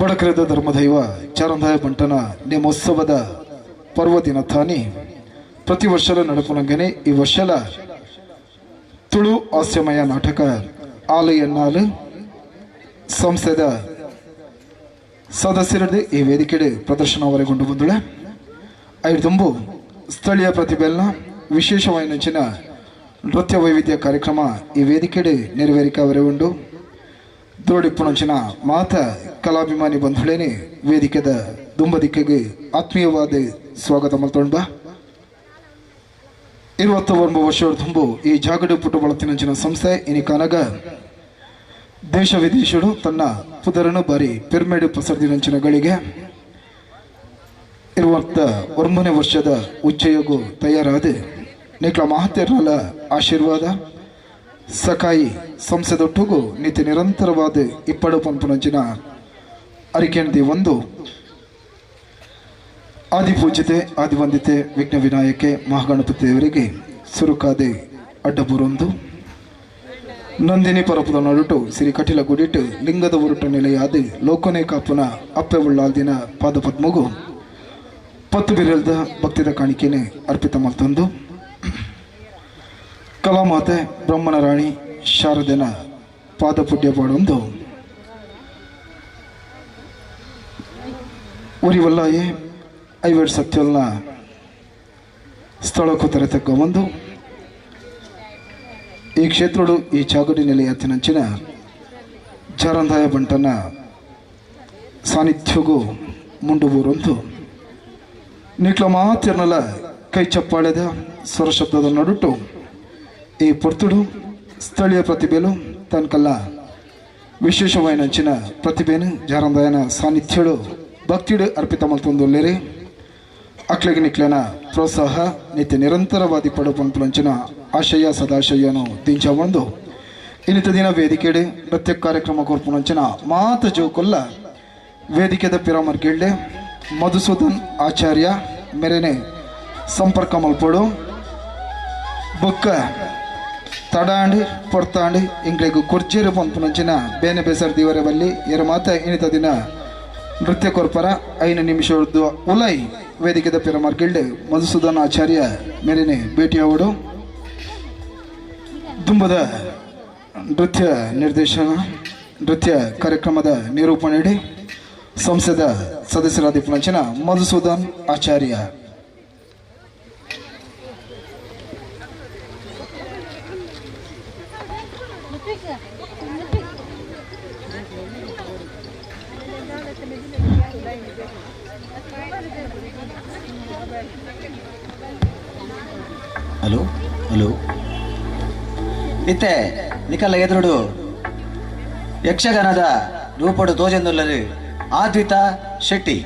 ಬಡಕರೆದ ಧರ್ಮದೈವ ಚಾರಂದಾಯ ಬಂಟನ ನೇಮೋತ್ಸವದ ಪರ್ವದಿನ ತಾನಿ ಪ್ರತಿ ವರ್ಷದ ನಡುಪುನಂಗನೆ ಈ ವರ್ಷಲ ತುಳು ಹಾಸ್ಯಮಯ ನಾಟಕ ಆಲಯನ್ನಾಲು ಸಂಸ್ಥೆದ ಸದಸ್ಯರದ್ದು ಈ ವೇದಿಕೆಡೆ ಪ್ರದರ್ಶನ ಹೊರಗೊಂಡು ಬಂದುಳೆ ಐದು ತುಂಬು ಸ್ಥಳೀಯ ಪ್ರತಿಭೆಯನ್ನ ವಿಶೇಷವಾಗಿ ನೆಚ್ಚಿನ ನೃತ್ಯ ವೈವಿಧ್ಯ ಕಾರ್ಯಕ್ರಮ ಈ ವೇದಿಕೆಡೆ ನೆರವೇರಿಕೆ ಹೊರಗೊಂಡು ದೋಡಿಪ್ಪುನಂಚಿನ ಮಾತ ಕಲಾಭಿಮಾನಿ ಬಂಧುಳೇನೆ ವೇದಿಕೆದ ದುಂಬದಿಕ್ಕೆಗೆ ಆತ್ಮೀಯವಾದ ಸ್ವಾಗತ ಮಲ್ತೊಂಡ 21 ವರ್ಷದ ತುಂಬು ಈ ಜಾಗಡು ಪುಟ್ಟು ಬಳತಿನಂಚಿನ ಸಂಸ್ಥೆ ಇನಿ ಕಾನಗ ದೇಶ ವಿದೇಶಗಳು ತನ್ನ ಪುದರನು ಬಾರಿ ಪಿರ್ಮೇಡು ಪಸರ್ದಿನಂಚಿನ ಗಳಿಗೆ 21ನೇ ವರ್ಷದ ಉಚ್ಚಯೋಗು ತಯಾರಾದ ನಿಕ್ಲ ಮಹತ್ಯರಲ ಆಶೀರ್ವಾದ ಸಕಾಯಿ ಸಂಸದೊಟ್ಟುಗೂ ನಿತ್ಯ ನಿರಂತರವಾದ ಇಪ್ಪಡು ಪಂಪುನಂಚಿನ ಅರಿಕೆಂದಿ ಒಂದು ಆದಿಪೂಜ್ಯತೆ ಆದಿವಂದಿತೆ ವಿಘ್ನ ವಿನಾಯಕೆ ಮಹಾಗಣಪತಿ ದೇವರಿಗೆ ಸುರುಕಾದೆ ಅಡ್ಡಬುರೊಂದು ನಂದಿನಿ ಪರಪದ ನಡುಟು ಸಿರಿ ಕಟಿಲ ಗುಡಿಟ್ಟು ಲಿಂಗದ ಉರುಟ ನೆಲೆಯಾದ ಲೋಕನೆ ಕಾಪುನ ಅಪ್ಪೆ ಉಳ್ಳಾಲ್ದಿನ ಪಾದಪದ್ಮಗು ಪತ್ತು ಬಿರಲ್ದ ಭಕ್ತಿದ ಕಾಣಿಕೆನೆ ಅರ್ಪಿತ ಮಲ್ತಂದು ಕಲಾಮಾತೆ ಬ್ರಹ್ಮನ ರಾಣಿ ಶಾರದೆನ ಪಾದಪುಡ್ಯ ಪಾಡೊಂದು ಉರಿವಲ್ಲಾಯೇ ಐವೇಡ್ ಸತ್ಯಲ್ನ ಸ್ಥಳಕ್ಕೂ ತೆರೆತಕ್ಕ ಒಂದು ಈ ಕ್ಷೇತ್ರಡು ಈ ಚಾಗಡಿ ನೆಲೆಯತ್ತಿನಂಚಿನ ಜಾರಂದಾಯ ಬಂಟನ ಸಾನ್ನಿಧ್ಯಗೂ ಮುಂಡುಬೂರೊಂದು ನಿಕ್ಲ ಮಾತಿರ್ನಲ ಕೈ ಚಪ್ಪಾಳೆದ ಸ್ವರಶಬ್ದದ ನಡುಟು ಈ ಪೊರ್ತುಡು ಸ್ಥಳೀಯ ಪ್ರತಿಭೆಲು ತನಕಲ್ಲ ವಿಶೇಷವಾಯಿನಂಚಿನ ಪ್ರತಿಭೆನು ಜಾರಂದಾಯನ ಸಾನ್ನಿಧ್ಯಡು ಭಕ್ತಿಡು ಅರ್ಪಿತ ಮಲ್ತೊಂದುಲ್ಲೇರಿ ಅಕ್ಲೆಗೆ ನಿಕ್ಲೆನ ಪ್ರೋತ್ಸಾಹ ನಿತ್ಯ ನಿರಂತರವಾದಿ ಪಡು ಪಂಪುಲಂಚಿನ ಆಶಯ ಸದಾಶಯನು ದಿಂಚ ಒಂದು ಇನ್ನಿತ ದಿನ ವೇದಿಕೆಡೆ ಪ್ರತ್ಯೇಕ ಕಾರ್ಯಕ್ರಮ ಕೊರ್ಪುನಂಚಿನ ಮಾತ ಜೋಕೊಲ್ಲ ವೇದಿಕೆದ ಪಿರಾಮರ್ಗೆಳ್ಳೆ ಮಧುಸೂದನ್ ಆಚಾರ್ಯ ಮೇರೆನೆ ಸಂಪರ್ಕ ಮಲ್ಪಡು ಬೊಕ್ಕ ತಡಾಂಡಿ ಪೊರ್ತಾಂಡಿ ಇಂಗ್ಲೆಗು ಕುರ್ಜೇರು ಪಂಪುನಂಚಿನ ಬೇನೆ ಬೇಸರ್ ದಿವರೆ ಬಲ್ಲಿ ಎರ ಮಾತ ಇನ್ನಿತ ದಿನ ನೃತ್ಯ ಕೊರ್ಪರ 5 ನಿಮಿಷ ಉಲೈ ವೇದಿಕೆದ ಪಿರಮಾರ್ಗಿಲ್ಡೆ ಮಧುಸೂದನ್ ಆಚಾರ್ಯ ಮೇರೆನೆ ಭೇಟಿಯಾವಡು ದುಂಬದ ನೃತ್ಯ ನಿರ್ದೇಶನ ನೃತ್ಯ ಕಾರ್ಯಕ್ರಮದ ನಿರೂಪಣೆಡಿ ಸಂಸದ ಸದಸ್ಯರಾದ ಪುಣಂಚನ ಮಧುಸೂದನ್ ಆಚಾರ್ಯ ಹಲೋ ಹಲೋ ಇತ್ತೆ ನಿಕಲ್ಲ ಎದುರುಡು ಯಕ್ಷಗಾನದ ರೂಪಡು ತೋಜೆಂದುಲ್ಲರು ಆದ್ವಿತ ಶೆಟ್ಟಿ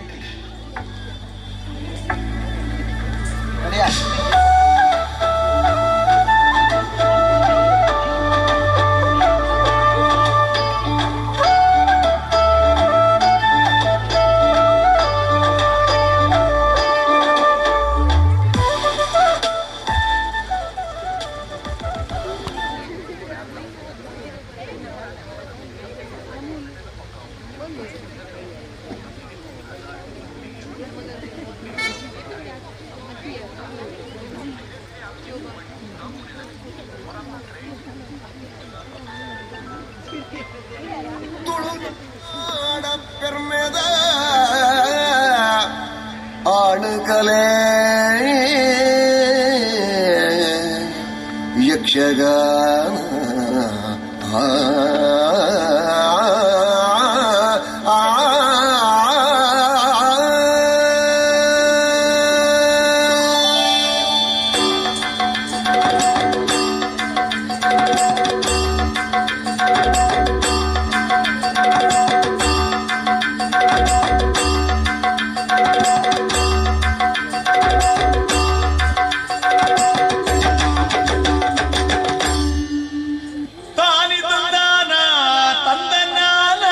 ಆಣಕಲೆ ಯಕ್ಷಗಾನ ತಾನಿ ತಂದಾನ ತಂದನಾನ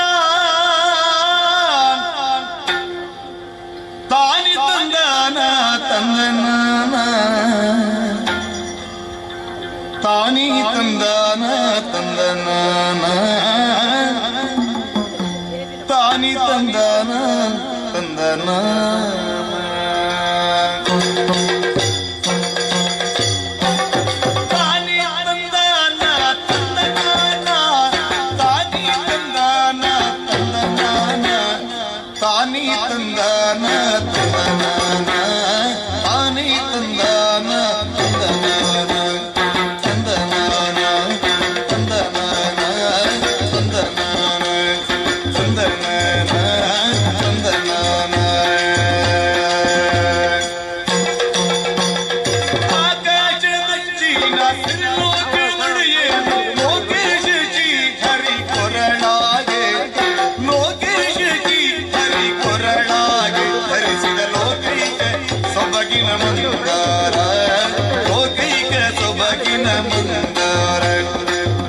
ತಾನಿ ತಂದಾನ ತಂದನ ತಾನಿ ತಂದಾನ ತಂದನಾನ ತಾನಿ ತಂದಾನ ತಂದನಾನ ತಾನಿ ತಂದಾನ ತಂದನಾನ ತಾನಿ ತಂದಾನ ತಂದನಾನ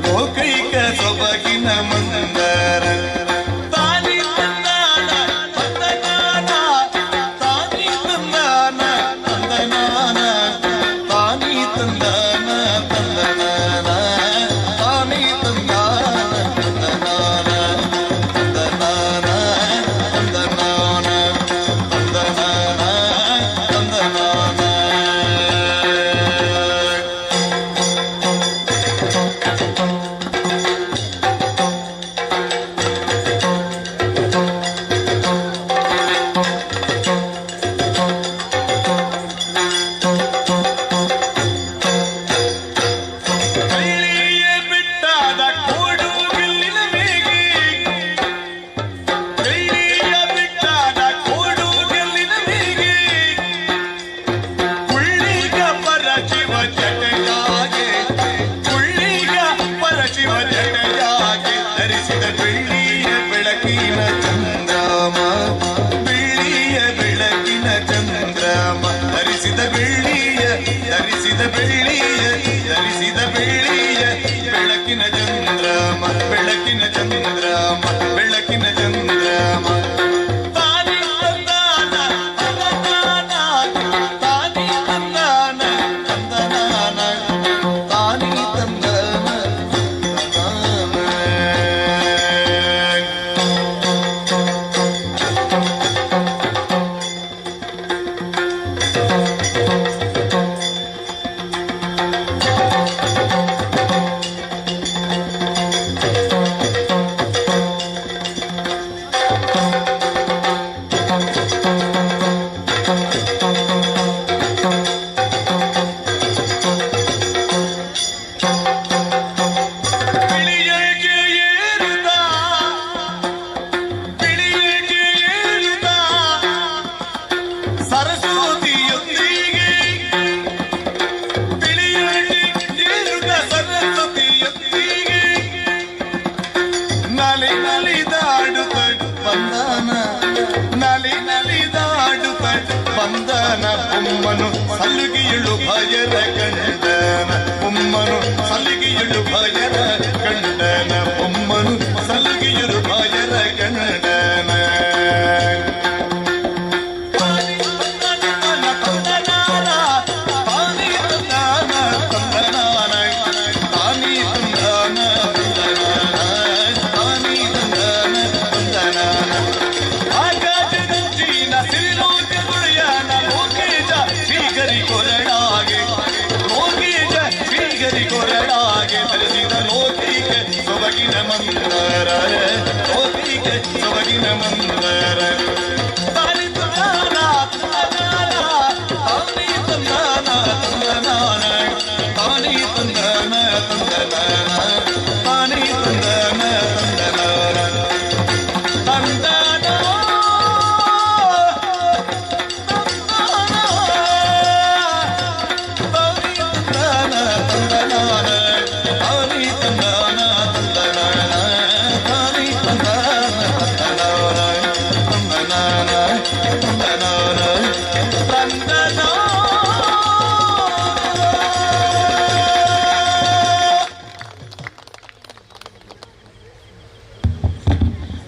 ಲೋಕೈಕ ಸೊಬಗಿನ ಮಂದರ ತಾನಿ ತಂದಾನ ತಂದನಾನ ತಾನಿ ತಂದಾನ ತಂದನಾನ ತಾನಿ ತಂದಾನ ತಂದನಾನ ತಾನಿ ತಂದ ತಂದನ ಬೊಮ್ಮನು ಸಲ್ಲಿಗೆಯುಳು ಭಯರ ಗಂಡನ ಬೊಮ್ಮನು ಸಲ್ಲಿಗೆಯುಳು ಭಯರ ಗಂಡನ ಬೊಮ್ಮನು ಸಲ್ಲಿಗೆಯುಳು ಭಯರ ಗಂಡನ ಸೊಬಗಿನ ಮಂದರ ಲೋಕಿಗೆ ಸೊಬಗಿನ ಮಂದರ ತಾನಿ ತಂದಾನ ತಾನಿ ತಂದಾನ ತಂದನಾನ ತಾನಿ ತಂದಾನ ತಂದನಾನ ತಾನಿ ತಂದಾನ ತಂದನಾನ ತಂದನ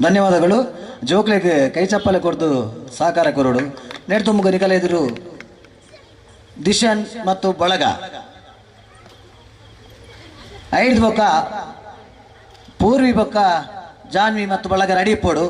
ಧನ್ಯವಾದಗಳು. ಜೋಕ್ಲೆಗೆ ಕೈ ಚಪ್ಪಲೆ ಕೊಡ್ದು ಸಹಕಾರ ಕೊರೋಡು ನೆಡ್ತುಂಬುಗ ನಿಕಲ ಎದುರು ದಿಶನ್ ಮತ್ತು ಬಳಗ ಐದು ಬೊಕ್ಕ ಪೂರ್ವಿ ಬೊಕ್ಕ ಜಾನ್ವಿ ಮತ್ತು ಬಳಗ ರೆಡಿ ಇಪ್ಪೋಡು.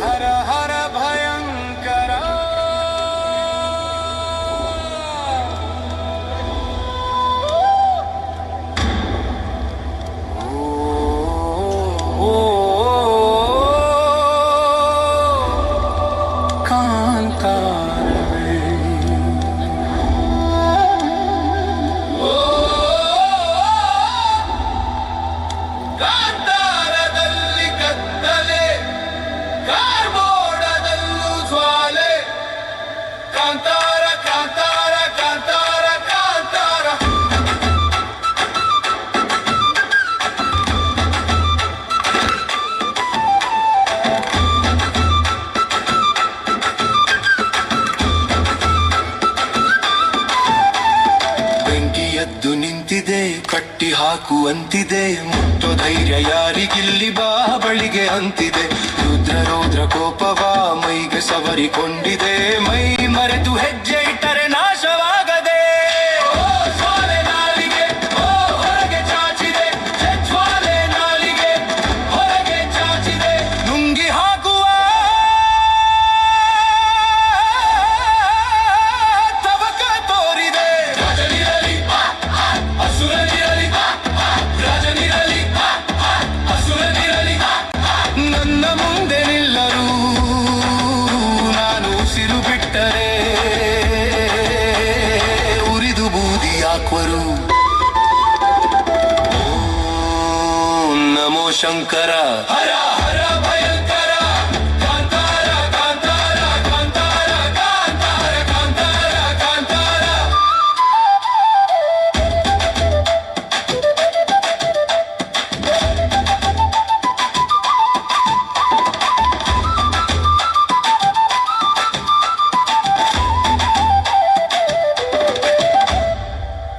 ಹರ ಹರ ಭಯಂಕರ ಕಟ್ಟಿ ಹಾಕುವಂತಿದೆ ಮುಟ್ಟು ಧೈರ್ಯ ಯಾರಿಗಿಲ್ಲಿ ಬಾ ಬಳಿಗೆ ಅಂತಿದೆ ರುದ್ರ ರೌದ್ರ ಕೋಪವ ಮೈಗೆ ಸವರಿಕೊಂಡಿದೆ ಮೈ ಮರೆತು ಹೆಜ್ಜೆ ಇಟ್ಟರೆ ನಾಶವಾಗದೆ ಹೊರಗೆ ಚಾಚಿದೆ ಜ್ವಾಲೆ ಶಂಕರ ಹರ ಹರ ಭಯಂಕರ ಕಾಂತಾರ ಕಾಂತಾರ ಕಾಂತಾರ ಕಾಂತಾರ ಕಾಂತಾರ ಕಾಂತಾರ.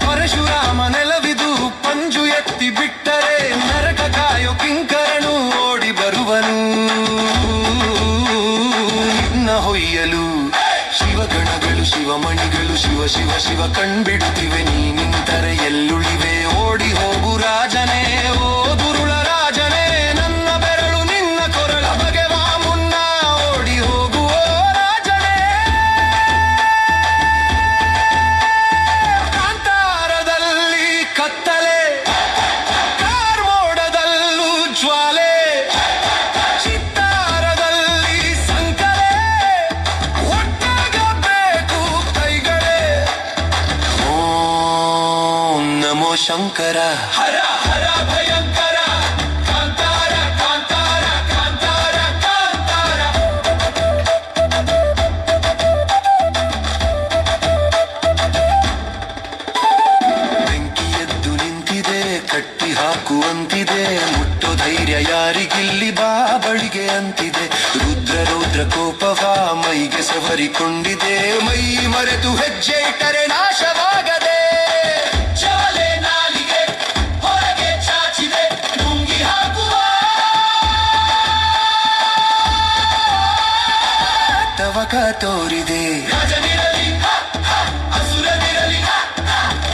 ಪರಶುರಾಮ ನೆಲವಿದು ಪಂಜು ಎತ್ತಿ ಬಿಟ್ಟರೆ ನರಕ ಕಾಯೋ ಕಿಂಕರನು ಓಡಿ ಬರುವನು ನಿನ್ನ ಹೊಯ್ಯಲು. ಶಿವಗಣಗಳು ಶಿವಮಣಿಗಳು ಶಿವ ಶಿವ ಶಿವ ಕಣ್ಬಿಡುತ್ತಿವೆ, ನೀ ನಿಂತರೆ ಎಲ್ಲುಳಿವೆ. ಓಡಿ ಹೋಗು ರಾಜನೇ, ಓ ದುರುಳ ರಾಜನೇ, ನನ್ನ ಬೆರಳು ನಿನ್ನ ಕೊರಳ ಬಗೆವಾ ಮುನ್ನ. ಓಡಿ ಹೋಗು ಓ ರಾಜನೇ. ಕಾಂತಾರದಲ್ಲಿ ಕತ್ತಲೆ, ಕಾರ್ಮೋಡದಲ್ಲೂ ಜ್ವಾಲೆ, ಚಿತ್ತಾರದಲ್ಲಿ ಸಂಕಲೆ, ಒಟ್ಟಾಗಬೇಕು ಕೈಗಳೇ. ಓಂ ನಮೋ ಶಂಕರ ಹರ ಹರ ಭಯಂಕರ ಕಾಂತಾರ ಕಾಂತಾರ ಕಾಂತಾರ ಕಾಂತಾರ. ಬೆಂಕಿ ಎದ್ದು ನಿಂತಿದೆ, ಕಟ್ಟಿ ಹಾಕುವಂತಿದೆ, ಮುಟ್ಟೋ ಧೈರ್ಯ ಯಾರಿಗಿಲ್ಲಿ ಬಾ ಬಳಿಗೆ ಅಂತಿದೆ. ರುದ್ರ ರೌದ್ರ ಕೋಪವ ಮೈಗೆ ಸವರಿಕೊಂಡಿದೆ, ಮೈ ಮರೆತು ಹೆಜ್ಜೆ ಇಟ್ಟರೆ ನಾಶವಾಗದೆ. ಜ್ವಾಲೆ ನಾಲಿಗೆ ಹೊರಗೆ ಚಾಚಿದೆ, ನುಂಗಿ ಹಾಕುವ ತವಕ ತೋರಿದೆ. ರಾಜನಿರಲಿ ಅಸುರನಿರಲಿ,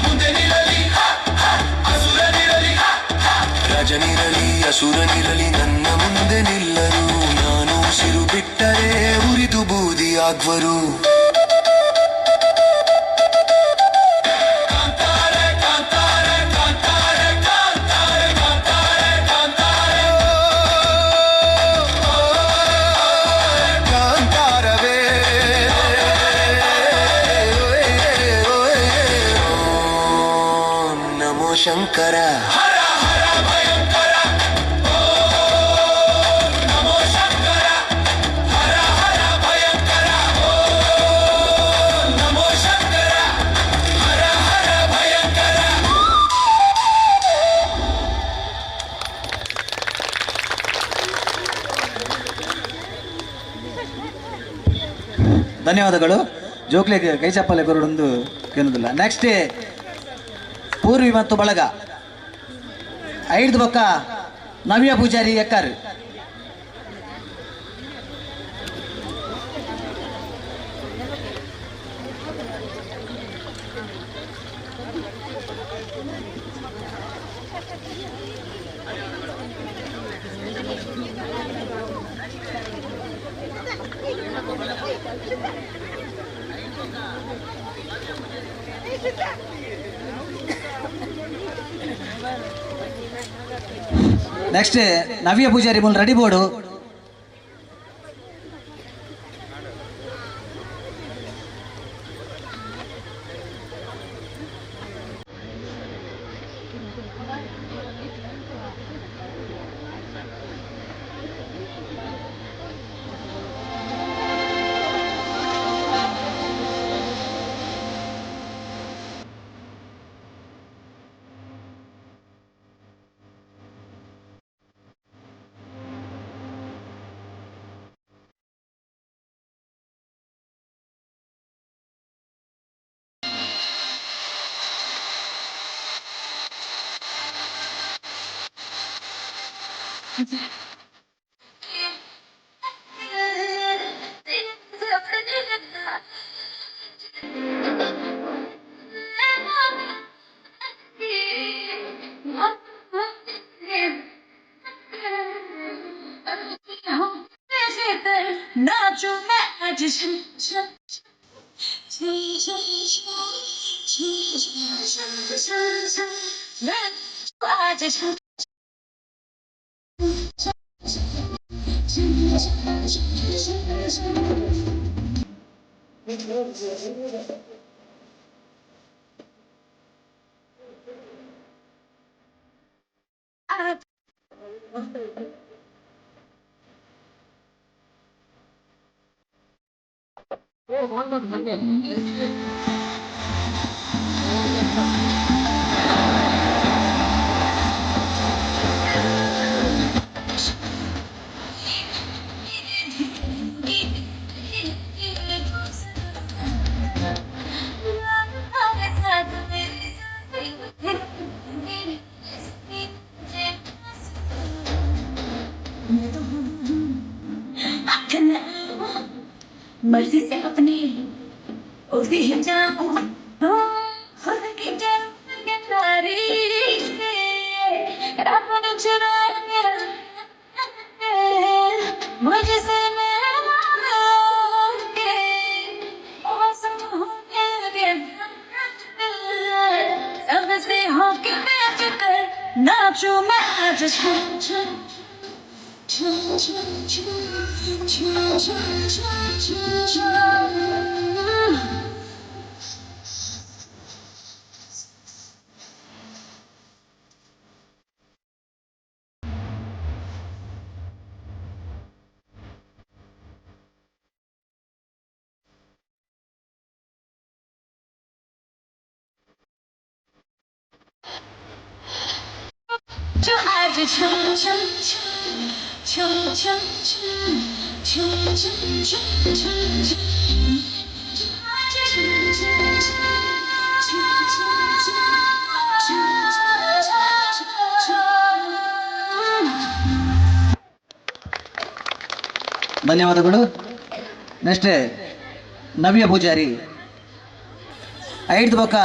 ಮುಂದೆ ನಿರಲಿ ಅಸುರನಿರಲಿ. ರಾಜನಿರಲಿ ಅಸುರನಿರಲಿ ನನ್ನ ಮುಂದೆ ನಿಲ್ಲರು, ನಾನು ಉಸಿರು ಬಿಟ್ಟರೆ ಉರಿದು ಬೂದಿಯಾಗ್ವರು. ಕಾಂತಾರ ಕಾಂತಾರ ಕಾಂತಾರ ಕಾಂತಾರ ಕಾಂತಾರ ಕಾಂತಾರ. ಕಾಂತಾರವೇ ಓಂ ನಮೋ ಶಂಕರ ಹರ ಹರ ಭಯಂಕರ. ಓಂ ನಮೋ ಶಂಕರ ಹರ ಹರ ಭಯಂಕರ. ಓಂ ನಮೋ ಶಂಕರ ಹರ ಹರ ಭಯಂಕರ. ಧನ್ಯವಾದಗಳು. ಜೋಕ್ಲೆಗೆ ಕೈ ಚಪ್ಪಲೆ ಕೊರಡೊಂದು ಕೇಳುವುದಿಲ್ಲ. ನೆಕ್ಸ್ಟ್ ಪೂರ್ವಿ ಮತ್ತು ಬಳಗ ಐದು ಪಕ್ಕ ನವ್ಯ ಪೂಜಾರಿ ಎಕ್ಕರ್. ನೆಕ್ಸ್ಟ್ ನವ್ಯ ಪೂಜಾರಿ ಮುನ್ ready board. Not your majesty. मर्जी से अपनी उसी जाऊं खुद की नारी अपन चुरा मुझसे सबसे होके बेफिक्र नाचूं मैं just ಧನ್ಯವಾದಗಳು. ನೆಕ್ಸ್ಟ್ ನವ್ಯ ಪೂಜಾರಿ ಐದು ಪಕ್ಕ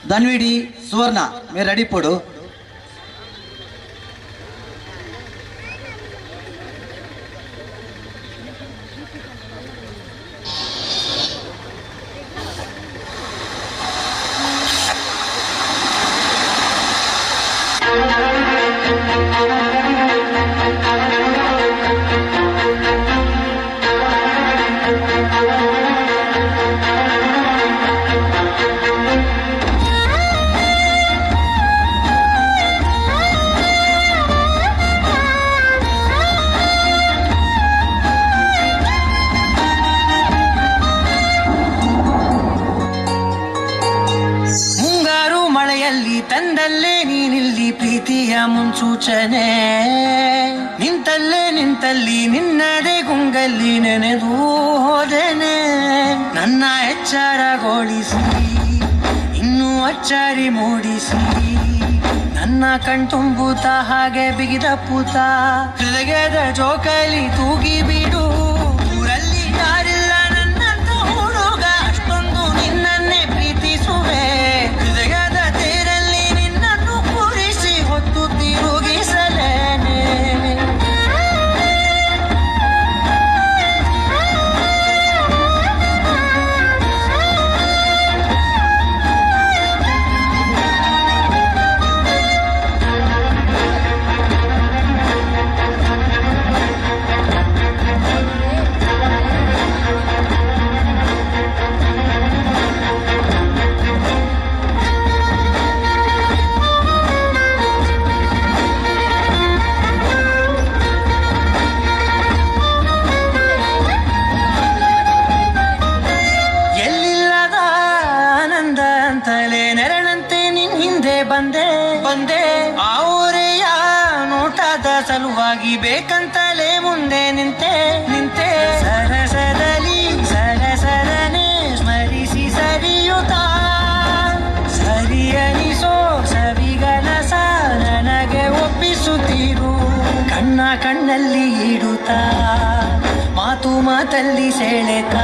ಧನ್ವಿಡಿ ಸುವರ್ಣ ಮೇ ರೆಡಿ ಪೋಡು. ತಂದಲ್ಲೇ ನೀನಿಲ್ಲಿ ಪ್ರೀತಿಯ ಮುನ್ಸೂಚನೆ ನಿಂತಲ್ಲಿ ನಿನ್ನದೇ ಗುಂಗಲ್ಲಿ ನೆನೆದು ಹೋದೆನೆ ನನ್ನ ಎಚ್ಚರಗೊಳಿಸಿ ಇನ್ನೂ ಅಚ್ಚರಿ ಮೂಡಿಸಿ ನನ್ನ ಕಣ್ತುಂಬುತ್ತ ಹಾಗೆ ಬಿಗಿದ ಪೂತ ಹೃದಯದ ಜೋಕಾಲಿ ತೂಗಿ ಬಿಡು ಊರಲ್ಲಿ ಯಾರಿಲ್ಲ ನನ್ನಂತ ಹುಡುಗ ಅಷ್ಟೊಂದು ನಿನ್ನನ್ನೇ ಪ್ರೀತಿಸುವೆ ಹೃದಯದ ತೇರಲ್ಲಿ ನಿನ್ನನ್ನು ಕೂರಿಸಿ ಹೊತ್ತು ತಿರುಗಿಸಲೇನೆ ಬಂದೆ ಆ ಊರೆಯ ನೋಟದ ಸಲುವಾಗಿ ಬೇಕಂತಲೇ ಮುಂದೆ ನಿಂತೆ ಸರಸದಲ್ಲಿ ಸರಸರನೆ ಸ್ಮರಿಸಿ ಸರಿಯುತ್ತ ಸರಿಯನಿಸೋ ಸವಿಗನಸ ನನಗೆ ಒಪ್ಪಿಸುತ್ತೀರು ಕಣ್ಣಲ್ಲಿ ಇಡುತ್ತಾ ಮಾತಲ್ಲಿ ಸೆಳೆತ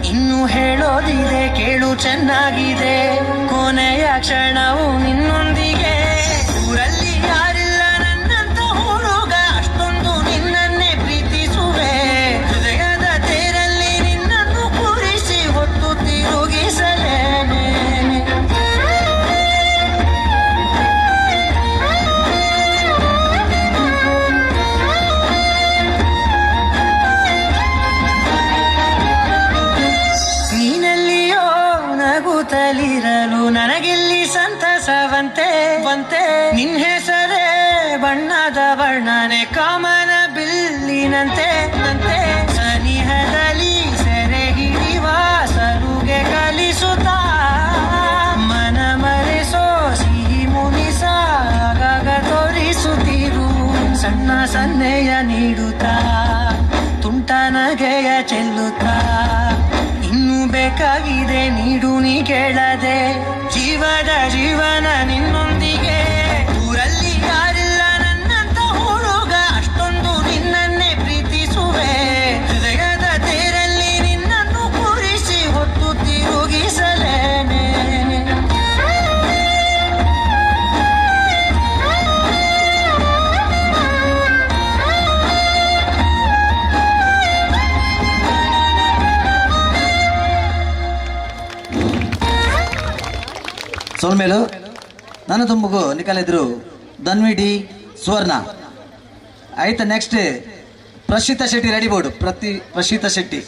ಇನ್ನು ಹೇಳೋದಿದೆ ಕೇಳು ಚೆನ್ನಾಗಿದೆ ಕೊನೆಯ ಕ್ಷಣವು ನಿನ್ನೊಂದಿಗೆ ಊರಲ್ಲಿ ಯಾರಿಲ್ಲ ನನ್ನಂತ ಹುಡುಗ ಅಷ್ಟೊಂದು ನಿನ್ನನ್ನೇ ಪ್ರೀತಿಸುವೆ ಹೃದಯದ ತೇರಲ್ಲಿ ನಿನ್ನನ್ನು ಕೂರಿಸಿ ಹೊತ್ತು ತಿರುಗಿಸಲೇನೆ ನಗುತ್ತಲಿರಲು ನನಗಿಲ್ಲಿ ಸಂತಸವಂತೆ ನಿನ್ ಹೆಸರೇ ಬಣ್ಣದ ವರ್ಣನೆ ಕಾಮನ ಬಿಲ್ಲಿನಂತೆ ಸನಿಹದಲ್ಲಿ ಸೆರೆ ನೀಡು ನೀ ಕೇಳದೆ ಜೀವದ ಜೀವನ ನಿನ್ನೊಂದಿಗೆ ಊರಲ್ಲಿ ಯಾರಿಲ್ಲ ನನ್ನಂತ ಹುಡುಗ ಅಷ್ಟೊಂದು ನಿನ್ನನ್ನೇ ಪ್ರೀತಿಸುವೆ ಹೃದಯದ ತೇರಲ್ಲಿ ನಿನ್ನನ್ನು ಕೂರಿಸಿ ಹೊತ್ತು ತಿರುಗಿಸಲೇನೆ ಸೋಲ್ಮೇಲು ನನ್ನ ತುಂಬುಗು ನಿಕಲಿದ್ರು ಧನ್ವಿಡಿ ಸುವರ್ಣ ಆಯ್ತು. Next Prashita Shetty ready board Prashita Shetty.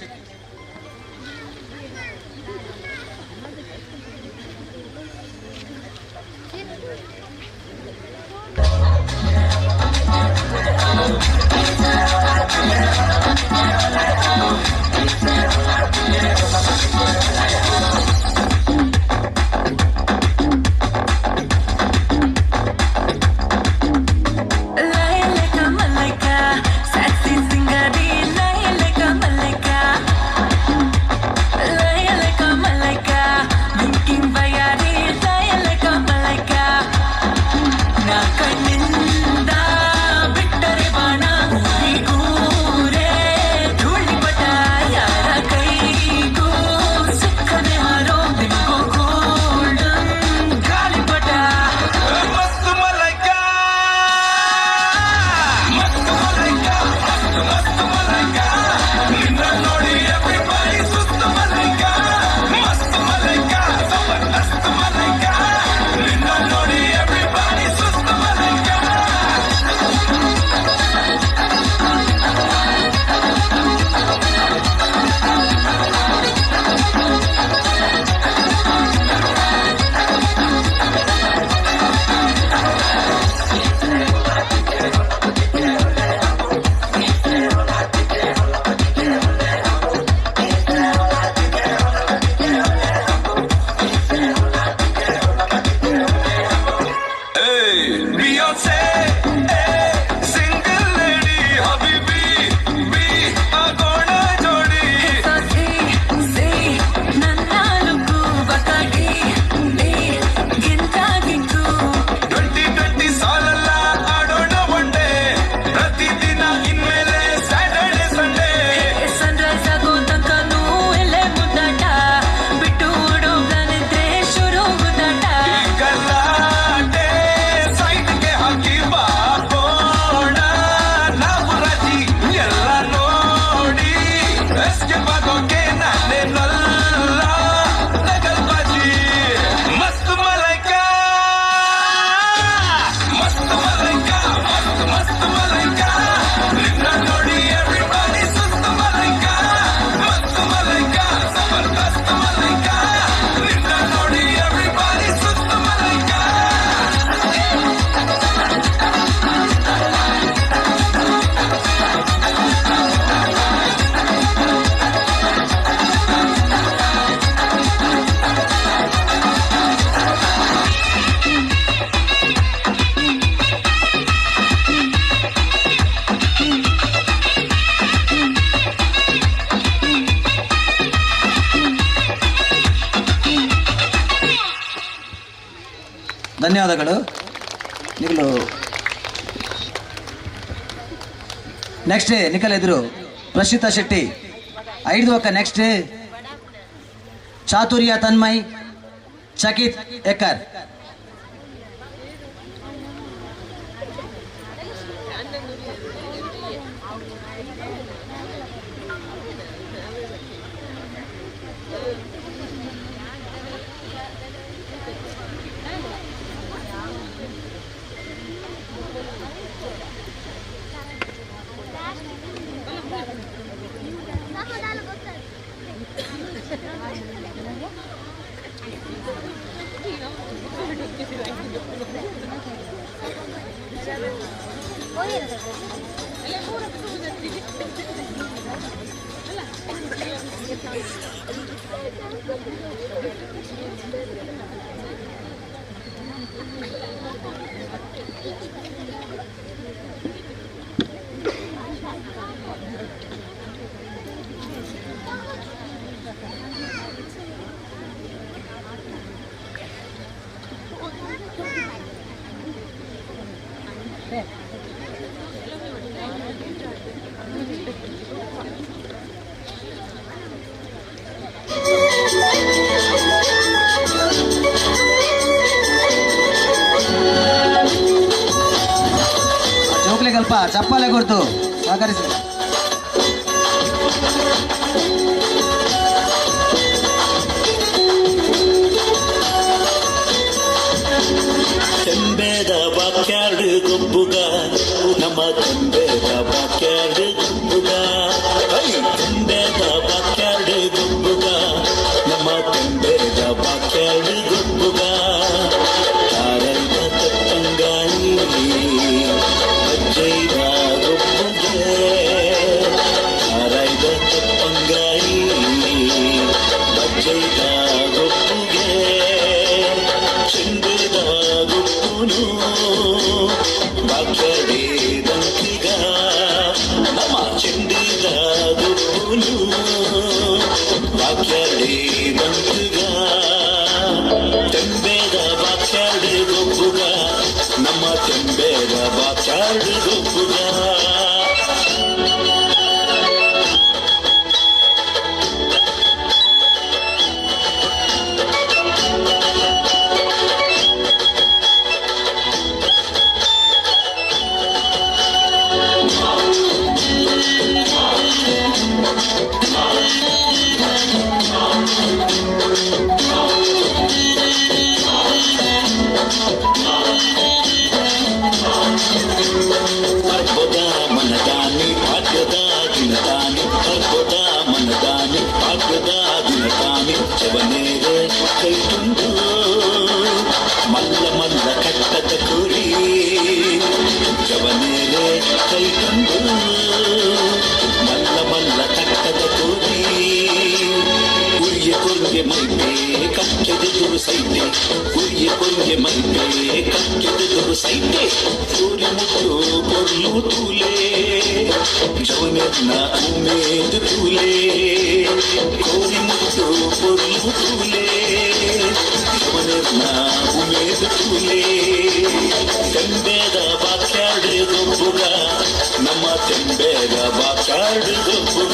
ಧನ್ಯವಾದಗಳು. ನಿಖಲು ನೆಕ್ಸ್ಟ್ ನಿಖಲ್ ಎದುರು ಪ್ರಶಿತಾ ಶೆಟ್ಟಿ 5 ಒಕ್ಕ. ನೆಕ್ಸ್ಟ್ ಚಾತುರ್ಯ ತನ್ಮಯ್ ಚಕಿತ್ ಎಕ್ಕರ್. ಸ್ವಲ್ಪ ಚಪ್ಪಾಳೆ ಕೊಡ್ತು ಸಹಕರಿಸಿ. ಚೆಂಬೇದ ಬಾಕ್ಯಾರ್ಡ್ ಗುಬ್ಬುಗ ನಮ್ಮ ಚೆಂಬೇದ ಬಾಕ್ಯಾರ್ಡ್ ಗುಬ್ಬುಗ ಚೆಂಬೇದ ಬಾಕ್ಯಾರ್ಡ್ ಗುಬ್ಬುಗ ನಮ್ಮ ಚೆಂಬೇದ ಬಾಕ್ಯಾರ್ಡ್ ಗುಬ್ಬುಗ ಕಾರೈದ ತಪ್ಪಂಗಾಯಿ ಅಜ್ಜೈದ ಗುಬ್ಬುಗೆ ಕಾರೈದ ತಪ್ಪಂಗಾಯಿ ಅಜ್ಜೈದ ಗುಬ್ಬುಗೆ ಚೆಂಬೇದ ಗುಬ್ಬುನು ಬಾಕ್ಯಾರ್ಡೆ ದಂತಿಗ ನಮ್ಮ ಚೆಂಡಿದ ಗುಬ್ಬುನು ಬಾಕ್ಯಾರ್ಡೆ ದಂತಿಗ ಚೆಂಬೇದ ಬಾಕ್ಯಾರ್ಡೆ ಗುಬ್ಬುಗ ನಮ್ಮ ಚೆಂಬೇದ ಬಾಕ್ಯಾರ್ಡೆ ಗುಬ್ಬುಗ ಅರ್ಬುದ ಮನದಾನಿ ಭಾಗ್ಯದ ದಿನದಾನಿ ಅರ್ಬುದ ಮನದಾನಿ ಭಾಗ್ಯದ ದಿನದಾನಿ ಚವನೇರೆ ಕೈ ತುಂಡು ಮಲ್ಲ ಮಲ್ಲ ಕಟ್ಟದ ಕುರಿ ಚವನೇರೆ ಕೈ ತುಂಡು ಮಲ್ಲ ಮಲ್ಲ ಕಟ್ಟದ ಕುರಿ ಉರಿಯ ಕೊರ್ಗೆ ಮೈಪೆ ಕಕ್ಕೆದುರು ಸೈತೆ ಉರಿಯ ಕೊರ್ಗೆ ಮೈಪೆ ಕಕ್ಕೆದುರು ಸೈತೆ ಸೂರ್ಯ ಮುಟ್ಟು ಕೊರ್ಲು ತೂಲೆ ಜವನೆನ್ನ ಉಮೇದ್ ತೂಲೆ ಕೋರಿ ಮುಟ್ಟು ಕೊರ್ಲು ತೂಲೆ ಜವನೆನ್ನ ಉಮೇದ್ ತೂಲೆ ಚೆಂಬೇದ ಬಾಕ್ಯಾರ್ಡ್ ಗೊಬ್ಬುಗ ನಮ್ಮ ಚೆಂಬೇದ ಬಾಕ್ಯಾರ್ಡ್ ಗೊಬ್ಬುಗ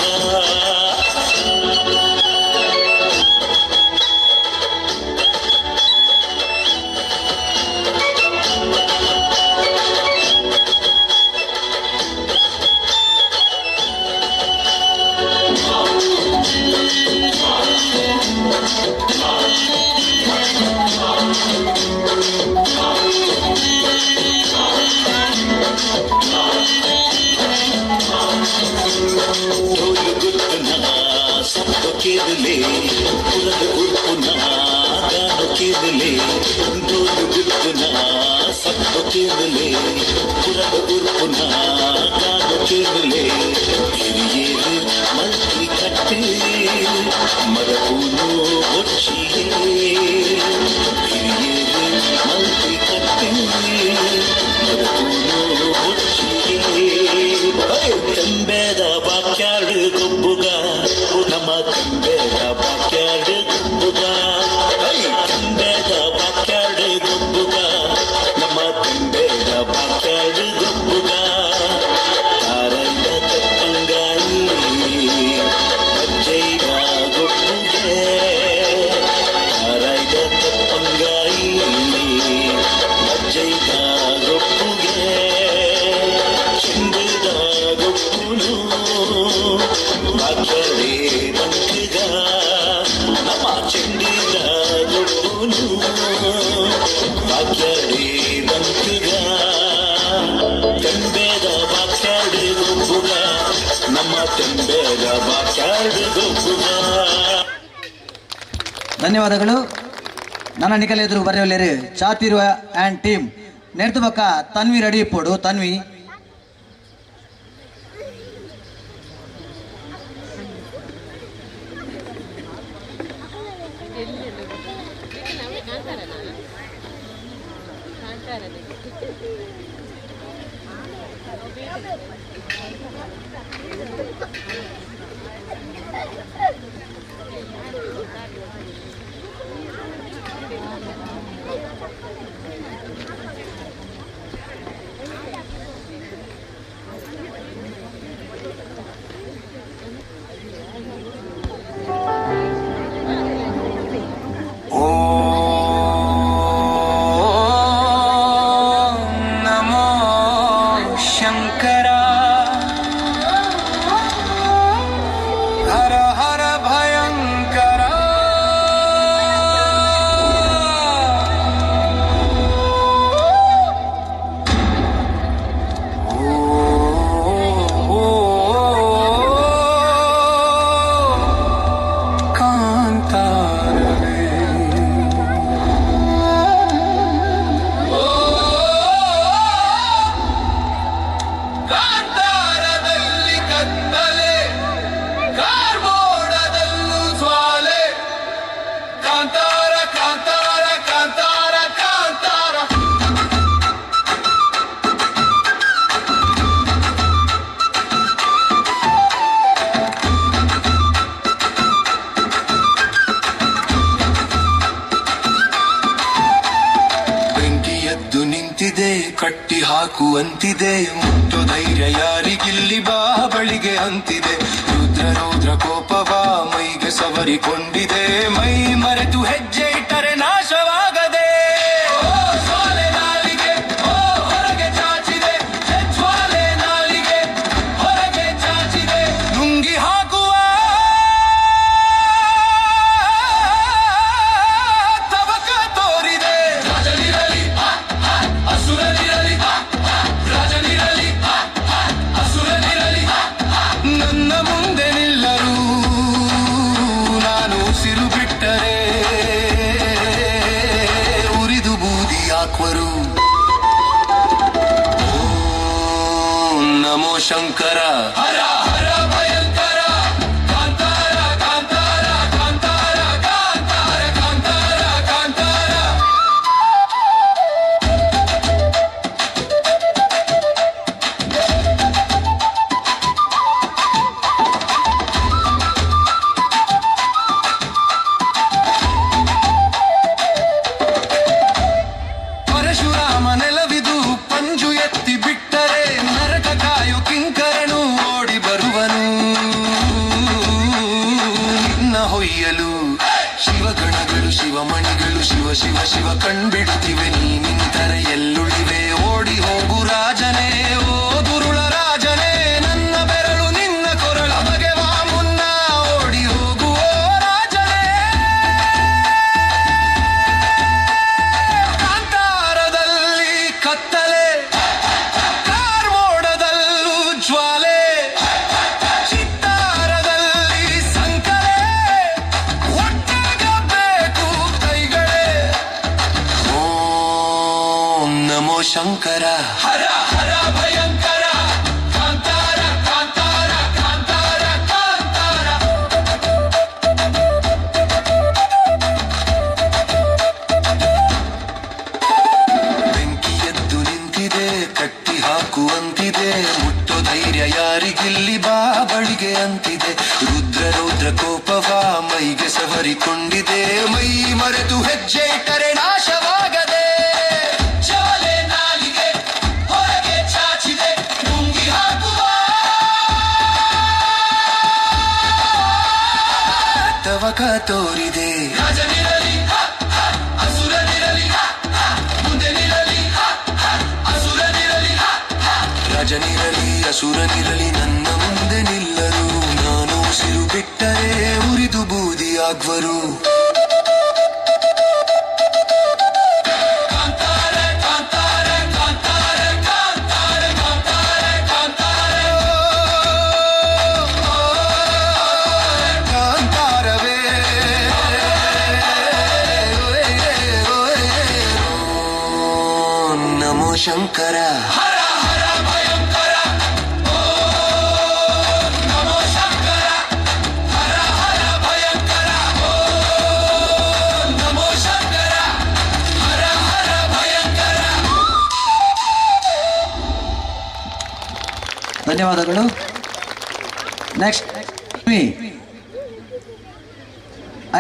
ಕೇದಲೆ ಪುರದ ಉರ್ಪುನ ಗಾನು ಕೇದಲೆ ಡೋಲು ಗುತ್ತುನ ಸತ್ತು ಕೇದಲೆ ಪುರದ ಉರ್ಪುನ ಗಾನು ಕೇದಲೆ ಹಿರಿಯೇರು ಮಲ್ತಿ ಕಟ್ಟೆ ಮರಪೂನು ಒಚ್ಚಿಯೇ ಹಿರಿಯೇರು ಮಲ್ತಿ ಕಟ್ಟೆ ಮರಪೂನು ಒಚ್ಚಿಯೇ ಚೆಂಬೇದ ಬಾಕ್ಯಾರ್ಡ್ ಗೊಬ್ಬುಗ ನಮ್ಮ ಚೆಂಬೇದ ಬಾಕ್ಯಾರ್ಡ್ ಗುಬ್ಬುಗ ಚೆಂಬೇದ ಬಾಕ್ಯಾರ್ಡ್ ಗುಬ್ಬುಗ ನಮ್ಮ ಚೆಂಬೇದ ಬಾಕ್ಯಾರ್ಡ್ ಗುಬ್ಬುಗ ಕಾರೈದ ತಪ್ಪಂಗಾಯಿ ಅಜ್ಜೈದ ಗುಬ್ಬುಗೆ ಕಾರೈದ ತಪ್ಪಂಗಾಯಿ ಅಜ್ಜೈದ ಗುಬ್ಬುಗೆ ಚೆಂಬೇದ ಗುಬ್ಬುನು ಬಾಕ್ಯಾರ್ಡೆ ದಂತಿಗ ನಮ್ಮ ಚೆಂಡಿದ ಗುಬ್ಬುನು ಬಾಕ್ಯಾರ್ಡೆ ದಂತಿಗ ಚೆಂಬೇದ ಬಾಕ್ಯಾರ್ಡ್ ಗುಬ್ಬುಗ ನಮ್ಮ ಚೆಂಬೇದ ಬಾಕ್ಯಾರ್ಡ್ ಗುಬ್ಬುಗ. ಧನ್ಯವಾದಗಳು. ನನ್ನ ನಿಕಲ್ ಎದುರು ಬರೆಯಲೇರು ಚಾತಿರುವ ಆ್ಯಂಡ್ ಟೀಮ್ ನೆಡ್ತು ಪಕ್ಕ ತನ್ವಿ ರೆಡಿ ಇಪ್ಪೋಡು ತನ್ವಿ शंकर ಕಟ್ಟಿ ಹಾಕುವಂತಿದೆ, ಮುಟ್ಟು ಧೈರ್ಯ ಯಾರಿಗಿಲ್ಲಿ ಬಾ ಬಳಿಗೆ ಅಂತಿದೆ. ರುದ್ರ ರೌದ್ರ ಕೋಪವ ಮೈಗೆ ಸವರಿಕೊಂಡಿದೆ, ಮೈ ಮರೆತು ಹೆಜ್ಜೆ ಇಟ್ಟರೆ ನಾಶವಾಗದೆ. ಜ್ವಾಲೆ ನಾಲಿಗೆ ಹೊರಗೆ ಚಾಚಿದೆ, ಜ್ವಾಲೆ ನಾಲಿಗೆ ಹೊರಗೆ ಚಾಚಿದೆ. ನುಂಗಿ ಹಾಕುವ ತವಕ ತೋರಿದೆ. ರಾಜನಿರಲಿ ಅಸುರನಿರಲಿ, ರಾಜನಿರಲಿ ಅಸುರನಿರಲಿ, ನನ್ನ ಮುಂದೆ ನಿಲ್ಲರು ನಾನು ಉಸಿರು ಬಿಟ್ಟರೆ ಉರಿದು ಬೂದಿ ಹಾಕುವರು. ಓಂ ನಮೋ ಶಂಕರ. ಹರ ಹರ ಭಯಂಕರ. ಕಾಂತಾರ ಕಾಂತಾರ ಕಾಂತಾರ ಕಾಂತಾರ ಕಾಂತಾರ ಕಾಂತಾರ. ಪರಶುರಾಮ ನೆಲವಿದು ಪಂಜು ಎತ್ತಿ ಬಿಟ್ಟರೆ ನರಕ ಕಾಯು ಕಿಂಕರನು ಓಡಿ ಬರುವನು. ನಿನ್ನ ಹೊಯ್ಯಲು ಶಿವಗಣಗಳು ಶಿವಮಣಿಗಳು ಶಿವ ಶಿವ ಶಿವ ಕಣ್ಬಿಡುತ್ತಿವೆ, ನೀ ನಿಂತರೆ ಎಲ್ಲುಳಿವೆ. ಓಡಿ ಹೋಗು ರಾಜನೇ, ಓ ದುರುಳ ರಾಜನೇ, ನನ್ನ ಬೆರಳು ನಿನ್ನ ಕೊರಳ ಬಗೆವಾ ಮುನ್ನ ಓಡಿ ಹೋಗು ಓ ರಾಜನೇ. ಕಾಂತಾರದಲ್ಲಿ ಕತ್ತಲೆ, ಕಾರ್ಮೋಡದಲ್ಲೂ ಜ್ವಾಲೆ, ಚಿತ್ತಾರದಲ್ಲಿ ಸಂಕಲೆ, ಒಟ್ಟಾಗಬೇಕು ಕೈಗಳೇ. ಓಂ ನಮೋ ಶಂಕರ. ಹರ ಹರ ಭಯಂಕರ. ಕಾಂತಾರ ಕಾಂತಾರ ಕಾಂತಾರ ಕಾಂತಾರ. ಬೆಂಕಿ ಎದ್ದು ನಿಂತಿದೆ, ಕಟ್ಟಿ ಹಾಕುವಂತಿದೆ, ಮುಟ್ಟೋ ಧೈರ್ಯ ಯಾರಿಗಿಲ್ಲಿ ಬಾ ಬಳಿಗೆ ಅಂತಿದೆ. ರುದ್ರ ರೌದ್ರ ಕೋಪವ ಮೈಗೆ ಸವರಿಕೊಂಡಿದೆ, ಮೈ ಮರೆತು ಹೆಜ್ಜೆ ಇಟ್ಟರೆ ನಾಶವಾಗದೆ. ಜ್ವಾಲೆ ನಾಲಿಗೆ ಹೊರಗೆ ಚಾಚಿದೆ, ನುಂಗಿ ಹಾಕುವ ತವಕ ತೋರಿದೆ. ರಾಜನಿರಲಿ ಅಸುರನಿರಲಿ, ಮುಂದೆ ನಿರಲಿ ಅಸುರನಿರಲಿ, ರಾಜನಿರಲಿ ಅಸುರನಿರಲಿ, ನನ್ನ ಮುಂದೆ ನಿಲ್ಲರು ನಾನು ಉಸಿರು ಬಿಟ್ಟರೆ ಉರಿದು ಬೂದಿ ಆಗ್ವರು. ಕಾಂತಾರ ಕಾಂತಾರ ಕಾಂತಾರ ಕಾಂತಾರ ಕಾಂತಾರ ಕಾಂತಾರ. ಕಾಂತಾರವೇ ಓಂ ನಮೋ ಶಂಕರ. ಹರ ಹರ ಭಯಂಕರ. ಓಂ ನಮೋ ಶಂಕರ. ಹರ ಹರ ಭಯಂಕರ. ಓಂ ನಮೋ ಶಂಕರ. ಹರ ಹರ ಭಯಂಕರ. ಧನ್ಯವಾದಗಳು. ನೆಕ್ಸ್ಟ್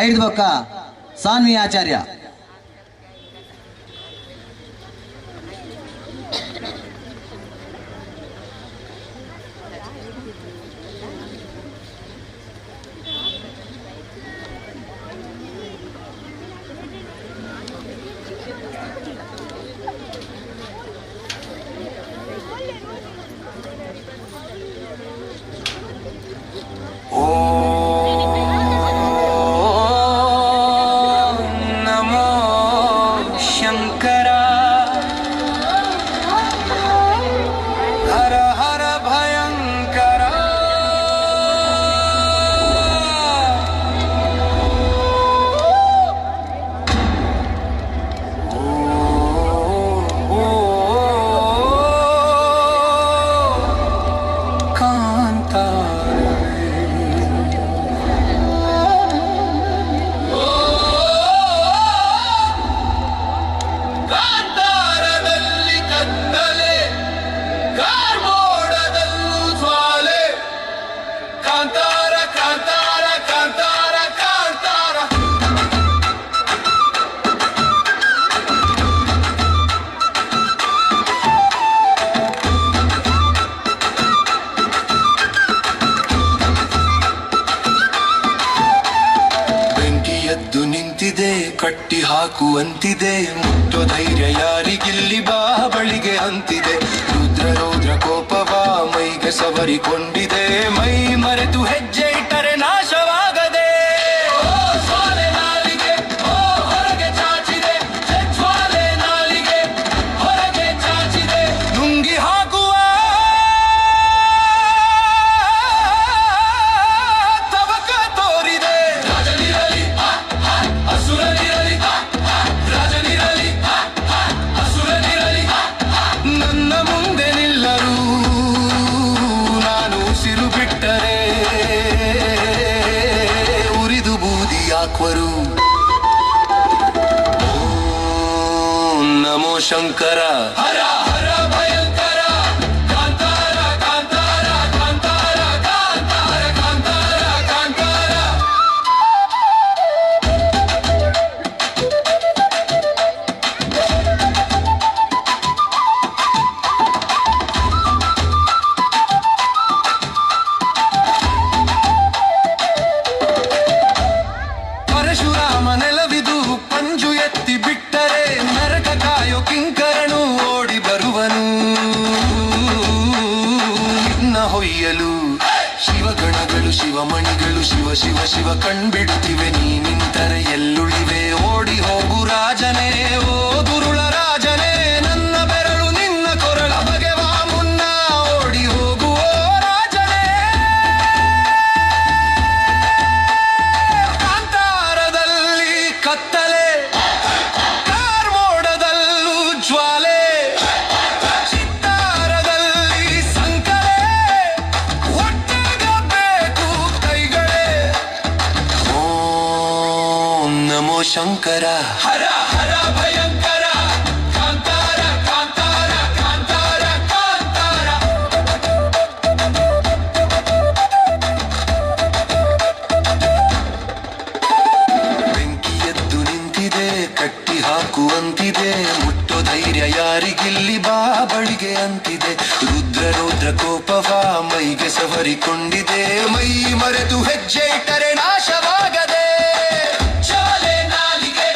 ಐದು ಬೊಕ್ಕ ಸಾನ್ವಿ ಆಚಾರ್ಯ. ಓಂ ನಮೋ ಬಂದಿದೆ ಕಟ್ಟಿ ಹಾಕುವಂತಿದೆ ಮುಟ್ಟೋ ಧೈರ್ಯ ಯಾರಿಗಿಲ್ಲಿ ಬಾ ಬಳಿಗೆ ಅಂತಿದೆ ರುದ್ರ ಕೋಪವ ಮೈಗೆ ಸವರಿಕೊಂಡಿದೆ ಮೈ ಮರೆತು ಹೆಜ್ಜೆ ಇಟ್ಟರೆ ನಾಶವಾಗದೆ ಜ್ವಾಲೆ ನಾಲಿಗೆ ಹೊರಗೆ ಚಾಚಿದೆ ಜ್ವಾಲೆ ನಾಲಿಗೆ ಹೊರಗೆ ಚಾಚಿದೆ ನುಂಗಿ ಹಾಕುವ ತವಕ ತೋರಿದೆ ರಾಜನಿರಲಿ ಅಸುರನಿರಲಿ ರಾಜನಿರಲಿ ಅಸುರನಿರಲಿ ನನ್ನ ಮುಂದೆ ನಿಲ್ಲರು ನಾನು ಉಸಿರು ಬಿಟ್ಟರೆ ಉರಿದು ಬೂದಿಯಾಕ್ವರು ಓಂ ನಮೋ ಶಂಕರ ಹರ ಹರ ಭಯಂಕರ ಕಾಂತಾರ ಕಾಂತಾರ ಕಾಂತಾರ ಕಾಂತಾರ ಕಾಂತಾರ ಕಾಂತಾರ ಪರಶುರಾಮ ನೆಲವಿದು ಪಂಜು ಎತ್ತಿ ಬಿಟ್ಟರೆ ನರಕ ಕಾಯೋ ಕಿಂಕರನು ಓಡಿ ಬರುವನು ನಿನ್ನ ಹೊಯ್ಯಲು ಶಿವಗಣಗಳು ಶಿವಮಣಿಗಳು ಶಿವ ಶಿವ ಶಿವ ಕಣ್ಬಿಡುತ್ತಿವೆ ನೀ ನಿಂತರೆ ಎಲ್ಲುಳಿವೆ ಓಡಿ ಹೋಗು ರಾಜನೇ ಓ ದುರುಳ ರಾಜನೇ ನನ್ನ ಬೆರಳು ನಿನ್ನ ಕೊರಳ ಬಗೆವ ಮುನ್ನ ಓಡಿ ಹೋಗು ಓ ರಾಜನೇ ಕಾಂತಾರದಲ್ಲಿ ಕತ್ತಲೆ ಕಾರ್ಮೋಡದಲ್ಲೂ ಜ್ವಾಲೆ ಚಿತ್ತಾರದಲ್ಲಿ ಸಂಕಲೆ ಒಟ್ಟಾಗಬೇಕು ಕೈಗಳೇ ಓಂ ನಮೋ ಶಂಕರ ಹರ ಹರ ಭಯಂಕರ ಕಾಂತಾರ ಕಾಂತಾರ ಕಾಂತಾರ ಕಾಂತಾರ ಬೆಂಕಿ ಎದ್ದು ನಿಂತಿದೆ ಕಟ್ಟಿ ಹಾಕುವಂತಿದೆ ಮುಟ್ಟೋ ಧೈರ್ಯ ಯಾರಿಗಿಲ್ಲಿ ಬಾ ಬಳಿಗೆ ಅಂತಿದೆ ರುದ್ರ ಕೋಪವ ಮೈಗೆ ಸವರಿಕೊಂಡಿದೆ ಮೈ ಮರೆತು ಹೆಜ್ಜೆ ಇಟ್ಟರೆ ನಾಶವಾಗದೆ ಜ್ವಾಲೆ ನಾಲಿಗೆ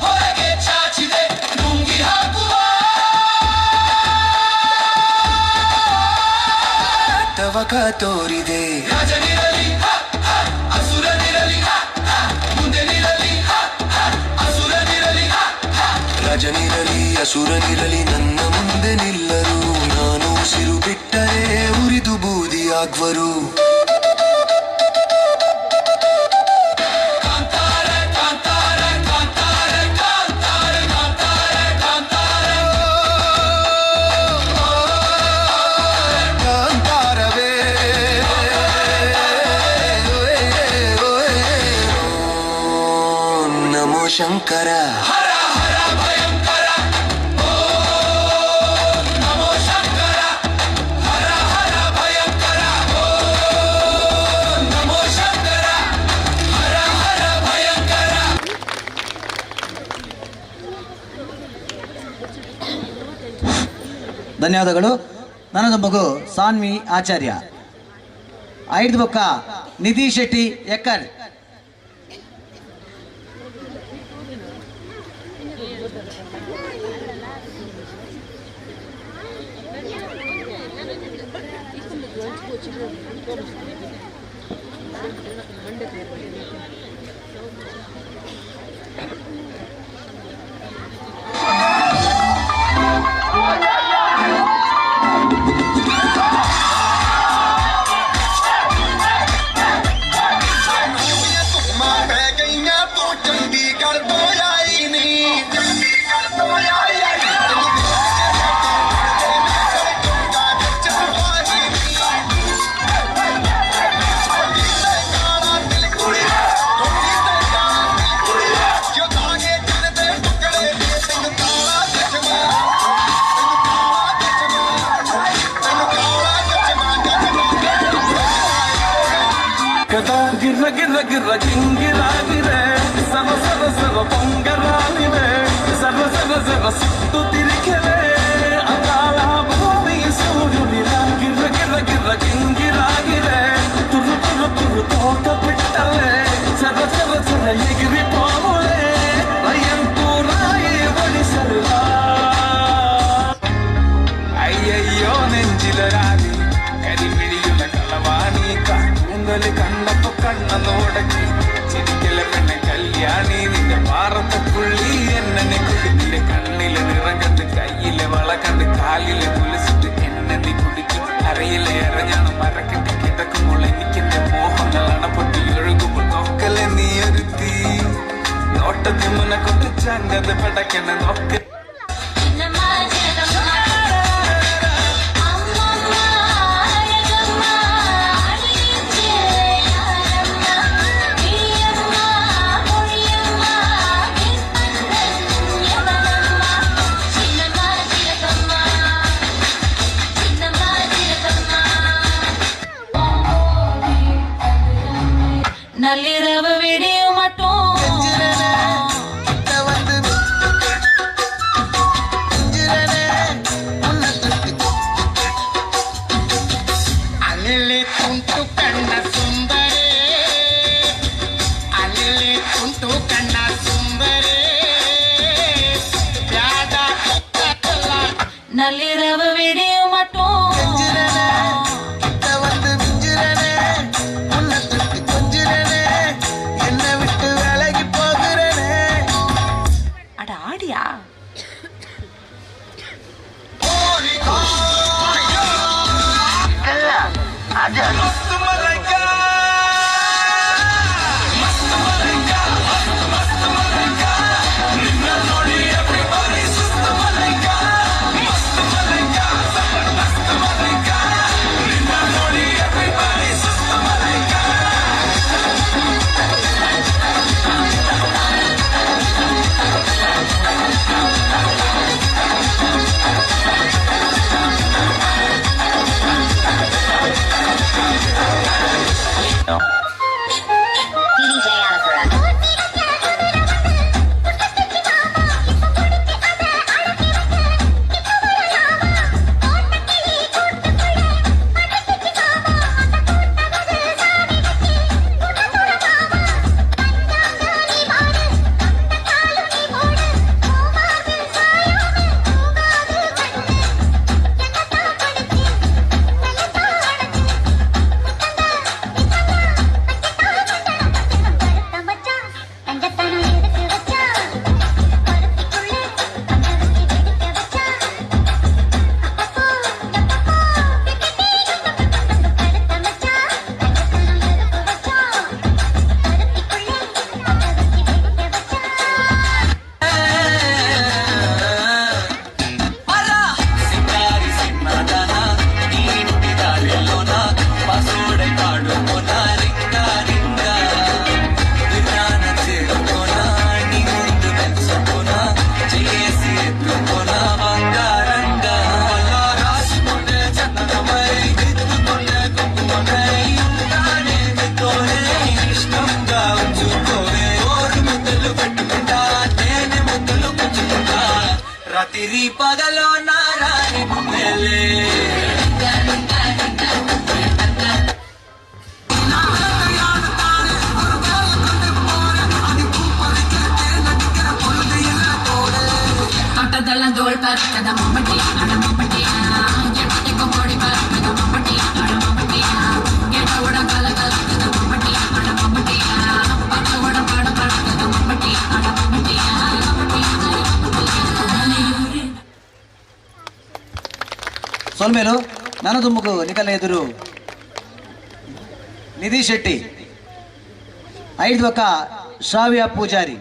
ಹೊರಗೆ ಚಾಚಿದೆ ನುಂಗಿ ಹಾಕುವ ತವಕ ತೋರಿದೆ ರಾಜನಿರಲಿ ಅಸುರನಿರಲಿ ಮುಂದೆ ನಿರಲಿ ಅಸುರನಿರಲಿ ರಾಜನಿರಲಿ ಅಸುರನಿರಲಿ ನನ್ನ ಮುಂದೆ ನಿಲ್ಲರು ನಾನು ಉಸಿರು ಬಿಟ್ಟರೆ ಉರಿದು ಬೂದಿಯಾಗ್ವರು ಕಾಂತಾರ ಕಾಂತಾರ ಕಾಂತಾರ ಕಾಂತಾರ ಕಾಂತಾರ ಕಾಂತಾರ ಕಾಂತಾರವೇ ಓಂ ನಮೋ ಶಂಕರ ಹರ ಹರ ಭಯಂಕರ ಓಂ ನಮೋ ಶಂಕರ ಹರ ಹರ ಭಯಂಕರ ಓಂ ನಮೋ ಶಂಕರ ಹರ ಹರ ಭಯಂಕರ ಧನ್ಯವಾದಗಳು. ನನ್ನದು ಮಗು ಸಾನ್ವಿ ಆಚಾರ್ಯ. ಐದು ಬೊಕ್ಕ ನಿಧಿ ಶೆಟ್ಟಿ ಎಕ್ಕರ್. ಗಿರ್ರ ಗಿರ್ರ ಗಿರ್ರ ಗಿಂಗಿರಾಗಿದೆ ಸರ ಸರ ಸರ ಪೊಂಗರಾಗಿದೆ ಸರ ಸರ ಸರ ಸುತ್ತು ತಿರುಕೆಲೆ ಅಕಾಲ ಭೂಮಿ ಸೂರ್ಯುನಿರ ಗಿರ್ರ ಗಿರ್ರ ಗಿರ್ರ ಗಿಂಗಿರಾಗಿದೆ ತುರು ತುರು ತುರು ತೋಟ ಬಿಟ್ಟಲೆ ಸರ ಸರ ಸರ ಎಗಿರಿ ಪೋಲೆ കൂടല് കണ്ടപ്പോ കണ്ണൊന്ന് ഉടക്കി ചിരിക്കല പെണ്ണെ കല്യാണി നിന്റെ പാറത്തക്കുള്ളി എന്നെ കുടി നിന്റെ കണ്ണിലെ നിറം കണ്ട് കയ്യിലെ വള കണ്ട് കാലിലെ കുലിച്ചിട്ട് എന്നെ നീ കുടിച്ചു അരയിലെ ഇറഞ്ഞാണ് മരക്കെട്ടി കിടക്കുമ്പോൾ എനിക്കെന്റെ മോഹങ്ങൾ അണപ്പൊട്ടി ഒഴുകുമ്പോൾ നോക്കലെ നീ ഒരുത്തി നോട്ടത്തിൽ മുന്നെ കൊണ്ട് ചങ്കത് പെടക്കണ നോക്ക நள்ளிரவு விடியும் மட்டும் ಅಲ್ಲಿ ಕುಂಟು ಕಣ್ಣ ಸುಂದರೇ ಅಲ್ಲಿ ಕುಂಟು ಕಣ್ಣ ಸುಂದರೇ ಬ್ಯಾಡ நள்ளிரவு விடியும் மட்டும் அட ஆடியா రాత్రి పగలో నారాని ముందలే தொட்டதெல்லாம் தோல் பறக்கத மம்பட்டி அட மம்பட்டியா எட்டத்தைக்கு கோடி பறக்கத மம்பட்டி அட மம்பட்டியா கேட்டோட கல கலக்கத மம்பட்டி அட மம்பட்டியா பட்டோட பட பறக்கத மம்பட்டி அட மம்பட்டியா ಸೊಲ್ಮೇಲು ನಾನು ತುಮಕು ನಿಕಲ ಎದುರು ನಿಧಿ ಶೆಟ್ಟಿ 5 ಶ್ರಾವ್ಯ ಪೂಜಾರಿ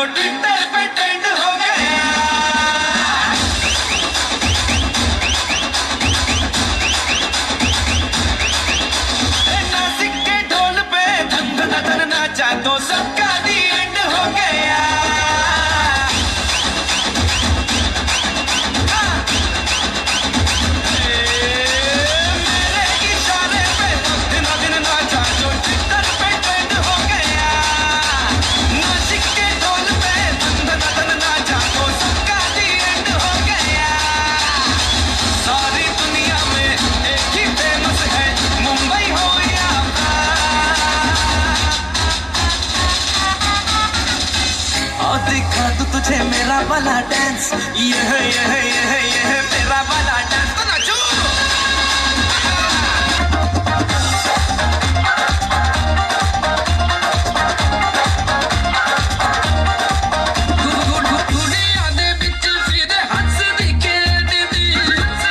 जो ट्विटर पे ट्रेंड हो गया। नासिक के ढोल पे धन धन धन नाचा तो सबका दी एंड हो गया। मेरे इशारे पे दिन दिन नाचा जो ट्विटर पे ट्रेंड हो गया। नासिक के ढोल पे धन धन धन नाचा तो सबका दी एंड हो गया। सारी दुनिया में एक ही फेमस है, मुंबई हो या और दिखा तू तुझे मेरा वाला डांस, ये है मेरा वाला डांस, तो नाचो। दुनिया दे विच फिर हंस दिखे दीदी, हंस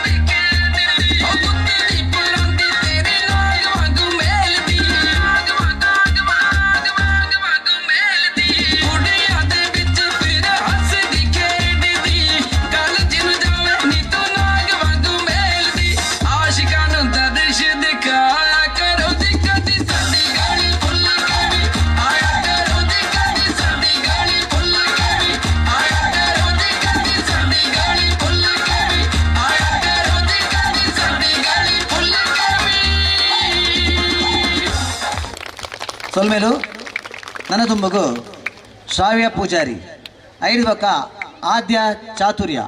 दिखे दीदी। ओ गुत्ती पुरांदी तेरे नाग वांगू मेल दी, नाग वांगू मेल दी। दुनिया दे विच फिर हंस दिखे दीदी, कल जिन जावे नी तू नाग वांगू मेल दी। आशिकां नूं दर्श दिखाया करो दी कदी साडी गाली भुल के भी आया करो दी कदी साडी गाली भुल के भी आया करो दी कदी साडी गाली भुल के भी आया करो दी कदी साडी गाली भुल के भी। ಸೊಲ್ಮೇಲು ನನ್ನ ತುಂಬಗು ಶ್ರಾವ್ಯ ಪೂಜಾರಿ ಐದುವಕ ಆದ್ಯ ಚಾತುರ್ಯ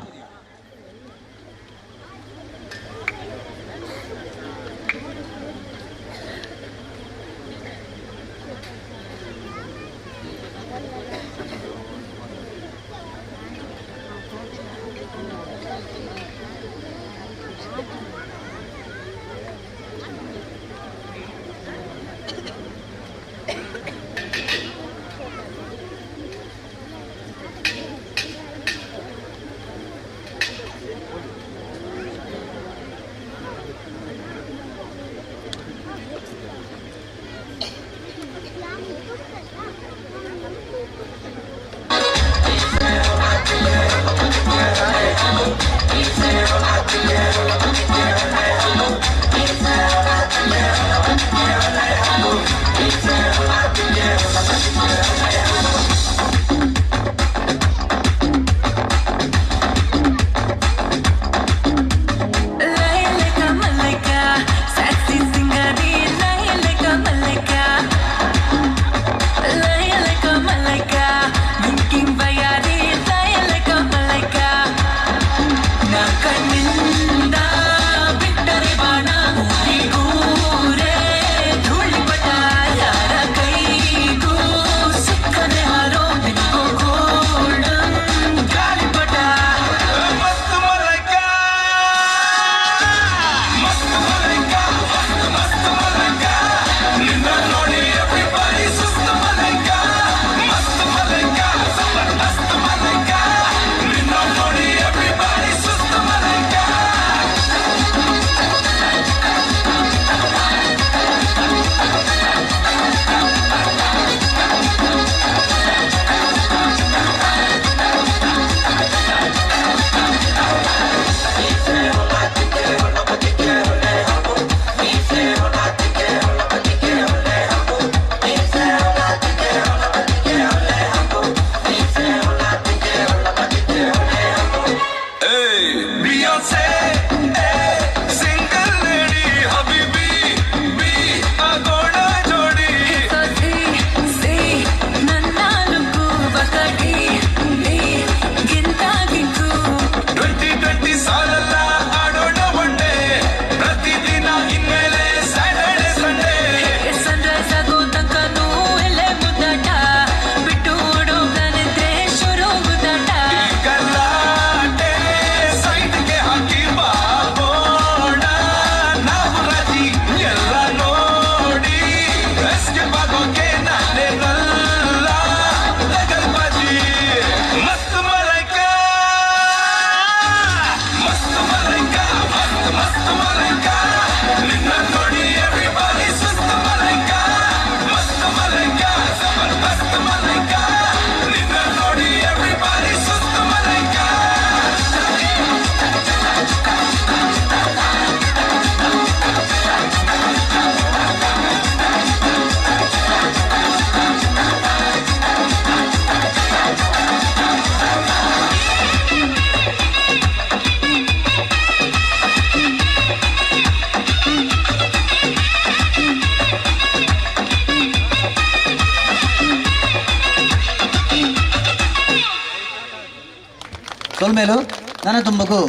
ತುಮ್ಮೆಲು ನನ್ನ ತುಂಬಕು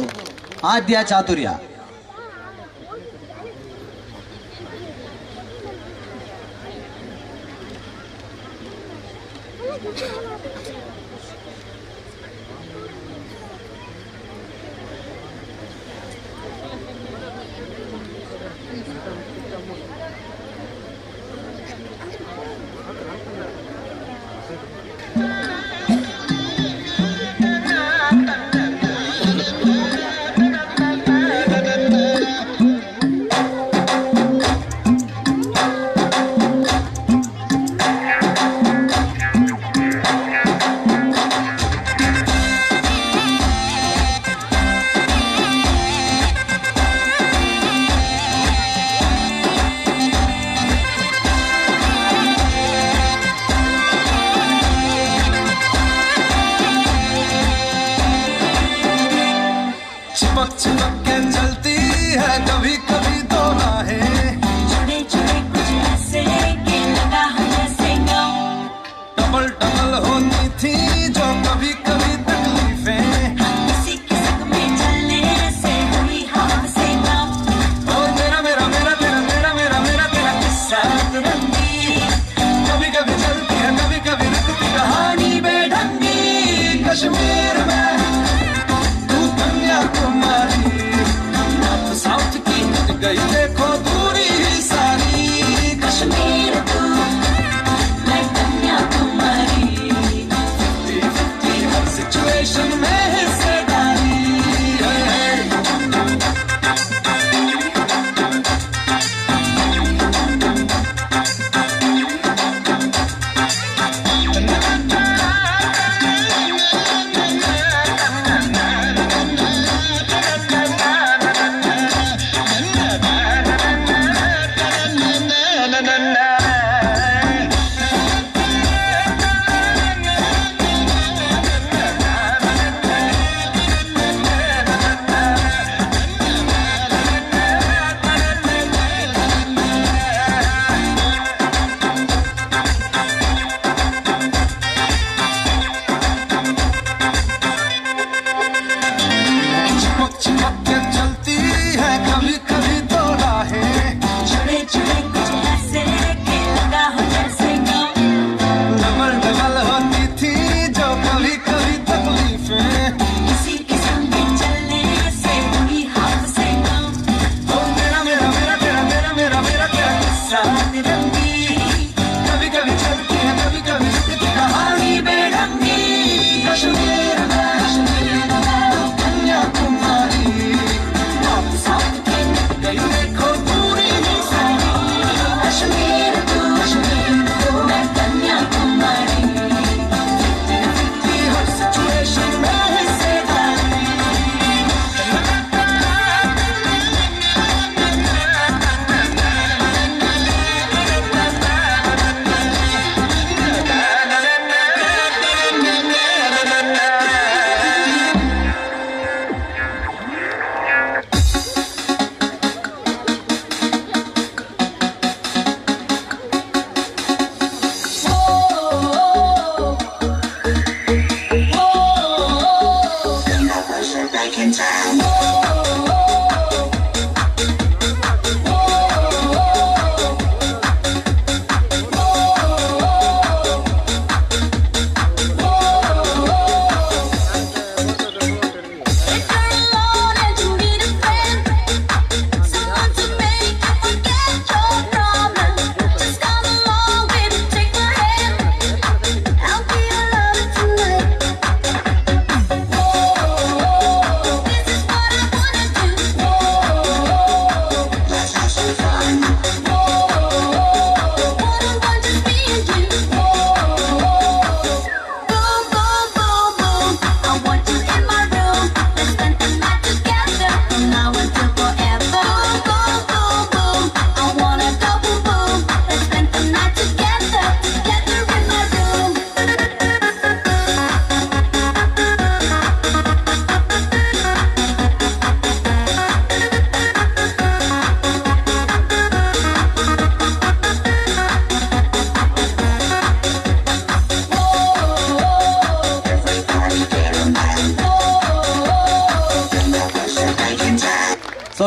ಆದ್ಯ ಚಾತುರ್ಯ. चिपक चिपक के चलती है कभी कभी तो राहें, जुड़े जुड़े कुछ ऐसे कि लगा हम जैसे गाँव. डबल डबल होती थी जो कभी कभी तकलीफें, किसी किस्म में चलने से हुई हमसे गाँव. और मेरा मेरा मेरा तेरा मेरा मेरा मेरा तेरा किस्सा रंगी कभी कभी चलती है कभी कभी रुकती कहानी बेढंगी. कश्मीर में तू कन्याकुमारी, नॉर्थ साउथ की गई देखो दूरी सारी. कश्मीर तू मैं कन्याकुमारी. 50-50 हर सिचुएशन में हिस्सेदारी.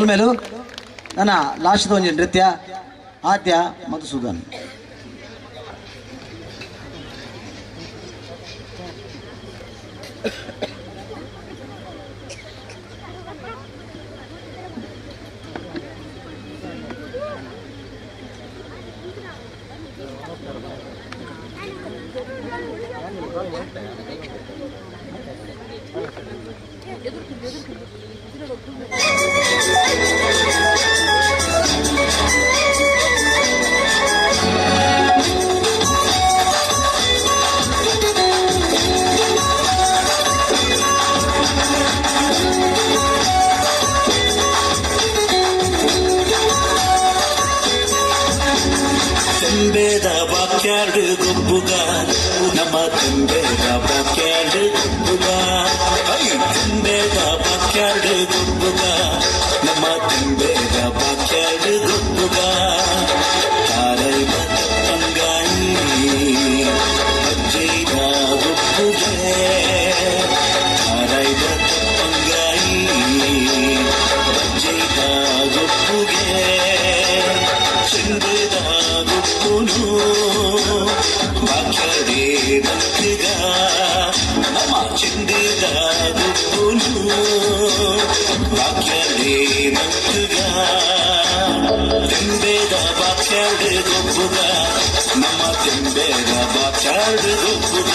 ಮೇಲು ನನ್ನ ಲಾಸ್ಟ್ದ ಒಂಜಿ ನೃತ್ಯ ಆದ್ಯ ಮಧುಸೂದನ್. ತಂಬೆದ ಬಾಕ್ಯಾರ್ಡ್ ಗೊಬ್ಬುಗ ನಮ್ಮ ತಂಬೆದ ಬಾಕ್ಯಾರ್ಡ್ ಗೊಬ್ಬುಗ ತಂಬೆದ ಬಾಕ್ಯಾರ್ಡ್ ಗೊಬ್ಬುಗ ನಮ್ಮ ತಂಬೆದ ಬಾಕ್ಯಾರ್ಡ್ ಗೊಬ್ಬುಗ ತಾರೈದ ತಂಗಾಯಿ ಅಜ್ಜೈದ ಗೊಬ್ಬುಗೆ ತಾರೈದ ತಂಗಾಯಿ ಅಜ್ಜೈದ ಗೊಬ್ಬುಗೆ ಚಂದದ ಗೊಬ್ಬುನು ಬಾಕ್ಯಾಡೆ ನಂತಿಗ ನಮ್ಮ ಚಂದದ ಗೊಬ್ಬುನು ಬಾಕ್ಯಾಡೆ ನಂತಿಗ ತೆಂಬೆದ ಬಾಕ್ಯಾಡೆ ಗೊಬ್ಬುಗ ನಮ್ಮ ತೆಂಬೆದ ಬಾಕ್ಯಾಡೆ ಗೊಬ್ಬುಗ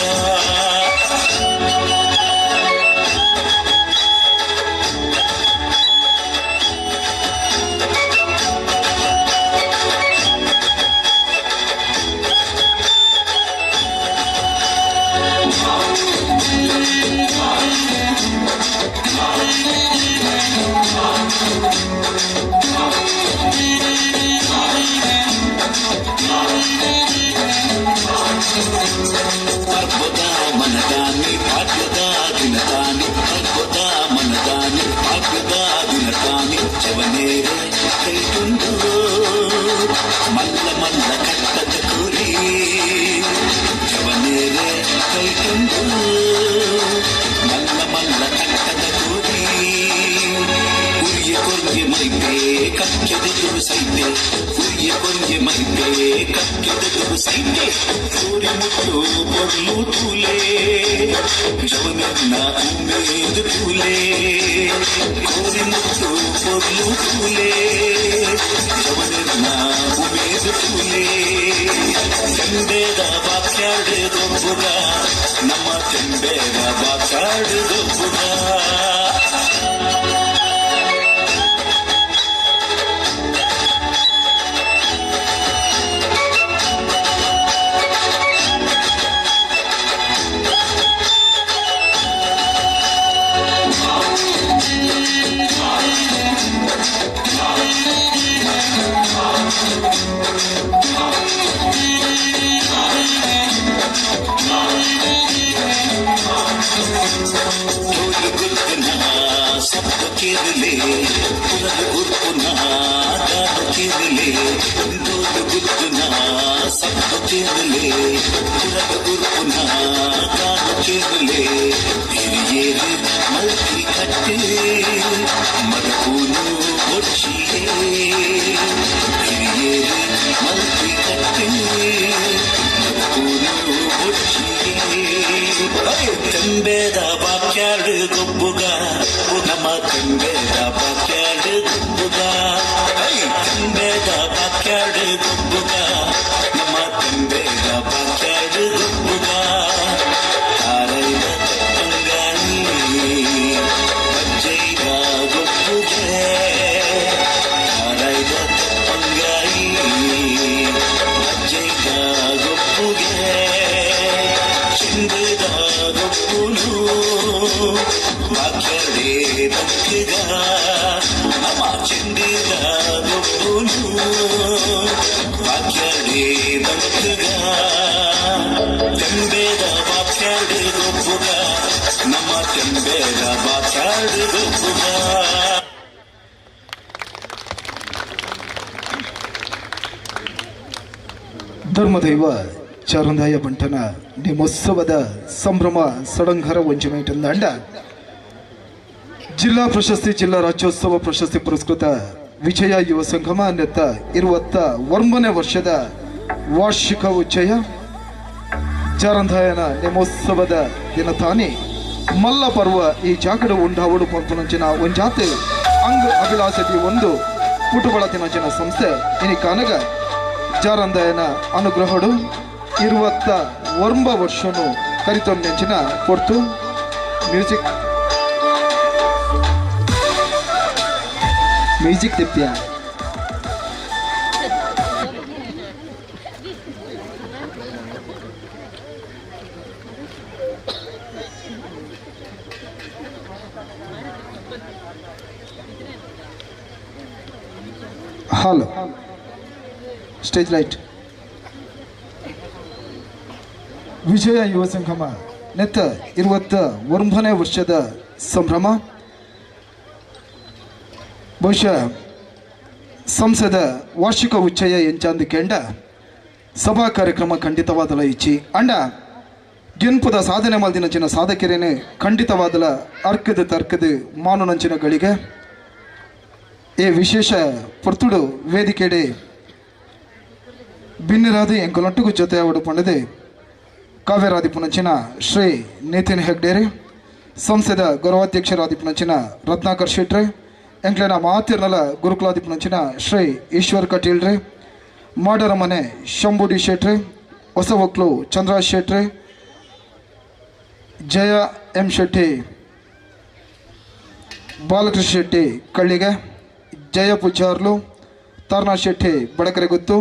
ಅದ್ಭುತ ಮನದಾನಿ ಭಾಗ್ಯದ ದಿನದಾನಿ ಅದ್ಭುತ ಮನದಾನಿ ಭಾಗ್ಯದ ದಿನದಾನಿ ಚವನೇರೆ ಕೈಗೊಂಡು ಮಲ್ಲ ಮಲ್ಲ ಕಟ್ಟದ ಕುರಿ ಚವನೇರೆ ಕೈಗೊಂಡು ಮಲ್ಲ ಮಲ್ಲ ಕಟ್ಟದ ಕುರಿ ಉರಿಯ ಕೊಂಗೆ ಮೈಪೆ ಕಕ್ಕೆದು ಸೈತೆ ಉರಿಯ ಕೊಂಗೆ ಮೈಪೆ ಕಕ್ಕೆದು ಸೈತೆ ಸೂರ್ಯ ಮುಟ್ಟು ಕೊಡ್ಲು ತೂಲೆ ಜವನನ್ನ ಉಮೇದು ತೂಲೆ ಕೋರಿ ಮುಟ್ಟು ಕೊಡ್ಲು ತೂಲೆ ಜವನನ್ನ ಉಮೇದು ತೂಲೆ ಚೆಂಬೇದ ಬಾಕ್ಯಾರ್ಡ್ ಗೊಬ್ಬುಗ ನಮ್ಮ ಚೆಂಬೇದ ಬಾಕ್ಯಾರ್ಡ್ ಗೊಬ್ಬುಗ ಸಪ್ಪ ಕೇರಲೆ ಪುರದ ಗುರುಪುನ ದಾನ ಕೇರಲೆ ದೋದು ಗುರುಪುನ ಸಪ್ಪ ಕೇರಲೆ ಪುರದ ಗುರುಪುನ ದಾನ ಕೇರಲೆ ಹಿರಿಯೇರು ಮಲ್ಕಿ ಕಟ್ಟೆ ಮರಪೂನು ಒಚ್ಚಿಯೇ ಹಿರಿಯೇರು ಮಲ್ಕಿ ಕಟ್ಟೆ ಮರಪೂನು ಒಚ್ಚಿಯೇ ತಂಬೆದ ಬಾಕ್ಯಾರ್ಡ್ ಗೊಬ್ಬುಗ ನಮ್ಮ ತಂಬೆದ ಬಾಕ್ಯಾರ್ಡ್ ಗೊಬ್ಬುಗ ತಂಬೆದ ಬಾಕ್ಯಾರ್ಡ್ ಗೊಬ್ಬುಗ ನಮ್ಮ ತಂಬೆದ ಬಾಕ್ಯಾರ್ಡ್ ಗೊಬ್ಬುಗ ತಾರೈದ ತಂಗಾಯಿ ಅಜ್ಜೈದ ಗೊಬ್ಬುಗೆ ತಾರೈದ ತಂಗಾಯಿ ಅಜ್ಜೈದ ಗೊಬ್ಬುಗೆ ಚಂದದ ಗೊಬ್ಬುನು ಬಾಕ್ಯಾರ್ಡೆ ನಂತಿಗ ನಮ್ಮ ಚಂದದ ಗೊಬ್ಬುನು ಬಾಕ್ಯಾರ್ಡೆ ನಂತಿಗ ತೆಂಬೆದ ಬಾಕ್ಯಾರ್ಡ್ ಗೊಬ್ಬುಗ ನಮ್ಮ ತೆಂಬೆದ ಬಾಕ್ಯಾರ್ಡ್ ಗೊಬ್ಬುಗ ಧರ್ಮದೈವ ಚಾರುಂದಾಯ ಬಂಟನ ನಿಮ್ಮೋತ್ಸವದ ಸಂಭ್ರಮ ಸಡಂಗರ ಒಂಜುಮೈಟಂದಾಂಡ ಜಿಲ್ಲಾ ಪ್ರಶಸ್ತಿ ಜಿಲ್ಲಾ ರಾಜ್ಯೋತ್ಸವ ಪ್ರಶಸ್ತಿ ಪುರಸ್ಕೃತ ವಿಜಯ ಯುವ ಸಂಗಮ ನೆತ್ತ 21ನೇ ವರ್ಷದ ವಾರ್ಷಿಕ ಉಚ್ಚಯ ಜಾರಂಧಾಯನ ನೇಮೋತ್ಸವದ ದಿನ ತಾನೇ ಮಲ್ಲ ಪರ್ವ ಈ ಜಾಗಡ ಉಂಡಾವಡು ಪಂಪನಂಚಿನ ಒಂಜಾತೆ ಅಂಗ ಅಭಿಲಾಷದಿ ಒಂದು ಪುಟಬಳ ದಿನಂಚಿನ ಸಂಸ್ಥೆ ಇನಿ ಕಾನಗ ಜಾರಂಧಾಯನ ಅನುಗ್ರಹಡು 21 ವರ್ಷನು ಕರಿತೊಂದೆಂಚಿನ ಪೊರ್ತು ಮ್ಯೂಸಿಕ್ ತಿಪ್ಪಿಯ ಹಾಲ್ ಸ್ಟೇಜ್ ಲೈಟ್ ವಿಜಯ ಯುವ ಸಂಗಮ ನೆತ್ತ 21ನೇ ವರ್ಷದ ಸಂಭ್ರಮ ಬಹುಶಃ ಸಂಸದ ವಾರ್ಷಿಕ ಉಚ್ಚಯ ಎಂಚಾಂದು ಕೆಂಡ ಸಭಾ ಕಾರ್ಯಕ್ರಮ ಖಂಡಿತವಾದಲ ಇಚ್ಚಿ ಅಂಡ ಗೆನ್ಪುದ ಸಾಧನೆ ಮಲ್ದಿನಂಚಿನ ಸಾಧಕರೇನೆ ಖಂಡಿತವಾದಲ ಅರ್ಕದ ತರ್ಕದ ಮಾನುನಂಚಿನ ಗಳಿಗೆ ಏ ವಿಶೇಷ ಪೊರ್ತುಡು ವೇದಿಕೆಡೆ ಭಿನ್ನರಾದ ಎಂಕಲೊಟ್ಟಿಗೂ ಜೊತೆ ಅವಡು ಪಂಡದೆ ಕಾವ್ಯರಾದಿಪುನಂಚಿನ ಶ್ರೀ ನಿತಿನ್ ಹೆಗ್ಡೇರೆ ಸಂಸದ ಗೌರವಾಧ್ಯಕ್ಷರಾದಿಪುನಂಚಿನ ರತ್ನಾಕರ್ ಶೆಟ್ರೆ ಎಂಕ್ಲೆನ ಮಾತಿರ್ನಲ ಗುರುಕುಲಾದಿಪುನಂಚಿನ ಶ್ರೀ ಈಶ್ವರ್ ಕಟೀಲ್ರೆ ಮಾಡರ ಮನೆ ಶಂಭುಡಿ ಶೆಟ್ರೆ ಹೊಸ ಒಕ್ಲು ಚಂದ್ರಾಜ್ ಶೆಟ್ರೆ ಜಯ ಎಂ ಶೆಟ್ಟಿ ಬಾಲಕೃಷ್ಣ ಶೆಟ್ಟಿ ಕಳ್ಳಿಗೆ ಜಯ ಪೂಜಾರ್ಲು ತಾರನಾಥ್ ಶೆಟ್ಟಿ ಬಡಕರೆಗುತ್ತು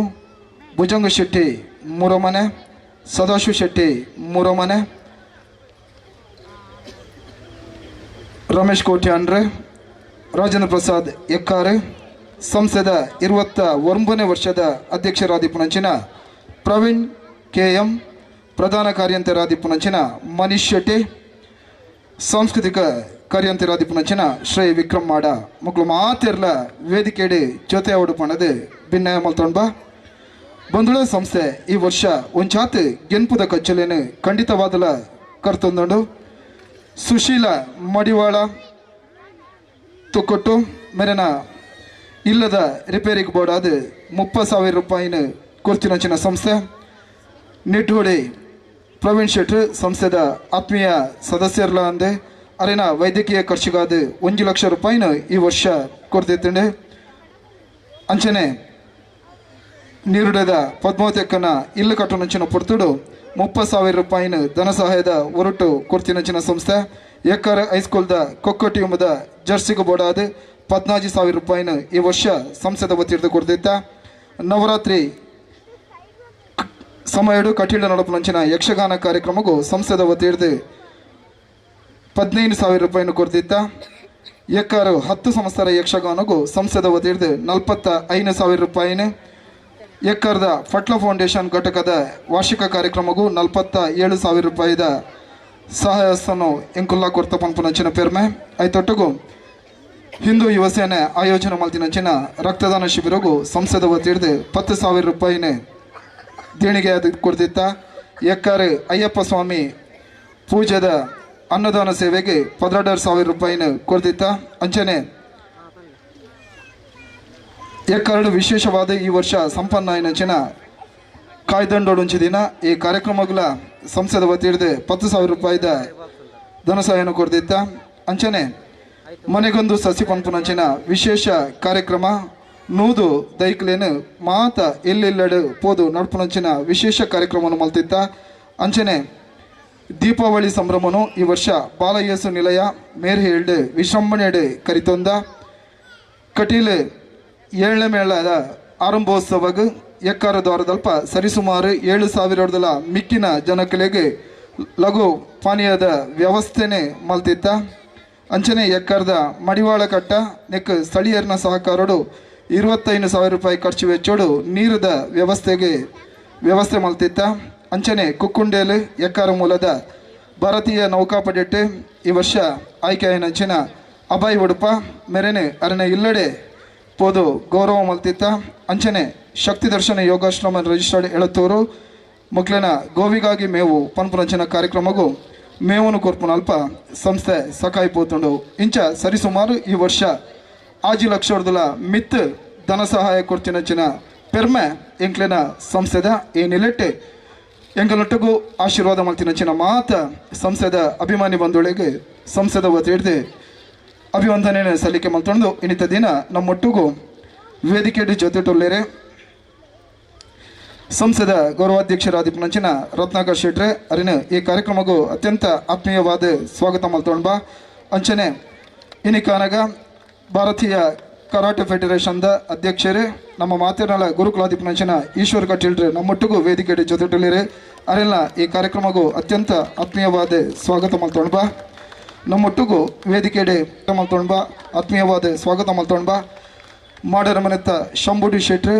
ಭುಜಂಗ ಶೆಟ್ಟಿ ಮೂರಮನೆ ಸದಾಶಿವ ಶೆಟ್ಟಿ ಮೂರಮನೆ ರಮೇಶ್ ಕೋಟ್ಯಾನ್ರೆ ರಾಜೇಂದ್ರ ಪ್ರಸಾದ್ ಎಕ್ಕಾರೆ ಸಂಸದ 21ನೇ ವರ್ಷದ ಅಧ್ಯಕ್ಷರಾದಿಪುನಂಚಿನ ಪ್ರವೀಣ್ KM ಪ್ರಧಾನ ಕಾರ್ಯಂತರಾದಿಪುನಂಚಿನ ಮನೀಶ್ ಶೆಟ್ಟಿ ಸಾಂಸ್ಕೃತಿಕ ಕಾರ್ಯಂತರಾದಿಪುನಂಚಿನ ಶ್ರೀ ವಿಕ್ರಮ್ ಮಾಡ ಮಕ್ಕಳು ಮಾತಿರ್ಲ ವೇದಿಕೆಡೆ ಜೊತೆ ಅವಡು ಪಣದೆ ಭಿನ್ನ ಮಲ್ತೊಂಡ್ಬ ಬಂಧುಳ ಸಂಸ್ಥೆ ಈ ವರ್ಷ ಒಂಚಾತ್ ಗೆನ್ಪುದ ಕಚ್ಚಲೇನು ಖಂಡಿತವಾದಲ ಕರ್ತೊಂದು ಸುಶೀಲ ಮಡಿವಾಳ ತುಕ್ಕೊಟ್ಟು ಮೇರೆನ ಇಲ್ಲದ ರಿಪೇರಿಗೆ ಬೋಡಾದ 30,000 ರೂಪಾಯಿನ ಕೊರ್ತಿನಂಚಿನ ಸಂಸ್ಥೆ ನಿಟ್ಟುಡಿ ಪ್ರವೀಣ್ ಶೆಟ್ರ್ ಸಂಸ್ಥೆದ ಆತ್ಮೀಯ ಸದಸ್ಯರ್ಲ ಅಂದೆ ಅರೇನ ವೈದ್ಯಕೀಯ ಖರ್ಚಿಗಾದ 1 ಲಕ್ಷ ರೂಪಾಯಿನ ಈ ವರ್ಷ ಕೊಡ್ತಿತ್ತಂಡೆ ಅಂಚನೆ ನೀರುಡದ ಪದ್ಮಾವತಿಯಕ್ಕನ ಇಲ್ಲ ಕಟ್ಟುನಂಚಿನ ಪೊರ್ತುಡು 30,000 ರೂಪಾಯಿನ ಧನ ಸಹಾಯದ ಹೊರಟು ಕೊಡ್ತಿನಂಚಿನ ಸಂಸ್ಥೆ ಎಕ್ಕರ ಹೈಸ್ಕೂಲ್ದ ಕೊಕ್ಕಟ್ಟಿ ಎಂಬುದ ಜರ್ಸಿಗೆ ಬೋಡಾದ 14,000 ರೂಪಾಯಿನ ಈ ವರ್ಷ ಸಂಸದ ವತಿರ್ದು ಕೊಡ್ತಿದ್ದ ನವರಾತ್ರಿ ಸಮಯಡು ಕಟೀಲ ನಡಪುನಂಚಿನ ಯಕ್ಷಗಾನ ಕಾರ್ಯಕ್ರಮಗೂ ಸಂಸದ ವತಿರ್ದು 15,000 ರೂಪಾಯಿನ ಕೊಡ್ತಿದ್ದ ಎಕ್ಕರು 10 ಸಂವತ್ಸರ ಯಕ್ಷಗಾನಗೂ ಸಂಸದ ವತಿರ್ದು 45,000 ರೂಪಾಯಿನ ಎಕ್ಕರ್ದ ಫಟ್ಲ ಫೌಂಡೇಶನ್ ಘಟಕದ ವಾರ್ಷಿಕ ಕಾರ್ಯಕ್ರಮಗೂ 47,000 ರೂಪಾಯಿದ ಸಹಾಯಸ್ತನು ಎಂಕುಲ್ಲಾ ಕೊರ್ತ ಪಂಪುನಂಚಿನ ಪೆರ್ಮೆ ಐತೊಟ್ಟಗೂ ಹಿಂದೂ ಯುವ ಸೇನೆ ಆಯೋಜನೆ ಮಲ್ತಿನಂಚಿನ ರಕ್ತದಾನ ಶಿಬಿರಗೂ ಸಂಸದ ವತಿರ್ದು 10,000 ರೂಪಾಯಿನೇ ದೇಣಿಗೆ ಕೊಡ್ತಿತ್ತ ಎಕ್ಕರು ಅಯ್ಯಪ್ಪ ಸ್ವಾಮಿ ಪೂಜೆದ ಅನ್ನದಾನ ಸೇವೆಗೆ 12,000 ರೂಪಾಯಿನ ಕೊಡ್ತಿತ್ತ ಅಂಚನೆ ಎಕ್ಕರಡು ವಿಶೇಷವಾದ ಈ ವರ್ಷ ಸಂಪನ್ನ ಆಯ್ನಂಚಿನ ಕಾಯ್ದಂಡೋಡುಂಚಿ ದಿನ ಈ ಕಾರ್ಯಕ್ರಮಗಳ ಸಂಸದ ವತಿರ್ದು 10,000 ರೂಪಾಯಿದ ಧನ ಸಹಾಯನ ಕೊಡ್ತಿತ್ತ ಅಂಚನೆ ಮನೆಗೊಂದು ಸಸಿ ಪಂಪುನಂಚಿನ ವಿಶೇಷ ಕಾರ್ಯಕ್ರಮ ನೂದು ದೈಕ್ಲೇನು ಮಾತ ಎಲ್ಲೆಲ್ಲೆಡು ಪೋದು ನಡ್ಪುನಂಚಿನ ವಿಶೇಷ ಕಾರ್ಯಕ್ರಮವನ್ನು ಮಲ್ತಿತ್ತ ಅಂಚನೆ ದೀಪಾವಳಿ ಸಂಭ್ರಮನು ಈ ವರ್ಷ ಬಾಲಯೇಸು ನಿಲಯ ಮೇರ್ಹೇಳ್ಡು ವಿಶ್ರಂಭಣೆಡು ಕರಿತೊಂದ ಕಟೀಲ್ 7ನೇ ಮೇಳದ ಆರಂಭೋತ್ಸವಗ ಎಕ್ಕಾರ ದ್ವಾರದಲ್ಪ ಸರಿಸುಮಾರು 7,000 ಮಿಕ್ಕಿನ ಜನಕಲೆಗೆ ಲಘು ಪಾನೀಯದ ವ್ಯವಸ್ಥೆನೇ ಮಲ್ತಿತ್ತ ಅಂಚನೆ ಎಕ್ಕರದ ಮಡಿವಾಳ ಕಟ್ಟ ನೆಕ್ ಸ್ಥಳೀಯರನ ಸಹಕಾರಡು 25,000 ರೂಪಾಯಿ ಖರ್ಚು ವೆಚ್ಚೋಡು ನೀರದ ವ್ಯವಸ್ಥೆ ಮಲ್ತಿತ್ತ ಅಂಚನೆ ಕುಕ್ಕುಂಡೇಲು ಎಕ್ಕಾರ ಮೂಲದ ಭಾರತೀಯ ನೌಕಾಪಡೆಟ್ಟು ಈ ವರ್ಷ ಆಯ್ಕೆಯಾಯನಂಚಿನ ಅಭಯ್ ಉಡುಪ ಮೆರೆನೆ ಅರನೆ ಇಲ್ಲಡೆ ಪೋದು ಗೌರವ ಮಲ್ತಿತ್ತ ಅಂಚನೆ ಶಕ್ತಿ ದರ್ಶನ ಯೋಗಾಶ್ರಮ ರಿಜಿಸ್ಟರ್ಡ್ ಎಳತ್ತೂರು ಮಕ್ಳಿನ ಗೋವಿಗಾಗಿ ಮೇವು ಪನ್ಪುರಂಚನ ಕಾರ್ಯಕ್ರಮಗೂ ಮೇವನು ಕೊರ್ಪುನ ಅಲ್ಪ ಸಂಸ್ಥೆ ಸಕಾಯಿಪೋತುಂಡು ಇಂಚ ಸರಿಸುಮಾರು ಈ ವರ್ಷ 5 ಲಕ್ಷ ಮಿತ್ ಧನ ಸಹಾಯ ಕೊಡ್ತಿನಂಚಿನ ಪೆರ್ಮೆ ಎಂಕ್ಲೆನ ಸಂಸ್ಥೆದ ಈ ನಿಲೆಟ್ಟೆ ಎಂಗಲೊಟ್ಟಿಗೂ ಆಶೀರ್ವಾದ ಮಾಡ್ತಿನಂಚಿನ ಮಾತ ಸಂಸ್ಥೆದ ಅಭಿಮಾನಿ ಬಂಧುಗಳಿಗೆ ಸಂಸ್ಥೆದ ವತಿರ್ದೆ ಅಭಿವಂದನೆ ಸಲ್ಲಿಕೆ ಮಾಡ್ಕೊಂಡು ಇನ್ನಿತ ದಿನ ನಮ್ಮೊಟ್ಟಿಗೂ ವೇದಿಕೆ ಜೊತೆಟೊಲ್ಲೇರೆ ಸಂಸ್ಥೆದ ಗೌರವಾಧ್ಯಕ್ಷರಾದಿಪ್ಪನಂಚಿನ ರತ್ನಾಕರ್ ಶೆಟ್ರೆ ಅರಿನ ಈ ಕಾರ್ಯಕ್ರಮಕ್ಕೂ ಅತ್ಯಂತ ಆತ್ಮೀಯವಾದ ಸ್ವಾಗತ ಮಾಡ್ತೊಂಡು ಬಾ ಅಂಚನೆ ಇನ್ನಿಕಾನಾಗ ಭಾರತೀಯ ಕರಾಟೆ ಫೆಡರೇಷನ್ದ ಅಧ್ಯಕ್ಷರೇ ನಮ್ಮ ಮಾತೇನಲ್ಲ ಗುರುಕುಲಾಧಿಪನಂಚಿನ ಈಶ್ವರ್ ಕಟೀಲ್ರೆ ನಮ್ಮೊಟ್ಟಿಗೂ ವೇದಿಕೆ ಜೊತೆಟೊಲ್ಲೇರೆ ಅರೆಲ್ಲ ಈ ಕಾರ್ಯಕ್ರಮಕ್ಕೂ ಅತ್ಯಂತ ಆತ್ಮೀಯವಾದ ಸ್ವಾಗತ ಮಾಡ್ತೊಂಡು ಬಾ ನಮ್ಮೊಟ್ಟಿಗೂ ವೇದಿಕೆ ಮಾಡ್ತೊಂಡು ಬಾ ಆತ್ಮೀಯವಾದ ಸ್ವಾಗತ ಮಾಡ್ತೊಂಡು ಬಾ ಮಾಡರ ಮನೆತ್ತ ಶಂಭುಡಿ ಶೆಟ್ರು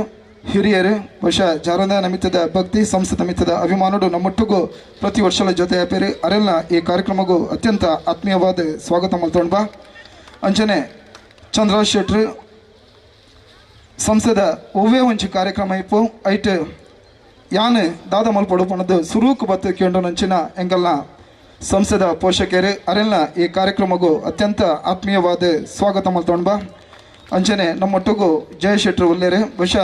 ಹಿರಿಯರು ವರ್ಷ ಜಾರಂದ ನಮಿತ್ತದ ಭಕ್ತಿ ಸಂಸ್ಥೆ ನಮಿತ್ತದ ಅಭಿಮಾನುಡು ನಮ್ಮೊಟ್ಟಿಗೂ ಪ್ರತಿ ವರ್ಷದ ಜೊತೆ ಆಪೇರಿ ಅರೆಲ್ಲ ಈ ಕಾರ್ಯಕ್ರಮಕ್ಕೂ ಅತ್ಯಂತ ಆತ್ಮೀಯವಾದ ಸ್ವಾಗತ ಮಾಡ್ತೊಂಡು ಬಾ ಅಂಚನೆ ಚಂದ್ರರಾಜ್ ಶೆಟ್ರು ಸಂಸ್ಥೆದ ಒವ್ವೇ ಒಂಚಿ ಕಾರ್ಯಕ್ರಮ ಇಪ್ಪು ಐಟ್ ಯಾನ್ ದಾದ ಮಲ್ಪಡು ಪಣದು ಸುರೂಕು ಬತ್ತು ಕೇಂದ್ರ ನಂಚಿನ ಎಂಗಲ್ನ ಸಂಸ್ಥೆದ ಪೋಷಕರು ಅರೆಲ್ಲ ಈ ಕಾರ್ಯಕ್ರಮಕ್ಕೂ ಅತ್ಯಂತ ಆತ್ಮೀಯವಾದ ಸ್ವಾಗತ ಮಾಡ್ತೊಂಡು ಬಾ ಅಂಚನೆ ನಮ್ಮೊಟ್ಟಿಗೂ ಜಯ ಶೆಟ್ರು ಒಲ್ಲೇರೆ ವರ್ಷ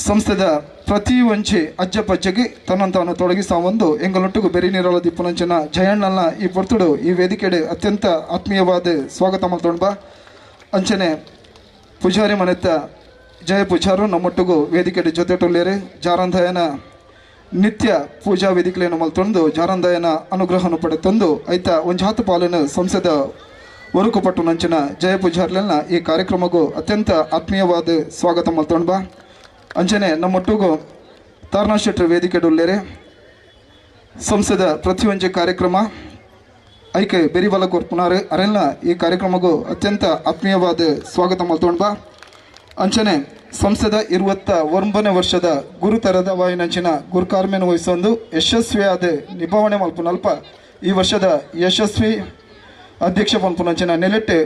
ಸಂಸ್ಥೆದ ಪ್ರತಿ ಒಂಚಿ ಅಜ್ಜಪಜ್ಜಗೆ ತನ್ನಂತಾನು ತೊಡಗಿಸ ಒಂದು ಎಂಗಲೊಟ್ಟಿಗೂ ಬೆರಿ ನೀರಳ ದಿಪ್ಪುನಂಚಿನ ಜಯಣ್ಣನ ಈ ಪೊರ್ತುಡು ಈ ವೇದಿಕೆಡೆ ಅತ್ಯಂತ ಆತ್ಮೀಯವಾದ ಸ್ವಾಗತ ಮಾಡ್ತೊಂಡು ಬಾ ಅಂಚನೆ ಪೂಜಾರಿ ಮನೆತ್ತ ಜಯ ಪೂಜಾರು ನಮ್ಮೊಟ್ಟಿಗೂ ವೇದಿಕೆಡೆ ಜೊತೆಟೊಲ್ಲೇರೆ ಜಾರಂದಯನ ನಿತ್ಯ ಪೂಜಾ ವೇದಿಕೆಯನ್ನು ಮಲ್ತೊಂದು ಜಾರಂದಯನ ಅನುಗ್ರಹವನ್ನು ಪಡೆತಂದು ಐತ ಒಂಜಾತು ಪಾಲನ ಸಂಸ್ಥೆದ ಒರುಕು ಪಟ್ಟು ನಂಚಿನ ಜಯ ಪೂಜಾರ್ಲೆಲ್ಲ ಈ ಕಾರ್ಯಕ್ರಮಕ್ಕೂ ಅತ್ಯಂತ ಆತ್ಮೀಯವಾದ ಸ್ವಾಗತ ಮಾಡ್ತೊಂಡು ಬಾ ಅಂಚನೆ ನಮ್ಮೊಟ್ಟಿಗೂ ತಾರನಾಥ್ ಶೆಟ್ರು ವೇದಿಕೆ ಡೊಲ್ಲೇರೆ ಸಂಸ್ಥೆದ ಪ್ರತಿಯೊಂದು ಕಾರ್ಯಕ್ರಮ ಐಕೆ ಬೆರಿಬಲ ಕೊರ್ಪುನಾರು ಅರೆಲ್ಲ ಈ ಕಾರ್ಯಕ್ರಮಕ್ಕೂ ಅತ್ಯಂತ ಆತ್ಮೀಯವಾದ ಸ್ವಾಗತ ಮಾಡ್ತೊಂಡು ಬಾ ಅಂಚನೆ ಸಂಸ್ಥೆದ 21ನೇ ವರ್ಷದ ಗುರುತರದ ವಾಯಿನಂಚಿನ ಗುರುಕಾರ್ಮೆಯನ್ನು ವಹಿಸೊಂದು ಯಶಸ್ವಿಯಾದ ನಿಭಾವಣೆ ಮಲ್ಪುನಲ್ಪ ಈ ವರ್ಷದ ಯಶಸ್ವಿ ಅಧ್ಯಕ್ಷ ಪಂಪುನಂಚಿನ ನೆಲೆಟ್ಟೆ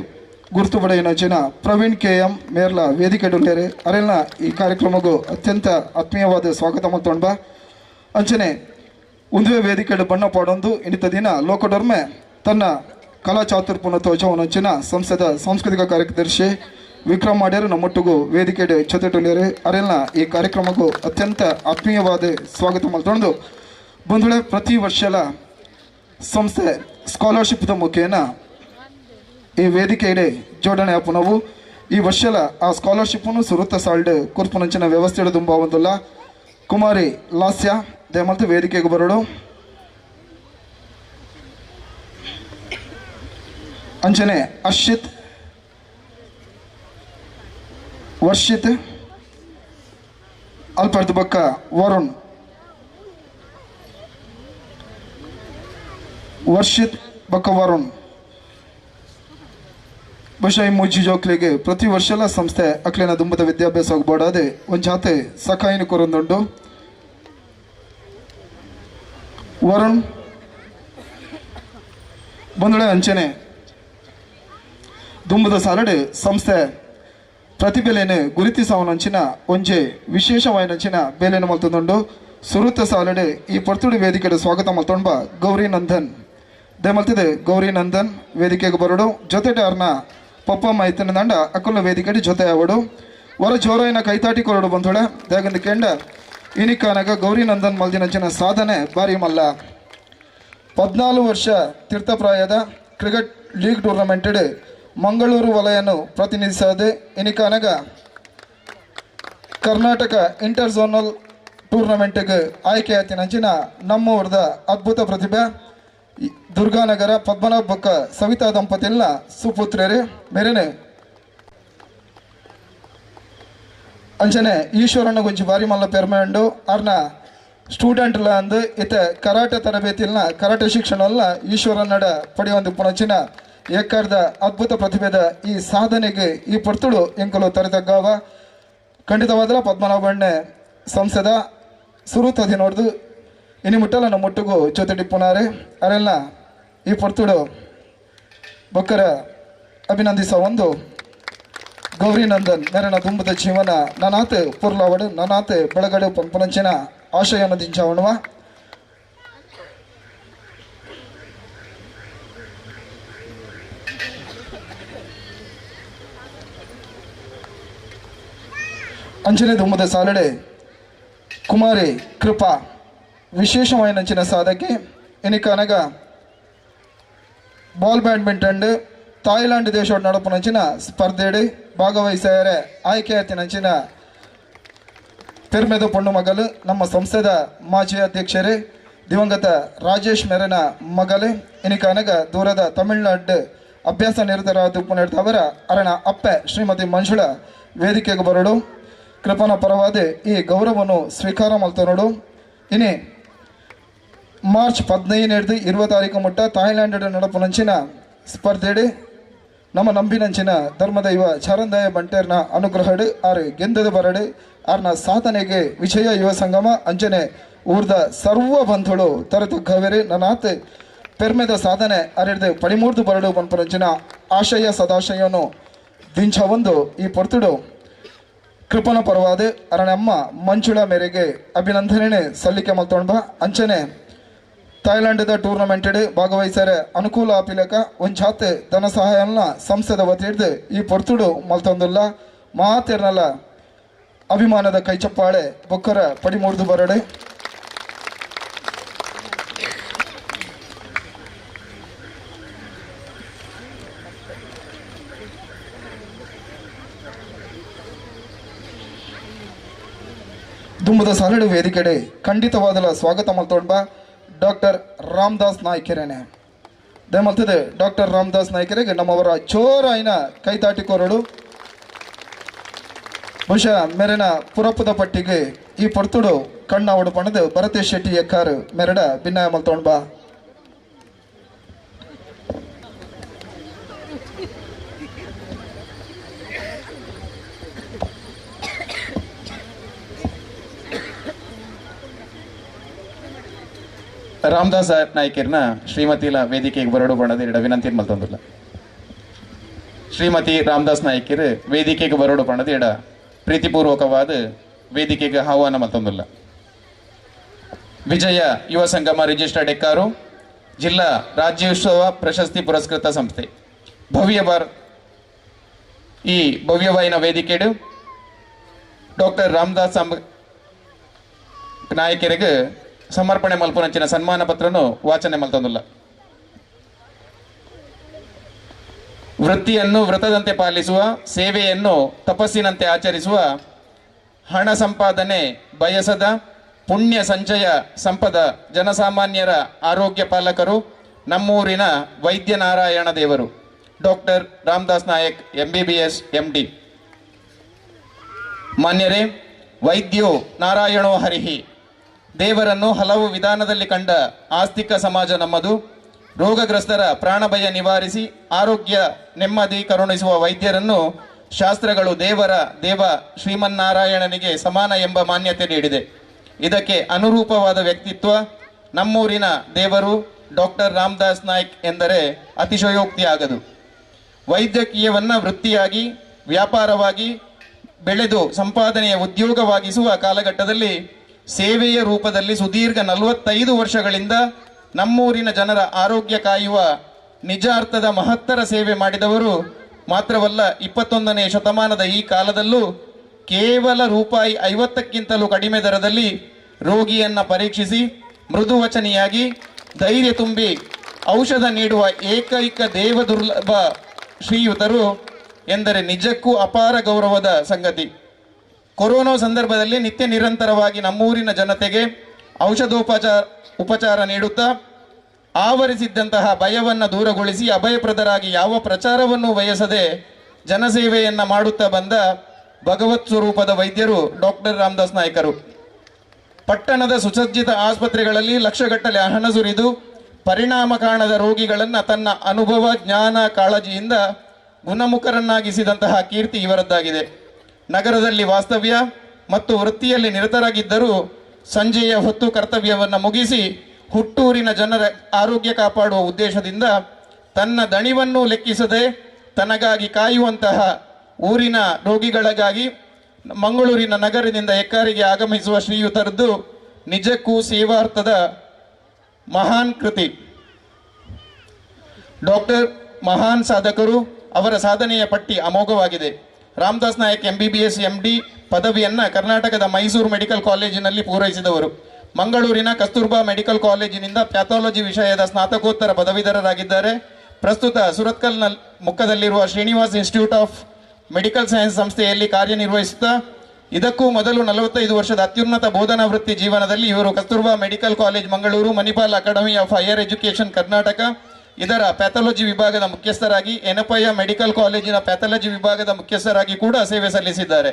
ಗುರುತು ಬಡೆಯನಂಚಿನ ಪ್ರವೀಣ್ KM ಮೇರ್ಲ ವೇದಿಕೆ ಡೊಲ್ಲೇರೆ ಅರೆಲ್ಲ ಈ ಕಾರ್ಯಕ್ರಮಕ್ಕೂ ಅತ್ಯಂತ ಆತ್ಮೀಯವಾದ ಸ್ವಾಗತ ಮಾಡ್ತೊಂಡು ಬಾ ಅಂಚನೆ ಒಂದುವೇ ವೇದಿಕೆ ಬಣ್ಣ ಪಾಡೊಂದು ಇನ್ನಿತ ದಿನ ಲೋಕಡೊರ್ಮೆ ತನ್ನ ಕಲಾ ಚಾತುರ್ಪುನ ತೋಜವನಂಚಿನ ಸಂಸ್ಥೆದ ಸಾಂಸ್ಕೃತಿಕ ಕಾರ್ಯದರ್ಶಿ ವಿಕ್ರಮ್ ಮಾಡ್ಯಾರು ನಮ್ಮೊಟ್ಟಿಗೂ ವೇದಿಕೆ ಜೊತೆಟೊಲ್ಲೇರೆ ಅರೆಲ್ಲ ಈ ಕಾರ್ಯಕ್ರಮಕ್ಕೂ ಅತ್ಯಂತ ಆತ್ಮೀಯವಾದ ಸ್ವಾಗತ ಮಾಡ್ತೊಂಡು ಬಂಧುಳೆ ಪ್ರತಿ ವರ್ಷಲ ಸಂಸ್ಥೆ ಸ್ಕಾಲರ್ಶಿಪ್ದ ಮುಖೇನ ಈ ವೇದಿಕೆಡೆ ಜೋಡಣೆ ಆಪುನವು ಈ ವರ್ಷಲ ಆ ಸ್ಕಾಲರ್ಶಿಪ್ಪನ್ನು ಸುರುತ್ತ ಸಾಲ್ಡ್ ಕುರ್ಪುನಂಚಿನ ವ್ಯವಸ್ಥೆ ತುಂಬ ಒಂದಲ್ಲ ಕುಮಾರಿ ಲಾಸ್ಯ ದಯಮಲ್ತು ವೇದಿಕೆಗೆ ಬರೋಡು ಅಂಚನೆ ಅರ್ಷಿತ್ ವರ್ಷಿತ್ ಅಲ್ಪರ್ದು ಬಕ್ಕ ವರುಣ್ ವರ್ಷಿತ್ ಬಕ್ಕ ವರುಣ್ ಬಹುಶಃ ಈ ಮುಜ್ಜಿ ಜೋಕ್ಲಿಗೆ ಪ್ರತಿ ವರ್ಷಲ ಸಂಸ್ಥೆ ಅಕ್ಲಿನ ದುಂಬದ ವಿದ್ಯಾಭ್ಯಾಸ ಹೋಗ್ಬೋಡಾದೆ ಒಂದು ಜಾತೆ ಸಕಾಯಿನ ಕೊರೊಂದುಂಡು ವರುಣ್ ಬಂದುಳೆ ಅಂಚನೆ ದುಂಬದ ಸಾಲಡೆ ಸಂಸ್ಥೆ ಪ್ರತಿಭೆಲೇನೆ ಗುರುತಿಸವನಂಚಿನ ಒಂಜೆ ವಿಶೇಷವಾಯಿನಂಚಿನ ಬೇಲೆನ ಮಲ್ತೊಂದುಂಡು ಸುರುತ್ತ ಸಾಲಡೆ ಈ ಪರ್ತುಡಿ ವೇದಿಕೆಡೆ ಸ್ವಾಗತ ಮಲ್ತೊಂಡ್ಬ ಗೌರಿ ನಂದನ್ ದಯಮಲ್ತಿದೆ ಗೌರಿ ನಂದನ್ ವೇದಿಕೆಗೆ ಬರೋಡು ಜೊತೆಟೆ ಅವ್ರನ್ನ ಪಪ್ಪಮ್ಮ ಇತ್ತಿನ ದಂಡ ಅಕ್ಕಲ ವೇದಿಕೆಡೆ ಜೊತೆ ಆವಡು ವರ ಜೋರಾಯಿನ ಕೈತಾಟಿ ಕೊರಡು ಬಂದೋಳೆ ದೇಗಂದ ಕೆಂಡ ಇನಿಕಾನಾಗ ಗೌರಿ ನಂದನ್ ಮಲ್ದಿನಂಚಿನ ಸಾಧನೆ ಬಾರಿ ಮಲ್ಲ 14 ವರ್ಷ ತೀರ್ಥಪ್ರಾಯದ ಕ್ರಿಕೆಟ್ ಲೀಗ್ ಟೂರ್ನಮೆಂಟೆಡ್ ಮಂಗಳೂರು ವಲಯನ್ನು ಪ್ರತಿನಿಧಿಸದೆ ಇನಿಕಾನಾಗ ಕರ್ನಾಟಕ ಇಂಟರ್ ಝೋನಲ್ ಟೂರ್ನಮೆಂಟ್ಗೆ ಆಯ್ಕೆ ಆಯ್ತಿನಂಚಿನ ನಮ್ಮೂರದ ಅದ್ಭುತ ಪ್ರತಿಭೆ ದುರ್ಗಾನಗರ ಪದ್ಮನಾಭ ಬೊಕ್ಕ ಸವಿತಾ ದಂಪತಿಲ್ಲ ಸುಪುತ್ರರೇ ಮೇರೆನೆ ಅಂಚನೆ ಈಶ್ವರನ ಗುಂಜಿ ಬಾರಿ ಮಲ್ಲ ಪೆರ್ಮೆಂಡು ಅವ್ರನ್ನ ಸ್ಟೂಡೆಂಟ್ಲ ಅಂದು ಇತ ಕರಾಟೆ ತರಬೇತಿಲ್ನ ಕರಾಟೆ ಶಿಕ್ಷಣ ಈಶ್ವರನ್ನಡ ಪಡೆಯುವಂದು ಪುಣಚಿನ ಏಕಾರ್ದ ಅದ್ಭುತ ಪ್ರತಿಭೆದ ಈ ಸಾಧನೆಗೆ ಈ ಪರ್ತುಡು ಎಂಕಲು ತರೆದಗ್ಗಾವ ಖಂಡಿತವಾದ ಪದ್ಮನಾಭಣ್ಣೆ ಸಂಸದ ಸುರುತದಿ ನೋಡ್ದು ಇನಿ ಮುಟ್ಟಲ್ಲ ನಮ್ಮ ಮುಟ್ಟಿಗೂ ಜೊತೆ ಟಿಪ್ಪುನಾರೆ ಅವರೆಲ್ಲ ಈ ಪರ್ತುಡು ಬೊಕ್ಕರ ಅಭಿನಂದಿಸ ಒಂದು ಗೌರಿ ನಂದನ್ ನೆರನ ದುಂಬದ ಜೀವನ ನನಾತ್ ಪುರ್ಲಾವಡು ನನಾತ್ ಬೆಳಗಡೆ ಪಂಪನಂಚಿನ ಆಶಯವನ್ನು ದಿಂಚವಣುವ అంచనే దుమ్మద సాలడే కుమారి కృప విశేషమైనంచిన సాధకి ఎనికనగా ಬಾಲ್ ಬ್ಯಾಡ್ಮಿಂಟನ್ ತಾಯ್ಲಾಂಡ್ ದೇಶ ನಡಪುನಂಚಿನ ಸ್ಪರ್ಧೆಡಿ ಭಾಗವಹಿಸ್ಯಾರೆ ಆಯ್ಕೆಯಾತಿನಂಚಿನ ಪೆರ್ಮೆದ ಪೊಣ್ಣು ಮಗಲು ನಮ್ಮ ಸಂಸ್ಥೆದ ಮಾಜಿ ಅಧ್ಯಕ್ಷರೇ ದಿವಂಗತ ರಾಜೇಶ್ ಮೆರನ ಮಗಲೇ ಇನಿಕನಗ ದೂರದ ತಮಿಳುನಾಡು ಅಭ್ಯಾಸ ನಿರತರಾದ ಉಪನಿರ್ದವರ ಅರಣ ಅಪ್ಪೆ ಶ್ರೀಮತಿ ಮಂಜುಳಾ ವೇದಿಕೆಗೆ ಬರಡು ಕೃಪನ ಪರವಾದ ಈ ಗೌರವವನ್ನು ಸ್ವೀಕಾರ ಮಾಡ್ತಾನೋಡು ಇನಿ ಮಾರ್ಚ್ 15-20 ಮುಟ್ಟ ತಾಯ್ಲ್ಯಾಂಡ್ ನಡಪುನಂಚಿನ ಸ್ಪರ್ಧೆಡಿ ನಮ್ಮ ನಂಬಿನಂಚಿನ ಧರ್ಮದೈವ ಚರಂದಾಯ ಬಂಟೇರ್ನ ಅನುಗ್ರಹಡು ಆರು ಗೆಂದದ ಬರಡು ಆರ್ನ ಸಾಧನೆಗೆ ವಿಜಯ ಯುವ ಸಂಗಮ ಅಂಜನೆ ಊರ್ದ ಸರ್ವ ಬಂಧುಗಳು ತರತು ಗವೇರಿ ನನಾತ್ ಪೆರ್ಮೆದ ಸಾಧನೆ ಅರಿಡ್ದು ಪಡಿಮೂರ್ದು ಬರಡು ಪಂಪರಂಚಿನ ಆಶಯ ಸದಾಶಯನು ದಿಂಚ ಒಂದು ಈ ಪೊರ್ತುಡು ಕೃಪನ ಪರವಾದ ಅರಣಮ್ಮ ಮಂಜುಳಾ ಮೇರೆಗೆ ಅಭಿನಂದನೆ ಸಲ್ಲಿಕೆ ಮಲ್ತೊಂಡ್ಬ ಅಂಚನೆ ತಾಯ್ಲ್ಯಾಂಡ್ ಟೂರ್ನಮೆಂಟ್ ಭಾಗವಹಿಸರೆ ಅನುಕೂಲ ಆಪಿಲಕ ಒಂಚಾತ್ ಧನ ಸಹಾಯನ ಸಂಸ್ಥೆದ ವತಿರ್ದು ಈ ಪೊರ್ತುಡು ಮಲ್ತೊಂದುಲ್ಲ ಮಾತೇರ್ನಲ್ಲ ಅಭಿಮಾನದ ಕೈಚಪ್ಪಾಳೆ ಬೊಕ್ಕರ ಪಡಿಮೂರ್ದು ಬರಡೆ ದುಂಬದ ಸಾಲಡು ವೇದಿಕೆಡೆ ಖಂಡಿತವಾದಲ ಸ್ವಾಗತ ಮಲ್ತೊಂಡ್ಬ ಡಾಕ್ಟರ್ ರಾಮದಾಸ್ ನಾಯ್ಕೆರೆನೆ ದಯಮಲ್ತದೆ ಡಾಕ್ಟರ್ ರಾಮದಾಸ್ ನಾಯ್ಕೆರೆಗೆ ನಮ್ಮವರ ಚೋರಾಯಿನ ಕೈತಾಟಿಕೋರಳು ಬಹುಶಃ ಮೆರೆನ ಪುರಪ್ಪದ ಪಟ್ಟಿಗೆ ಈ ಪೊರ್ತುಡು ಕಣ್ಣ ಒಡಪಣದು ಭರತೇಶ್ ಶೆಟ್ಟಿ ಎಕ್ಕಾರು ಮೆರಡ ಭಿನ್ನಾಯ ಮಲ್ತೊಂಡ್ಬ ರಾಮದಾಸ ನಾಯ್ಕರ್ನ ಶ್ರೀಮತಿಲ ವೇದಿಕೆಗೆ ಬರಡು ಬಣ್ಣದ ವಿನಂತಿ ಮಲ್ತೊಂದಿಲ್ಲ ಶ್ರೀಮತಿ ರಾಮದಾಸ್ ನಾಯ್ಕರ್ ವೇದಿಕೆಗೆ ಬರಡು ಬಣ್ಣದ ಪ್ರೀತಿಪೂರ್ವಕವಾದ ವೇದಿಕೆಗೆ ಆಹ್ವಾನ ಮಲ್ತೊಂದಿಲ್ಲ ವಿಜಯ ಯುವ ಸಂಗಮ ರಿಜಿಸ್ಟರ್ಡ್ ಎಕ್ಕಾರು ಜಿಲ್ಲಾ ರಾಜ್ಯೋತ್ಸವ ಪ್ರಶಸ್ತಿ ಪುರಸ್ಕೃತ ಸಂಸ್ಥೆ ಈ ಭವ್ಯವಾಯಿನ ವೇದಿಕೆಡು ಡಾಕ್ಟರ್ ರಾಮದಾಸ್ ನಾಯ್ಕರಿಗೆ ಸಮರ್ಪಣೆ ಮಲ್ಪುನಂಚಿನ ಸನ್ಮಾನ ಪತ್ರನು ವಾಚನೆ ಮಲ್ತೊಂದಿಲ್ಲ ವೃತ್ತಿಯನ್ನು ವ್ರತದಂತೆ ಪಾಲಿಸುವ ಸೇವೆಯನ್ನು ತಪಸ್ಸಿನಂತೆ ಆಚರಿಸುವ ಹಣ ಸಂಪಾದನೆ ಬಯಸದ ಪುಣ್ಯ ಸಂಚಯ ಸಂಪದ ಜನಸಾಮಾನ್ಯರ ಆರೋಗ್ಯ ಪಾಲಕರು ನಮ್ಮೂರಿನ ವೈದ್ಯನಾರಾಯಣ ದೇವರು doctor Ramdas Nayak MBBS MD. ಮಾನ್ಯರೇ, ವೈದ್ಯೋ ನಾರಾಯಣೋ ಹರಿಹಿ. ದೇವರನ್ನು ಹಲವು ವಿಧಾನದಲ್ಲಿ ಕಂಡ ಆಸ್ತಿಕ ಸಮಾಜ ನಮ್ಮದು. ರೋಗಗ್ರಸ್ತರ ಪ್ರಾಣಭಯ ನಿವಾರಿಸಿ ಆರೋಗ್ಯ ನೆಮ್ಮದಿ ಕರುಣಿಸುವ ವೈದ್ಯರನ್ನು ಶಾಸ್ತ್ರಗಳು ದೇವ ಶ್ರೀಮನ್ನಾರಾಯಣನಿಗೆ ಸಮಾನ ಎಂಬ ಮಾನ್ಯತೆ ನೀಡಿದೆ. ಇದಕ್ಕೆ ಅನುರೂಪವಾದ ವ್ಯಕ್ತಿತ್ವ ನಮ್ಮೂರಿನ ದೇವರು ಡಾಕ್ಟರ್ ರಾಮದಾಸ್ ನಾಯ್ಕ್ ಎಂದರೆ ಅತಿಶಯೋಕ್ತಿಯಾಗದು. ವೈದ್ಯಕೀಯವನ್ನು ವೃತ್ತಿಯಾಗಿ ವ್ಯಾಪಾರವಾಗಿ ಬೆಳೆದು ಸಂಪಾದನೆಯ ಉದ್ಯೋಗವಾಗಿಸುವ ಕಾಲಘಟ್ಟದಲ್ಲಿ ಸೇವೆಯ ರೂಪದಲ್ಲಿ ಸುದೀರ್ಘ 45 ವರ್ಷಗಳಿಂದ ನಮ್ಮೂರಿನ ಜನರ ಆರೋಗ್ಯ ಕಾಯುವ ನಿಜ ಅರ್ಥದ ಮಹತ್ತರ ಸೇವೆ ಮಾಡಿದವರು ಮಾತ್ರವಲ್ಲ, 21ನೇ ಶತಮಾನದ ಈ ಕಾಲದಲ್ಲೂ ಕೇವಲ ರೂಪಾಯಿ 50ಕ್ಕಿಂತಲೂ ಕಡಿಮೆ ದರದಲ್ಲಿ ರೋಗಿಯನ್ನ ಪರೀಕ್ಷಿಸಿ ಮೃದುವಚನಿಯಾಗಿ ಧೈರ್ಯ ತುಂಬಿ ಔಷಧ ನೀಡುವ ಏಕೈಕ ದೇವದುರ್ಲಭ ಶ್ರೀಯುತರು ಎಂದರೆ ನಿಜಕ್ಕೂ ಅಪಾರ ಗೌರವದ ಸಂಗತಿ. ಕೊರೋನಾ ಸಂದರ್ಭದಲ್ಲಿ ನಿತ್ಯ ನಿರಂತರವಾಗಿ ನಮ್ಮೂರಿನ ಜನತೆಗೆ ಉಪಚಾರ ನೀಡುತ್ತಾ ಆವರಿಸಿದ್ದಂತಹ ಭಯವನ್ನು ದೂರಗೊಳಿಸಿ ಅಭಯಪ್ರದರಾಗಿ ಯಾವ ಪ್ರಚಾರವನ್ನು ಬಯಸದೆ ಜನಸೇವೆಯನ್ನು ಮಾಡುತ್ತಾ ಬಂದ ಭಗವತ್ ಸ್ವರೂಪದ ವೈದ್ಯರು ಡಾಕ್ಟರ್ ರಾಮದಾಸ್ ನಾಯ್ಕರು. ಪಟ್ಟಣದ ಸುಸಜ್ಜಿತ ಆಸ್ಪತ್ರೆಗಳಲ್ಲಿ ಲಕ್ಷಗಟ್ಟಲೆ ಹಣ ಸುರಿದು ಪರಿಣಾಮ ಕಾಣದ ರೋಗಿಗಳನ್ನು ತನ್ನ ಅನುಭವ ಜ್ಞಾನ ಕಾಳಜಿಯಿಂದ ಗುಣಮುಖರನ್ನಾಗಿಸಿದಂತಹ ಕೀರ್ತಿ ಇವರದ್ದಾಗಿದೆ. ನಗರದಲ್ಲಿ ವಾಸ್ತವ್ಯ ಮತ್ತು ವೃತ್ತಿಯಲ್ಲಿ ನಿರತರಾಗಿದ್ದರೂ ಸಂಜೆಯ ಹೊತ್ತು ಕರ್ತವ್ಯವನ್ನು ಮುಗಿಸಿ ಹುಟ್ಟೂರಿನ ಜನರ ಆರೋಗ್ಯ ಕಾಪಾಡುವ ಉದ್ದೇಶದಿಂದ ತನ್ನ ದಣಿವನ್ನು ಲೆಕ್ಕಿಸದೆ ತನಗಾಗಿ ಕಾಯುವಂತಹ ಊರಿನ ರೋಗಿಗಳಿಗಾಗಿ ಮಂಗಳೂರಿನ ನಗರದಿಂದ ಎಕ್ಕಾರಿಗೆ ಆಗಮಿಸುವ ಶ್ರೀಯುತರದ್ದು ನಿಜಕ್ಕೂ ಸೇವಾರ್ಥದ ಮಹಾನ್ ಕೃತಿ. ಡಾಕ್ಟರ್ ಮಹಾನ್ ಸಾಧಕರು, ಅವರ ಸಾಧನೆಯ ಪಟ್ಟಿ ಅಮೋಘವಾಗಿದೆ. ರಾಮದಾಸ್ ನಾಯಕ್ MBBS MD ಪದವಿಯನ್ನು ಕರ್ನಾಟಕದ ಮೈಸೂರು ಮೆಡಿಕಲ್ ಕಾಲೇಜಿನಲ್ಲಿ ಪೂರೈಸಿದವರು. ಮಂಗಳೂರಿನ ಕಸ್ತೂರ್ಬಾ ಮೆಡಿಕಲ್ ಕಾಲೇಜಿನಿಂದ ಪ್ಯಾಥಾಲಜಿ ವಿಷಯದ ಸ್ನಾತಕೋತ್ತರ ಪದವೀಧರರಾಗಿದ್ದಾರೆ. ಪ್ರಸ್ತುತ ಸುರತ್ಕಲ್ನ ಮುಖದಲ್ಲಿರುವ Srinivas institute of medical science ಸಂಸ್ಥೆಯಲ್ಲಿ ಕಾರ್ಯನಿರ್ವಹಿಸುತ್ತಾ ಇದಕ್ಕೂ ಮೊದಲು 45 ವರ್ಷದ ಅತ್ಯುನ್ನತ ಬೋಧನಾ ವೃತ್ತಿ ಜೀವನದಲ್ಲಿ ಇವರು Kasturba medical college Mangaluru, Manipal academy of higher education Karnataka ಇದರ ಪ್ಯಾಥಾಲಜಿ ವಿಭಾಗದ ಮುಖ್ಯಸ್ಥರಾಗಿ, ಎನಪಯ್ಯ ಮೆಡಿಕಲ್ ಕಾಲೇಜಿನ ಪ್ಯಾಥಾಲಜಿ ವಿಭಾಗದ ಮುಖ್ಯಸ್ಥರಾಗಿ ಕೂಡ ಸೇವೆ ಸಲ್ಲಿಸಿದ್ದಾರೆ.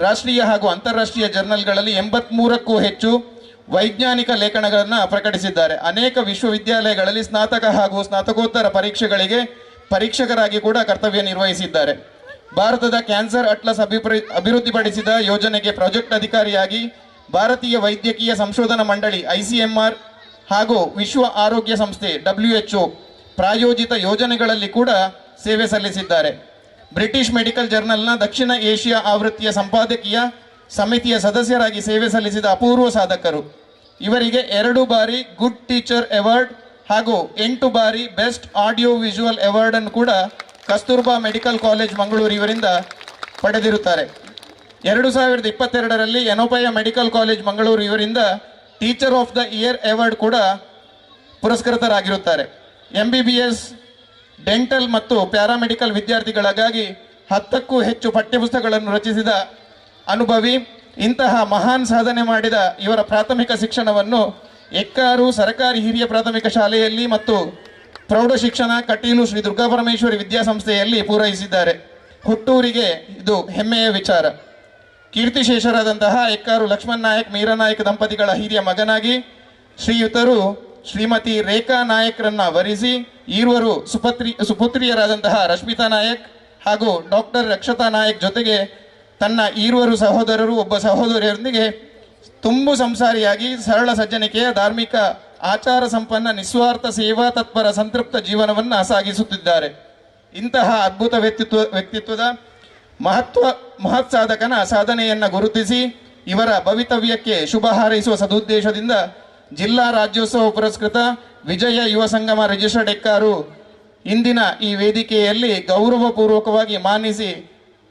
ರಾಷ್ಟ್ರೀಯ ಹಾಗೂ ಅಂತಾರಾಷ್ಟ್ರೀಯ ಜರ್ನಲ್ಗಳಲ್ಲಿ 83ಕ್ಕೂ ಹೆಚ್ಚು ವೈಜ್ಞಾನಿಕ ಲೇಖನಗಳನ್ನು ಪ್ರಕಟಿಸಿದ್ದಾರೆ. ಅನೇಕ ವಿಶ್ವವಿದ್ಯಾಲಯಗಳಲ್ಲಿ ಸ್ನಾತಕ ಹಾಗೂ ಸ್ನಾತಕೋತ್ತರ ಪರೀಕ್ಷೆಗಳಿಗೆ ಪರೀಕ್ಷಕರಾಗಿ ಕೂಡ ಕರ್ತವ್ಯ ನಿರ್ವಹಿಸಿದ್ದಾರೆ. ಭಾರತದ ಕ್ಯಾನ್ಸರ್ ಅಟ್ಲಸ್ ಅಭಿವೃದ್ಧಿಪಡಿಸಿದ ಯೋಜನೆಗೆ ಪ್ರಾಜೆಕ್ಟ್ ಅಧಿಕಾರಿಯಾಗಿ, ಭಾರತೀಯ ವೈದ್ಯಕೀಯ ಸಂಶೋಧನಾ ಮಂಡಳಿ ICMR ಹಾಗೂ ವಿಶ್ವ ಆರೋಗ್ಯ ಸಂಸ್ಥೆ WHO ಪ್ರಾಯೋಜಿತ ಯೋಜನೆಗಳಲ್ಲಿ ಕೂಡ ಸೇವೆ ಸಲ್ಲಿಸಿದ್ದಾರೆ. ಬ್ರಿಟಿಷ್ ಮೆಡಿಕಲ್ ಜರ್ನಲ್ನ ದಕ್ಷಿಣ ಏಷ್ಯಾ ಆವೃತ್ತಿಯ ಸಂಪಾದಕೀಯ ಸಮಿತಿಯ ಸದಸ್ಯರಾಗಿ ಸೇವೆ ಸಲ್ಲಿಸಿದ ಅಪೂರ್ವ ಸಾಧಕರು. ಇವರಿಗೆ 2 ಬಾರಿ ಗುಡ್ ಟೀಚರ್ ಅವಾರ್ಡ್ ಹಾಗೂ 8 ಬಾರಿ ಬೆಸ್ಟ್ ಆಡಿಯೋ ವಿಜುವಲ್ ಅವಾರ್ಡ್ ಅನ್ನು ಕೂಡ ಕಸ್ತೂರ್ಬಾ ಮೆಡಿಕಲ್ ಕಾಲೇಜ್ ಮಂಗಳೂರು ಇವರಿಂದ ಪಡೆದಿರುತ್ತಾರೆ. 2022ರಲ್ಲಿ ಎನೋಪಯ್ಯ ಮೆಡಿಕಲ್ ಕಾಲೇಜ್ ಮಂಗಳೂರು ಇವರಿಂದ teacher of the year award ಕೂಡ ಪುರಸ್ಕೃತರಾಗಿರುತ್ತಾರೆ. MBBS ಡೆಂಟಲ್ ಮತ್ತು ಪ್ಯಾರಾಮೆಡಿಕಲ್ ವಿದ್ಯಾರ್ಥಿಗಳಿಗಾಗಿ 10ಕ್ಕೂ ಹೆಚ್ಚು ಪಠ್ಯಪುಸ್ತಕಗಳನ್ನು ರಚಿಸಿದ ಅನುಭವಿ. ಇಂತಹ ಮಹಾನ್ ಸಾಧನೆ ಮಾಡಿದ ಇವರ ಪ್ರಾಥಮಿಕ ಶಿಕ್ಷಣವನ್ನು ಎಕ್ಕಾರು ಸರ್ಕಾರಿ ಹಿರಿಯ ಪ್ರಾಥಮಿಕ ಶಾಲೆಯಲ್ಲಿ ಮತ್ತು ಪ್ರೌಢ ಶಿಕ್ಷಣ ಕಟೀಲು ಶ್ರೀ ದುರ್ಗಾಪರಮೇಶ್ವರಿ ವಿದ್ಯಾಸಂಸ್ಥೆಯಲ್ಲಿ ಪೂರೈಸಿದ್ದಾರೆ. ಹುಟ್ಟೂರಿಗೆ ಇದು ಹೆಮ್ಮೆಯ ವಿಚಾರ. ಕೀರ್ತಿಶೇಷರಾದಂತಹ ಎಕ್ಕಾರು ಲಕ್ಷ್ಮಣ್ ನಾಯಕ್ ಮೀರಾನಾಯಕ್ ದಂಪತಿಗಳ ಹಿರಿಯ ಮಗನಾಗಿ ಶ್ರೀಯುತರು ಶ್ರೀಮತಿ ರೇಖಾ ನಾಯಕ್ರನ್ನ ವರಿಸಿ ಈರ್ವರು ಸುಪುತ್ರಿಯರಾದಂತಹ ರಶ್ಮಿತಾ ನಾಯಕ್ ಹಾಗೂ ಡಾಕ್ಟರ್ ರಕ್ಷತಾ ನಾಯಕ್ ಜೊತೆಗೆ ತನ್ನ ಈರ್ವರು ಸಹೋದರರು ಒಬ್ಬ ಸಹೋದರಿಯರೊಂದಿಗೆ ತುಂಬು ಸಂಸಾರಿಯಾಗಿ ಸರಳ ಸಜ್ಜನಿಕೆಯ ಧಾರ್ಮಿಕ ಆಚಾರ ಸಂಪನ್ನ ನಿಸ್ವಾರ್ಥ ಸೇವಾ ತತ್ಪರ ಸಂತೃಪ್ತ ಜೀವನವನ್ನು ಸಾಗಿಸುತ್ತಿದ್ದಾರೆ. ಇಂತಹ ಅದ್ಭುತ ವ್ಯಕ್ತಿತ್ವದ ಮಹತ್ ಸಾಧಕನ ಸಾಧನೆಯನ್ನು ಗುರುತಿಸಿ ಇವರ ಭವಿತವ್ಯಕ್ಕೆ ಶುಭ ಹಾರೈಸುವ ಸದುದ್ದೇಶದಿಂದ ಜಿಲ್ಲಾ ರಾಜ್ಯೋತ್ಸವ ಪುರಸ್ಕೃತ ವಿಜಯ ಯುವ ಸಂಗಮ ರಿಜಿಸ್ಟರ್ಡ್ ಎಕ್ಕಾರು ಇಂದಿನ ಈ ವೇದಿಕೆಯಲ್ಲಿ ಗೌರವಪೂರ್ವಕವಾಗಿ ಮಾನಿಸಿ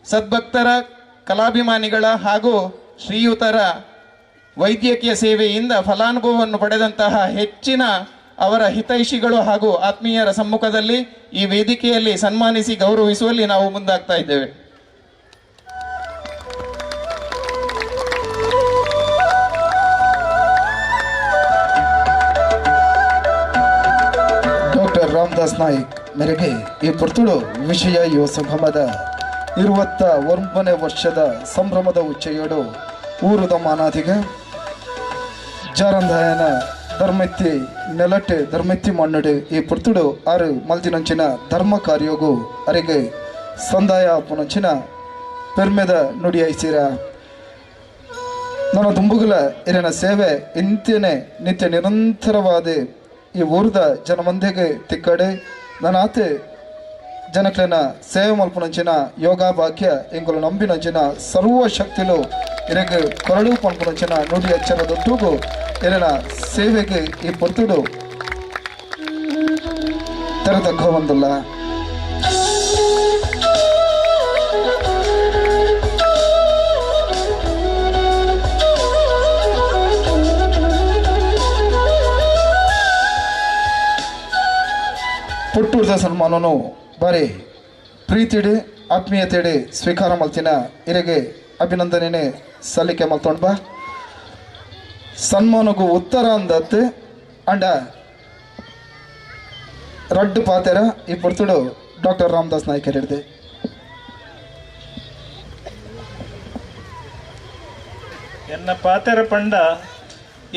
ಸದ್ಭಕ್ತರ, ಕಲಾಭಿಮಾನಿಗಳ ಹಾಗೂ ಶ್ರೀಯುತರ ವೈದ್ಯಕೀಯ ಸೇವೆಯಿಂದ ಫಲಾನುಭವವನ್ನು ಪಡೆದಂತಹ ಹೆಚ್ಚಿನ ಅವರ ಹಿತೈಷಿಗಳು ಹಾಗೂ ಆತ್ಮೀಯರ ಸಮ್ಮುಖದಲ್ಲಿ ಈ ವೇದಿಕೆಯಲ್ಲಿ ಸನ್ಮಾನಿಸಿ ಗೌರವಿಸುವಲ್ಲಿ ನಾವು ಮುಂದಾಗ್ತಾ ಇದ್ದೇವೆ. ಡಾಕ್ಟರ್ ರಾಮದಾಸ್ ನಾಯ್ಕ್ ಮೇರೆಗೆ ಈ ಪುರ್ತುಳು ವಿಷಯ ಯುವ ಸಂಗಮದ 21ನೇ ವರ್ಷದ ಸಂಭ್ರಮದ ಉಚ್ಚೆಯೋಡು ಊರುದ ಮಾನಾದಿಗೆ ಜಾರಂದಾಯನ ಧರ್ಮೆತ್ತಿ ನೆಲಟ್ಟೆ ಧರ್ಮೆತ್ತಿ ಮಣ್ಣುಡು ಈ ಪುರ್ತುಡು ಆರು ಮಲ್ದಿನಂಚಿನ ಧರ್ಮ ಕಾರ್ಯೋಗು ಅರಿಗೆ ಸಂದಾಯ ಪುನಂಚಿನ ಪೆರ್ಮೆದ ನುಡಿ ಐಸಿರ ನನ್ನ ದುಂಬುಗಳ ಇರಿನ ಸೇವೆ ಇಂತೇನೆ ನಿತ್ಯ ನಿರಂತರವಾದ ಈ ಊರದ ಜನಮಂದಿಗೆ ತಿಕ್ಕಡೆ ನನ್ನ ಆತೆ ಜನಕ್ಲೆನ ಸೇವೆ ಮಲ್ಪುನಂಚಿನ ಯೋಗ ಭಾಗ್ಯ ಎಂಗುಲು ನಂಬಿನಂಚಿನ ಸರ್ವ ಶಕ್ತಿಲು ಇರಗೆ ಕೊರಡು ಪಂಪುನಂಚಿನ ನುಡಿ ಎಚ್ಚರದೊಟ್ಟಿಗೂ ಇರಿನ ಸೇವೆಗೆ ಈ ಪೊರ್ತುಡು ತೆರೆದಕ್ಕ ಬಂದಿಲ್ಲ. ಪುಟ್ಟೂರ್ದ ಸನ್ಮಾನನು ಬಾರಿ ಪ್ರೀತಿಡೆ ಆತ್ಮೀಯತೆಡೆ ಸ್ವೀಕಾರ ಮಲ್ತಿನ ಇರೆಗೆ ಅಭಿನಂದನೆ ಸಲ್ಲಿಕೆ ಮಲ್ತೊಂಡ್ ಬಾ ಸನ್ಮಾನಗೂ ಉತ್ತರ ಅಂದತ್ತೆ ಅಂಡ ರಡ್ಡು ಪಾತೆರ ಈ ಪುರ್ತುಡು ಡಾಕ್ಟರ್ ರಾಮದಾಸ್ ನಾಯ್ಕ ಹಿಡಿದೆ. ಎನ್ನ ಪಾತೆರ ಪಂಡ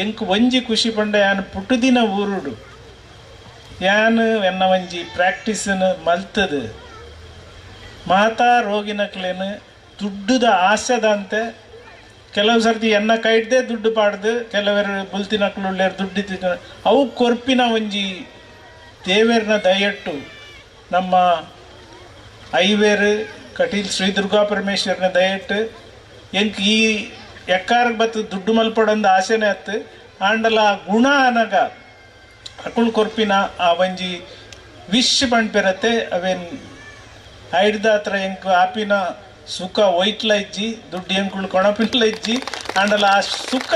ಎಂಕ್ ಒಂಜಿ ಖುಷಿ ಪಂಡ ಯಾನ್ ಪುಟ್ಟುದಿನ ಊರುಡು ಯಾನ್ ಎನ್ನ ಒಂಜಿ ಪ್ರಾಕ್ಟೀಸನ್ನು ಮಲ್ತದು ಮಾತಾ ರೋಗಿನಕ್ಲೇನು ದುಡ್ಡುದ ಆಸೆದಂತೆ ಕೆಲವು ಸರ್ತಿ ಎನ್ನ ಕೈಡ್ದೆ ದುಡ್ಡು ಪಾಡ್ದು ಕೆಲವರು ಬುಲ್ತಿನಕ್ಲುಳ್ಳೇರು ದುಡ್ಡು ತಿನ್ನ ಅವು ಕೊರ್ಪಿನ ಒಂಜಿ ದೇವೇರ್ನ ದಯಟ್ಟು ನಮ್ಮ ಐವೇರು ಕಟೀಲ್ ಶ್ರೀ ದುರ್ಗಾ ಪರಮೇಶ್ವರನ ದಯಟ್ಟು ಎಂಕ್ ಈ ಎಕ್ಕಾರಿಗೆ ಬತ್ತು ದುಡ್ಡು ಮಲ್ಪಡೊಂದು ಆಸೆನೇ ಹತ್ತು ಆಂಡಲ ಗುಣ ಅನಗ ಅಕುಳ್ ಕೊರ್ಪಿನ ಆ ಒಂಜಿ ವಿಶ್ ಪಂಡ್ಪಿರತ್ತೆ ಅವೇನು ಐಡ್ದ ಹತ್ರ ಎಂಕ್ ಆಪಿನ ಸುಖ ಒಯ್ಟ್ಲ ಇಜ್ಜಿ ದುಡ್ಡು ಎಂಕುಳು ಕೊಣಪಿಲ್ಲ ಇಜ್ಜಿ ಅಂಡಲ ಆ ಸುಖ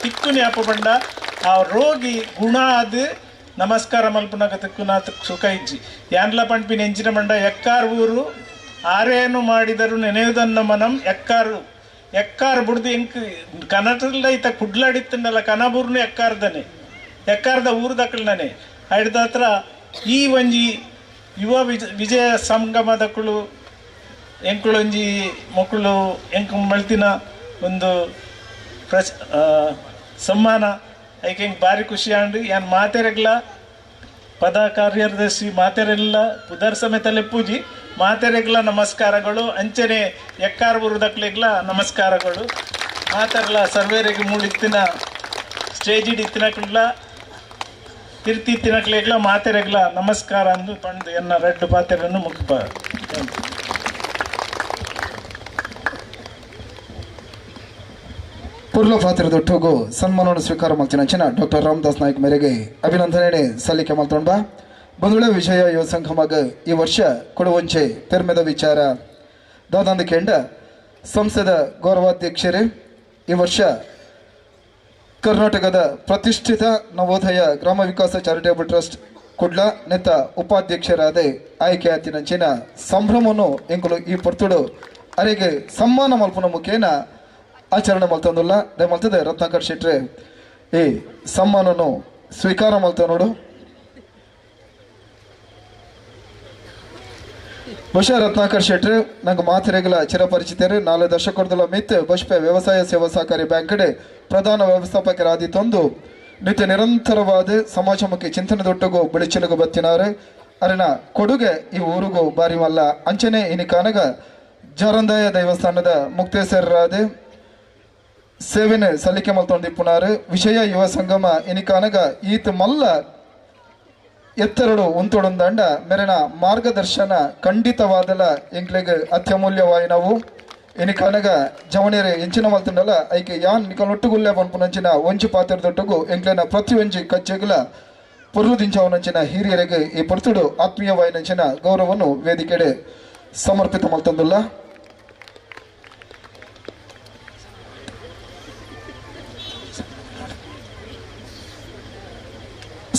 ತಿಕ್ಕುನಿ ಅಪ್ಪ ಬಂಡ ಆ ರೋಗಿ ಗುಣ ಅದು ನಮಸ್ಕಾರ ಮಲ್ಪನಾಗ ತಿಕ್ಕುನಾಥ ಸುಖ ಇಜ್ಜಿ ಯಾಂಡ್ಲ ಪಂಪಿನ ಎಂಚಿನ ಮಂಡ ಎಕ್ಕಾರ್ ಊರು ಆರೇನು ಮಾಡಿದರು ನೆನೆಯುವುದನ್ನ ಮನಂ ಎಕ್ಕಾರು ಬಿಡ್ದು ಎಂಕ್ ಕನಟಲ್ಲ ಈತ ಕುಡ್ಲಾಡಿತ್ತಂಡಲ್ಲ ಕನಬೂರ್ನು ಎಕ್ಕಾರ್ದನೆ ಎಕ್ಕಾರ್ದ ಊರ್ದಕ್ಕಳನೆ ಹಿಡ್ದ ಹತ್ರ ಈ ಒಂಜಿ ಯುವ ವಿಜಯ ಸಂಗಮದಕ್ಕಳು ಎಂಕುಳು ಒಂಜಿ ಮಕ್ಕಳು ಎಂಕ್ ಮಳ್ತಿನ ಒಂದು ಸಮ್ಮಾನ ಐಕೆ ಹೆಂಗೆ ಭಾರಿ ಖುಷಿ ಆಂಡು ಏನು ಮಾತೆರೆಗ್ಲ ಪದ ಕಾರ್ಯದರ್ಶಿ ಮಾತೆರೆಲ್ಲ ಪುದರ್ ಸಮೇತಲೆ ಪೂಜಿ ಮಾತೆರೆಗ್ಲ ನಮಸ್ಕಾರಗಳು ಅಂಚನೆ ಎಕ್ಕಾರ್ ಬರುದಕ್ಲೆಗ್ಲ ನಮಸ್ಕಾರಗಳು ಮಾತೆರ್ಲ ಸರ್ವೇರೆಗೆ ಮೂಡಿತ್ತಿನ ಸ್ಟೇಜ್ ಇತ್ತಿನಕ್ಲ ತಿರ್ತಿತ್ತಿನಕ್ಲೆಗ್ಲ ಮಾತೆರೆಗ್ಲ ನಮಸ್ಕಾರ ಅಂದು ಪಂಡು ಎನ್ನ ರೆಡ್ ಪಾತೆರನ್ನು ಮುಖ್ಯ ಪುರ್ಲ ಪಾತ್ರದೊಟ್ಟೋಗು ಸನ್ಮಾನವನ್ನು ಸ್ವೀಕಾರ ಮಾಡ್ತಿನಂಚಿನ ಡಾಕ್ಟರ್ ರಾಮದಾಸ್ ನಾಯ್ಕ ಮೇರೆಗೆ ಅಭಿನಂದನೆ ಸಲ್ಲಿಕೆ ಮಾಡ್ತೊಂಡ ಬಂಧುಳೆ ವಿಜಯ ಯುವ ಸಂಘಮಾಗ ಈ ವರ್ಷ ಕೊಡುವಂಚೆ ಪೆರ್ಮೆದ ವಿಚಾರ ದಾದಂದ ಕೆಂಡ ಸಂಸ್ಥೆದ ಗೌರವಾಧ್ಯಕ್ಷರೇ ಈ ವರ್ಷ ಕರ್ನಾಟಕದ ಪ್ರತಿಷ್ಠಿತ ನವೋದಯ ಗ್ರಾಮ ವಿಕಾಸ ಚಾರಿಟೇಬಲ್ ಟ್ರಸ್ಟ್ ಕುಡ್ಲ ನೆತ್ತ ಉಪಾಧ್ಯಕ್ಷರಾದ ಆಯ್ಕೆ ಆತಿನಂಚಿನ ಸಂಭ್ರಮವನ್ನು ಎಂಕುಲು ಈ ಪೊರ್ತುಡು ಅರೆಗೆ ಸಮ್ಮಾನ ಮಲ್ಪನ ಮುಖೇನ ಆಚರಣೆ ಮಲ್ತಂದಿಲ್ಲ ದಯಮಲ್ತದೆ ರತ್ನಾಕರ್ ಶೆಟ್ರೆ ಈ ಸಮ್ಮಾನವನ್ನು ಸ್ವೀಕಾರ ಮಲ್ತ ನೋಡು ಬಹುಶಃ ರತ್ನಾಕರ್ ಶೆಟ್ರೆ ನಂಗೆ ಮಾತಿರೆಗಲ ಚಿರಪರಿಚಿತರು 4 ದಶಕದಲ್ಲ ಮಿತ್ ಬಶ್ಪೆ ವ್ಯವಸಾಯ ಸೇವಾ ಸಹಕಾರಿ ಬ್ಯಾಂಕ್ ಪ್ರಧಾನ ವ್ಯವಸ್ಥಾಪಕರಾದಿತ್ತೊಂದು ನಿತ್ಯ ನಿರಂತರವಾದ ಸಮಾಜಮುಖಿ ಚಿಂತನೆದೊಟ್ಟಗೂ ಬೆಳಚಲಗು ಬತ್ತಿನಾರು ಅರಿನ ಕೊಡುಗೆ ಈ ಊರಿಗೂ ಬಾರಿ ಮಲ್ಲ ಅಂಚನೆ ಇನಿ ಕಾನಗ ಜಾರಂದಾಯ ದೇವಸ್ಥಾನದ ಮುಕ್ತೇಶ್ವರರಾದ ಸೇವೆನೆ ಸಲ್ಲಿಕೆ ಮಲ್ತೊಂದಿಪ್ಪುನಾರು ವಿಷಯ ಯುವ ಸಂಗಮ ಇನಿಕಾನಗ ಈತ ಮಲ್ಲ ಎತ್ತರಡು ಉಂತೊಡೊಂದಂಡ ಮೆರೆನ ಮಾರ್ಗದರ್ಶನ ಖಂಡಿತವಾದಲ ಎಂಕ್ಲೆಗೆ ಅತ್ಯಮೂಲ್ಯವಾಯಿ ನಾವು ಇನಿಕಾನಗ ಜವಣಿಯರೆ ಎಂಚಿನ ಮಲ್ತಂಡಲ್ಲ ಐಕೆ ಯಾನ್ ನಿಕಲೊಟ್ಟುಗುಲ್ಲೆ ಪನ್ಪುನಂಚಿನ ಒಂಚು ಪಾತ್ರದೊಟ್ಟುಗು ಎಂಕ್ಲೆನ ಪ್ರತಿ ಒಂಜಿ ಕಚ್ಚೆಗಳ ಪುರ್ರುದಿಂಚವನಂಚಿನ ಹಿರಿಯರಿಗೆ ಈ ಪೊರ್ತುಡು ಆತ್ಮೀಯವಾಯಿನಂಚಿನ ಗೌರವವನ್ನು ವೇದಿಕೆಡೆ ಸಮರ್ಪಿತ ಮಲ್ತಂದುಲ್ಲ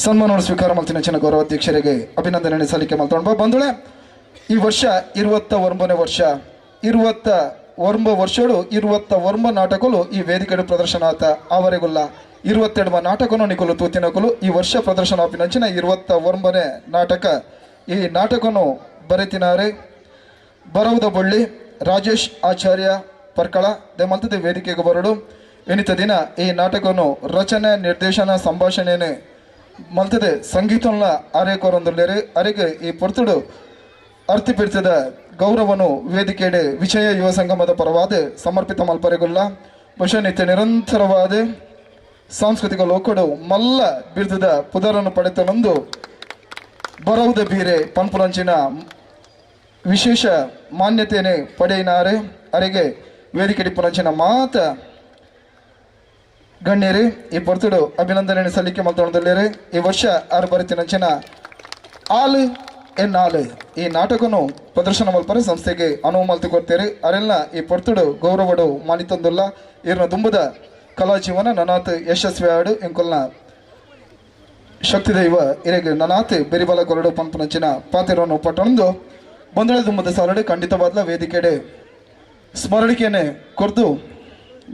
ಸನ್ಮಾನವನ್ನು ಸ್ವೀಕಾರ ಮಾಡ್ತೀನಿ ಹೆಚ್ಚಿನ ಗೌರವಾಧ್ಯಕ್ಷರಿಗೆ ಅಭಿನಂದನೆ ಸಲ್ಲಿಕೆ ಮಾಡ್ಕೊಂಡು ಬಂಧುಳೆ ಈ ವರ್ಷ 29ನೇ ವರ್ಷ 29 ವರ್ಷಗಳು 29 ನಾಟಕಗಳು ಈ ವೇದಿಕೆ ಪ್ರದರ್ಶನ ಆತ ಆವರೆಗುಲ್ಲ 22 ನಾಟಕನು ನಿಕಲು ತೂತಿನಕಲು ಈ ವರ್ಷ ಪ್ರದರ್ಶನ ಆಪಿನಂಚಿನ 29ನೇ ನಾಟಕ ಈ ನಾಟಕನು ಬರೆತಿನಾರೆ ಬರವುದ ಬಳ್ಳಿ ರಾಜೇಶ್ ಆಚಾರ್ಯ ಪರ್ಕಳ ದೆಮಂತದ ವೇದಿಕೆಗೆ ಬರಡು ಎನಿತ ದಿನ ಈ ನಾಟಕನು ರಚನೆ ನಿರ್ದೇಶನ ಸಂಭಾಷಣೆನೆ ಮಲ್ತದೆ ಸಂಗೀತನ ಆರೇಕೋರೊಂದುಳ್ಳೇರೆ ಅರೆಗೆ ಈ ಪೊರ್ತುಡು ಅರ್ಥಪಿಡ್ತದ ಗೌರವನು ವೇದಿಕೆಡೆ ವಿಷಯ ಯುವ ಸಂಗಮದ ಪರವಾದ ಸಮರ್ಪಿತ ಮಲ್ಪರೆಗುಲ್ಲ ಬಹುಶಃ ನಿತ್ಯ ನಿರಂತರವಾದ ಸಾಂಸ್ಕೃತಿಕ ಲೋಕಡು ಮಲ್ಲ ಬಿರ್ದದ ಪುದರನ್ನು ಪಡೆತನೊಂದು ಬರವುದ ಬೀರೆ ಪನ್ಪುರಂಚಿನ ವಿಶೇಷ ಮಾನ್ಯತೆಯೇ ಪಡೆಯಿನಾರೆ ಅರೆಗೆ ವೇದಿಕೆ ಪುರಂಚಿನ ಮಾತ ಗಣ್ಯರೇ ಈ ಪೊರ್ತುಡು ಅಭಿನಂದನೆ ಸಲ್ಲಿಕೆ ಮಲ್ತೊಂಡಲ್ಲೇರೆ ಈ ವರ್ಷ ಆರು ಬರುತ್ತಿನಂಚಿನ ಆಲು ಎನ್ನಾಲು ಈ ನಾಟಕನು ಪ್ರದರ್ಶನ ಮಲ್ಪರೆ ಸಂಸ್ಥೆಗೆ ಅನುವು ಮಲ್ತು ಕೊಡ್ತೇವೆ ಅರೆಲ್ಲ ಈ ಪೊರ್ತುಡು ಗೌರವಡು ಮಾನಿತಂದುಲ್ಲ ಇರ್ನ ದುಂಬದ ಕಲಾ ಜೀವನ ನನಾತ್ ಯಶಸ್ವಿ ಆಡು ಎಂಕೊಲ್ನ ಶಕ್ತಿ ದೈವ ಇರೆಗೆ ನನಾತ್ ಬೆರಿಬಲ ಕೊರಡು ಪಂಪನಂಚಿನ ಪಾತಿರವನ್ನು ಪಟ್ಟಣಂದು ಬಂದಳೆ ದುಂಬದ ಸಾಲಡೆ ಖಂಡಿತವಾದ ವೇದಿಕೆಡೆ ಸ್ಮರಣಿಕೆಯನ್ನೇ ಕೊರ್ದು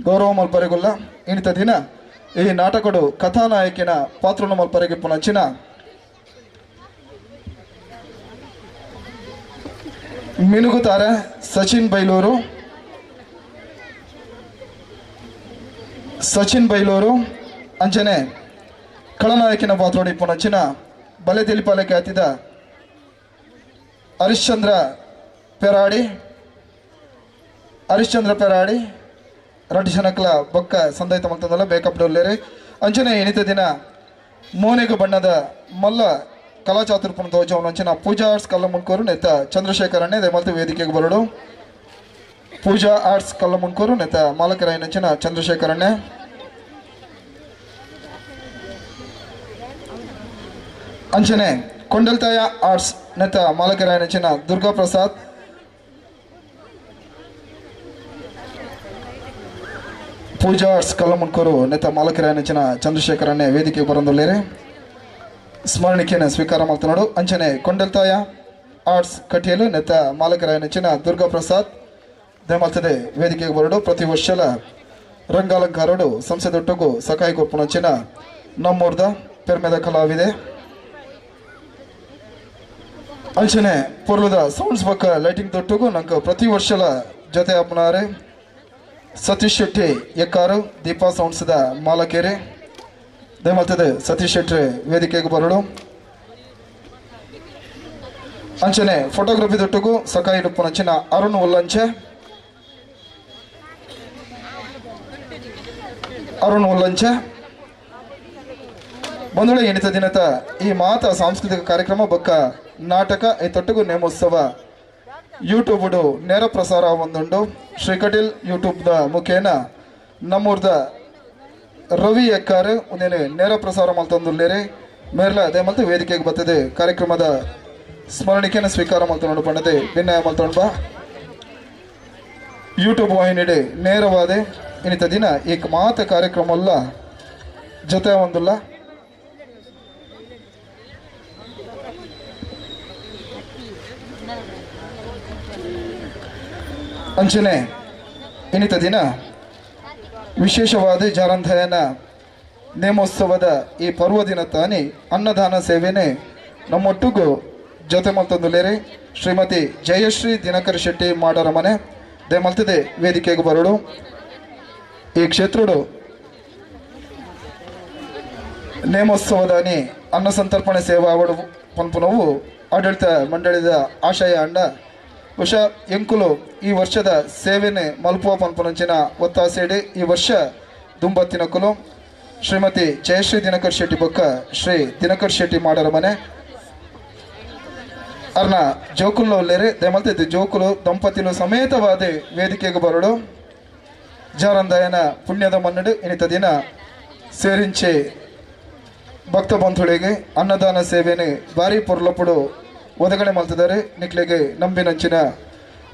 ಗೌರವ ಮಲ್ಪರೆಗುಲ್ಲ ಇನಿತ ದಿನ ಈ ನಾಟಕಡು ಕಥಾನಾಯಕಿನ ಪಾತ್ರವನ್ನು ಮಲ್ಪರೆಗೆ ಪುನಂಚಿನ ಮಿನುಗುತ್ತಾರೆ ಸಚಿನ್ ಬೈಲೂರು ಅಂಚನೆ ಖಳನಾಯಕಿನ ಪಾತ್ರಡಿ ಪುನಂಚಿನ ಬಲೆ ತಿಳಿಪಾಲಕ್ಕೆ ಹತ್ತಿದ ಹರಿಶ್ಚಂದ್ರ ಪೆರಾಡಿ ರಟಿಶನಕ್ಲ ಬೊಕ್ಕ ಸಂದೈತ ಮಲ್ತಂದಲ್ಲ ಬೇಕಪ್ ಡೊಲ್ಲೇರಿ ಅಂಚನೆ ಎನಿತ ದಿನ ಮೋನೆಗು ಬಣ್ಣದ ಮಲ್ಲ ಕಲಾಚಾತುರ್ಪುನ ತೋಜವನು ಅಂಚನ ಪೂಜಾ ಆರ್ಟ್ಸ್ ಕಲ್ಲ ಮುನ್ಕೋರು ನೆತ್ತ ಚಂದ್ರಶೇಖರಣ್ಣೆ ದಯಮಲ್ತು ವೇದಿಕೆಗೆ ಬರಡು ಪೂಜಾ ಆರ್ಟ್ಸ್ ಕಲ್ಲ ಮುನ್ಕೋರು ನೆತ್ತ ಮಾಲಕರಾಯನಂಚಿನ ಚಂದ್ರಶೇಖರಣ್ಣೆ ಅಂಚನೆ ಕೊಂಡಲ್ತಾಯ ಆರ್ಟ್ಸ್ ನೆತ್ತ ಮಾಲಕರಾಯನಂಚಿನ ದುರ್ಗಾ ಪ್ರಸಾದ್ ಪೂಜಾ ಆರ್ಟ್ಸ್ ಕಲ್ಲಮುನ್ಕೂರು ನೆತ್ತ ಮಾಲಕರಾಯನಚಿನ ಚಂದ್ರಶೇಖರನ್ನೇ ವೇದಿಕೆಗೆ ಬರಂದುಳ್ಳೇರೆ ಸ್ಮರಣಿಕೆಯನ್ನು ಸ್ವೀಕಾರ ಮಾಡ್ತಾನೋಡು ಅಂಚನೆ ಕೊಂಡಲ್ತಾಯ ಆರ್ಟ್ಸ್ ಕಟ್ಟಿಯಲು ನೆತ್ತ ಮಾಲಕರಾಯನಚಿನ ದುರ್ಗಾ ಪ್ರಸಾದ್ ದಯಮಾಲ್ತದೆ ವೇದಿಕೆಗೆ ಬರಡು ಪ್ರತಿ ವರ್ಷಲ ರಂಗಾಲಂಕಾರೋಡು ಸಂಸದೊಟ್ಟುಗು ಸಕಾಯಿ ಕೊರ್ಪುನಂಚಿನ ನಮ್ಮೂರ್ದ ಪೆರ್ಮೆದ ಕಲಾವಿದೆ ಅಂಚನೆ ಪೊರ್ಲುದ ಸೌಂಡ್ಸ್ ಬಕ್ಕ ಲೈಟಿಂಗ್ ತೊಟ್ಟುಗು ನಂಗೆ ಪ್ರತಿ ವರ್ಷಲ ಜೊತೆ ಅಪ್ಪನಾರೆ ಸತೀಶ್ ಶೆಟ್ಟಿ ಎಕ್ಕಾರು ದೀಪಾ ಸೌಂಡ್ಸ್ದ ಮಾಲಕೇರಿ ದಯಮಾಲ್ತದೆ ಸತೀಶ್ ಶೆಟ್ಟಿ ವೇದಿಕೆಗೆ ಬರಡು ಅಂಚನೆ ಫೋಟೋಗ್ರಫಿ ತೊಟ್ಟುಗು ಸಕಾಯಿ ಡುಪ್ಪುನಂಚಿನ ಅರುಣ್ ಉಲ್ಲಂಚೆ ಬಂಧುಳೆ ಎಣಿತ ದಿನದ ಈ ಮಾತ ಸಾಂಸ್ಕೃತಿಕ ಕಾರ್ಯಕ್ರಮ ಬೊಕ್ಕ ನಾಟಕ ಈ ತೊಟ್ಟುಗು ನೇಮೋತ್ಸವ ಯೂಟ್ಯೂಬ್ ನೇರ ಪ್ರಸಾರ ಒಂದುಂಡು ಶ್ರೀಕಟಿಲ್ ಯೂಟ್ಯೂಬ್ದ ಮುಖೇನ ನಮ್ಮೂರ್ದ ರವಿ ಎಕ್ಕಾರು ಒಂದೇನು ನೇರ ಪ್ರಸಾರ ಮಲ್ತೊಂದುಲ್ಲೇರಿ ಮೇರ್ಲ ಅದೇ ಮತ್ತು ವೇದಿಕೆಗೆ ಬರ್ತದೆ ಕಾರ್ಯಕ್ರಮದ ಸ್ಮರಣಿಕೆಯನ್ನು ಸ್ವೀಕಾರ ಮಲ್ತೊಂಡು ಪಂಡದೆ ಭಿನ್ನಯ ಮಲ್ತೊಂಡು ಬಾ ಯೂಟ್ಯೂಬ್ ವಾಹಿನಿ ನೇರವಾದ ಇನ್ನಿತ ದಿನ ಈ ಮಾತ ಕಾರ್ಯಕ್ರಮ ಅಲ್ಲ ಜೊತೆ ಒಂದಿಲ್ಲ ಅಂಚನೆ ಇನ್ನಿತ ದಿನ ವಿಶೇಷವಾದ ಜಾರಂಧಯನ ನೇಮೋತ್ಸವದ ಈ ಪರ್ವ ದಿನ ತಾನಿ ಅನ್ನದಾನ ಸೇವೆನೆ ನಮ್ಮೊಟ್ಟಿಗೂ ಜೊತೆ ಮಲ್ತೊಂದುಲೇರಿ ಶ್ರೀಮತಿ ಜಯಶ್ರೀ ದಿನಕರ್ ಶೆಟ್ಟಿ ಮಾಡರ ಮನೆ ದಯಮಲ್ತದೆ ವೇದಿಕೆಗೆ ಬರಡು ಈ ಕ್ಷೇತ್ರಡು ನೇಮೋತ್ಸವದಾನಿ ಅನ್ನ ಸಂತರ್ಪಣೆ ಸೇವಾ ಅವಡು ಪನ್ಪುನವು ಆಡಳಿತ ಮಂಡಳಿದ ಆಶಯ ಅಂಡ ಉಷ ಎಂಕುಲು ಈ ವರ್ಷದ ಸೇವೆನೆ ಮಲ್ಪುವ ಪನ್ಪುನಂಚಿನ ಒತ್ತಾಸೆಡಿ ಈ ವರ್ಷ ದುಂಬತ್ತಿನ ಕುಲು ಶ್ರೀಮತಿ ಜಯಶ್ರೀ ದಿನಕರ್ ಶೆಟ್ಟಿ ಬೊಕ್ಕ ಶ್ರೀ ದಿನಕರ್ ಶೆಟ್ಟಿ ಮಾಡರ ಮನೆ ಅರ್ನ ಜೋಕುల్లో లేరే దయమల్తే జోకులు దంపతులు ಸಮೇತವಾದ ವೇದಿಕೆಗೆ ಬರಡು ಜಾರಂದಾಯನ ಪುಣ್ಯದ ಮನ್ನಡು ಇನ್ನಿತ ದಿನ ಸೇರಿಂಚೆ ಭಕ್ತ ಬಂಧುಳಿಗೆ ಅನ್ನದಾನ ಸೇವೆನೆ ಭಾರಿ ಪೊರ್ಲಪುಡು ಒದಗಣೆ ಮಲ್ತಿದ್ದಾರೆ ನಿಕ್ಲೆಗೆ ನಂಬಿನಂಚಿನ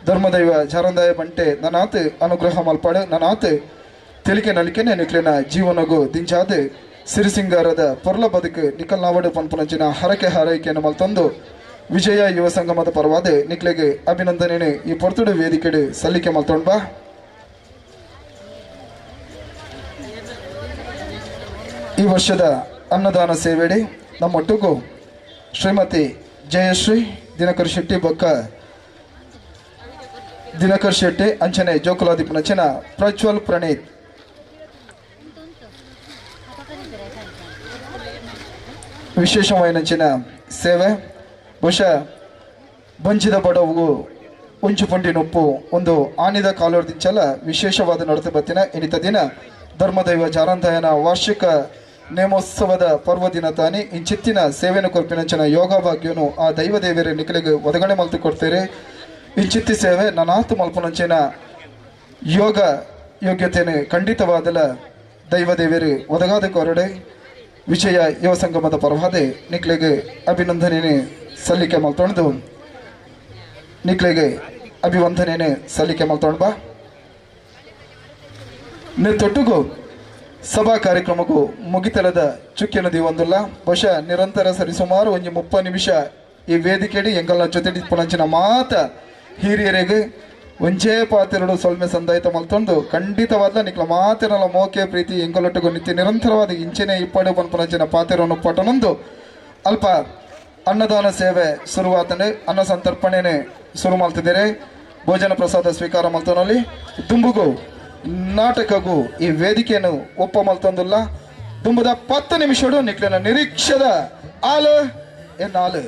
ಧರ್ಮದೈವ ಜಾರಂದಾಯ ಬಂಟೆ ನನಾತ್ ಅನುಗ್ರಹ ಮಲ್ಪಾಡು ನನಾತ್ ತಿಳಿಕೆ ನಲಿಕೆನೆ ನಿಕ್ಲಿನ ಜೀವನಗೂ ದಿಂಜಾದ ಸಿರಿಸಿಂಗಾರದ ಪೊರ್ಲ ಬದುಕು ನಿಕಲ್ ನಾವಡು ಪನ್ಪುನಂಚಿನ ಹರಕೆ ಹಾರೈಕೆಯನ್ನು ಮಲ್ತಂದು ವಿಜಯ ಯುವ ಸಂಗಮದ ಪರವಾದ ನಿಕ್ಲೆಗೆ ಅಭಿನಂದನೆ ಈ ಪೊರ್ತುಡು ವೇದಿಕೆಡು ಸಲ್ಲಿಕೆ ಮಲ್ತೊಂಡ್ ಬಾ ಈ ವರ್ಷದ ಅನ್ನದಾನ ಸೇವೆಡಿ ನಮ್ಮೊಟ್ಟಿಗೂ ಶ್ರೀಮತಿ ಜಯಶ್ರೀ ದಿನಕರ್ ಶೆಟ್ಟಿ ಬೊಕ್ಕ ದಿನಕರ್ ಶೆಟ್ಟಿ ಅಂಚನೆ ಜೋಕುಲಾದಿಪನಂಚಿನ ಪ್ರಜ್ವಲ್ ಪ್ರಣೀತ್ ವಿಶೇಷವಾಯಿನಂಚಿನ ಸೇವೆ ಬಹುಶಃ ಬಂಚಿದ ಬಡವು ಉಂಚು ಪುಂಡಿ ನೊಪ್ಪು ಒಂದು ಆನಿದ ಕಾಲೋರ್ದಿಂಚಲ ವಿಶೇಷವಾದ ನಡತೆ ಬತ್ತಿನ ಇನ್ನಿತ ದಿನ ಧರ್ಮದೈವ ಜಾರಂದಯನ ವಾರ್ಷಿಕ ನೇಮೋತ್ಸವದ ಪರ್ವ ದಿನ ತಾನಿ ಇಂಚಿತ್ತಿನ ಸೇವೆನ ಕೊರ್ಪಿನಂಚಿನ ಯೋಗ ಭಾಗ್ಯನು ಆ ದೈವ ದೇವರ ನಿಖಲಿಗೆ ಒದಗಣೆ ಮಲ್ತು ಕೊಡ್ತೇರೆ ಇಂಚಿತ್ತಿ ಸೇವೆ ನನಾತು ಮಲ್ಪುನಂಚಿನ ಯೋಗ ಯೋಗ್ಯತೆಯನ್ನು ಖಂಡಿತವಾದಲ ದೈವ ದೇವರು ಒದಗಾದ ಕೊರಡೆ ವಿಜಯ ಯುವ ಸಂಗಮದ ಪರವಾದೆ ನಿಕ್ಲೆಗೆ ಅಭಿನಂದನೆ ಸಲ್ಲಿಕೆ ಮಲ್ತೊಂಡು ನಿಕ್ಲೆಗೆ ಅಭಿವಂದನೆ ಸಲ್ಲಿಕೆ ಮಲ್ತೊಂಡು ಬಾ ತೊಟ್ಟುಗು ಸಭಾ ಕಾರ್ಯಕ್ರಮಕ್ಕೂ ಮುಗಿತಲದ ಚುಕ್ಕಿನ ದಿವಂದಿಲ್ಲ ಬಹುಶಃ ನಿರಂತರ ಸರಿಸುಮಾರು ಒಂದು 30 ನಿಮಿಷ ಈ ವೇದಿಕೆಡಿ ಎಂಗಲ್ನ ಜೊತೆ ಪುಣಂಚಿನ ಮಾತ ಹಿರಿಯರಿಗೆ ಒಂಚೇ ಪಾತಿರಡು ಸೊಲ್ಮೆ ಸಂದಾಯಿತ ಮಲ್ತೊಂದು ಖಂಡಿತವಾದ ನಿಕ್ಲ ಮಾತಿರಲ್ಲ ಮೋಕೆ ಪ್ರೀತಿ ಎಂಗಲೊಟ್ಟಿಗೂ ನಿತ್ಯ ನಿರಂತರವಾದ ಇಂಚಿನ ಇಪ್ಪಡು ಪನ್ಪುನಂಚಿನ ಪಾತಿರವನ್ನು ಪಟ್ಟನೊಂದು ಅಲ್ಪ ಅನ್ನದಾನ ಸೇವೆ ಶುರುವಾತನೆ ಅನ್ನ ಸಂತರ್ಪಣೆನೆ ಶುರು ಮಾಡ್ತಿದ್ದಾರೆ ಭೋಜನ ಪ್ರಸಾದ ಸ್ವೀಕಾರ ಮಲ್ತನಲ್ಲಿ ದುಂಬುಗು ನಾಟಕಗೂ ಈ ವೇದಿಕೆಯನ್ನು ಒಪ್ಪ ಮಲ್ತೊಂದಿಲ್ಲ ದುಂಬುದ 10 ನಿಮಿಷಡು ನಿಕ್ಲಿನ ನಿರೀಕ್ಷದ ಆಲು ಎನ್ನಾಲು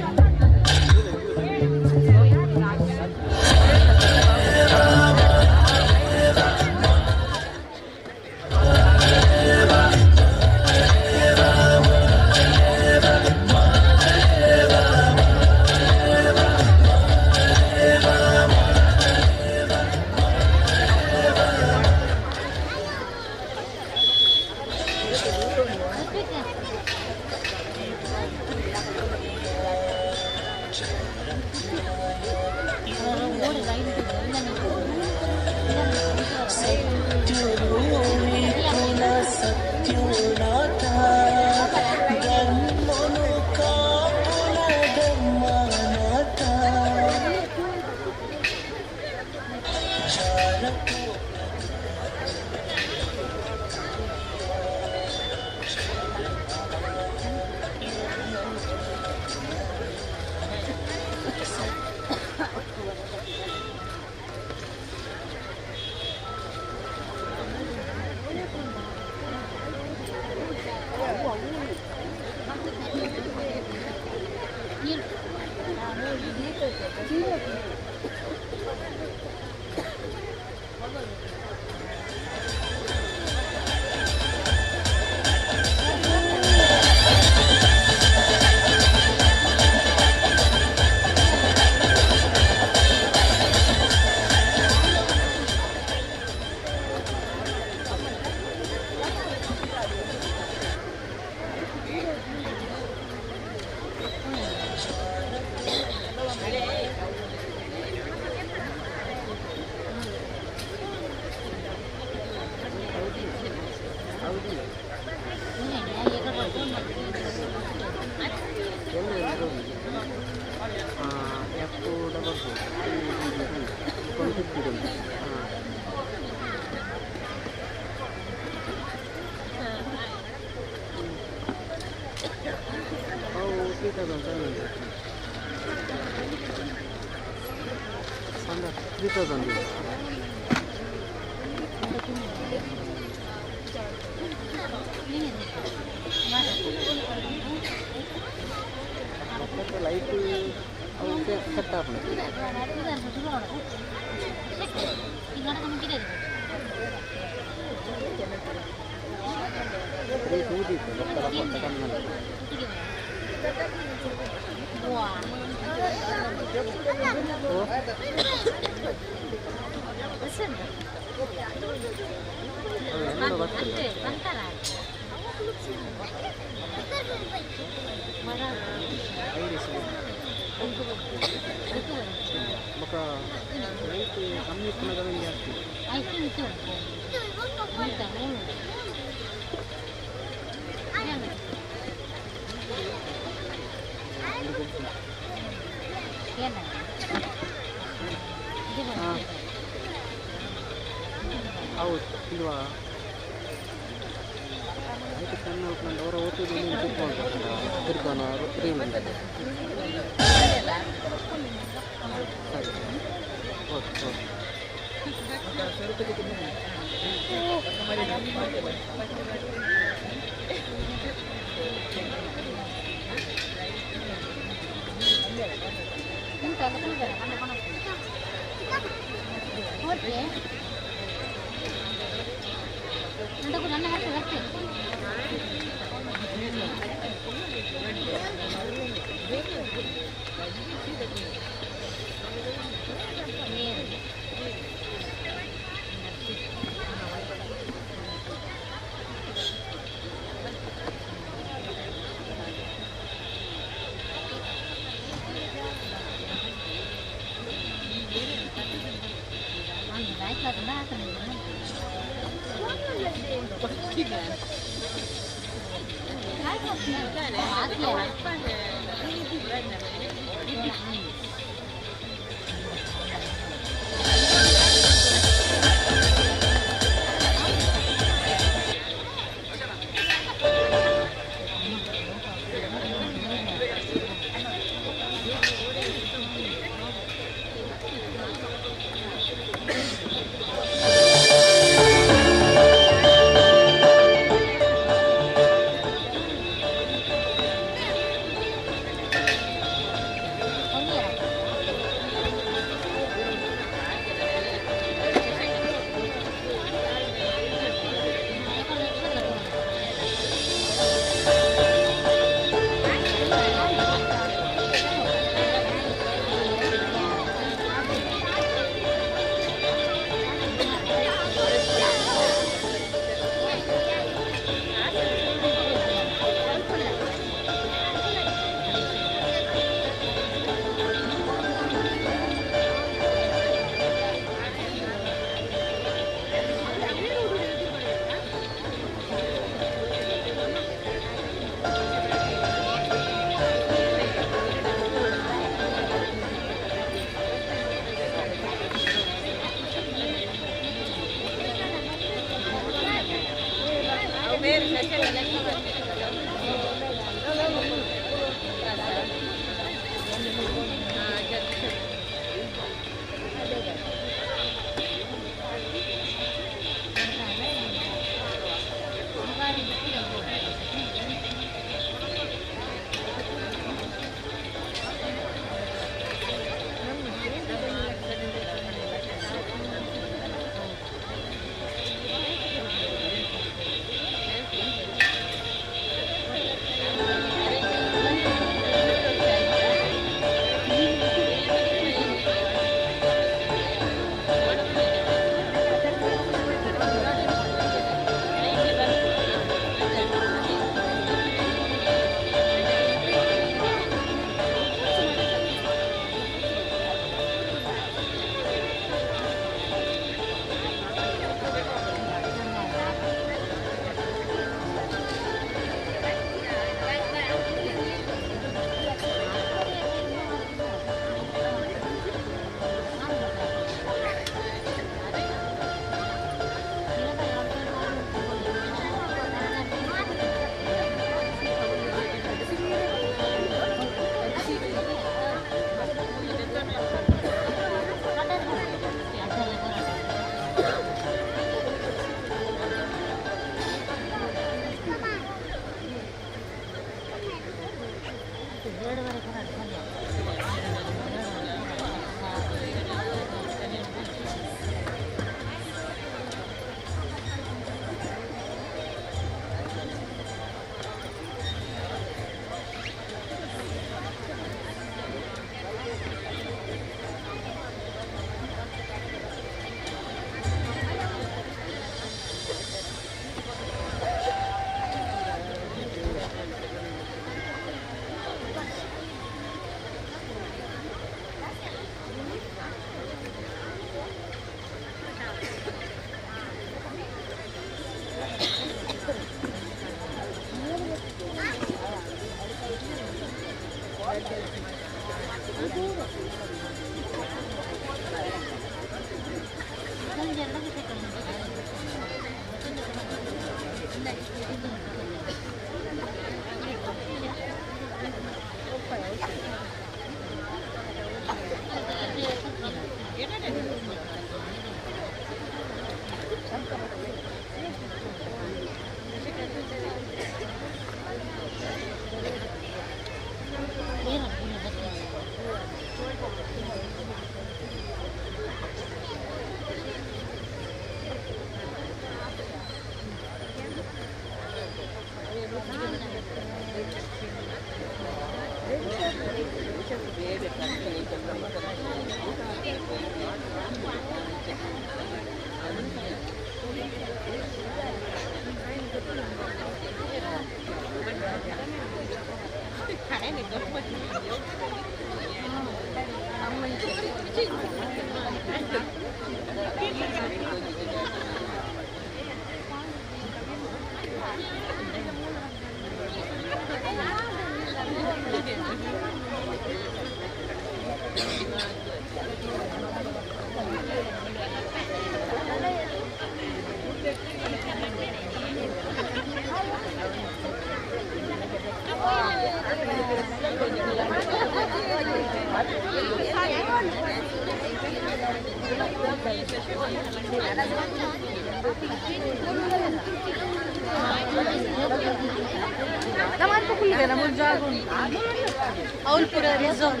और पूरा रिजॉर्ट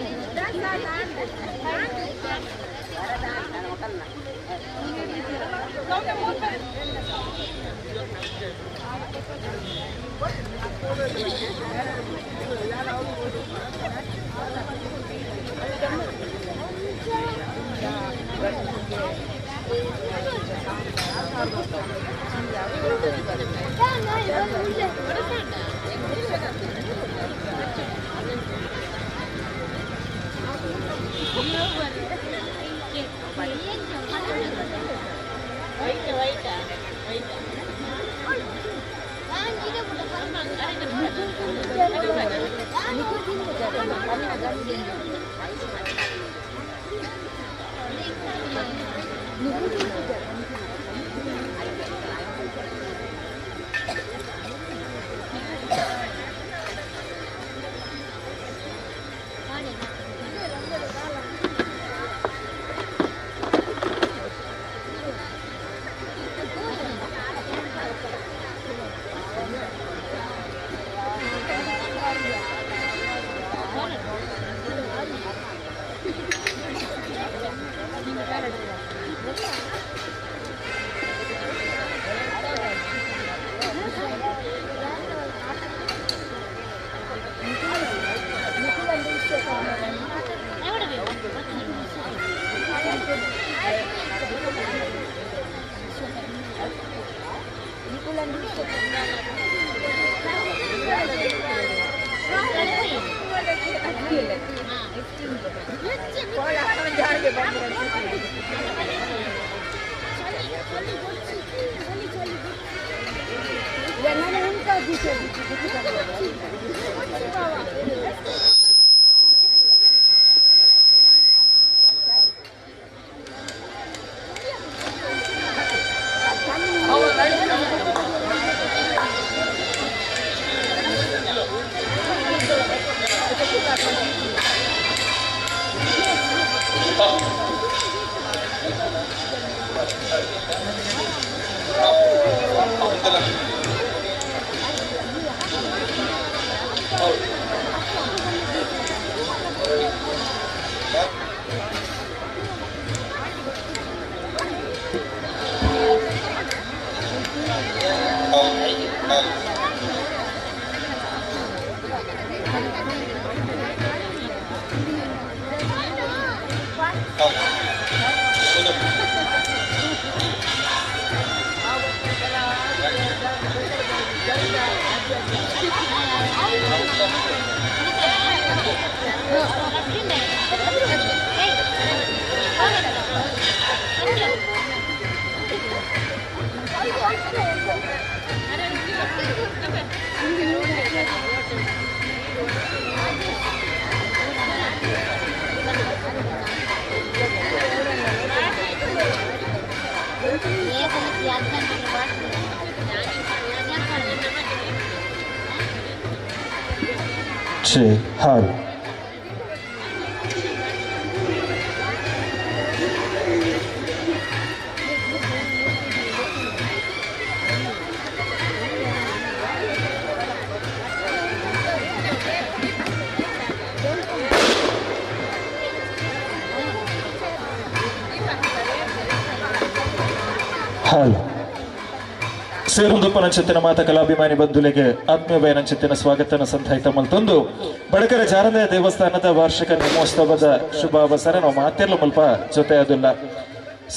ಹಾಲ್ ಹಾಲ್ ಸೇರುಂದುಪ್ಪನ ಚಿತ್ತಿನ ಮಾತ ಕಲಾಭಿಮಾನಿ ಬಂಧುಗಳಿಗೆ ಆತ್ಮೀಯ ಬಯನಂಚಿತ್ತಿನ ಸ್ವಾಗತನ ಸಂತಾಯಿತ ಮಲ್ತೊಂದು ಬಡಕರ ಜಾರಂದಯ ದೇವಸ್ಥಾನದ ವಾರ್ಷಿಕ ನೇಮೋತ್ಸವದ ಶುಭಾವಸರ ನಾವು ಮಾತೆರ್ಲ ಮುಲ್ಪ ಜೊತೆ ಅದಿಲ್ಲ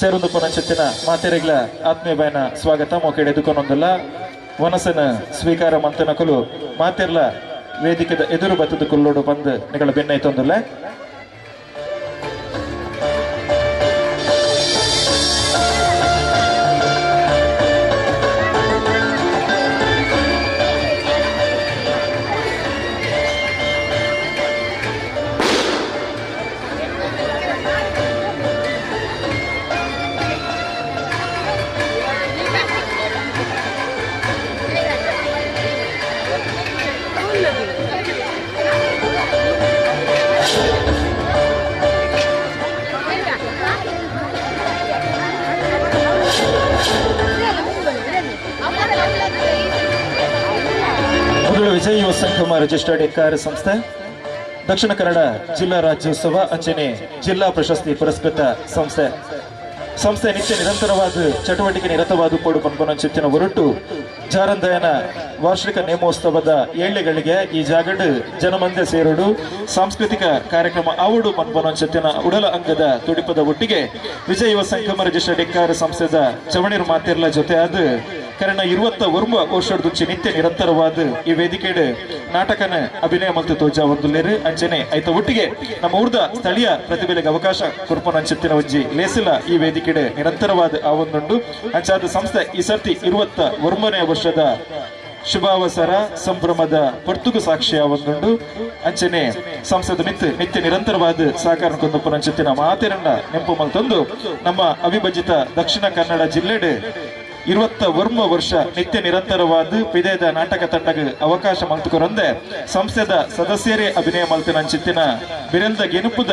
ಸೇರುಂದುಪ್ಪನ ಚಿತ್ತಿನ ಮಾತೆರೆಗ್ಲ ಆತ್ಮೀಯ ಬಯನ ಸ್ವಾಗತ ಮೋಕೆಡೆ ಎದುಕೊಂದೊಂದಿಲ್ಲ ವನಸನ ಸ್ವೀಕಾರ ಮಂತನಕಲು ಮಾತೆರ್ಲ ವೇದಿಕೆದ ಎದುರು ಬತ್ತದ ಕುಲ್ಲೋಡು ಬಂದು ನಿಗಳ ಬೆನ್ನೈತೊಂದಿಲ್ಲ ವಿಜಯ ಯುವ ಸಂಗಮ ರಿಜಿಸ್ಟರ್ಡ್ ಎಕ್ಕಾರ ಸಂಸ್ಥೆ ದಕ್ಷಿಣ ಕನ್ನಡ ಜಿಲ್ಲಾ ರಾಜ್ಯೋತ್ಸವ ಅಂಚನೆ ಜಿಲ್ಲಾ ಪ್ರಶಸ್ತಿ ಪುರಸ್ಕೃತ ಸಂಸ್ಥೆ ನಿತ್ಯ ನಿರಂತರವಾದ ಚಟುವಟಿಕೆ ನಿರತವಾದ ಪೋಡು ಪನ್ಪೊನಂಚಿತ್ತಿನ ಹೊರಟು ಜಾರಂದಯನ ವಾರ್ಷಿಕ ನೇಮೋತ್ಸವದ ಏಳ್ಳೆಗಳಿಗೆ ಈ ಜಾಗಡ್ ಜನಮಂದೆ ಸೇರೋಡು ಸಾಂಸ್ಕೃತಿಕ ಕಾರ್ಯಕ್ರಮ ಆವಡು ಪನ್ಪೊನಂಚಿತ್ತಿನ ಉಡಲ ಅಂಗದ ತುಡಿಪದ ಒಟ್ಟಿಗೆ ವಿಜಯ ಯುವ ಸಂಗಮ ರಿಜಿಸ್ಟರ್ಡ್ ಎಕ್ಕಾರ ಸಂಸ್ಥೆದ ಚವಣಿರ್ ಮಾತಿರ್ಲ ಜೊತೆ ಆದ ಕಾರಣ 21 ವರ್ಷದುಂಚೆ ನಿತ್ಯ ನಿರಂತರವಾದ ಈ ವೇದಿಕೆಡ್ ನಾಟಕನ ಅಭಿನಯ ಮತ್ತು ತೋಜಾ ಒಂದುಲ್ಲೇರು ಅಂಚನೆ ಐತ ಒಟ್ಟಿಗೆ ನಮ್ಮ ಊರ್ದ ಸ್ಥಳೀಯ ಪ್ರತಿಭೆಗೆ ಅವಕಾಶ ಕೊರ್ಪನ ಅಂಚಿತ್ತಿನ ಒಂಜಿ ಲೇಸಿಲ ಈ ವೇದಿಕೆಡ್ ನಿರಂತರವಾದ ಆ ಒಂದುಂಡು ಅಂಚಾದ ಸಂಸ್ಥೆ ಈ ಸರ್ತಿ 21ನೇ ವರ್ಷದ ಶುಭಾವಸರ ಸಂಭ್ರಮದ ಪೊರ್ತುಗು ಸಾಕ್ಷಿಯ ಒಂದುಂಡು ಅಂಚನೆ ಸಂಸ್ಥೆದ ನಿತ್ಯ ನಿರಂತರವಾದ ಸಹಕಾರ ಕೊಂದಪ್ಪನ ಅಂಚಿತ್ತಿನ ಮಾತೆರನ್ನ ನೆಂಪು ಮಲ್ತೊಂದು ನಮ್ಮ ಅವಿಭಜಿತ ದಕ್ಷಿಣ ಕನ್ನಡ ಜಿಲ್ಲೆಡ್ 21 ವರ್ಷ ನಿತ್ಯ ನಿರಂತರವಾದ ಪಿದೇದ ನಾಟಕ ತಂಡಗ ಅವಕಾಶ ಮಲ್ತುಕೊರಂದೆ ಸಂಸ್ಥೆದ ಸದಸ್ಯರೇ ಅಭಿನಯ ಮಲ್ತಿನ ಅಂಚಿತ್ತಿನ ಬಿರೆಲ್ದ ಗೆನುಪುದ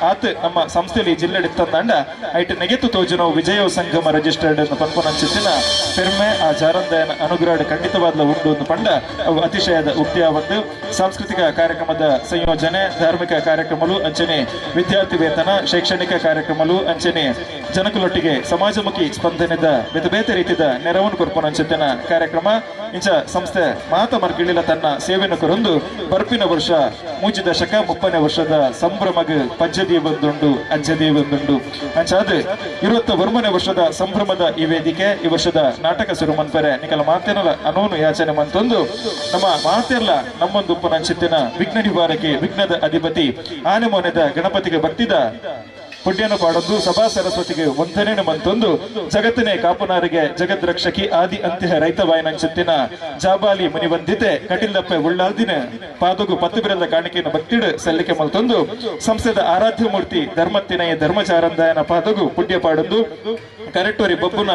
ಆತ ನಮ್ಮ ಸಂಸ್ಥೆಯಲ್ಲಿ ಜಿಲ್ಲೆ ತಂದಾಂಡ ಐಟ್ ನೆಗೆತು ತೋಜನೋ ವಿಜಯ ಸಂಗಮ ರಿಜಿಸ್ಟರ್ಡ್ ಅನ್ನು ಪನ್ಪುನ ಅಂಚಿತ್ತಿನ ಪೆರ್ಮೆ ಆ ಜಾರಂದಯನ ಅನುಗ್ರಹ ಖಂಡಿತವಾದ ಉಂಡು ಒಂದು ಪಂಡ ಅವು ಅತಿಶಯದ ಉಕ್ತಿಯ ಒಂದು ಸಾಂಸ್ಕೃತಿಕ ಕಾರ್ಯಕ್ರಮದ ಸಂಯೋಜನೆ ಧಾರ್ಮಿಕ ಕಾರ್ಯಕ್ರಮಗಳು ಅಂಚನೆ ವಿದ್ಯಾರ್ಥಿ ವೇತನ ಶೈಕ್ಷಣಿಕ ಕಾರ್ಯಕ್ರಮಗಳು ಅಂಚನೆ ಜನಕಲೊಟ್ಟಿಗೆ ಸಮಾಜಮುಖಿ ಸ್ಪಂದನೆದ ಬೇತೆ ಬೇತೆ ರೀತಿಯ ನೆರವನ್ನು ಕೊರ್ಪನ ಅಂಚಿತ್ತಿನ ಕಾರ್ಯಕ್ರಮ ಇಂಚ ಸಂಸ್ಥೆ ಮಾತ ಮರ್ಗಿಳಿಲ ತನ್ನ ಸೇವೆಯನ್ನು ಕೊರೊಂದು ಬರ್ಪಿನ ವರ್ಷ ಮೂಜಿ ದಶಕ 30ನೇ ವರ್ಷದ ಸಂಭ್ರಮಗ ಪಜ್ಜದಿ ಬಂದುಂಡು ಅಜ್ಜದಿ ಬಂದುಂಡು ಅಂಚಾದ 21ನೇ ವರ್ಷದ ಸಂಭ್ರಮದ ಈ ವೇದಿಕೆ ಈ ವರ್ಷದ ನಾಟಕ ಶುರು ಮನ್ಪರೆ ನಿಕಲ ಮಾತೇನಲ ಅನೋನು ಯಾಚನೆ ಮಂತೊಂದು ನಮ್ಮ ಮಾತೆರ್ಲ ನಮ್ಮೊಂದು ಉಪ್ಪನ ಅಂಚಿತ್ತಿನ ವಿಘ್ನ ನಿವಾರಕ್ಕೆ ವಿಘ್ನದ ಅಧಿಪತಿ ಆನೆಮೋನೆದ ಗಣಪತಿಗೆ ಭಕ್ತಿದ ಪುಣ್ಯನ ಪಾಡೊಂದು ಸಭಾ ಸರಸ್ವತಿಗೆ ವಂದನೆಯನ್ನು ಮಂತೊಂದು ಜಗತ್ತಿನೇ ಕಾಪುನಾರಿಗೆ ಜಗದ್ ರಕ್ಷಕಿ ಆದಿ ಅಂತ್ಯ ರೈತವಾಯನಂಚಿತ್ತಿನ ಜಾಬಾಲಿ ಮುನಿವಂದಿತೆ ಕಟಿಲ್ದಪ್ಪೆ ಉಳ್ಳಾಲ್ದಿನ ಪಾದಗು ಪತ್ತು ಬಿರದ ಕಾಣಿಕೆಯನ್ನು ಭಕ್ತಿಡ್ ಸಲ್ಲಿಕೆ ಮಲ್ತೊಂದು ಸಂಸ್ಥೆದ ಆರಾಧ್ಯ ಮೂರ್ತಿ ಧರ್ಮತ್ತಿನೆಯ ಧರ್ಮಚಾರಂದಾಯನ ಪಾದಗು ಪುಣ್ಯ ಪಾಡೊಂದು ಕರೆಕ್ಟೋರಿ ಬಬ್ಬುನ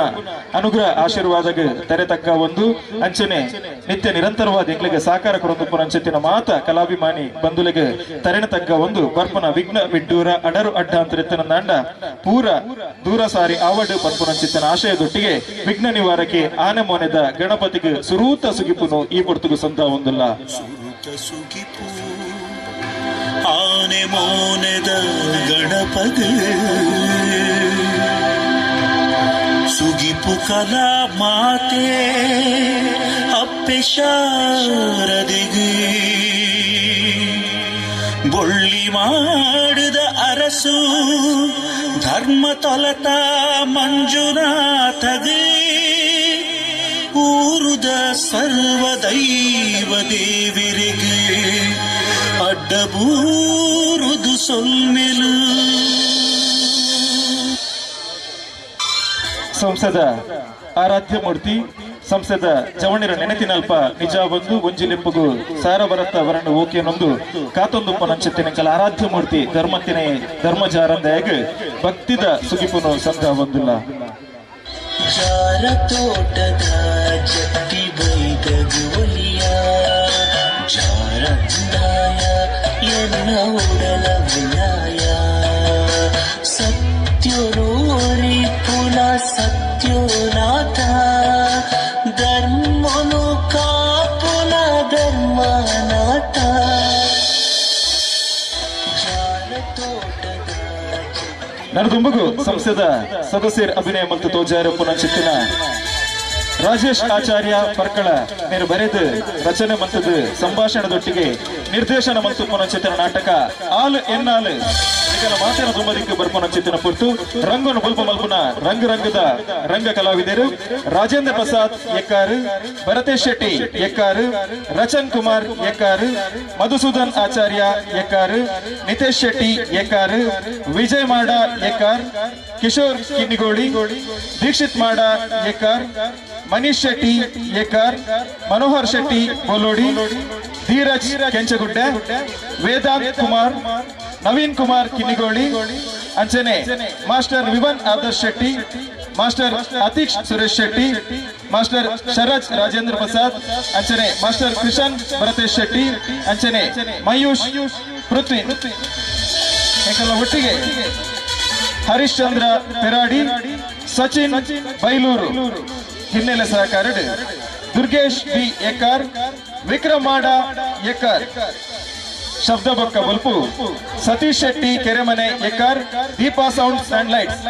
ಅನುಗ್ರಹ ಆಶೀರ್ವಾದಗ ತೆರೆತಕ್ಕ ಒಂದು ಅಂಚನೆ ನಿತ್ಯ ನಿರಂತರವಾದ ಎಂಗ್ಲಿಗೆ ಸಾಕಾರ ಕೊರೊಂದು ಅಂಚಿತ್ತಿನ ಮಾತ ಕಲಾಭಿಮಾನಿ ಬಂಧುಲಿಗೆ ತರೆಣ ತಕ್ಕ ಒಂದು ಬರ್ಪನ ವಿಘ್ನ ವಿಡ್ಡೂರ ಅಡರು ಅಡ್ಡ ಅಂತ ದಾಂಡ ಪೂರ ದೂರ ಸಾರಿ ಆವಡು ಪನ್ಪುನಂಚಿತ್ತಿನ ಆಶಯದೊಟ್ಟಿಗೆ ವಿಘ್ನ ನಿವಾರಕ್ಕೆ ಆನೆ ಮೋನೆದ ಗಣಪತಿಗೆ ಸುರೂತ ಸುಗಿಪುನು ಈ ಪೊರ್ತುಗು ಸಂತ ಒಂದಿಲ್ಲ ಸುಗಿಪು ಆನೆ ಮೋನೆದ ಗಣಪತಿ ಸುಗಿಪು ಕಲಾ ಮಾತೆ ಅಪ್ಪೆ ಶಾರದಿಗೆ ಬೊಳ್ಳಿ ಮಾಡಿದ ಅರಸು ಧರ್ಮ ತೊಲತ ಮಂಜುನಾಥಗೆ ಊರುದ ಸರ್ವದೈವ ದೇವಿರಿಗೆ ಅಡ್ಡಬೂರುದು ಸೊಲ್ಮೆಲು. ಸಂಸದ ಆರಾಧ್ಯ ಮೂರ್ತಿ ಸಂಸದ ಜವಣಿರ ನೆನತಿನಲ್ಪ ನಿಜ ಬಂದು ಒಂಜಿಲೆಪ್ಪುಗು ಸಾರಭರತ ವರಣ ಓಕೆನೊಂದು ಕಾತೊಂದು ಪನಂಚತ್ತಿನ ಆರಾಧ್ಯ ಮೂರ್ತಿ ಧರ್ಮಂತಿನೇ ಧರ್ಮಜಾರಂದಾಗ ಭಕ್ತಿದ ಸುಗಿಪುನು ಸಂಘ ಬಂದಿಲ್ಲ. ಜಾರ ತೋಟದ ಜಟ್ಟಿ ಬೈದಗು ಒಲಿಯ ಜಾರಂದಾಯ ಎನ್ನ ಉಡಲ ವಿನಾಯ ಸತ್ಯೋರಿ ಪುಲ ಸತ್ಯೋನಾಥ ಧರ್ಮನು ಕಾಪುಲ ಧರ್ಮನಾಥ ಜಾರ ತೋಟದ ನರದುಂಬಗು ಸಂಸದ ಸದಸ್ಯರ ಅಭಿನಯ ಮತ್ತು ತೋಜಾರ ಪುನಃಚಿತ್ತಿನ ರಾಜೇಶ್ ಆಚಾರ್ಯ ಪರ್ಕಳ ನೀರು ಬರೆದು ರಚನೆ ಮತ್ತು ಸಂಭಾಷಣದೊಟ್ಟಿಗೆ ನಿರ್ದೇಶನ ಮತ್ತು ಪುನಃಚಿತ್ರ ನಾಟಕ ಆಲ್ ಎನ್ನಾಲ್ ಈಗಲ ಮಾತಿನ ದುಂಬದಿಕ್ಕೆ ಬರ್ಪುನಃಚಿತ್ತಿನ ಪುರ್ತು ರಂಗನ ಬಲ್ಪ ಮಲ್ಪುನ ರಂಗದ ರಂಗ ಕಲಾವಿದರು ರಾಜೇಂದ್ರ ಪ್ರಸಾದ್ ಎಕ್ಕಾರು, ಭರತೇಶ್ ಶೆಟ್ಟಿ ಎಕ್ಕಾರು, ರಚನ್ ಕುಮಾರ್ ಎಕ್ಕಾರು, ಮಧುಸೂದನ್ ಆಚಾರ್ಯ ಎಕ್ಕಾರು, ನಿತೇಶ್ ಶೆಟ್ಟಿ ಎಕ್ಕಾರು, ವಿಜಯ್ ಮಾಡ ಎಕ್ಕಾರ್, ಕಿಶೋರ್ ಕಿನ್ನಿಗೋಳಿ, ದೀಕ್ಷಿತ್ ಮಾಡ ಎಕ್ಕಾರ್, ಮನೀಶ್ ಶೆಟ್ಟಿ ಎಕ್ಕಾರ್, ಮನೋಹರ್ ಶೆಟ್ಟಿ ಬೋಲೋಡಿ, ಧೀರಜ್ ಕೆಂಚಗುಡ್ಡ, ವೇದಾಂತ್ ಕುಮಾರ್, ನವೀನ್ ಕುಮಾರ್ ಕಿನ್ನಿಗೋಳಿ, ಅಂಚನೆ master Vivan Adarsh Shetty, master Atiksh Suresh Shetty, master Sharaj Rajendra Prasad, ಅಂಚನೆ ಮಾಸ್ಟರ್ ಕೃಷನ್ ಭರತೇಶ್ ಶೆಟ್ಟಿ, ಅಂಚನೆ ಮಯೂಷ್ ಪೃಥ್ವಿ ಒಟ್ಟಿಗೆ ಹರಿಶ್ಚಂದ್ರ ಪೆರಾಡಿ, ಸಚಿನ್ ಬೈಲೂರು ಹಿನ್ನೆಲೆ ಸಹಕಾರ, ದುರ್ಗೇಶ್ ಬಿ ಎಕ್ಕಾರ್, ವಿಕ್ರಮ್ ಮಾಡ ಎಕ್ಕಾರ್, ಶಬ್ದ ಬೊಕ್ಕ ಬಲ್ಪು ಸತೀಶ್ ಶೆಟ್ಟಿ ಕೆರೆಮನೆ ಎಕ್ಕಾರ್, Deepa sounds and lights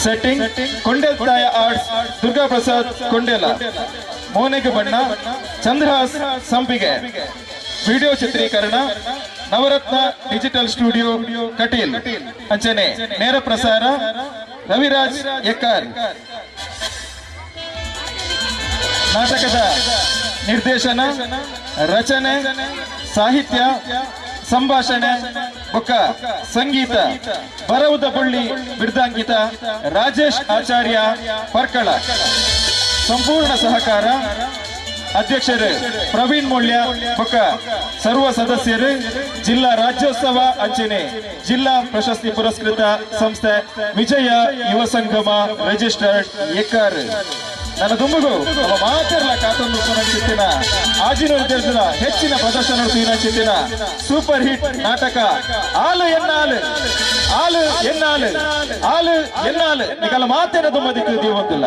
setting Kondel ತಾಯ ಆರ್ಟ್ಸ್ ದುರ್ಗಾ ಪ್ರಸಾದ್ ಕೊಂಡೆಲ, ಮೋನೆಗೆ ಬಣ್ಣ ಚಂದ್ರಹಾಸ್ ಸಂಪಿಗೆ, ವಿಡಿಯೋ ಚಿತ್ರೀಕರಣ ನವರತ್ನ ಡಿಜಿಟಲ್ ಸ್ಟುಡಿಯೋ ಕಟೀಲ್, ಅಂಚನೆ ನೇರ ಪ್ರಸಾರ ರವಿರಾಜ್ ಎಕ್ಕಾರ್. ನಾಟಕದ ನಿರ್ದೇಶನ, ರಚನೆ, ಸಾಹಿತ್ಯ, ಸಂಭಾಷಣೆ ಬೊಕ್ಕ ಸಂಗೀತ ಬರವುದ ಬಳ್ಳಿ ಬಿರ್ದಾಂಕಿತ ರಾಜೇಶ್ ಆಚಾರ್ಯ ಪರ್ಕಳ. ಸಂಪೂರ್ಣ ಸಹಕಾರ ಅಧ್ಯಕ್ಷರು ಪ್ರವೀಣ್ ಮೊಳ್ಯ ಬೊಕ್ಕ ಸರ್ವ ಸದಸ್ಯರು, ಜಿಲ್ಲಾ ರಾಜ್ಯೋತ್ಸವ ಅಂಚನೆ ಜಿಲ್ಲಾ ಪ್ರಶಸ್ತಿ ಪುರಸ್ಕೃತ ಸಂಸ್ಥೆ ವಿಜಯ ಯುವ ಸಂಗಮ ರಿಜಿಸ್ಟರ್ಡ್ ಎಕ್ಕಾರ್. ನನ್ನ ದುಂಬುಗು ಅವ ಮಾತಿರಲ ಕಾತೊಂದು ಚಿತ್ತಿನ ಆಜಿನ ಉದ್ದೇಶದ ಹೆಚ್ಚಿನ ಪ್ರದರ್ಶನ ಚಿತ್ತಿನ ಸೂಪರ್ ಹಿಟ್ ನಾಟಕ ಆಲು ಎನ್ನಾಲು ಆಲು ಎನ್ನಾಲು ಆಲು ಎನ್ನಾಲು ನಿಗಲ ಮಾತಿನ ದುಂಬದಿಕ್ಕೆ ದೀವಂತಿಲ್ಲ.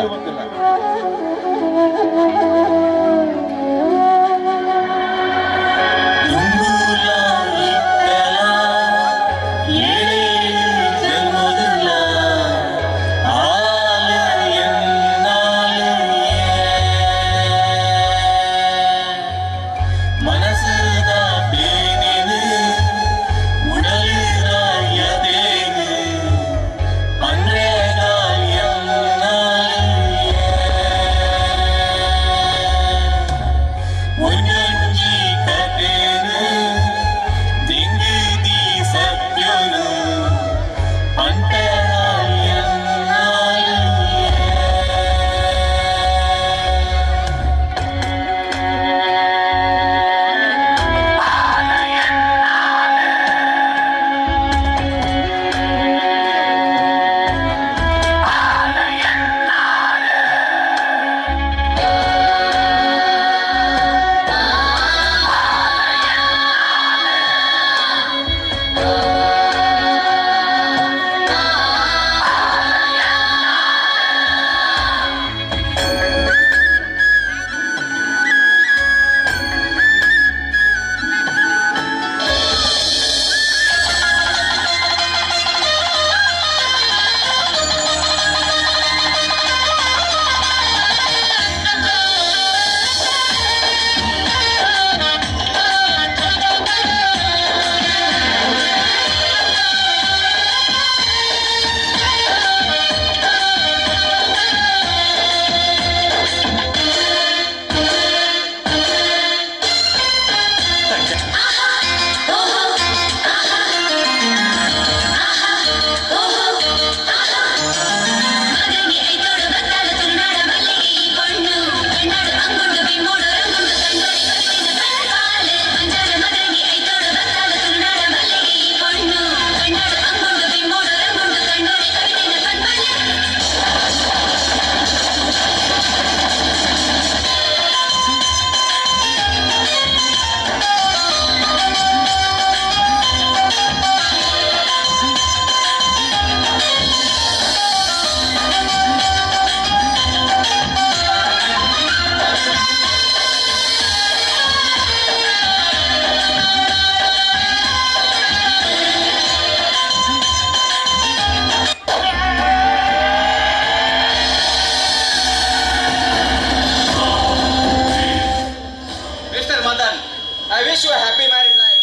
I wish you a happy married life.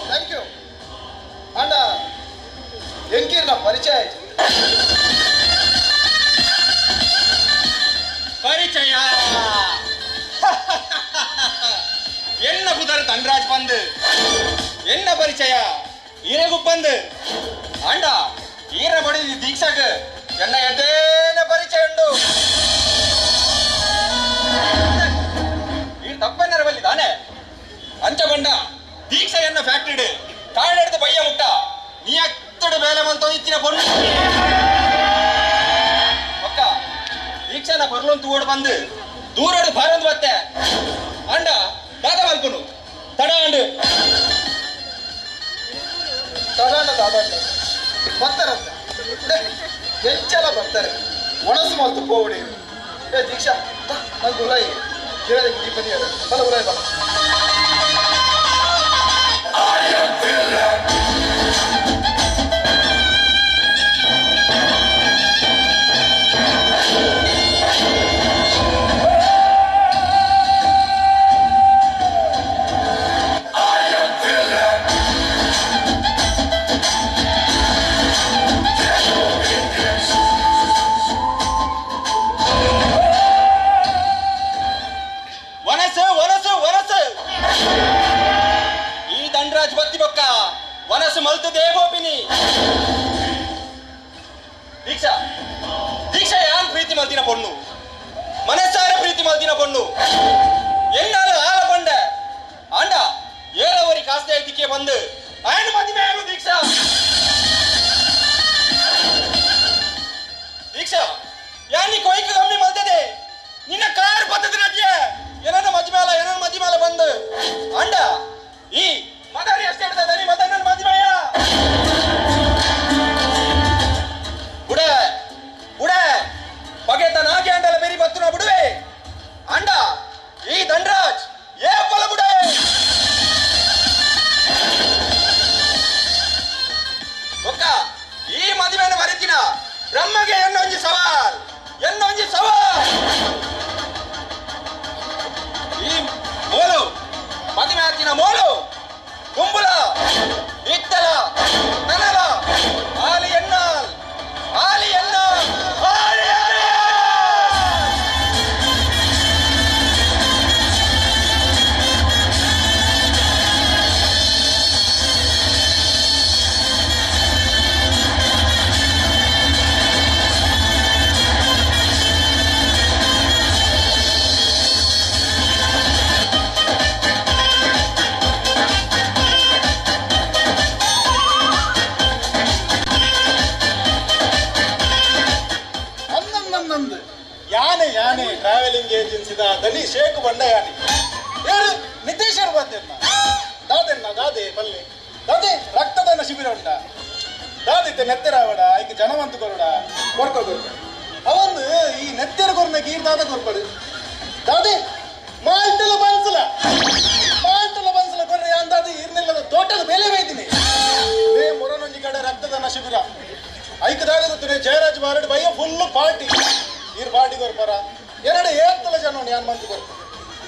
Thank you ಅಂಡ ಎಂಕೀರ್ನ ಪರಿಚಯ ಆಯ್ತು. ಪರಿಚಯ என்ன புதர் தன்ராஜ் பந்து என்ன ಪರಿಚಯ ಈರೆಗೂ ಬಂದು ಅಂಡ ಈರ ಬಡಿ ದೀಕ್ಷಾಕ್ ಎನ್ನ ಎದ್ದೇನ ಪರಿಚಯ ಉಂಟು ಈ ತಪ್ಪೆನ್ನರ ಬಲ್ಲಿ ತಾನೆ ಅಂಚ ಬಂಡ ದೀಕ್ಷಾ ಎನ್ನ ಫ್ಯಾಕ್ಟರಿ ಕಾಳೆಡ್ದು ಬಯ್ಯ ಮುಟ್ಟ ನೀ ಅತ್ತಡು ಬೇಲೆ ಮಂತೋ ಇತ್ತಿನ பொண்ணு ಒಕ್ಕ ದೀಕ್ಷಾನ ಬರ್ಲೊಂದು ಓಡ್ ಬಂದು ದೂರೋಡು ಬಾರೊಂದು ಬತ್ತೆ ಅಂಡ ದಾದ ಮಲ್ಪುನು ತಡಾಂಡು ಬರ್ತಾರಂತೆ ಹೆಚ್ಚೆಲ್ಲ ಬರ್ತಾರೆ ಒಣಸು ಮಾತು ಹೋಗ್ಬಿಡಿ. ಏ ದೀಕ್ಷಾ ನಂಗೆ ಉಲಾಯಿ ಹೇಳೋದಕ್ಕೆ ದೀಪ ಬಲ ಉಲಾಯಿ ಬಲ. ವನಸು ಮಲ್ತು ದೇವೋಪಿನಿ ದೀಕ್ಷಾ ದೀಕ್ಷಾ ಯಾನ್ ಪ್ರೀತಿ ಮಲ್ತಿನ ಪೊಣ್ಣು ಮನಸ್ಸಾರ ಪ್ರೀತಿ ಮಲ್ತಿನ ಪೊಣ್ಣು ಎನ್ನಾಲು ಆಲ ಬಂಡ ಅಂಡ ಏಳವರಿ ಕಾಸ್ತೆ ಐತಿಕೆ ಬಂದು ಆಯನ ಮದುವೆ ಆಗು ದೀಕ್ಷಾ ದೀಕ್ಷಾ ಯಾನಿ ಕೊಯ್ಕ ಕಮ್ಮಿ ಮಲ್ತದೆ ನಿನ್ನ ಕಾರ್ ಪದ್ಧತಿ ನಟಿಯ ಏನನ್ನ ಮದಿ ಮೇಲ ಬಂದು ಅಂಡ ಈ ಮದಾರಿ ಅಷ್ಟೇ ಇರ್ತದೆ ನೀ ಮದ ನನ್ನ ಮದುವೆಯ ಬುಡೆ ಬಗೆತ ನಾಗೆ ಅಂಡಲ ಬೇರಿ ಬತ್ತು ನಾ ಬಿಡುವೆ ಅಂಡ ಈ ದಂಡರಾಜ್ ಏ ಕೊಲ ಬುಡೆ ಒಕ್ಕ ಈ ಮದುವೆನ ಮರಿತಿನ ಬ್ರಹ್ಮಗೆ ಎನ್ನೊಂಜಿ ಸವಾಲ್ ಈ ಮೋಲು ಮದುವೆ ಆತಿನ ಮೋಲು ಕುಂಬುಲ ಇತ್ತಲ ನನಲ ಆಲಿ ಎನ್ನಾಲ್ ಯಾನೆ ಟ್ರಾವೆಲಿಂಗ್ ಏಜೆನ್ಸಿದ ದನಿ ಶೇಖ್ ಬಂಡ ಯಾನಿ ಯಾರು ನಿತೇಶರ್ ಬಂದೆನ್ನ ದಾದೆ ಬಲ್ಲೆ ದಾದೆ ರಕ್ತದಾನ ಶಿಬಿರ ಉಂಟ ದಾದಿತ್ತೆ ನೆತ್ತೆರಾವಡ ಈಗ ಜನವಂತ ಕೊರಡ ಕೊರ್ಕೋದು ಅವಂದು ಈ ನೆತ್ತೆರ ಕೊರನ ಗೀರ್ದಾದ ಕೊರ್ಪಡು ದಾದೆ ಮಾಲ್ಟಲ ಬನ್ಸಲ ಕೊರ್ರೆ ಅಂದಾದ ಇರ್ನೆಲ್ಲದ ತೋಟದ ಬೆಲೆ ಬೈದಿನಿ ನೇ ಮೊರನೊಂಜಿ ಕಡೆ ರಕ್ತದಾನ ಶಿಬಿರ ಐಕ ದಾದ ಗೊತ್ತುನೆ ಜಯರಾಜ್ ಬಾರಡ್ ಬಯ್ಯ ಫುಲ್ ಪಾರ್ಟಿ ಇರ್ ಪಾರ್ಟಿ ಕೊರ್ಪರ ಎರಡು ಏತ್ತಲ ಜನ ಯಾನ್ ಮಂತ್ ಕೊರ್ಪ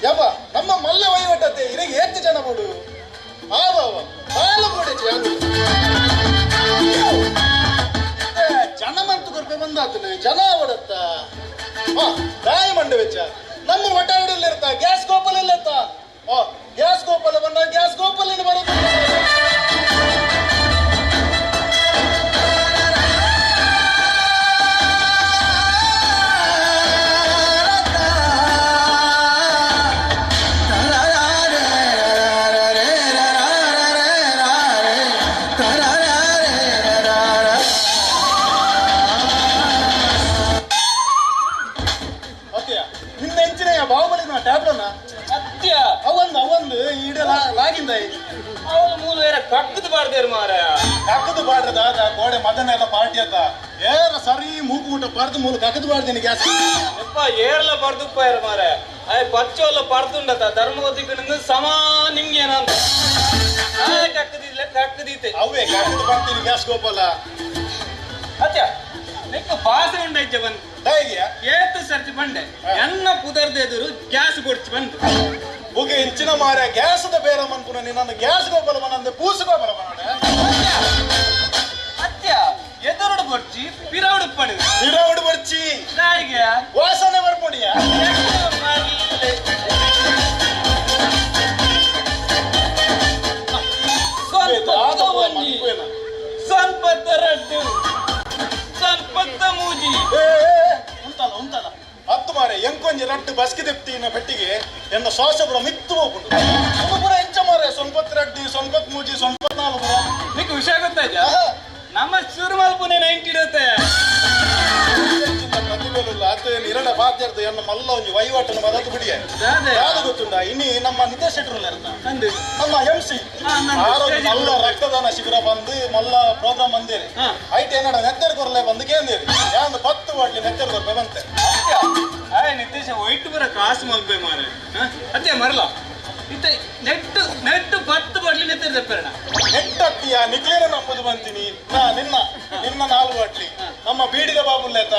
ಯಪ್ಪ ನಮ್ಮ ಮಲ್ಲ ವಹಿವಟ್ಟತ್ತೆ ಇರಿಗೆ ಏತ್ತು ಜನ ಮಾಡು ಆವ ಕಾಲ ಕೊಡಿ ಜನ ಮಂತ್ ಕೊರ್ಪೆ ಬಂದಾತನೆ ಜನ ಅವಡತ್ತ ದಾಯ ಮಂಡ ವೆಚ್ಚ ನಮ್ಮ ಒಟ್ಟಾಡಲ್ಲಿ ಇರ್ತ ಗ್ಯಾಸ್ ಗೋಪಾಲ್ ಇಲ್ಲತ್ತ ಗ್ಯಾಸ್ ಗೋಪಾಲ ಬಂದ ಗ್ಯಾಸ್ ಗೋಪಾಲ್ ಬರೋದು ಟ್ಯಾಬ್ಲೋನ ಅತ್ಯ ಅವಂದು ಈಡ ಲಾಗಿಂದ ಅವಳು ಮೂಲ ಬೇರೆ ಕಕ್ಕದು ಬಾರ್ದೇರು ಮಾರ ಕಕ್ಕದು ಬಾಡ್ರದ ಗೋಡೆ ಮದನ ಎಲ್ಲ ಪಾರ್ಟಿ ಅದ ಏರ ಸರಿ ಮೂಗು ಊಟ ಬರ್ದು ಮೂಲ ಕಕ್ಕದು ಬಾಡ್ದೇನಿ ಗ್ಯಾಸ್ ಎಪ್ಪ ಏರ್ಲ ಬರ್ದಪ್ಪ ಯಾರು ಮಾರ ಅಯ್ಯ ಪಚ್ಚೋಲ್ಲ ಪಡ್ದುಂಡತ ಧರ್ಮವತಿಕನಿಂದ ಸಮ ನಿಮ್ಗೇನಂತ ಕಕ್ಕದೀತೆ ಅವೇ ಕಕ್ಕದು ಬರ್ತೀನಿ ಗ್ಯಾಸ್ ಗೋಪಾಲ ಅತ್ಯ ನೆಕ್ಕ ಭಾಷೆ ಉಂಡೈಜ ಬಂದು ಹೇಗೆ ಏತ್ತು ಸರ್ಚ್ ಬಂಡೆ ಎನ್ನ ಪುದರ್ದೆದುರು ಗ್ಯಾಸ್ ಕೊಡ್ಚಿ ಬಂದು ಬುಗೆ ಇಂಚಿನ ಮಾರೆ ಗ್ಯಾಸ್ದ ಬೇರೆ ಮನ್ಪುನ ನಿನ್ನ ಗ್ಯಾಸ್ ಗೋಬಲ ಮನಂದೆ ಪೂಸ ಗೋಬಲ ಮನಡೆ ಅತ್ಯ ಎದುರುಡು ಬರ್ಚಿ ಪಿರೌಡು ಪಡು ಇಡೌಡು ಬರ್ಚಿ ನಾಯಿಗೆ ವಾಸನೆ ಬರ್ಪೊಡಿಯ ಸಂಪತ್ತ ರಡ್ಡು ಸಂಪತ್ತ ಮೂಜಿ ಉಂಟಲ್ಲ ಉಂಟಲ್ಲ ಹತ್ತು ಮಾರೆ ಎಂಕೊಂಜಿ ರಡ್ಡು ಬಸ್ಕಿ ತೆಪ್ತಿನ ಪೆಟ್ಟಿಗೆ ಎನ್ನ ಶ್ವಾಸ ಪುರ ಮಿತ್ತು ಹೋಗ್ಬಿಟ್ಟು ಪುರ ಎಂಚ ಮಾರೆ ಸೊಂಪತ್ ರಡ್ಡಿ ಸೊಂಪತ್ ಮೂಜಿ ಸೊಂಪತ್ ನಾಲ್ ಪುರ ನಿಂಗೆ ವಿಷಯ ಗೊತ್ತಾಯ್ತಾ ನಮ್ಮ ಸುರುಮಲ್ಪುನೆ 90 ಇರುತ್ತೆ ಪ್ರತಿಭೆಲ್ಲ ಅತ್ತೆ ನಿರಡ ಬಾಧ್ಯರ್ಥ ಎನ್ನ ಮಲ್ಲ ಒಂಜಿ ವಹಿವಾಟನ್ನು ಬದಲು ಬಿಡಿಯ ಯಾವುದು ಗೊತ್ತುಂಡ ಇನಿ ನಮ್ಮ ನಿರ್ದೇಶಕರಲ್ಲ ನಮ್ಮ MC ಮಲ್ಲ ರಕ್ತದಾನ ಶಿಬಿರ ಬಂದು ಮಲ್ಲ ಪ್ರೋಗ್ರಾಮ್ ಬಂದೇರಿ ಐಟಿ ಏನಡ ನೆತ್ತರ್ ಕೊರಲೆ ಬಂದು ಕೇಂದೇರಿ ಯಾಂದು 10 ಬಾಟ್ಲಿ ನೆತ್ತರ್ ಕೊರಲೆ ಬಂತೆ ನಿರ್ದೇಶ ಒಯ್ಟು ಬರ ಕಾಸು ಮಲ್ಪೆ ಮಾರೆ ಅದೇ ಮರಲ ಇತ್ತೆ ನೆಟ್ಟು 10 ಬಾಟ್ಲಿ ನೆತ್ತರ್ ತೆಪ್ಪರಣ ನೆಟ್ಟತ್ತಿಯ ನಿಕ್ಲೇನ ನಪ್ಪದು ಬಂತೀನಿ ನಿನ್ನ 4 ಬಾಟ್ಲಿ ನಮ್ಮ ಬೀಡಿದ ಬಾಬುಲ್ಲೇತ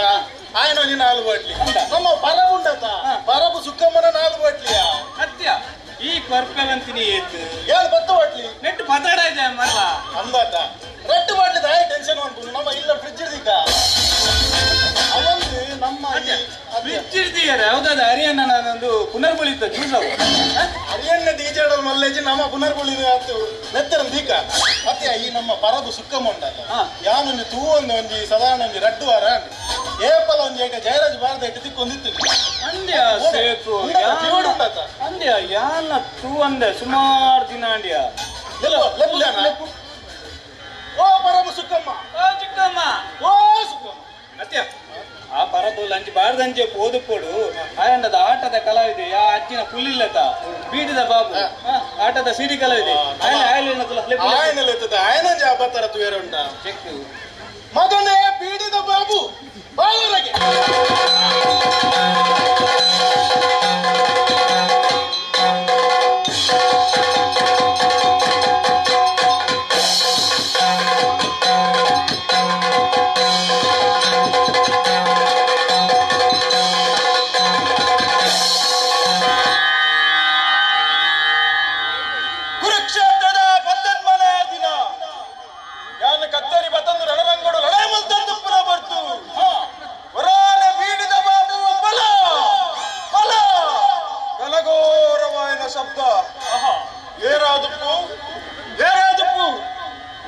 ಆಯ್ನ ಒಂಜಿ 4 ಬಾಟ್ಲಿ ನಮ್ಮ ಪರಬು ಉಂಡತ ಪರಬು ಸುಕ್ಕಮ್ಮನ 4 ಬಾಟ್ಲಿಯ ಅತ್ಯ ಈ ಪರ್ಪೆವಂತಿನಿ ಏತು ಏಳು 10 ಬಾಟ್ಲಿ ನೆಟ್ಟು ಪತಡ ಮರಲ ಅಂದಾತ 2 ಬಾಟ್ಲಿ ದಾಯ ಟೆನ್ಷನ್ ಮಾಡ್ಕೊಂಡು ನಮ್ಮ ಇಲ್ಲ ಫ್ರಿಡ್ಜ್ ಇರ್ದಿಕ್ಕ ಅವಂದು ನಮ್ಮ ಫ್ರಿಡ್ಜ್ ಇರ್ತೀಯಾರ ಯಾವ್ದಾದ ಹರಿಯಣ್ಣ ನಾನೊಂದು ಪುನರ್ಬಳಿತ ಜ್ಯೂಸ್ ಅವು ಹರಿಯಣ್ಣ ಡಿಜೆಡಲ್ ಮಲ್ಲೇಜಿ ನಮ್ಮ ಪುನರ್ಬಳಿ ನೆತ್ತರ ದೀಕ ಮತ್ತೆ ಈ ನಮ್ಮ ಪರಬು ಸುಕ್ಕಮ್ಮ ಉಂಡಲ್ಲ ಯಾನೊಂದು ತೂ ಒಂಜಿ ಸಾಧಾರಣ ಒಂಜಿ 2 ವಾರ ಏಪಲ ಒಂಜಿ ಏಕ ಜಯರಾಜ್ ಭಾರತ ಇಟ್ಟು ತಿಕ್ಕೊಂದಿತ್ತು ಅಂದ್ಯ ಸೇತು ಅಂದ್ಯ ಯಾನ ತೂ ಅಂದೆ ಸುಮಾರು ದಿನ ಅಂದ್ಯ ಓ ಪರಬು ಸುಕ್ಕಮ್ಮ ಓ ಚಿಕ್ಕಮ್ಮ ಓ ಸುಕ್ಕಮ್ಮ ಅತ್ಯ ಆ ಪರದು ಲಂಚ್ ಬಾರ್ದಂಚೆ ಓದುಕೊಡು ಆಯಂಡದ ಆಟದ ಕಲಾವಿದೆ ಯಾ ಅಜ್ಜಿನ ಪುಲ್ಲಿಲ್ಲತ ಬೀಡಿದ ಬಾಬು ಆಟದ ಸಿಡಿ ಕಲಾವಿದೆ ಆಯನ ಜಾಬತ್ತರ ತುಯರ ಉಂಟ ಚೆಕ್ ಮಗನೇ ಬೀಡಿದ ಬಾಬು ಬಾವರಗೆ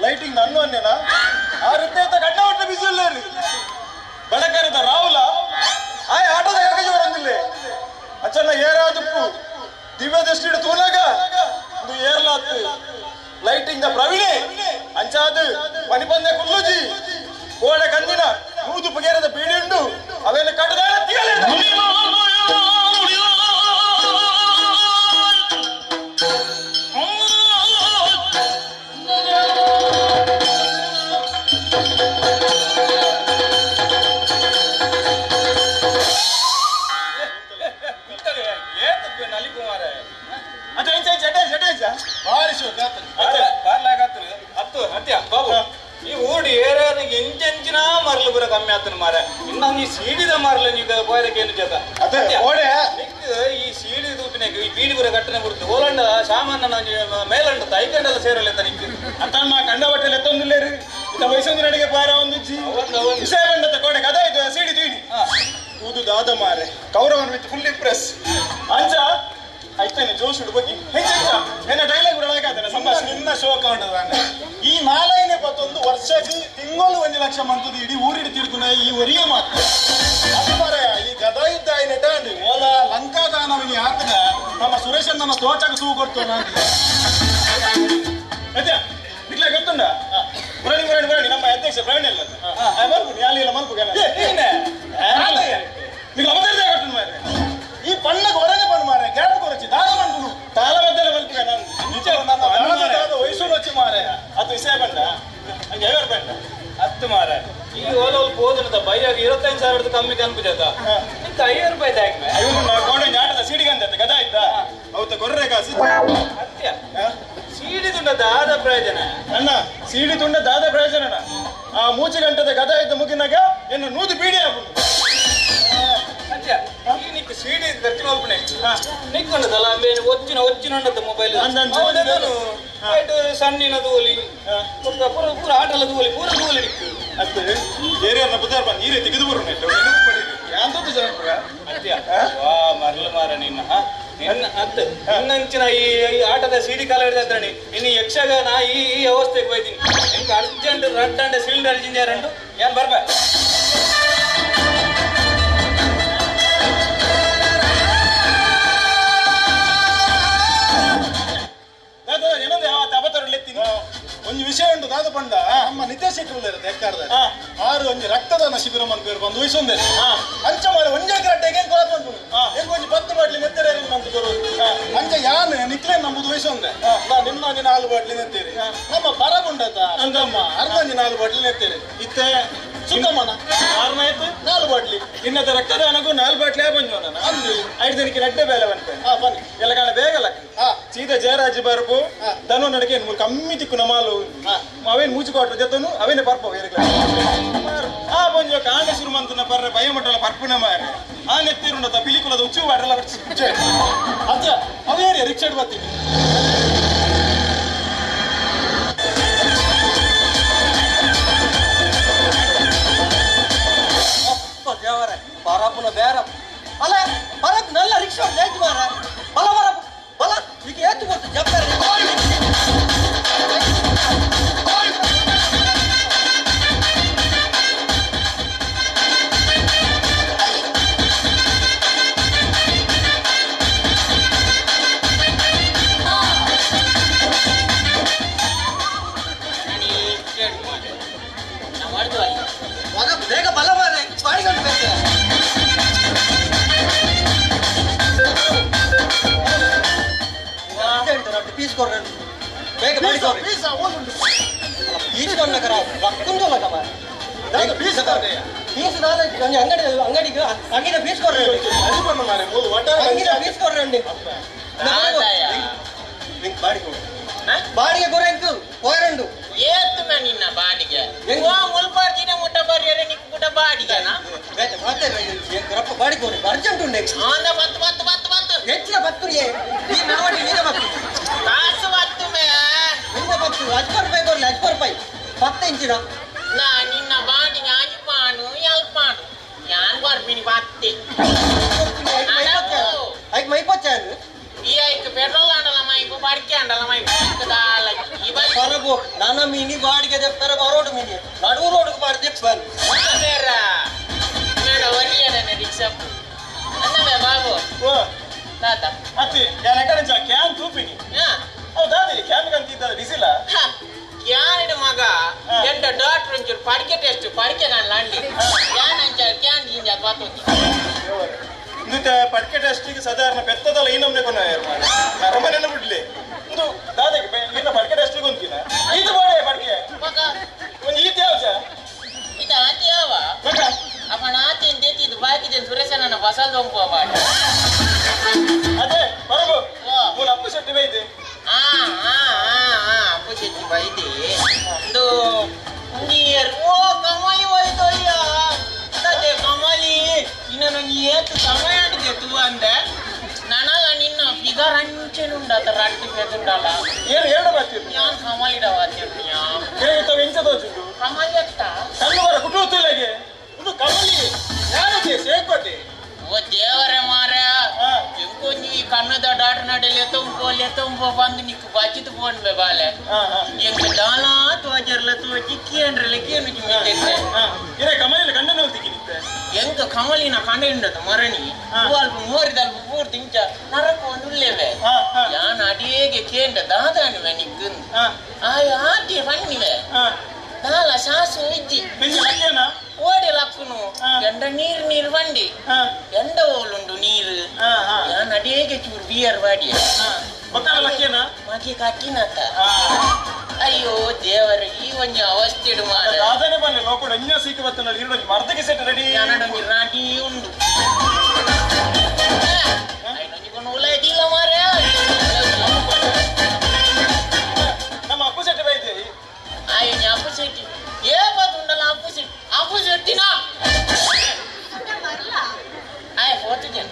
ಲೈಟಿಂಗ್ ನನ್ನ ಅನ್ನೇನ ಆ ರೀತಿ ಗಡ್ಡ ಹೊಟ್ಟೆ ಬಿಸಿಲ್ಲ ಬೆಳಕರಿದ ರಾಹುಲ ಆಯ್ ಆಟದ ಯಾಕೆ ಬರಂದಿಲ್ಲ ಅಚ್ಚನ್ನ ಏರಾದಪ್ಪು ದಿವ್ಯ ದೃಷ್ಟಿ ತೂಲಾಗ ಇದು ಏರ್ಲಾತ್ ಲೈಟಿಂಗ್ ದ ಪ್ರವೀಣೆ ಅಂಚಾದ ಮಣಿಪಂದೆ ಕುಲ್ಲುಜಿ ಕೋಡೆ ಕಂದಿನ ನೂದು ಬಗೆರದ ಬೀಡಿ ಉಂಡು ಅವೆಲ್ಲ ಕಟ್ಟದಾರ ಈ ಊಡಿ ಏರಿಯಾನಿಗೆ ಎಂಚಿನ ಮರಳು ಬರ ಕಮ್ಮಿ ಆತನ ಮಾರ ಇನ್ನ ಈ ಸೀಡಿದ ಮರಳು ನೀವು ಹೋಯದಕ್ಕೆ ಏನು ಜೊತೆ ಈ ಸೀಡಿ ತೂಪಿನಾಗ ಈ ಬೀಡಿ ಬರ ಕಟ್ಟನೆ ಬಿಡ್ತು ಓಲಂಡ ಸಾಮಾನ್ಯ ಮೇಲಂಡ ತೈಕಂಡೆಲ್ಲ ಸೇರಲ್ಲ ಅಂತ ನಿಂಗೆ ಅತ್ತಮ್ಮ ಕಂಡ ಬಟ್ಟೆಲ್ಲ ಎತ್ತೊಂದಿಲ್ಲ ರೀ ಇತ್ತ ವಯಸ್ಸೊಂದು ನಡಿಗೆ ಪಾರ ಒಂದು ವಿಷಯ ಕೋಡೆ ಕದ ಇದು ಸೀಡಿ ತೀಡಿ ತೂದು ದಾದ ಮಾರೆ ಕೌರವನ್ ವಿತ್ ಫುಲ್ ಇಂಪ್ರೆಸ್ ಅಂಚ ಆಯ್ತಾನೆ ಜೋಶುಡು ಬಗ್ಗೆ ಏನ ಡೈಲಾಗ್ ಬಿಡಲಾಗತ್ತಾನೆ ಸಂಭಾಷಣೆ ನಿನ್ನ ಶೋಕ ಉಂಟದ ಈ 4 ವರ್ಷಕ್ಕೆ ತಿಂಗಳು 1 ಲಕ್ಷ ಮಂತದ ಇಡೀ ಊರಿಡಿ ತಿಳ್ಕೊಂಡ ಈ ಒರಿಯ ಮಾತ್ರ ಅದು ಮಾರ ಈ ಗದಾ ಯುದ್ಧ ಏನಿಟ ಓಲ ಲಂಕಾ ದಾನವಿನಿ ಆತಗ ನಮ್ಮ ಸುರೇಶನ್ನ ತೋಟಕ್ಕೆ ತೂ ಕೊಡ್ತು ನಾನು ಅದೇ ಇಟ್ಲ ಗೊತ್ತುಂಡ ಬರಣಿ ನಮ್ಮ ಅಧ್ಯಕ್ಷ ಪ್ರವೀಣ್ ಅಲ್ಲ ಮಲ್ಪು ಅಲ್ಲಿ ಇಲ್ಲ ಮಲ್ಪು ಈ ಪಣ್ಣಗೆ ಹೊರಗೆ ಬಂದು ಮಾರೆ ಗ್ಯಾಪ್ ಕೊರಚಿ ದಾದ ಬಂದು ತಾಳ ಮಧ್ಯೆ ಮಲ್ಪು ನಾನು ವಯಸ್ಸು ರಚಿ ಮಾರೆ ಅದು ವಿಷಯ ಬಂದ ಹಂಗೆ 50 ರೂಪಾಯಿ ಹತ್ತು ಮಾರ ಈ ಓಲೋಲ್ ಹೋದ ಬೈಯಾಗ 25,000 ಕಮ್ಮಿ ಕನ್ಪಿದ 5 ರೂಪಾಯಿ ಗೋಡೆ ಆಟದ ಸೀಡಿಗಂತ ಗದಾ ಇದ್ದ ಅವತ್ತ ಕೊರ್ರೆ ಕಾಸು ಅತ್ಯ ಸೀಡಿ ತುಂಡ ದಾದ ಪ್ರಯೋಜನ ಅಣ್ಣ ಸೀಡಿ ತುಂಡ ದಾದ ಪ್ರಯೋಜನ ಆ ಮೂಚಿ ಗಂಟದ ಗದಾ ಇದ್ದ ಮುಗಿನಾಗ ಏನು ನೂದು ಬೀಡಿ ಆಗ್ಬಿಟ್ಟು ಅತ್ಯ నీకు సీడీ ఖర్చు మల్పనే నీకు ఉన్నదಲ್ಲ వచ్చిన ಮೊಬೈಲ್ ಸಣ್ಣಿನ ದೂಲಿ ಪೂರ ಆಟಲ ದೂಲಿ ಪೂರ ದೂಲಿ ನಿಕ್ಕು ಅದು ಬೇರೆ ಬುದ್ಧಾರ ಬಂದು ನೀರೇ ತೆಗೆದು ಬರೋಣ ಯಾಂತದ್ದು ಜನ ಅತ್ಯ ವಾ ಮರಳು ಮಾರ ನಿನ್ನ ಇನ್ನಂಚಿನ ಈ ಆಟದ ಸಿಡಿ ಕಾಲ ಹಿಡಿದ್ರೆ ಇನ್ನು ಯಕ್ಷಗಾನ ಈ ಅವಸ್ಥೆಗೆ ಹೋಯ್ತೀನಿ ನಿಮ್ಗೆ ಅರ್ಜೆಂಟ್ ರಡ್ಡಂಡ ಸಿಲಿಂಡರ್ ಇಂಜಿನಿಯರ್ ಏನ್ ಬರ್ಬ ಏನಂದ್ರೆ ಅಬತ್ತರಳೆತ್ತೀನಿ ಒಂದು ವಿಷಯ ಉಂಟು ದಾದ ಪಂಡ ನಮ್ಮ ನಿರ್ದೇಶಕರು ಇರುತ್ತೆ ಎಕ್ಕಾರ್ದ ಆರು ಒಂದು ರಕ್ತದಾನ ಶಿಬಿರ ಅಂತ ಪೇರು ಬಂದು ವಹಿಸೊಂದೇ ಅಂಚ ಮಾಡ ಒಂಜೆ ಗಂಟೆಗೆ ಹೆಂಗ್ ಕೊಡ ಬಂದು ಹೆಂಗ್ ಒಂದು 10 ಬಾಟ್ಲಿ ನೆತ್ತರೆ ಅಂತ ಬರೋದು ಅಂಚ ಯಾನ್ ನಿಕ್ಲೆ ನಮ್ಮದು ವಹಿಸೊಂದೆ ನಿನ್ನ 4 ಬಾಟ್ಲಿ ನೆತ್ತೀರಿ ನಮ್ಮ ಬರಗುಂಡತ ಅಂಗಮ್ಮ ಅರ್ಧಂಜಿ 4 ಬಾಟ್ಲಿ ನೆತ್ತೀರಿ ಇತ್ತೆ ಸುಖಮ್ಮನ 4 ಬಾಟ್ಲಿ ಇನ್ನದ ರಕ್ತದಾನಗೂ 4 ಬಾಟ್ಲಿ ಬಂಜು ನಾನು ಅಲ್ಲಿ 5 ದಿನಕ್ಕೆ ರಡ್ಡೆ ಬೇಲೆ ಬಂತೆ ಬನ್ನಿ ಎಲ್ಲ ಕಾಲ ಬೇಗಲ್ಲ ಸೀದಾ ಜಯರಾಜ್ ಬರ್ಬು ದನು ನಡಕೆ ಕಮ್ಮಿ ತಿಕ್ಕು ನಮಾಲು ಅವೇನು ಮೂಚಿಕೊಟ್ರು ಜೊತೆನು ಅವೇನೆ ಬರ್ಪ ಬಂಜು ಕಾಂಗ್ರೆಸ್ ಮಂತನ ಬರ್ರೆ ಭಯಮಟ್ಟಲ ಪರ್ಪುಣ ಮಾರೆ ಆ ನೆತ್ತಿರುಂಡ ಪಿಲಿಕುಲದ ಉಚ್ಚು ಬಾಟಲ್ಲ ಅದ್ಯ ಅವೇರಿ ರಿಕ್ಷಾಡ್ ಬರ್ತೀನಿ ಬರಪ್ಪನ ಬೇರ ಅಲ್ಲ ಬರಪ್ ನಲ್ಲ ರಿಕ್ಷಾ ಲೇಟ್ ಮಾರ ಬಲ ಬರಪ್ಪ ಬಲ ಈಗ ಏತು ಗೊತ್ತು ಜಪ್ಪಾರ ಬೇಗ ಬಲ ಮಾರ ಬಾಡಿಗೆ ಪೀಸ್ ಕೊಡ್ರಿ ಬೇಗ ಅಂಗಡಿಗೆ ಪೀಸ್ ಕೊಡ್ರಿ ಪೀಸ್ ಕೊಡ್ರಿ ಬಾಡಿಗೆ ಗೊರೆಂಕು ಹೋರಂಡು ಏತ್ತು ನಿನ್ನ ಬಾಡಿಗೆ ಮುಲ್ಪಾರ್ಜಿನ ಮುಟ್ಟ ಬರ್ರಿಯರೆ ನಿಕ್ಕು ಮುಟ್ಟ ಬಾಡಿಗೆನಾ ಬಾಡಿಗೆ ಹೋರಿ ಅರ್ಜೆಂಟ್ ಉಂಡೆ ಬತ್ತು ಹೆಚ್ಚಿನ ಬತ್ತುರಿಯೇ ಈ ನಾವಡಿ ನೀನ ಬತ್ತು ಕಾಸು ಬತ್ತು ನಿನ್ನ ಬತ್ತು 10 ರೂಪಾಯಿ ಕೊಡ್ಲಿ 10 ರೂಪಾಯಿ 10 ಇಂಚಿನ ನಾ ನಿನ್ನ ಬಾಡಿಗೆ ಆಜಿಪಾನು ಎಲ್ಪಾನು ಯಾನ್ ಬರ್ಬಿನಿ ಬತ್ತಿ ಐಕ್ ಮೈಪಚ್ಚಾನು ಈ ಐಕ್ ಪೆಟ್ರೋಲ್ ಅಂಡಲ ಮೈಕು ಬಾಡಿಗೆ ಅಂಡಲ ಮೈಕು ದಾಲ ಹೊರಗು ನನ್ನ ಮಿನಿ ಬಾಡಿಗೆ చెప్తారు ಬರೋಡು ಮಿನಿ ನಡು ರೋಡ್ಗೆ ಬಾಡಿ చెప్తాను ಬೇರ ಮೇಡ ವರಿಯರನೆ ರಿಕ್ಷಾ ಅನ್ನವೇ ಬಾಬು ತಾತ ಮತ್ತೆ ಯಾನ ಕಡೆ ಕ್ಯಾನ್ ತೂಪಿನಿ ಹೌದಾದಿ ಕ್ಯಾನ್ ಕಂತಿದ್ದ ಡಿಸಿಲ ಕ್ಯಾನ್ ಮಗ ಎಂತ ಡಾಕ್ಟರ್ ಒಂಚೂರು ಪಡಿಕೆ ಟೆಸ್ಟ್ ಪಡಿಕೆ ಕಾಣ್ಲಾಂಡಿ ಕ್ಯಾನ್ ಅಂಚ ಕ್ಯಾನ್ ಜಿಂಜ ಬಾತೋತಿ ಇಂದು ಪಡಿಕೆ ಟೆಸ್ಟಿಗೆ ಸಾಧಾರಣ ಬೆತ್ತದಲ್ಲ ಈ ನಮ್ನೆ ಕೊನ ರಮನೆಲ್ಲ ಬಿಡ್ಲಿ ಇಂದು ದಾದಕ್ಕೆ ಇನ್ನ ಪಡಿಕೆ ಟೆಸ್ಟಿಗೆ ಒಂದಿನ ಇದು ಬಾಡೆ ಪಡಿಕೆ ಮಗ ಒಂದು ಈತ ಯಾವ್ಸ ಇದ ಆತಿ ಯಾವ ಮಗ ಅಪ್ಪನ ಆತಿ ಎಂದೇತಿದ್ದು ಬಾಕಿದೆ ಸುರೇಶನ ಬಸಲ್ ದೊಂಪು ಬಾಡ ಅದೇ ಬರಬು ಮೂಲ ಅಪ್ಪು ಶೆಟ್ಟಿ ಬೈದೆ ಅಪ್ಪು ಶೆಟ್ಟಿ ಬೈದೆ ಒಂದು ನೀರು ಓ ಕಮಲಿ ಹೋಯ್ತೋಯ್ಯ ಅದೇ ಕಮಲಿ ಇನ್ನು ನಂಗೆ ಏತು ಸಮಯ ಅಂದಿತ್ತು ಅಂದೆ ನನಗ ನಿನ್ನ ಫಿಗರ್ ಅಂಚೆನುಂಡತ ರಟ್ಟಿ ಬೆದುಂಡಲ್ಲ ಏನು ಎರಡು ಬರ್ತೀರಿ ಯಾನ್ ಕಮಲಿಡವ ಅಂತಿರ್ತೀಯ ಹೇಗಿರ್ತಾವೆ ಎಂಚದೋಚಿದ್ದು ಕಮಲಿ ಅತ್ತ ಸಣ್ಣ ಬರ ಕುಟುಂಬತ್ತಿಲ್ಲಗೆ ಇದು ಕಮಲಿ ಯಾರು ಸೇರ್ಕೊಟ್ಟೆ ಓ ದೇವರೇ ಮಾರ ಎಂಕೋ ನೀ ಕನ್ನಡ ಡಾಟ್ ನಡಲೆ ತುಂಪೋ ಬಂದು ನಿಕ್ಕು ಬಚ್ಚಿತು ಫೋನ್ ಬೆ ಬಾಲೆ ಎಂಕ ದಾಲ ತೋಜರ್ಲ ತೋಜಿ ಕೇಂದ್ರಲೆ ಕೇನು ಜಿಮ್ಮಿದ್ದೆ ಇರೇ ಕಮಲಿನ ಗಂಡನ ಹೋಗ್ತಿಕ್ಕಿನಿತ್ತೆ ಎಂಕ ಕಮಲಿನ ಕಂಡಿಂಡದ ಮರಣಿ ಅಲ್ಪ ಮೋರಿದಲ್ಪ ಪೂರ್ತಿ ಇಂಚ ನರಕು ಒಂದು ಉಲ್ಲೇವೆ ಯಾನ್ ಅಡಿಗೆ ಕೇಂದ್ರ ದಾದಾನಿವೆ ನಿಕ್ಕನ್ ಆಯ ಆಟಿ ಬನ್ನಿವೆ ನಾಲ ಸಾಸು ಇಜ್ಜಿ ಓಡಿ ಲಕ್ಕುನು ಎಂಡ ನೀರು ಬಂಡಿ ಎಂಡ ಓಲುಂಡು ನೀರು ಯಾನ್ ಅಡಿಗೆ ಚೂರು ಬಿಯರ್ ಬಾಡಿ ಮಗಿ ಕಟ್ಟಿನತ್ತ ಅಯ್ಯೋ ದೇವರ ಈ ಒಂಜಿ ಅವಸ್ಥೆ ಇಡು ಮಾರ ದಾದನೆ ಬನ್ನಿ ಲೋಕಡ ಇನ್ನ ಸೀಕ ಬತ್ತನ ಇರೋದು ಮರ್ದಕ್ಕೆ ಸೆಟ್ ರೆಡಿ ಯಾನಡೊಂಜಿ ರಾಟಿ ಉಂಡು ಐನೊಂಜಿ ಕೊಂಡು ಉಲಾಯ್ತಿಲ್ಲ ಮಾರ ನಮ್ಮ ಅಪ್ಪು ಸೆಟ್ ಬೈತೆ ಆಯ್ನಿ ಅಪ್ಪು ಸೆಟ್ಟಿ ಏ ಬದುಂಡಲ್ಲ ಅಪ್ಪು ಸೆಟ್ಟಿ ಅಪ್ಪು ಸೆಟ್ಟಿನ ಆಯ್ ಹೋತಿದ್ಯ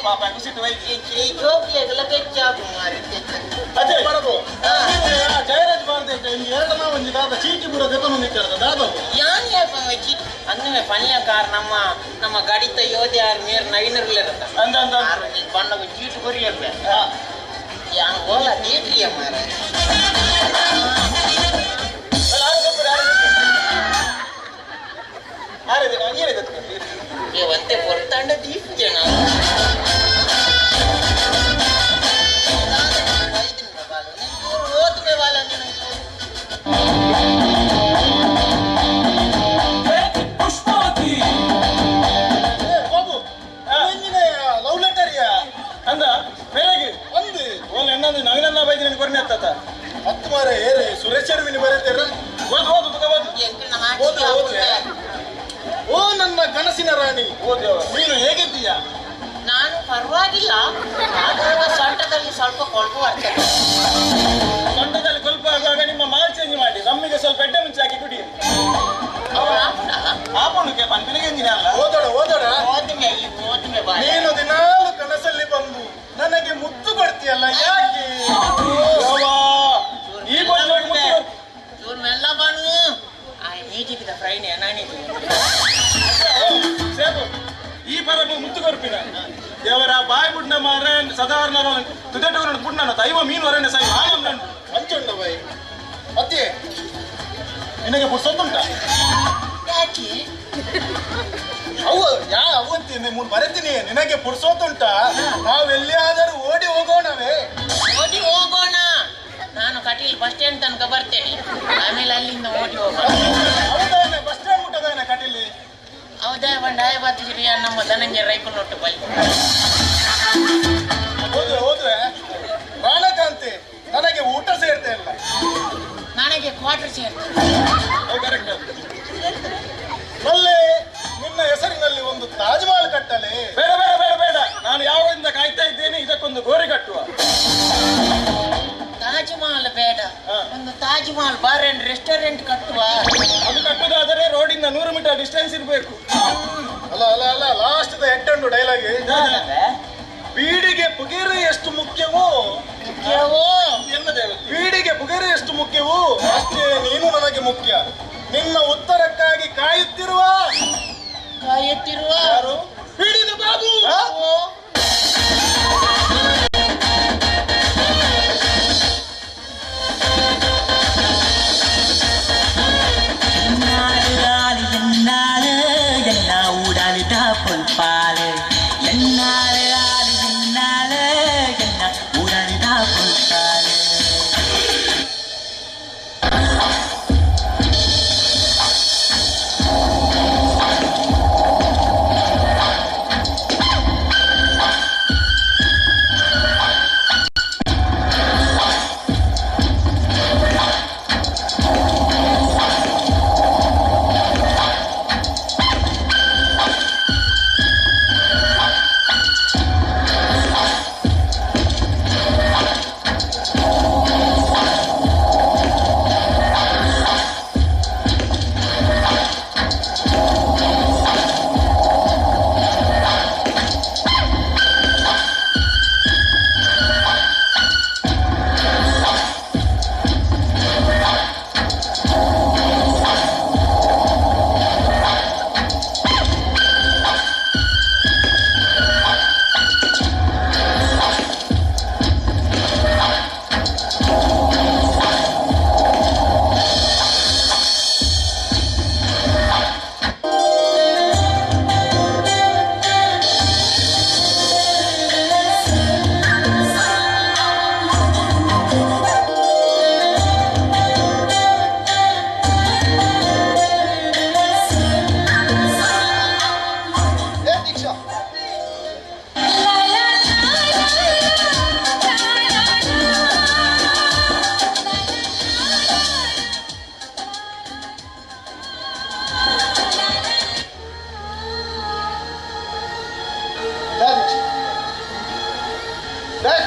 ಪಾಪ ಕುಸಿಟ್ಟು ವೈದ್ಯ ಈ ಜೋಕ್ಲೆಗೆಲ್ಲ ಬೆಚ್ಚಾಗು ಮಾರಿ ಅದೇ ಬರಬೋ ಜಯರಾಜ್ ಬಾರ್ದೆ ಎರಡನ ಒಂದು ದಾದ ಚೀಟಿ ಬುಡ ದೆತನೊಂದಿಟ್ಟಾರ ದಾದ ಯಾನ್ ಯಾಪಿ ಅಂದ್ರೆ ಪನ್ಯಕಾರ ನಮ್ಮ ಗಡಿತ ಯೋಧೆ ಆರು ನೀರು ನವೀನರ್ಲಿರತ್ತ ಅಂದ ಬಣ್ಣಗ ಚೀಟು ಕೊರಿಯರ್ಬೆ ಯಾನ್ ಓಲ ನೀಟ್ರಿಯ ಮಾರ ಒಂದೇ ಹೊರತಾಂಡ ದೀಪ್ತಿಯ ನಾವು ಓದ್ಮೆ ಬಾಲ ಲವ್ ಲೆಟರ್ ಅಂದ ಬೆಳಗ್ಗೆ ಒಂದು ಓಲ್ ಎಣ್ಣಂದು ನವೀನನ್ನ ಬೈದಿನ ಕೊರ್ನೆ ಹತ್ತ ಹತ್ತು ಮಾರ ಏರಿ ಸುರೇಶ್ ಅರವಿನ ಬರೀತೀರ ಓದು ಓದು ಓದು ಓದು ಓ ನನ್ನ ಕನಸಿನ ರಾಣಿ ಓದು ನೀನು ಹೇಗಿದ್ದೀಯಾ ನಾನು ಪರವಾಗಿಲ್ಲ ಸೊಂಟದಲ್ಲಿ ಸ್ವಲ್ಪ ಕೊಳಕು ಬರ್ತದೆ ಸೊಂಟದಲ್ಲಿ ಸ್ವಲ್ಪ ಆಗುವಾಗ ನಿಮ್ಮ ಮಾಲ್ ಚೇಂಜ್ ಮಾಡಿ ನಮ್ಮಿಗೆ ಸ್ವಲ್ಪ ಎಡ್ಡೆ ಮುಂಚೆ ಹಾಕಿ ಕುಡಿ ಆಪಣಕ್ಕೆ ಪಂಪಿನಿಗೆ ಎಂಜಿನ ಅಲ್ಲ ಓದೋಡ ಓದ್ಮೆ ಬಾಳ ನೀನು ದಿನಾಲು ಕನಸಲ್ಲಿ ಬಂದು ನನಗೆ ಮುತ್ತು ಕೊಡ್ತೀಯಲ್ಲ ಯಾಕೆ ಈ ಇವ್ರ ಮೆಲ್ಲ ಬಣ್ಣು ನೀಟಿದ ಫ್ರೈಡೆ ನಾನಿದ್ದು ಸೇಬು ಈ ಪರಬು ಮುತ್ತು ಕೊರ್ಪಿನ ದೇವರ ಬಾಯ್ ಬುಡ್ನ ಮಾರ ಸಾಧಾರಣ ತುದೆಟವರ ಬುಡ್ನ ದೈವ ಮೀನು ವರನೆ ಸೈ ಆನಂದ ಅಂಚುಂಡ ಬಾಯ್ ಅತ್ತೆ ನಿನಗೆ ಪುರ್ಸೊತ್ತುಂಟ ಯಾಕೆ ಅವು ಅವಂತೀನಿ ಮುಂದೆ ಬರೆತೀನಿ ನಿನಗೆ ಪುರ್ಸೋತುಂಟ ನಾವೆಲ್ಲಿಯಾದರೂ ಓಡಿ ಹೋಗೋಣವೇ ಓಡಿ ಹೋಗೋಣ ನಾನು ಕಟೀಲ್ ಬಸ್ ಸ್ಟ್ಯಾಂಡ್ ತನಕ ಬರ್ತೇನೆ ಆಮೇಲೆ ಅಲ್ಲಿಂದ ಓಡಿ ಹೋಗೋಣ ಹೌದಾನೆ ಬಸ್ ಸ್ಟ್ಯಾಂಡ್ ಮುಟ್ಟದಾನೆ ಕಟೀಲಿ ಹೌದಾ ಬಂಡ ಬರ್ತಿದ್ರಿ ನಮ್ಮ ಧನಂಜಯ ರೈಫಲ್ ಒಟ್ಟು ಬೈ ಹೋದ್ರೆ ಬಾಣಕಾಂತಿ ನನಗೆ ಊಟ ಸೇರ್ತಾ ಇಲ್ಲ ನನಗೆ ಕ್ವಾರ್ಟರ್ ಸೇರ್ತದೆ ಕರೆಕ್ಟ್ ಅಲ್ಲೇ ನಿನ್ನ ಹೆಸರಿನಲ್ಲಿ ಒಂದು ತಾಜ್ ಮಹಲ್ ಕಟ್ಟಲೆ ಬೇಡ ಬೇಡ ಬೇಡ ಬೇಡ ನಾನು ಯಾವಾಗಿಂದ ಕಾಯ್ತಾ ಇದ್ದೇನೆ ಇದಕ್ಕೊಂದು ಗೋರಿ ಕಟ್ಟುವ ತಾಜ್ ಮಹಲ್ ಬೇಡ ಒಂದು Taj Mahal bar and restaurant ಕಟ್ಟುವ ಅದು ಕಟ್ಟುವುದಾದರೆ ರೋಡಿಂದ 100 ಮೀಟರ್ ಡಿಸ್ಟೆನ್ಸ್ ಇರಬೇಕು ಅಲ್ಲ ಅಲ್ಲ ಅಲ್ಲ ಲಾಸ್ಟ್ ಎಂಟೊಂದು ಡೈಲಾಗ್ ಬೀಡಿಗೆ ಪುಗೇರು ಎಷ್ಟು ಮುಖ್ಯವೋ ಬೀಡಿಗೆ ಪುಗೇರು ಎಷ್ಟು ಮುಖ್ಯವೋ ಅಷ್ಟೇ ನೀನು ನನಗೆ ಮುಖ್ಯ ನಿನ್ನ ಉತ್ತರಕ್ಕಾಗಿ ಕಾಯುತ್ತಿರುವ ಯಾರು ಬೀಡಿದ ಬಾಬು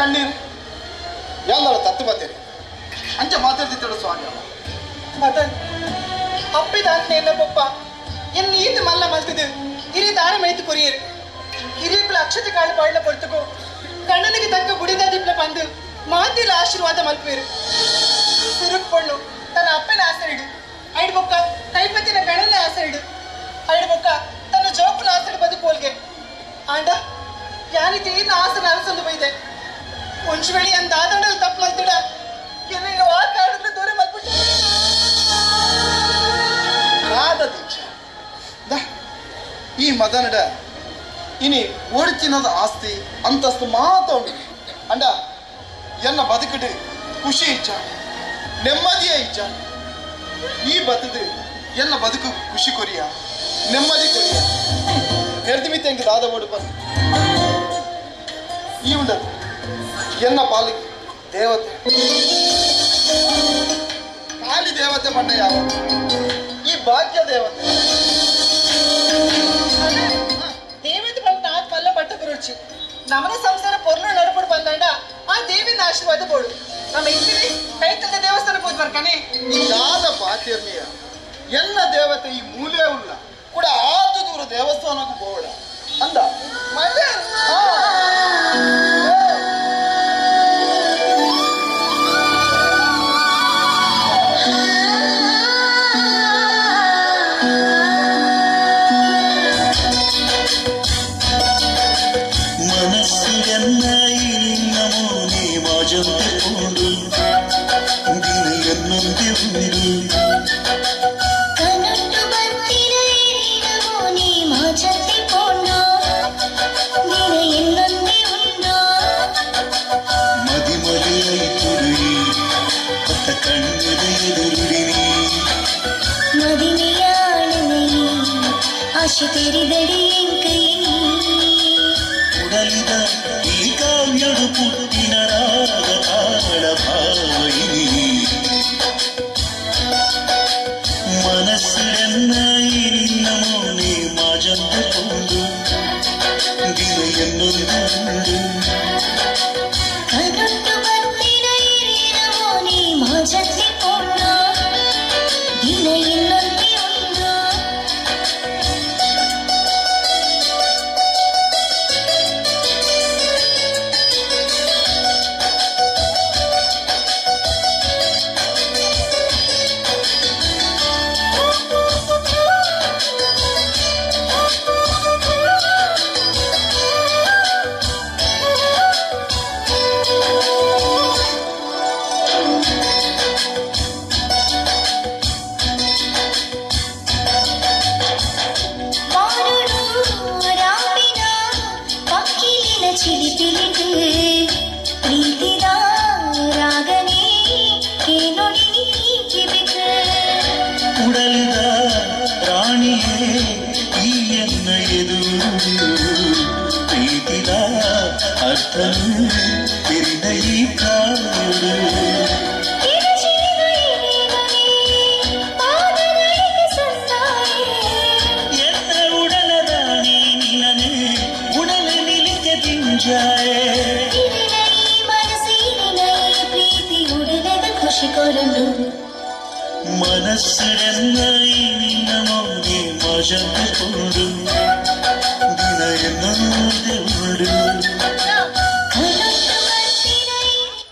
ಕಣ್ಣೀರು ಎಲ್ಲ ತತ್ತು ಬತ್ತೇನೆ ಅಂಚ ಮಾತಾಡ್ತಿದ್ದಾಳು ಸ್ವಾಮಿ ಮದನ್ ಅಪ್ಪಿದ ನೆನ್ನ ಪಪ್ಪ ಎನ್ ಈತ ಮಲ್ಲ ಮಲ್ತದು ಇರಿ ದಾರ ಮೈತು ಕೊರಿಯರು ಹಿರಿಯಗಳ ಅಕ್ಷತೆ ಕಾಳು ಪಾಡ್ಲ ಪೊರ್ತುಕೋ ಕಣ್ಣನಿಗೆ ತಕ್ಕ ಗುಡಿದ ದಿಪ್ಲ ಬಂದು ಮಾತಿಲ ಆಶೀರ್ವಾದ ಮಲ್ಪೇರು ಸುರುಕ್ ಪೊಣ್ಣು ತನ್ನ ಅಪ್ಪನ ಆಸರಿಡು ಐಡು ಬೊಕ್ಕ ಕೈಪತ್ತಿನ ಗಣನ ಆಸರಿಡು ಐಡು ಬೊಕ್ಕ ತನ್ನ ಜೋಪುನ ಆಸರಿ ಬದುಕೋಲ್ಗೆ ಆಂಡ ಯಾನಿತಿ ಇನ್ನು ಆಸನ ಅರಸಂದು ಬೈದೆ ಒಂಚು ವೇಳೆ ಅಂದ ಆದಂಡಲು ತಪ್ಪು ಮಲ್ತಿಡ ಕೆಲ ಆ ಕಾರಣದ ದೂರ ಮಲ್ಬಿಟ್ಟು ರಾಧ ದೀಕ್ಷ ಈ ಮದನಡ ಇನಿ ಓಡಿಚಿನದ ಆಸ್ತಿ ಅಂತಸ್ತು ಮಾತೋಂಡು ಅಂಡ ಎನ್ನ ಬದುಕಡು ಖುಷಿ ಇಚ್ಛ ನೆಮ್ಮದಿಯ ಇಚ್ಛ ಈ ಬದುಕು ಎನ್ನ ಬದುಕು ಖುಷಿ ಕೊರಿಯ ನೆಮ್ಮದಿ ಕೊರಿಯ ನೆರೆದಿಮಿತ ಎಂಗೆ ದಾದ ಓಡು ಬಂದು ಈ ಉಂಡದು ಎನ್ನ ಪಾಲಿಗೆ ದೇವತೆ ಖಾಲಿ ದೇವತೆ ಪಂಡ ಯಾವ ಈ ಭಾಗ್ಯ ದೇವತೆ ದೇವತೆ ಬಂದ ಆತ್ಮಲ್ಲ ಪಟ್ಟ ಗುರುಚಿ ನಮನ ಸಂಸಾರ ಪೊರ್ಲು ನಡುಪಡು ಬಂದಂಡ ಆ ದೇವಿನ ಆಶೀರ್ವಾದ ಬೋಡು ನಮ್ಮ ಇಂತಿರಿ ಕೈತದ ದೇವಸ್ಥಾನ ಹೋದ್ ಬರ್ಕನೆ ಯಾದ ಪಾತಿರ್ಮಿಯ ಎನ್ನ ದೇವತೆ ಈ ಮೂಲೆ ಉಳ್ಳ ಕೂಡ ಆತು ದೂರ ದೇವಸ್ಥಾನಕ್ಕೂ ಬೋಡ ಅಂದ ಮಜೆ ಆಶೆ ತೆರೆದಡಿ ಕೈ ಉಡಲಿದ ಈ ಕಾವ್ಯಡು ಪುಟ್ಟಿನ ರಾಗ ತಾಳ ಭಾವೈನಿ ಮನಸ್ಸಿನ ನಿನ್ನ ಮೋನೆ ಮಾಜಂದುಕೊಂಡು ದಿನ ಎನ್ನೊಂದು ಕಣ್ಣೊಟ್ಟು ಬರ್ತಿರ ಇರಿನ ಮೋನೆ ಮಾಜಂದುಕೊಂಡು ದಿನ ಇನ್ನೊಂದು ಉಡಲಿದ ರಾಣಿಯೇ ಈ ಎನ್ನ ಎದುರು ಪ್ರೀತಿದ ಅರ್ಥನು ತೆರಿದ ಈ ಕಾಡು ಎನ್ನ ಉಡಲ ರಾಣಿ ನಿಲನೆ ಉಡಲ ನಿಲಿತ ತಿಂಜಾಯೆ ಪ್ರೀತಿ ಉಡಲದ ಖುಷಿ ಕೊರಲು ಮನಸ್ಸಿನ ನಿನ್ನ ಮೌನೆ ಮಜಂದುಕೊಂಡು ದಿನ ಎನ್ನೋದು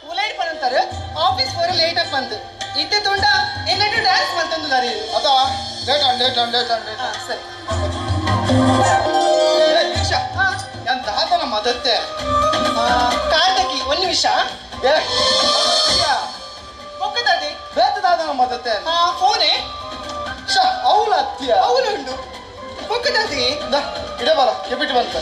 ಉಲೈಡ್ ಪರಂತಾರೆ ಆಫೀಸ್ ಹೋರೆ ಲೇಟ್ ಆಗಿ ಬಂದು ಇತ್ತೆ ತುಂಡ ಎಲ್ಲರೂ ಡ್ಯಾನ್ಸ್ ಮಾಡ್ತಂದು ದಾರಿ ಅದ ಲೇಟ್ ಸರಿ ದೀಕ್ಷಾ ನಾನು ದಾದನ ಮದತ್ತೆ ಕಾರ್ದಕಿ ಒಂದು ನಿಮಿಷ ಒಕ್ಕದಾದಿ ಬೇತದಾದನ ಮದತ್ತೆ ಫೋನೆ ಅವಳ ಹತ್ತಿಯ ಅವನುಂಡು ಒಕ್ಕದಾದಿ ಇಡೇ ಬರ ಕೆಬಿಟ್ಟು ಬಂತ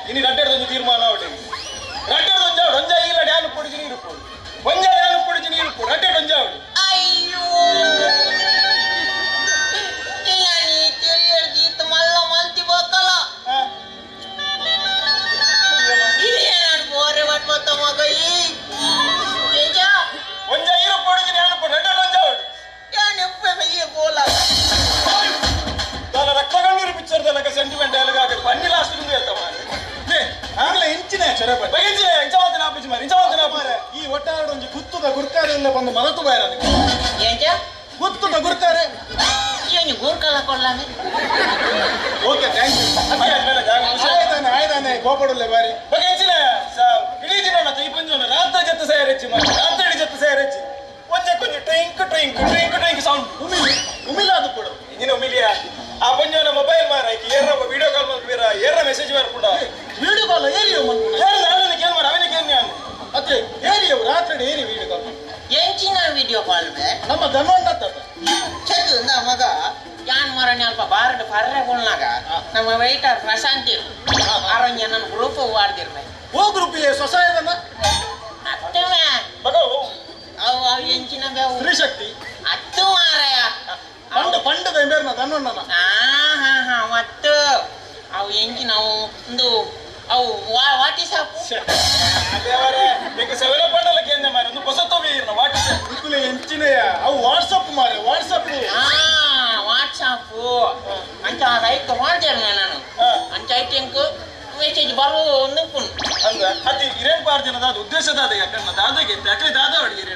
ಇನ್ನು ರಡ್ಡೆಡ್ದು ತೀರ್ಮಾನ ಅವಟಿ ರಡ್ಡೆಡ್ದು ಒಂಜಾವಡು ಒಂಜ ಇಲ್ಲ ಡ್ಯಾನ್ ಪೊಡಿಜಿ ನೀರು ಪೋಡು ಒಂಜ ಡ್ಯಾನ್ ಪೊಡಿಜಿ ನೀರು ಪೋಡು ರಡ್ಡೆಡ್ ಒಂಜಾವಡು ಅಯ್ಯೋ ಚರೆ ಬೈ ಬಗೆಂಚೆ ಇಂಚವಾದನ ಆಪಿಸಿ ಮಾರಿ ಇಂಚವಾದನ ಮಾರೆ ಈ ಒಟ್ಟಾರೆ ಒಂದು ಗುತ್ತುದ ಗುರ್ಕಾರೆ ಇಲ್ಲ ಬಂದು ಮರತು ಬಾಯರ ಎಂಚ ಗುತ್ತುದ ಗುರ್ಕಾರೆ ಏನು ಗೂರ್ಕಲ್ಲ ಕೊಡ್ಲಾನೆ ಓಕೆ ಥ್ಯಾಂಕ್ ಯು ಆಯ್ದಾನೆ ಗೋಪಡುಲ್ಲೆ ಬಾರಿ ಬಗೆಂಚಿನ ಇಡೀ ದಿನ ಈ ಪಂಜೋನ ರಾತ್ರಿ ಜೊತೆ ಸೇರೆಚ್ಚಿ ಮಾರಿ ರಾತ್ರಿ ಜೊತೆ ಸೇರೆಚ್ಚಿ ಒಂದೇ ಕೊಂಚ ಟ್ರಿಂಕ್ ಟ್ರಿಂಕ್ ಟ್ರಿಂಕ್ ಟ್ರಿಂಕ್ ಸೌಂಡ್ ಉಮಿಲ ಅದು ಕೂಡ ಇಂಜಿನ ಉಮಿಲಿಯಾ ಆ ಪಂಜೋನ ಮೊಬೈಲ್ ಮಾರ ಏರ ವಿಡಿಯೋ ಕಾಲ್ ಮಾಡ್ಬೀರ ಏರ ಮೆಸೇಜ್ ಮಾಡ್ಕೊಂಡ ವಿಡಿಯೋ ಕಾಲ್ ಏರಿಯೋ ಮಾಡ್ಕೊಂಡ ಏರ್ ನಾಳೆ ಕೇನ್ ಮಾರ ಅವನಿಗೆ ಕೇನ್ ನಾನು ಅತ್ತೆ ಏರಿಯೋ ರಾತ್ರಿ ಏರಿ ವಿಡಿಯೋ ಕಾಲ್ ಎಂಚಿನ ವಿಡಿಯೋ ಕಾಲ್ ಬೇ ನಮ್ಮ ಗಮನ ಚೆಕ್ ಮಗ ಯಾನ್ ಮರಣಿ ಅಲ್ಪ ಬಾರಡ್ ಪರ್ರೆ ಕೊಳ್ನಾಗ ನಮ್ಮ ವೈಟರ್ ಪ್ರಶಾಂತ್ ಅರಂಜ ನನ್ನ ಗ್ರೂಪ್ ವಾಡ್ದಿರ್ಬೆ ಓ ಗ್ರೂಪ್ ಸ್ವಸಹಾಯದನ್ನ ಅತ್ತವೆ ಬಗೋ ಅವು ಅವು ಎಂಚಿನ ಬೇವು ಸ್ತ್ರೀ ಶಕ್ತಿ ಅತ್ತು ಮಾರಾಯ ಪಂಡದ ಬೇರ್ನ ದನ್ನಣ್ಣ ಹಾ ಮತ್ತು ಅವು ಎಂಚಿನ ಅವು ಒಂದು ಅವು ವಾಟಿ ಸಾಕು ದೇವರೇ ಈಗ ಸೆವೆನ ಪಂಡಲ ಕೇಂದ್ರ ಮಾರೆ ಒಂದು ಹೊಸ ತೊಗೆ ಇರ್ನ ವಾಟಿ ಇಕ್ಕುಲೆ ಎಂಚಿನೆಯ ಅವು ವಾಟ್ಸಪ್ ಮಾರೆ ವಾಟ್ಸಪ್ ವಾಟ್ಸಪ್ ಅಂಚ ರೈಟ್ ಮಾಡ್ತೇನೆ ನಾನು ಅಂಚ ಐಟೆಂಕ್ ಮೆಸೇಜ್ ಬರೋ ಒಂದು ಹಂಗ ಅದು ಇರೇನ್ ಪಾರ್ದಿನ ದಾದ ಉದ್ದೇಶದ ಅದ ಯಾಕನ್ನ ದಾದಗೆ ಯಾಕೆ ದಾದ ಅಡಿಗೆ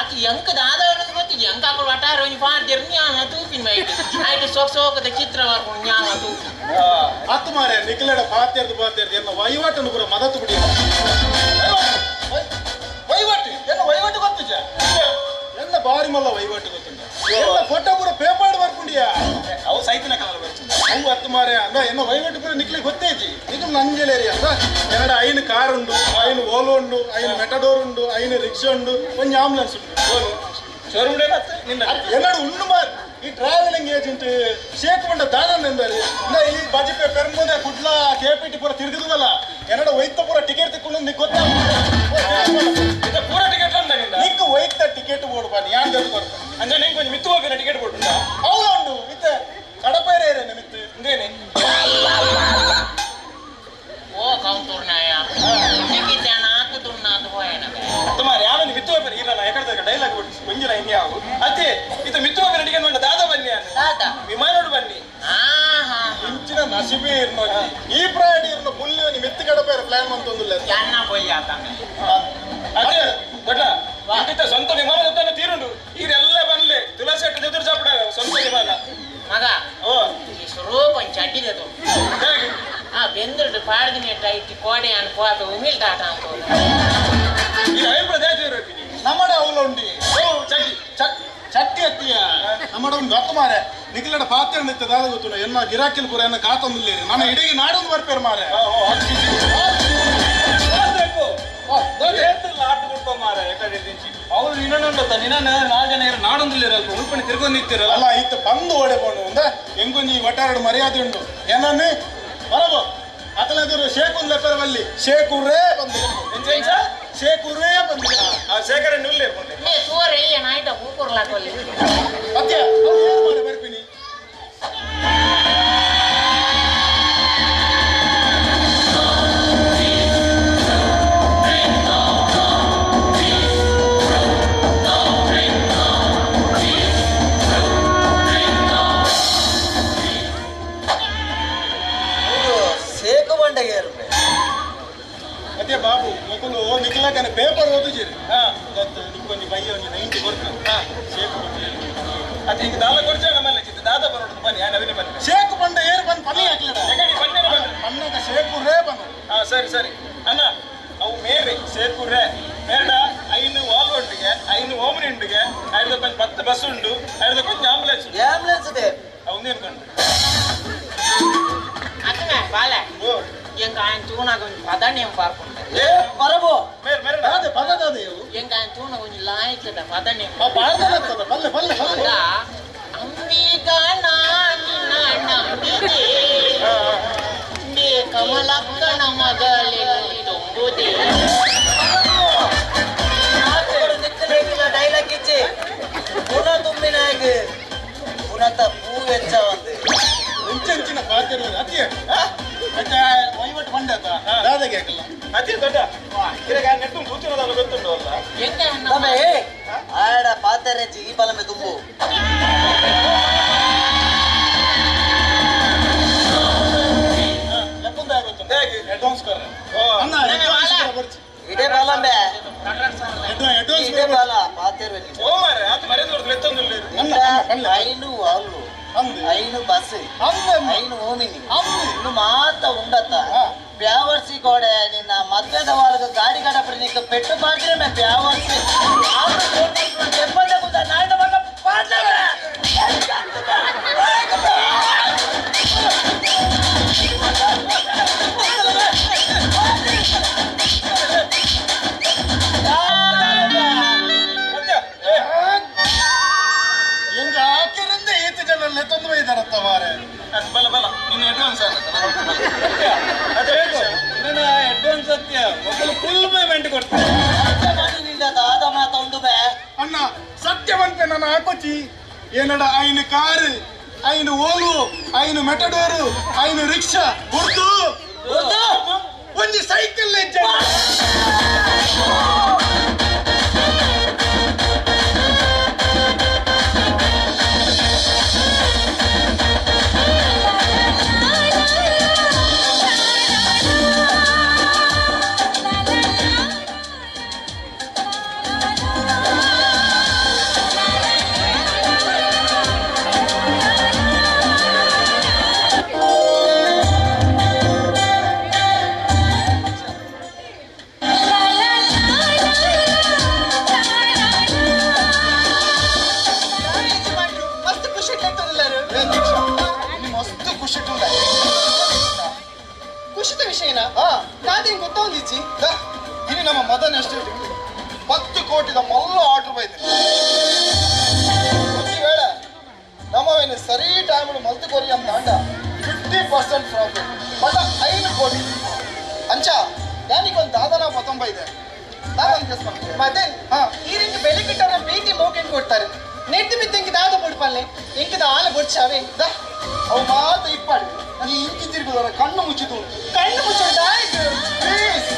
ಅಕ್ಕಿ ಎಂಕ ದಾದ ಅನ್ನೋದು ಗೊತ್ತಿದೆ ಎಂಕ ಹಾಕೊಂಡು ಒಟ್ಟಾರೆ ಒಂದು ಪಾಡ್ದಿರ್ ಜ್ಞಾನ ತೂಪಿನ ಐಟು ಆಯ್ತು ಸೋಕದ ಚಿತ್ರ ಬರ್ಕೊಂಡು ಜ್ಞಾನ ತೂಪಿ ಹತ್ತು ಮಾರೆ ನಿಖಿಲಡ ಪಾತ್ಯರ್ದು ಎನ್ನ ವಹಿವಾಟನ್ನು ಕೂಡ ಮದತ್ತು ಬಿಡಿ ವಹಿವಾಟು ವಹಿವಾಟು ಗೊತ್ತಿಜ ಎಲ್ಲ ಬಾರಿ ಮಲ್ಲ ವಹಿವಾಟು ಗೊತ್ತಿಲ್ಲ ಎಲ್ಲ ಫೋಟೋ ಕೂಡ ಪೇಪರ್ ಬರ್ಕೊಂಡಿಯಾ ಅವು ಸೈತಿನ ಕಲರ್ ಬರ್ತದೆ ಅವು ಹತ್ತು ಮಾರೆ ಅಂದ ಎನ್ನ ವಹಿವಾಟು ಕೂಡ ನಿಕ್ಲಿ ಗೊತ್ತೇಜಿ ಇದು ನಂಜಲೇರಿ ಅಂದ ಎರಡ ಐನು ಕಾರ್ ಉಂಡು ಐನು ಓಲೋ ಉಂಡು ಐನು ಮೆಟಡೋರ್ ಉಂಡು ಐನು ರಿಕ್ಷಾ ಉಂಡು ಒಂದು ಆಂಬುಲೆನ್ಸ್ ಉಂಡು ಶೋರೂಮ್ ಎರಡು ಉಂಡು ಮಾರ್ ಈ ಟ್ರಾವೆಲಿಂಗ್ ಏಜೆಂಟ್ ಶೇಕ್ ಬಂಡ ದಾನಂದ ಎಂದರೆ ಈ ಬಜೆಟ್ ಪೆರ್ಮುದೆ ಕುಡ್ಲ ಕೆಪಿಟಿ ಪೂರ ತಿರುಗಿದ್ವಲ್ಲ ಎರಡು ಒಯ್ತ ಪೂರ ಟಿಕೆಟ್ ತಿಕ್ಕೊಂಡು ನಿಕ್ ಗೊತ್ತ ಪೂರ ಟಿಕೆಟ್ ನಿಕ್ ಒಯ್ತ ಟಿಕೆಟ್ ಬೋರ್ಡ್ ಬನ್ನಿ ಯಾರು ದೊಡ್ಡ ಬರ್ತಾರೆ ಅಂದ್ರೆ ನಿಂಗೆ ಕೊಂಚ ಮಿತ್ತು ಹೋಗಿನ ಟಿಕೆಟ್ ಬೋರ್ಡ್ ಹೌದು ಉಂಡು ಮಿತ್ತ ಕಡಪೈರೇ ಇರೇನೆ ಮಿತ್ತು ಇಂದೇನೆ ಓ ಕೌಂಟೂರ್ ನಾಯ ಟಿಕೆಟ್ ಹಾಕುದುನ್ನ ಅದು ಹೋಯನ ತುಮಾರಿ ಯಾವನು ಮಿತ್ತು ಹೋಗ್ಬೇಡಿ ಇಲ್ಲ ನಾ ಯಾಕಡೆ ಡೈಲಾಗ್ ಬಿಟ್ಟು ಕೊಂಜಿನ ಹಿಂಗೆ ಯಾವ ಅದೇ ಇದು ಮಿತ್ತು ಹೋಗ್ಬೇಡಿ ಟಿಕೆಟ್ ಮಾಡಿ ದಾದ ಬನ್ನಿ ವಿಮಾನೋಡು ಬನ್ನಿ ಇಂಚಿನ ನಸಿಬೇ ಇರ್ನೋ ಈ ಪ್ರಾಣಿ ಇರ್ನ ಫುಲ್ ಮಿತ್ತು ಕಡಪೈರ ಪ್ಲಾನ್ ಮಾಡ್ತೊಂದಿಲ್ಲ ಯಾನ್ನ ಬೊಯ್ಯ ಆತಂಗ ಅದೇ ದೊಡ್ಡ ಇಂತಿತ್ತ ಸ್ವಂತ ವಿಮಾನ ಜೊತೆ ತೀರುಂಡು ಈಗೆಲ್ಲ ಬನ್ಲೆ ತುಳಸಿ ಅಟ್ಟು ಎದುರು ಚಾಪಡ ಸ್ವಂತ ವಿಮಾನ ಮಗ ಓ ಈ ಸ್ವರೂಪ ಚಡ್ಡಿದದು ಬೆಂದ್ರಡು ಪಾಡ್ದಿನ ಟೈಟ್ ಕೋಡೆ ಅನ್ಕೋದು ಉಮಿಲ್ ಟಾಟ ಅಂತ ಈ ಅಭಿಪ್ರಾಯ ಜಾತಿ ನಮ್ಮಡ ಅವಳು ಉಂಡಿ ಚಟ್ಟಿ ಚಟ್ಟಿ ಹತ್ತಿಯ ನಮ್ಮಡ ಒಂದು ಹತ್ತು ಮಾರೆ ನಿಖಿಲಡ ಪಾತ್ರ ನಿತ್ಯ ದಾದ ಗೊತ್ತು ಎನ್ನ ಗಿರಾಕಿಲ್ ಪೂರ ಎನ್ನ ಕಾತೊಂದಿಲ್ಲ ನಾನು ಇಡೀ ನಾಡೊಂದು ಬರ್ಪೇರು ಮಾರೆ ಆಟು ಕೊಟ್ಟ ಮಾರೆ ಅವ್ರು ಇನ್ನೊಂದು ನಿನ್ನ 4 ಜನ ನಾಡೊಂದಿಲ್ಲ ಉಳ್ಪಣಿ ತಿರ್ಗೊಂಡು ನಿಂತಿರಲ್ಲ ಅಲ್ಲ ಇತ್ತು ಬಂದು ಓಡೆಕೊಂಡು ಅಂದ ಹೆಂಗೊಂಜಿ ಒಟ್ಟಾರೆಡು ಮರ್ಯಾದೆ ಉಂಡು ಏನನ್ನೇ ಬರಬೋ ಅತಲೆದರು ಶೇಖುನ್ ಲೆಪ್ಪರವಲ್ಲಿ ಶೇಖುರೇ ಬಂದು ಶೇಖುರೇ ಬಂದು ಶೇಖರ ನಿಲ್ಲೇ ಸೋರೆ ಏನಾಯ್ತ ಹೂಕೊರ್ಲಾಕೊಲ್ಲಿ ಮತ್ತೆ ಏನು ಮಾಡಿ ಬರ್ತೀನಿ ಬಾಬು ಮಕ್ಕಳು ನಿಖಿಲಕನ ಪೇಪರ್ ಓದಿದ್ದೀರಿ ನಿಕ್ಕೊಂದು ಬೈಯ ಒಂದು 90 ಶೇಖು ಅದು ಈಗ ದಾಲ ಕೊಡ್ಚ ನಮ್ಮಲ್ಲಿ ದಾದ ಬರೋದು ಬನ್ನಿ ನವೀನ ಬನ್ನಿ ಶೇಖು ಬಂದ ಏರು ಬಂದು ಪನ್ನಿ ಹಾಕ್ಲಿಲ್ಲ ಪನ್ನದ ಶೇಖು ರೇ ಬಂದು ಸರಿ ಸರಿ ಅಣ್ಣ ಅವು ಮೇರೆ ಶೇಖು ರೇ ಮೇಡ 5 ವಾಲ್ವ್ ಉಂಡಿಗೆ 5 ಓಮನಿ ಉಂಡಿಗೆ 10 ಬಸ್ ಉಂಡು 5 ಆಂಬುಲೆನ್ಸ್ ಇದೆ ಅವನೇನು ಕಂಡು ಅಕ್ಕನ ಬಾಲೆ எங்க ஆயன் தூணா கொஞ்சம் பதனியம் பார்க்கணும் ಬರಬೋ ಮೇರೆ ಮೇರೆ ಅದೇ ಪದದ எங்க ஆயன் தூணா கொஞ்சம் லாய்க்கத பதனியம் ಬಾಳ್ದಲತ್ತದ ಬಲ್ಲೆ ಬಲ್ಲೆ ಬಲ್ಲೆ ಅಂಬಿಕಾ ನಾನಿನ ನಂಬಿದೆ ನೇ ಕಮಲಕ್ಕನ ಮಗಳಲ್ಲಿ ತುಂಬುದೆ ಡೈಲಾಗ್ ಇಚ್ಚಿ ಪುನಃ ತುಂಬಿನಾಗ ಪುನಃ ಪೂ ವೆಚ್ಚ ಒಂದು ಇಂಚಿನ ಪಾತ್ರ ಅತಿ ವಹಿವಾಟು ಬಂಡಾತ ದಾದಾಗೆ ಹಾಕಲ್ಲ ಅತಿ ದೊಡ್ಡ ಇರಾಗ ನೆಟ್ಟು ಕೂತಿರೋದಲ್ಲ ಗೊತ್ತುಂಟು ಅಲ್ಲ ತಮ್ಮೆ ಆಡ ಪಾತ್ರೆ ಈ ಬಲಮೆ ತುಂಬು ಲೆಕ್ಕುಂದ ಗೊತ್ತುಂಟು ಹೇಗೆ ಅಡ್ವಾನ್ಸ್ ಕರ ಅಣ್ಣ ಐನು ಬಸ್ ಐನು ಓಮಿನಿ ಇನ್ನು ಮಾತ ಉಂಡತ್ತ ಬ್ಯಾವರ್ಸಿ ಕೋಡೆ ನಿನ್ನ ಮದ್ವೆದ ವಾರದ ಗಾಡಿ ಗಡಪಡಿ ನಿಕ್ಕ ಪೆಟ್ಟು ಮಾಡಿದ್ರೆ ಮೇ ಬ್ಯಾವರ್ಸಿ ಬಲ ಬಲ ನಿನ್ನ ಅಡ್ವಾನ್ಸ್ ಅಡ್ವಾನ್ಸ್ ಸತ್ಯ ಮೊದಲು ಫುಲ್ ಪೇಮೆಂಟ್ ಕೊಡ್ತೀನಿ ದಾದ ಮಾತ ಉಂಡು ಬೇ ಅಣ್ಣ ಸತ್ಯವಂತೆ ನನ್ನ ಹಾಕೋಚಿ ಏನಡ ಐನ ಕಾರ್ ಐನ ಓಲು ಐನ ಮೆಟಡೋರು ಐನ ರಿಕ್ಷಾ ಉರ್ದು ಒಂದು ಸೈಕಲ್ ಹೆಜ್ಜೆ ಖುಷಿತ ವಿಷಯನ ನಾದೇನು ಗೊತ್ತೊಂದಿಚ್ಚಿ ಇಲ್ಲಿ ನಮ್ಮ ಮದನ್ ಎಸ್ಟೇಟ್ 10 ಕೋಟಿದ ಮಲ್ಲ ಆರ್ಡರ್ ಬೈತೀನಿ ಒಂದು ವೇಳೆ ನಮ್ಮವೇನು ಸರಿ ಟೈಮ್ ಮಲ್ತು ಕೊರಿ ಅಂತ ಅಂಡ 50% ಪ್ರಾಫಿಟ್ ಬಟ್ 5 ಕೋಟಿ ಅಂಚ ಯಾನಿಗೊಂದು ದಾದನ 19 ಇದೆ ದಾದನ ಕೇಸ್ ಮಾಡ್ತೀವಿ ಮದನ್ ಈ ರೀತಿ ಬೆಲೆ ಕಿಟ್ಟವ್ರ ಪ್ರೀತಿ ಮೋಕೆಂಡ್ ಕೊಡ್ತಾರೆ ನೆಟ್ಟಿ ಬಿದ್ದಂಗೆ ದಾದ ಬುಡ್ಪಲ್ಲೆ ಎಂಕಿದ ಆಲ ಬುಡ್ಚಾವೆ ಅವು ಮಾತ್ರ ಇಪ್ಪಾಡಿ ಈ ಇಂಕಿ ತಿರುಗುದರ ಕಣ್ಣು ಮುಚ್ಚಿತು ಕಣ್ಣು ಮುಚ್ಚೋದಾಯ್ತು ಪ್ಲೀಸ್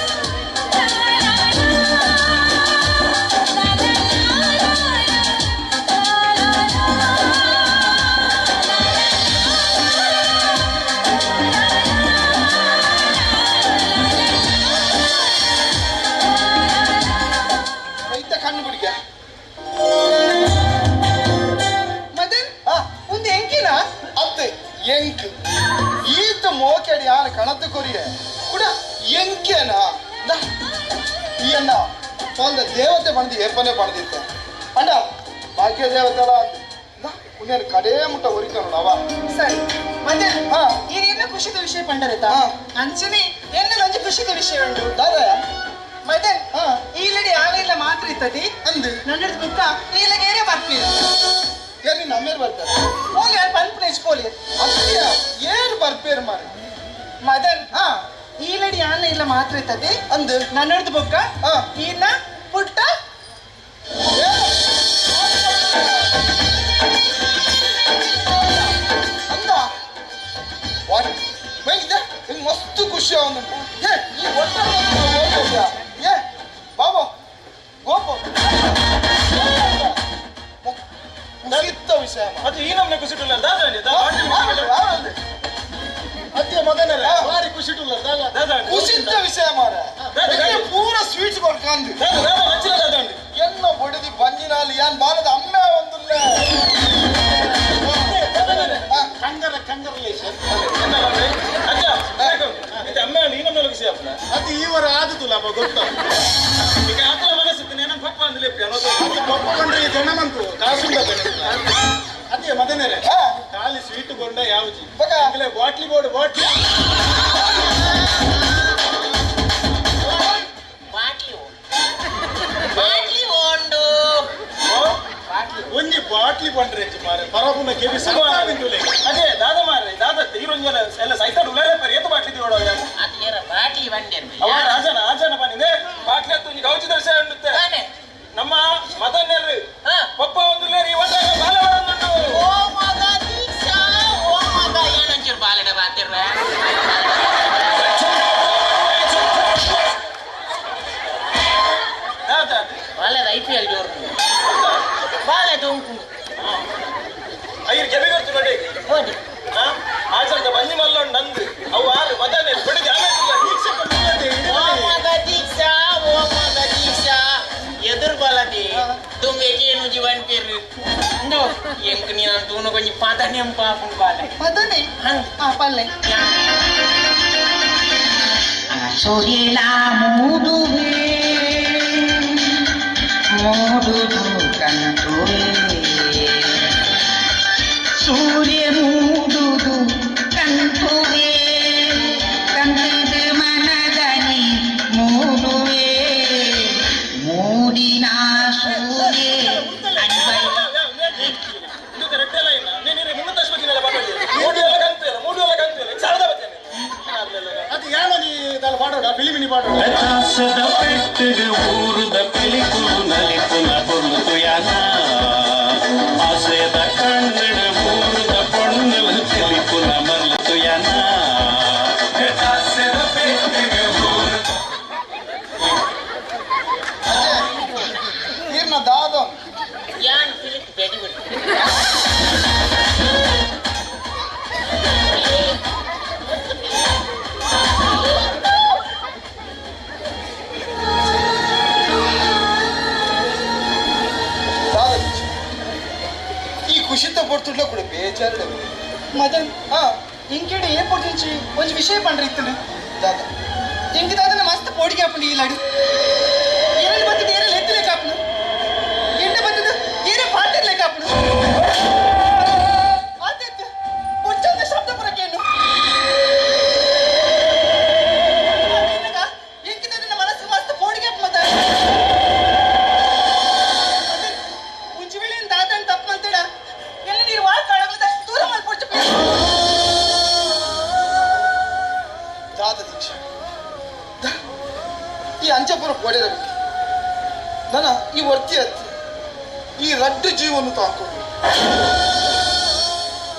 ಕಣ್ಣು ಬಿಡಿಗೆ ಮದನ್ ಒಂದು ಎಂಕಿನ ಅತ್ತೆ ಎಂಕ್ ಈತ ಮೋಕೆಡಿ ಯಾನ ಕಣತ್ತು ಕೊರಿಯೆ ಕೂಡ ಎಂಕೇನಾ ಈ ಅಣ್ಣ ಒಂದು ದೇವತೆ ಬಂದು ಏಪನೆ ಪಡೆದಿತ್ತೆ ಅಣ್ಣ ಭಾಗ್ಯ ದೇವತೆಲ್ಲ ಉನ್ನೇನು ಕಡೇ ಮುಟ್ಟ ಒರಿತಾನ ಅವ ಸರಿ ಮದನ್ ಈ ಎಲ್ಲ ಖುಷಿದ ವಿಷಯ ಪಂಡರತ ಅಂಚನೆ ಎನ್ನಲ್ಲ ಒಂಜಿ ಖುಷಿದ ವಿಷಯ ಉಂಟು ದಾದ ಮದನ್ ಈಲಡಿ ಆನೆಲ್ಲ ಮಾತ್ರ ಇತ್ತತಿ ಅಂದು ನನ್ನ ಬುಕ್ಕ ಈಲಗೇನೆ ಬರ್ತೀರಿ ಏನು ನಮ್ಮೇರು ಬರ್ತಾರೆ ಹೋಗಿ ಪಂಪ್ ನೆಚ್ಕೋಲಿ ಅತ್ತಿಯ ಏನು ಬರ್ಪೇರು ಮಾರಿ ಮದನ್ ಈಲಡಿ ಆನೆ ಇಲ್ಲ ಮಾತ್ರ ಇತ್ತತಿ ಅಂದು ನನ್ನ ಬುಕ್ಕ ಇನ್ನ ಪುಟ್ಟ ಅಂದ ವಾಟ್ ಮೈಗಿದೆ ಹಿಂಗೆ ಮಸ್ತ್ ಖುಷಿ ಅವನು ಈ ಒಟ್ಟ ಏ ಬಾಬು ಗೋಪು ಮುಗಿತ್ತ ವಿಷಯ ಮತ್ತೆ ಈ ನಮ್ನೆ ಖುಷಿಟುಲ್ಲ ಅತ್ಯ ಮಗನಲ್ಲ ಭಾರಿ ಖುಷಿಟುಲ್ಲ ಖುಷಿತ್ತ ವಿಷಯ ಮಾರ ಪೂರ ಸ್ವೀಟ್ಸ್ ಕೊಡ್ಕಂದು ಎನ್ನ ಬಡಿದಿ ಬಂಜಿನಲ್ಲಿ ಯಾನ್ ಬಾಲದ ಅಮ್ಮೆ ಒಂದುಲ್ಲೆ ಅಮ್ಮ ಈ ನಮ್ನೆ ಖುಷಿ ಅಪ್ಪ ಅದು ಈವರ ಆದುದಿಲ್ಲ ಗೊತ್ತ ಈಗ ಆಕಲ ಮನಸ್ಸಿತ್ತು ನಾನು ಪಪ್ಪ ಅಂದ್ರೆ ಪಪ್ಪ ಕಂಡ್ರೆ ಈ ಜನ ಮಂತು ಕಾಸುಂಡ ಅದೇ ಮದನೇರೆ ಖಾಲಿ ಸ್ವೀಟ್ ಗೊಂಡ ಯಾವ್ದು ಬಾಟ್ಲಿ ಬೋರ್ಡ್ ಬಾಟ್ಲಿ ಒಂಜಿ ಬಾಟ್ಲಿ ಬಂಡ್ರೆ ಮಾರೆ ಪರಬುನ ಕೆವಿ ಸಮಾವಿಂದುಲೆ ಅದೇ ದಾದ ಮಾರ್ರೆ ದಾದ ತೀರೊಂಜಲ ಎಲ್ಲ ಸೈತಾಡ್ ಉಲಾರೆ ಪರ್ ಏತು ಬಾಟ್ಲಿ ದಿವಡೋ ಯಾರು ಅದೇರ ಬಾಟ್ಲಿ ಬಂದೇನ್ ಅವ ಆಜನ ಬಂದಿದೆ ಬಾಟ್ಲಿ ಹತ್ತು ಗೌಚಿ ದರ್ಶ ಉಂಡುತ್ತೆ ನಮ್ಮ ಮದನ್ನೆರ್ರು ಪಪ್ಪ ಒಂದು ಲೇರಿ ಒಟ್ಟಾಗ ಬಾಲವಡನ್ನು ಓ ಮಗ ದೀಕ್ಷಾ ಓ ಮಗ ಏನಂಚೂರು ಬಾಲಡ ಬಾತಿರ್ರ ಬಾಲದ IPL ಜೋರು ಬಾಲದ ಉಂಟು ಐರ್ ಗೆಬಿಗರ್ತು ನೋಡಿ ಹೋಗಿ ಆಚರದ ಬಂಜಿ ಮಲ್ಲೊಂಡು ನಂದು ಅವು ಆರು ಮದನ್ನೆ ಬಿಡಿದ ಓ ಮಗ ದೀಕ್ಷಾ ಎದುರು ಬಾಲದಿ tumekenu jiwan peru ndo yang kenian tuno konyi padane ampa pun bala ಪದನೆ hang ಪಲ್ಲೆ ಸೂರ್ಯನ ಮೂಡುವೆ ಮೂಡುದು ಕಂಡುವೆ ಸೂರ್ಯ ಮೂಡುದು ಕಂಡುವೆ ಕಂಡಿದ ಮನದನಿ ಮೂಡುವೆ ಮೂಡಿನ ಸೂರ್ಯ ಅನ್ವಯ ಇದು ಕರೆಕ್ಟ್ ಅಲ್ಲ ಇಲ್ಲ ನೀನು ಮುನ್ನೂರು ಅಶ್ವತಿನೆಲ್ಲ ಮಾತಾಡಿ ಮೂಡು ಎಲ್ಲ ಕಂತಿಲ್ಲ ಸಾರದ ಬರ್ತೇನೆ ಅದು ಏನೋ ನೀ ನಾನು ಮಾಡೋಣ ಫಿಲಿಮಿನಿ ಮಾಡೋಣ ಆಸದ ಪೆಟ್ಟಿಗೆ ಊರುದ ಪಿಲಿಕುಲು ನಲಿಪುನ ಬೊಲ್ಲು ಯಾನ ಆಸೆದ ಕಣ್ಣಿನ ಊರುದ ಪೊಣ್ಣಲು ತಿಳಿಪುನ ಮಲ್ಲು ಯಾನ ಆಸೆದ ಪೆಟ್ಟಿಗೆ ಊರು ನೀರ್ನ ದಾದ yan filik bedi ber ಈ ಖುಷಿತ ಪಡ್ತಿಡ್ಲ ಕೂಡ ಬೇಜಾರು ಮದನ್ ಹಾ ಇಂಕೆಡೆ ಏ ಪೊಡ್ತಿಂಚಿ ಒಂಜಿ ವಿಷಯ ಪಂಡ್ರೆ ಇತ್ತನು ದಾದ ಇಂಕ ದಾದನ ಮಸ್ತ್ ಪೋಡಿಗೆ ಹಾಪುಂಡು ಈ ಲಾಡು ಏರಲ್ಲಿ ಬತ್ತಿದ ಏರಲ್ಲಿ ಎತ್ತಲೇಕ ಹಾಪುನು ಎಂಡ ಬತ್ತಿದ ಏರೆ ಪಾಟಿರ್ಲೇಕ ಹಾಪುನು ಆತೆತ್ತು ಕೊಚ್ಚಂದ ಶಬ್ದ ಪುರಕೇನು ಇಂಕ ದಾದನ ಮನಸ್ಸು ಮಸ್ತ್ ಪೋಡಿಗೆ ಹಾಪು ಮತ ಮುಂಚೆ ವೇಳೆ ದಾದನ ತಪ್ಪು ಅಂತೇಡ ಎಲ್ಲ ನೀರು ವಾಳ್ ಕಾಳಗದ ದೂರ ಮಲ್ಪೊಡ್ಚು ದಾದ ದೀಕ್ಷ ಈ ಅಂಚಪುರ ಪೋಡೆರ ನನ್ನ ಈ ವರ್ತಿ ಹತ್ತಿ ಈ ರಡ್ಡು ಜೀವನು ತಾಕೊಂಡು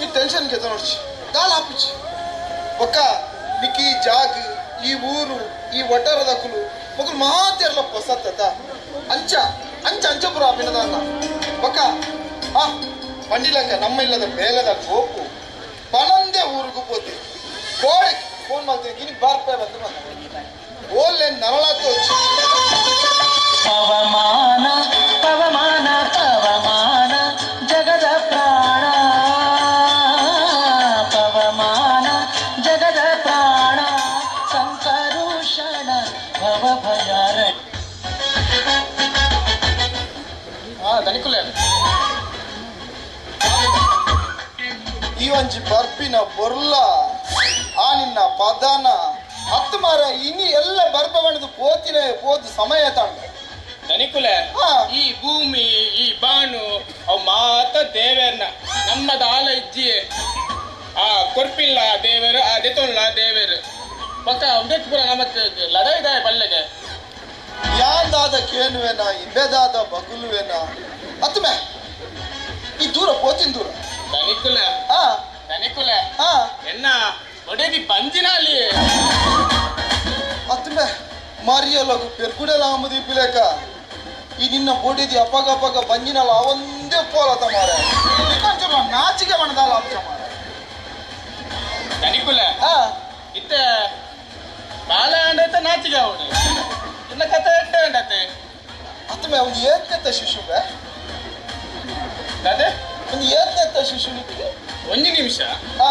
ಈ ಟೆನ್ಷನ್ ಗೆದ ನೋಡ್ಚಿ ದಾಲ್ ಹಾಪಿಚ್ಚಿ ಒಕ್ಕ ನಿಕ್ ಈ ಜಾಗ ಈ ಊರು ಈ ಒಟರದ ಕುಲು ಮಗಲು ಮಾತೆರ್ಲ ಪೊಸತ್ತ ಅಂಚ ಅಂಚ ಅಂಚಪುರ ಆಪಿನದ ಅನ್ನ ಒಕ್ಕ ಆ ಬಂಡಿಲಂಗ ನಮ್ಮ ಇಲ್ಲದ ಬೇಲದ ಗೋಪು ಪಣಂದೆ ಊರಿಗೂ ಪೋತಿ ಕೋಳಿ ಫೋನ್ ಮಾಡ್ತೀನಿ ಗಿನಿ ಬಾರ್ಪಾಯ್ ಬಂದು ಬಂದ ಓಲ್ಲೆ ನರಳಾತು వచ్చి ಪವಮಾನ ಪವಮಾನ ಪವಮಾನ ಜಗದ ಪ್ರಾಣ ಪವಮಾನ ಜಗದ ಪ್ರಾಣ ಸಂಕರುಷಣ ಭವ ಭಯಾರ ದನಿಕುಲೆ ಈ ಒಂಜಿ ಬರ್ಪಿನ ಬೊರ್ಲ ಆ ನಿನ್ನ ಪದಾನ ಹತ್ತು ಮಾರ ಇನಿ ಎಲ್ಲ ಬರ್ಪವಣದು ಪೋತಿನ ಪೋದು ಸಮಯ ತಾಂಡ ದನಿಕುಲ ಹಾ. ಈ ಭೂಮಿ ಈ ಬಾನು ಅವು ಮಾತ ದೇವರನ್ನ ನಮ್ಮದ ಆಲ ಇಜ್ಜಿ ಆ ಕೊರ್ಪಿಲ್ಲ ದೇವರು ಆ ದೆತೊಳ್ಳ ದೇವರು ಪಕ್ಕ ಉದಕ್ ಪುರ ನಮಕ್ ಲಡೈದಾಯ ಬಲ್ಲೆಗೆ ಯಾಂದಾದ ಕೇನುವೆನ ಇಬ್ಬೆದಾದ ಬಗುಲುವೆನ ಹತ್ತುಮೆ ಈ ದೂರ ಪೋತಿನ ದೂರ ದನಿಕುಲ ಹಾ ದನಿಕುಲ ಹಾ ಎನ್ನ ಒಡೆದಿ ಬಂಜಿನ ಅಲ್ಲಿ ಹತ್ತುಮೆ ಮಾರಿಯಲ್ಲಗು ಪೆರ್ಕುಡೆಲ ಆಮದಿ ಪಿಲೇಕ ಈ ನಿನ್ನ ಬೋಡಿದಿ ಅಪಗ ಅಪಗ ಬಂಜಿನಲ್ಲ ಅವಂದೇ ಪೋಲತ ಮಾರ ಕೊಂಚ ನಾಚಿಗೆ ಮಣದಾಲ ಅಂಶ ಮಾರ ದನಿಕುಲ ಹಾ ಇತ್ತ ಬಾಲ ಅಂಡತ ನಾಚಿಗೆ ಅವನು ಇನ್ನ ಕತೆ ಎಟ್ಟ ಅಂಡತೆ ಹತ್ತುಮೆ ಒಂದು ಏತ್ನೆತ್ತ ಶಿಶುವೆ ಅದೇ ಒಂದು ಏತ್ನೆತ್ತ ಶಿಶುವಿಗೆ ಒಂದು ನಿಮಿಷ ಹಾ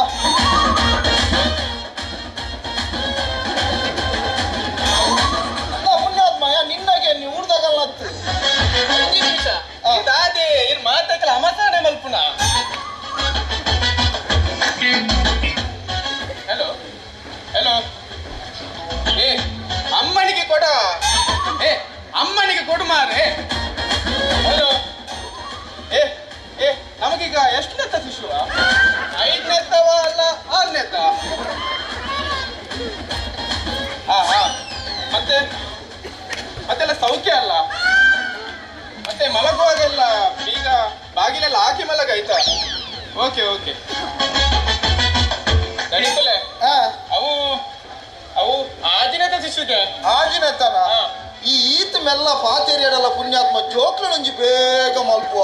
ಪುಣ್ಯಾತ್ಮಯ ನಿನ್ನಗೆ ನೀವು ಉಡ್ದಾಗಲ್ಲತ್ತು ಒಂದು ನಿಮಿಷ ಇದಾದೆ ಇನ್ ಮಾತಕ್ಕಲ್ಲ ಅಮಸಾನೆ ಮಲ್ಪುನ ಹಲೋ ಹಲೋ ಏ ಅಮ್ಮನಿಗೆ ಕೊಡ ಏ ಅಮ್ಮನಿಗೆ ಕೊಡು ಮಾರೆ ಹಲೋ ಏ ಏ ನಮಗೀಗ ಎಷ್ಟನೆತ್ತ ಶಿಶುವ 5ನೆತ್ತವ ಅಲ್ಲ 6ನೆತ್ತ ಹಾ ಹಾ ಮತ್ತೆ ಮತ್ತೆಲ್ಲ ಸೌಖ್ಯ ಅಲ್ಲ ಮತ್ತೆ ಮಲಗುವಾಗೆಲ್ಲ ಈಗ ಬಾಗಿಲೆಲ್ಲ ಹಾಕಿ ಮಲಗಾಯ್ತಾ ಓಕೆ ಓಕೆ ದಣಿಕುಲೆ ಹಾ ಅವು ಅವು ಆದಿನದ ಶಿಶುಗೆ ಆಗಿನತ್ತನ ಹಾ. ಈ ಈತ ಮೆಲ್ಲ ಪಾತೇರಿಯಡಲ್ಲ ಪುಣ್ಯಾತ್ಮ ಜೋಕ್ಲೊಂಜಿ ಬೇಗ ಮಲ್ಪುವ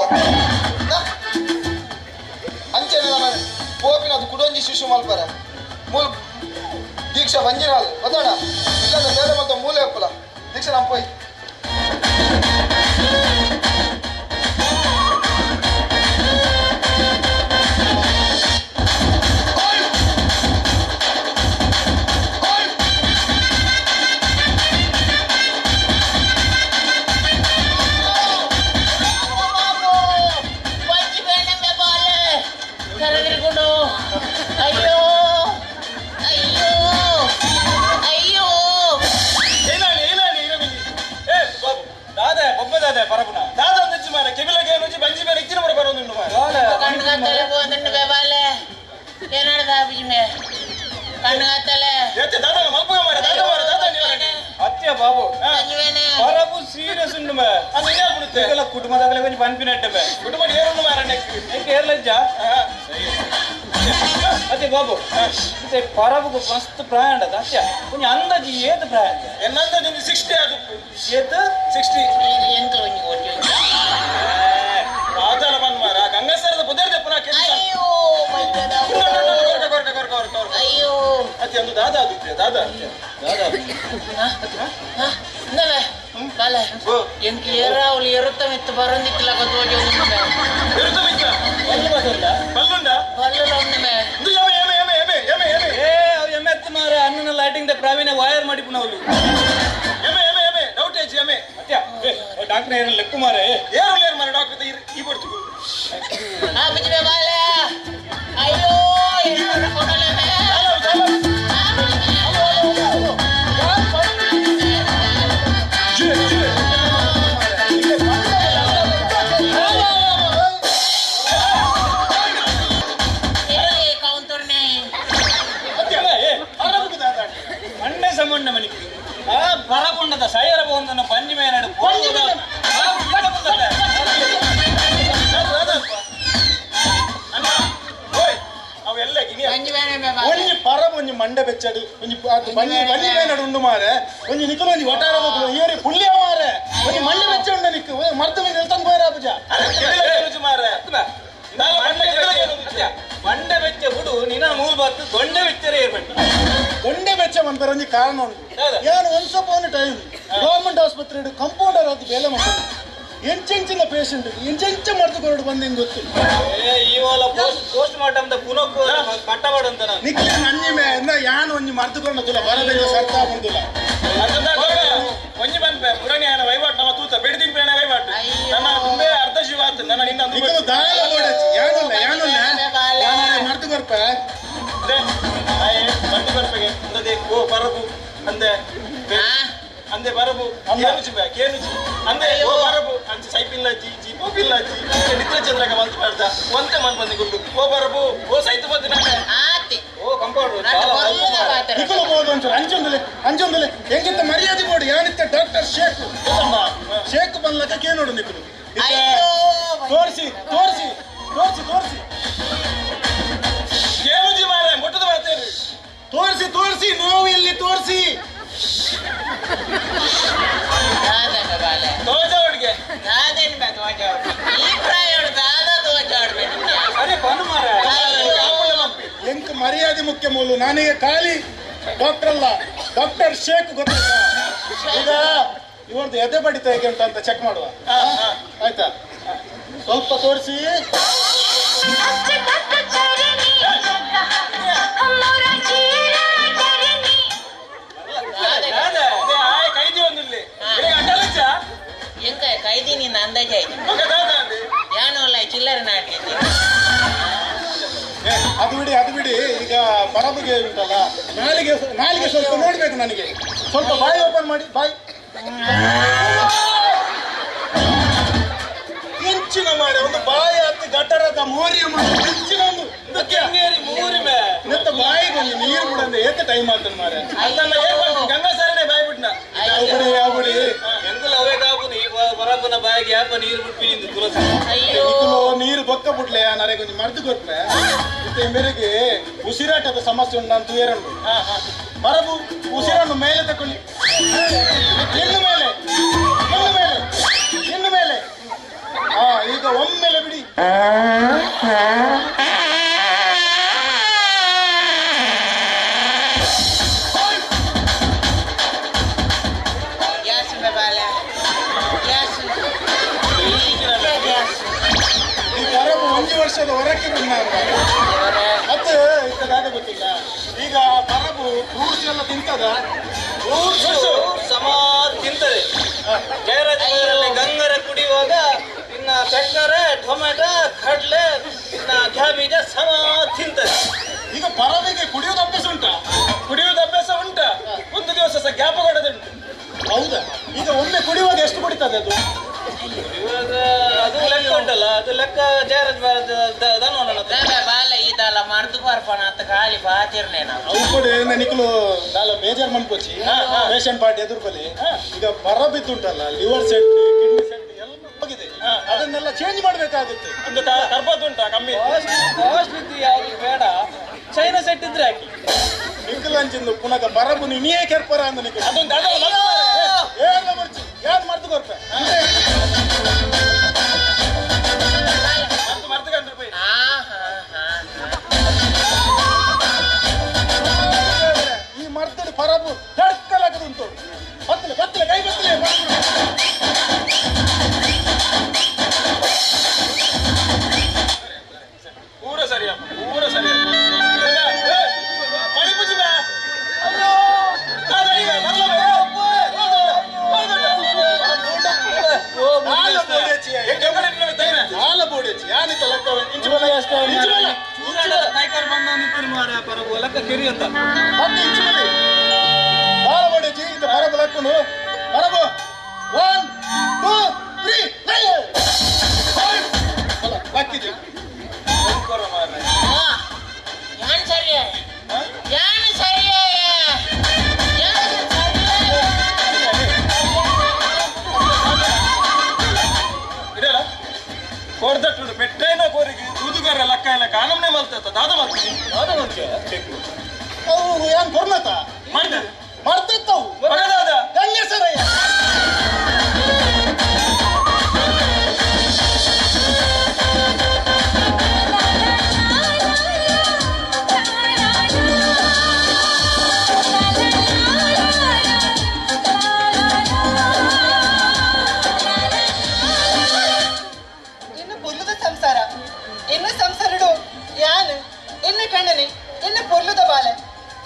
ಅಂಚೆನೆ ನಾನು ಪೋಪಿನ ಅದು ಕುಡೊಂಜಿ ಶಿಶು ಮಲ್ಪರ ಮೂಲ ದೀಕ್ಷಾ ಬಂಜಿನಾಲ್ ಗೊತ್ತಾಡ ಇಲ್ಲದ ಬೇರೆ ಮತ್ತೆ ಮೂಲೆ ಒಪ್ಪಲ ದೀಕ್ಷಾ ನಮ್ಮ ಪೋಯ್ ಎದುರಿಕೊಂಡು ಅಯ್ಯೋ ಅಯ್ಯೋ ಅಯ್ಯೋ ಏ ಬಾಬು ದಾದೆ ಬೊಬ್ಬ ದಾದೆ ಪರಪುನ ದಾದ ಅಂದಿಚ್ಚು ಮಾರ ಕೆಬಿಲಗೆ ನುಜಿ ಬಂಜಿ ಮೇಲೆ ಇಕ್ಕಿನ ಬರ ಬರೋದು ಮಾರ ಕಣ್ಗಾತಲೆ ಹೋದಂಡು ಬಾಲೆ ಏನಾಡ್ದ ಬಿಜ್ಮೆ ಕಣ್ಗಾತಲೆ ಏತೆ ದಾದ ಮಲ್ಪಗ ಮಾರ ದಾದ ನೀವು ಅತ್ಯ ಬಾಬು ಪರಪು ಸೀರಿಯಸ್ ಉಂಡು ಮೇ ಅದು ಇದೇ ಬಿಡುತ್ತೆ ಎಲ್ಲ ಕುಟುಂಬದಾಗಲೇ ಕೊಂಚ ಪನ್ಪಿನಟ್ಟೆ ಮೇ ಕುಟುಂಬ ಏರುಂಡು ಮಾರ ನೆಕ್ ಏರ್ಲಜ್ಜ ಅತ್ತೆ ಬಾಬು ಮತ್ತೆ ಪರಬುಗು ಮಸ್ತ್ ಪ್ರಾಯ ಉಂಡದ ಅತ್ಯ ಕೊಂಚ ಅಂದಾಜಿ ಏತ್ ಪ್ರಾಯ ಎನ್ನ ಅಂದಾಜು ಒಂದು 60 ಅದು ಏತ್ 60 ಎಂತ ಒಂದು ರಾಜನ ಬಂದ್ ಮಾರ ಗಂಗಾಸರದ ಬುದ್ಧರ್ದೆ ಪುನಃ ಅಯ್ಯೋ ಅಯ್ಯೋ ಅತ್ತೆ ಒಂದು ದಾದ ಅದು ದಾದ ಬಾಲೆ ಎಂಕ್ ಏರಾವಲಿ ಎರುತ್ತಮಿತ್ತು ಬರಂದಿತ್ತಿಲ್ಲ ಗೊತ್ತೋಜಿ ಎರುತ್ತಮಿತ್ತ ಬಲ್ಲುಂಡ ಬಲ್ಲುಲ ಉಂಡೆ ಎಮ್ಮೆ ಮಾರ ಅಣ್ಣನ ಲೈಟಿಂಗ್ ದ ಪ್ರಾವೀಣ ವೈರ್ ಮಾಡಿ ಪುನಃ ಎಮ್ಮೆ ಡೌಟ್ ಏಜ್ ಎಮ್ಮೆ ಅತ್ಯ ಡಾಕ್ಟರ್ ಏನ ಲೆಕ್ಕು ಮಾರೆ ಏರು ಮಾರೆ ಡಾಕ್ಟರ್ ಈ ಬರ್ತು ಆ ಬಿಜ್ಮೆ ಬಾಲೆ ಅಯ್ಯೋ ಏನು ಕೊಡಲೆ ಮಂಡೆ ಸಂಬಂಧ ಮನಿಗೆ ಆ ಬರಕೊಂಡದ ಸೈರ ಬಂದನ ಪಂಜಿ ಮೇನಾಡು ಅವೆಲ್ಲ ಒಂಜಿ ಪರ ಒಂಜಿ ಮಂಡೆ ಬೆಚ್ಚಡು ಒಂಜಿ ಬನ್ನಿ ಮೇನಾಡು ಉಂಡು ಮಾರೆ ಒಂಜಿ ನಿಖಲು ಒಂಜಿ ಒಟಾರ ಇಯರಿ ಪುಲ್ಯ ಮಾರೆ ಒಂಜಿ ಮಂಡೆ ಬೆಚ್ಚ ಉಂಡ ನಿಕ್ಕು ಮರ್ತ ಮೇಲೆ ಎಲ್ತಂದು ಬೋಯ್ರ ಪೂಜ ಮಾರೆ ಮಂಡೆ ಬೆಚ್ಚ ಹುಡು ನಿನ್ನ ಮೂಲ್ ಬತ್ತು ಗೊಂಡೆ ಬೆಚ್ಚರೇ ಇರ್ಬೇಕು ಗೊಂಡೆ ಬೆಚ್ಚ ಮಂಪರ ಒಂಜಿ ಕಾರಣ ಉಂಟು ಏನು ಒನ್ಸ್ ಅಪಾನ್ ಟೈಮ್ ಗವರ್ಮೆಂಟ್ ಆಸ್ಪತ್ರೆ ಕಂಪೌಂಡರ್ ಅದು ಬೇಲೆ ಮಾಡ್ತಾರೆ ಎಂಚೆಂಚಿನ ಪೇಷಂಟ್ ಎಂಚೆಂಚ ಮರ್ದುಕೊಂಡು ಬಂದಿಂಗ್ ಗೊತ್ತು ಇವಾಗ ಪೋಸ್ಟ್ ಮಾರ್ಟಮ್ ಪುನಃ ಕಟ್ಟಬಾರ್ದು ಅಂತ ನಿಕ್ಲಿ ನನ್ನಿಮೆ ಯಾನು ಒಂಜಿ ಮರ್ದುಕೊಂಡದಿಲ್ಲ ಬರಬೇಕು ಸರ್ತಾ ಬಂದಿಲ್ಲ ಒಂಜಿ ಬಂದ್ಪೆ ಪುರಾಣಿ ಆಯನ ವಹಿವಾಟು ನಮ್ಮ ತೂತ ಬೆಡ್ದಿನ ಬೇಣ ವಹಿವಾಟು ನನ್ನ ತುಂಬೆ ಅರ್ಧ ಶಿವ ಆತು ನನ್ನ ನಿನ್ನ ಮರ್ದು ಬರ್ಪೆ ಮರ್ದು ಬರ್ಪೆಗೆ ಅಂದದೆ ಓ ಬರಬು ಅಂದೆ ಅಂದೆ ಬರಬು ಕೇನುಚಿ ಅಂದೆ ಓ ಬರಬು ಅಂಚೆ ಸೈಪಿಲ್ಲಾಜಿ ಜೀಪು ಪಿಲ್ಲಾಜಿ ನಿತ್ರ ಚಂದ್ರಗ ಮಂತ್ ಮಾಡ್ದ ಒಂತೆ ಮನ್ ಬಂದಿ ಗುಡ್ಡು ಓ ಬರಬು ಓ ಸೈತು ಬಂದಿನ ಓ ಕಂಪೌಂಡರ್ ನಿಖಲು ಬೋದು ಒಂಚೂರು ಅಂಜೊಂದಲೆ ಹೆಂಗಿಂತ ಮರ್ಯಾದೆ ಬೋಡಿ ಯಾನಿತ್ತ ಡಾಕ್ಟರ್ ಶೇಖ್ ಬಂದ್ಲಕ್ಕ ಕೇನೋಡು ನಿಖಲು ತೋರಿಸಿ ಕೇನುಜಿ ಮಾರ ಮುಟ್ಟದ ಬರ್ತೇನೆ ತೋರಿಸಿ ನೋವು ಇಲ್ಲಿ ತೋರಿಸಿ ಎಂಕ್ ಮರ್ಯಾದೆ ಮುಖ್ಯ ಮೂಲು ನನಗೆ ಖಾಲಿ ಡಾಕ್ಟರ್ ಅಲ್ಲ ಡಾಕ್ಟರ್ ಶೇಖ್ ಗೊತ್ತಿಲ್ಲ ಈಗ ಇವ್ರದ್ದು ಎದೆ ಬಡಿತ ಹೇಗೆ ಅಂತ ಚೆಕ್ ಮಾಡುವ ಆಯ್ತಾ ಸ್ವಲ್ಪ ತೋರಿಸಿ ಕೈದಿ ಒಂದಿಲ್ಲಿ ಎಂಕ ಕೈದಿ ನಿನ್ನ ಅಂದಾಜ ಆಯ್ತು ಯಾನು ಅಲ್ಲ ಚಿಲ್ಲರೆ ನಾಟಿ ಅದು ಬಿಡಿ ಈಗ ಬರಬಗೆ ಉಂಟಲ್ಲ ನಾಲಿಗೆ ಸ್ವಲ್ಪ ನೋಡ್ಬೇಕು ನನಗೆ ಸ್ವಲ್ಪ ಬಾಯಿ ಓಪನ್ ಮಾಡಿ ಬಾಯಿ ಹೆಂಚಿನ ಮಾಡಿ ಒಂದು ಬಾಯಿ ಹತ್ತಿ ಗಟ್ಟರದ ಮೋರಿಯ ಮಾಡಿ ಹೆಂಚಿನ ಒಂದು ಬಾಯಿ ಬಂದು ನೀರು ಬಿಡಂದ್ರೆ ಏತ ಟೈಮ್ ಆಗ್ತದೆ ಮಾರೆ ಗಂಗಾ ಸರನೆ ಬಾಯಿ ಬಿಟ್ನ ಯಾವಡಿ ಎಂಗುಲ ಅವೇ ಕಾಪುನಿ ಬರಬನ ಬಾಯಿಗೆ ಯಾಪ ನೀರು ಬಿಟ್ಬಿನಿಂದು ತುಳಸಿ ನೀರು ಬೊಕ್ಕ ಬಿಡ್ಲೆ ನರೆ ಕೊಂಚ ಮರ್ದು ಕೊಟ್ರೆ ಮತ್ತೆ ಮೇರೆಗೆ ಉಸಿರಾಟದ ಸಮಸ್ಯೆ ಉಂಟು ನಾನು ತೂಯರಂಡು ಬರಬು ಉಸಿರನ್ನು ಮೇಲೆ ತಕೊಳ್ಳಿ ಇನ್ನು ಮೇಲೆ ಈಗ ಒಮ್ಮೆಲೆ ಬಿಡಿ ವರ್ಷದ ಹೊರಕ್ಕೆ ಮತ್ತೆ ಇಂಥದ್ದಾದ ಗೊತ್ತಿಲ್ಲ ಈಗ ಬರಬು ಫ್ರೂಟ್ಸ್ ಎಲ್ಲ ತಿಂತದ ಸಮಾರ್ ತಿಂತದೆ ಜಯರಾಜಲ್ಲಿ ಗಂಗರ ಕುಡಿಯುವಾಗ ಇನ್ನ ಚಕ್ಕರೆ ಟೊಮೆಟೊ ಕಡ್ಲೆ ಇನ್ನ ಕ್ಯಾಬೇಜ ಸಮ ತಿಂತದೆ. ಈಗ ಪರವಿಗೆ ಕುಡಿಯೋದು ಅಭ್ಯಾಸ ಉಂಟಾ? ಕುಡಿಯೋದು ಅಭ್ಯಾಸ ಉಂಟಾ? ಒಂದು ದಿವಸ ಸಹ ಗ್ಯಾಪ್ ಕೊಡೋದುಂಟು. ಹೌದಾ? ಈಗ ಒಮ್ಮೆ ಕುಡಿಯುವಾಗ ಎಷ್ಟು ಕುಡಿತದೆ ಅದು? ಕುಡಿಯುವಾಗ ಅದು ಲೆಕ್ಕ ಉಂಟಲ್ಲ, ಅದು ಲೆಕ್ಕ ಬಾಲ ಇದಲ್ಲ ಮರ್ದು ಬರ್ಪಣ ಅಂತ ಖಾಲಿ ಬಾತಿರ್ನೆ ನಾವು ಅವು ಕೂಡ ನಿಕ್ಲು ನಾಲ ಬೇಜಾರ್ ಮಾಡ್ಕೋಚಿ ರೇಷನ್ ಪಾರ್ಟಿ ಎದುರು ಬಲಿ ಈಗ ಬರ ಬಿದ್ದುಂಟಲ್ಲ, ಲಿವರ್ ಸೆಟ್ ಕಿಡ್ನಿ ಸೆಟ್ ಎಲ್ಲ ಹೋಗಿದೆ. ಅದನ್ನೆಲ್ಲ ಚೇಂಜ್ ಮಾಡ್ಬೇಕಾಗುತ್ತೆ. ಒಂದು ಕರ್ಬದ್ದುಂಟಾ ಕಮ್ಮಿ ಕಾಸ್ಟ್ಲಿ ಯಾವ್ದು ಬೇಡ, ಚೈನಾ ಸೆಟ್ ಇದ್ರೆ ಹಾಕಿ. ನಿಖಲ್ ಅಂಚಿಂದು ಪುನಃ ಬರಬು ನೀಯೇ ಕೆರ್ಪರ ಅಂದ ನಿಖಲ್ ಅದೊಂದು ಏನ್ ಬರ್ಚಿ ಯಾರು ಮರ್ದು ಕೊರ್ಪ ಈ ಮರ್ತದ ಪರಬು ತಡ್ಕಲಾಗದುಂಟು. ಬತ್ತಲೆ ಬತ್ತಲೆ ಕೈ ಬತ್ತಲೆ ಪೂರ ಸರಿಯ ಪೂರ ಸರಿಯ ಯಾನ್ ಸರಿಯ ಯಾನ್ ಸರಿಯ ಕೊಡ್ದಟ್ಟು ಪೆಟ್ಟೇನ ಕೋರಿಗೆ ಊದುಗಾರ ಲಕ್ಕ ಎಲ್ಲ ಕಾನಮ್ನೆ ಮಲ್ತ ದಾದ ಮಾಡ್ತೀನಿ ದಾದ ಮಾಡ್ತೀಯ ಅವು ಏನ್ ಕೊರ್ನತ ಮಾಡ್ತಿತ್ತವು ಮಗದಾದ ಗಂಗೆಸರಯ್ಯ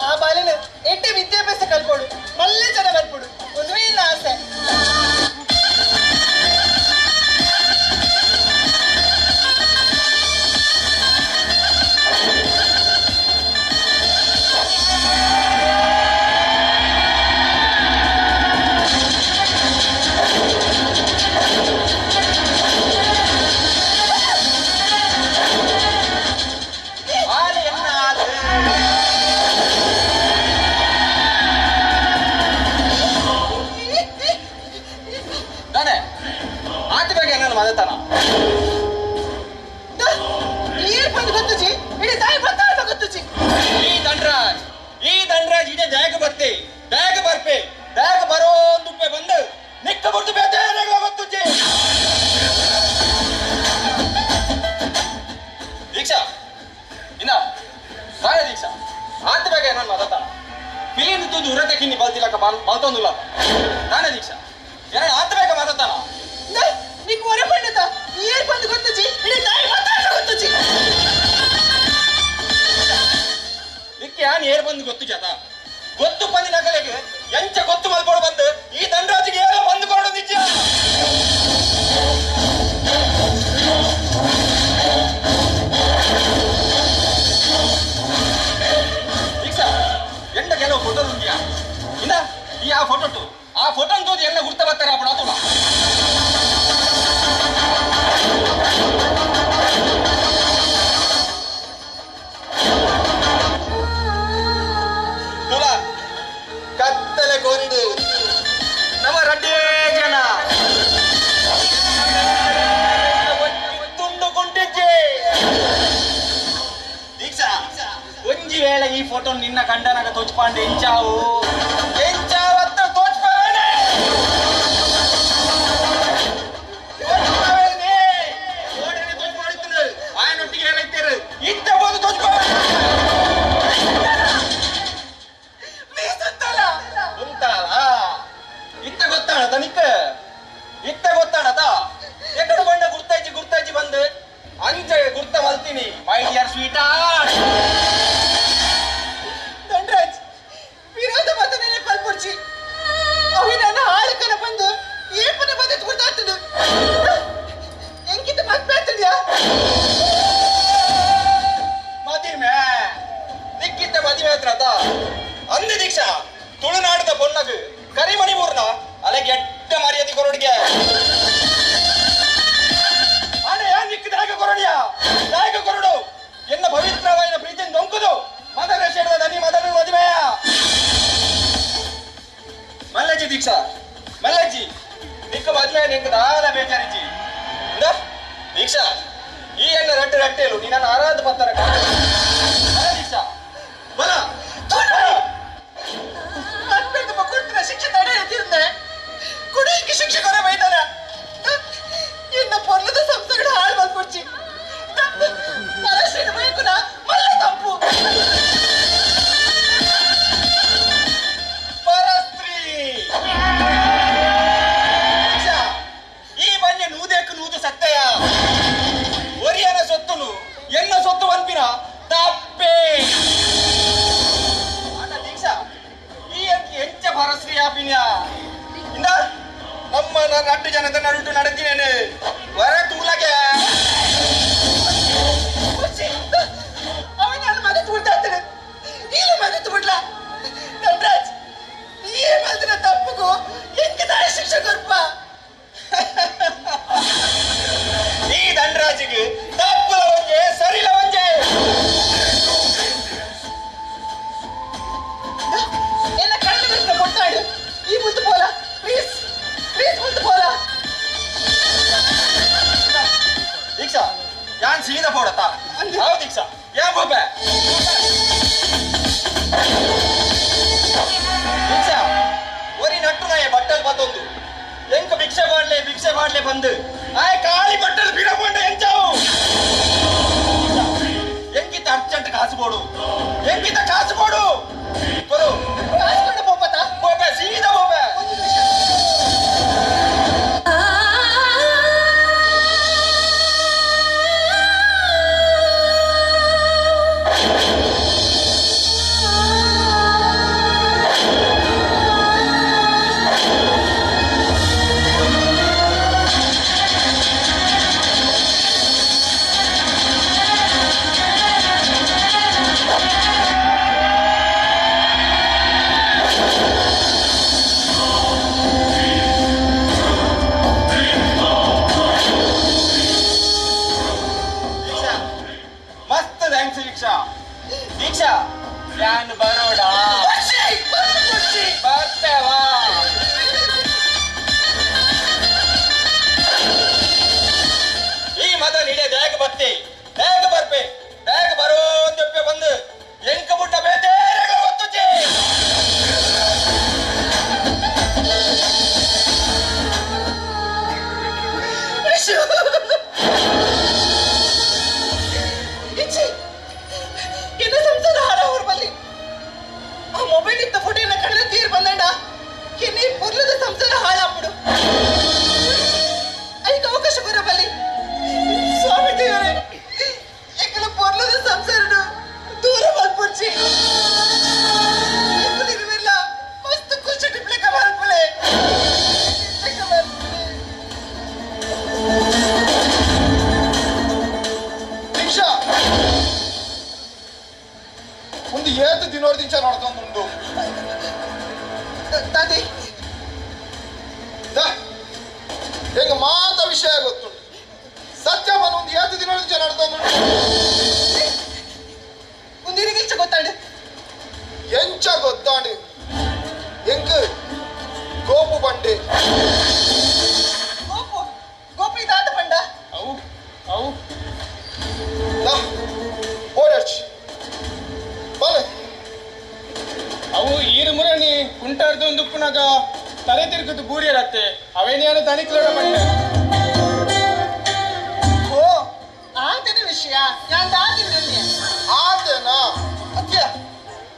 ಆ ಬಾಲನ ಎಟ್ಟೆ ವಿದ್ಯಾಭ್ಯಾಸ ಕಲ್ಕೊಡು ಮಲ್ಲೆ ಜನ ಬರ್ಕೊಡು ಒಂದುವೇ ಇಲ್ಲ ಆಸೆ. ಈ ದಂಡರಾಜ್ ಇದೇ ಜಾಗ ಬರ್ತೆ ಜಾಗ ಬರ್ಪೆ ಜಾಗ ಬರೋ ದುಪ್ಪೆ ಬಂದು ನಿಕ್ಕ ಬರ್ತು ಬೇರೆ ಗೊತ್ತು ದೀಕ್ಷಾ ಇನ್ನ ಬಾಯ ದೀಕ್ಷಾ ಆತ ಬಗ್ಗೆ ನಾನು ಮಾತಾಡ ಪಿಲಿಂದು ತುದು ಉರತಕ್ಕಿನ್ನಿ ಬಲ್ತಿಲಕ ಬಲ್ತೊಂದುಲ್ಲ ನಾನೇ ದೀಕ್ಷಾ ಎರಡು ಆತ ಬೇಗ ಮಾತಾಡ್ತಾನ నీకు ఒరపండుతా ఏర్ పండు గొత్తుచి ఇడి తాయి మాತಾಡ గొత్తుచి ನಿಕ್ಕೆ ಯಾನ್ ಏರ್ ಬಂದು ಗೊತ್ತು ಜಾತ ಗೊತ್ತು ಬಂದಿ ನಗಲೆಗೆ ಎಂಚ ಗೊತ್ತು ಮಲ್ಕೊಂಡು ಬಂದು ಈ ದಂಡರಾಜಿಗೆ ಏನೋ ಬಂದುಕೊಂಡು ನಿಜ ದೀಕ್ಷಾ ಎಂಡ ಕೆಲವು ಫೋಟೋ ಉಂಟಿಯಾ ಇನ್ನ ಈ ಆ ಫೋಟೋ ಅಂತೂ ಎಲ್ಲ ಗುರ್ತ ಬರ್ತಾರೆ ಅಪ್ಪಣ ತುಳ ಕತ್ತಲೆ ಗೊಂದು ನಮ್ಮ ರಡ್ಡೇ ಜನ ತುಂಡು ಕೊಂಡಿದ್ದೆ ದೀಕ್ಷಾ ಒಂಜಿ ವೇಳೆ ಈ ಫೋಟೋ ನಿನ್ನ ಗಂಡನಾಗ ತೋಚ್ಪಾಂಡೆ ಎಂಚಾವತ್ತ ತೋಚ್ಪಾಡೆ ಆಯನೊಟ್ಟಿಗೆ ಹೇಳೈತೇರು ಇತ್ತ ಬಂದು ತೋಚ್ಪಾಡ ಇತ್ತ ಗೊತ್ತಾಣ ತನಿಕ ಇತ್ತ ಗೊತ್ತಾಣತ ಎಕಡು ಬಣ್ಣ ಗುರ್ತಾಯ್ಚಿ ಬಂದು ಅಂಚೆ ಗುರ್ತ ಮಲ್ತೀನಿ ಮೈ ಡಿಯರ್ ಸ್ವೀಟ್ ದಂಡರಾಜ್ ವಿರೋಧ ಮತ ಮಾತ್ರ ಅಂದ ದೀಕ್ಷಾ ತುಳುನಾಡದ ಪೊನ್ನಗು ಕರಿಮಣಿ ಮೂರ್ನ ಅಲೆಗೆ ಎಟ್ಟ ಮರ್ಯಾದೆ ಕೊರಡಿಗೆ ಆನೆ ಯಾ ನಿಕ್ಕ ದಾಯಕ ಕೊರಡಿಯ ದಾಯಕ ಕೊರಡು ಎನ್ನ ಪವಿತ್ರವಾದ ಪ್ರೀತಿಯನ್ನು ದೊಂಕುದು ಮದರ ಶೇಡದ ದನಿ ಮದರ ಮದುವೆಯ ಮಲ್ಲಜ್ಜಿ ದೀಕ್ಷಾ ಮಲ್ಲಜ್ಜಿ ನಿಕ್ಕ ಮದುವೆ ನಿಂಕ ದಾನ ಬೇಜಾರಿಜಿ ಇಂದ ದೀಕ್ಷಾ ಈ ಎನ್ನ ರಟ್ಟು ರಟ್ಟೆಲು ನೀ ನನ್ನ ಆರಾಧ ಪತ್ತರ ದೀಕ್ಷಾ ಬಲ ಕೊಟ್ಟಿನ ಶಿಕ್ಷೆ ತಡೆಯುತ್ತಿರುತ್ತೆ ಕುಡಿಯಕ್ಕೆ ಶಿಕ್ಷಕರ ಬೈತಾರ ಇನ್ನ ಪೊರ್ಲದ ಸಂಸ್ಥೆಗಳು ಹಾಳು ಮಾಡ್ಕೊಡ್ಚಿ ಪರಶ್ರೀನ ಬೈಕುನ ಮಲ್ಲ ತಪ್ಪು ಪರಸ್ತ್ರೀ ಈ ಬನ್ಯ ನೂದೇಕು ನೂದು ಸತ್ತೆಯ ಒರಿಯನ ಸೊತ್ತುನು ಎನ್ನ ಸೊತ್ತು ಅನ್ಪಿನ ತಪ್ಪೇ ದೀಕ್ಷಾ ಈ ಅಂಕಿ ಎಂಚ ಪರಸ್ತ್ರೀ ಆಪಿನ್ಯ ಇಂದ ನಮ್ಮ ನಟ್ಟು ಜನದ ನಡುಟು ನಡೆದಿನೇನೆ ವರ ತೂಲಗೆ ಅವನ ಮಗತ್ತು ಬಿಡ್ತಾನೆ ಇಲ್ಲ ಮಗತ್ತು ಬಿಡ್ಲ ನಟರಾಜ್ ಈ ಮಾಡಿದ ತಪ್ಪುಗೂ ಎಂಕ ದಾಯ ಶಿಕ್ಷೆ ಕೊಡ್ಪ ಈ ದಂಡರಾಜಿಗೆ ತಪ್ಪು ಒಂಜೆ ಸರಿಲ ಒಂಜೆ என்ன கண்ணு கொட்டாடு ಈ ಮುಂದೆ போல ಪ್ಲೀಸ್ ಪ್ಲೀಸ್ ಮುಂದೆ போல ದೀಕ್ಷಾ ಯಾನ್ ಸೀದಾ ಪೋಡತ್ತ ಹೌ ದೀಕ್ಷಾ ಯಾ ಬೋಬೆ ದೀಕ್ಷಾ ಒರಿ ನಟ್ಟು ನಾಯ ಬಟ್ಟಲ್ ಬತ್ತೊಂದು ಎಂಕ ಭಿಕ್ಷೆ ಮಾಡ್ಲೆ ಬಂದು ಆಯ್ ಕಾಳಿ ಬಟ್ಟಲ್ ಬಿಡಕೊಂಡ ಎಂಚಾವು ಎಂಕಿತ ಅರ್ಜೆಂಟ್ ಕಾಸು ಕೊಡು ಎಂಕಿತ ಕಾಸು ಕೊಡು ಕೊಡು ಕಾಸ್ಕೊಂಡು ಹೋಗ್ಬತ್ತಾ ಬೋಬೆ ಸೀದಾ ಬೋಬೆ ದೀಕ್ಷಾ ಯಾನ್ ಬರೋಡ ಬರ್ತೇವಾ ಈ ಮದ ನಿಡೆ ದ್ಯಾಗ ಬತ್ತೆ ದ್ಯಾಗ ಬರ್ಪೆ ದ್ಯಾಗ ಬರೋ ಅಂದಪ್ಪೆ ಬಂದು ಎಂಕ ಬುಟ್ಟ ಬೇತೇರೆಗ ಒತ್ತುಚಿ என்ன ಸಂಸಾರ ಹಾರ ಅವ್ರ ಬಲ್ಲಿ ಆ ಮೊಬೈಲ್ ಇದ್ದ ಫೋಟೋನ ಕಳೆದ ತೀರ್ ಬಂದಂಡ ಎನ್ನಿ ಪುರ್ಲದ ಸಂಸಾರ ಹಾಳಾಗ್ಬಿಡು ಅದಕ್ಕೆ ಅವಕಾಶ ಬರೋ ಬಲ್ಲಿ ಸ್ವಾಮಿ ದೇವರೇ ಏಕಲ ಪುರ್ಲದ ಸಂಸಾರನು ದೂರ ಮಾಡ್ಬಿಡ್ಸಿ ಇವೆಲ್ಲ ಮಸ್ತ್ ಖುಷಿ ಟಿಪ್ಲೆ ಕಮಾಲ್ಪಲೆ ದೀಕ್ಷಾ ಒಂದು ಏತು ದಿನೋರ್ದಿಂಚ ನಡ್ಕೊಂಡುಂಡು ತಾತಿ ಹೆಂಗ ಮಾತ ವಿಷಯ ಗೊತ್ತುಂಟು ಸತ್ಯ ಮನ ಒಂದು ಏತು ದಿನೋರ್ದಿಂಚ ನಡ್ಕೊಂಡುಂಡು ಒಂದಿರಿಗಿಚ್ಚ ಗೊತ್ತಾಂಡು ಎಂಚ ಗೊತ್ತಾಂಡು ಎಂಕ ಗೋಪು ಬಂಡೆ ಗೋಪು ಗೋಪಿ ದಾದ ಪಂಡ ಅವು ಅವು ಓಡಾಡ್ಸಿ ಬಲ ಅವು ಈರು ಮುರಣಿ ಕುಂಟಾಡ್ದು ಒಂದು ಉಪ್ಪುನಾಗ ತಲೆ ತಿರುಗುದು ಬೂರಿಯರತ್ತೆ ಅವೇನ್ಯಾರು ತನಿಖೆ ಬಂಡೆ ಓ ಆತನ ವಿಷಯ ನಾನು ದಾದಿದ್ದೆ ಆತೇನಾ ಅತ್ಯ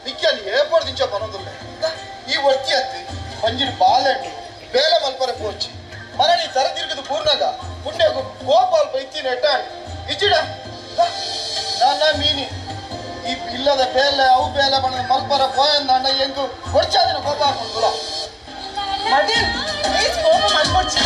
ನಿಕ್ಕಲ್ಲಿ ಏರ್ಪಡ್ದಿಂಚ ಬರೋದಿಲ್ಲ ಈ ಒತ್ತಿ ಅತ್ತಿ ಮಂಜಿನ ಬಾಲೆಹಣ್ಣು ಬೇಲೆ ಮಲ್ಪರೆ ಪೋಚಿ ಮರಳಿ ತರ ತಿರುಗದು ಪೂರ್ಣಗ ಪುಣ್ಯ ಗೋಪಾಲ್ ಬೈತಿನ ಎಟ್ಟಾಂಡು ಇಜಿಡ ನನ್ನ ಮೀನಿ ಈ ಇಲ್ಲದ ಬೇಲೆ ಅವು ಬೇಲೆ ಬಣ್ಣದ ಮಲ್ಪರ ಪೋಯಂದ ಅಣ್ಣ ಹೆಂಗು ಹೊಡ್ಚಾದಿನ ಕೋಪ ಹಾಕೊಂಡು ಮದಿ ಪ್ಲೀಸ್ ಕೋಪ ಮಾಡ್ಕೊಡ್ಸಿ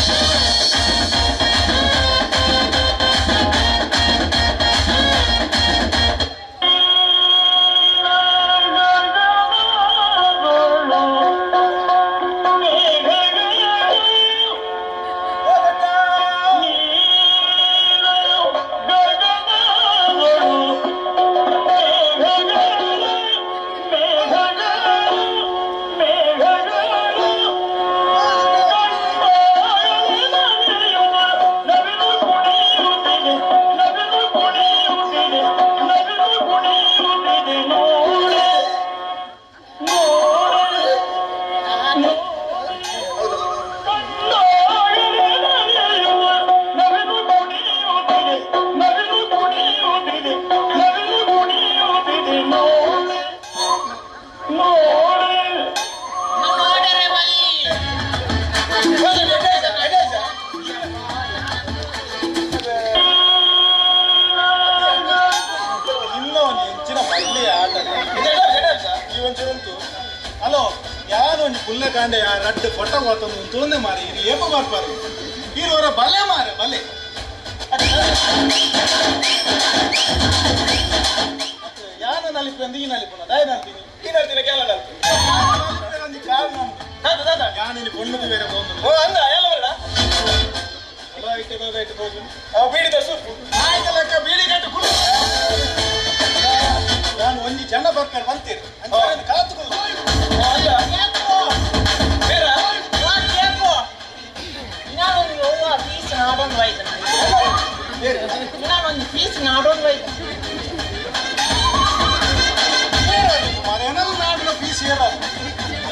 ಅಂಚಿನ ಮಳ್ಳಿ ಆಟ ಈ ಒಂಚೂರು ಉಂಟು ಅಲೋ ಯಾರು ಒಂದು ಪುಲ್ಲೆ ಕಾಂಡೆ ಆ ರಡ್ಡು ಫೋಟೋ ಹೋತೊಂದು ತೋಂದೆ ಮಾರಿ ಇದು ಏಪ ಮಾಡ್ಪಾರು ಇರುವರ ಬಲೆ ಮಾರೆ ಬಲೆ ಯಾನ ನಲಿಪು ಅಂದ ಈ ನಲಿಪುನ ದಾಯ ನಲ್ತೀನಿ ಈ ನಲ್ತಿನ ಕೇಳ ನಲ್ತೀನಿ ಯಾನಿನ ಪೊಣ್ಣದು ಬೇರೆ ಹೋಗುದು ಓ ಅಂದ ಎಲ್ಲ ಬರಡ ಇಟ್ಟು ಹೋಗು ಬೀಡಿದ ಸೂಪು ಆಯ್ತ ಲೆಕ್ಕ ಬೀಡಿ ಕಟ್ಟು ಕುಡು ನಾನು ಒಂಜಿ ಜನ ಬರ್ತಾರೆ ಬಂತೀರಿ ಕಾತುಕೊಂಡು ಫೀಸ್ ನಾಡೋದು ಮರೇನಾದ್ರು ನಾಡಿನ ಫೀಸ್ ಹೇಳೋದು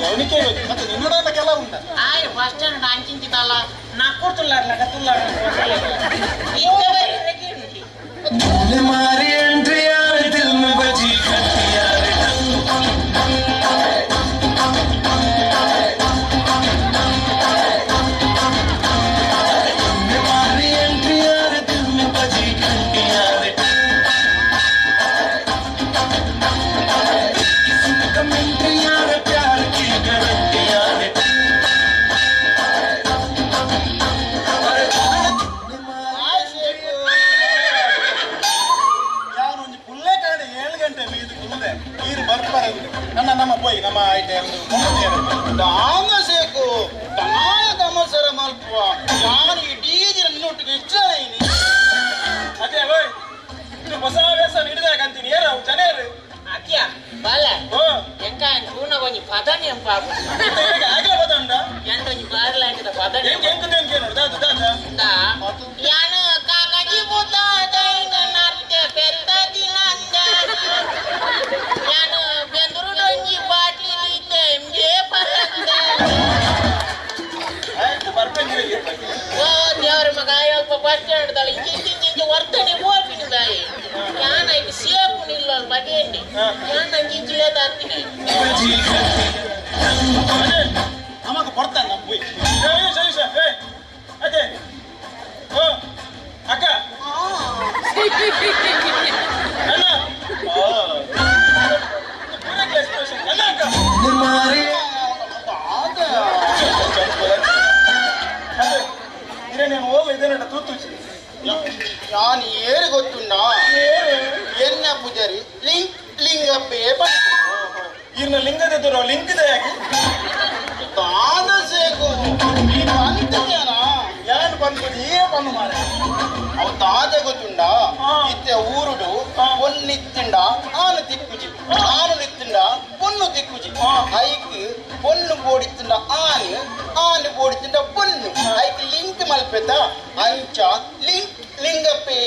ಅವನಿಗೆ ಮತ್ತೆ ನಿನ್ನೋಡಕ್ಕೆಲ್ಲ ಉಂಟ ಆಯ್ ಬಸ್ ಸ್ಟ್ಯಾಂಡ್ ಅಂಚಿಂಚಿದಲ್ಲ ನಾಲ್ಕು ತುಲ್ಲಾಡ್ಲಕ ತುಲ್ಲಾಡ मारी एंट्री यार दिल में बजी घंटी यार मारी एंट्री यार दिल में बजी घंटी यार किसी कमेंट्री यार प्यार की गारंटी यार ನಮ್ಮ ಪೋಯಿ ನಮ್ಮ ಐಟೆ ದಾಮ ಸೇಕು ತನಾಯ ತಮಸರ ಮಲ್ಪುವ ಯಾರು ಇಡೀ ದಿನ ನಿನ್ನೊಟ್ಟಿಗೆ ಇಚ್ಚಾನೆ ಅದೇ ಹೋಯ್ ಇದು ಹೊಸ ವ್ಯಾಸ ಹಿಡಿದಾಗಂತೀನಿ ಏನ ಜನೇರು ಅದ್ಯ ಬಾಲ ಎಂಕ ಕೂನ ಕೊಂಚ ಪದನಿ ಎಂಪ ಆಗ್ಲೇ ಬದಂಡ ಎಂತ ಕೊಂಚ ಬಾರ್ಲಾಂಟಿದ ಪದನಿ ಎಂಕ ನೋಡ್ದ ಯಾನು ಕಾಕಜಿ ಬುದ್ಧ ದೈನ ನರ್ತೆ ಪೆತ್ತದಿನಂದ ಯಾನು ಬೆಂದರು ಡೊಂಜಿ ಬಾಟ್ಲಿ ನೀತೆ ಎಂಜೆ ಪರಂದ ಓ ದೇವರ ಮಗ ಅಲ್ಪ ಬಸ್ ಸ್ಟ್ಯಾಂಡ್ ದಳ ಇಂಚಿ ವರ್ತನೆ ಓಪಿನಿ ಬಾಯಿ ಯಾನ ಇದು ಸೇಪು ನಿಲ್ಲ ಬಗೆಂಡಿ ಯಾನ ಇಂಚಿಲೇ ದಾರ್ತೀನಿ ಅಮ್ಮಗ ಬರ್ತಾನೆ ನಮ್ಮ ಪೋಯಿ ಅದೇ ಅಕ್ಕ ಅಣ್ಣ నేను ఓళ్ళు ఇదేనంట తూతుచి ನಾನು ಏರು ಗೊತ್ತುಂಡ ಎನ್ನ ಪೂಜಾರಿ ಲಿಂಗಪ್ಪೇ ಇರ್ನ ಲಿಂಗದಿದ್ರು ಲಿಂಗದ ಯಾಕೆ ದಾದಸೇಕು ನೀನು ಅಂತಿದ್ಯಾನ ಯಾರು ಬಂದ್ಬಿಟ್ಟು ಏ ಬಂದು ಮಾರ ಅವು ದಾದ ಗೊತ್ತುಂಡ ಇತ್ತೆ ಊರುಡು பொன்னித்திண்ட ஆனு திக்குஜி ஆனு நித்திண்ட பொண்ணு திக்குஜி ஐக்கு பொண்ணு போடித்திண்ட ஆனு ஆனு போடித்திண்ட பொண்ணு ஐக்கு லிங்க் மல்ಪೆತ ಅಂಚ ಲಿಂಕ್ ಲಿಂಗಪ್ಪೆ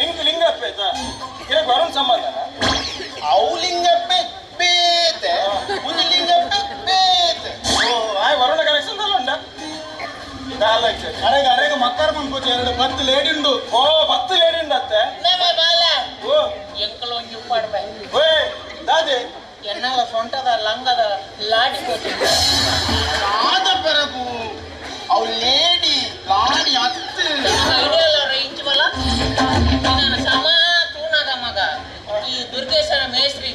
ಲಿಂಕ್ ಲಿಂಗಪ್ಪೆ ಇದಕ್ಕೆ ವರುಣ್ ಸಂಬಂಧ ಅವು ಲಿಂಗಪ್ಪೆ ಬೇತೆ ಒಂದು ಲಿಂಗಪ್ಪೆ ಬೇತೆ ಓ ಆಯ್ ವರುಣ ಕನೆಕ್ಷನ್ ಅಲ್ಲ ಉಂಟ ಅರೆಗ ಅರೆಗ ಮಕ್ಕಳ ಮಂಕೋಚು 10 ಲೇಡಿ ಉಂಡು ಓ 10 ಲೇಡಿ ಉಂಡು ಅತ್ತೆ ಓ ಎಂಕಲ್ ಒಂಜಿ ಉಪ್ಪಾಡ್ಬೆ ಓಯ್ ದಾದೆ ಎನ್ನಲ ಸೊಂಟದ ಲಂಗದ ಲಾಡಿ ಕೋತಿದ್ದೆ ಆದ ಪೆರಗು ಅವು ಲೇಡಿ ಲಾಡಿ ಹತ್ತು ಐಡಿಯಲ್ಲ ರೇಂಜ್ ಬಲ ನಾನು ಸಮ ತೂನಗ ಮಗ ಈ ದುರ್ಗೇಶ್ವರ ಮೇಸ್ತ್ರಿ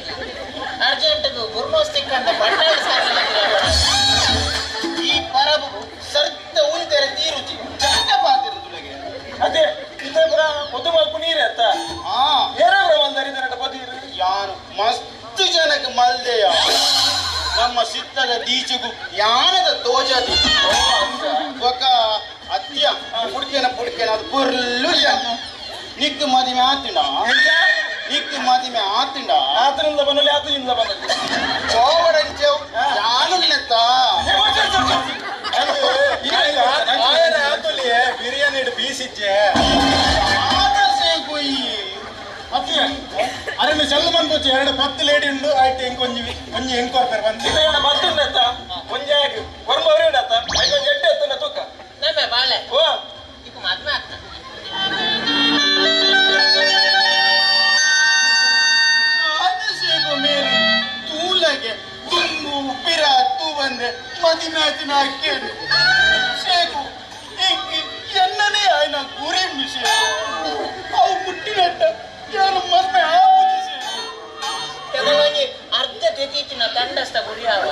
ಅರ್ಜೆಂಟ್ಗೂ ಗುರ್ಮೋಸ್ತಿಕ್ ಅಂತ ಬಂಡಾಳ ಸಾಲ ಈ ಪರಬು ಸರ್ತ ಉಂಟೆರೆ ತೀರುಚಿ ಚಂದ ಪಾತಿರುದುಲೆಗೆ ಅದೇ ಇದೇ ಬರ ಪೊದು ಮಲ್ಪು ನೀರೇ ಅತ್ತ ಏನಾಗ್ರ ಒಂದರಿದ ಪದೀರು ಯಾನು ಮಸ್ತು ಜನಕ್ಕೆ ಮಲ್ದೆಯ ನಮ್ಮ ಸಿತ್ತದ ದೀಚೆಗೂ ಯಾನದ ತೋಜದು ఒక ಅತ್ಯ ಪುಡ್ಕೇನ ಅದು ಪುರ್ಲು ನಿಕ್ಕು ಮದಿಮೆ ಆತಿಂಡ ನಿಕ್ಕು ಮದಿಮೆ ಆತಿಂಡ ಆತನಿಂದ ಬನ್ನಲಿ ಆತನಿಂದ ಬನ್ನಲಿ ಕೋವಡಂಚೆವು ಯಾನು ನೆತ್ತ ಬಿರಿಯಾನಿ ಬೀಸಿಚ್ಚೆ ಅರೆ ಚೆಲ್ಲ ಬಂದೋಚು 10 ಲೇಡಿ ಉಂಡು ಆಯ್ತು ಹೆಂಗೆ ಒಂಜಿ ಹೆಂಗೆ ಬಂದು ಬರ್ತುಂಡತ್ತ ಒಂಜಿ ಆಗಿ ವರ್ಮವ್ರಿ ಉಂಡತ್ತ ಐದು ಎಟ್ಟೆ ಎತ್ತುಂಡ ತೂಕ ನಮ್ಮೆ ಬಾಳೆ ಓ ಈಗ ಮದ್ವೆ ಆಗ್ತ ಮೇರಿ ತೂಲಗೆ ತುಂಬು ಪಿರ ತೂ ಬಂದೆ ಮದಿಮೆ ಆತಿನ ಹಾಕೇನು ಶೇಕು ಎನ್ನನೇ ಆಯ್ನ ಗುರಿ ಮಿಷೆ ಅವು ಮುಟ್ಟಿನಟ್ಟ ರಸ್ತೆ ಗುರಿಯಾವ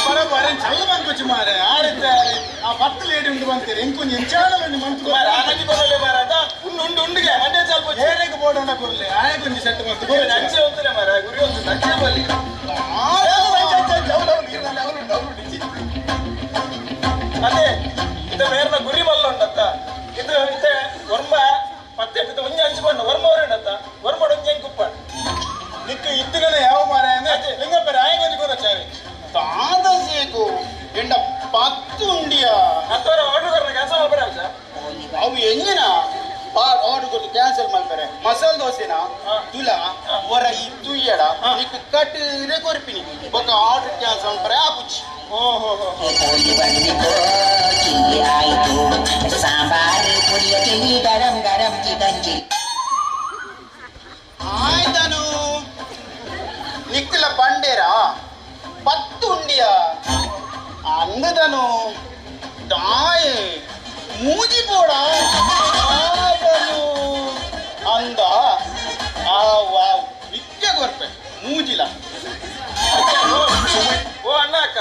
ಬರೋಬ್ಬರ ಚಲ್ಲ ಬಂದ್ಕೊಚ್ಚು ಮಾರೆ ಆಡಿದ್ದೆ ಆ ಪತ್ತು ಲೇಡಿ ಉಂಟು ಬಂತೀರಿ ಇಂಕೊಂದು ಎಂಚಾಲ ಮಂದಿ ಮಂತು ಆನಂದಿ ಬರಲೇ ಮಾರಾದ ಉಂಡು ಉಂಡಿಗೆ ಅದೇ ಸ್ವಲ್ಪ ಹೇಗೆ ಬೋರ್ಡನ್ನ ಕೊರ್ಲೆ ಆಯಗೊಂದು ಸೆಟ್ ಮಂತು ಅಂಚೆ ಹೋಗ್ತಾರೆ ಮಾರ ಗುರಿ ಒಂದು ನಕ್ಷೆ ಬಲ್ಲಿ ಅದೇ ಇದು ಮೇರ್ನ ಗುರಿ ಮಲ್ಲ ಉಂಟತ್ತ ಇದು ಇತ್ತೆ ವರ್ಮ ಮತ್ತೆ ಒಂಜಿ ಹಂಚಿಕೊಂಡು ವರ್ಮ ಅವರೇನತ್ತ ವರ್ಮಡ ಒಂಜಿ ಹೆಂಗ್ ಕುಪ್ಪ ನಿಕ್ಕ ಇದ್ದುಗನ ಯಾವ ಮಾರೆ ಅಂದ್ರೆ ಲಿಂಗಪ್ಪರ ಆಯಗೊಂದು ಕೂಡ ಚಾವಿ ತಾದ ಸೇಕು ಎಂಡ ಪತ್ತು ಉಂಡಿಯಾ ಅಥವಾ ಆರ್ಡರ್ කරන ಕ್ಯಾನ್ಸಲ್ ಮಾಡ್ಬೇಡ ಅವು ಎಂಜಿನ ಆರ್ಡರ್ ಕ್ಯಾನ್ಸಲ್ ಮಾಡ್ತಾರೆ ಮಸಾಲ ದೋಸೆನ ತುಲ ಹೊರ ಇದ್ದು ಎಡ ನಿಕ್ಕ ಕಟ್ಟಿದ್ರೆ ಕೊರ್ಪಿನಿ ఒక ಆರ್ಡರ್ ಕ್ಯಾನ್ಸಲ್ ಮಾಡ್ತಾರೆ ಆ ಕುಚ್ಚಿ ಕೋಳಿ ಬಂದಿತು ಚಿಲ್ಲಿ ಆಯಿತು ಸಾಂಬಾರು ಪುರಿಯ ಚಿಲ್ಲಿ ಗರಂ ಗರಂ ಚಿಕನ್ ಚಿಲ್ಲಿ ಆಯ್ತನು ನಿಕ್ಕಲ ಬಂಡೇರ ಪತ್ತು ಉಂಡಿಯ ಅಂದದನು ತಾಯೆ ಮೂಜಿ ಕೂಡ ಆಯ್ತನು ಅಂದ ಆ ವಿದ್ಯೆ ಕೊರ್ಪೆ ಮೂಜಿಲ ಓ ಅಣ್ಣ ಅಕ್ಕ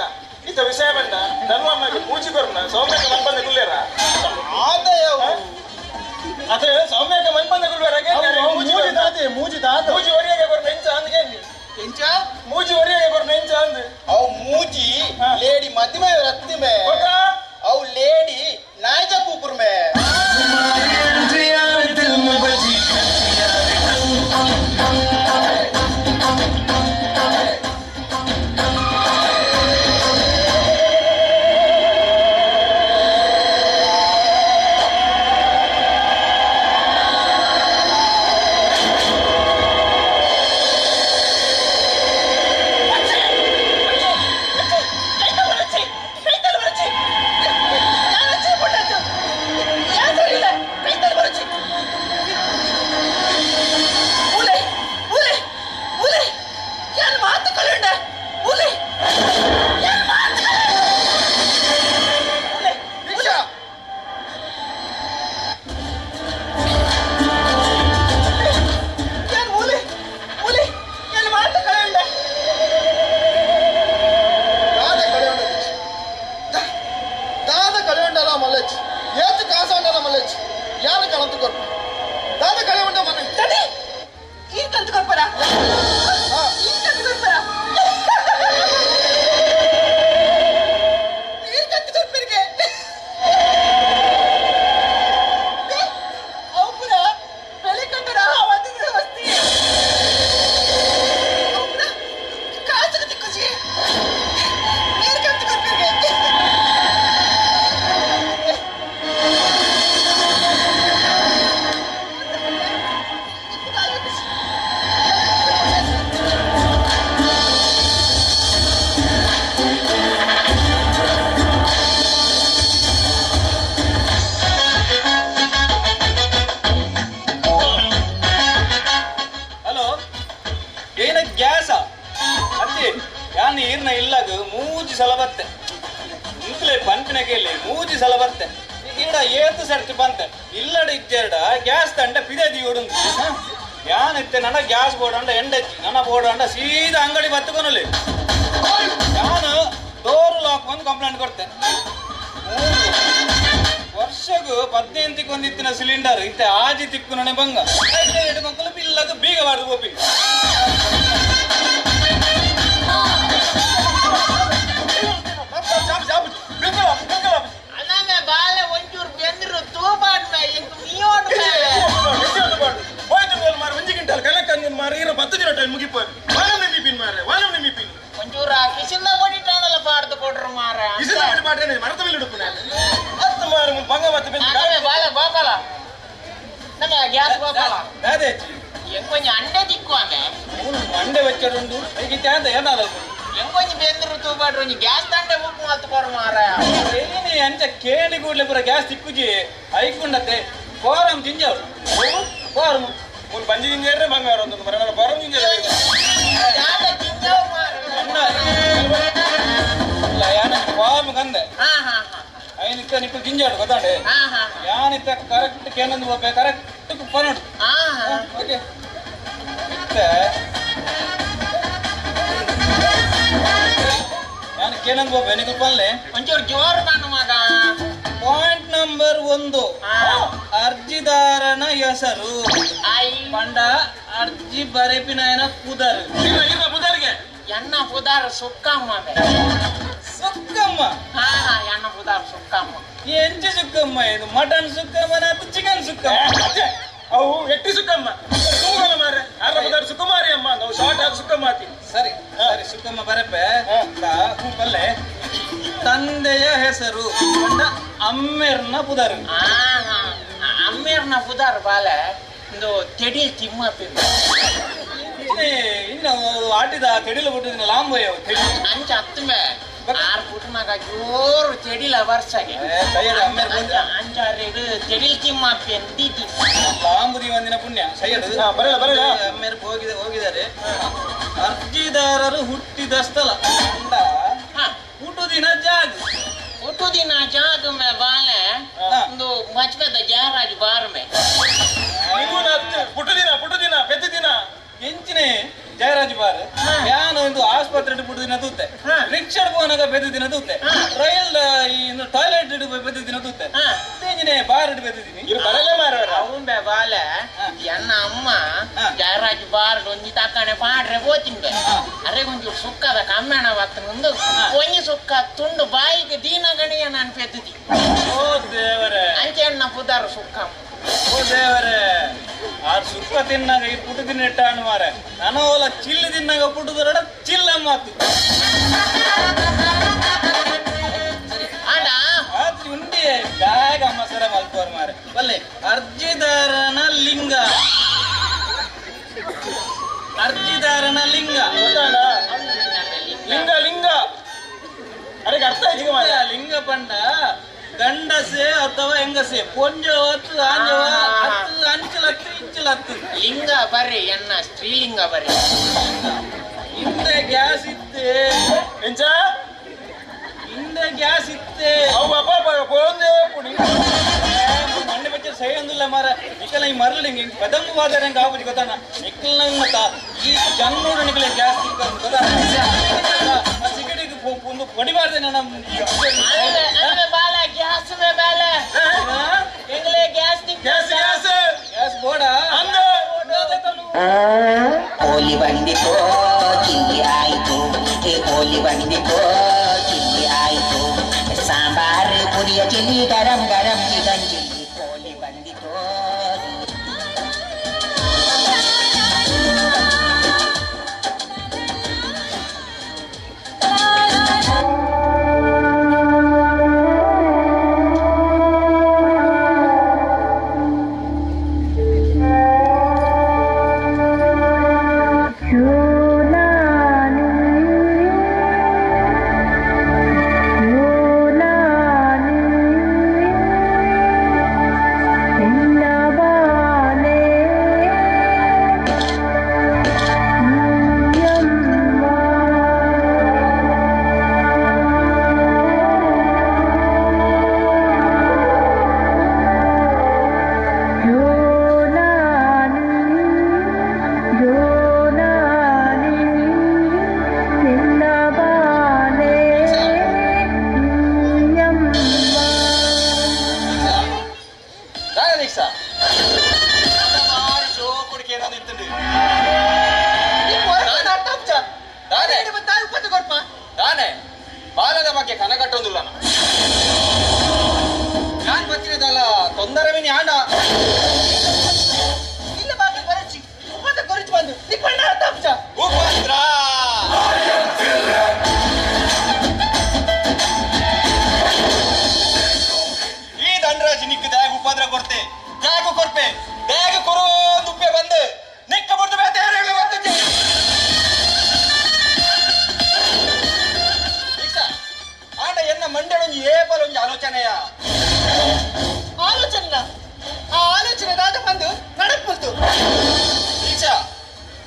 ಇತ್ತ ವಿಷಯ ಬಂದ ಧರ್ಮಮ್ಮಗೆ ಮೂಜಿ ಕೊರ್ನ ಸೌಮ್ಯಕ್ಕೆ ಮನ್ಪಂದ ಗುಲ್ಲೇರ ಆದಯವು ಅದೇ ಸೌಮ್ಯಕ್ಕೆ ಮನ್ಪಂದ ಗುಲ್ಲೇರ ಮೂಜಿ ದಾದ ಮೂಜಿ ಒರಿಯಾಗೆ ಬರ್ನ ಎಂಚ ಅಂದ್ಗೆ ಎಂಚ ಮೂಜಿ ಒರಿಯಾಗೆ ಬರ್ನ ಎಂಚ ಅಂದ್ ಅವು ಮೂಜಿ ಲೇಡಿ ಮಧ್ಯಮೆ ರತ್ತಿಮೆ ಅವು ಲೇಡಿ ನಾಯ್ಕ ಕೂಪುರ್ಮೆ ನೀರ್ನ ಇಲ್ಲಾಗ ಮೂಜಿ ಸಲ ಬತ್ತೆ ಇಂಕ್ಲೆ ಪಂಪಿನ ಕೇಳಿ ಮೂಜಿ ಸಲ ಬತ್ತೆ ಈಡ ಏತು ಸರ್ತಿ ಬಂತೆ ಇಲ್ಲಡ ಇಜ್ಜೆರಡ ಗ್ಯಾಸ್ ತಂಡ ಪಿದದಿ ಓಡುಂದು ಯಾನಿತ್ತೆ ನನ್ನ ಗ್ಯಾಸ್ ಬೋರ್ಡ್ ಅಂಡ ಎಂಡಚ್ಚಿ ನನ್ನ ಬೋರ್ಡ್ ಅಂಡ ಸೀದಾ ಅಂಗಡಿ ಬತ್ತುಕೊನಲಿ ನಾನು ಡೋರ್ ಲಾಕ್ ಒಂದು ಕಂಪ್ಲೇಂಟ್ ಕೊಡ್ತೆ ವರ್ಷಗೂ 15 ಕೊಂದಿತ್ತಿನ ಸಿಲಿಂಡರ್ ಇತ್ತೆ ಆಜಿ ತಿಕ್ಕು ನನೆ ಬಂಗ ಮಕ್ಕಳು ಬಿಲ್ಲದು ಬೀಗ ಬಾರ್ದು ಗೋಪಿ ಬಾಳೆ ಒಂಚೂರು ಬೆಂದ್ರು ತೂಬಾಡ್ಮೆ ಇಂಕ ಮೀಯೋಡು ಒಂಜಿ ಗಿಂಟಲ್ ಕಲಕಂದಿನ ಮಾರ ಇರೋ 10 ದಿನ ಟೈಮ್ ಮುಗಿಪೋದು ವಾಲಂ ನಿಮಿ ಪಿನ್ ಒಂಚೂರು ಕಿಸಿಂದ ಕೊಡಿಟ್ಟಾನಲ್ಲ ಪಾಡ್ದು ಕೊಡ್ರು ಮಾರ ಕಿಸಿಂದ ಕೊಡಿ ಪಾಡ್ರೆ ಮರತ ಮೇಲೆ ಇಡುಪ್ಪು ನಾನು ಹತ್ತು ಮಾರ ಬಂಗ ಮತ್ತೆ ಬೆಂದು ಬಾಳೆ ಗೋಪಾಲ ನಮ್ಮ ಗ್ಯಾಸ್ ಗೋಪಾಲ ಅದೇ ಎಂಕೊಂಚ ಅಂಡೆ ದಿಕ್ಕು ಆಮೆ ಅಂಡೆ ವೆಚ್ಚಡುಂಡು ಹೀಗಿತ್ತೆ ಅಂತ ಏನಾದ ಎಂಕೊಂಚ ಬೆಂದ್ರು ತೂಬಾಡ್ರು ಒಂಜಿ ಗ್ಯಾಸ್ ತಂಡೆ ಬುಕ್ ಮಾತು ಕೊಡು ಮಾರ ಏನಿ ಅಂಚ ಕೇಳಿ ಕೂಡ್ಲೆ ಪೂರ ಗ್ಯಾಸ್ ತಿಕ್ಕುಜಿ ಐಕೊಂಡತ್ತೆ ಕೋರಂ ಜಿಂಜವ್ರು ಕೋರಂ ಒಂದು ಬಂಜಿ ಜಿಂಜರ್ರೆ ಬಂಗಾರ ಒಂದು ಮರ ಕೋರಂ ಜಿಂಜರ್ ಯಾಕೆ ಜಿಂಜವ್ ಮಾರ ಇಲ್ಲ ಯಾನ ಕೋರಂ ಕಂದೆ ಹಾ ಹಾ ಹಾ ಐನಿತ್ತ ನಿಕ್ಕು ಜಿಂಜಾಡು ಗೊತ್ತಾಂಡೆ ಹಾ ಹಾ ಯಾನಿತ್ತ ಕರೆಕ್ಟ್ ಕೇನಂದು ಹೋಗ್ಬೇಕು ಕರೆಕ್ಟ್ ಪನೋಡು ಹಾ ಹಾ ಓಕೆ ಮತ್ತೆ ಏನಂದ್ ಬಾಬೆ ನಿಗು ಪಲ್ಲೆ ಒಂಚೂರು ಜೋರು ಕಾಣು ಮಗ. ಪಾಯಿಂಟ್ ನಂಬರ್ 1 ಅರ್ಜಿದಾರನ ಹೆಸರು ಪಂಡ ಅರ್ಜಿ ಬರೆಪಿನ ಕುದರ್ ಬುಧರಿಗೆ ಎನ್ನ ಪುದಾರ ಸುಕ್ಕಮ್ಮ ಸುಕ್ಕಮ್ಮ. ಎನ್ನ ಪುದಾರ ಸುಕ್ಕಮ್ಮ. ಎಂಚಿ ಸುಕ್ಕಮ್ಮ ಇದು ಮಟನ್ ಸುಕ್ಕಮ್ಮನ ಚಿಕನ್ ಸುಕ್ಕಮ್ಮ? ಅವು ಎಟ್ಟಿ ಸುಕ್ಕಮ್ಮ ಸುಮ್ಮನೆ ಮಾರೆ ಅರ್ಧ ಬುಧಾರ ಸುಕ್ಕಮಾರಿ ಅಮ್ಮ ನಾವು ಶಾರ್ಟ್ ಆಗಿ ಸುಕ್ಕಮ್ಮಾತಿ. ಸರಿ ಸರಿ ಸುಕ್ಕಮ್ಮ ಬರಪೆ ಪಲ್ಲೆ ತಂದೆಯ ಹೆಸರು ಪಂಡ ಅಮ್ಮೆರ್ನ ಪುದರ್. ಅಮ್ಮೇರ್ನ ಪುದಾರ ಬಾಲೆ ಒಂದು ತೆಡಿ ತಿಮ್ಮಪ್ಪಿಂದ ಇನ್ನು ಆಟಿದ ತೆಡಿಲು ಬಿಟ್ಟಿದ್ದೀನಿ ಲಾಂಬಯ್ಯ ಅಂಚ ಹತ್ತಮೆ 6 ಫುಟ್ ಮಗ ಜೋರು ತೆಡಿಲ ವರ್ಷಗೆ ಅಂಚಾರು ತೆಡಿಲ್ ತಿಮ್ಮಪ್ಪಿ ಅಂತಿದ್ದಿ ಲಾಂಬುದಿ ಒಂದಿನ ಪುಣ್ಯ ಸೈಯಡ್ ಬರಲ್ಲ ಅಮ್ಮೆರ್ ಹೋಗಿದ್ದಾರೆ. ಅರ್ಜಿದಾರರು ಹುಟ್ಟಿದ ಸ್ಥಳ ಹುಟ್ಟುದಿನ ಜಾಗ ಹುಟ್ಟುದಿನ ಜಾಗ ಮೇ ಬಾಲೆ ಒಂದು ಮಚ್ಪೆದ ಗ್ಯಾರಾಜ್ ಬಾರ್ ಮೇ ಪುಟುದಿನ ಪೆದ್ದ ದಿನ ಎಂಚಿನ ಜಯರಾಜ್ ಬಾರ್ ಯಾನ್ ಒಂದು ಆಸ್ಪತ್ರೆ ಬಿಟ್ಟು ದಿನ ತೂತೆ ರಿಕ್ಷಾ ಪೋನಾಗ ಬೆದ್ದ ದಿನ ತೂತೆ ರೈಲ್ ಇನ್ನು ಟಾಯ್ಲೆಟ್ ಬೆದ್ದ ದಿನ ತೂತೆ ಎಂಜಿನ ಬಾರ್ ಬೆದ್ದಿದ್ದೀನಿ ಬರಲೇ ಮಾರ ಅವನ್ ಬೇ ಬಾಲೆ ಎನ್ನ ಅಮ್ಮ ಜಯರಾಜ್ ಬಾರ್ ಒಂಜಿ ತಕ್ಕಣೆ ಪಾಡ್ರೆ ಹೋತಿಂಬೆ ಅರೆ ಒಂಚೂರು ಸುಕ್ಕದ ಕಮ್ಮೆಣ ಬತ್ತನೊಂದು ಒಂಜಿ ಸುಕ್ಕ ತುಂಡು ಬಾಯಿಗೆ ದೀನ ಗಣಿಯ ನಾನು ಪೆದ್ದಿ ಓ ದೇವರೇ ಅಂಚೆ ಎನ್ನ ಪುದಾರ ಸುಕ್ಕಮ್ಮ. ಓ ದೇವರೇ ಆ ಸುಕ್ಕ ತಿನ್ನಾಗ ಈ ಪುಟ್ಟು ತಿನ್ನಿಟ್ಟ ಅನ್ವಾರೆ ನನವಲ್ಲ ಚಿಲ್ಲು ತಿನ್ನಾಗ ಪುಟ್ಟು ದೊರಡ ಚಿಲ್ಲ ಮಾತು ಉಂಡಿ ಬ್ಯಾಗ ಮಸರ ಮಲ್ಕೋರ್ ಮಾರೆ ಬಲ್ಲೆ ಅರ್ಜಿದಾರನ ಲಿಂಗ ಲಿಂಗ ಲಿಂಗ ಅದಕ್ಕೆ ಅರ್ಥ ಆಯ್ತು ಮಾರ ಲಿಂಗ ಪಂಡ ಗಂಡಸೆ ಅಥವಾ ಹೆಂಗಸೆ ಪೊಂಜ ಹೊತ್ತು ಆಂಜವ ಹತ್ತು ಅಂಚಲತ್ತು ಇಂಚಲತ್ತು ಲಿಂಗ ಬರ್ರಿ ಎನ್ನ ಸ್ತ್ರೀಲಿಂಗ ಬರ್ರಿ ಹಿಂದೆ ಗ್ಯಾಸ್ ಇತ್ತೆ ಎಂಚ ಹಿಂದೆ ಗ್ಯಾಸ್ ಇತ್ತೆ ಅವು ಅಪ್ಪ ಪೋಂದೆ ಪುಡಿ ಮಂಡೆ ಬಚ್ಚ ಸೈ ಅಂದಿಲ್ಲ ಮಾರ ನಿಕಲ ಈ ಮರಳಿ ಪದಂಬ ವಾದರ ಹೆಂಗ ಆಗುದು ಗೊತ್ತಾನ ನಿಕ್ಕಲ್ ಮತ್ತ ಈ ಜನ್ನೂರು ನಿಕಲ ಗ್ಯಾಸ್ ಗೊತ್ತಾನ ಸಿಗಡಿಗೆ ಒಂದು ಹೊಡಿಬಾರ್ದೆ ನನ್ನ ಬಾಲೆ ಗ್ಯಾಸ್ ಬಾಲೆ ಎಂಗ್ಲೇ ಗ್ಯಾಸ್ ಗ್ಯಾಸ್ ಗ್ಯಾಸ್ ಗ್ಯಾಸ್ ಬೋಡ ಹೋಲಿ ಬಂದಿತೋ ಚಿಲ್ಲಿ ಆಯಿತು ಹೋಲಿ ಬಂದಿತೋ ಚಿಲ್ಲಿ ಆಯಿತು ಸಾಂಬಾರು ಪುರಿಯ ಚಿಲ್ಲಿ ಗರಂ ಗರಂ ಚಿಕನ್ ಚಿಲ್ಲಿ ಹೋಲಿ ಬಂದಿತೋ ಬಾಲದ ಬಗ್ಗೆ ಕನಗಟ್ಟೊಂದಿಲ್ಲ ನಾನು ಬಚ್ಚಿನದಲ್ಲ ತೊಂದರೆ ಮಿನಿ ಆಂಡ ಇಲ್ಲ ಬಾಕಿ ಬರಚಿ ಉಪದ ಕೊರಿಚು ಬಂದು ನಿಪ್ಪಣ್ಣ ತಪ್ಪ ಉಪದ್ರ ಈ ದಂಡರಾಜ್ ನಿಕ್ಕ ದ್ಯಾಗ ಉಪದ್ರ ಕೊಡ್ತೆ ದ್ಯಾಗ ಕೊರ್ಪೆ ದ್ಯಾಗ ಕೊರೋ ದುಪ್ಪೆ ಬಂದು ನಿಕ್ಕ ಬಿಡ್ತು ಬೇತೆ ಬರ್ತೈತಿ ಆಂಡ ಎನ್ನ ಮಂಡ್ಯಡೊಂದು ಏಪಲ್ ಒಂದು ಆಲೋಚನೆಯ ಆಲೋಚನೆ ಆ ಆಲೋಚನೆ ದಾದ ಬಂದು ನಡಕ್ ಬಂತು ದೀಕ್ಷಾ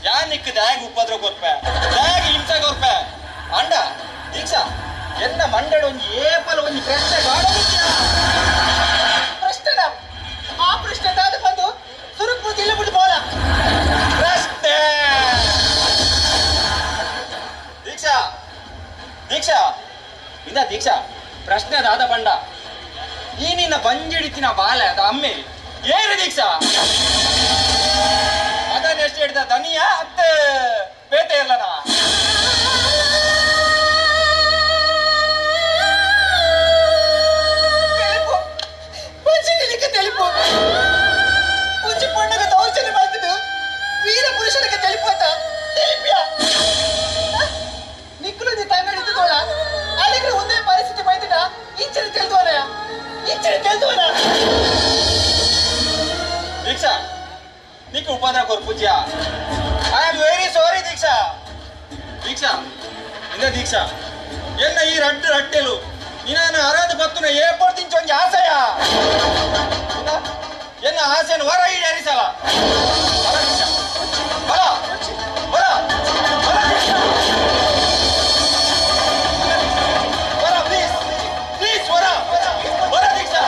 ಯಾ ನಿಕ್ಕ ದ್ಯಾಗ ಉಪದ್ರ ಕೊರ್ಪೆ ದ್ಯಾಗ ಹಿಂಸೆ ಕೊರ್ಪೆ ಅಂಡ ದೀಕ್ಷಾ ಎನ್ನ ಮಂಡ್ಯಡೊಂದು ಏಪಲ್ ಒಂದು ಪ್ರಶ್ನೆ ಬಾಡ ಪ್ರಶ್ನೆನ ಆ ಪ್ರಶ್ನೆ ದಾದ ಬಂದು ಸುರುಕ್ ಬಿಟ್ಟು ಇಲ್ಲ ಬಿಟ್ಟು ಬೋಲ ಪ್ರಶ್ನೆ ದೀಕ್ಷಾ ದೀಕ್ಷಾ ಪ್ರಶ್ನೆ ದಾದ ಪಂಡ ಈ ನಿನ್ನ ಬಂಜಿಡಿತಿನ ಬಾಲ ಅದ ಅಮ್ಮೆ ಏರು ದೀಕ್ಷಾ ಅದನ್ನ ಎಷ್ಟು ಹಿಡಿದ ದನಿಯ ಅತ್ತ ಪೇಟೆ ಇಲ್ಲನಾ తెలుపు పుంజి పండుగ దౌర్జన్యం అవుతుంది వీర పురుషులకు తెలిపోతా తెలిపియా నిక్కులు టైం ఎడుతుందోడా అలాగే ఉందే పరిస్థితి బయట ఇచ్చిన తెలుదోనయా ఇచ్చిన తెలుదోనా దీక్షా నీకు ఉపాధి కొరు పూజ్యా ఐఎమ్ వెరీ సారీ దీక్షಾ దీక్షಾ ಇಂದ ದೀಕ್ಷಾ ಎನ್ನ ಈ ರಟ್ಟೆಲು ನಿನ್ನ ಅರಾಧ ಭಕ್ತನ ಏರ್ಪೋರ್ಟ್ ತಿಂಚೊಂದು ಆಸೆಯ ಎನ್ನ ಆಸೆಯನ್ನು ಹೊರ ಈಡೇರಿಸಲ ಬಲ ಬಲ ಬಲ ಬಲ ಪ್ಲೀಸ್ ಪ್ಲೀಸ್ ಹೊರ ಹೊರ ದೀಕ್ಷಾ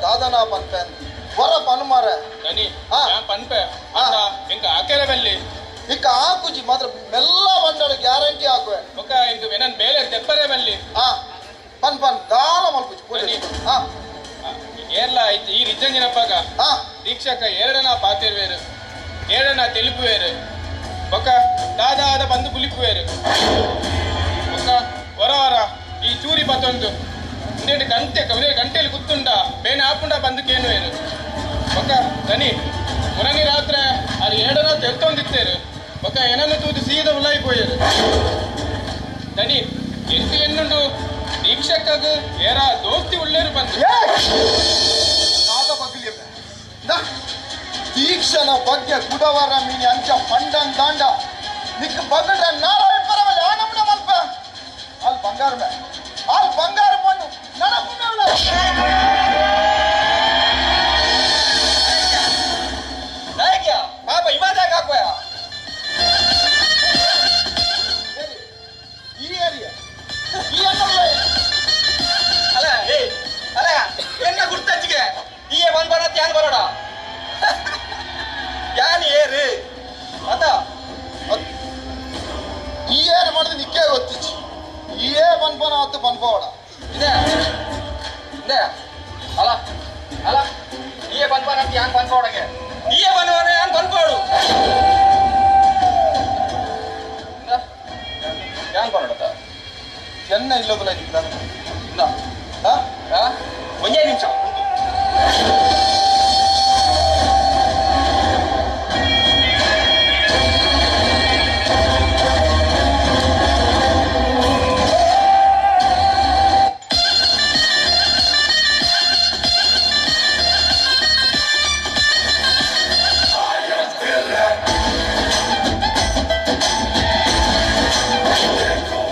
दादा पनपे वर पन मारे ननी पनपे इंका आकेरे बेल्ली इक आकुजी मात्र मेल्ला बंडल ग्यारंटी आकुवे ओक इंक वेनन बेले तेप्परे बेल्ली पन पन गाल मल्कुजी पूरी ಏರ್ಲ ಈ ರಿಜ್ಜಂಜಿನಪ್ಪಾಗ ದೀಕ್ಷಕ ಎರಡನ ಪಾತಿರ್ವೇರು ಏಳನ ತೆಲುಪುವೇರು ಬೊಕ್ಕ ದಾದಾದ ಬಂದು ಕುಲಿಪುವೇರು ಬೊಕ್ಕ ಹೊರ ಹೊರ ಈ ಚೂರಿ ಬತ್ತೊಂದು ಇನ್ನೇನು ಗಂಟೆಯಲ್ಲಿ ಕುತ್ತುಂಡ ಬೇನೆ ಆಪುಂಡ ಬಂದು ಕೇನುವೇರು ಬೊಕ್ಕ ದನಿ ಮುರನಿ ರಾತ್ರಿ ಅದು ಎರಡನ ತೆಲ್ತೊಂದಿತ್ತೇರು ಬೊಕ್ಕ ಏನನ್ನು ತೂದು ಸೀದ ಉಲಾಯಿಪೋಯರು ದನಿ ಎಂಟು ಎನ್ನುಂಡು ದೀಕ್ಷಕಗ ಏರ ದೋಸ್ತಿ ಉಳ್ಳೇರು ಬಂದು ದೀಕ್ಷನ ಬಗ್ಗೆ ಗುಡವರ ಮೀನಿ ಅಂಚ ಪಂಡನ್ ದಾಂಡ ನಿಕ್ ಬಗಡ ನಾರಾಯ ಪರವಲ್ಲ ಆನಮನ ಮಲ್ಪ ಅಲ್ಲಿ ಬಂಗಾರ ಮೇ ಅಲ್ಲಿ ಬಂಗಾರ ಪಣ್ಣು ನಡಪುನಲ್ಲ ನಾಯಕ ಪಾಪ ಇಮಾದಾಗ ಹಾಕೋಯ ಈ ಏರಿಯಾ ಈ ಅಲ್ಲ ಅಲ್ಲ ಏ ಅಲ್ಲ ಎನ್ನ ಗುರ್ತಚ್ಚಿಗೆ ಈಯೇ ಬಂದ್ ಬರತ್ತೆ ಯಾನ್ ಬರೋಡ ಯಾನ್ ಏರು ಅದ ಈ ಏರ್ ಮಾಡಿದ್ರೆ ನಿಕ್ಕೇ ಗೊತ್ತಿಚ್ಚಿ ಈಯೇ ಬಂದ್ಪನ ಹತ್ತು ಬಂದ್ಬೋಡ ಇದೆ ಇದೆ ಅಲ್ಲ ಅಲ್ಲ ಈಯೇ ಬಂದ್ ಬರತ್ತೆ ಯಾನ್ ಬಂದ್ಬೋಡಗೆ ಈಯೇ ಬಂದವನ ಯಾನ್ ಬಂದ್ಬೋಡು ಯಾನ್ ಬರೋಡ ಎನ್ನ ಇಲ್ಲೋದಿಲ್ಲ ಇಂದ ಒಂದೇ ನಿಮಿಷ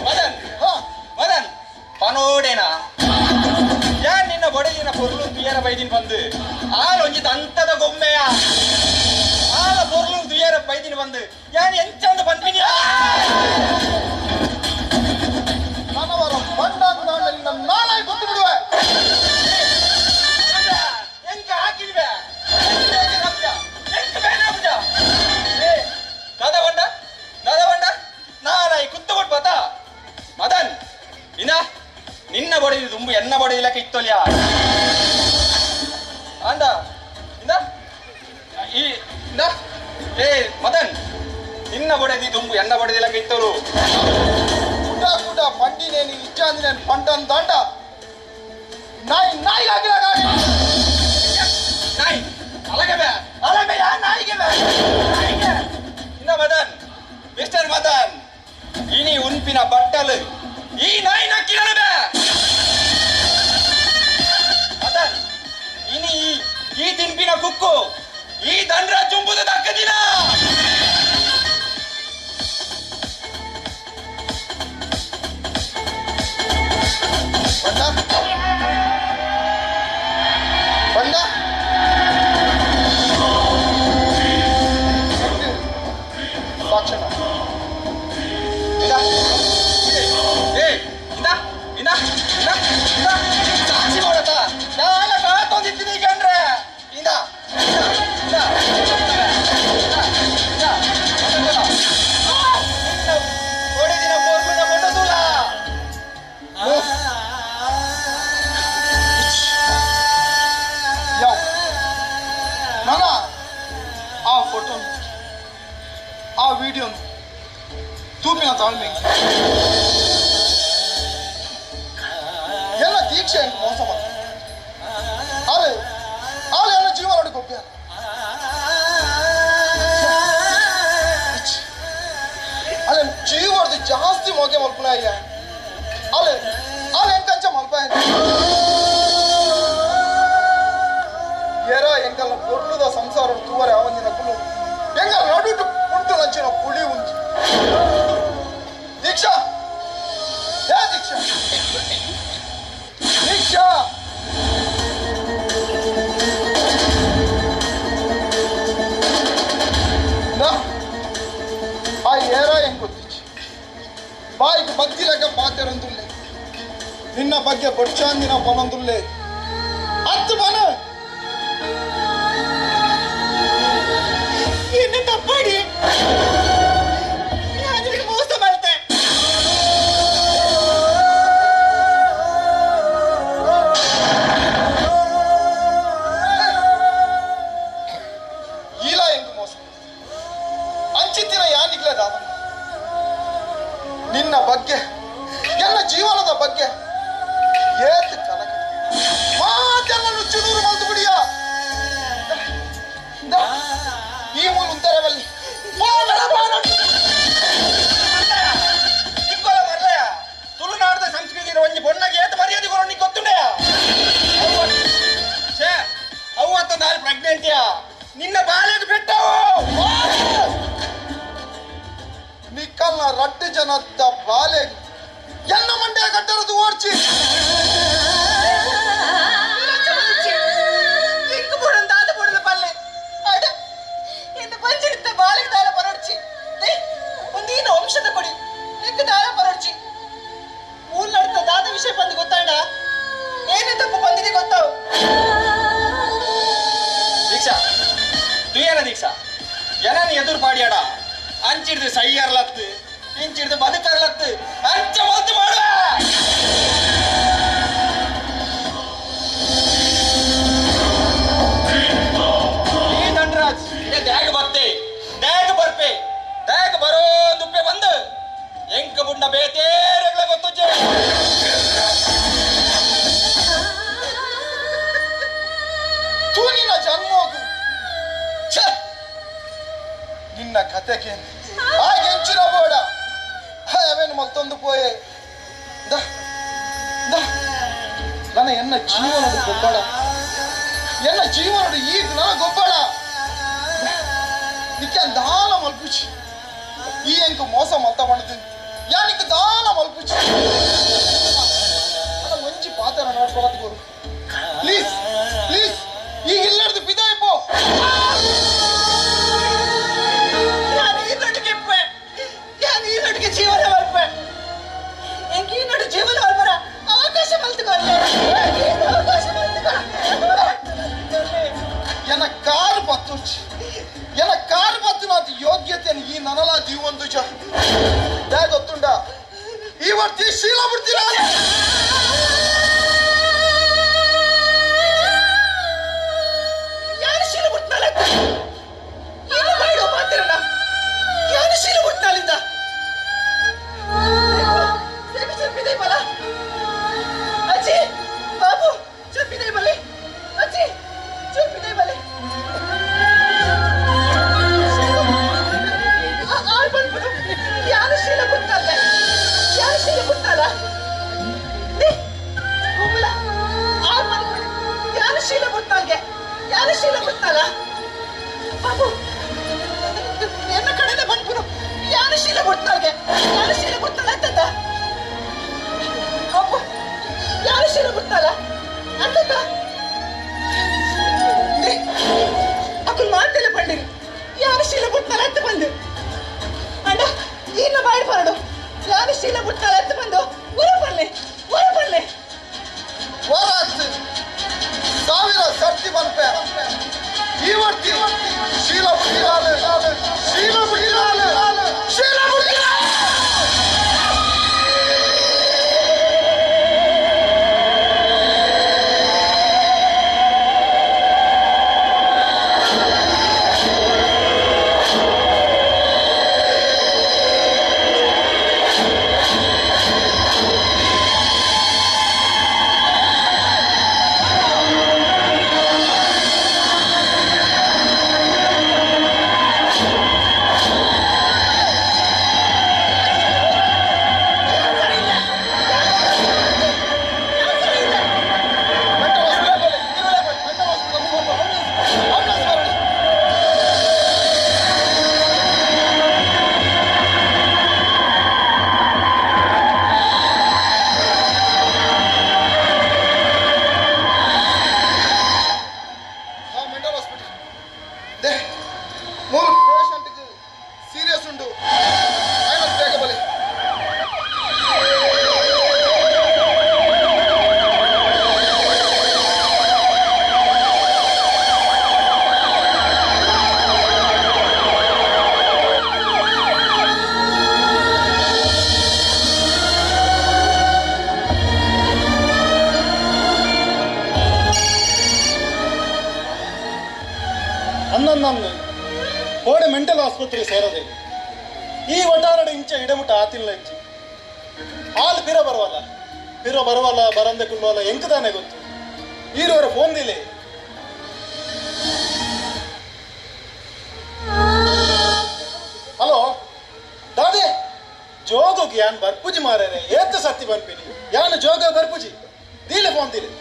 ಮದನ್ ಮದನ್ ಪನೋಡೇನಾ ಯಾನ್ ನಿನ್ನ ಬಡಗಿನ ಪೊರ್ಲು ತುಯ್ಯರ ಬೈದಿನ ಬಂದು ಆಲ್ ಒಂಜಿ ದಂತದ ಗೊಂಬೆಯ ಆಲ ಪೊರ್ಲು ತುಯ್ಯರ ಬೈದಿನ ಬಂದು ಯಾನ್ ಎಂಚಂದ ಬಂದ್ಬಿನಿಯ ನನ್ನವರ ಬಂಡಾಂಗ ದಾಂಡಲಿಂದ ನಾಳೆ ಗೊತ್ತು ಬಿಡುವೆ ಎಂಕ ಹಾಕಿಲ್ವೆ ಎಂಕ ಬೇನಾಬುಜ ದಾದ ಬಂಡ ನಾರಾಯಿ ಕುತ್ತು ಕೊಟ್ಟು ಬತ್ತ ಮದನ್ ಇನ್ನ ನಿನ್ನ ಬಡಿದು ತುಂಬು ಎನ್ನ ಬಡಿಲಕ್ಕೆ ಇತ್ತೋಲ್ಯಾ ಅಂದ ಇಂದ ಈ ಇಂದ ಏ ಮದನ್ ನಿನ್ನ ಬಡಿದಿ ತುಂಬು ಎನ್ನ ಬಡಿದಿಲಕ್ಕೆ ಇತ್ತೋರು ಗುಡ್ಡ ಗುಡ್ಡ ಬಂಡಿನೇನು ಇಚ್ಚಾಂದಿ ನಾನು ಪಂಡನ್ ದಾಂಡ ನಾಯಿಗಾಗಿಲ್ಲ ನಾಯಿ ಅಲಗೆ ಯಾ ನಾಯಿಗೆ ಇಂದ ಮದನ್ ಮಿಸ್ಟರ್ ಮದನ್ ಇನಿ ಉನ್ಪಿನ ಬಟ್ಟಲು ಈ ನಾಯಿ ನಕ್ಕಿರಲೇ ಈ ತಿಂಪಿನ ಕುಕ್ಕು ಈ ದಂಡ್ರ ಚುಂಬುದ ದಕ್ಕ ದಿನ ಬಂದ ಸಾಕ್ಷಣ ಸಾಕ್ಷಿ ಮಾಡತ್ತ ನಾನ ಕಾತೊಂದಿದ್ದೀನಿ ಕಂಡ್ರೆ ಇಂದ ಹೊಡಿದಿನ ಬೋರ್ಮಿನ ಕೊಟ್ಟದಲ್ಲ ಯಾವ ನಾನ ಆ ಫೋಟೋ ಆ ವಿಡಿಯೋ ತೂಪಿನ ತಾಳ್ಮೆ ಎಲ್ಲ ದೀಕ್ಷೆ ಅಂತ ಮೋಸ ಮಾಡ ಆಲೆ ಆಲೆ ಎಲ್ಲ ಜೀವ ನೋಡಿ ಗೊಬ್ಬ ಅಲ್ಲ ಜೀವ ಹೊಡೆದು ಜಾಸ್ತಿ ಮೋಗೆ ಮಲ್ಪನ ಅಯ್ಯ ಅಲೆ ಆಲೆ ಎಂಕಂಚ ಮಲ್ಪ ಏರ ಎಂಕಲ್ಲ పొర్లుದ ಸಂಸಾರ ತೂವರೆ ಅವನಿನ ಕುಲು ಎಂಗ ನಡುಟು ಉಂಟು ನಂಚಿನ ಪುಳಿ ಉಂಟು ದೀಕ್ಷಾ ಯಾ ದೀಕ್ಷಾ ದೀಕ್ಷಾ ಆ ಏರ ಹೆಂಗ್ ಗೊತ್ತಿಚ್ಚಿ ಬಾಯಿಗೆ ಬಗ್ಗಿಲಾಗ ಪಾತೆರಂದುಲ್ಲೆ ನಿನ್ನ ಬಗ್ಗೆ ಬಡ್ಚಾಂದಿನ ಪನಂದುಲ್ಲೆ ಹತ್ತು ಮನ என்ன தப்பாடி யாருக்கு மோசம் ಮಾಡ್ತೆ ಈಲ ಹೆಂಗ್ ಮೋಸ ಅಂಚಿತ್ತಿನ ಯಾನಿಗ್ಲ ದಾದ ನಿನ್ನ ಬಗ್ಗೆ ಎಲ್ಲ ಜೀವನದ ಬಗ್ಗೆ ಏತ್ ಕನಕ ಮಾತೆಲ್ಲ ನುಚ್ಚುನೂರು ಮಲ್ತು ಬಿಡಿಯ ಈ ಮೂಲ ಉಂತರವಲ್ಲಿ ಇಕ್ಕೊಲ ಬರ್ಲಯ ತುಳುನಾಡದ ಸಂಸ್ಕೃತಿಯ ಒಂಜಿ ಬೊಣ್ಣಗೆ ಏತ ಮರ್ಯಾದೆ ಕೊರೋ ನೀ ಗೊತ್ತುಂಡೆಯ ಛೇ ಅವತ್ತು ನಾಳೆ ಪ್ರೆಗ್ನೆಂಟಿಯ ನಿನ್ನ ಬಾಳೆಗೆ ಬಿಟ್ಟವು ನಿಕ್ಕಲ್ನ ರಡ್ಡು ಜನದ ಬಾಲೆ ಎನ್ನ ಮಂಡ್ಯ ಕಟ್ಟರದು ಓಡ್ಚಿ ವಂಶದ ಕೊಡಿ ನಿಂಗೆ ದಾರ ಪರೋಡ್ಚಿ ಊರ್ ನಡ್ತ ದಾದ ವಿಷಯ ಬಂದು ಗೊತ್ತಾಂಡ ಏನೇ ತಪ್ಪು ಬಂದಿದೆ ಗೊತ್ತಾವು ದೀಕ್ಷಾ ತುಯ್ಯನ ದೀಕ್ಷಾ ಏನನ್ನ ಎದುರು ಪಾಡಿಯಾಡ ಅಂಚಿಡ್ದು ಸೈಯರ್ಲತ್ತು ಇಂಚಿಡ್ದು ಬದುಕರ್ಲತ್ತು ಅಂಚ ಮದ್ದು ಮಾಡುವ ಈ ದಂಡರಾಜ್ ದ್ಯಾಗ ಬರ್ತೆ ದ್ಯಾಗ ಬರ್ಪೆ ದ್ಯಾಗ ಬರೋ ದುಪ್ಪೆ ಬಂದು ಎಂಕ ಬುಣ್ಣ ಬೇತೇರೆಗಳ ಗೊತ್ತು ತೂನಿನ ಜನ್ಮೋಗು ಛೆ! ನಿನ್ನ ಕತೆಗೆ ಹಾಗೆ ಹೆಂಚಿನ ಬೋಡ ಅವೇನು ಮತ್ತೊಂದು ಪೋಯೆ ನನ್ನ ಎನ್ನ ಜೀವನದ ಗೊಬ್ಬಳ ಎನ್ನ ಜೀವನದ ಈಗ ನನ್ನ ಗೊಬ್ಬಳ ನಿಕ್ಕೆ ದಾನ ಮಲ್ಪುಚಿ ಈ ಎಂಕ ಮೋಸ ಮಲ್ತ ಮಾಡಿದ್ದೀನಿ ಯಾನಿಕ್ಕೆ ದಾನ ಮಲ್ಪುಚಿ ಅದ ಮಂಜಿ ಪಾತ್ರ ನೋಡ್ಕೊಳತ್ ಗೋರು ಪ್ಲೀಸ್ ಪ್ಲೀಸ್ ಈಗ ಇಲ್ಲಡ್ದು ಬಿದಾಯ ಪೋ ಈ ನಟಿಗೆ ಜೀವನ ಮಲ್ಪ ಎಂಗೆ ಈ ನಡು ಜೀವನ ಮಲ್ಪರ ಅವಕಾಶ ಮಲ್ತುಕೊಳ್ಳ ಅವಕಾಶ ಎನ್ನ ಕಾರು ಪತ್ತುಚಿ ಎನ್ನ ಕಾರು ಪತ್ತು ನಾತಿ ಯೋಗ್ಯತೆಯನ್ನು ಈ ನನಲ ದೀವೊಂದು ಚ ದೇ ಗೊತ್ತುಂಡ ಈ ವರ್ತಿ ಶೀಲ ಬಿಡ್ತೀರಾ ಯಾರು ಶೀಲ ಬಿಡ್ತಾಳೆ ಏನು ಮಾಡೋ ಮಾತಿರಲ್ಲ ಯಾರು ಶೀಲ ಬಿಡ್ತಾಳಿಂದ చెప్పిదే బల అచ్చి బాబు చెప్పిదే బలి అచ్చి చెప్పిదే బలి ಆಳ್ ಬಂದ್ಬಿಡು ಯಾರು ಶೀಲ ಬಿಡ್ತಾಳೆ ಯಾರು ಶೀಲ ಬಿಡ್ತಾಳ ಬಿಡ್ತಾಲ ಬಾಬು ಎನ್ನ ಕಡೆನೆ ಬಂದ್ಬಿಡು ಯಾರು ಶೀಲ ಬಿಡ್ತಾಳ್ಗೆ ಯಾರು ಶೀಲ ಬಿಡ್ತಾಳ ಅಂತಂದ ಅಪ್ಪ ಯಾರು ಶೀಲ ಬಿಡ್ತಾಳ ಅಂತಂದ ಅಕ್ಕಲ್ ಮಾತೆಲ್ಲ ಬಂದಿರಿ ಯಾರು ಶೀಲ ಬಿಡ್ತಾಳ ಅಂತ ಬಂದು ಅಣ್ಣ ಇನ್ನ ಬಾಯಿ ಬರಡು ಯಾರು ಶೀಲ ಬಿಡ್ತಾಳ ಅಂತ ಬಂದು ಹೊರ ಬರ್ಲೆ ವರಾತ್ ಸಾವಿರ ಸರ್ತಿ ಬಂಪೆ ಇವತ್ತಿ ಶೀಲ ಬಿಟ್ಟಿರಾಲೆ ನಮ್ಮನ್ನು ಕೋಡೆ ಮೆಂಟಲ್ ಆಸ್ಪತ್ರೆಗೆ ಸೇರದೆ ಈ ಒಟಾರಡ ಇಂಚ ಇಡಮುಟ ಆತಿಲ್ಲ ಇಂಚಿ ಹಾಲು ಪಿರ ಬರವಲ್ಲ ಬರಂದೆ ಕುಲ್ವಲ್ಲ ಎಂಕದಾನೆ ಗೊತ್ತು ಈರವರ ಫೋನ್ ದಿಲೆ ಹಲೋ ದಾದೆ ಜೋಗೋಗಿ ಯಾನ್ ಬರ್ಪುಜಿ ಮಾರೇರೆ ಏತ್ ಸತ್ತಿ ಬರ್ಪಿನಿ ಯಾನ್ ಜೋಗ ಬರ್ಪುಜಿ ದೀಲೆ ಫೋನ್ ದಿಲೆ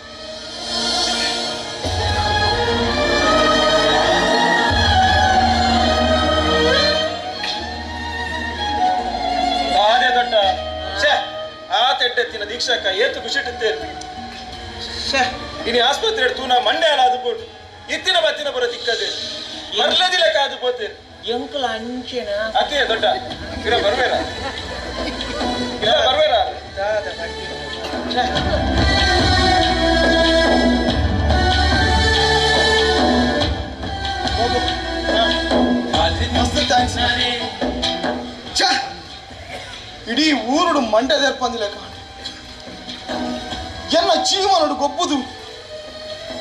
ಎಟ್ಟೆತ್ತಿನ ದೀಕ್ಷಾಕ ಏತು ಖುಷಿಟ್ಟೇರಿ ಇನಿ ಆಸ್ಪತ್ರೆ ತೂನ ಮಂಡ್ಯ ಆದುಬೋದು ಇತ್ತಿನ ಬತ್ತಿನ ಬರೋ ದಿಕ್ಕದೆ ಮರ್ಲದಿಲ್ಲ ಕಾದು ಪೋತೇರಿ ಎಂಕಲ ಅಂಚೆನ ಅದೇ ದೊಡ್ಡ ಇರ ಬರ್ಬೇರ ಇಲ್ಲ ಬರ್ಬೇರ ಮಸ್ತ್ ಥ್ಯಾಂಕ್ಸ್ ಇಡೀ ಊರುಡು ಮಂಡ್ಯದೇರ್ಪಂದಿಲ್ಲ ಕಾಣ ಎಲ್ಲ ಜೀವನಡು ಗೊಬ್ಬುದು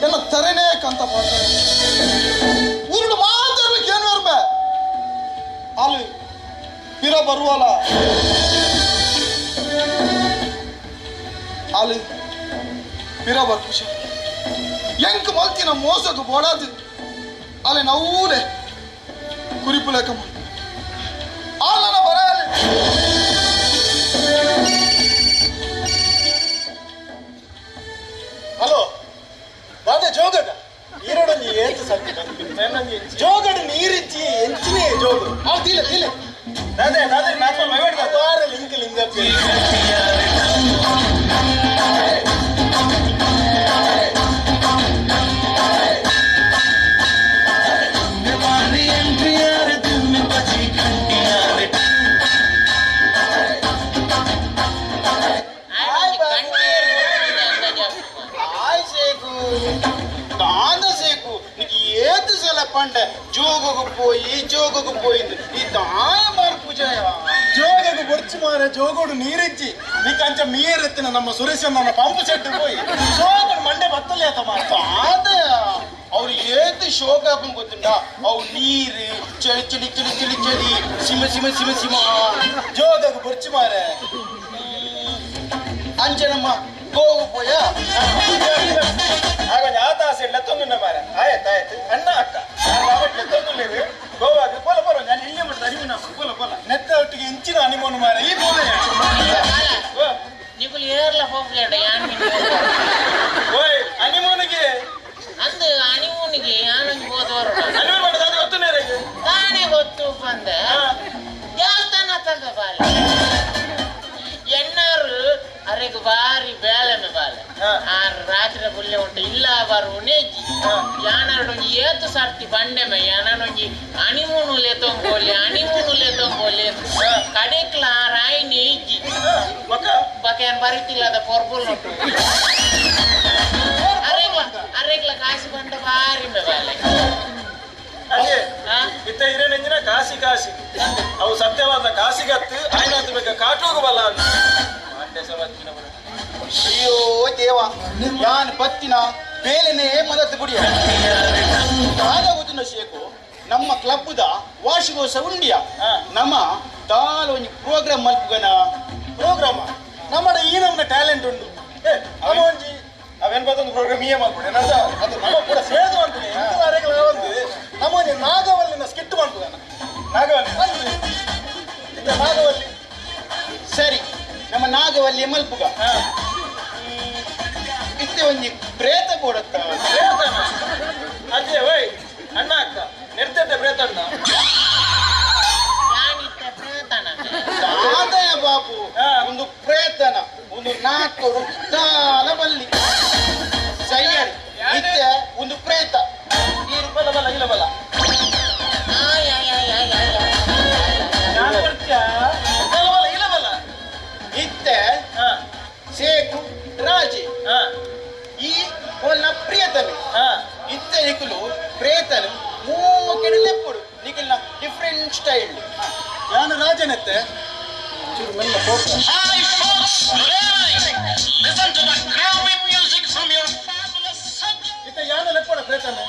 ಎಲ್ಲ ತರೆನೇ ಕಂತ ಪಾಡ್ತಾರೆ ಊರುಡು ಮಾತಾಡ್ಲಿಕ್ಕೆ ಏನು ಬರ್ಬೆ ಅಲ್ಲಿ ಪಿರ ಬರುವಲ್ಲ ಅಲ್ಲಿ ಪಿರ ಬರ್ಪುಷ ಎಂಕ್ ಮಲ್ತಿನ ಮೋಸಕ್ಕೆ ಬೋಡಾದು ಅಲ್ಲಿ ನವ್ವೂಲೆ ಕುರಿಪು ಲೆಕ್ಕ ಮಾಡಿ ಆಲನ ಬರಲಿ ಹಲೋ ದಾದೆ ಜೋಗಡ ಈರೋಡೊಂಜಿ ಏತು ಸತ್ತಿ ಜೋಗಡ ನೀರಿಚ್ಚಿ ಎಂಚಿನೇ ಜೋಗು ದಿಲೆ ದಾದೆ ನಾಲ್ಕು ಮೈಬೇಡ ಬಾರ ಲಿಂಕ್ ಲಿಂಗಪ್ಪಿ ಜೋಗಕ್ಕೆ పోయింది ఈ దాయ మార్పుజాయ ಜೋಗಕ್ಕೆ ಬರ್ಚಿ ಮಾರ ಜೋಗೋಡು ನೀರಿಚ್ಚಿ ನೀಕಂಚ ಮೀರೆತ್ತಿನ ನಮ್ಮ ಸುರೇಶ್ ನನ್ನ ಪಂಪ್ ಸೆಟ್ పోయి ಜೋಗೋಡು ಮಂಡೆ ಬತ್ತಲೆ ಆತ ಮಾತ ಅವ್ರು ಏತು ಶೋಕಾಪಂ ಗೊತ್ತುಂಟಾ ಅವು ನೀರು ಚಳಿ ಚಳಿ ಚಳಿ ಚಳಿ ಚಳಿ ಸಿಮ ಸಿಮ ಸಿಮ ಸಿಮ ಜೋಗಕ್ಕೆ ಬರ್ಚಿ ಮಾರ ಅಂಜನಮ್ಮ ಗೋಗು ಪೋಯ ಆಗ ಆತಾಸೆ ಲೆತ್ತೊಂದು ಮಾರ ಆಯ್ತಾಯ್ತು ಅಣ್ಣ ಅಕ್ಕ ಲೆತ್ತೊಂದು ಗೋವಾಗ ಪೋಲ ಪೋಲ ನಾನು ಇಲ್ಲೇ ಮಾಡ್ತಾ ಅರಿವಿನ ಪೋಲ ಪೋಲ ನೆತ್ತ ಒಟ್ಟಿಗೆ ಇಂಚಿನ ಅನಿಮೋನು ಮಾರ ಈ ಪೋಲ ನೀವು ಏರ್ಲ ಹೋಗ್ಲೇಡ ಓಯ್ ಅನಿಮೋನಿಗೆ ಅಂದು ಅನಿಮೋನಿಗೆ ಯಾನೊಂದು ಹೋದವರು ಆ ರಾತ್ರಿ ಬುಲ್ಲೆ ಉಂಟು ಇಲ್ಲ ಬರುನೇಜಿ ಯಾನೊಂಜಿ ಏತು ಸರ್ತಿ ಬಂಡೆಮೆ ಯಾನೊಂಜಿ ಅಣಿಮೂನುಲೆ ತೊಂಗೋಲಿ ಕಡೆಕ್ಲ ರಾಯಿ ನೇಜಿ ಬಕೆನ್ ಬರಿತಿಲ್ಲದ ಪೊರ್ಬುಲ್ ಉಂಟು ಅರೆಗ್ಲ ಕಾಸಿ ಬಂಡ ಬಾರಿ ಬಾಲೆ ಇತ್ತ ಹಿರೇನೆಂಜಿನ ಕಾಸಿ ಅವು ಸತ್ಯವಾದ ಕಾಸಿಗತ್ತು ಆಯ್ನಾತು ಬೇಗ ಕಾಟೋಗಬಲ್ಲ ಅಯ್ಯೋ ದೇವ ಯಾನ್ ಪತ್ತಿನ ಬೇಲೆನೇ ಮದತ್ತು ಗುಡಿಯ ಶೇಕು ನಮ್ಮ ಕ್ಲಬ್ದ ವಾರ್ಷಿಕೋತ್ಸವ ಉಂಡಿಯ ನಮ್ಮ ದಾಲ್ ಒಂಜಿ ಪ್ರೋಗ್ರಾಮ್ ಮಲ್ಪುಗನ ಪ್ರೋಗ್ರಾಮ ನಮ್ಮ ಈ ನಮ್ನ ಟ್ಯಾಲೆಂಟ್ ಉಂಟು ಅವೊಂಜಿ ಅವೇನ್ ಬರ್ತೊಂದು ಪ್ರೋಗ್ರಾಮ್ ಈಯೇ ಮಾಡ್ಬಿಡೆ ಅದು ನಮ್ಮ ಕೂಡ ಸೇರಿದು ಅಂತೀನಿ ನಮ್ಮೊಂದು ನಾಗವಲ್ಲಿನ ಸ್ಕಿಟ್ ಮಾಡ್ಬೋದನ ನಾಗವಲ್ಲಿ ಸರಿ ನಮ್ಮ ನಾಗವಲ್ಲಿ ಮಲ್ಪುಗ ಇತ್ತೆ ಒಂಜಿ ಪ್ರೇತ ಬೋಡತ್ತ ಅದೇ ವೈ ಅಣ್ಣ ಅಕ್ಕ ನಿರ್ತಿದ್ದೆ ಪ್ರೇತಣ್ಣ ಆದಾಯ ಬಾಪು ಒಂದು ಪ್ರೇತನ ಒಂದು 4 ವೃತ್ತಾಲ ಬಲ್ಲಿ ಸೈಯರಿ ಇತ್ತೆ ಒಂದು ಪ್ರೇತ ಈ ಬಲ ಇಲ್ಲ ಬಲ ಇತ್ತೆ ಸೇಕು ರಾಜೆ ಈ ಒನ್ನ ಪ್ರಿಯತನು ಇತ್ತೆ ನಿಕುಲು ಪ್ರೇತನು ಮೂಕೆಡು ಲೆಪ್ಪುಡು ನಿಕಲ್ನ ಡಿಫ್ರೆಂಟ್ ಸ್ಟೈಲ್ ನಾನು ರಾಜನೆತ್ತೆ ಚೂರು ಮೆಲ್ಲ ಇತ್ತೆ ಯಾನ ಲೆಪ್ಪಡ ಪ್ರೇತನೆ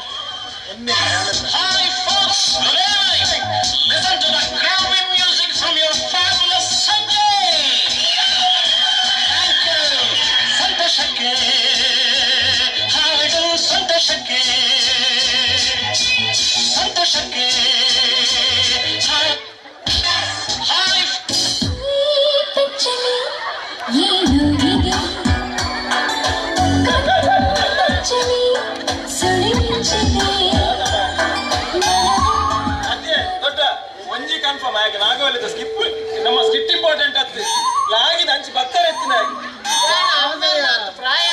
ಒಂಜಿ ಕನ್ಫರ್ಮ್ ಆಗ ನಾಗವಲ್ಲಿದ ಸ್ಕಿಪ್ ನಮ್ಮ ಸ್ಕಿಟ್ ಇಂಪಾರ್ಟೆಂಟ್ ಅತ್ತು ಲಾಗಿದ ಅಂಚಿ ಬತ್ತರ ಎತ್ತಿನ ಪ್ರಾಯ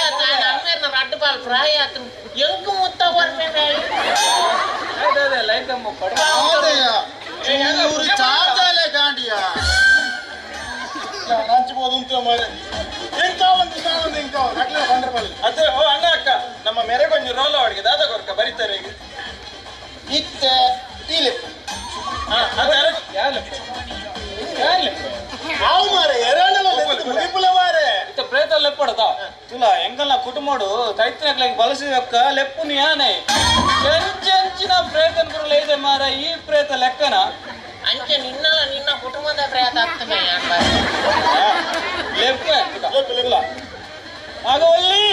ರಡ್ಡು ಬಾಲ್ ಪ್ರಾಯ ಆತು ಎಂಕು ಮುತ್ತ ಬರ್ಬೇಕು ಅದೇ ಲೈಟ್ ಅಮ್ಮ ಚಾರ್ಜಾಲೆ ಗಾಂಡಿಯ ಹಂಚ್ಬೋದು ಅಂತ ಮಾಡಿ ಇಂಕ ಬಂಡ್ರಬಲ್ಲಿ ಅದೇ ಓ ಅಣ್ಣ ಅಕ್ಕ ನಮ್ಮ ಮೆರೆಗೊಂಜಿ ರೋಲ ಅಡಿಗೆ ದಾದ ಕೊರ್ಕ ಬರೀತಾರೆ ಈಗ ಇತ್ತೆ ಇಲೆಪ್ಪು ಹಾವು ಮಾರೆ ಎರಡಲ್ಲ ಮುಗಿಪುಲ ಮಾರೆ ಇತ್ತ ಪ್ರೇತ ಲೆಪ್ಪಡದ ತುಲ ಎಂಗಲ್ನ ಕುಟುಂಬಡು ತೈತ್ನಕ್ಲಾಗಿ ಬಳಸಿದಕ್ಕ ಲೆಪ್ಪು ಯಾನೆ ಎಂಚಿನ ಪ್ರೇತನ್ ಕುರಲ ಇದೆ ಮಾರ ಈ ಪ್ರೇತ ಲೆಕ್ಕನ ಅಂಚೆ ನಿನ್ನ ಕುಟುಂಬದ ಪ್ರೇತ ಆಗ್ತದೆ ಲೆಪ್ಪ ನಾಗವಲ್ಲಿ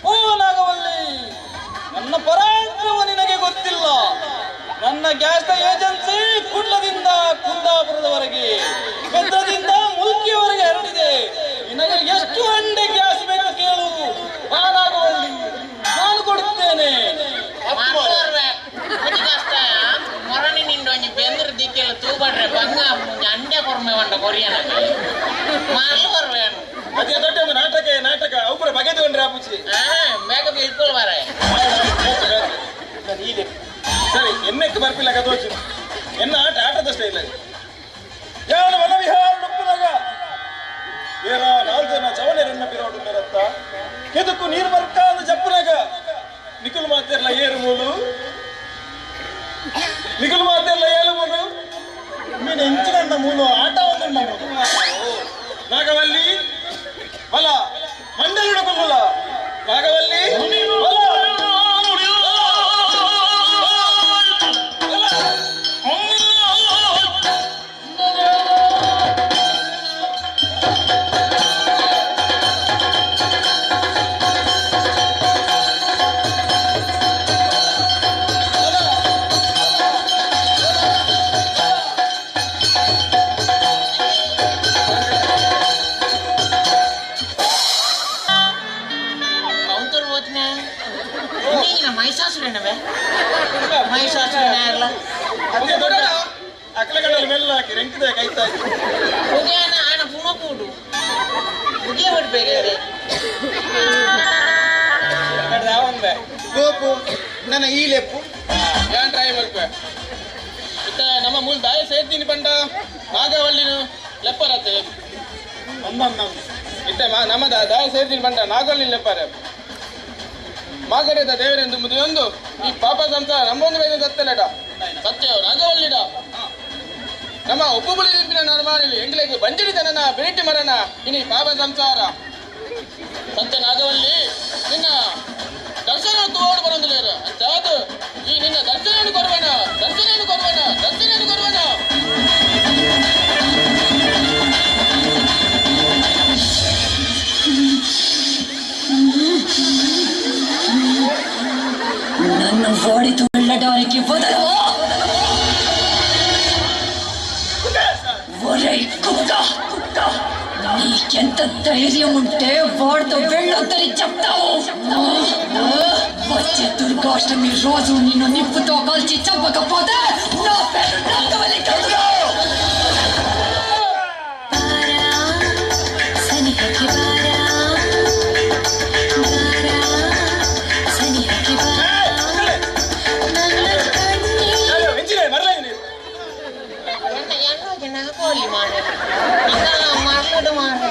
ಓ ನಾಗವಲ್ಲಿ ನನ್ನ ಪರಾಕ್ರಮ ನಿನಗೆ ಗೊತ್ತಿಲ್ಲ ನನ್ನ ಗ್ಯಾಸ್ ಏಜೆನ್ಸಿ ಕುಡ್ಲದಿಂದ ಕುಂದಾಪುರದವರೆಗೆ ಬೆದ್ದದಿಂದ ಮುಲ್ಕಿಯವರೆಗೆ ಹರಡಿದೆ ನಿನಗೆ ಎಷ್ಟು ಅಂಡೆ ಗ್ಯಾಸ್ ಬೇಕು ಕೇಳು ನಾನಾಗವಲ್ಲಿ ನಾನು ಕೊಡುತ್ತೇನೆ ಮೊರಣಿ ನಿಂಡೊಂಜಿ ಬೆಂದ್ರ ದಿಕ್ಕೆಲ್ಲ ತೂಬಡ್ರೆ ಬಂಗ ಅಂಡೆ ಕೊರ್ಮೆ ಬಂಡ ಕೊರಿಯನ ಮಾಲು ಬರ್ವೇನು ಅದೇ ದೊಡ್ಡ ಒಂದು ನಾಟಕ ಅವ್ರ ಬಗೆದುಕೊಂಡ್ರೆ ಆಪುಚಿ ಬೇಗ ಬಿಲ್ಕುಲ್ ಬರ ಸರಿ ಎನ್ನೆಕ್ಕೆ ಬರ್ಪಿಲ್ಲ ಕದೋಚು ಎನ್ನ ಆಟದಷ್ಟೇ ಇಲ್ಲ ಯಾರು ವನವಿಹಾರ ನುಪ್ಪುನಾಗ ಏರ 4 ಜನ ಚವನೆರನ್ನ ಪಿರೋಡು ಮೇರತ್ತ ಕೆದಕ್ಕೂ ನೀರು ಬರ್ಕ ಅಂದ ಜಪ್ಪನಾಗ ನಿಕುಲ್ ಮಾತಿರ್ಲ ಏರು ಮೂಲು ಮೀನು ಎಂಚಿನ ಮೂಲು ಆಟ ಒಂದು ನಾಗವಲ್ಲಿ ಬಲ ಮಂಡಲ ಕೊಲ್ಲ ನಾಗವಲ್ಲಿ ಬಲ ಮಹಿಷಾಸುರನ ಅಕ್ಕಲಗಡಲ್ಲಿ ಮೇಲೆ ಹಾಕಿ ರೆಂಕಿದ ಕೈತಾ ಆನ ಪುಣ ಕೂಡು ಮುಗಿಯ ಬಿಡ್ಬೇಕು ಬಂದೆ ಗೋಪು ನನ್ನ ಈ ಲೆಪ್ಪು ಯಾನ್ ಟ್ರೈ ಮಲ್ಪೆ ಇತ್ತ ನಮ್ಮ ಮೂಲ ದಾಯ ಸೇರ್ತೀನಿ ಪಂಡ ನಾಗವಲ್ಲಿನು ಲೆಪ್ಪರತ್ತೆ ಇತ್ತೆ ನಮ್ಮ ದಾಯ ಸೇರ್ತೀನಿ ಪಂಡ ನಾಗವಲ್ಲಿ ಲೆಪ್ಪರೆ ಮಾಗಡೆದ ದೇವರೆಂದು ಮುದಿಯೊಂದು ಈ ಪಾಪ ಸಂಸಾರ ನಮ್ಮೊಂದು ಬೇಗ ಸತ್ತಲೆಡ ಸತ್ಯ ನಾಗವಲ್ಲಿಡ ನಮ್ಮ ಉಪ್ಪು ಬುಳಿ ನಿಂಪಿನ ನರ್ಮಾಣಿಲಿ ಎಂಗ್ಲೆಗೆ ಬಂಜಡಿತನನ ಬೆರಿಟಿ ಮರನ ಇನಿ ಪಾಪ ಸಂಸಾರ ಸತ್ಯ ನಾಗವಲ್ಲಿ ನಿನ್ನ ದರ್ಶನ ತೋಡು ಬರೋದಿಲ್ಲ ಅಂತ ಈ ನಿನ್ನ ದರ್ಶನ ಕೊಡುವನ ದರ್ಶನ ಕೊಡುವನ ದರ್ಶನ ಕೊಡುವನ నన్ను ఓడితో వెళ్ళడానికి వదలు ఒరేయ్ కుక్క కుక్క నీకెంత ధైర్యం ఉంటే వాడితో వెళ్ళొద్దని చెప్తావు వచ్చే దుర్గాష్టమి రోజు నిన్ను నిప్పుతో కాల్చి చంపకపోతే నా పేరు నాగవల్లి కాదు ನಾಗವಲ್ಲಿ ಮಾರೆ ಇದೆಲ್ಲ ಮರಳು ಮಾರೆ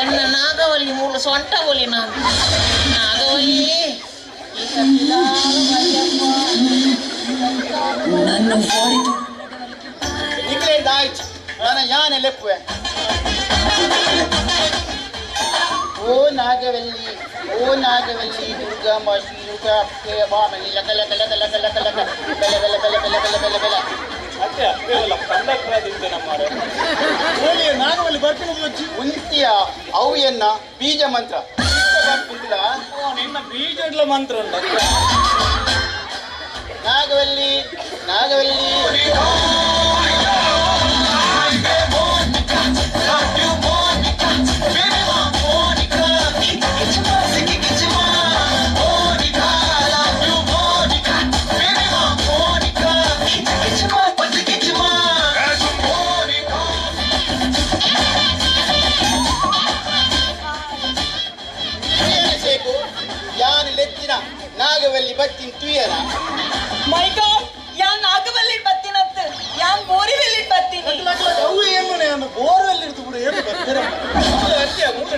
ಎನ್ನ ನಾಗವಲ್ಲಿ ಮೂಲ ಸೊಂಟ ಒಲಿ ನಾನು ನಾಗವಲ್ಲಿ ನನ್ನ ಓಡಿತು ನಿಕ್ಲೆ ದಾಯ್ಚ್ ನನ್ನ ಯಾನೆ ಲೆಪ್ಪುವೆ ಓ ನಾಗವಲ್ಲಿ ದುರ್ಗಮ್ಮ ಶ್ರೀಯುಗ ಬಾಮಲಿ ಲಕ ಲಕ ಲಕ ಲಕ ಲಕ ಲಕ ಬೆಲೆ ಬೆಲೆ ಬೆಲೆ ಬೆಲೆ ಬೆಲೆ ಬೆಲೆ ಬೆಲೆ ಅತ್ತೆ ಅಲ್ಲ ಕಂಡಕ್ರಾದಿದ್ದೆ ನಮ್ಮರೆ ನಾಗವಲ್ಲಿ ಬರ್ತೀನಿ ಬಜ್ಜಿ ಉಂತಿಯ ಅವು ಎನ್ನ ಬೀಜ ಮಂತ್ರ ನಿನ್ನ ಬೀಜಡ್ಲ ಮಂತ್ರ ಉಂಟ ನಾಗವಲ್ಲಿ ನಾಗವಲ್ಲಿ ನಾಗವಲ್ಲಿ ಬತ್ತಿನ ತುಯ್ಯನ ಮೈ ಗಾಡ್ ಯಾನ್ ನಾಗವಲ್ಲಿ ಬತ್ತಿನತ್ತ ಯಾನ್ ಬೋರಿವೆಲ್ಲಿ ಬತ್ತಿನಿ ಅವು ಏನು ನಾನು ಬೋರ್ವೆಲ್ ಇರ್ತು ಕೂಡ ಏನು ಬರ್ತಾರೆ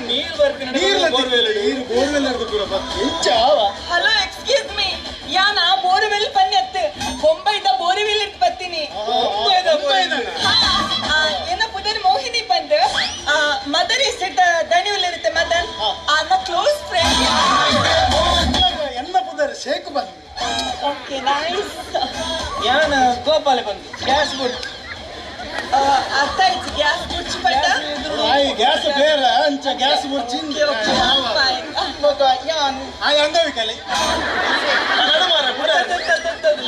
ನೀರು ಬರ್ತೀನಿ ನೀರು ಬೋರ್ವೆಲ್ ಇರ್ತು ಕೂಡ ಎಂಚಾವ ಹಲೋ ಎಕ್ಸ್ಕ್ಯೂಸ್ ಮೀ ಯಾನ್ ಆ ಬೋರಿವೆಲ್ ಬನ್ನಿತ್ತ ಬೊಂಬೈದ ಬೋರಿವೆಲ್ ಇರ್ತು ಬತ್ತಿನಿ ಏನ ಪುದರ್ ಮೋಹಿನಿ ಬಂದು ಮದರ್ ಇಷ್ಟ ದಣಿವಲ್ಲಿ ಇರುತ್ತೆ ಮದನ್ ಆನ ಕ್ಲೋಸ್ ಫ್ರೆಂಡ್ ಎನ್ನ ಪುದರ್ ಶೇಕ್ ಬಂದು ಓಕೆ ನೈಸ್ ಯಾನ ಗೋಪಾಲ ಬಂದು ಗ್ಯಾಸ್ ಬಿಟ್ಟು ಅರ್ಥ ಆಯ್ತು ಗ್ಯಾಸ್ ಮುಚ್ಚಿ ಪಟ್ಟ ಗ್ಯಾಸ್ ಬೇರೆ ಅಂಚ ಗ್ಯಾಸ್ ಮುಚ್ಚಿಂದ ಯಾನ್ ಅಂಗವಿಕಲಿ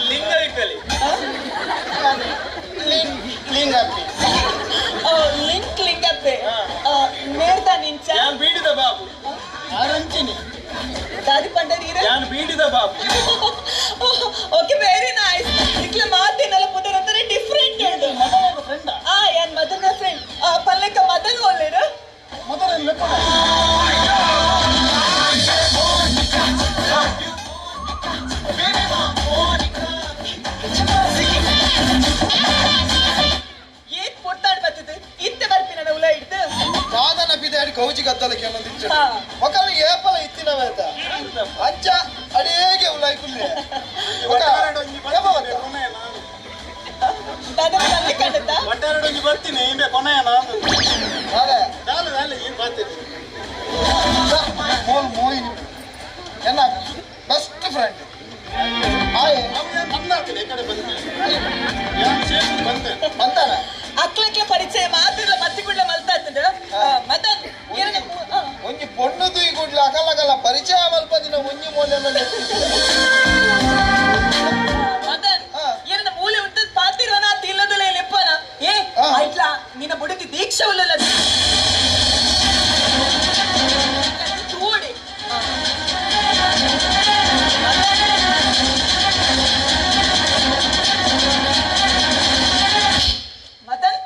ಲಿಂಗವಿಕಲಿ ಲಿಂಗಪ್ಪಿ ಲಿಂಕ್ ಲಿಂಗಪ್ಪೆ ಮೇರ್ದ ನಿಂಚ ಯಾನ್ ಬೀಡಿದ ಬಾಬು ಆರಂಚಿನಿ ದಾದಿ ಪಂಡರೀರ ಯಾನ್ ಬೀಡಿದ ಬಾಬು ಓಕೆ ವೆರಿ ನೈಸ್ ಇಕ್ಲೆ ಮಾತಿನಲ್ಲ ಪುದರ್ ಅಂತಾರೆ ಡಿಫರೆಂಟ್ ಉಂಟು ಫ್ರೆಂಡ್ ಯಾನ್ ಮದನ ಫ್ರೆಂಡ್ ಪಲ್ಲೆಕ ಮದನ್ ಒಳ್ಳೆರ ಮೊದಲ ಏನ್ ಕೊಡ್ತಾಡ್ ಬರ್ತದೆ ಇತ್ತೆ ಬರ್ತೀನಿ ನಾನು ಉಲ ಹಿಡ್ದು ಸಾಧನ ಬಿದ್ದಾಡಿ ಕೌಜಿ ಗದ್ದಲಕ್ಕೆ ಅನ್ನೋದಿತ್ತು ಮಕ್ಕಳು ಏಪಲ ಇತ್ತಿನವೆ ಅಂತ ಅಂಚ ಅಡೇಗೆ ಉಲಾಯ್ ಕುಲ್ಲೆ ದಾದಿ ಕಂಡದ ಒಟ್ಟಾರಡೊಂದು ಬರ್ತೀನಿ ಹಿಂದೆ ಕೊನೆಯ ನಾನು ಅದೇ ನಾನು ಏನು ಬರ್ತೀನಿ ಮೋಹಿನಿ ಎನ್ನ ಬೆಸ್ಟ್ ಫ್ರೆಂಡ್ ನಮ್ದಾಗ್ತದೆ ಈ ಕಡೆ ಬಂದೆ ಯಾರು ಸೇರಿ ಬಂದೆ ಅಂತಾನ ಅಕ್ಲಕ್ಕೆ ಪರಿಚಯ ಮಾತ್ರ ಮತ್ತಿಗುಳ್ಳ ಮಲ್ತಾತದ ಮದನ್ ಎರಡು ಒಂಜಿ ಪೊಣ್ಣದು ಈ ಗುಡ್ಲ ಅಗಲಗಲ ಪರಿಚಯ ಮಲ್ಪದಿನ ಒಂಜಿ ಮೂಲೆ ಮೇಲೆ ಮದನ್ ಎರಡು ಮೂಲೆ ಉಂಟದ ಪಾತಿರೋನ ತಿಲ್ಲದಲ್ಲ ಲೆಪ್ಪನ ಏ ಆಯ್ತ್ಲಾ ನಿನ್ನ ಬುಡತಿ ದೀಕ್ಷೆ ಉಳ್ಳಲ್ಲ ತೂಡಿ ಮದನ್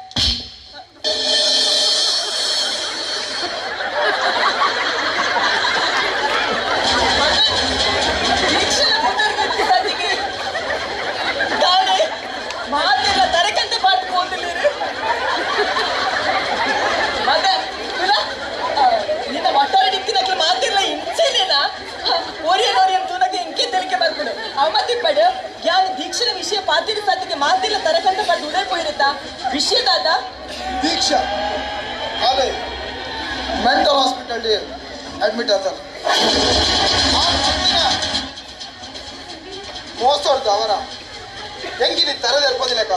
ಮಾತಿಲ್ಲ ತರಕಂತ ಪಟ್ಟು ಉಡೇ ಪೋಯಿರುತ್ತಾ ವಿಷಯ ದಾದ ದೀಕ್ಷಾ ಅದೇ ಮೆಂಟಲ್ ಹಾಸ್ಪಿಟಲ್ ಅಡ್ಮಿಟ್ ಆದ ಮೋಸ್ತೋಡ್ದು ಅವರ ಹೆಂಗಿನಿ ತರದೇ ಇರ್ಬೋದಿಲ್ಲಕ್ಕ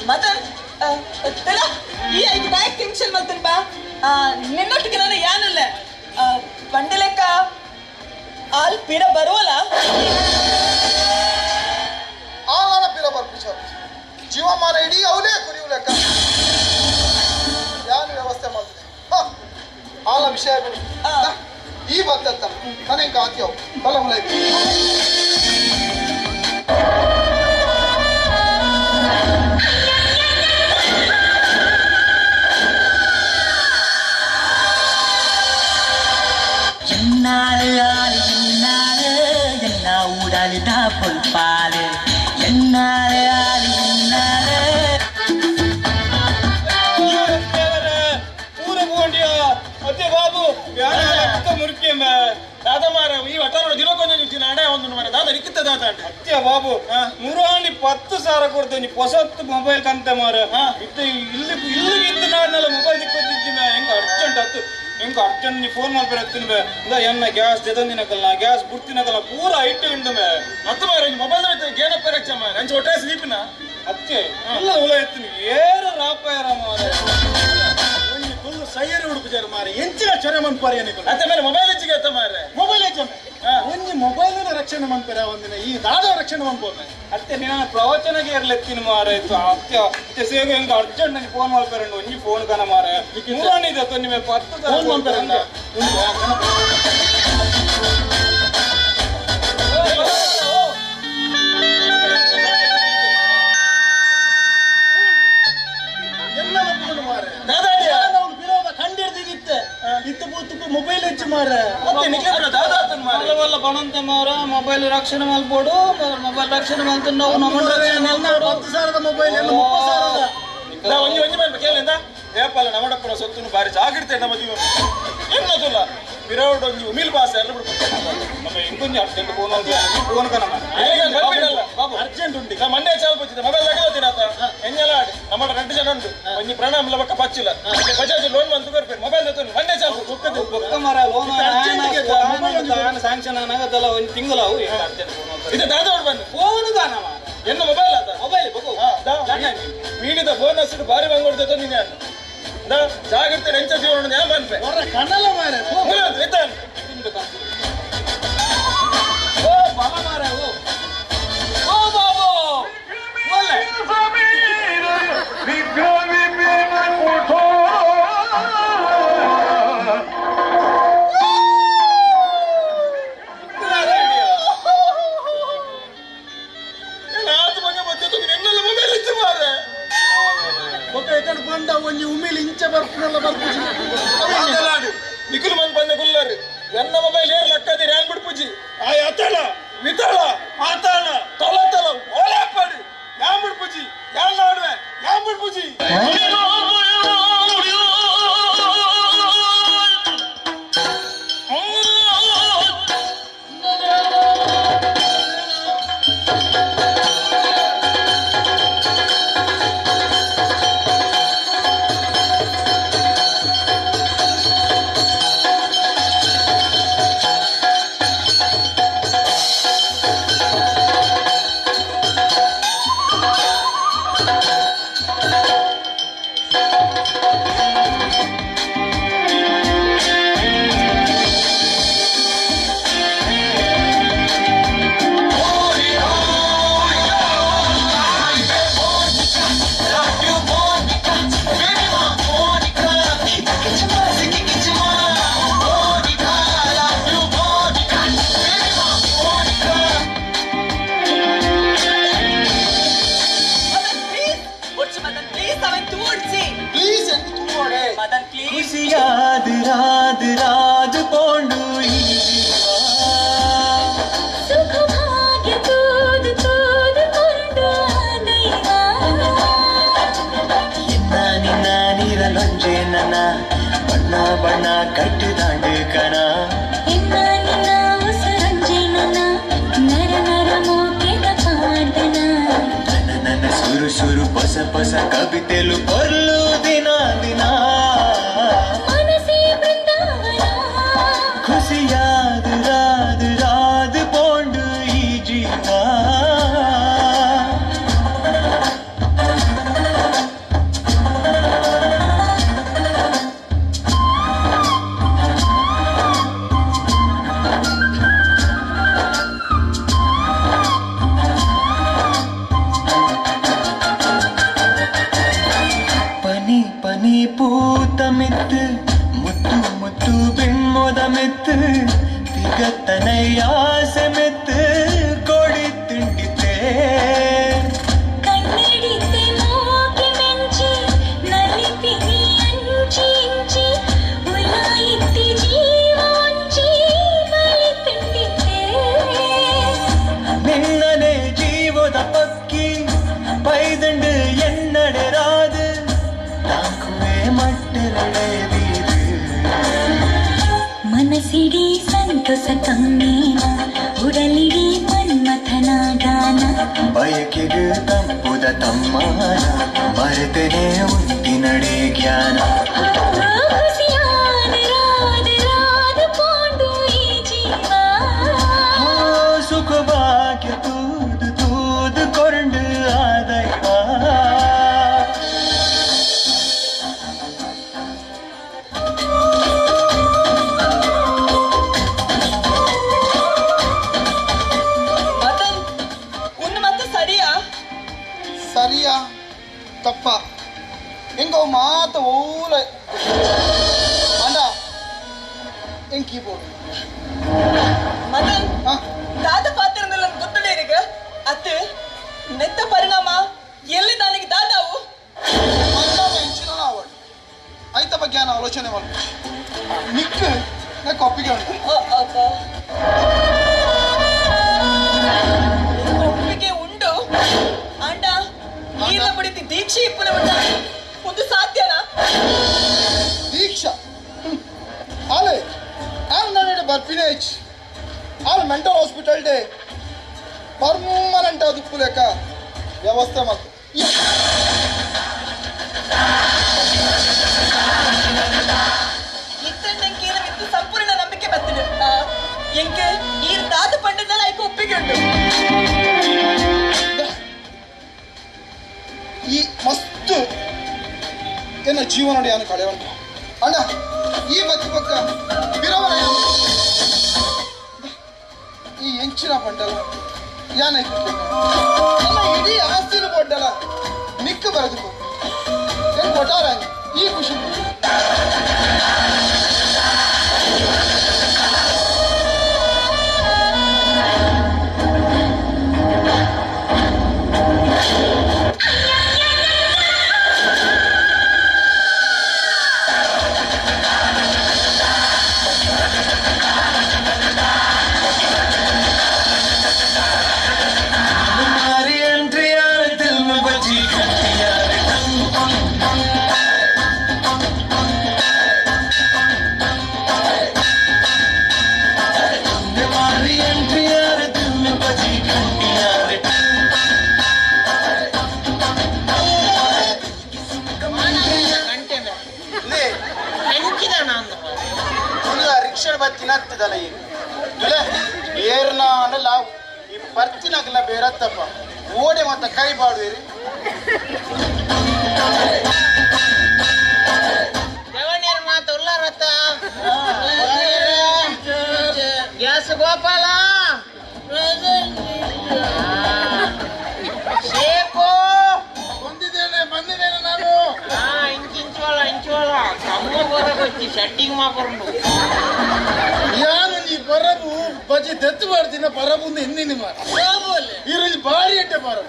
ಮದನ್ ತೆಲ ಈ ಐದು ಬ್ಯಾಗ್ ಟೆನ್ಷನ್ ಮಾಡ್ತೀನಿ ಬಾ ನಿನ್ನೊಟ್ಟಿಗೆ ನಾನು ಯಾನಲ್ಲ ಬಂಡೆ ಆಲ್ ಪೀಡ ಬರುವಲ್ಲ ಆನ ಪೀರ ಬರ್ಪಿಸ ಜೀವಮಾನ ಇಡೀ ಅವನೇ ಕುರಿಯು ಲೆಕ್ಕ ಯಾನು ವ್ಯವಸ್ಥೆ ಮಾಡ್ತೀನಿ ಆಲ ವಿಷಯ ಬಿಡಿ ಈ ಬರ್ತತ್ತ ನನಗೆ ಕಾತ್ಯವು ಬಲ ಮುಲ ಊಡಾಲಿದ ಪುಲ್ಪಾಲೆ ಎನ್ನಾಲೆ ಆಲಿ ಎನ್ನಾಲೆ ಪೂರ ಬೋಂಡಿಯ ಅತ್ತೆ ಬಾಬು ಯಾರ ಲೆಕ್ಕ ಮುರುಕಿ ದಾದ ಮಾರ ಈ ವಟಾರ ದಿನಕ್ಕೊಂದು ನಿಂತಿನ ಹಣ ಒಂದು ಮಾರ ದಾದ ರಿಕ್ಕಿತ್ತ ದಾದ ಅತ್ಯ ಬಾಬು ಮುರುಹಾನಿ 10,000 ಕೊಡ್ತೇನೆ ಹೊಸತ್ತು ಮೊಬೈಲ್ ಕಂತೆ ಮಾರ ಇತ್ತು ಇಲ್ಲಿ ಇತ್ತು ನಾಡ್ನೆಲ್ಲ ಮೊಬೈಲ್ ದಿಕ್ಕೊತ್ತಿದ್ದೀನಿ ಹೆಂಗ ಅರ್ಜೆಂಟ್ ಹತ್ತು ಹೆಂಗ ಅರ್ಜೆಂಟ್ ನೀ ಫೋನ್ ಮಾಡ್ಬಿರತ್ತೀನಿ ಎನ್ನ ಗ್ಯಾಸ್ ಜದಂದಿನಕಲ್ಲ ಗ್ಯಾಸ್ ಬುಡ್ತಿನಕಲ್ಲ ಪೂರ ಐಟು ಉಂಟು ಮತ್ತೆ ಮಾರ ಮೊಬೈಲ್ ಗೇನಪ್ಪ ರಕ್ಷ ಮಾರ ಅಂಚೆ ಹೊಟ್ಟೆ ಸ್ಲೀಪಿನ ಅತ್ತೆ ಎಲ್ಲ ಹುಳ ಎತ್ತೀನಿ ಏರು ರಾಪಾಯ ಫುಲ್ ಸೈಯರ್ ಹುಡುಪಿದಾರ ಮಾರಿ ಎಂಚಿನ ಚೊರೆ ಮನ್ಪಾರಿ ಅನಿಕೊಂಡು ಅತ್ತೆ ಮೇಲೆ ಮೊಬೈಲ್ ಹೆಚ್ಚಿಗೆ ಎತ್ತ ಮಾರ್ರೆ ಮೊಬೈಲ್ ಹೆಚ್ಚ ಒಂಜಿ ಮೊಬೈಲಿನ ರಕ್ಷಣೆ ಮನ್ಪೇರ ಒಂದಿನ ಈ ದಾದ ರಕ್ಷಣೆ ಮನ್ಪೋದ ಅತ್ತೆ ನೀನು ಪ್ರವಚನಗೆ ಇರ್ಲೆತ್ತಿನ ಮಾರಾಯ್ತು ಅತ್ತೆ ಸೇವೆ ಹೆಂಗ ಅರ್ಜೆಂಟ್ ನನಗೆ ಫೋನ್ ಮಾಡ್ಬೇರಂಡು ಒಂಜಿ ಫೋನ್ ಕನ ಮಾರ ಮೂರನಿದೆ ನಿಮಗೆ 10,000 ಫೋನ್ ಮಾಡ್ಬೇರಂಡ ಮೊಬೈಲ್ ಹೆಚ್ಚು ಮಾರ ಬಣಂತೆ ಮಾರ ಮೊಬೈಲ್ ರಕ್ಷಣೆ ಮಲ್ಬೋಡು ಮೊಬೈಲ್ ರಕ್ಷಣೆ ಮಲ್ತು ನಾವು ನಮ್ಮ ರಕ್ಷಣೆ ಮಲ್ಬೋಡು 10,000 ಮೊಬೈಲ್ ಎಲ್ಲ 30,000 ಒಂಜಿ ಒಂಜಿ ಮೇಲೆ ಕೇಳಿಂದ ಏಪಲ್ಲ ನಮ್ಮಡಪ್ಪನ ಸೊತ್ತು ಬಾರಿ ಜಾಗ್ರತೆ ನಮ್ಮ ಜೀವನ ಏನದಲ್ಲ ಪಿರೌಡ್ ಒಂಜಿ ಉಮಿಲ್ ಬಾಸ ಎಲ್ಲ ನಮ್ಮ ಇಂಕೊಂಜಿ ಅರ್ಜೆಂಟ್ ಫೋನ್ ಅಂತ ಫೋನ್ ಕನ ಬಾಬು ಅರ್ಜೆಂಟ್ ಉಂಟು ನಾ ಮಂಡ್ಯ ಚಾಲ್ ಬಚ್ಚಿದೆ ಮೊಬೈಲ್ ತಗೊಳ್ತೀನಿ ಆತ ಎಂಜಲ ನಮ್ಮ 2 ಜನ ಉಂಟು ಒಂಜಿ ಪ್ರಣಾಮ್ ಲಬಕ್ಕ ಪಚ್ಚಿಲ್ಲ ಬಜಾಜ್ ಲೋನ್ ಬಂತು ಬರ್ಬೇಕು ಮೊಬೈಲ್ ತಗೊಂಡು ಮಂಡ್ಯ ಚಾಲ್ ಬೊಕ್ಕ ಮರ ಲೋನ್ ಸ್ಯಾಂಕ್ಷನ್ ಆಗತ್ತಲ್ಲ ಒಂದು ತಿಂಗಳು ಅವು ಅರ್ಜೆಂಟ್ ಫೋನ್ ಇದು ದಾದ ಬನ್ನಿ ಫೋನ್ ದಾನ ಎನ್ನ ಮೊಬೈಲ್ ಆತ ಮೊಬೈಲ್ ಮೀಡಿದ ಬೋನಸ್ ಬಾರಿ ಬಂಗೊಡ್ತೈತೆ ನೀನು ಜಾಗ್ರತೆ ನೆಂಚ ಜೀವನ ಯಾ ಮನ್ಪೆ ಕನ್ನಲ ಮಾರ ಓ ಬಾಬಾ ಮಾರ ಓ ಬಾಬು ಒಳ್ಳೆ ಬಂದ ಒಂಜಿ ಉಮಿಲ್ ಇಂಚ ಬರ್ಪುನಲ್ಲ ಬರ್ಪುಜಿ ನಿಖಿಲ್ ಮನ್ ಬಂದ ಗುಲ್ಲರ್ ಎನ್ನ ಮೊಬೈಲ್ ಏರ್ ಲಕ್ಕದಿರಿ ಏನ್ ಬಿಡ್ಪುಜಿ ಆ ಅತಳ ವಿತಳ ಮಾತಾಳ ತಲ ತಲ ಓಲೆ ಪಡಿ ಯಾನ್ ಬಿಡ್ಪುಜಿ ಯಾನ್ ನೋಡ್ವೆ ಯಾನ್ ಬಿಡ್ಪುಜಿ ಖುಷಿಯಾದ ರಾದ ರಾದ ಪೋಂಡು ನಿನ್ನ ನೀರಲೊಂಜೆ ನನ್ನ ಬಣ್ಣ ಬಣ್ಣ ಕಟ್ಟಿದಾಂಡು ಕಣ ಇನ್ನ ನಿನ್ನ ಹೊಸ ರಂಜೆ ನನ್ನ ನರ ನರ ಮೋಕೆದ సురు పస పస కవితలు పొర్లు దినా దినా ఖుషి యాద్ రాద్ రాద్ పోండు ఈ జీవా പനി പൂത്തമിത്ത് മുത്തു മുത്തു പെൺമോദമെത്ത് തികത്തനയാസമെത്ത് കൊടിത്തിണ്ടിത്തേ നിന്നനെ ജീവത പക്കി പൈതണ്ട് എന്നടരാത് ಮನಸಿಡಿ ಸಂತಸ ಕಮ್ಮಿನ ಉಡಲಿಡಿ ಮನ್ಮಥನ ಗಾನ ಬಯಕೆಗೆ ತಂಪುದ ತಮ್ಮಾನ ಮರೆತನೆ ಉಂಟಿನಡೆ ಜ್ಞಾನ ಸುಖ ಭಾಗ್ಯ ತೂದು ತೂದು ಕೊಂಡು ಆದೈವ ಸರಿಯಾ ತಪ್ಪ ಹೆಂಗೋ ಮಾತು ಓಲ ಅಂಡ ಹೆಂಗ್ ಕೀಬೋರ್ಡ್ ಮದನ್ ದಾದ ಪಾತ್ರನೆಲ್ಲ ಗೊತ್ತಲೇ ಈಗ ಅತ್ತು ನೆತ್ತ ಪರಿಣಾಮ ಎಲ್ಲಿ ನನಗೆ ದಾದಾವು ಹೆಂಚಿನ ಅವಳು ಐತ ಬಗ್ಗೆ ನಾನು ಆಲೋಚನೆ ಮಾಡಿ ನಿಕ್ಕು నాకు ಒಪ್ಪಿಗೆ ಉಂಟು ಒಪ್ಪಿಗೆ ಉಂಡು ಅಂಡ ಈಲ ಬಡಿತಿ ದೀಕ್ಷೆ ಇಪ್ಪನ ಒಂದು ಸಾಧ್ಯನಾ ದೀಕ್ಷಾ ಆಲೆ ಆಲ್ ನಾಳೆ ಬರ್ಪಿನೇ ಹೆಚ್ಚು all mental hospital day permanent ಅದು ಲೆಕ್ಕ ವ್ಯವಸ್ಥೆ ಮತ್ತು ಇತ್ತಂಕೇನ ಮಿತ್ತು ಸಂಪೂರ್ಣ ನಂಬಿಕೆ ಬರ್ತಿದೆ ಎಂಕೆ ಈ ದಾದ ಪಂಡನೆಲ್ಲ ಐಕ ಒಪ್ಪಿಗೆ ಉಂಟು ಈ ಮಸ್ತ್ ಏನ ಜೀವನ ನೋಡಿ ಅನ್ನ ಕಳೆ ಉಂಟು ಅಣ್ಣ ಈ ಬತ್ತಿ ಪಕ್ಕ ಬಿರವರ ಈ ಹೆಂಚಿನ ಪಂಡಲ ಯಾನ ನಮ್ಮ ಇಡೀ ಆಸ್ತಿನ ಪಂಡಲ ಮಿಕ್ಕ ಬರೆದು ಹೆಂಗ್ ಕೊಟ್ಟಾರ ಈ ಖುಷಿ ರಿಕ್ಷಾ ಬತ್ತಿನ ಹತ್ತಿದಲ್ಲ ಈಗ ಏರ್ನ ಅನ್ನಲ್ಲ ಈ ಬರ್ತಿನಾಗಲ್ಲ ಬೇರತ್ತಪ್ಪ ಓಡೆ ಮತ್ತ ಕೈ ಬಾಡುವಿರಿ ದೇವಣ್ಣೇರ್ ಮಾತು ಉಲ್ಲಾರತ್ತ ಗ್ಯಾಸ್ ಗೋಪಾಲ ಶೇಖೋ ಬಂದಿದ್ದೇನೆ ನಾನು ಇಂಚೋಳ ಕಮ್ಮ ಬರಗೊಚ್ಚಿ ಸೆಟ್ಟಿಂಗ್ ಮಾಡ್ಕೊಂಡು ಯಾನು ನೀ ಬರಬು ಬಜಿ ದತ್ತು ಮಾಡ್ತೀನ ಬರಬುಂದು ಹಿಂದಿನ ಮಾರ ಈರೋಜು ಭಾರಿ ಅಡ್ಡೆ ಬರಬು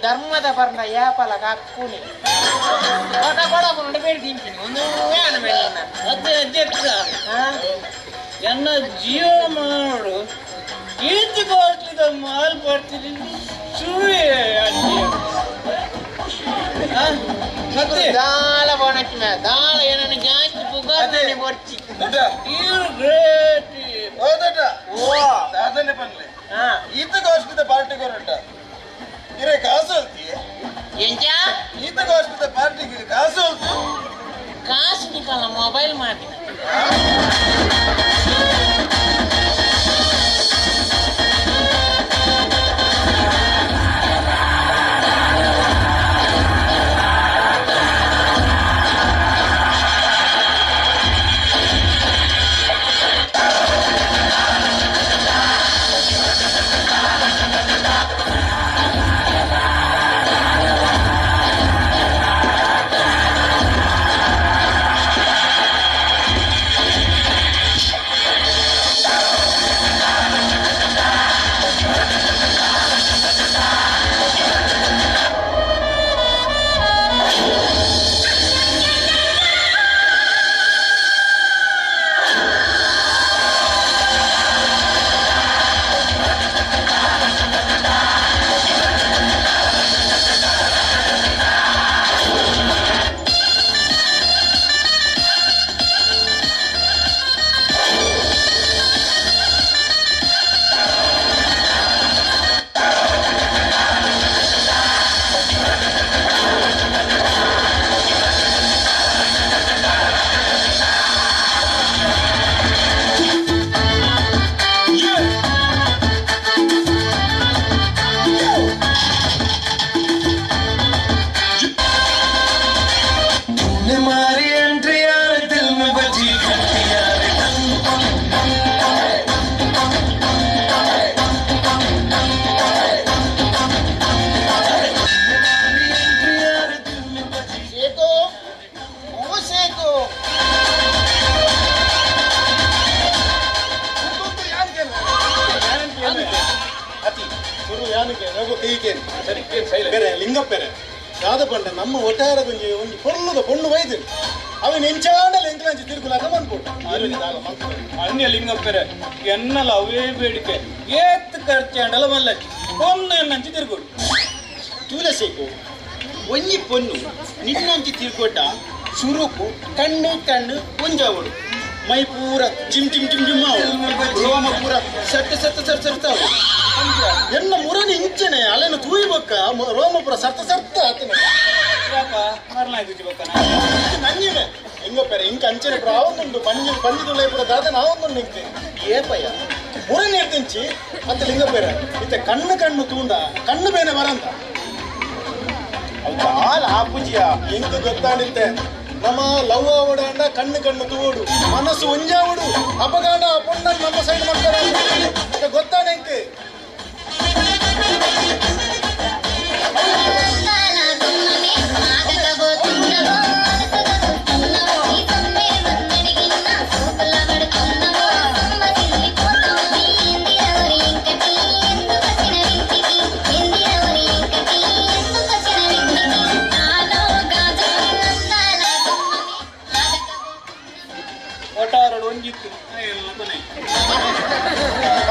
ಧರ್ಮದ ಬರ್ನ ಯಾಪಲ ಕಾಕುನಿ ಕೊಡ ಕೊಡ ಬೇಡ ತಿಂತೀನಿ ಒಂದು ಏನು ಬೇಡ ಅದೇ ಅಧ್ಯಕ್ಷ ಎನ್ನ ಜೀವ ಮಾಡು ಕೀರ್ತಿ ಕೋಸ್ಲಿದ ಮಾಲ್ ಬರ್ತೀನಿ ಸುಳ್ಳಿ ಮತ್ತೆ ಜಾಲ പോണച്ചു നാളെ ಏನನ್ನು ಜಾಸ್ತಿ ಪುಗಾರ್ನೆ ಬರ್ಚಿ ಯು ಗ್ರೇಟ್ ಓದಟ ಓ ಸಾಧನೆ ಬನ್ಲೆ ಈತಗೋಸ್ಕರ ಪಾರ್ಟಿ ಕೊರಟ ಇರೆ ಕಾಸು ಅಲ್ತಿ ಎಂಚ ಈತಗೋಸ್ಕರ ಪಾರ್ಟಿಗೆ ಕಾಸು ಅಲ್ತು ಕಾಸು ನಿಕಲ್ಲ ಮೊಬೈಲ್ ಮಾಡ್ತೀನಿ ಲಿಂಗಪ್ಪೆರೆ ಯಾವ್ದ ಪಂಡ ನಮ್ಮ ಒಟ್ಟಾರ ಗುಂಜಿ ಒಂದು ಪೊರ್ಲುದ ಪೊಣ್ಣು ವೈದ್ಯರು ಅವನ್ ಎಂಚಾಂಡಲ್ಲಿ ಎಂಕ್ಲಾಂಚಿ ತಿರುಗುಲಾಕ ಬಂದ್ಕೊಟ್ಟ ಅನ್ಯ ಲಿಂಗಪ್ಪೆರೆ ಎನ್ನಲ ಅವೇ ಬೇಡಿಕೆ ಏತ್ ಖರ್ಚಾಂಡಲ ಮಲ್ಲಚ್ಚಿ ಪೊನ್ನು ಎನ್ನಂಚಿ ತಿರುಗೋಡು ತುಳಸಿಕು ಒಂಜಿ ಪೊನ್ನು ನಿನ್ನಂಚಿ ತಿರುಗೊಟ್ಟ ಸುರುಕು ಕಣ್ಣು ಕಣ್ಣು ಒಂಜಾವಡು ಮೈ ಪೂರ ಜಿಮ್ ಜಿಮ್ ಜಿಮ್ ಜಿಮ್ ರೋಮ ಪೂರ ಸಟ್ಟ ಸಟ್ಟ ಸಟ್ ಸರ್ತಾವು ಎನ್ನ ಮುರನಿ ಇಂಚನೆ ಅಲೆನು ತೂಯ್ಬೊಕ್ಕ ರೋಮ ಪೂರ ಸರ್ತ ಸರ್ತ ಆತನ ನಂಜಿವೆ ಹೆಂಗಪ್ಪರೆ ಇಂಕ ಅಂಚನೆ ಪೂರ ಅವನೊಂದು ಪಂಜಿದುಳ್ಳೆ ಪೂರ ದಾದ ನಾವೊಂದು ನಿಂತೆ ಏಪಯ್ಯ ಮುರನಿ ಇರ್ತಿಂಚಿ ಅಂತ ಲಿಂಗಪ್ಪೆರೆ ಇತ್ತೆ ಕಣ್ಣು ಕಣ್ಣು ತೂಂಡ ಕಣ್ಣು ಬೇನೆ ಬರಂತ ಕಾಲ ಆಪುಜಿಯ ಎಂಕ ಗೊತ್ತಾಡಿತ್ತೆ ನಮ್ಮ ಲವ್ ಅವಡ ಕಣ್ಣು ಕಣ್ಣು ತೂಡು ಮನಸ್ಸು ಒಂಜಾವಡು ಅಪಗಾಡ ಪೊಣ್ಣ ನಮ್ಮ ಸೈಡ್ ಮಾಡ್ತಾರೆ ಗೊತ್ತಾಡ ಎಂಕೆ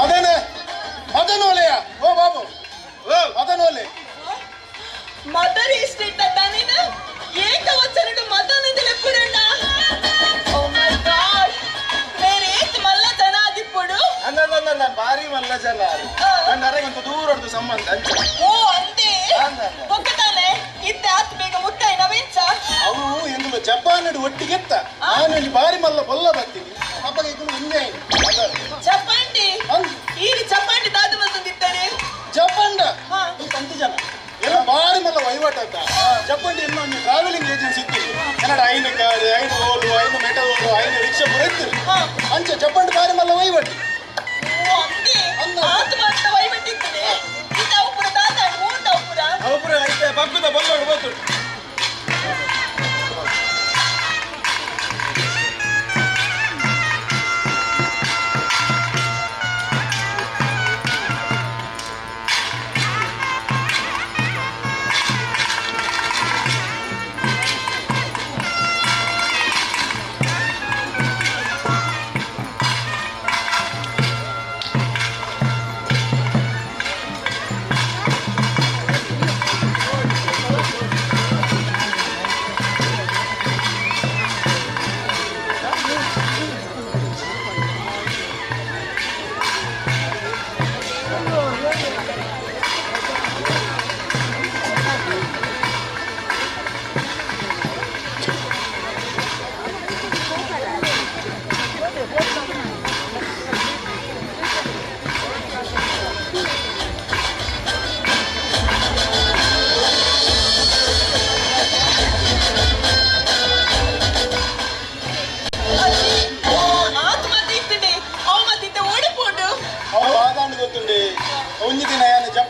ಅದೇನೆ ಅದನೋಲೆಯ ಓ ಬಾಬು ಅದನೋಲೆ మదర్ ఇస్టేట్ దానిన ఏకవచనుడు మదనదిల పురణ ఓ మై గాడ్ మేరేత్ మల్ల జనాదిప్పుడు ಅನ್ನ ಭಾರಿ ಮಲ್ಲ ಜನ ನನ್ನರೆಗಂತ ದೂರದ್ದು ಸಂಬಂಧ ಓ ಅಂತೆ ಒಕ್ಕತಾನೆ ಇತ್ತೆ ಆತ್ ಬೇಗ ಮುಟ್ಟೈ ನವಿಂಚ ಅವು ಎಂದು ಜಪಾನಡು ಒಟ್ಟಿಗೆತ್ತ ನಾನು ಇಲ್ಲಿ ಭಾರಿ ಮಲ್ಲ ಬಲ್ಲ ಬರ್ತೀನಿ ಅಪ್ಪಗೆ ಇದು ಮುಂದೆ ಜಪಾಂಡಿ ಈ ಜಪಾಂಡಿ ದಾದ ಮಲ್ತಂದಿದ್ದಾರೆ ಜಪಾಂಡ ತಂತಿ ಜನ ಎಲ್ಲ ಭಾರಿ ಮಲ್ಲ ವಹಿವಾಟ ಅಂತ ಜಪಾಂಡಿ ಎಲ್ಲ ಒಂದು ಟ್ರಾವೆಲಿಂಗ್ ಏಜೆನ್ಸಿ ಇತ್ತು ಕನ್ನಡ ಐನು ಕಾರು ಐನು ಓಲು ಐನು ಮೆಟಲ್ ಓಲು ಐನು ರಿಕ್ಷಾ ಬರುತ್ತೆ ಅಂಚೆ ಜಪಾಂಡಿ ಭಾರಿ ಮಲ್ಲ ವಹಿವಾಟು ಓ ಅಂತೆ ಆತ ಮಾತ್ರ ವಹಿವಾಟಿರ್ತದೆ ಇದು ಅವಪುರ ದಾದ ಮೂರ್ತ ಅವಪುರ ಐತೆ ಪಕ್ಕದ ಬಲ್ಲೋಡು ಬಂತು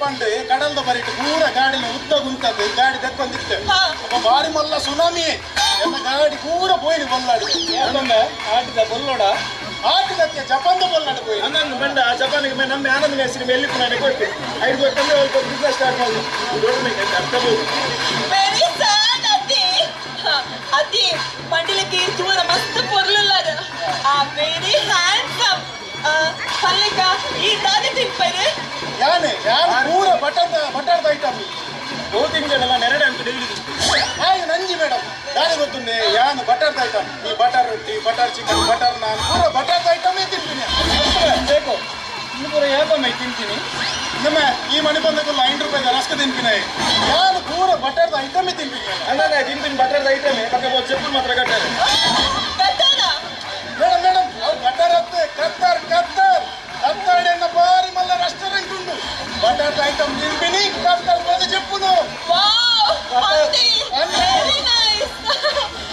ಪಂಡು ಕಡಲ್ದ ಬರಿಟ್ಟು ಪೂರ ಗಾಡಿನ ಉದ್ದ ಗುಂತದ್ದು ಗಾಡಿ ದಕ್ಕೊಂದಿತ್ತು ಬಾರಿ ಮಲ್ಲ ಸುನಾಮಿ ಎಲ್ಲ ಗಾಡಿ ಪೂರ ಪೋಯಿನಿ ಬೊಲ್ಲಾಡಿ ಆಟಿದ ಬೊಲ್ಲೋಡ ಆಟಿದಕ್ಕೆ ಜಪಾನ್ದ ಬೊಲ್ಲಾಡಿ ಪೋಯಿ ಹಂಗಂದು ಬಂದ ಆ ಜಪಾನಿಗೆ ನಮ್ಮ ಆನಂದ ಹೆಸರು ಎಲ್ಲಿ ನಾನೇ ಕೊಟ್ಟು 5 ವರ್ಷ ಬಿಸ್ನೆಸ್ ಸ್ಟಾರ್ಟ್ ಮಾಡಿ ಅರ್ಥ Very sad, Adi. Adi, Pandilaki ಚೂರ ಮಸ್ತ್ ಪೊರ್ಲುಲ್ಲಾರ. Very handsome. ಪಲ್ಲಕ ಈ ದಾದಿ ತಿನ್ಪೈರೆ. ಯಾನೆ ಪೂರ ಬಟಾರ್ದ ಐಟಮ್ ಗೋತಿಂಗಳೆಲ್ಲ ನೆರಡೆ ಅಂತ ಹೇಳಿದ್ರು ಹಾಗೆ ನಂಜಿ ಮೇಡಮ್ ಯಾರಿಗೆ ಗೊತ್ತುಂಡೆ ಯಾನು ಬಟಾರ್ದ ಐಟಮ್ ಈ ಬಟರ್ ರೊಟ್ಟಿ ಬಟರ್ ಚಿಕನ್ ಬಟರ್ ನಾನ್ ಪೂರ ಬಟಾರ್ದ ಐಟಮೇ ತಿಂತೀನಿ ಬೇಕು ಇನ್ನು ಪೂರ ಯಾಕೊಮ್ಮೆ ತಿಂತೀನಿ ನಮ್ಮ ಈ ಮನೆ ಬಂದಕ್ಕಲ್ಲ 5 ರೂಪಾಯಿ ರಸ್ಕ ತಿಂತೀನಿ ಯಾನು ಪೂರ ಬಟಾರ್ದ ಐಟಮೇ ತಿಂತೀನಿ ಹಂಗಾಗ ತಿಂತೀನಿ ಬಟರ್ದ ಐಟಮೇ ಪಕ್ಕ ಚೆಪ್ಪು ಮಾತ್ರ ಕಟ್ಟಾರೆ ಮೇಡಮ್ ಅವ್ರು ಬಟರ್ ಹತ್ತೆ ಕತ್ತರ್ಡೆನ್ನ ಬಾರಿ ಮಲ್ಲ ರೆಸ್ಟೋರೆಂಟ್ ಉಂಟು ಬಟರ್ದ ಐಟಮ್ ತಿಂತೀನಿ ಕತ್ತರ್ ಬಂದು ಚೆಪ್ಪುನು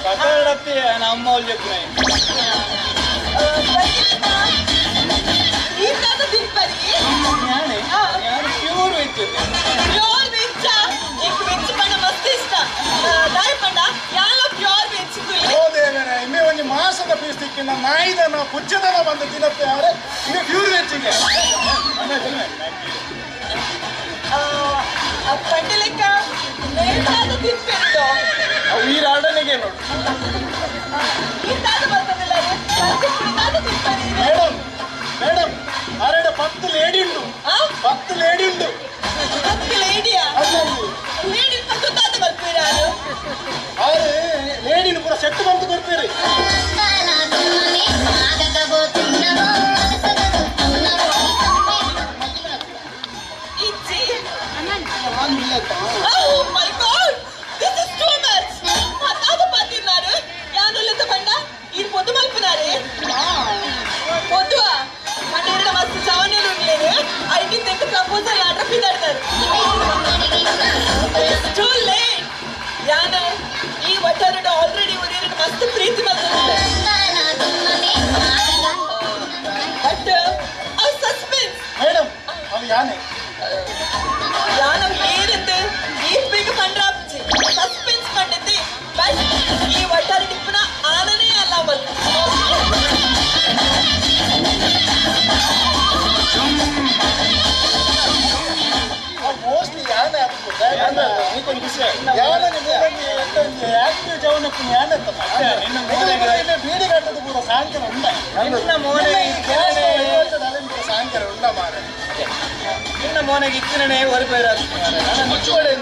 ಕಟ್ಟಡತ್ತಿ ನಮ್ಮ ಅವ್ರು చెప్తున్నాయి ಪ್ಯೂರ್ ವೆಜ್ ಪ್ಯೂರ್ ವೆಜ್ एक वेज ಪಂಡ ಮಸ್ತ್ ಇಷ್ಟ ದಾರಿ ಪಂಡ ಯಾಲ ಪ್ಯೂರ್ ವೆಜ್ ಓ ದೇವರೇ ಇಮ್ಮೆ ಒಂದು ಮಾಸದ ಪೀಸ್ ತಿಕ್ಕಿನ ನಾಯಿದನ ಪುಚ್ಚದನ ಬಂದು ತಿನ್ನತ್ತೆ ಅವರೇ ಇನ್ನು ಪ್ಯೂರ್ ವೆಜ್ಜಿಗೆ ಪಂಡಲೆಕ್ಕ ನೇತಾದ ತಿನ್ಪೆಂಡು ಅವು ಈ ರಾಡನಿಗೆ ನೋಡು ಇಂತಾದ ಬರ್ತದಿಲ್ಲ ಮೇಡಮ್ ಅರೆಡ 10 ಲೇಡಿ ಉಂಟು 10 ಲೇಡಿ ಉಂಟು 10 ಲೇಡಿಯಾ ಲೇಡಿ ಪತ್ತುತ್ತಾದ ಬರ್ತೀರ ಯಾರು ಆರೆ ಲೇಡಿನ ಪೂರ ಸೆಟ್ ಬಂತು ಕೊಡ್ತೀರಿ ಇಜ್ಜಿ Oh my God! This is too much! ಹತ್ತಾದ ಪಾತಿರ್ನಾರು ಯಾನುಲ್ಲದ ಬಂಡ ಈ పొద్దు మల్పినారే పొద్దువా మన్నేరడ మస్తు చావనేలు ఉండలేరు ఐటీ తెక్క ప్రపోజల్ ఆర్డర్ పిదాడతారు టూ లేట్ యాన ఈ వటారడ ఆల్రెడీ ఒరేరడ మస్తు ప్ರೀತಿ ಬಂದಿದೆ ಬಟ್ ಆ ಸಸ್ಪೆನ್ಸ್ ಮೇಡಮ್ ಅವು ಯಾನೆ ಯಾನ ಏರಿದ್ದು ಈ ಬೇಗ ಪಂಡ್ರಾಪ್ಚಿ ಸಸ್ಪೆನ್ಸ್ ಕಂಡಿದ್ದೆ ಬಟ್ ಈ ವಟಾರ ಟಿಪ್ಪನ ಆನನೇ ಅಲ್ಲ ಬಂತು ಮೋಸ್ಟ್ಲಿ ಯಾನೆ ಆಕ್ಟಿವ್ ಜವನಪ್ಪನ ಯಾನೆ ಬೀಡಿ ಕಟ್ಟದ ಪೂರ ಸಾಯಂಕಾಲ ಉಂಡ ಸಾಯಂಕಾಲ ಉಂಡ ಮಾರ ನಿನ್ನ ಮೋನೆಗೆ ಇತ್ತಿನೇ ಹೊರಪೇರ ಮುಚ್ಚುವಡೆ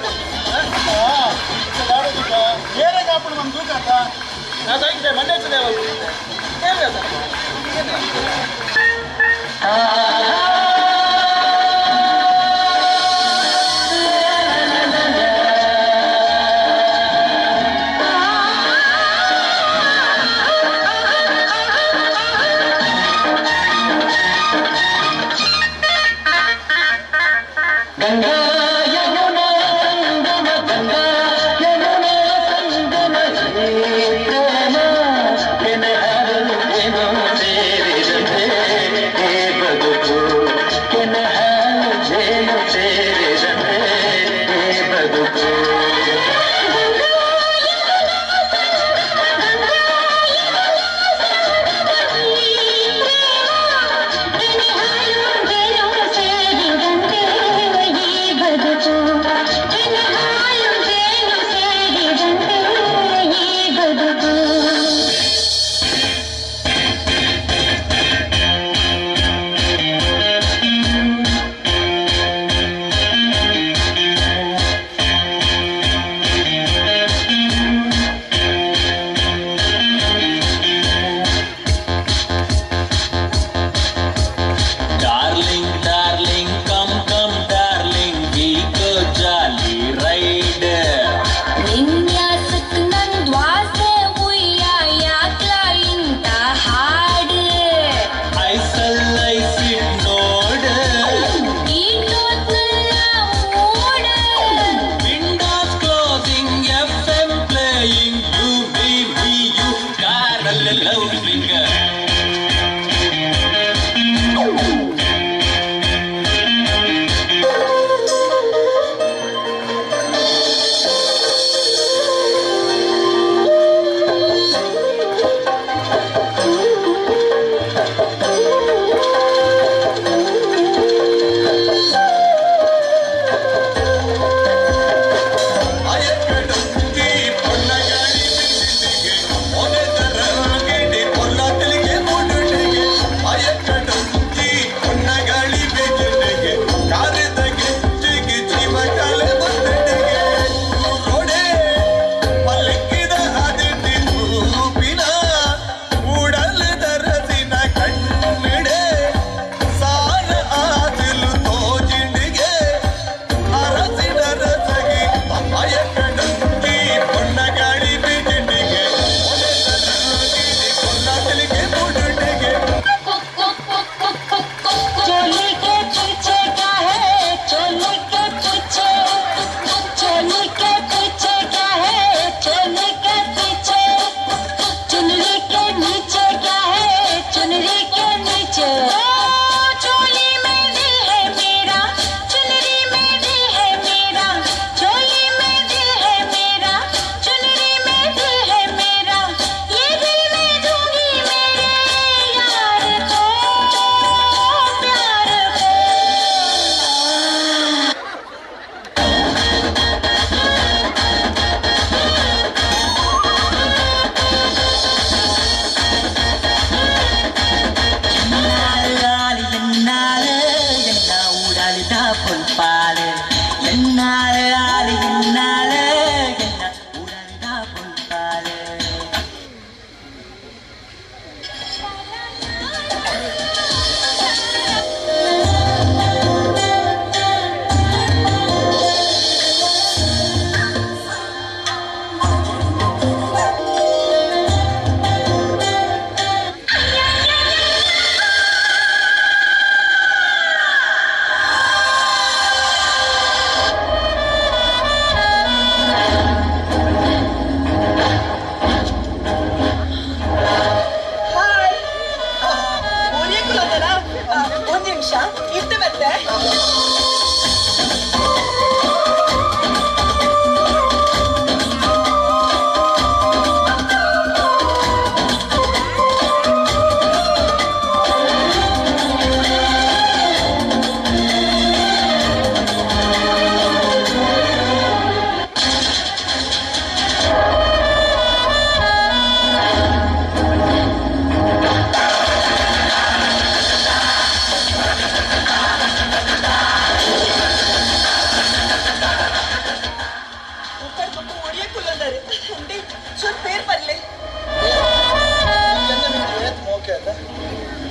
ಬೇರೆ ಕಾಪುಡು ನಮ್ಮ ತೂಕ ನಾವು ಕೈಗೆ Mandya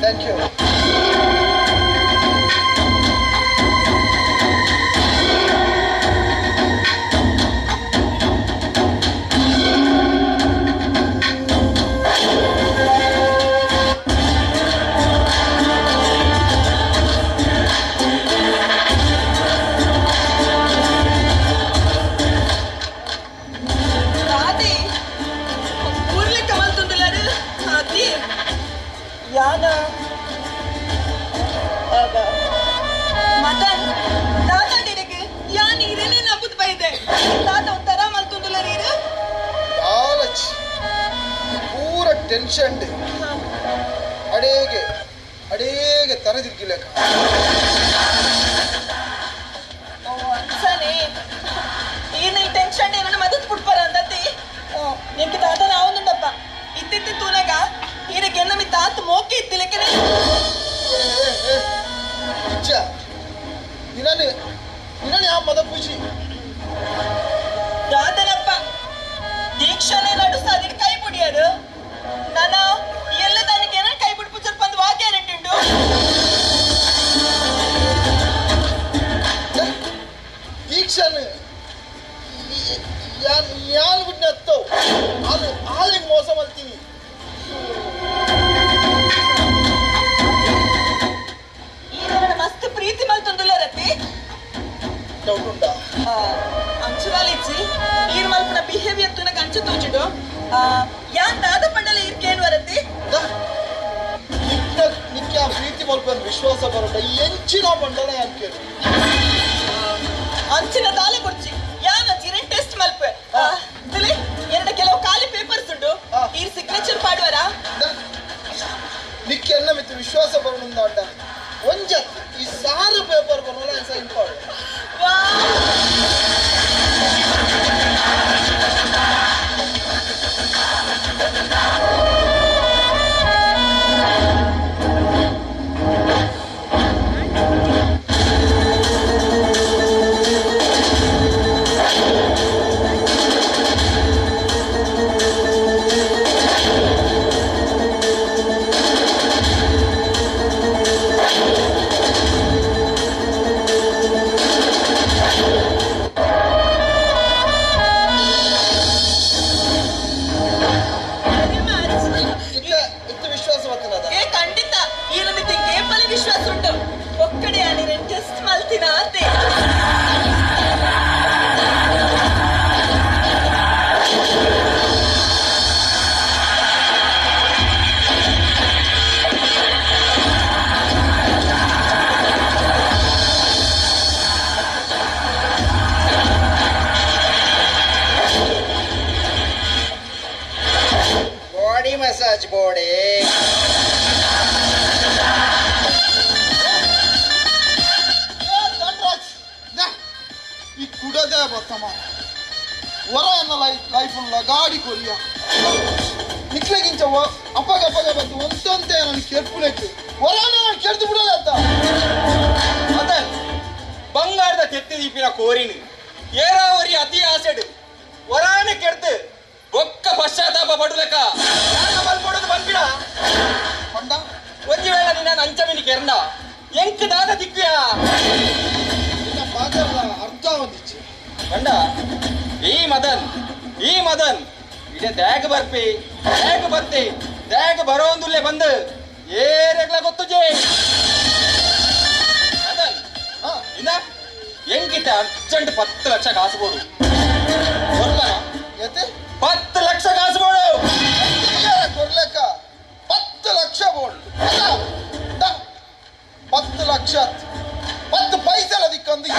thank you. Adi, urle kamal tundularu. Adi, yana. Aba, Madan, Tata direge, yani irene nabut baide. Tata uttara mal tundularu iru. ಆಲಚ್ ಪೂರ ಟೆನ್ಷನ್ ಅಡೇಗೆ ಅಡೇಗೆ ತರದಿರ್ಗಿಲ್ಲಕ ಸರಿ ಈ ಟೆನ್ಷನ್ ಏನನ್ನ ಮದತ್ ಬಿಡ್ಪಾರ ಅಂದತಿ ನಿಂಗೆ ತಾತ ನಾವೊಂದುಂಡಪ್ಪ ಇತ್ತಿತ್ತಿ ತೂನಗ ಈರಕ್ಕೆ ಎನ್ನ ಮಿ ತಾತ ಮೋಕೆ ಇತ್ತಿಲೆಕ್ಕನೆ ಇಚ್ಛ ನಿನ್ನನೆ ಆ ಮದ ಖುಷಿ ತಾತನಪ್ಪ ದೀಕ್ಷಾನೆ ನಡುಸ್ತಾ ಅದಿನ ಕೈ ಬಿಡಿಯೋದು ನಾನು ಎಲ್ಲ ತನಗೆ ಏನ ಕೈ ಬಿಡ್ಪು ಸ್ವಲ್ಪ ಒಂದು ವಾಕ್ಯ ಉಂಟು ದೀಕ್ಷಾನೆ ಯಾನ್ ಬಿಟ್ನೆ ಹತ್ತೋ ಆಲಿಗೆ ಮೋಸ ಮಾಡ್ತೀನಿ ಈ ನನ್ನ ಮಸ್ತ್ ಪ್ರೀತಿ ಮಲ್ ತುಂದುಲ್ಲ ರತಿ ಡೌಟ್ ಉಂಟಾ ಅಂಚುನಾಲಿಚ್ಚಿ ನೀರ್ ಮಲ್ಪನ ಬಿಹೇವಿಯರ್ ತುನಕ ಅಂಚು ತೂಚಿಡು ಯಾನ್ ದಾದ ಪಂಡಲ ಇರ್ಕೇನು ವರತಿ ನಿಕ್ಕ ಆ ಪ್ರೀತಿ ಮಲ್ಪನ ವಿಶ್ವಾಸ ಬರೋಟ ಎಂಚಿನ ಮಂಡಲ ಯಾನ್ ಕೇಳಿ ಅಂಚಿನ ದಾಲೆ ಕೊಡ್ಚಿ ಯಾನ್ ಅಂಚಿನ ಟೆಸ್ಟ್ ಮಲ್ಪೆ ದಿಲಿ ಎರಡು ಕೆಲವು ಖಾಲಿ ಪೇಪರ್ಸ್ ಉಂಟು ಈ ಸಿಗ್ನೇಚರ್ ಪಾಡುವರ ನಿಕ್ಕ ಎನ್ನ ಮಿತ್ತು ವಿಶ್ವಾಸ ಬರೋಣ ಅಂಟ ಒಂಜತ್ ಈ 6 ಪೇಪರ್ ಬರೋಣ ಸೈನ್ ಪಾಡು ಏ ಖಂಡಿತ ಈ ನಮಿತಿ ಕೇಪಲಿ ವಿಶ್ವಾಸ ಉಂಟು ಒಕ್ಕಡೆ ಆಡಿರೆ ಟೆಸ್ಟ್ ಮಲ್ತಿನ ಅಂತೆ ಬಾಡಿ ಮಸಾಜ್ ಬಾಡಿ ಈ ಕುಡದೆ ಬತ್ತಮ್ಮ ಹೊರ ಎನ್ನ ಲೈಫ್ ಉಳ್ಳ ಗಾಡಿ ಕೊರಿಯ ನಿಕ್ಲೆಗಿಂಚ ಅಪ್ಪಗ ಬಂದು ಒಂದಂತೆ ನನಗೆ ಕೆರ್ಪುಲೆಟ್ಟು ಹೊರನೇ ನಾನು ಕೆಡ್ದು ಬಿಡೋದ ಅಂತ ಮತ್ತೆ ಬಂಗಾರದ ತೆತ್ತಿ ದೀಪಿನ ಕೋರಿನು ಏರಾವರಿ ಅತಿ ಆಸೆಡು ವರಾನೆ ಕೆಡ್ದು ಒಕ್ಕ ಪಶ್ಚಾತ್ತಾಪ ಪಡುಲೆಕ್ಕ ಮಲ್ಪಡೋದು ಬಂದ್ಬಿಡ ಬಂದ ಒಂದು ವೇಳೆ ನಿನ್ನ ಅಂಚಮಿನಿ ಕೆರಂಡ ಎಂಕ್ ದಾದ ದಿಕ್ಕಿಯ ನಿನ್ನ ಮಾತಾಡದ ಅರ್ಥ ಒಂದಿಚ್ಚು ಬಂಡ ಈ ಮದನ್ ಇದೇ ತ್ಯಾಗ ಬರ್ಪಿ ತ್ಯಾಗ ಬರ್ತಿ ತ್ಯಾಗ ಬರೋಂದುಲ್ಲೇ ಬಂದು ಏರೆಗ್ಲ ಗೊತ್ತು ಜೇ ಮದನ್ ಇನ್ನ ಎಂಗಿತ ಅರ್ಜೆಂಟ್ 10 ಲಕ್ಷ ಕಾಸುಬೋಡು ಎತ್ತೆ 10 ಲಕ್ಷ ಕಾಸುಬೋಡು ಕೊಡ್ಲೆಕ್ಕ 10 ಲಕ್ಷ ಬೋಲ್ಡ್ 10 ಲಕ್ಷ 10 ಪೈಸೆ ದಿಕ್ಕಂದು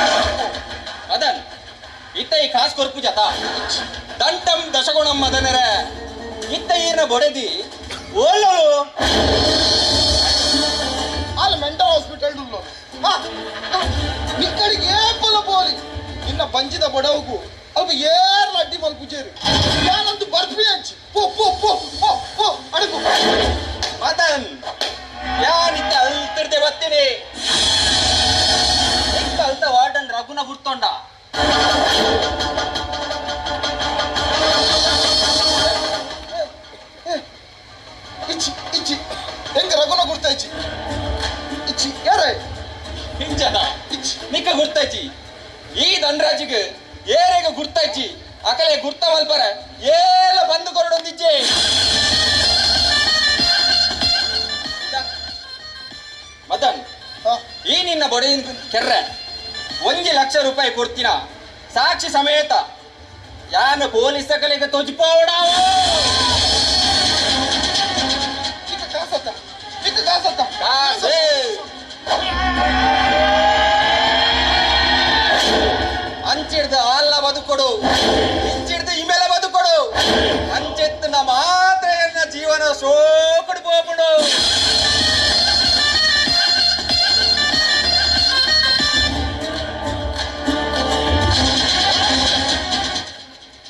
ಮದನ್ ಇತ್ತ ಈ ಕಾಸು ಕೊರ್ಪು ಜತ ದಂಟಂ ದಶಗುಣಂ ಮದನರ ಇತ್ತ ಈರ್ನ ಬೊಡೆದಿ ಓಲೋಳು ಅಲ್ಲಿ ಮೆಂಟಲ್ ಹಾಸ್ಪಿಟಲ್ ನಿಕ್ಕಡಿಗೆ ಏಪಲ ಬೋಲಿ ನಿನ್ನ ಬಂಜಿದ ಬಡವಗೂ ಅಲ್ಪ ಏರ್ಲ ಅಡ್ಡಿ ಮಲ್ಪುಜೇರು ಯಾನಂತೂ ಬರ್ಫಿ ಹಂಚಿ ಪೋ ಪೋ ಪೋ ಪೋ ಪೋ ಅಡಗು ಮದನ್ ಯಾನಿತ್ತ ಅಲ್ತಿರ್ದೆ ಬರ್ತೀನಿ ಎಂತ ಅಲ್ತ ವಾರ್ಡನ್ ರಘುನ ಬುರ್ತೊಂಡ ಇಚ್ಚಿ ಇಚ್ಚಿ ಹೆಂಗ ರಘುನ ಗುರ್ತಾಯ್ಚಿ ಇಚ್ಚಿ ಯಾರ ಹಿಂಜದ ನಿಕ್ಕ ಗುರ್ತಾಯ್ಚಿ ಈ ದಂಡರಾಜಿಗೆ ಏರೆಗ ಗುರ್ತಾಯ್ಚಿ ಅಕಲೆ ಗುರ್ತ ಮಲ್ಪರ ಏಲ ಬಂದು ಕೊರಡೊಂದಿಜ್ಜೆ ಮದನ್ ಈ ನಿನ್ನ ಬೊಡೆಯಿಂದ ಕೆರ್ರೆ 1 ಲಕ್ಷ ರೂಪಾಯಿ ಕೊಡ್ತೀನ ಸಾಕ್ಷಿ ಸಮೇತ ಯಾನ ಪೊಲೀಸ್ ಕಲೆಗೆ ತೊಜ್ಜಿಪೋಡಾವ ಕಾಸೆ ಅಂಚಿಡ್ದ ಅಲ್ಲ ಬದುಕೊಡು ಇಂಚಿಡ್ದು ಇಮೇಲೆ ಬದುಕೊಡು ಅಂಚೆತ್ತಿನ ಮಾತ್ರ ಎನ್ನ ಜೀವನ ಸೋಕಡು ಹೋಗ್ಬಿಡು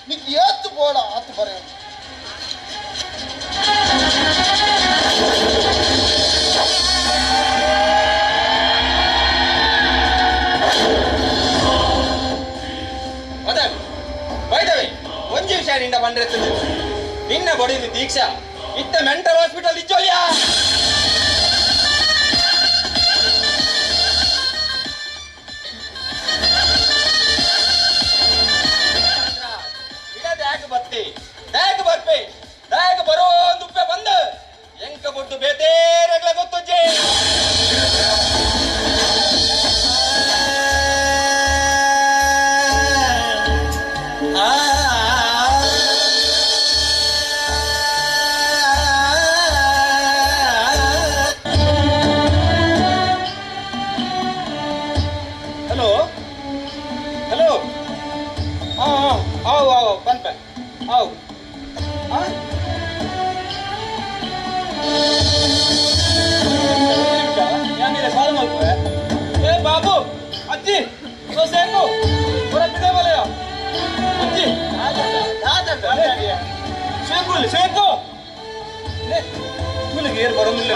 ನಿಂಗೆ ಏತ್ತು ಬೋಡ ಆತು ಬರ ಮದನ್ ಬೈದವೆ ಒಂಜಿ ವಿಷಯ ನಿಂದ ಬಂದಿರ್ತದೆ ನಿನ್ನ ಬಡಿದು ದೀಕ್ಷಾ ಇತ್ತ ಮೆಂಟಲ್ ಹಾಸ್ಪಿಟಲ್ ಇಚ್ಚೋಲಿಯಾ ಡ್ಯಾಗ್ ಬರ್ಪೆ ಡ್ಯಾಗ್ ಬರೋ ದುಪ್ಪೆ ಬಂದು ಎಂಕ ಬೊಟ್ಟು ಬೇತೇರೆಗ್ಲ ಗೊತ್ತುಜ್ಜೆ ಹಲೋ ಹಲೋ ಆವ್ ಬಂದ್ ಆವ್ ಏ ಬಾಬು ಅಜ್ಜಿ ಸೇಕು ಹೊರಗಿದೆ ಬಲೆಯ ಅಜ್ಜಿ ಸೇಕು ಸೇಕು ನಿಮಗೆ ಏರ್ ಬರೋದಿಲ್ಲ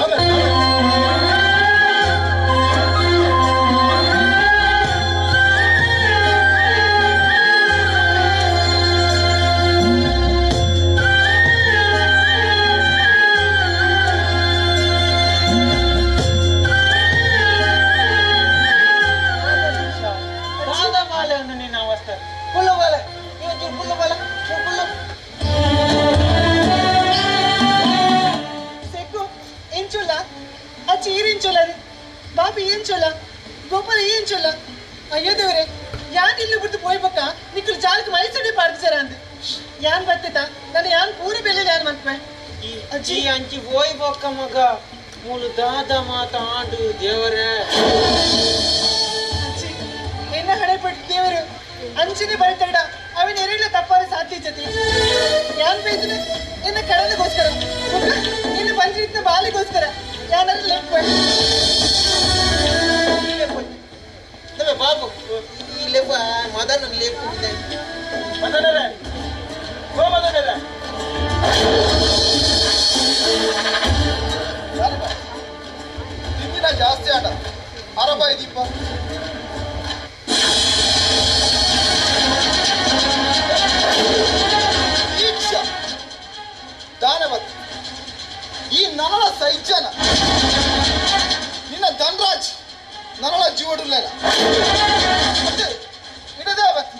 ಅಯ್ಯೋ ದೇವ್ರೆ ಯಾನ್ ಇಲ್ಲಿ ಬಿಟ್ಟು ಹೋಯ್ಬೇಕ ನಿಕ್ಕಲು ಜಾಲಕ್ಕೆ ಮೈಸೂಡಿ ಪಾಡ್ತಾರ ಅಂದ ಯಾನ್ ಬರ್ತೈತ ನಾನು ಯಾನ್ ಪೂರ ಬೆಲೆ ಯಾನ್ ಮನ್ಪೆ ಅಜ್ಜಿ ಅಂಚಿ ಹೋಯ್ಬೇಕ ಮಗ ಮೂಲು ದಾದ ಮಾತಾಡು ದೇವರೇ ಅಜ್ಜಿ ಎನ್ನ ಹಣೆ ಪಟ್ಟು ದೇವರು ಅಂಚಿನ ಬಳ್ತಾಡ ಅವನ ಎರಡಲ ತಪ್ಪಾರ ಸಾಧ್ಯ ಜೊತೆ ಯಾನ್ ಬೈದ್ರೆ ಎನ್ನ ಕಡಲಿಗೋಸ್ಕರ ನಿನ್ನ ಬಂದ್ರಿದ್ದ ಬಾಲಿಗೋಸ್ಕರ ಯಾನಾದ್ರೂ ಲೆಕ್ಕ ಬಾಬು ಇಲ್ಲಿ ಮದನ ಲೇಖಿದೆ ಮದನರ ಓ ಮದನರ ದಿನ ಜಾಸ್ತಿ ಆಟ ಅರಬಾಯಿ ದೀಪ ದೀಕ್ಷಾ ದಾನವತಿ ಈ ನರಳ ಸೈಜನ ನಿನ್ನ ಧನರಾಜ್ ನರಳ ಜೀವಡುಲ್ಲ ಮತ್ತೆ ಇಡದೇ ಅವತ್ತಿ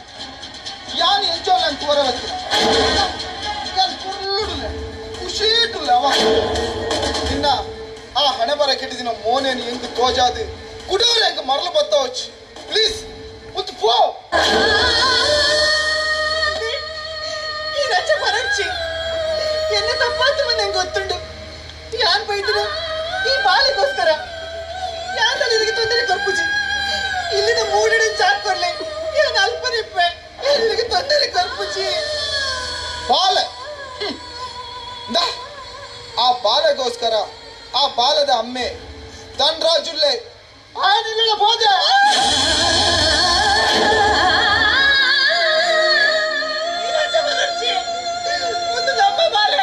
ಯಾನ್ ಎಂಜೋಲ್ಲ ಅಂತ ತೋರವತ್ತಿ ಯಾನ್ ಕುರುಳುಡುಲ್ಲ ಖುಷಿಡುಲ್ಲ ಅವ ನಿನ್ನ ಆ ಹಣೆ ಬರ ಕೆಟ್ಟಿದಿನ ಮೋನೇನು ಹೆಂಗ್ ತೋಜಾದು ಕುಡೋರು ಹೆಂಗ್ ಮರಳು ಬತ್ತೋಚ್ ಪ್ಲೀಸ್ ಮುತ್ತು ಪೋ ಈ ರಜ ಮರಚ್ಚಿ ಎನ್ನ ತಪ್ಪಾತು ನಂಗೆ ಗೊತ್ತುಂಡು ಯಾನ್ ಬೈದ್ರು ಈ ಬಾಲಿಗೋಸ್ಕರ ಯಾರಲ್ಲಿ ಇದಕ್ಕೆ ತೊಂದರೆ ಕೊರ್ಪುಜಿ ಇಲ್ಲಿನ ಮೂಡಿನ ಚಾಟ್ ಕೊರ್ಲೆ ಯಾನ್ ಅಲ್ಪನಿಪ್ಪೆ ಇದಕ್ಕೆ ತೊಂದರೆ ಕೊರ್ಪುಜಿ ಬಾಲೆ ಆ ಬಾಲೆಗೋಸ್ಕರ ಆ ಬಾಲದ ಅಮ್ಮೆ ಧನರಾಜುಲ್ಲೆ ಆಯನಿಲ್ಲ ಬೋದೆ ಒಂದು ನಮ್ಮ ಬಾಲೆ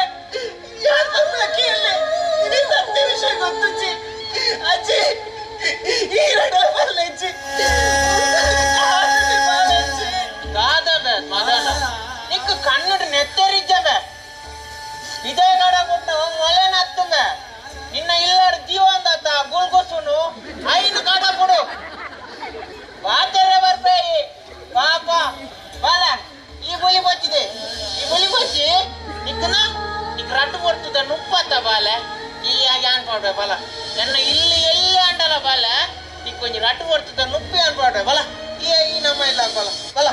ಯಾರು ಅಕ್ಕಿಯಲ್ಲಿ ಇಡೀ ಸತ್ಯ ವಿಷಯ ಗೊತ್ತುಜ್ಜಿ ಅಜ್ಜಿ ಈ ರಡಲ ಬರ್ಲೆಜ್ಜಿ ದಾದದ ಮದನ ನಿಕ್ಕು ಕಣ್ಣುಡು ನೆತ್ತರಿಜ್ಜದ ಇದೇ ಕಡ ಕೊಟ್ಟ ಮೊಲೆ ನತ್ತುಂಬ ನಿನ್ನ ಇಲ್ಲಾರ ಜೀವ ಅಂದಾತ ಗುಳ್ಗೊಸುನು ಐನು ಕಾಟ ಕೊಡು ಬಾtere ಬರ್ಬೇಯಿ ಪಾಪ ಬಾಲ ಈ ಗುಳಿ ಬಚ್ಚಿದೆ ಈ ಗುಳಿ ಬಚ್ಚಿ ನಿಕ್ಕನ ನಿಕ್ ರಟ್ಟು ಕೊಡ್ತದ ನುಪ್ಪತ್ತ ಬಾಲ ಈ ಯಾನ್ ಪಾಡ್ರೆ ಬಾಲ ಎನ್ನ ಇಲ್ಲಿ ಎಲ್ಲಿ ಅಂಡಲ್ಲ ಬಾಲ ನಿಕ್ ಕೊಂಚ ರಟ್ಟು ಕೊಡ್ತದ ನುಪ್ಪಿ ಅನ್ ಪಾಡ್ರೆ ಬಾಲ ಈ ನಮ್ಮ ಇಲ್ಲ ಬಾಲ ಬಾಲ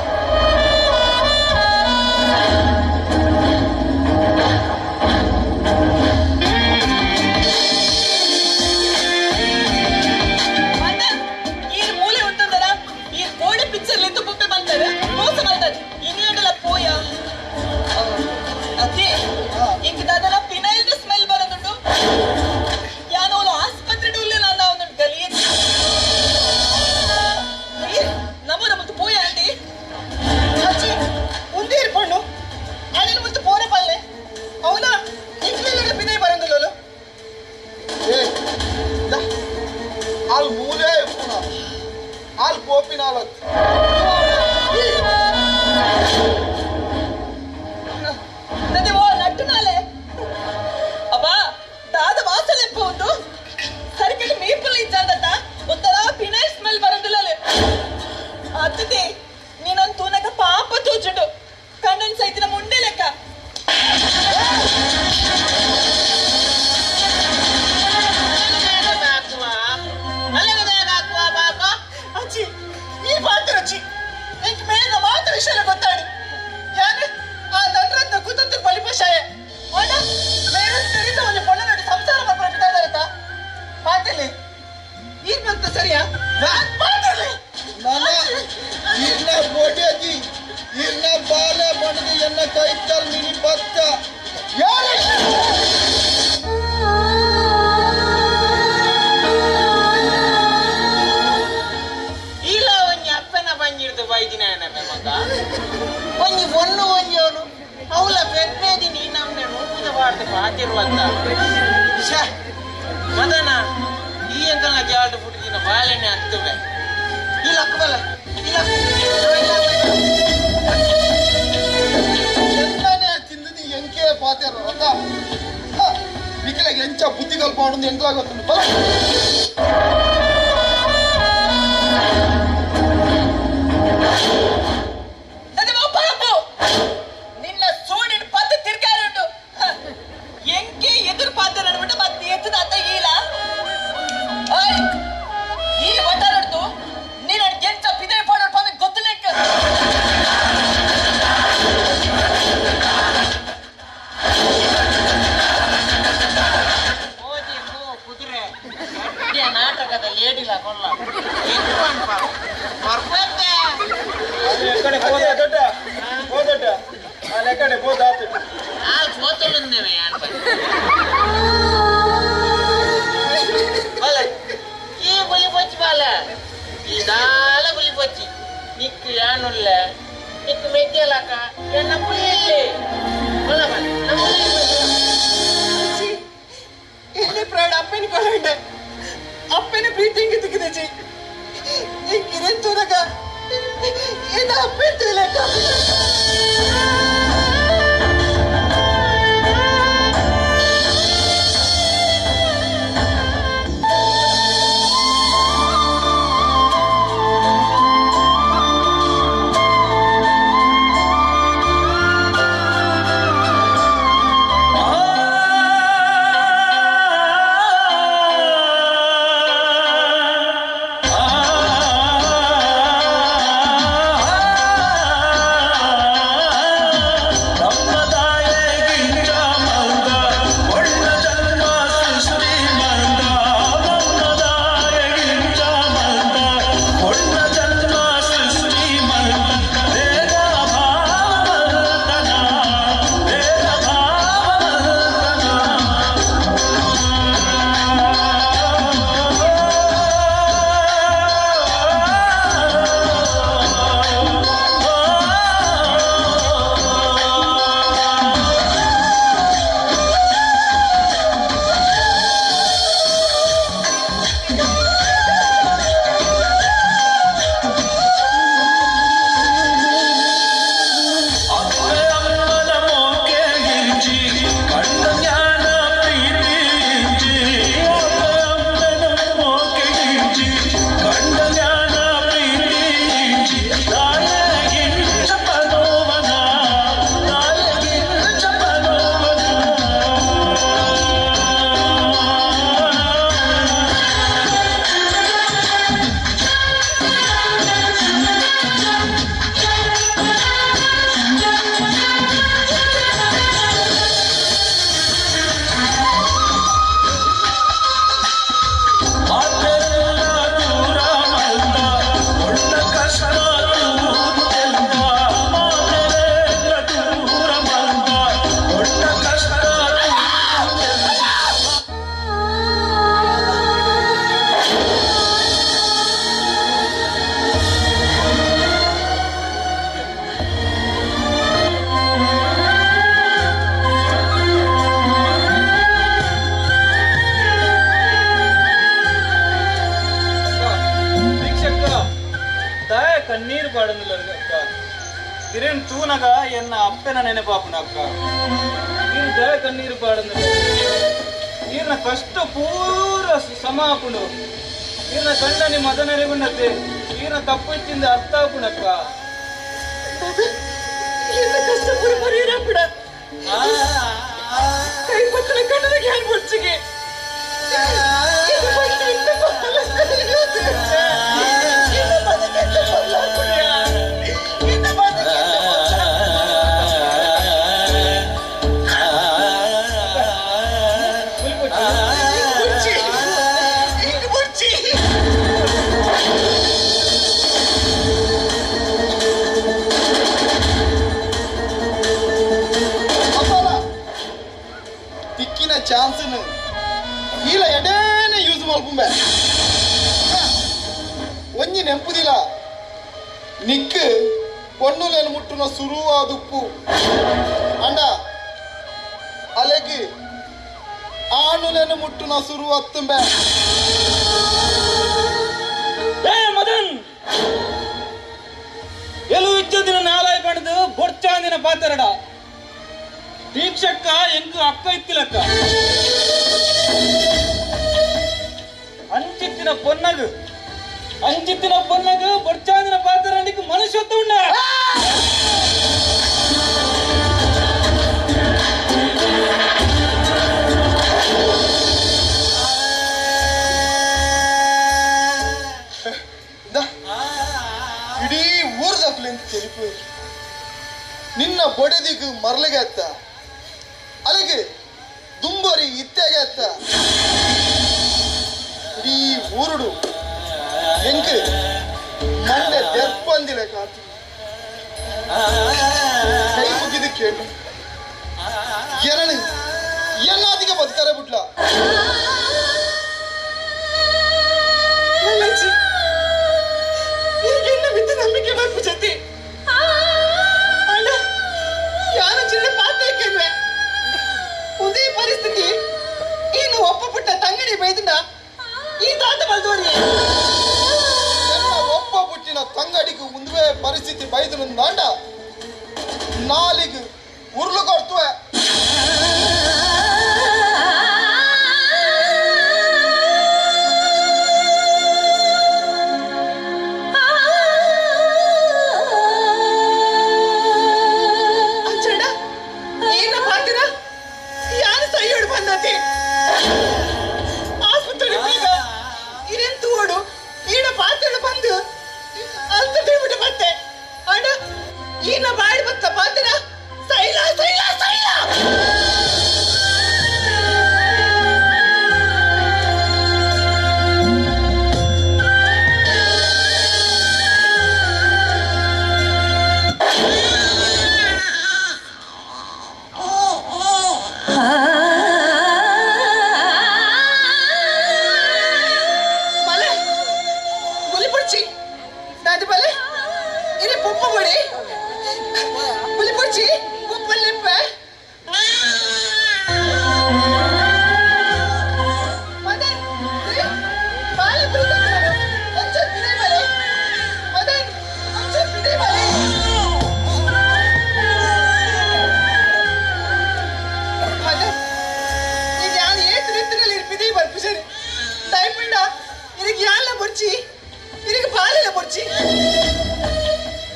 ಮದನ ಈ ಎಂಕಲ್ನ ಜಾಲ್ಟ್ ಪುಟ್ಟಿನ ಬಾಳೆಣ್ಣೆ ಹತ್ತುವೆ ಈ ಲಕ್ಕ ಬಲ್ಲ ಎಂತಾನೆ ತಿಂದದಿ ಎಂಕೆ ಪಾತೆರ ರಥ ನಿಖಿಲಾಗ ಎಂಚ ಬುದ್ಧಿ ಕಲ್ಪ ಮಾಡೋದು ಎಂಕ್ಲಾಗೊತ್ತು ಬಲ ನಿನ್ನ ಸೋಡಿನ ಪತ್ತು ತಿರ್ಗಾರುಂಟು ಎಂಕೆ ಎದುರು ಪಾತ್ರ ನಡ್ಬಿಟ್ಟು ಮತ್ತೆ ಎತ್ತದ ಅತ್ತ ಈಲ ಈ ಒಟ್ಟಾರಡ್ತು ನೀನು ಎಂಚ ಬಿದ್ರೆ ಪಾಡೋದು ಬಂದು ಗೊತ್ತಿಲ್ಲ ಕುದುರೆ ನಾಟಕದ ಲೇಡಿಲ್ಲ ಕೊಲ್ಲ పోతుండేవే ఈ గులిపొచ్చి వాళ్ళ ఈ దాల గులిపొచ్చి నీకు యానుల్ల నీకు మెచ్చేలాక ఎన్న పులి ಎಲ್ಲಿ ಪ್ರಾಣ ಅಪ್ಪನ ಕೊರಂಡ ಅಪ್ಪನ ಪ್ರೀತಿಂಗ್ ತೆಗೆದಜಿ ಈ ಕಿರಣ್ ತೋರಗ ಏನ ಅಪ್ಪನ ತಿಳಿಯಕ ಆ ಕಿರಣ್ ತೂನಗ ಎನ್ನ ಅಪ್ಪನ ನೆನಪಾಪುನಕ್ಕ ನೀನು ಜಯ ಕಣ್ಣೀರು ಪಾಡಂದ ಈರ್ನ ಕಷ್ಟ ಪೂರ ಸಮಾಪುನು ಈರ್ನ ಕಂಡನಿ ಮದನೆರೆಗುಣ್ಣತೆ ಈರ್ನ ತಪ್ಪು ಇಚ್ಚಿಂದ ಅರ್ಥ ಆಪುನಕ್ಕ ಕಷ್ಟ ಪೂರ ಪರಿಯರಾಪುಡ ಕೈ ಪತ್ತನ ಕಣ್ಣನಿಗೆ ಹ್ಯಾಂಡ್ ಬಡ್ಸಿಗೆ ತಿಕ್ಕಿನ ಚಾನ್ಸನ್ನು ಇಲ್ಲ ಎಡೇನೆ ಯೂಸ್ ಮಾಡ್ಕೊಂಬೆ ಒಂಜಿ ನೆಂಪುದಿಲ್ಲ ನಿಕ್ಕು ಪೊಣ್ಣುಲೇನು ಮುಟ್ಟುನ ಸುರುವಾದುಪ್ಪು ಅಂಡ ಅಲೆಗಿ ಆಣುಲೇನು ಮುಟ್ಟುನ ಸುರುವತ್ತುಂಬೆ ಮದನ್ ಎಲು ಇಜ್ಜದಿನ ನಾಲಾಯ್ ಪಡೆದು ಬೊಡ್ಚಾಂದಿನ ಪಾತೆರಡ ದೀಕ್ಷಕ್ಕ ಎಂಕು ಅಕ್ಕ ಇತ್ತಿಲಕ್ಕ ಅಂಚಿತ್ತಿನ ಪೊನ್ನಗು ಬೊಡ್ಚಾಂದಿನ ಪಾತೆರಡಿಗೆ ಮನುಷ್ಯತ್ತು ಉಂಡ ಇಡೀ ಊರ್ದಕ್ಲಿಂತ ತೆಲಿಪು ನಿನ್ನ ಬೊಡೆದಿಗೂ ಮರಳಿಗೆ ಅತ್ತ ಅಲ್ಲಿಗೆ ದುಂಬರಿ ಇತ್ತೆಗೆ ಅತ್ತ ಇಡೀ ಊರುಡು ಎಂಕ್ ಮಂಡೆ ದೆರ್ಪಂದಿಲೆ ಕಾತು ಕೈ ಮುಗಿದು ಕೇಳು ಎನನು ಎನ್ನಾದಿಗೆ ಬದುಕರೆ ಬಿಟ್ಲ ನಂಬಿಕೆ ಬೇಕು ಜೊತೆ ಯಾರು ಚಿನ್ನ ಪಾತೇಕೆಂದ್ರೆ ಉದೇ ಪರಿಸ್ಥಿತಿ ಏನು ಒಪ್ಪಪುಟ್ಟ ತಂಗಡಿ ಬೈದಿಂದ ಈ ತಾತ ಬಲ್ದೋರಿ ಒಪ್ಪ ಪುಟ್ಟಿನ ತಂಗಡಿಗೂ ಮುಂದುವೆ ಪರಿಸ್ಥಿತಿ ಬೈದು ನಾಂಡ ನಾಲಿಗೆ ಉರುಳು ಕೊಡ್ತುವೆ ಬಾಡಿ ಬತ್ತ ಪಾತ್ರ ಸೈಲ ಸೈಲ ಸೈಲ ಬಲೆ ಗುಲಿ ಪುಡ್ಚಿ ದಾದಿ ಬಲೆ ಇಲ್ಲಿ ಪುಪ್ಪ ಬಡಿ ಗುಲಿ ಪುಡ್ಚಿ ಪುಪ್ಪ ಲಿಂಪೆ ಮದನ್ ಬಾಲೆ ತುಳಿದು ಒಂಚ ಬಿಡೆ ಬಲೆ ಮದನ್ ಒಂಚ ಬಿಡೆ ಬಲೆ ಮದನ್ ಈಗ ಯಾರು ಏತ್ ರೀತಿಯಲ್ಲಿ ಇರ್ಪಿದಿ ಬರ್ಪಿಸರಿ ದಯಪಿಂಡ ಇದಕ್ಕೆ ಯಾಲ್ಲ ಬಡ್ಚಿ ಇದಕ್ಕೆ ಬಾಲೆಲ್ಲ ಬಡ್ಚಿ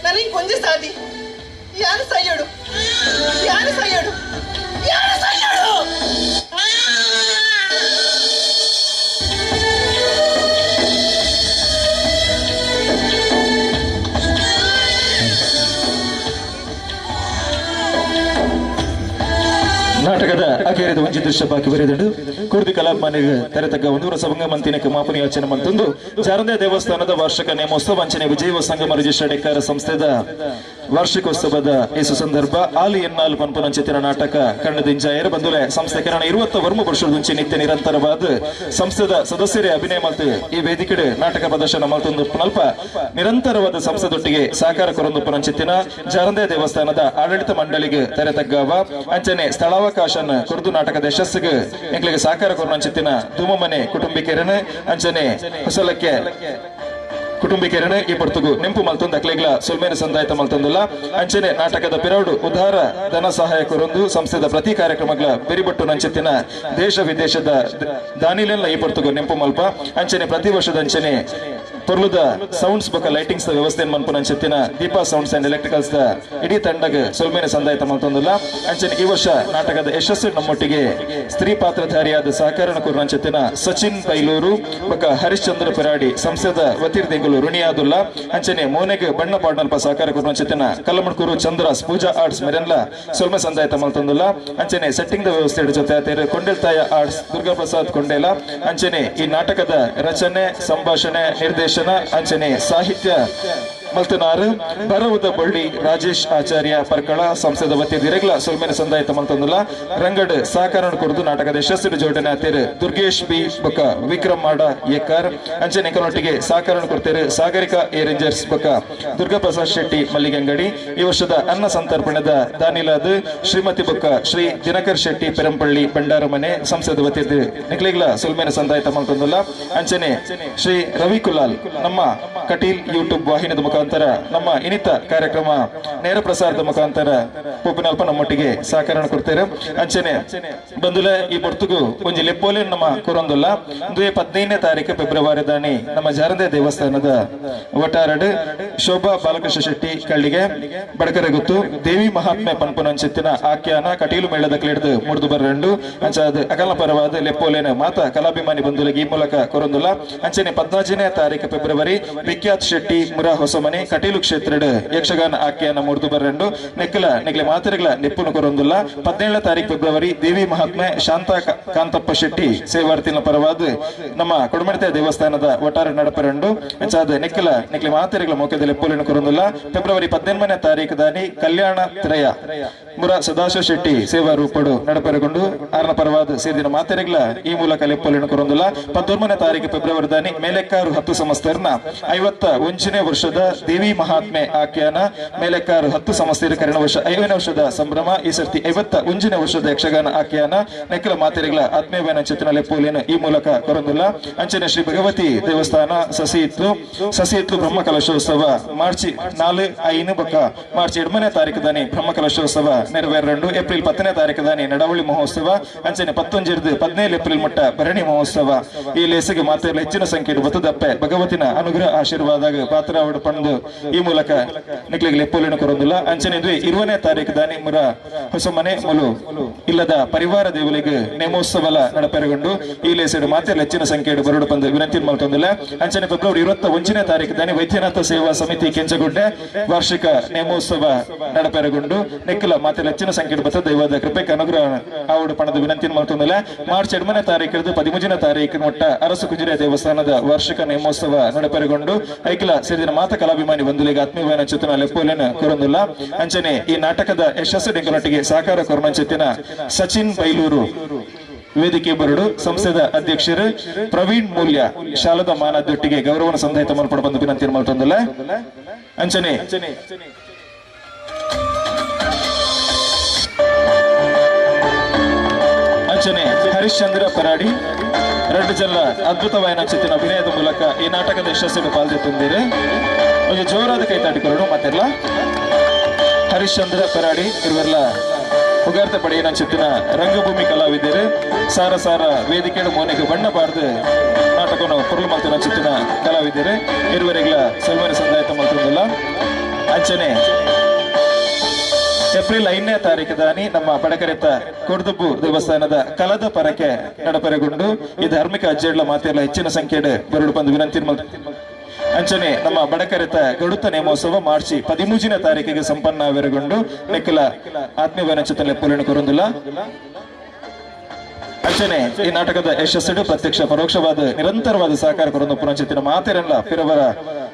ನನಗೆ ಕೊಂಚ ಸಾದಿ ಯಾರು ಸೈಯಡು ಯಾರು ಸೈಯಡು ಯಾರು ಸೈಯಡು ನಾಟಕದ ಅಖೇರಿದ ಒಂಜಿ ದೃಶ್ಯ ಬಾಕಿ ಬರೆದಂಡು ಕುರ್ದಿ ಕಲಾಭಿಮಾನಿಗೆ ತೆರೆತಕ್ಕ ಒಂದೂರ ಸಭಂಗ ಮಂತಿನಕ್ಕೆ ಮಾಪನಿ ಯೋಚನೆ ಮಂತೊಂದು ಜಾರಂದೆ ದೇವಸ್ಥಾನದ ವಾರ್ಷಿಕ ನೇಮೋತ್ಸವ ಅಂಚನೆ ವಿಜಯ ಸಂಗಮ ರಿಜಿಸ್ಟರ್ಡ್ ಎಕ್ಕಾರ ಸಂಸ್ಥೆದ ವಾರ್ಷಿಕೋತ್ಸವದ ಈ ಸುಸಂದರ್ಭ ಆಲಿ ಎನ್ನಾಲ್ ಪನ್ಪುನಂಚಿತ್ತಿನ ನಾಟಕ ಕಣ್ಣದಿಂಜಾಯರ ಬಂದುಲೆ ಸಂಸ್ಥೆ ಕಿರಣ 20 ವರ್ಷದಂಚೆ ನಿತ್ಯ ನಿರಂತರವಾದ ಸಂಸ್ಥೆದ ಸದಸ್ಯರೇ ಅಭಿನಯ ಮತ್ತು ಈ ವೇದಿಕೆ ನಾಟಕ ಪ್ರದರ್ಶನ ಮಲ್ತೊಂದು ಪುನಲ್ಪ ನಿರಂತರವಾದ ಸಂಸ್ಥೆದೊಟ್ಟಿಗೆ ಸಹಕಾರ ಕೊರೊಂದು ಪುನಂಚಿತ್ತಿನ ಜಾರಂದೆ ದೇವಸ್ಥಾನದ ಆಡಳಿತ ಮಂಡಳಿಗೆ ತೆರೆತಗ್ಗಾವ ಅಂಚನೆ ಸ್ಥಳಾವಕಾಶನ ಕುರ್ದು ನಾಟಕದ ಯಶಸ್ಸಿಗೆ ಎಂಕ್ಲಿಗೆ ಸಹಕಾರ ಕೊರೊಂಚಿತ್ತಿನ ಧೂಮಮನೆ ಕುಟುಂಬಿಕರನ್ನ ಅಂಚನೆ ಹೊಸಲಕ್ಕೆ ಕುಟುಂಬಿಕೆರನೆ ಈ ಪೊರ್ತುಗು ನೆಂಪು ಮಲ್ತೊಂದು ಅಕ್ಲೆಗ್ಲ ಸೊಲ್ಮೇನ ಸಂದಾಯತ ಮಲ್ತೊಂದುಲ್ಲ ಅಂಚನೆ ನಾಟಕದ ಪಿರೌಡು ಉದಾರ ಧನ ಸಹಾಯಕರೊಂದು ಸಂಸ್ಥೆದ ಪ್ರತಿ ಕಾರ್ಯಕ್ರಮಗಳ ಬೆರಿಬಟ್ಟು ನಂಚೆತ್ತಿನ ದೇಶ ವಿದೇಶದ ದಾನಿಲೆಲ್ಲ ಈ ಪೊರ್ತುಗು ನೆಂಪು ಮಲ್ಪ ಅಂಚನೆ ಪ್ರತಿ ವರ್ಷದ ಅಂಚನೆ ಪೊರ್ಲುದ ಸೌಂಡ್ಸ್ ಬೊಕ್ಕ ಲೈಟಿಂಗ್ಸ್ ವ್ಯವಸ್ಥೆ ಮನ್ಪು ನಂಚೆತ್ತಿನ ದೀಪಾ ಸೌಂಡ್ಸ್ ಅಂಡ್ ಎಲೆಕ್ಟ್ರಿಕಲ್ಸ್ ದ ಇಡೀ ತಂಡಗ ಸೊಲ್ಮೇನ ಸಂದಾಯತ ಮಲ್ತೊಂದುಲ್ಲ ಅಂಚನೆ ಈ ವರ್ಷ ನಾಟಕದ ಯಶಸ್ಸು ನಮ್ಮೊಟ್ಟಿಗೆ ಸ್ತ್ರೀ ಪಾತ್ರಧಾರಿಯಾದ ಸಹಕರಣ ಕುರ್ರಂಚೆತ್ತಿನ ಸಚಿನ್ ಬೈಲೂರು ಬೊಕ್ಕ ಹರಿಶ್ಚಂದ್ರ ಪಿರಾಡಿ ಸಂಸ್ಥೆದ ವತಿರ್ದಿಂಗುಲು ಋಣಿಯಾದುಲ್ಲ ಅಂಚನೆ ಮೋನೆಗೆ ಬಣ್ಣ ಪಾಡ್ನಲ್ಪ ಸಹಕಾರ ಕುರ್ರಂಚೆತ್ತಿನ ಕಲ್ಲಮಡ್ಕೂರು ಚಂದ್ರಾಸ್ ಪೂಜಾ ಆರ್ಟ್ಸ್ ಮೆರೆನ್ಲ ಸೊಲ್ಮೆ ಸಂದಾಯತ ಮಲ್ತೊಂದುಲ್ಲ ಅಂಚನೆ ಸೆಟ್ಟಿಂಗ್ ದ ವ್ಯವಸ್ಥೆ ಜೊತೆ ಆತೇರು ಕೊಂಡೆಲ್ತಾಯ ಆರ್ಟ್ಸ್ ದುರ್ಗಾ ಪ್ರಸಾದ್ ಕೊಂಡೇಲ ಅಂಚನೆ ಈ ನಾಟಕದ ರಚನೆ ಸಂಭಾಷಣೆ ನಿರ್ದೇಶನ ಅಂಚನೆ ಸಾಹಿತ್ಯ ಮಲ್ತನಾರು ಬರವುದ ಬಳ್ಳಿ ರಾಜೇಶ್ ಆಚಾರ್ಯ ಪರ್ಕಳ ಸಂಸ್ಥೆದ ವತಿರ್ದಿರೆಗ್ಲ ಸೊಲ್ಮೇನ ಸಂದಾಯತ ಮಲ್ತೊಂದುಲ್ಲ ರಂಗಡ್ ಸಹಕಾರ ಕೊರದು ನಾಟಕದ ಯಶಸ್ಸಿನ ಜೋಡಣೆ ಆತೇರು ದುರ್ಗೇಶ್ ಬಿ ಬೊಕ್ಕ ವಿಕ್ರಮ್ ಮಾಡ ಏಕಾರ್ ಅಂಚನೆ ಕಲೊಟ್ಟಿಗೆ ಸಹಕಾರ ಕೊಡ್ತೇರು ಸಾಗರಿಕಾ ಎ ರೇಂಜರ್ಸ್ ಬೊಕ್ಕ ದುರ್ಗಾ ಪ್ರಸಾದ್ ಶೆಟ್ಟಿ ಮಲ್ಲಿಗಂಗಡಿ ಈ ವರ್ಷದ ಅನ್ನ ಸಂತರ್ಪಣದ ದಾನಿಲಾದ ಶ್ರೀಮತಿ ಬೊಕ್ಕ ಶ್ರೀ ದಿನಕರ್ ಶೆಟ್ಟಿ ಪೆರಂಪಳ್ಳಿ ಬಂಡಾರ ಮನೆ ಸಂಸ್ಥೆದ ವತಿರ್ದು ನಿಕ್ಲಿಗ್ಲ ಸೊಲ್ಮೇನ ಸಂದಾಯತ ಮಲ್ತೊಂದುಲ್ಲ ಅಂಚನೆ ಶ್ರೀ ರವಿ ಕುಲಾಲ್ ನಮ್ಮ ಕಟೀಲ್ ಯೂಟ್ಯೂಬ್ ವಾಹಿನಿದ ಮುಖಾಂತರ ನಮ್ಮ ಇನಿತ ಕಾರ್ಯಕ್ರಮ ನೇರ ಪ್ರಸಾರದ ಮುಖಾಂತರ ಪೋಪಿನಲ್ಪ ನಮ್ಮೊಟ್ಟಿಗೆ ಸಹಕಾರ ಕೊಡ್ತೇವೆ ಅಂಚನೆ ಬಂದುಲೆ ಈ ಪೊರ್ತುಗು ಒಂಜಿ ಲೆಪ್ಪೋಲೆ ನಮ್ಮ ಕೊರೊಂದುಲ್ಲ 15ನೇ ತಾರೀಕು ಫೆಬ್ರವರಿ ದಾನಿ ನಮ್ಮ ಜಾರಂದೆ ದೇವಸ್ಥಾನದ ಒಟ್ಟಾರಡ್ ಶೋಭಾ ಬಾಲಕೃಷ್ಣ ಶೆಟ್ಟಿ ಕಳ್ಳಿಗೆ ಬಡಕರೆ ಗೊತ್ತು ದೇವಿ ಮಹಾತ್ಮೆ ಪನ್ಪುನಂಚೆತ್ತಿನ ಆಖ್ಯಾನ ಕಟೀಲು ಮೇಳದ ಕ್ಲೇಡ್ದು ಮುಡ್ದು ಬರಂಡು ಅಂಚಾದ ಅಗಲ ಪರವಾದ ಲೆಪ್ಪೋಲೆನ ಮಾತ ಕಲಾಭಿಮಾನಿ ಬಂಧುಲಿಗೆ ಈ ಮೂಲಕ ಕೊರೊಂದುಲ್ಲ ಅಂಚನೆ 14ನೇ ತಾರೀಕು ಫೆಬ್ರವರಿ ವಿಖ್ಯಾತ್ ಶೆಟ್ಟಿ ಮುರಾ ಹೊಸಮನೆ ಕಟೀಲು ಕ್ಷೇತ್ರಡ್ ಯಕ್ಷಗಾನ ಆಖ್ಯಾನ ಮುಡ್ದು ಬರಂಡು ನೆಕ್ಲೆ ಮಾತರೆಗಳ ನೆಪ್ಪುನು ಕೊರೊಂದುಲ್ಲ 17ನೇ ತಾರೀಕು ಫೆಬ್ರವರಿ ದೇವಿ ಮಹಾತ್ಮೆ ಶಾಂತಾ ಕಾಂತಪ್ಪ ಶೆಟ್ಟಿ ಸೇವಾರ್ಥಿನ ಪರವಾದ ನಮ್ಮ ಕೊಡಮಣತೆ ದೇವಸ್ಥಾನದ ಒಟ್ಟಾರೆ ನಡಪರಂಡು ಅಂಚಾದ ನೆಕ್ಲೆ ಮಾತರೆಗಳ ಮೌಖ್ಯದ ಲೆಪ್ಪುಲಿನ ಕೊರೊಂದುಲ್ಲ ಫೆಬ್ರವರಿ 18ನೇ ತಾರೀಕು ದಾನಿ ಕಲ್ಯಾಣ ತ್ರಯ ಮುರಾ ಸದಾಶಿವ ಶೆಟ್ಟಿ ಸೇವಾ ರೂಪಡು ನಡಪರಗೊಂಡು ಆರನ ಪರವಾದ ಸೇರಿನ ಮಾತೆರೆಗಳ ಈ ಮೂಲಕ ಲೆಪ್ಪುಲಿನ ಕೊರೊಂದುಲ್ಲ 19ನೇ ತಾರೀಕು ಫೆಬ್ರವರಿ ದಾನಿ ಮೇಲೆಕ್ಕಾರು 10 ಸಂಸ್ಥೆರ್ನ 51ನೇ ವರ್ಷದ ದೇವಿ ಮಹಾತ್ಮೆ ಆಖ್ಯಾನ ಮೇಲೆಕ್ಕಾರು 10 ಸಂಸ್ಥೆರ ಕರೆನ ವರ್ಷ 5ನೇ ವರ್ಷದ ಸಂಭ್ರಮ ಈ ಸರ್ತಿ 51ನೇ ವರ್ಷದ ಯಕ್ಷಗಾನ ಆಖ್ಯಾನ ನೆಕ್ಕಲ ಮಾತೆರೆಗಳ ಆತ್ಮೀಯವೇನ ಚಿತ್ರಣ ಲೆಪ್ಪುಲಿನ ಈ ಮೂಲಕ ಕೊರೊಂದುಲ್ಲ ಅಂಚನೆ ಶ್ರೀ ಭಗವತಿ ದೇವಸ್ಥಾನ ಸಸಿಯಿತ್ಲು ಬ್ರಹ್ಮ ಕಲಶೋತ್ಸವ ಮಾರ್ಚ್ 4-5 ಬೊಕ್ಕ ಮಾರ್ಚ್ 2ನೇ ತಾರೀಕು ದಾನಿ ಬ್ರಹ್ಮ ಕಲಶೋತ್ಸವ ನೆರವೇರಂಡು ಏಪ್ರಿಲ್ 10ನೇ ತಾರೀಕು ದಾನಿ ನಡವಳಿ ಮಹೋತ್ಸವ ಅಂಚನೆ 17 ಏಪ್ರಿಲ್ ಮಟ್ಟ ಭರಣಿ ಮಹೋತ್ಸವ ಈ ಲೇಸಿಗೆ ಮಾತೆಲ್ಲ ಹೆಚ್ಚಿನ ಸಂಖ್ಯೆ ಬತ್ತದಪ್ಪೆ ಭಗವತಿನ ಅನುಗ್ರಹ ಆಶೀರ್ವಾದಾಗ ಪಾತ್ರ ಪಡೆದು ಈ ಮೂಲಕ ನಿಕ್ಲಿಗೆ ಲೆಪ್ಪೋಲಿನ ಕೊರೊಂದಿಲ್ಲ ಅಂಚನೆ 20ನೇ ತಾರೀಕು ದಾನಿ ಮುರ ಹೊಸ ಮನೆ ಮುಲು ಇಲ್ಲದ ಪರಿವಾರ ದೇವಲಿಗೆ ನೇಮೋತ್ಸವ ನಡಪೆರಗೊಂಡು ಈ ಲೇಸೆಡು ಮಾತೆಲ್ಲ ಹೆಚ್ಚಿನ ಸಂಖ್ಯೆ ಬರಡು ಬಂದು ವಿನಂತಿ ಮಲ್ತೊಂದಿಲ್ಲ ಅಂಚನೆ ಫೆಬ್ರವರಿ 21ನೇ ತಾರೀಕು ದಾನಿ ವೈದ್ಯನಾಥ ಸೇವಾ ಸಮಿತಿ ಕೆಂಚಗುಡ್ಡೆ ವಾರ್ಷಿಕ ನೇಮೋತ್ಸವ ನಡಪೆರಗೊಂಡು ನೆಕ್ಕಲ ಮಾತೆಲ್ಲ ಹೆಚ್ಚಿನ ಸಂಖ್ಯೆ ಬತ್ತ ದೈವದ ಕೃಪೆಗೆ ಅನುಗ್ರಹ ಆವಡು ಪಣದ ವಿನಂತಿ ಮಲ್ತೊಂದಿಲ್ಲ ಮಾರ್ಚ್ 2ನೇ ತಾರೀಕು 13ನೇ ತಾರೀಕು ಮೊಟ್ಟ ಅರಸು ಕುಜಿರೆ ದೇವಸ್ಥಾನದ ವಾರ್ಷಿಕ ನೇಮೋತ್ಸವ ನಡಪೆರಗೊಂಡು ಐಕಲ ಸೇರಿದ ಮಾತ ಕಲಾಭಿಮಾನಿ ಬಂಧುಲಿಗೆ ಆತ್ಮೀಯವಾದ ಚಿತ್ರಣ ಲೆಪ್ಪೋಲೆನ ಕೊರೊಂದಿಲ್ಲ ಅಂಚನೆ ಈ ನಾಟಕದ ಯಶಸ್ಸು ಡೆಂಕಲೊಟ್ಟಿಗೆ ಸಹಕಾರ ಕೊರಮಂಚಿತ್ತಿನ ಸಚಿನ್ ಬೈಲೂರು ವೇದಿಕೆ ಬರಡು ಸಂಸ್ಥೆದ ಅಧ್ಯಕ್ಷರು ಪ್ರವೀಣ್ ಮೂಲ್ಯ ಶಾಲದ ಮಾನದೊಟ್ಟಿಗೆ ಗೌರವನ ಸಂದಾಯಿತ ಮಲ್ಪಡ ಬಂದು ವಿನಂತಿ ಮಲ್ತೊಂದಿಲ್ಲ ಅಂಚನೆ ಹರಿಶ್ಚಂದ್ರ ಪರಾಡಿ ಎರಡು ಜನ ಅದ್ಭುತವಾದ ಚಿತ್ತಿನ ಅಭಿನಯದ ಮೂಲಕ ಈ ನಾಟಕದ ಯಶಸ್ಸಿಗೆ ಪಾಲ್ಗೊಳ್ಳುತ್ತಿದ್ದಾರೆ. ಒಂದು ಜೋರಾದ ಕೈತಾಟಿಕೊಳ್ಳೋಣ ಮತ್ತೆಲ್ಲ ಹರಿಶ್ಚಂದ್ರ ಪರಾಡಿ ಇರುವೆಲ್ಲ ಹುಗಾರ್ತ ಪಡೆಯಿನ ಚಿತ್ತಿನ ರಂಗಭೂಮಿ ಕಲಾವಿದರು ಸಾರ ಸಾರ ವೇದಿಕೆಯ ಮೋನೆಗೆ ಬಣ್ಣ ಬಾರ್ದು ನಾಟಕವನ್ನು ಪೊರ್ಲು ಮಾಡ್ತಿನ ಚಿತ್ತಿನ ಕಲಾವಿದರು ಇರುವರೆಗಳ ಸಲ್ಮಾನ ಸಂದಾಯತ ಮಾಡ್ತಿಲ್ಲ ಅಂಚನೆ ಏಪ್ರಿಲ್ 5ನೇ ತಾರೀಕು ದಾನಿ ನಮ್ಮ ಬಡಕರೆತ ಕೊಡ್ದುಬ್ಬು ದೇವಸ್ಥಾನದ ಕಲದ ಪರಕೆ ನಡಪೆರಗೊಂಡು ಈ ಧಾರ್ಮಿಕ ಅಜ್ಜೆಡ್ಲ ಮಾತೆಲ್ಲ ಹೆಚ್ಚಿನ ಸಂಖ್ಯೆಡೆ ಬರಡು ಬಂದು ವಿನಂತಿ ಅಂಚನೆ ನಮ್ಮ ಬಡಕರೆತ ಗಡುತ ನೇಮೋತ್ಸವ ಮಾರ್ಚ್ 13ನೇ ತಾರೀಕಿಗೆ ಸಂಪನ್ನವೆರಗೊಂಡು ನೆಕ್ಕಲ ಆತ್ಮೀಯ ಚಿತ್ತಲೆ ಪೂರ್ಣ ಕೊರೊಂದಿಲ್ಲ ಅಂಚನೆ ಈ ನಾಟಕದ ಯಶಸ್ಸು ಪ್ರತ್ಯಕ್ಷ ಪರೋಕ್ಷವಾದ ನಿರಂತರವಾದ ಸಹಕಾರ ಕೊರೊಂದು ಪುನಚಿತ್ತಿನ ಮಾತೆರಲ್ಲ ಪಿರವರ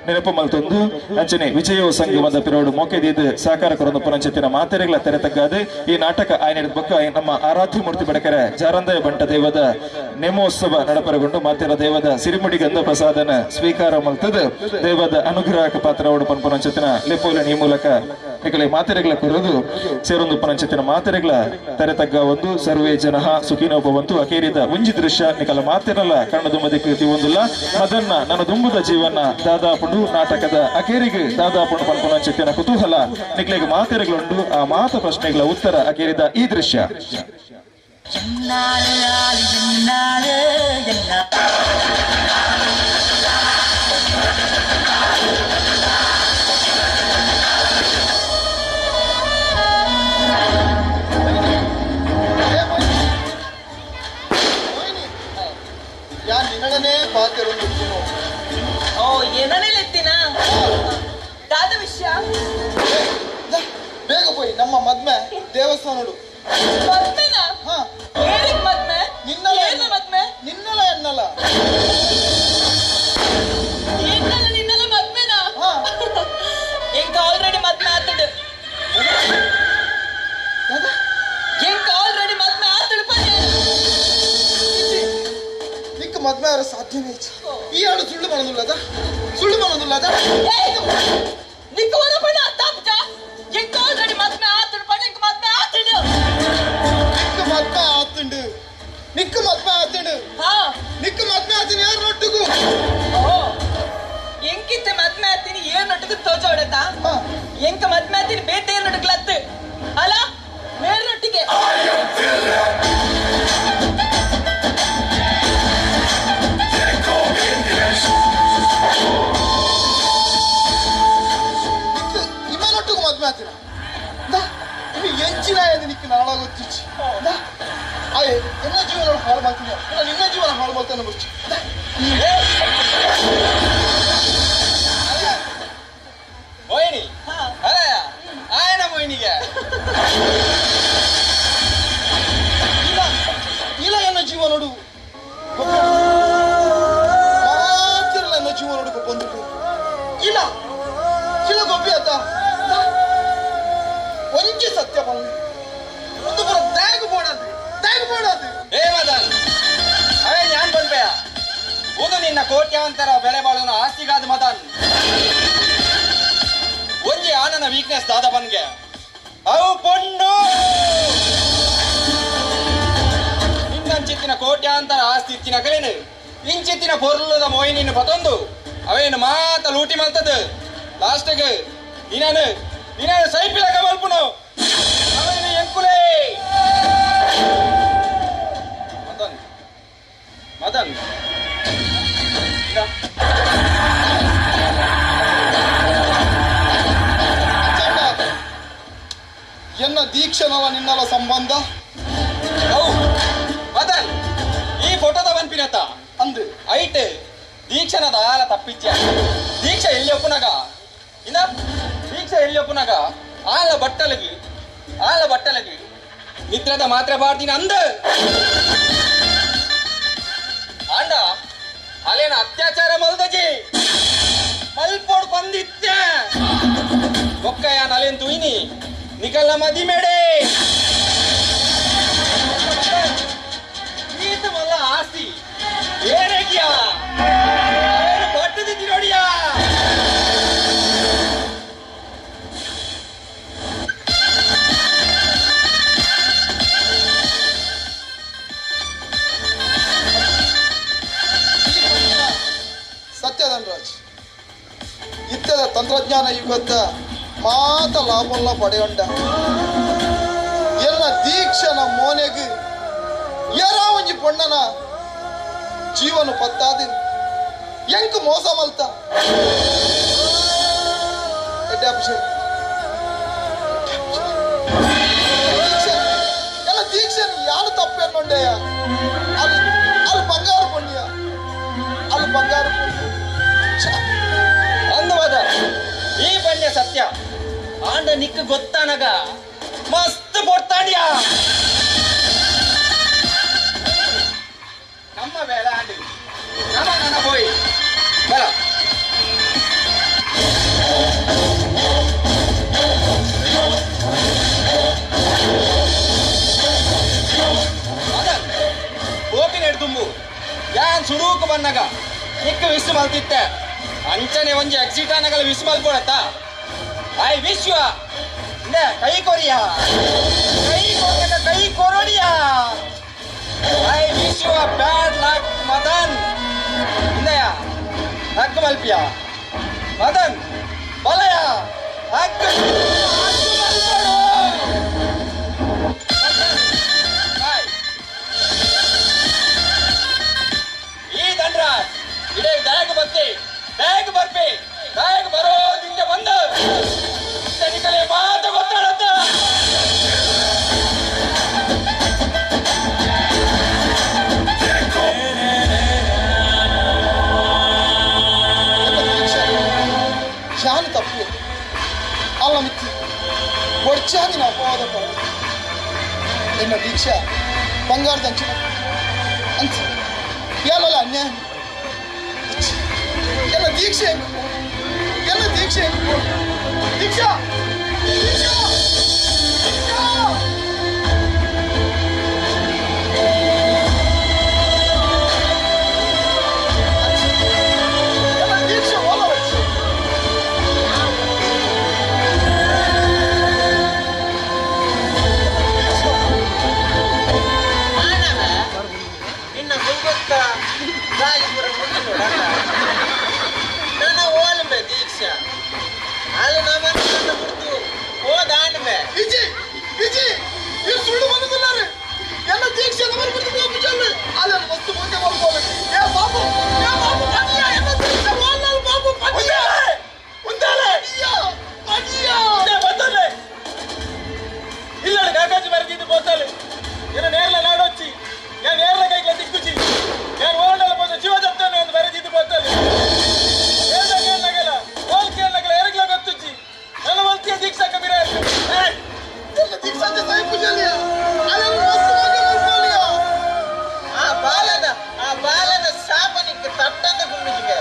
ನೆನಪು ಮಲ್ತೊಂದು ಅಂಚನೆ ವಿಜಯೋ ಸಂಗಮದ ಪಿರೋಡು ಮೋಕೆದಿದ್ದು ಸಹಕಾರ ಕೊರೊಂದು ಪುನಚಿತ್ತಿನ ಮಾತೆರೆಗಳ ತೆರೆತಕ್ಕಾದ ಈ ನಾಟಕ ಆಯ್ನ ಬೊಕ್ಕ ನಮ್ಮ ಆರಾಧ್ಯ ಮೂರ್ತಿ ಬಡಕರೆ ಜಾರಂದಯ ಬಂಟ ದೇವದ ನೇಮೋತ್ಸವ ನಡಪರಗೊಂಡು ಮಾತೆರ ದೇವದ ಸಿರಿಮುಡಿ ಗಂಧ ಪ್ರಸಾದನ ಸ್ವೀಕಾರ ಮಲ್ತದ ದೇವದ ಅನುಗ್ರಹಕ ಪಾತ್ರವಾಡು ಪನ್ಪುನಚಿತ್ತಿನ ಲೆಪ್ಪೋಲಿನ ಈ ಮೂಲಕ ನಿಕಲೆ ಮಾತೆರೆಗಳ ಕೊರದು ಸೇರೊಂದು ಪನಂಚತಿನ ಮಾತೆರೆಗಳ ತೆರೆತಗ್ಗ ಒಂದು ಸರ್ವೇ ಜನಃ ಸುಖಿನೋ ಭವಂತು ಅಕೇರಿದ ಒಂಜಿ ದೃಶ್ಯ ನಿಕಲ ಮಾತೆರಲ್ಲ ಕನ್ನಡ ಮದಿಕೃತಿ ಒಂದಿಲ್ಲ ಮದನ್ನ ನನ್ನ ದುಂಬುದ ಜೀವನ ದಾದಾಪುಂಡು ನಾಟಕದ ಅಕೇರಿಗೆ ದಾದಾಪುಂಡು ಪನ್ಪುನಂಚತಿನ ಕುತೂಹಲ ನಿಕಲೆಗೆ ಮಾತೆರೆಗಳುಂಡು ಆ ಮಾತ ಪ್ರಶ್ನೆಗಳ ಉತ್ತರ ಅಕೇರಿದ ಈ ದೃಶ್ಯ ಯಾ ನಿನ್ನಡನೇ ಪಾತೆರೊಂದು ಓ ಏನನೇ ಲೆತ್ತಿನ ದಾದ ವಿಷಯ ಬೇಗ ಹೋಯ್ ನಮ್ಮ ಮದ್ಮೆ ದೇವಸ್ಥಾನಡು ಮದ್ಮೆನಾ ಏನಿಗ್ ಮದ್ಮೆ ನಿನ್ನಲ್ಲ ಏನ ಮದ್ಮೆ ನಿನ್ನಲ್ಲ ಎನ್ನಲ್ಲ ಏನಲ್ಲ ನಿನ್ನಲ್ಲ ಮದ್ಮೆನಾ ಎಂಕ ಆಲ್ರೆಡಿ ಮದ್ಮೆ ಆತಡು ಎಂಕ ಆಲ್ರೆಡಿ ಮದ್ಮೆ ಆತಡು ಪನ್ನೆ ನಿಕ್ಕ ಮದ್ಮೆ ಅವರ ಸಾಧ್ಯವೇ ಈ ಹಾಡು ಸುಳ್ಳು ಮಾಡೋದಿಲ್ಲದ ಸುಳ್ಳು ಮಾಡೋದಿಲ್ಲದ ನಿಕ್ಕ ವರ ಪಣ ತಪ್ಪ ಎಂಕ ಆಲ್ರೆಡಿ ಮದ್ಮೆ ಆತಡು ಪನ್ನೆ ಎಂಕ ಮದ್ಮೆ ಆತಡು ನಿಕ್ಕ ಮದ್ಮೆ ಆತುಂಡು ನಿಕ್ಕ ಮದ್ಮೆ ಆತುಂಡು ನಿಕ್ಕ ಮದ್ಮೆ ಆತೀನಿ ಯಾರು ನೊಟ್ಟಿಗೂ ಓ ಎಂಕಿತ್ತೆ ಮದ್ಮೆ ಆತೀನಿ ಏನ್ ನೊಟ್ಟಿಗೂ ತೋಜೋಡತ ಎಂಕ ಮದ್ಮೆ ಆತೀನಿ ಬೇಟೆ ಏನ್ ನೊಟ್ಟಿಗ್ಲತ್ತು ಅಲ್ಲ ಮೇಲ್ನೊಟ್ಟಿಗೆ ಇಮ್ಮನೊಟ್ಟಿಗೂ ಮದ್ಮೆ ಆತಿನ ಎಂಚಿನ ನಿಕ್ಕ ನಾಳ ಗೊತ್ತಿಚ್ಚಿ ಆಯ್ ಎನ್ನ ಜೀವನ ಹಾಳು ಮಾಡ್ತೀನಿ ನಿನ್ನ ಜೀವನ ಹಾಳು ಮಾಡ್ತಾನೆ ಮುಚ್ಚಿ ಮೋಹಿನಿ ಅರಯ ಆಯನ ಮೋಹಿನಿಗೆ ಇಲ್ಲ ಎನ್ನ ಜೀವ ನೋಡು ಮಾತಿರಲ್ಲ ಎನ್ನ ಜೀವ ನೋಡು ಬಂದು ಇಲ್ಲ ಇಲ್ಲ ಗೊಬ್ಬಿ ಆತ ಒಂಜಿ ಸತ್ಯ ಬಂದು ಒಂದು ಬರ ತ್ಯಾಗ ಮಾಡೋದು ಏ ಮದನ್ ಅವೇ ಜ್ಞಾನ್ ಬಂದ್ಬೇಯ ಇದು ನಿನ್ನ ಕೋಟ್ಯಾಂತರ ಬೆಲೆ ಬಾಳುವ ಆಸ್ತಿಗಾದ ಮದನ್ ಒಂಜಿ ಆನನ ವೀಕ್ನೆಸ್ ದಾದ ಬನ್ಗೆ ಅವು ಪೊಂಡು ನಿನ್ನಂಚಿತ್ತಿನ ಕೋಟ್ಯಾಂತರ ಆಸ್ತಿ ಇತ್ತಿನ ಕಲಿನು ಇಂಚಿತ್ತಿನ ಪೊರ್ಲುದ ಮೋಹಿನಿನ್ನು ಪತೊಂದು ಅವೇನು ಮಾತ ಲೂಟಿ ಮಲ್ತದ ಲಾಸ್ಟ್ಗೆ ನೀನು ಸೈಪಿಲಗ ಮಲ್ಪುನು ಅವೇನು ಎಂಕುಲೇ ಮದನ್ ಎನ್ನ ದೀಕ್ಷನಲ್ಲ ನಿನ್ನಲ್ಲ ಸಂಬಂಧ ಮದನ್ ಈ ಫೋಟೋದ ಬನ್ಪಿನತ್ತ ಅಂದು ಐಟ್ ದೀಕ್ಷನದ ಆಲ ತಪ್ಪಿಜ್ಜ ದೀಕ್ಷೆ ಎಲ್ಲಿ ಒಪ್ಪುನಾಗ ಇನ್ನ ದೀಕ್ಷೆ ಎಲ್ಲಿ ಒಪ್ಪುನಾಗ ಆಲ ಬಟ್ಟಲಗಿ ನಿದ್ರದ ಮಾತ್ರ ಬಾರ್ದಿನ ಅಂದ ಆಂಡ ಅಲ್ಲೇನ ಅತ್ಯಾಚಾರ ಮಲ್ದಜಿ ಮಲ್ಪೋಡ್ ಬಂದಿತ್ತೆ ಒಕ್ಕಯ್ಯ ನಲೇನ್ ತುಯಿನಿ ನಿಕಲ್ನ ಮದಿ ಮೇಡೆ ಈತ ಮಲ್ಲ ಆಸ್ತಿ ಏನೇಗಿಯ ಬಟ್ಟದಿದ್ದಿ ನೋಡಿಯಾ ಸತ್ಯಧನ್ರಾಜ್ ಇತ್ತದ ತಂತ್ರಜ್ಞಾನ ಯುಗದ ಮಾತ ಲಾಭಲ್ಲ ಪಡೆಯೊಂಡ ಎಲ್ಲ ದೀಕ್ಷನ ಮೋನೆಗೆ ಯಾರ ಒಂಜಿ ಪೊಣ್ಣನ ಜೀವನ ಪತ್ತಾದ ಎಂಕ್ ಮೋಸ ಮಲ್ತ ಎಲ್ಲ ದೀಕ್ಷನ್ ಯಾರು ತಪ್ಪೇನೊಂಡೆಯ ಅಲ್ಲಿ ಬಂಗಾರ ಪುಣ್ಯ ಅಲ್ಲಿ ಬಂಗಾರ ಅಂದವಾದ ಈ ಪಣ್ಯ ಸತ್ಯ ಆಂಡ ನಿಕ್ ಗೊತ್ತಾನಗ ಮಸ್ತ್ ಪೊಟ್ಟಾಡ್ಯಾ ನಮ್ಮ ಬೇಳೆ ಆಂಡಿ ನನ್ನ ಹೋಯ್ ಬರ ಓಪಿನ ಹಿಡ್ದುಂಬು ಯಾನ್ ಸುಡೂಕು ಬನ್ನಗ ನಿಕ್ಕ ವಿಸು ಮಲ್ತಿತ್ತೆ ಅಂಚನೆ ಒಂಜಿ ಎಕ್ಸಿಟ್ ಅನ್ನಗಲ ವಿಸು ಮಲ್ಕೊಡತ್ತ ಐ ವಿಶ್ವ ಕೈ ಕೊರಿಯ ಕೈ ಕೊರೋಡಿಯ ಐ ವಿಶ್ವ ಬ್ಯಾಡ್ ಲಕ್ ಮದನ್ ಇಂದಯ ಹಕ್ಕು ಮಲ್ಪಿಯ ಮದನ್ ಬಲಯ ಹಕ್ಕು ಮಲ್ಪಡು ಈ ದಂಡ್ರಾಜ್ ಇಡೇ ಬ್ಯಾಗ್ ಬರ್ಪಿ ಬ್ಯಾಗ್ ಬರೋದಿಂದ ಬಂದು ತನಿಖಲೆ ಮಾತು ಗೊತ್ತಾಡತ್ತ ಶಾನ್ ತಪ್ಪು ಅಲ್ಲ ಮಿತ್ತಿ ಒಡ್ಚಾಗಿ ನಾವು ಅಪವಾದ ಪಡ ನಿನ್ನ ದೀಕ್ಷಾ ಬಂಗಾರದ ಅಂಚಿನ ಅಂತ ಏನಲ್ಲ ಅನ್ಯಾಯ ಎಲ್ಲ ದೀಕ್ಷೆ ಎಲ್ಲ ದೀಕ್ಷೆ ದೀಕ್ಷಾ ದೀಕ್ಷಾ ನಿನ್ನ ಗುಲ್ಬರ್ಗ ರಾಜಪುರ ನನ್ನ ಓಲ್ಮೆ ದೀಕ್ಷಾ ಅದು ನಮ್ಮನ್ನು ಬಿಡ್ತು ಹೋದಾಣ್ಮೆ ವಿಜಿ ವಿಜಿ ಈ ಸುಳ್ಳು ಬಂದಿದ್ದಾರೆ ಎಲ್ಲ ದೀಕ್ಷೆ ನಮ್ಮನ್ನು ಬಿಟ್ಟು ಹೋಗ್ಬಿಟ್ಟಲ್ಲ ಅಲ್ಲ ವಸ್ತು ಮುಂದೆ ಮಾಡ್ಕೋಬೇಕು ಏ ಬಾಬು ಪಡಿಯ ಎಲ್ಲ ದೀಕ್ಷೆ ಓಲ್ನಲ್ ಬಾಬು ಪಡಿಯ ಮುಂದಾಲೆ ಪಡಿಯ ಬಂದಲೆ ಇಲ್ಲ ಕಾಕಾಜಿ ಮರಗಿದ್ದು ಬೋತಲೆ ಏನ ನೇರ್ಲ ನಾಡೊಚ್ಚಿ ഞാൻ നേരത്തെ കൈകളെ തിക്കുച്ചി ഞാൻ ഓണല പോന്ന ശിവദത്തനെ ഒന്ന് വരച്ചിട്ട് പോത്തല്ലേ ഏതൊക്കെയല്ല ഓൽക്കെയല്ല എരകില ಗೊತ್ತುಚ್ಚಿ ನನ್ನ ಮಂತ್ಯ ದೀಕ್ಷಾ ಕಬೀರ ದೀಕ್ಷಾ ಸೈ ಪೂಜಲಿಯ ಅಲ್ಲ ವಸ್ತು ಮುಂದೆ ಮಾಡ್ಕೊಳ್ಳಿಯ ಆ ಬಾಲದ ಶಾಪನಿಗೆ ತಟ್ಟಂತ ಗುಂಡಿಗೆ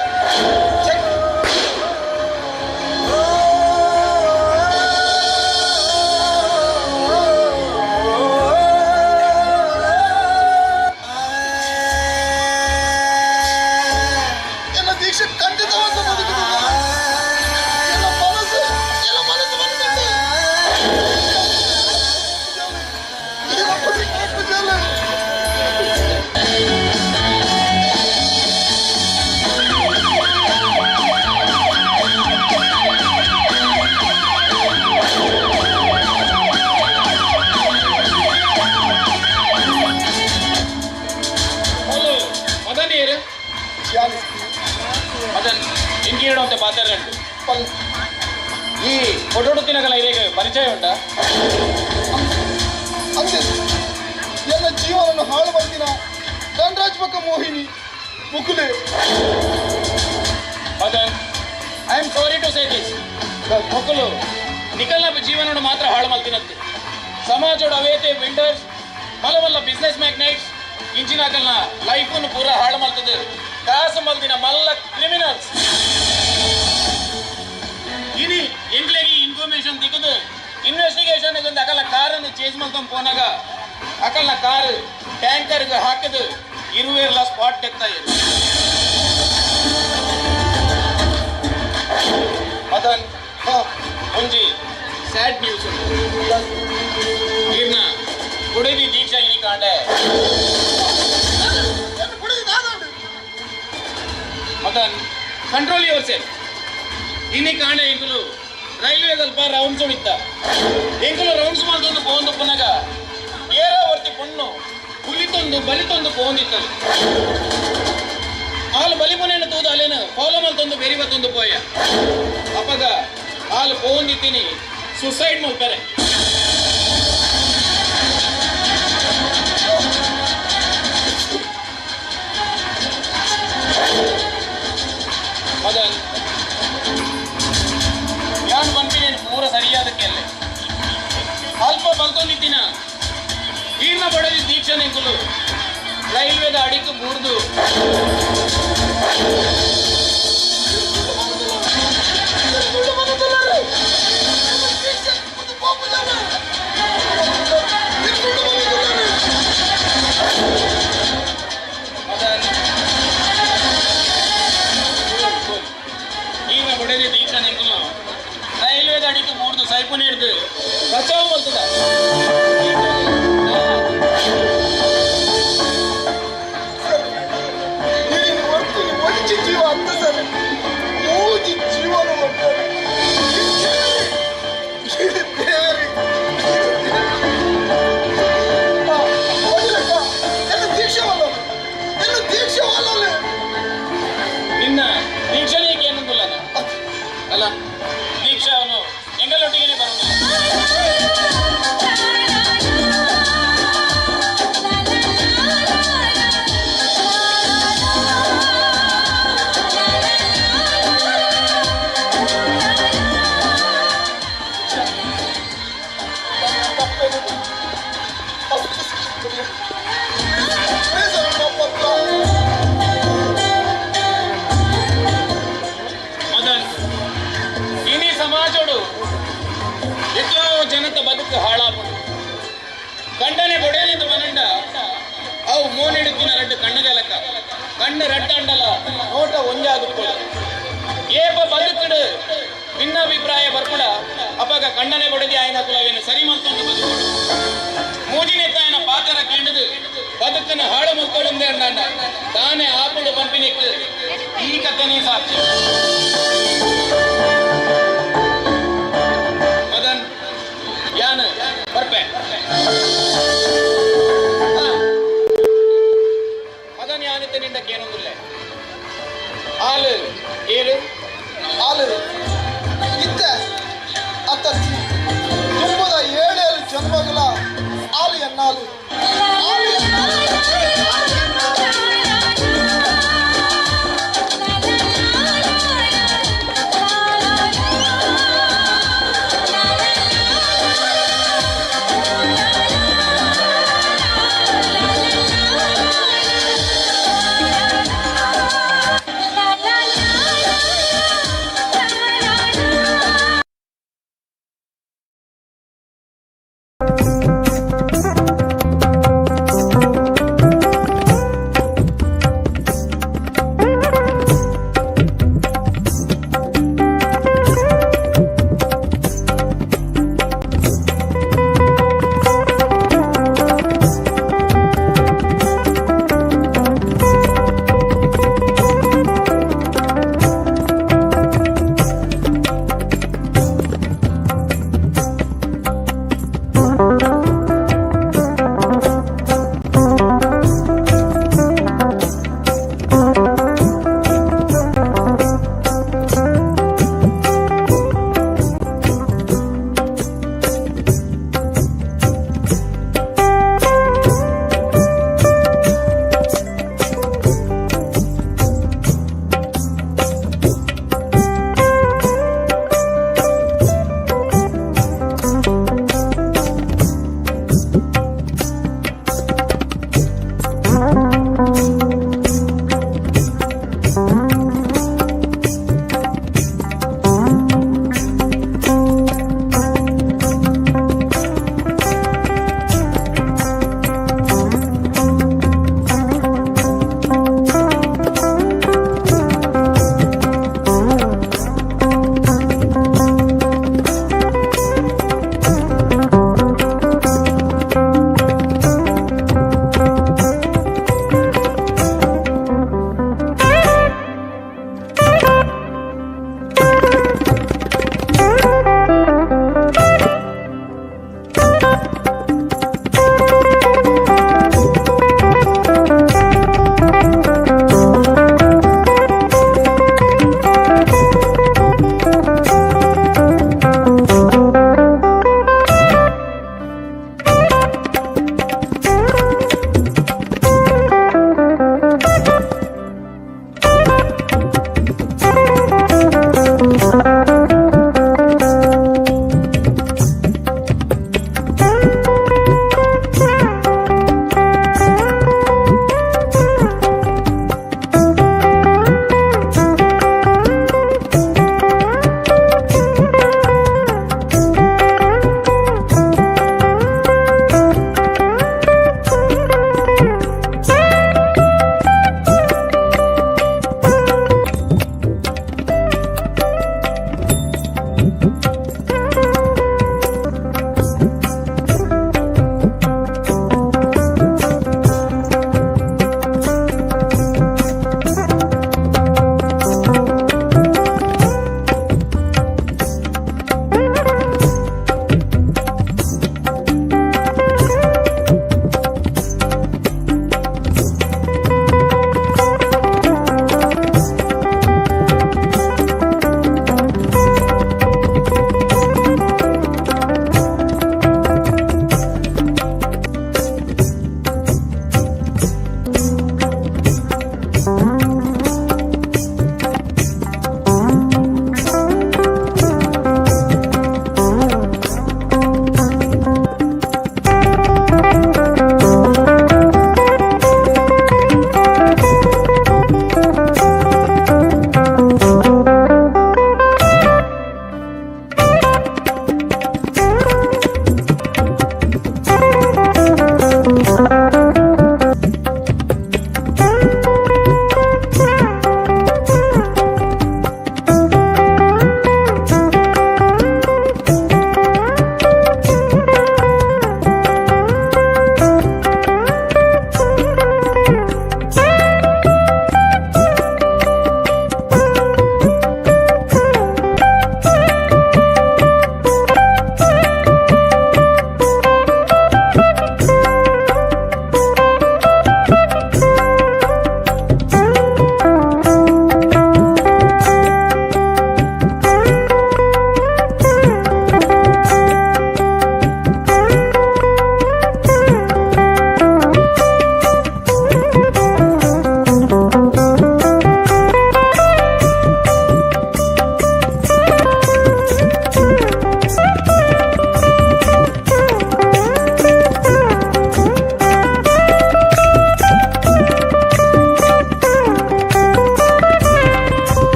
ಮದನ್ ಇಂಕೀಡು ಅಂತ ಪಾತ್ರರಂಟು ಈ ಒಡೊಡುತ್ತಿನ ಕಲ ಇರೇಗ ಪರಿಚಯ ಉಂಟಾ ಅಂತೆ ಎಲ್ಲ ಜೀವನವನ್ನು ಹಾಳು ಮಾಡ್ತೀನ ಧನರಾಜ್ ಪಕ್ಕ ಮೋಹಿನಿ ಮುಕುಲೆ Madan I am sorry to say this ಮುಕುಲು ನಿಖಲ್ನ ಜೀವನವನ್ನು ಮಾತ್ರ ಹಾಳು ಮಾಡ್ತೀನಂತೆ ಸಮಾಜೋಡ ಅವೇತೆ ಬಿಲ್ಡರ್ಸ್ ಮಲ್ಲ ಬಿಸ್ನೆಸ್ ಮ್ಯಾಗ್ನೈಟ್ಸ್ ಇಂಚಿನಾಕಲ್ನ ಲೈಫನ್ನು ಪೂರ ಹಾಳು ಮಾಡ್ತದೆ ಕಾಸು ಮಲ್ದಿನ ಮಲ್ಲ ಕ್ರಿಮಿನಲ್ಸ್ ಇನಿ ಎಂಗ್ಲೆಗಿ ಇನ್ಫಾರ್ಮೇಶನ್ ದಿಕ್ಕದು ಇನ್ವೆಸ್ಟಿಗೇಷನ್ ಇದೊಂದು ಅಕಲ್ನ ಕಾರನ್ನು ಚೇಂಜ್ ಮಾಡ್ಕೊಂಡು ಪೋನಾಗ ಅಕಲ್ನ ಕಾರ್ ಟ್ಯಾಂಕರ್ಗೆ ಹಾಕಿದು ಇರುವೆಲ್ಲ ಸ್ಪಾಟ್ ತೆಗ್ತಾ ಇರು ಮದನ್ ಒಂಜಿ ಸ್ಯಾಡ್ ನ್ಯೂಸ್ ಇರ್ನ ಕುಡಿದಿ ದೀಕ್ಷಾ ಇನಿ ಕಾಂಡೆ ಮದನ್ ಕಂಟ್ರೋಲ್ ಯುವರ್ ಸೆಲ್ಫ್ ಇನಿ ಕಾಂಡೆ ಎಂಕುಲು ರೈಲ್ವೆ ಸ್ವಲ್ಪ ರೌಂಡ್ಸ್ ಹೊಡಿತ ಎಂಕುಲು ರೌಂಡ್ಸ್ ಮಾಡ್ಕೊಂಡು ಪೋಂದು ಪುನಗ ಏರಾವರ್ತಿ ಪೊಣ್ಣು ಹುಲಿತೊಂದು ಬಲಿತೊಂದು ಪೋಂದಿತ್ತಲ್ಲಿ ಹಾಲು ಬಲಿಪುನೆಯನ್ನು ತೂದು ಅಲ್ಲೇನು ಫಾಲೋ ಮಲ್ತೊಂದು ಬೆರಿವತ್ತೊಂದು ಪೋಯ ಅಪ್ಪಗ ಹಾಲು ಪೋಂದಿತ್ತೀನಿ ಸುಸೈಡ್ ಮಾಡ್ತಾರೆ ಮದನ್ ಯಾನ್ ಬಂದಿನೇನು ಪೂರ ಸರಿಯಾದಕ್ಕೆ ಅಲ್ಲೇ ಅಲ್ಪ ಬಲ್ತೊಂದಿತ್ತಿನ ಈರ್ನ ಬಡದಿ ದೀಕ್ಷೆ ಎಂಕುಲು ರೈಲ್ವೆದ ಅಡಿಕೆ ಬೂರ್ದು ಈರ್ನ ಬಡದಿ ದೀಕ್ಷೆ ಎಂಕುಲು ರೈಲ್ವೆದ ಅಡಿಕೆ ಕಣ್ಣಿಡುತ್ತಿನ ರಡ್ಡು ಕಣ್ಣಗೆಲಕ ಕಣ್ಣು ರಡ್ಡಂಡಲ ನೋಟ ಒಂಜಾದುಕೊಡು ಏಪ ಬದುಕುಡು ಭಿನ್ನಾಭಿಪ್ರಾಯ ಬರ್ಪುಡ ಅಪಗ ಕಣ್ಣನೆ ಬಡದಿ ಆಯ್ನ ಕುಲವೇನು ಸರಿ ಮಲ್ತೊಂದು ಬದುಕೋಡು ಮೂಜಿನೆತ್ತ ಆಯ್ನ ಪಾತರ ಕಂಡದು ಬದುಕನ್ನು ಹಾಳು ಮಲ್ಕೊಳ್ಳುಂದೆ ಅಂಡ ತಾನೇ ಆಪುಡು ಪಂಪಿನಿಕ್ಕು ಈ ಕಥೆನೇ ಸಾಕ್ಷಿ ಮದನ್ ಯಾನು ಬರ್ಪೆ ಮದನ್ ಯಾನಿತ್ತೆ ನಿಂಡಕ್ಕೆ ಏನೊಂದಿಲ್ಲ ಹಾಲು ಏಳು ಹಾಲು ಇತ್ತ ಅತ್ತ ತುಂಬದ 7 ಜನ್ಮಗಳ ಹಾಲು ಎನ್ನಾಲು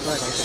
Thank you.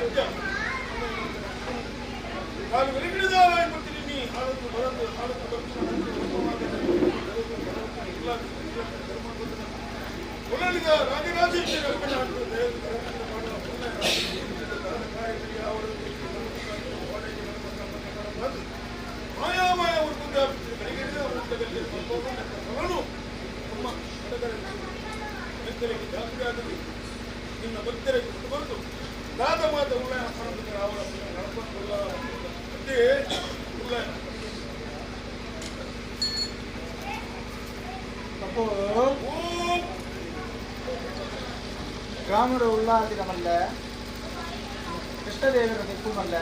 ಅಜ್ಜ ನಾನು ಬೆಳಗಿಡಿದಾಗಿ ಬರ್ತೀನಿ ನೀ ಹಾಳನ್ನು ಬರದು ಹಾಳನ್ನು ಒಳ್ಳಿದ ರಾಜರಾಜೇಶ್ವರಿ ಅಪ್ಪನ ಮಾಯಾಮಾಯ ಹುಡುಗ ಬೆಳಗಿಡಿದ ಹುಡುಗದಲ್ಲಿ ಅವನು ನಮ್ಮ ಮೆತ್ತರಿಗೆ ಜಾತ್ರೆ ಆಗಲಿ ನಿನ್ನ ಭಕ್ತರಿಗೆ ಬರೆದು ದಾದ ಮಾತ ಉಳ್ಳಾಯ ಅಪ್ಪನ ಅವರ ನಡ್ಕೊಂಡು ಅಂತೆಯೇ ಉಳ್ಳಾಯ ಗ್ರಾಮದ ಉಳ್ಳಾದಿನಮಲ್ಲ ಕೃಷ್ಣದೇವರ ನಿಕ್ಕುಮಲ್ಲ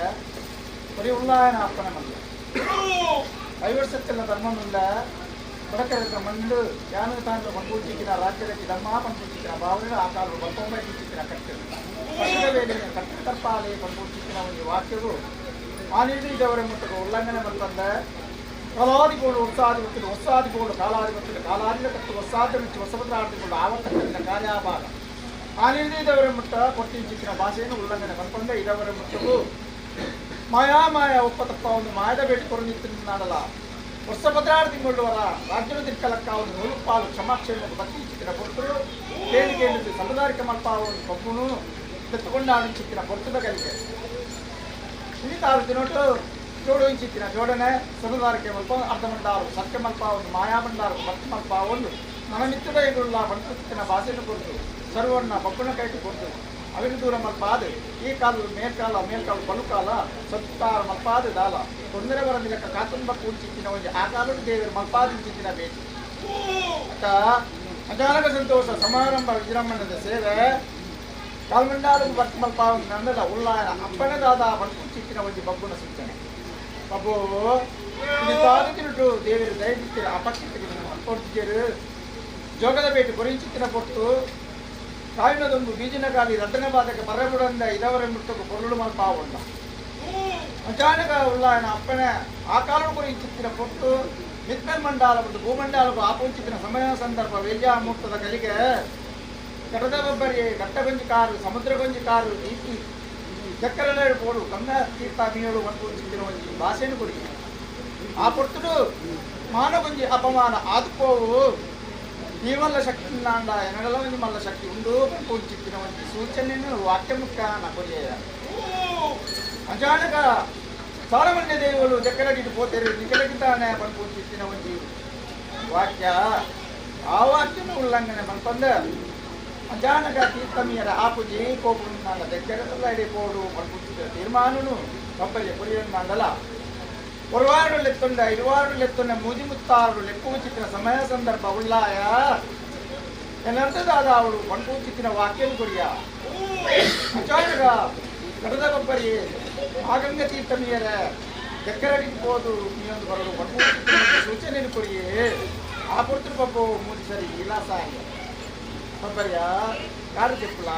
ಬರೀ ಉಳ್ಳಾಯನ ಅಪ್ಪನಮಲ್ಲ ಐವರ್ಷಕ್ಕೆಲ್ಲ ಧರ್ಮಮಲ್ಲ ಬಡಕರ ಮಂಡು ಯಾನ ತಾಂಡ್ರ ಪಂಪೂಚಿಕ್ಕಿನ ರಾಜ್ಯದಲ್ಲಿ ಧರ್ಮ ಪಂಪೂಚಿಕ್ಕಿನ ಭಾವನೆ ಆ ಕಾಲು ಬಂಪೊಂಬೈಚಿಕ್ಕಿನ ಕಟ್ಟಲು ಕಟ್ಟಡ ವೇಳೆಯ ಕಟ್ಟಡ ತಪ್ಪಾಲೆ ಪಂಪೂಚಿಕ್ಕಿನ ಒಂದು ವಾಕ್ಯವು ಆ ನಿರ್ಣಯದವರ ಮುಟ್ಟಕ ಉಲ್ಲಂಘನೆ ಮಲ್ಪಂದ ಕಾಲಾದಿಗಳು ಹೊಸಾದಿಗಳು ಹೊಸಾದಿಗಳು ಕಾಲಾದಿನ ಕಟ್ಟು ಹೊಸಾದ ಮಿಚ್ಚಿ ಹೊಸಭದ್ರಾದಿಗಳು ಆವರ್ತಕತ್ತಿನ ಕಾರ್ಯಾಭಾಗ ಆ ನಿರ್ಣಯದವರ ಮುಟ್ಟ ಕೊಟ್ಟಿನ ಭಾಷೆಯನ್ನು ಉಲ್ಲಂಘನೆ ಮಲ್ಪಂದ ಇದವರ ಮುಟ್ಟವು ಮಾಯಾಮಾಯ ಒಪ್ಪತಪ್ಪ ಒಂದು ಮಾಯದ ಬೇಟಿ ಕೊರನಿತ್ತು ನಾಡಲ ಹೊಸ ಭದ್ರಾರ್ತಿಗೊಳ್ಳುವರ ರಾಜ್ಯದ ದಿಕ್ಕಲಕ್ಕ ಒಂದು ನೂರುಪಾಲು ಕ್ಷಮಾಕ್ಷೇಮ ಭಕ್ತಿ ಚಿಕ್ಕಿನ ಕೊಟ್ಟರು ಕೇಳಿಕೆ ಸಂಪ್ರದಾಯಿಕ ಮಲ್ಪ ಒಂದು ಕಬ್ಬುನು ತೆತ್ತುಕೊಂಡಾಡು ಚಿಕ್ಕಿನ ಕೊಟ್ಟದ ಕಲಿಕೆ ಇನ್ನಿತಾರು ದಿನೊಟ್ಟು ಜೋಡು ಚಿಕ್ಕಿನ ಜೋಡಣೆ ಸಂಪ್ರದಾಯಿಕ ಮಲ್ಪ ಅರ್ಧ ಮಂಡಾರು ಸತ್ಯ ಮಲ್ಪ ಒಂದು ಮಾಯಾ ಮಂಡಾರು ಭಕ್ತಿ ಮಲ್ಪ ಒಂದು ನನ್ನ ಮಿತ್ತದ ಎದುರುಳ್ಳ ಬಂಟು ಚಿಕ್ಕಿನ ಭಾಷೆಯನ್ನು ಕೊಟ್ಟು ಸರ್ವನ್ನ ಬಬ್ಬನ ಕೈಟಿ ಕೊಟ್ಟು ಅವಿನ ದೂರ ಮಲ್ಪಾದು ಈ ಕಾಲು ಮೇಲ್ಕಾಲು ಬಲುಕಾಲ ಸತ್ತಾರು ಮಲ್ಪಾದು ದಾಲ ತೊಂದರೆ ಬರದ ಲೆಕ್ಕ ಕಾತುಂಬ ಕೂಚಿಕ್ಕಿನ ಒಂದು ಆ ಕಾಲು ದೇವರು ಮಲ್ಪಾದು ಚಿಕ್ಕಿನ ಭೇಟಿ ಅಕ್ಕ ಅಚಾನಕ ಸಂತೋಷ ಸಮಾರಂಭ ವಿಜೃಂಭಣದ ಸೇವೆ ಕಾಲ್ಮಂಡಾಲು ಭಕ್ತಿ ಮಲ್ಪ ನಂದದ ಉಳ್ಳಾಯನ ಅಪ್ಪಣದಾದ ಬಂಟು ಚಿಕ್ಕಿನ ಒಂದು ಬಬ್ಬುನ ಸೂಚನೆ ಬಬ್ಬು ಇದು ತಾಲೂಕಿನಟ್ಟು ದೇವರು ದಯವಿತ್ತಿರ ಅಪಕ್ಷಿಗೆ ಕೊಡ್ತಿದ್ದೀರು ಜೋಗದ ಭೇಟಿ ಕೊರಿಂಚಿಕ್ಕಿನ ಕೊಟ್ಟು ಕಾಯಿನದೊಂದು ಬೀಜಿನ ಗಾಲಿ ರಡ್ಡನ ಬಾಧಕ ಬರಬಿಡಂದ ಇದವರ ಮುಟ್ಟకు పొరులు మల్పావుండ అచానక ఉల్లాయన అప్పనే ఆ కాలం గురించి చిక్కిన పొట్టు మిత్మల్ మండల భూమండలకు ఆపంచిక్కిన సమయ సందర్భ వేల్యామూర్తದ కలిಗೆ ಕಡದ ಬಬ್ಬರಿ ಗಟ್ಟಗಂಜಿ ಕಾರು ಸಮುದ್ರಗಂಜಿ ಕಾರು ನೀತಿ ಚಕ್ಕರಲೇಡು ಪೋಡು ಗಂಗಾ ತೀರ್ಥ ಮೀಳು ಮಲ್ಪಂಚಿಕ್ಕಿನ ಒಂದು ಭಾಷೆಯನ್ನು ಕೊಡಿ ಆ ಪೊಟ್ಟುಡು ಮಾನಗೊಂಜಿ ಅಪಮಾನ ಆದುಕೋವು ಈ ಮಲ್ಲ ಶಕ್ತಿ ನಾಂಡ ಎನಗಲ ಒಂದು ಮಲ್ಲ ಶಕ್ತಿ ಉಂಡು ಪಂಚಿಕ್ಕಿನ ಒಂದು ಸೂಚನೆಯನ್ನು ವಾಕ್ಯ ಮುಖ್ಯ ಕೊರಿಯ ಅಚಾನಕ ಸಾರಮನ್ಯ ದೇವರು ಜಕ್ಕರಗಿಟ್ಟು ಪೋತೇರು ನಿಖಲಗಿದ್ದಾನೆ ಪಂಚಿಕ್ಕಿನ ಒಂದು ವಾಕ್ಯ ಆ ವಾಕ್ಯನ ಉಲ್ಲಂಘನೆ ಬಂದ ಅಚಾನಕ ತೀರ್ಥಮೀಯರ ಆಪುಜಿ ಕೋಪುನ దగ్గర పోడు పడుకుంటున్న తీర్మానను కప్పలి కొరియన్నాండల ஒரு வாரம் லெத்துண்ட இருவாரம் லெத்துண்ட ಮುತ್ತಾರು ಲೆಕ್ಕವು ಚಿಕ್ಕಿನ ಸಮಯ ಸಂದರ್ಭ ಉಳ್ಳಾಯ ಏನಂತದಾದ ಅವಳು ಪಂಪು ಚಿಕ್ಕಿನ ವಾಕ್ಯನು ಕೊರಿಯ ಅಚಾನಕ ಕಡದ ಬಬ್ಬರಿ ಆಗಂಗ ತೀರ್ಥಮೀಯರ ಎಕ್ಕರಡಿಗ್ಬೋದು ನೀಯೊಂದು ಬರಲು ಪಂಪು ಚಿಕ್ಕಿನ ಸೂಚನೆಯನ್ನು ಕೊರಿಯೇ ಆ ಪುರ್ತರು ಪಪ್ಪು ಮೂಡಿ ಸರಿ ಇಲಾಸ ಬಬ್ಬರಿಯ ಕಾರು చెప్పుల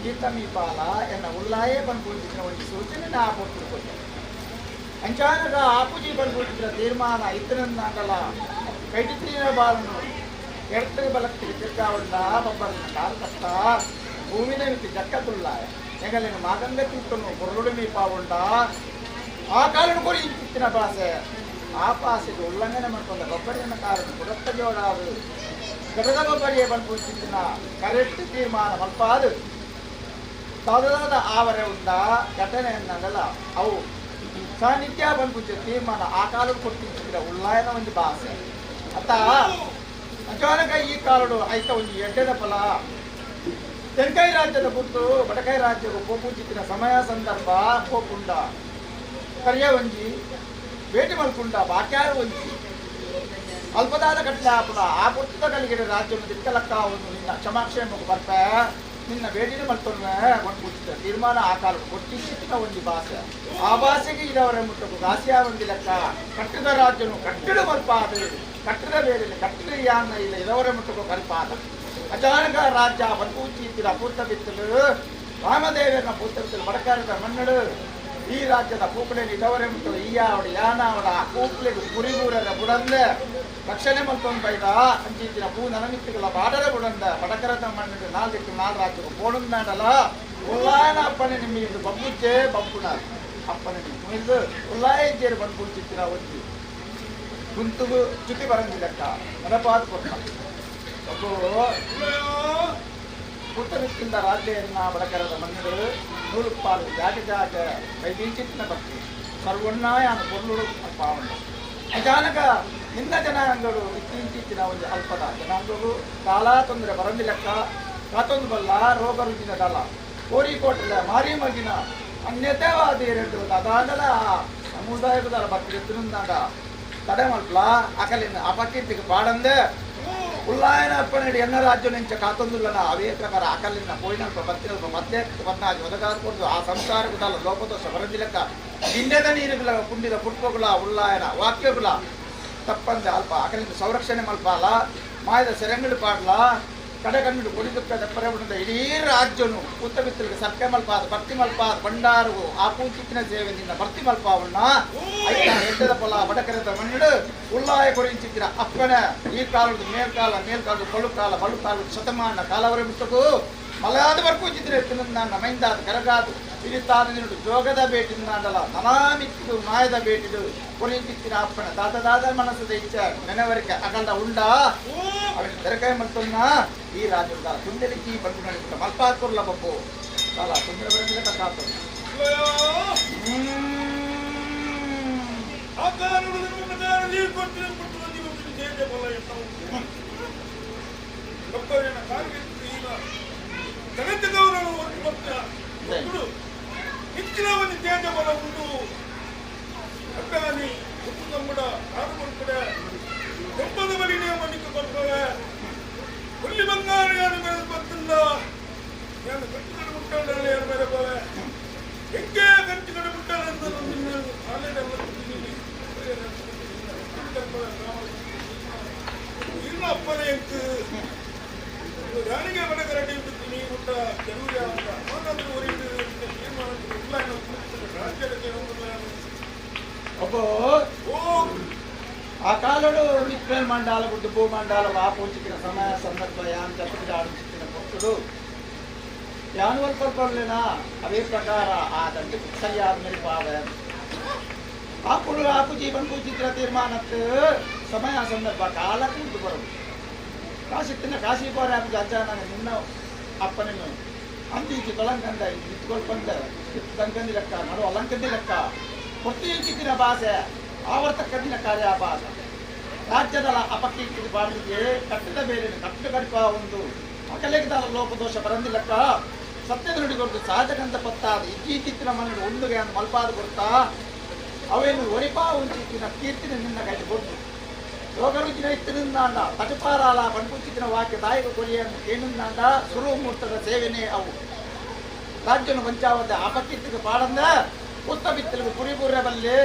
ತೀರ್ಥಮೀಪಾಲ ಎನ್ನ ಉಳ್ಳಾಯೇ ಪಂಪು ಚಿಕ್ಕಿನ ಒಂದು ಸೂಚನೆ ಆ ಪುರ್ತರು ಕೊರಿಯ ಅಂಚಾನಕ ಆಪುಜಿ ಬಂದ್ಬಿಟ್ಟಿದ್ರ ತೀರ್ಮಾನ ಇದ್ದರಂದಾಗಲ್ಲ ಕೈಟಿನ ಬಾಳನ್ನು ಎಡ್ತ ಬಲಕ್ಕೆ ತಿರ್ಗಾವಲ್ಲ ಬಬ್ಬರನ್ನ ಕಾಲು ಕಷ್ಟ ಭೂಮಿನ ಮಿತಿ ಜಕ್ಕತುಳ್ಳ ಹೆಂಗಲಿನ ಮಾಗಂಗ ತಿಕ್ಕನು ಬೊರಡು ಮೀಪಾವುಂಡ ಆ ಕಾಲನ್ನು ಕೊಡಿ ಇತ್ತಿನ ಭಾಷೆ ಆ ಭಾಷೆಗೆ ಉಲ್ಲಂಘನೆ ಮಾಡ್ಕೊಂಡ ಬಬ್ಬರಿನ ಕಾರಣ ಬುಡತ್ತ ಜೋಡಾದು ಗಡದ ಬಬ್ಬರಿಯೇ ಬಂದ್ಬಿಟ್ಟಿನ ಕರೆಕ್ಟ್ ತೀರ್ಮಾನ ಮಲ್ಪಾದು ತದದಾದ ಆವರೆ ಉಂಡ ಘಟನೆಯನ್ನಲ್ಲ ಅವು ಸಾನ್ನಿಧ್ಯ ಬಂದ್ಬಿಟ್ಟು ತೀರ್ಮಾನ ಆ ಕಾಲದ ಕೊಟ್ಟಿದ್ದ ಉಳ್ಳಾಯನ ಒಂದು ಭಾಷೆ ಅತ್ತ ಅಚಾನಕ ಈ ಕಾಲಡು ಆಯ್ತ ಒಂದು ಎಡ್ಡೆದ ಫಲ ತೆಂಕೈ ರಾಜ್ಯದ ಬುಟ್ಟು ಬಡಕೈ ರಾಜ್ಯದ ಕೋಪುಚಿತ್ತಿನ ಸಮಯ ಸಂದರ್ಭ ಕೋಪುಂಡ ಕರಿಯ ಒಂಜಿ ಭೇಟಿ ಮಲ್ಕುಂಡ ಬಾಕ್ಯಾರು ಒಂಜಿ ಅಲ್ಪದಾದ ಕಟ್ಲಾಪುಡ ಆ ಪುಟ್ಟದ ಕಲಿಗೆ ರಾಜ್ಯವನ್ನು ದಿಕ್ಕಲಕ್ಕ ಒಂದು ನಿನ್ನ ಕ್ಷಮಾಕ್ಷೇಮಕ್ಕೆ ಬರ್ಪ ನಿನ್ನ ಬೇಡಿನ ಮಲ್ತೊನ್ನೆ ಒಂದು ತೀರ್ಮಾನ ಆ ಕಾಲ ಕೊಟ್ಟಿದ್ದ ಒಂದು ಭಾಷೆ ಆ ಭಾಷೆಗೆ ಇದವರ ಮುಟ್ಟಕು ದಾಸಿಯ ಒಂದು ಲೆಕ್ಕ ಕಟ್ಟದ ರಾಜ್ಯನು ಕಟ್ಟಡ ಮಲ್ಪಾದ ಕಟ್ಟದ ಬೇರೆ ಕಟ್ಟದ ಯಾನ ಇಲ್ಲ ಇದವರ ಮುಟ್ಟಕು ಕಲ್ಪಾದ ಅಚಾನಕ ರಾಜ್ಯ ಬಂಪೂಚಿ ಇತ್ತಿರ ಪೂರ್ತ ಬಿತ್ತಲು ರಾಮದೇವರನ್ನ ಪೂರ್ತ ಬಿತ್ತಲು ಬಡಕಾರದ ಮನ್ನಡು ಈ ರಾಜ್ಯದ ಕೂಪಳೆಗೆ ಇದವರೇ ಮುಟ್ಟು ಈ ಆವಡ ಯಾನ ಆವಡ ಆ ಕೂಪಳೆಗೆ ಕುರಿಗೂರರ ಬುಡಂದೆ ರಕ್ಷಣೆ ಮಲ್ಕೊಂಡು ಬೈದ ಅಂಚಿನ ಪೂ ನನಮಿತ್ತುಗಳ ಬಾಡರ ಬುಡಂದ ಬಡಕರದ ಮಣ್ಣಿಗೆ ನಾಲ್ಕು ರಾಜ್ಯಕ್ಕೆ ಪೋಣಂದಾಡಲ ಉಳ್ಳಾಯನ ಅಪ್ಪನೆ ನಿಮ್ಮಿದು ಬಂಬುಜ್ಜೆ ಬಂಪುಣ ಅಪ್ಪನೆ ನಿಮ್ಮಿದು ಉಲ್ಲಾಯಜ್ಜೇರು ಬಂದ್ಬಿಡ್ತಿರ್ತೀರ ಒಂದು ಕುಂತುಗು ಚುತಿ ಬರಂಗಿಲ್ಲಕ್ಕ ಮನಪಾದ ಕೊಟ್ಟ ಪುಟ್ಟನಿಂದ ರಾಜ್ಯನ್ನ ಬಡಕರದ ಮಣ್ಣು ನೂರು ಪಾಲು ಜಾಗ ವೈದಿಂಚಿತ್ತಿನ ಭಕ್ತಿ ಸರ್ವಣ್ಣಾಯ ಪೊರ್ಲುಡು ಪಾವನ ಅಚಾನಕ ನಿನ್ನ ಜನಾಂಗಗಳು ಇತ್ತೀಚಿನ ಒಂದು ಅಲ್ಪದ ಜನಾಂಗಗಳು ಕಾಲ ತೊಂದರೆ ಬರಂದಿಲ್ಲಕ್ಕ ಕಾತೊಂದು ಬಲ್ಲ ರೋಗ ರುಚಿನ ಕಾಲ ಕೋರಿಕೋಟಲ ಮಾರಿ ಮಗಿನ ಅನ್ಯತೆವಾದ ಎರಡು ಅದಾಗಲ ಸಮುದಾಯದ ಭಕ್ತಿ ಎತ್ತಿನಿಂದಾಗ ತಡೆ ಮಲ್ಪಲ ಅಕಲಿನ ಅಪಕೀರ್ತಿಗೆ ಪಾಡಂದೆ ಉಲ್ಲಾಯನ ಅಪ್ಪನಡಿ ಎನ್ನ ರಾಜ್ಯ ನೆಂಚ ಕಾತೊಂದುಲ್ಲನ ಅವೇ ಪ್ರಕಾರ ಅಕಲಿನ ಪೋಯಿನಲ್ಪ ಬತ್ತಿನಲ್ಪ ಮತ್ತೆ ಪದ್ನಾಜು ಒದಗಾರ್ಕೊಂಡು ಆ ಸಂಸಾರಗುದಲ್ಲ ಲೋಪದೋಷ ಬರಂದಿಲ್ಲಕ್ಕ ಗಿಂಡೆದ ನೀರುಗಳ ಕುಂಡಿದ ಪುಟ್ಪಗಳ ಉಲ್ಲಾಯನ ವಾಕ್ಯಗಳ ತಪ್ಪಂದೆ ಅಲ್ಪ ಅಕಲಿನ ಸಂರಕ್ಷಣೆ ಮಲ್ಪಾಲ ಮಾಯದ ಸೆರೆಂಗಳು ಪಾಡ್ಲ ಕಡೆ ಕಣ್ಣು ಕೊಡಿದುಕ್ಕದ ಪರಬುಣದ ಇಡೀ ರಾಜ್ಯನು ಉತ್ತಮಿತ್ತಲಿಗೆ ಸರ್ಕೆ ಮಲ್ಪಾದ ಭರ್ತಿ ಮಲ್ಪಾದ ಭಂಡಾರವು ಆ ಪೂಚಿತ್ತಿನ ಸೇವೆಯಿಂದ ಭರ್ತಿ ಮಲ್ಪಾವನ್ನ ಎದ್ದದ ಫಲ ಬಡಕರದ ಮಣ್ಣು ಉಲ್ಲಾಯ ಕೊರಿಂಚಿತ್ತಿನ ಅಪ್ಪನ ಈ ಕಾಲದ ಮೇಲ್ಕಾಲದ ಬಳುಕಾಲದ ಶತಮಾನ ಕಾಲವರೆ ಮುಟ್ಟಕು ಮಲಯಾದ ಬರ್ಕೂಚಿದ್ರೆ ತಿನ್ನ ಮೈಂದಾದ ಕರಗಾದು ಇರಿತಾದ ನಿರುಡು ಜೋಗದ ಬೇಟಿಂದಾಂಡಲ ನನಾಮಿತ್ತಿದು ಮಾಯದ ಬೇಟಿದು ಕೊರಿಂಚಿತ್ತಿನ ಅಪ್ಪನ ದಾದ ಮನಸ್ಸದ ಇಚ್ಛ ನೆನವರಿಕೆ ಅಗಲ ಉಂಡ ಅವನ ತೆರಕಾಯಿ ಮತ್ತೊನ್ನ ಈ ರಾಜ್ಯದ ತುಂಡಲಿಕ್ಕಿ ಬಂದು ನಡೆಸಿದ ಮಲ್ಪಾಕುರ್ಲ ಬಬ್ಬು ಕಾಲ ತುಂಬಿರ ಬರಂದಿಲ್ಲ ಕಾತು ಹೆಚ್ಚಿನ ಒಂದು ತೇಜ ಬಲ ಉಂಟು ಅಕ್ಕಾನಿ ಉಪ್ಪು ತಮ್ಮಡ ಆರು ಕೊಡ್ತಾರೆ ದೊಡ್ಡದ ಬಲಿನೇ ಮಣಿಕೆ ಕೊಡ್ತಾರೆ ಹುಲ್ಲಿ ಬಂಗಾರ ಯಾರು ಮೇಲೆ ಬಂದಿಲ್ಲ ನಾನು ಗಂಟುಗಳು ಮುಟ್ಟಾಡಲ್ಲ ಯಾರು ಮೇಲೆ ಬೋಲೆ ಹೆಂಗೆ ಗಂಟುಗಳು ಮುಟ್ಟಾಡ ಅಂತ ಆಲೆಲ್ಲ ಇಲ್ಲ ಅಪ್ಪನೇ ಎಂಟು ರಾಣಿಗೆ ಬಡಗರಡಿ ಬಿಡ್ತೀನಿ ಊಟ ಜರೂರಿ ಅಂತ ಅವನಾದ್ರೂ ಹೊರಗೆ ಆ ಕಾಲಡು ಮಿತ್ರ ಮಂಡಾಲ ಗುಡ್ಡು ಭೂಮಂಡಾಲ ವಾಪೋಚಿಕಿನ ಸಮಯ ಸಂದರ್ಭ ಯಾನ್ ಚಪ್ಪಡಿ ಆಡಿಸಿನ ಭಕ್ತರು ಯಾನುವಲ್ ಕೊಡ್ಕೊಳ್ಳೇನ ಅವೇ ಪ್ರಕಾರ ಆ ದಂಡ ಸರಿಯಾದ ಮೇಲೆ ಪಾವ ಆಪುಳು ಆಪು ಜೀವನ್ ಪೂಚಿತ್ರ ತೀರ್ಮಾನಕ್ಕೆ ಸಮಯ ಸಂದರ್ಭ ಕಾಲ ಕೂತು ಬರೋದು ಕಾಶಿತ್ತಿನ ಕಾಶಿ ಪೋರ ಅಜ್ಜಾನ ನಿನ್ನ ಅಪ್ಪನನ್ನು ಅಂತೀಚಿ ತೊಳಂಕಂದ ಇತ್ಕೊಳ್ಕೊಂಡ ತಂಕಂದಿ ಲೆಕ್ಕ ನಡು ಅಲಂಕಂದಿ ಲೆಕ್ಕ ಪ್ರತಿಯೊಂದಿನ ಭಾಷೆ ಆವರ್ತಕ್ಕಂದಿನ ಕಾರ್ಯಾಭಾಸ ರಾಜ್ಯದ ಅಪಕೀರ್ತಿ ಬಾಳಿಗೆ ಕಟ್ಟದ ಬೇರೆ ಕಟ್ಟಡ ಕಡಿಪ ಒಂದು ಅಕಲೆಗದ ಲೋಪದೋಷ ಬರಂದಿ ಲೆಕ್ಕ ಸತ್ಯದ ನುಡಿಗೊಡ್ದು ಸಹಜಗಂಧ ಪತ್ತಾದ ಇತ್ತೀಚಿನ ಮನೆ ಒಂದುಗೆ ಅಂದು ಮಲ್ಪಾದ ಕೊಡ್ತಾ ಅವೇನು ಒರಿಪಾ ಉಂಚಿತ್ತಿನ ಕೀರ್ತಿನ ನಿನ್ನ ಕೈ ಕೊಡ್ತು ರೋಗರುಚಿನ ಇತ್ತಿನಿಂದಾಂಡ ತಟಪಾರಾಲ ಪಂಪುಚಿತ್ತಿನ ವಾಕ್ಯ ದಾಯಕ ಕೊರಿಯನ್ನು ಕೇಳಿಂದಾಂಡ ಸುರು ಮುಹೂರ್ತದ ಸೇವೆನೇ ಅವು ರಾಜ್ಯನು ವಂಚಾವದ ಅಪಕೀರ್ತಿಗೆ ಪಾಡಂದ ಉತ್ತ ಬಿತ್ತಲಿಗೆ ಪುರಿಬುರ್ರಬಲ್ಲಿ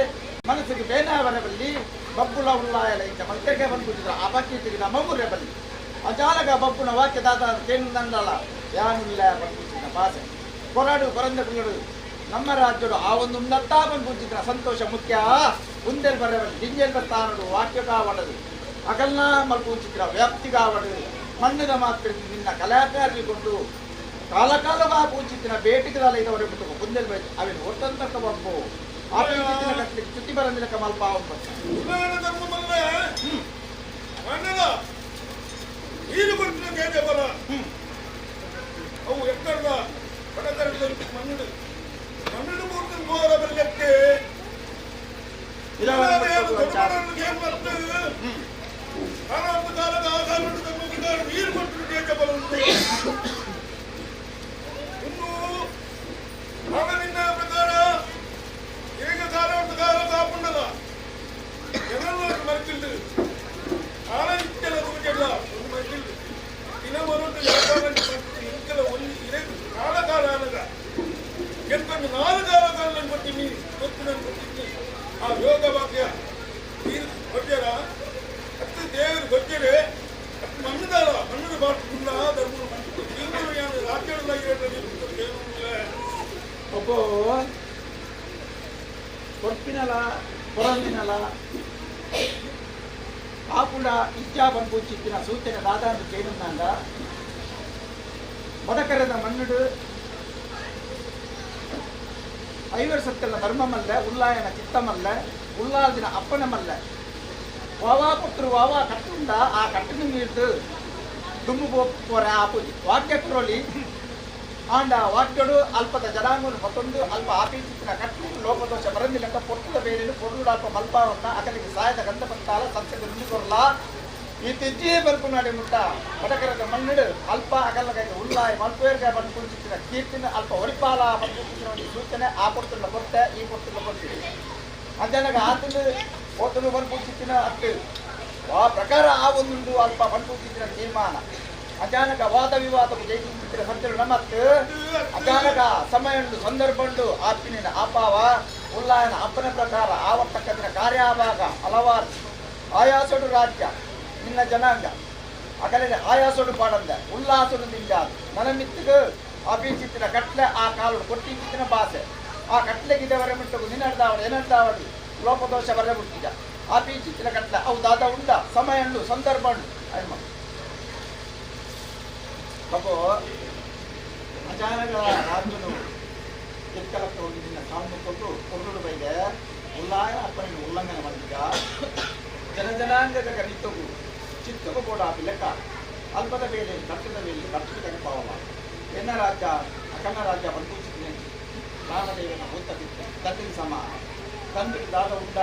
ಮನಸ್ಸಿಗೆ ಬೇನ ಬರಬಲ್ಲಿ ಬಬ್ಬುಳ ಉಲ್ಲಾಯಲ ಇಂಚ ಮಲ್ತೆಗೆ ಬಂದ್ಬಿಟ್ಟಿದ್ರ ಅಪಕೀರ್ತಿಗೆ ನಮ್ಮಗುರ್ರಬಲ್ಲಿ ಅಜಾಲಗ ಬಬ್ಬುನ ವಾಕ್ಯದಾದ ಕೇಳಿಂದಾಂಡಲ ಯಾನಿಲ್ಲ ಬಂದ್ಬಿಟ್ಟಿನ ಭಾಷೆ ಕೊರಾಡು ಕೊರಂದ ಕುಲ್ಲಡು ನಮ್ಮ ರಾಜ್ಯಡು ಆ ಒಂದು ಉನ್ನತಾ ಬಂದ್ಬಿಟ್ಟಿದ್ರ ಸಂತೋಷ ಮುಖ್ಯ ಮುಂದೆಲ್ ಬರಬಲ್ಲಿ ದಿಂಜೆಲ್ ಬರ್ತಾನಡು ವಾಕ್ಯ ಕಾವಡದು ಅಗಲ್ನ ಮಲ್ಪುಚಿತ್ರ ವ್ಯಾಪ್ತಿ ಕಾವಡು ಮಣ್ಣದ ಮಾತ್ರ ನಿನ್ನ ಕಲಾಕಾರಿಗೊಂಡು ಕಾಲಕಾಲವಾ ಪೂಚಿತ್ತಿನ ಬೇಟಿಗದಾಲ ಇದವರೆ ಬಿಟ್ಟು ಮುಂದೆಲ್ ಬೈತು ಅವೇನು ಒಟ್ಟಂತಕ್ಕ ಬಂಬು ಆ ಪೀಚಿತ್ತಿನ ಕಟ್ಟಲಿಕ್ಕೆ ಚುಟ್ಟಿ ಬರಂದಿನ ಕಮಲ್ಪ ಅವನು ಅವು ಎಕ್ಕರದ ಬಡತರದ ಮಣ್ಣು ಮಣ್ಣು ಮೂರ್ತಿ ಗೋರ ಬೆಲ್ಲಕ್ಕೆ ನೀರು ಕೊಟ್ಟು ಬಲ ಉಂಟು ಇನ್ನು ಅವನಿನ್ನ ಪ್ರಕಾರ ಈಗ ಕಾಲ ಕಾಪುಂಡದ ಜನರು ಮರೆತಿಲ್ದು ಕಾಲ ಇಚ್ಚಲ ತುಮಚಲ್ಲ ಒಂದು ಮರೆತಿಲ್ದು ದಿನ ಬರುವುದು ಇಂಕಲ ಒಂದು ಇರದು ಕಾಲ ಅನ್ನದ ಎಂಕೊಂಡು 4 ಕಾಲ ಕೊಡ್ತೀನಿ ಗೊತ್ತು ನಾನು ಕೊಡ್ತೀನಿ ಆ ಯೋಗ ಭಾಗ್ಯ ನೀರು ಗೊಜ್ಜರ ಹತ್ತು ದೇವರು ಗೊಜ್ಜರೆ ಹತ್ತು ಮಣ್ಣದಾರ ಮಣ್ಣದ ಬಾಟ್ಲ ಧರ್ಮ ಒಬ್ಬ ಕೊರ್ಪಿನಲ ಕೊರಂದಿನಲ ಆಪುಳ ಇಜ್ಜಾ ಬಂಪುಚಿತ್ತಿನ ಸೂಚನೆ ದಾದಾಂದು ಕೇಳಿದಂಗ ಬಡಕರದ ಮಣ್ಣುಡು ಐವರ್ ಸತ್ತೆಲ್ಲ ಧರ್ಮಮಲ್ಲ ಉಲ್ಲಾಯನ ಚಿತ್ತಮಲ್ಲ ಉಲ್ಲಾದಿನ ಅಪ್ಪನಮಲ್ಲ ವಾವಾ ಪುತ್ರು ವಾವಾ ಕಟ್ಟುಂಡ ಆ ಕಟ್ಟಿನ ಮೀರ್ದು ದುಮ್ಮು ಪೋರೆ ಆಪುಜಿ ವಾಕ್ಯತ್ರೊಲಿ ಆಂಡ ವಾಕ್ಯಡು ಅಲ್ಪದ ಜನಾಂಗನು ಮತ್ತೊಂದು ಅಲ್ಪ ಆಪೀಚಿನ ಕಟ್ಟು ಲೋಪದೋಷ ಬರಂದಿಲ್ಲಂತ ಪೊಟ್ಟದ ಬೇರೆನು ಪೊರುಳು ಅಲ್ಪ ಮಲ್ಪಾವನ್ನ ಅಕಲಿಗೆ ಸಾಯದ ಗಂಧ ಬಂತಾಲ ಸಂಸದ ನುಡಿಕೊರಲ ಈ ತೆಜ್ಜಿಯೇ ಬರ್ಪುನಾಡಿ ಮುಟ್ಟ ಪಟಕರದ ಮಣ್ಣಿಡು ಅಲ್ಪ ಅಗಲಗೈಗೆ ಉಲ್ಲಾಯಿ ಮಲ್ಪೇರ್ಗೆ ಬಂದ್ಕೊಂಡಿನ ಕೀರ್ತಿನ ಅಲ್ಪ ಒರಿಪಾಲ ಬಂದ್ಕೊಂಡಿನ ಒಂದು ಸೂಚನೆ ಆ ಪೊರ್ತುಲ್ಲ ಕೊಟ್ಟೆ ಈ ಪೊರ್ತುಲ್ಲ ಕೊಡ್ತೀವಿ ಅಂಜನಗ ಆತನು ಓತನು ಬಂದ್ಕೊಂಡಿನ ಅತ್ತು ಆ ಪ್ರಕಾರ ಆ ಒಂದು ಅಲ್ಪ ಬಂದ್ಕೊಂಡಿನ ತೀರ್ಮಾನ ಅಚಾನಕ ವಾದ ವಿವಾದವು ಜಯಿಸಿದ ಸತ್ಯರು ನಮ್ಮತ್ತು ಅಚಾನಕ ಸಮಯಂಡು ಸಂದರ್ಭಂಡು ಆಪಿನ ಆಪಾವ ಉಲ್ಲಾಯನ ಅಪ್ಪನ ಪ್ರಕಾರ ಆವರ್ತಕ್ಕದಿನ ಕಾರ್ಯಾಭಾಗ ಹಲವಾರು ಆಯಾಸಡು ರಾಜ್ಯ ನಿನ್ನ ಜನಾಂಗ ಅಕಲಿನ ಆಯಾಸಡು ಪಾಡಂದ ಉಲ್ಲಾಸಡು ನಿಂಜಾದ ನನ್ನ ಮಿತ್ತಿಗೆ ಅಭಿಚಿತ್ತಿನ ಕಟ್ಲೆ ಆ ಕಾಲು ಕೊಟ್ಟಿದ್ದಿನ ಭಾಷೆ ಆ ಕಟ್ಲೆಗಿದ್ದವರ ಮಿಟ್ಟವು ನಿನ್ನಡ್ದಾವಳು ಏನಡ್ದಾವಳು ಲೋಪದೋಷ ಬರ ಬಿಟ್ಟಿದ್ದ ಅಭಿಚಿತ್ತಿನ ಕಟ್ಲೆ ಹೌದಾದ ಉಂಡ ಸಮಯಂಡು ಸಂದರ್ಭಂಡು ಅಯ್ಯಮ್ಮ ಪಾಪು ಅಚಾನಕ ರಾಜನು ಎಕ್ಕಲಕ್ಕೆ ಹೋಗಿ ನಿನ್ನ ಕಾಲು ಕೊಟ್ಟು ಕೊರಡು ಬೈದೆ ಉಲ್ಲಾಯ ಅಪ್ಪನಿಗೆ ಉಲ್ಲಂಘನೆ ಮಾಡಿದ್ದ ಜನಜನಾಂಗದ ಕನಿತವು ಚಿತ್ತವು ಕೂಡ ಲೆಕ್ಕ ಅಲ್ಪದ ಬೇಲೆ ಕಟ್ಟದ ಮೇಲೆ ಕಟ್ಟು ತೆಗೆಪಾವಲ್ಲ ಎನ್ನ ರಾಜ್ಯ ಅಕನ್ನ ರಾಜ್ಯ ಬಂದೂಚಿದ್ನೆ ರಾಮದೇವನ ಒತ್ತದಿತ್ತು ತಂದಿನ ಸಮ ತಂದಿದ್ದಾದ ಉಂಡ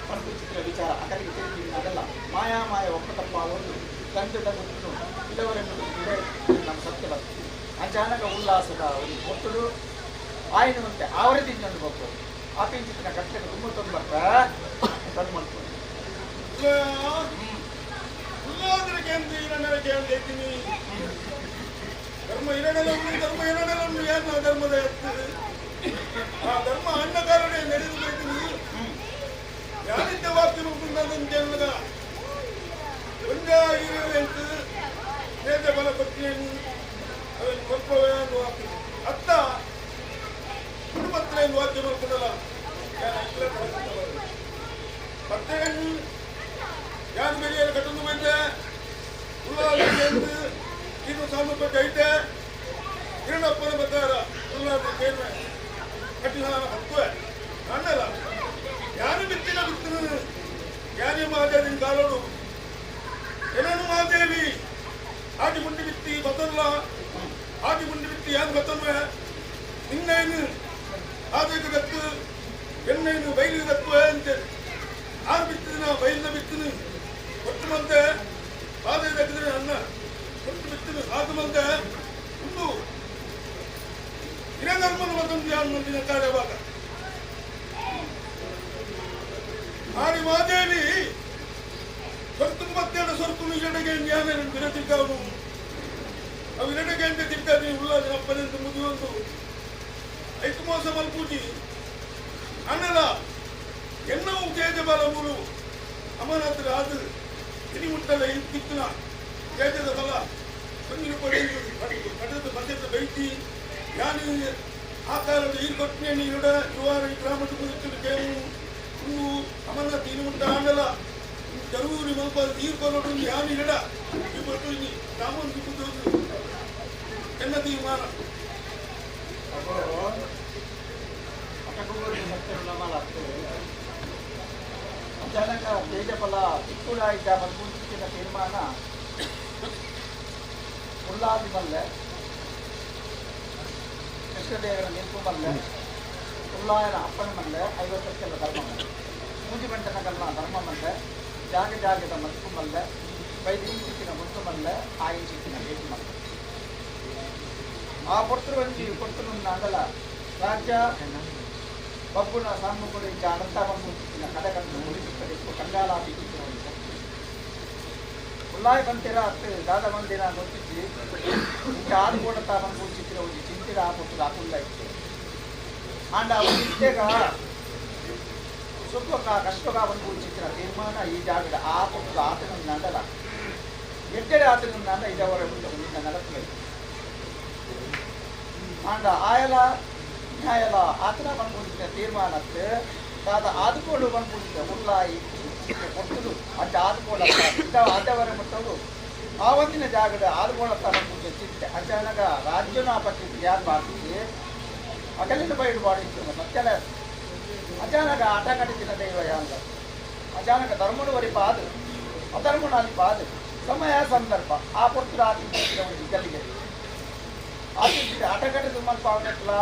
ಬಂದೂಚಿತ್ರ ವಿಚಾರ ಅಕಲಿಗೆ ತಿಳಿದಿಲ್ಲ ಅದಲ್ಲ ಮಾಯಾಮಾಯ ಒಪ್ಪತಪ್ಪ ಒಂದು ತಂದಿದ್ದ ಗೊತ್ತು ಇಲ್ಲವರೆಂದು ನಮ್ಮ ಸತ್ಯ ಬರ್ತದೆ ಅಚಾನಕ ಉಲ್ಲಾಸದ ಒಂದು ಒತ್ತುಡು ಆಯ್ನುವಂತೆ ಅವರೇ ತಿಂದು ಹೋಗ್ಬೋದು ಆಪಿಂಚಿನ ಕಟ್ಟೆಗೆ ತುಂಬ ತೊಂಬತ್ತ ತಂದು ಮಾಡ್ಕೊಂಡು ಧರ್ಮ ಇರಡಲು ಧರ್ಮ ಇರಡಲು ಏನು ಧರ್ಮದ ಆ ಧರ್ಮ ಅನ್ನಕಾರನೇ ನಡೆದು ಬರ್ತೀನಿ ಯಾರಿದ್ದ ವಾಕ್ಯದ ಒಂದ ಇರುವಂತು ನೇತ ಬಲ ಪತ್ನಿಯನ್ನು ಅದನ್ನು ಕೊಪ್ಪವೇ ಅತ್ತ ಕುಟುಂಬತ್ರ ವಾಕ್ಯ ಮಾಡ್ಕೊಡಲ್ಲ ಮತ್ತೆ ಯಾರು ಬೆಳೆಯಲು ಕಟ್ಟಲು ಬಂದೆ ಉಳ್ಳಾಗಡ್ಡೆ ಇನ್ನು ಸಾಮರ್ಥ್ಯ ಐತೆ ಕಿರಣಪ್ಪನ ಪ್ರಕಾರ ಉಳ್ಳಾಗಡ್ಡೆ ಕೇಳ್ವೆ ಕಟ್ಟಿನ ಹಕ್ಕುವೆ ಅನ್ನಲ್ಲ ಯಾರು ಬಿತ್ತಿನ ಬಿತ್ತನು ಯಾರೇ ಮಾದೇವಿ ಕಾಲೋಡು ಏನನ್ನು ಮಾದೇವಿ ಆಗಿ ಮುಂಡಿ ಬಿತ್ತಿ ಬದಲ್ಲ ಆಗಿ ಮುಂಡಿ ಬಿತ್ತಿ ಯಾರು ಬತ್ತಲ್ವೇ ನಿನ್ನೇನು ಆದಿಗೆ ಗತ್ತು ಎನ್ನೇನು ಬೈಲಿಗೆ ಗತ್ತುವೆ ಅಂತೆ ಆರು ಬಿತ್ತಿನ ಬೈಲಿನ ಬಿತ್ತನು ಕೊಟ್ಟು ಮಂತೆ ಆದಾಯ ತೆಗೆದ್ರೆ ಅನ್ನ ಕೊಟ್ಟು ಬಿತ್ತನು ಸಾಕು ಮಂತೆ ಒಂದು ಹಿರಧರ್ಮನ ಮತ್ತೊಂದು ಯಾರು ಮುಂದಿನ ಕಾರ್ಯವಾಗ ಆಡಿ ಮಾದೇವಿ ಸ್ವರ್ತು ಮತ್ತೆರಡು ಸ್ವರ್ತು ಇರಡೆಗೆ ಜ್ಞಾನ ಬಿರತಿದ್ದವನು ಅವು ಇರಡೆಗೆ ಅಂತ ತಿಂತಾನೆ ಉಲ್ಲಾಸನಪ್ಪನೆಂದು ಮುಗಿಯೊಂದು ಐದು ಮೋಸ ಮಲ್ಪೂಜಿ ಅನ್ನದ ಎನ್ನವು ತೇಜ ಬಲ ಮೂರು ಅಮರತ್ರ ಅದು ಇನಿ ಮುಟ್ಟದ ಕಿತ್ತನ ತೇಜದ ಬಲ ಸಂಗಿನ ಪಡೆಯುವುದು ಕಡದ ಬಸದ ಬೈತಿ ಯಾನಿ ಆಕಾರದ ಈ ಕೊಟ್ಟನೆ ನೀಡ ಯುವಾರ ಈ ಗ್ರಾಮದ ಕುರಿತು ಕೇಳು ಇನ್ನು ಅಮರನಾಥ ಇನಿ ಮುಟ್ಟ ಆಂಡಲ ಜರೂರಿ ಮಲ್ಪ ತೀರ್ಕೊಂಡು ಯಾನಿ ಇಡ ಈ ಬಟ್ಟು ರಾಮನ್ ಸಿಕ್ಕುವುದು ಎನ್ನ ತೀರ್ಮಾನ ಅಚಾನಕ ತೇಜಫಲ ಚಿಕ್ಕೂಡ ಇದ್ದ ಮಲ್ಪೂಚಿನ ತೀರ್ಮಾನ ಉಲ್ಲಾದಿ ಮಲ್ಲೆ ಕೃಷ್ಣದೇವರ ನಿಂಪು ಮಲ್ಲೆ ಉಲ್ಲಾಯನ ಅಪ್ಪನ ಮಲ್ಲೆ 50 ಧರ್ಮ ಮಲ್ಲೆ ಮೂಜಿಬಂಟನ ಕಲ್ಲ ಧರ್ಮ ಮಲ್ಲೆ ಜಾಗ ಜಾಗದ ಮಲ್ಪು ಮಲ್ಲೆ ವೈದ್ಯನ ಮುತ್ತು ಮಲ್ಲೆ ಆಯಿ ಚಿಕ್ಕಿನ ಬೇಟಿ ಮಲ್ಲೆ ಆ ಪೊರ್ತುವಂಜಿ ಕೊಟ್ಟು ಅಂಗಲ ರಾಜ್ಯ ಬಬ್ಬುನ ಸಾಮುಗುಡಿಂದ ಅನಂತ ಬಂದಿನ ಕಡೆಗಳನ್ನು ಮುಡಿಸುತ್ತದೆ ಕಂಗಾಲಾಪಿ ಉಲ್ಲಾಯ ಬಂತಿರ ಅತ್ತು ದಾದ ಮಂದಿರ ಗೊತ್ತಿದ್ದಿ ಇಂಕ ಆರು ಕೂಡ ಬಂದ್ಬಿಟ್ಟಿರ ಒಂದು ಚಿಂತಿರ ಆಪತ್ತು ಆಕುಲ್ಲ ಇತ್ತು ಆಂಡ ಅವತ್ತಿಗ ಸುಖಕ ಕಷ್ಟಕ ಬಂದ್ಬಿಟ್ಟಿರ ತೀರ್ಮಾನ ಈ ಜಾಗದ ಆಪತ್ತು ಆತನ ನಂದಲ ಎಟ್ಟಡೆ ಆತನ ನಂದ ಇದವರ ಮುಂದೆ ನಡೆಸಬೇಕು ಆಂಡ ಆಯಲ ನ್ಯಾಯಲ ಆತನ ಬಂದ್ಬಿಟ್ಟಿನ ತೀರ್ಮಾನಕ್ಕೆ ತಾದ ಆದುಕೊಂಡು ಬಂದ್ಬಿಟ್ಟಿದ್ದ ಉಲ್ಲಾಯಿ ಕೊಟ್ಟದು ಅಡ್ಡ ಆದುಕೊಳ್ಳ ಆದವರ ಮುಟ್ಟಲು ಆ ಒಂದಿನ ಜಾಗದ ಆದುಕೊಳ್ಳ ಬಂದ್ಬಿಟ್ಟು ಚಿಂತೆ ಅಚಾನಕ ರಾಜ್ಯನ ಪಟ್ಟಿ ಯಾರು ಮಾಡ್ತಿದ್ದೆ ಅಕಲಿನ ಬೈಡು ಬಾಡಿತ್ತು ಮತ್ತೆಲ್ಲ ಅಚಾನಕ ಆಟ ಕಟ್ಟಿನ ದೈವ ಯಾಂಗ ಅಚಾನಕ ಧರ್ಮಡು ವರಿ ಪಾದು ಅಧರ್ಮಡು ಅಲ್ಲಿ ಪಾದು ಸಮಯ ಸಂದರ್ಭ ಆ ಪುತ್ರ ಆತಿಥ್ಯ ಗಲ್ಲಿಗೆ ಆತಿಥ್ಯ ಆಟ ಕಟ್ಟಿದ ಮಲ್ಪ ಅವನೆಕ್ಲ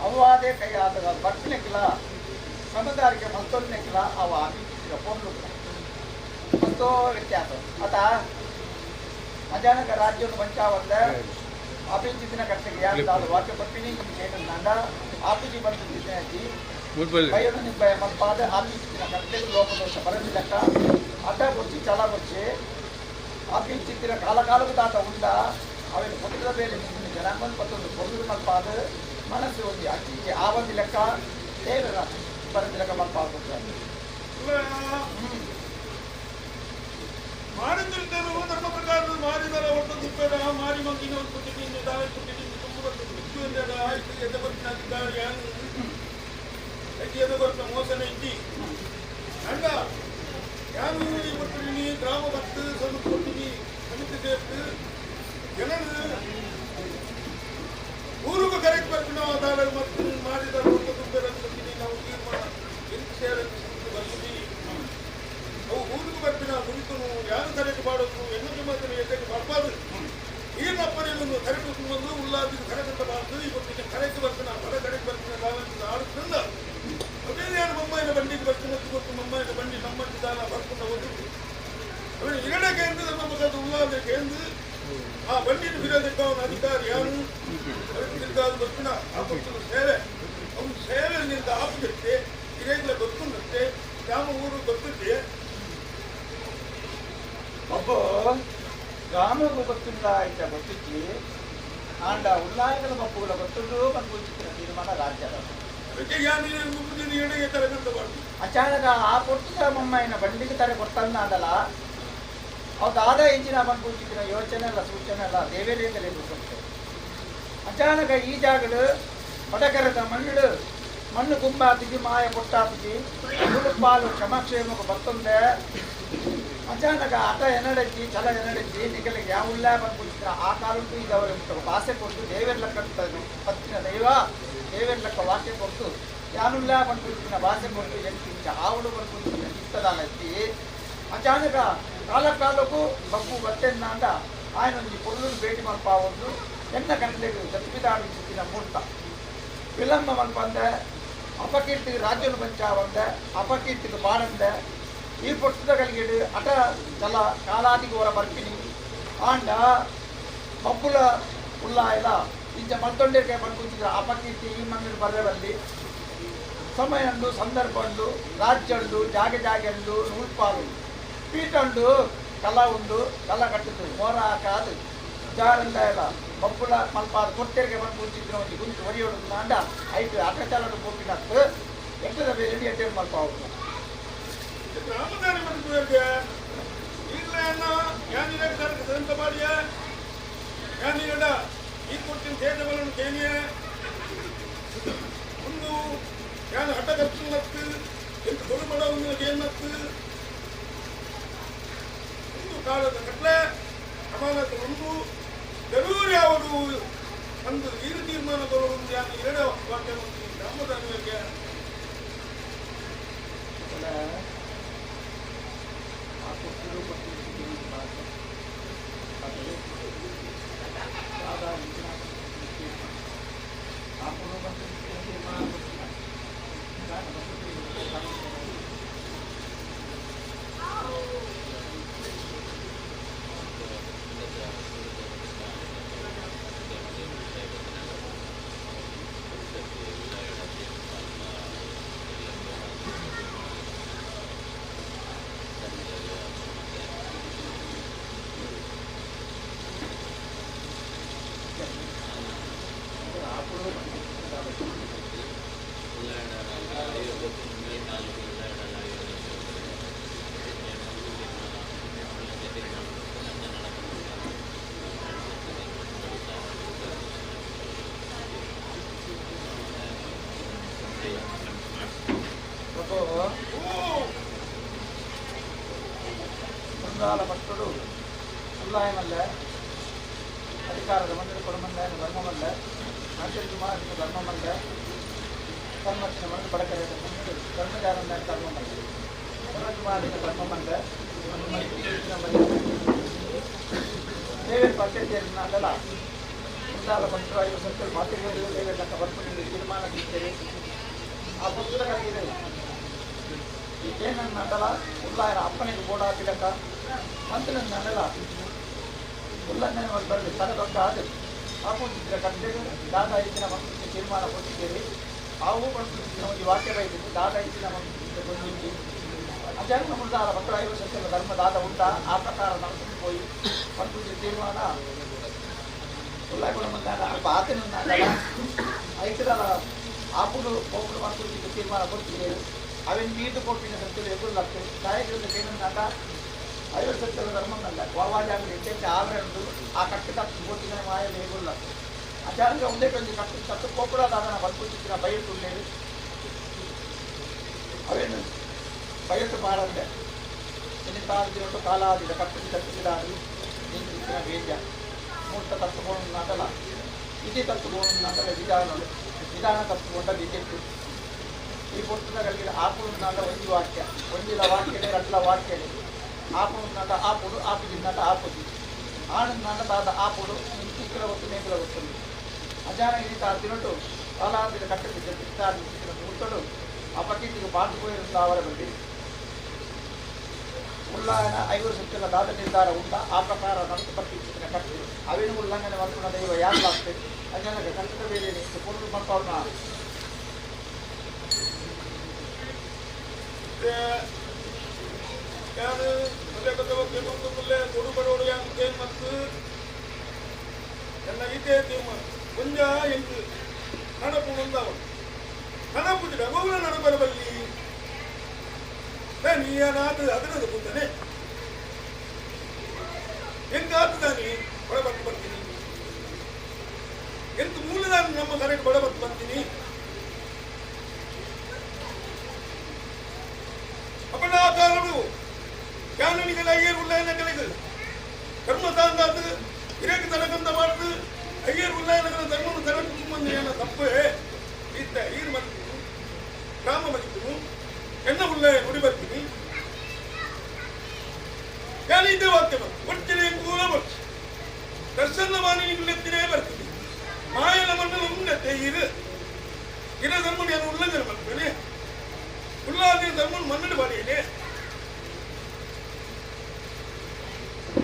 ಅವವಾದೇ ಕೈ ಆದ ಬಟ್ಟನೆಕ್ಲ ಸಮದಾರಿಗೆ ಮತ್ತೊಂದೆಕ್ಲ ಅವ ಆತಿಥ್ಯ ಪೊಂದು ಮತ್ತೋ ವ್ಯತ್ಯಾಸ ಆತ ಅಚಾನಕ ರಾಜ್ಯವನ್ನು ಬಂಚಾವಂದ ಆಪಿಂಚಿನ ಕಟ್ಟೆಗೆ ಯಾರು ವಾಕ್ಯ ಬರ್ತೀನಿ ನಂದ ಆಪಿಜಿ ಬಂದಿದ್ದೀನಿ ಬಯಲು ನಿಬ್ಬ ಮಲ್ಪಾದ ಆಪಿಂಚಿನ ಕಟ್ಟೆಗೆ ಲೋಕದೋಷ ಬರಲಿಲ್ಲಕ್ಕ ಅಡ್ಡ ಕೊಚ್ಚಿ ಚಲ ಕೊಚ್ಚಿ ಆಪಿಂಚಿನ ಕಾಲಕಾಲಕ್ಕೂ ತಾತ ಉಂಡ ಅವನು ಪೊಟ್ಟದ ಬೇರೆ ಜನಾಂಗವನ್ನು ಮತ್ತೊಂದು ಪೊಂದು ಮಲ್ಪಾದ ಮನಸ್ಸು ಒಂದು ಅಚ್ಚಿಗೆ ಆ ಒಂದು ಲೆಕ್ಕ ದೇವರ ಬರೆದ ಲೆಕ್ಕ ಮಲ್ಪಾದ ಮಾಡಿದ್ದರು ಧರ್ಮ ಪ್ರಕಾರ ಮಾರಿದರ ಒಟ್ಟು ದಿಪ್ಪರ ಮಾರಿ ಮಂಗಿನ ಒಂದು ಕುಟಿನಿಂದ ದಾಳಿ ಕುಟಿನಿಂದ ತುಂಬ ಆಯ್ತು ಎದೆ ಬರ್ತಿನಾಗಿದ್ದಾರೆ ಯಾನು ಎದೆ ಬರ್ತ ಮೋಸನ ಇದ್ದಿ ಅಂಡ ಯಾನು ಕೊಟ್ಟಿನಿ ಗ್ರಾಮ ಬತ್ತು ಸ್ವಲ್ಪ ಕೊಟ್ಟಿನಿ ಸಮಿತಿ ಸೇರ್ತು ಜನರು ಊರಿಗೂ ಕರೆಕ್ಟ್ ಬರ್ತೀವಿ ನಾವು ಅದಾಳ ಮತ್ತು ಮಾಡಿದರ ಒಟ್ಟು ದುಡ್ಡರ ಕೊಟ್ಟಿನಿ ನಾವು ತೀರ್ಮಾನ ಎಂಟು ಸೇರ ಬರ್ತೀವಿ ಅವು ಊರಿಗೂ ಬರ್ತೀನ ಮುಗಿತನು ಯಾರು ಕರೆಕ್ಟ್ ಮಾಡೋದು ಹೆಣ್ಣು ಮಾತ್ರ ಎದ್ದಕ್ಕೆ ಬರ್ಬಾರ್ದು ಈನಪ್ಪನೇನು ಕರೆಕ್ಟ್ ಬಂದು ಉಲ್ಲಾದಿ ಕರೆಕ್ಟ್ ಬಾರ್ದು ಇವತ್ತಿಗೆ ಕರೆಕ್ಟ್ ಬರ್ತಾನೆ ಹೊರ ಕರೆಕ್ಟ್ ಬರ್ತಾನೆ ನಾವಂತ ಆಡುತ್ತಿಂದ ಅದೇ ನಾನು ಮೊಮ್ಮೈನ ಬಂಡಿಗೆ ಬರ್ತೀನಿ ಗೊತ್ತು ಮೊಮ್ಮೈನ ಬಂಡಿ ನಮ್ಮಂತ ದಾನ ಬರ್ಕೊಂಡು ಹೋದ್ರು ಅವನು ಎರಡಕ್ಕೆ ಎಂದು ನಮ್ಮ ಮಗದ ಉಲ್ಲಾದಕ್ಕೆ ಎಂದು ಆ ಬಂಡಿನ ವಿರೋಧಕ್ಕೆ ಅವನ ಅಧಿಕಾರಿ ಯಾರು ತಿರ್ಗಾದು ಬರ್ತೀನ ಆ ಪಕ್ಷದ ಸೇವೆ ಅವನು ಸೇವೆಯಿಂದ ಆಪುತ್ತೆ ಹಿರೇಗ್ಲ ಗೊತ್ತುಂಡತ್ತೆ ಯಾವ ಊರು ಗೊತ್ತಿದ್ದೆ ಒಬ್ಬ ಗ್ರಾಮಗೂ ಗೊತ್ತಿಲ್ಲ ಆಯ್ತ ಗೊತ್ತಿಚ್ಚಿ ಆಂಡ ಉಲ್ಲಾಯಗಳ ಬಪ್ಪುಗಳ ಗೊತ್ತುಂಡು ಬಂದು ತೀರ್ಮಾನ ರಾಜ್ಯದ ಅಚಾನಕ ಆ ಕೊಟ್ಟಿದ ಮೊಮ್ಮೈನ ಬಂಡಿಗೆ ತರ ಕೊಟ್ಟಂದ ಅದಲ್ಲ ಅವದಾದ ಇಂಚಿನ ಬಂದ್ಬಿಟ್ಟಿನ ಯೋಚನೆ ಎಲ್ಲ ಸೂಚನೆ ಎಲ್ಲ ದೇವೇರಿಯಿಂದಲೇ ಗೊತ್ತು ಅಚಾನಕ ಈ ಜಾಗಡು ಹೊಡಕರದ ಮಣ್ಣು ಗುಂಬಾತಿಗೆ ಮಾಯ ಕೊಟ್ಟಾತಿಗೆ ಪಾಲು ಕ್ಷಮಕ್ಷೇಮಕ್ಕೆ ಬರ್ತಂದೆ ಅಚಾನಕ ಆಟ ಎನ್ನಡಜ್ಜಿ ಛಲ ಎನ್ನಡಜ್ಜಿ ನಿಗಲಿಗೆ ಯಾವ ಉಲ್ಲ ಬಂದ್ಬಿಟ್ಟಿದ್ರ ಆ ಕಾಲಕ್ಕೂ ಈಗ ಅವರ ಭಾಷೆ ಕೊಟ್ಟು ದೇವೇರ್ಲಕ್ಕ ಪತ್ತಿನ ದೈವ ದೇವೇರ್ಲಕ್ಕ ವಾಕ್ಯ ಕೊಟ್ಟು ಯಾನುಲ್ಲ ಬಂದ್ಬಿಟ್ಟಿನ ಭಾಷೆ ಕೊಟ್ಟು ಎಂಟಿಂಚ ಆವಳು ಬಂದ್ಬಿಟ್ಟಿನ ಇತ್ತದಾಲಜ್ಜಿ ಅಚಾನಕ ಕಾಲಕ್ಕೂ ಬಪ್ಪು ಬತ್ತೆನ್ನ ಅಂದ ಆಯ್ನೊಂದು ಪೊರ್ಲು ಭೇಟಿ ಮಲ್ಪ ಒಂದು ಎನ್ನ ಗಂಟೆಗೆ ಜತ್ಪಿದಾಡಿನ ಮೂರ್ತ ವಿಳಂಬ ಮಲ್ಪಂದೆ ಅಪಕೀರ್ತಿಗೆ ರಾಜ್ಯನು ಪಂಚಾವಂದೆ ಅಪಕೀರ್ತಿಗೆ ಬಾಡಂದೆ ಈ ಪುಸ್ತಕ ಕಲಿಗೆಡು ಅಟ ಚಲ ಕಾಲಾದಿಗೆ ಹೊರ ಬರ್ತೀನಿ ಆಂಡ ಮಬ್ಬುಲ ಉಲ್ಲಾಯಲ ಇಂಚ ಮತ್ತೊಂಡೆಗೆ ಬಂದ್ಬಿಟ್ಟಿದ್ರೆ ಅಪಕೀರ್ತಿ ಈ ಮಂದಿರ ಬರವಲ್ಲಿ ಸಮಯ ಉಂಡು ಸಂದರ್ಭ ಉಂಡು ರಾಜ್ಯ ಉಂಡು ಜಾಗೆ ಉಂಡು ನೂಲ್ಪಾಲು ಪೀಠ ಉಂಡು ಕಲ ಉಂಡು ಕಲ ಕಟ್ಟಿದ್ದು ಮೋರ ಹಾಕಾದು ಜಾರಂದ ಎಲ್ಲ ಮಬ್ಬುಲ ಮಲ್ಪಾದ ಕೊಟ್ಟೆರಿಗೆ ಬಂದ್ಬಿಟ್ಟಿದ್ರೆ ಒಂದು ಗುಂಟು ಒರಿಯೋಡು ಅಂಡ ಐದು ಅಟ ಚಲಡು ಹೋಗಿನತ್ತು ಎಟ್ಟದ ಬೇರೆ ಎಟ್ಟೆ ಮಲ್ಪ ಹೋಗುದು ರಾಮದಾರಿ ಬಂದ್ಬಿಡ್ಗೆ ಇಲ್ಲ ಯಾನಿರ ಸಂತ ಮಾಡಿಯ ಯಾನಿರಡ ಈ ಕೊಟ್ಟಿನ ಸೇದಗಳನ್ನು ಕೇಳಿಯ ಒಂದು ಯಾನು ಹಠ ಕಚ್ಚುನತ್ತು ಎಂಟು ಕೊಡುಬಡ ಒಂದು ಏನತ್ತು ಒಂದು ಕಾಲದ ಕಟ್ಲೆ ಸಮಾನತೆ ಒಂದು ಜರೂರು ಯಾವುದು ಒಂದು ಈ ತೀರ್ಮಾನ ಬರುವುದು ಯಾನು ಎರಡು ವಾಕ್ಯ ಒಂದು ರಾಮದಾನಿಗೆ ಭಕ್ತರು ಉಲ್ಲಾಯಮಲ್ಲ ಅಧಿಕಾರದ ಮಂದಿರ ಕೊಡಮಲ್ಲ ಧರ್ಮವಲ್ಲ ನಾಲ್ಕು ಮಾರ್ಗ ಧರ್ಮ ಮಂದ ಸಂರಕ್ಷಣೆ ಮಾಡಿ ಬಡಕರೆ ಧರ್ಮಜಾನಂದ ಧರ್ಮ ಮಂದ ರಾಜಮಾರ್ಗ ಧರ್ಮ ಮಂದ ದೇವೇರ್ ಪಂಚಾಯತಿಯಲ್ಲ ಮುಂದಾದ ಪಂಚಾಯತ್ ಸಂಸ್ಥೆ ಮಾತುಗಳು ದೇವೇರ ಬರ್ಪಣಿಗೆ ತೀರ್ಮಾನ ನೀಡ್ತೇವೆ. ಆ ಪುಸ್ತಕಗಳಿಗೆ ಏನನ್ನಲ್ಲ ಉಲ್ಲಾಯರ ಅಪ್ಪನಿಗೆ ಬೋಡ ಹಾಕಿದಕ್ಕ ಮಂತ್ರಿನನ್ನೆಲ್ಲ ಉಲ್ಲಂಘನೆ ಬರಲಿ ತನದೊಂದು ಆದ ಹಾಕೊಂಡಿದ್ದ ಕಟ್ಟೆಗೆ ದಾದ ಹೆಚ್ಚಿನ ಮಂತ್ರಿಗೆ ತೀರ್ಮಾನ ಕೊಟ್ಟಿದ್ದೇವೆ. ಅವು ಮಂತ್ರಿಸಿನ ಒಂದು ವಾಕ್ಯ ಬೈದಿದ್ದು ದಾದ ಹೆಚ್ಚಿನ ಮಂತ್ರಿಗೆ ಬಂದಿದ್ದು ಅಜಾನ ಮುಂದಾದ ಮಕ್ಕಳ 5 ವರ್ಷಗಳ ಧರ್ಮ ದಾದ ಉಂಟಾ ಆ ಪ್ರಕಾರ ನಡೆಸಿಕೊಂಡು ಹೋಗಿ ಮಂತ್ರಿಗೆ ತೀರ್ಮಾನ ಉಲ್ಲಾಯಗಳ ಮುಂದಾದ ಅಲ್ಪ ಆತನನ್ನಾಗಲ್ಲ ಐದರ ಆಪುಡು ಒಬ್ಬರು ಮಂತ್ರಿಗೆ ತೀರ್ಮಾನ ಕೊಟ್ಟಿದ್ದೇವೆ. ಅವನ್ ನೀರು ಕೊಟ್ಟಿನ ಸಂಖ್ಯೆ ಎದುರುಲಾಗ್ತದೆ ನಾಯಕರಿಂದ ಏನನ್ನಾಗ 5 ವರ್ಷಗಳ ಧರ್ಮನಲ್ಲ ವಾವಾಜಾಗಲಿ ಹೆಚ್ಚು ಆವರಣದು ಆ ಕಟ್ಟಿದ ಕೊಟ್ಟಿನ ಮಾಯಲ್ಲಿ ಎದುರುಲಾಗ್ತದೆ ಅಜಾಂಗ ಒಂದೇ ಕೊಂಚ ಕಟ್ಟು ಕೊಪ್ಪಳದ ಅದನ್ನು ಬಂದ್ಬಿಟ್ಟಿನ ಬಯಸುಳ್ಳೇದು ಅವೇನು ಬಯಸು ಮಾಡಂದೆ ಇನ್ನಿತಾದಿನೊಟ್ಟು ಕಾಲಾದಿದ ಕಟ್ಟಿದ ಕಟ್ಟಿದಾಗಲಿ ನಿಂತಿನ ಬೇಜ ಮೂರ್ತ ತತ್ವಗಳನ್ನಲ್ಲ ಇದೇ ತತ್ವಗಳನ್ನಲ್ಲ ವಿಧಾನ ತತ್ವಗೊಂಡ ಬಿಜೆಪಿ ಈ ಪುಸ್ತಕಗಳಿಗೆ ಆಪುಡುನ್ನಾಟ ಒಂದು ವಾಕ್ಯ ಒಂದಿಲ ವಾಕ್ಯನೇ 2 ವಾಕ್ಯನೇ ಆಪುಡುನ್ನಾಟ ಆಪುಡು ಆಪಿದಿನ್ನಾಟ ಆಪುದು ಆನಂದನಾಟ ತಾದ ಆಪುಡು ನಿಂತಿಕ್ಕಲ ಹೊತ್ತು ಮೇಕಲ ಗೊತ್ತುಂಟು ಅಜಾನ ಇದಿತ ತಿನ್ನಟ್ಟು ಕಾಲಾಂತಿನ ಕಟ್ಟಡ ಚಿತ್ತಾದಿನ ಮೂರ್ತಡು ಆ ಪಟ್ಟಿಗೆ ಪಾಲ್ಪೋಯಿರುತ್ತ ಅವರ ಬಗ್ಗೆ ಉಲ್ಲಾಯನ 5 ವರ್ಷಗಳ ದಾದ ನಿರ್ಧಾರ ಉಂಟ ಆ ಪ್ರಕಾರ ನಡೆಸಲ್ಪಟ್ಟಿದ್ದ ಕಟ್ಟಡ ಅವೇನು ಉಲ್ಲಂಘನೆ ಮಾಡ್ಕೊಂಡ ದೈವ ಯಾಕಾಗ್ತದೆ ಅಜಾನಗೆ ಕಟ್ಟಡ ಬೇರೆ ಪೂರ್ವ ಮಾಡ್ತಾವ್ರನ್ನ ഞാൻ തൊടുപടോട് ഞാൻ ಮತ್ತು ನನ್ನ ಇದೇ ಕೊಂಚ ಎಂದು ನಡಪು ಒಂದವ ನಡಪುದಿಡ ಮೌನ ನಡಬರಬಲ್ಲಿ ನೀನಾದ ಅದರದು ಕೂತಾನೆ ಹೆಂಗಾಗ್ತಾನೆ ಬಡಬಟ್ಟು ಬರ್ತೀನಿ ಎಂತ ಮೂಲದಾನ ನಮ್ಮ ಕರೆಕ್ಟ್ ಬಡಬಟ್ಟು ಬರ್ತೀನಿ ಅಪರಾಧಾರರು ಜ್ಞಾನಿಗಳ ಅಯ್ಯರ್ ಉಲ್ಲಯನಗಳಿಗೆ ಧರ್ಮ ತಾಂದಾದ ಹಿರೇಕ ತನಕಂತ ಮಾಡುದು ಅಯ್ಯರ್ ಉಲ್ಲಯನಗಳ ಧರ್ಮವನ್ನು ತನಕ ತುಂಬಂದು ಏನ ತಪ್ಪೇ ಇದ್ದ ಈರು ಬರ್ತೀನಿ ಗ್ರಾಮ ಬರ್ತೀನಿ ಎನ್ನ ಉಲ್ಲಯ ನುಡಿ ಬರ್ತೀನಿ ನಾನು ಇದ್ದೇ ವಾಕ್ಯ ಒಟ್ಟಿಗೆ ಕೂಲ ಬರ್ತೀನಿ ದರ್ಶನ ಮಾಡಿ ನಿಲ್ಲತ್ತಿನೇ ಬರ್ತೀನಿ ಮಾಯನ ಮಣ್ಣಲ್ಲಿ ಉನ್ನತೆ ಇರು ಇರೋ ಧರ್ಮ ನಾನು ಉಲ್ಲಂಘನೆ ಮಾಡ್ತೇನೆ ಉಲ್ಲಾದಿನ ಧರ್ಮ ಮನ್ನಡೆ ಮಾಡಿಯೇನೆ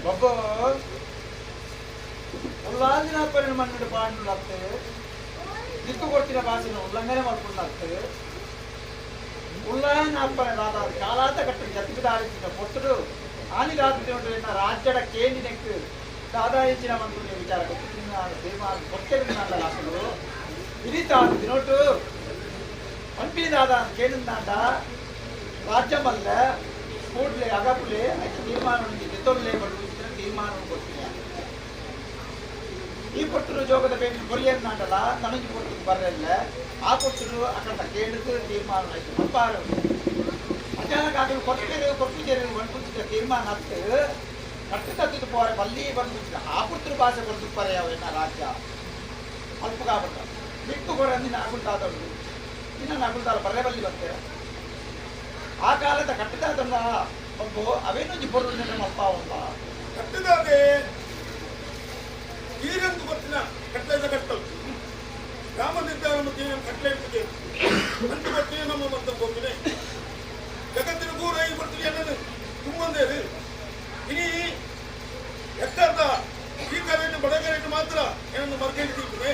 ಒಬ್ಬ ಉಲ್ಲಾದಿನ ಅಪ್ಪನ ಮನ್ನಡೆ ಪಾಂಡುಲಾಗ್ತದೆ ದಿಕ್ಕು ಕೊಡ್ತಿನ ಭಾಷೆನ ಉಲ್ಲಂಘನೆ ಮಾಡ್ಕೊಂಡಾಗ್ತದೆ ಉಲ್ಲಾಯನ ಅಪ್ಪನ ದಾದ ಕಾಲಾತ ಕಟ್ಟಿನ ಜತಿದಾಡಿಸಿದ ಪೊಟ್ಟರು ಹಾನಿಗಾದ ರಾಜ್ಯದ ಕೇಂದ್ರಕ್ಕೆ ದಾದಾ ಹೆಚ್ಚಿನ ಮಂತ್ರಿ ವಿಚಾರ ಕೊಟ್ಟರು ಇರಿತಾ ದಿನೊಟ್ಟು పంపిణీదాదా కేంద్రందాట రాజ్యం వల్ల కూడలే అగపులే అయితే తీర్మానం నుంచి నితోళ్ళే పడుతున్న తీర్మానం ಕೊಟ್ಟಿದ್ದಾರೆ ಈ ಕೊಟ್ಟರು ಜೋಗದ ಬೇರೆ ಕೊರಿಯನ್ನಾಟಲ್ಲ ನನಗೆ ಕೊಟ್ಟು ಬರಲ್ಲ ಆ ಕೊಟ್ಟರು ಅక్కడ ಕೇಳಿದ್ರು ತೀರ್ಮಾನ ಆಯ್ತು ಅಪ್ಪಾರು ಅಚಾನಕ್ ಕೊಟ್ಟಿದ್ದೇವೆ ಬಂದ್ಬಿಟ್ಟಿದ್ದ ತೀರ್ಮಾನ ಆಗ್ತು ಕಟ್ಟು ತತ್ತಿದ್ದು ಪೋರೆ ಬಲ್ಲಿ ಬಂದ್ಬಿಟ್ಟಿದ್ದ ಆ ಕೊಟ್ಟರು ಭಾಷೆ ಕೊಟ್ಟು ಪರ್ಯಾವನ್ನ ರಾಜ್ಯ ಅಲ್ಪ ಕಾಬಟ್ಟ ಬಿಟ್ಟು ಕೊಡ ಅಂದಿನ ಆಗುಂಟಾದವರು ಇನ್ನು ನಗುಲ್ದಾರ ಬರಬಲ್ಲಿ ಬರ್ತೇವೆ ಆ ಕಾಲದ ಕಟ್ಟಿದಾದ ಒಬ್ಬ ಅವೇನು ಜಿಬ್ಬರು ಅಪ್ಪ ಅಲ್ಲ ಕಟ್ಟಿದಾದೆ ಈರಂದು ಗೊತ್ತಿನ ಕಟ್ಟದ ಕಟ್ಟಲು ಗ್ರಾಮ ನಿರ್ಧಾರ ಕಟ್ಟಲೆ ಅಂಟು ಬರ್ತೀನಿ ನಮ್ಮ ಮಂತ ಹೋಗ್ತೀನಿ ಜಗತ್ತಿನ ಗೂರ ಈ ಬರ್ತೀನಿ ಅನ್ನೋದು ತುಂಬಂದೇರು ಇನಿ ಎತ್ತಾರ್ದ ಈ ಕರೆಂಟ್ ಬಡ ಕರೆಂಟ್ ಮಾತ್ರ ಏನನ್ನು ಮರ್ಕೊಂಡಿದ್ದೀನಿ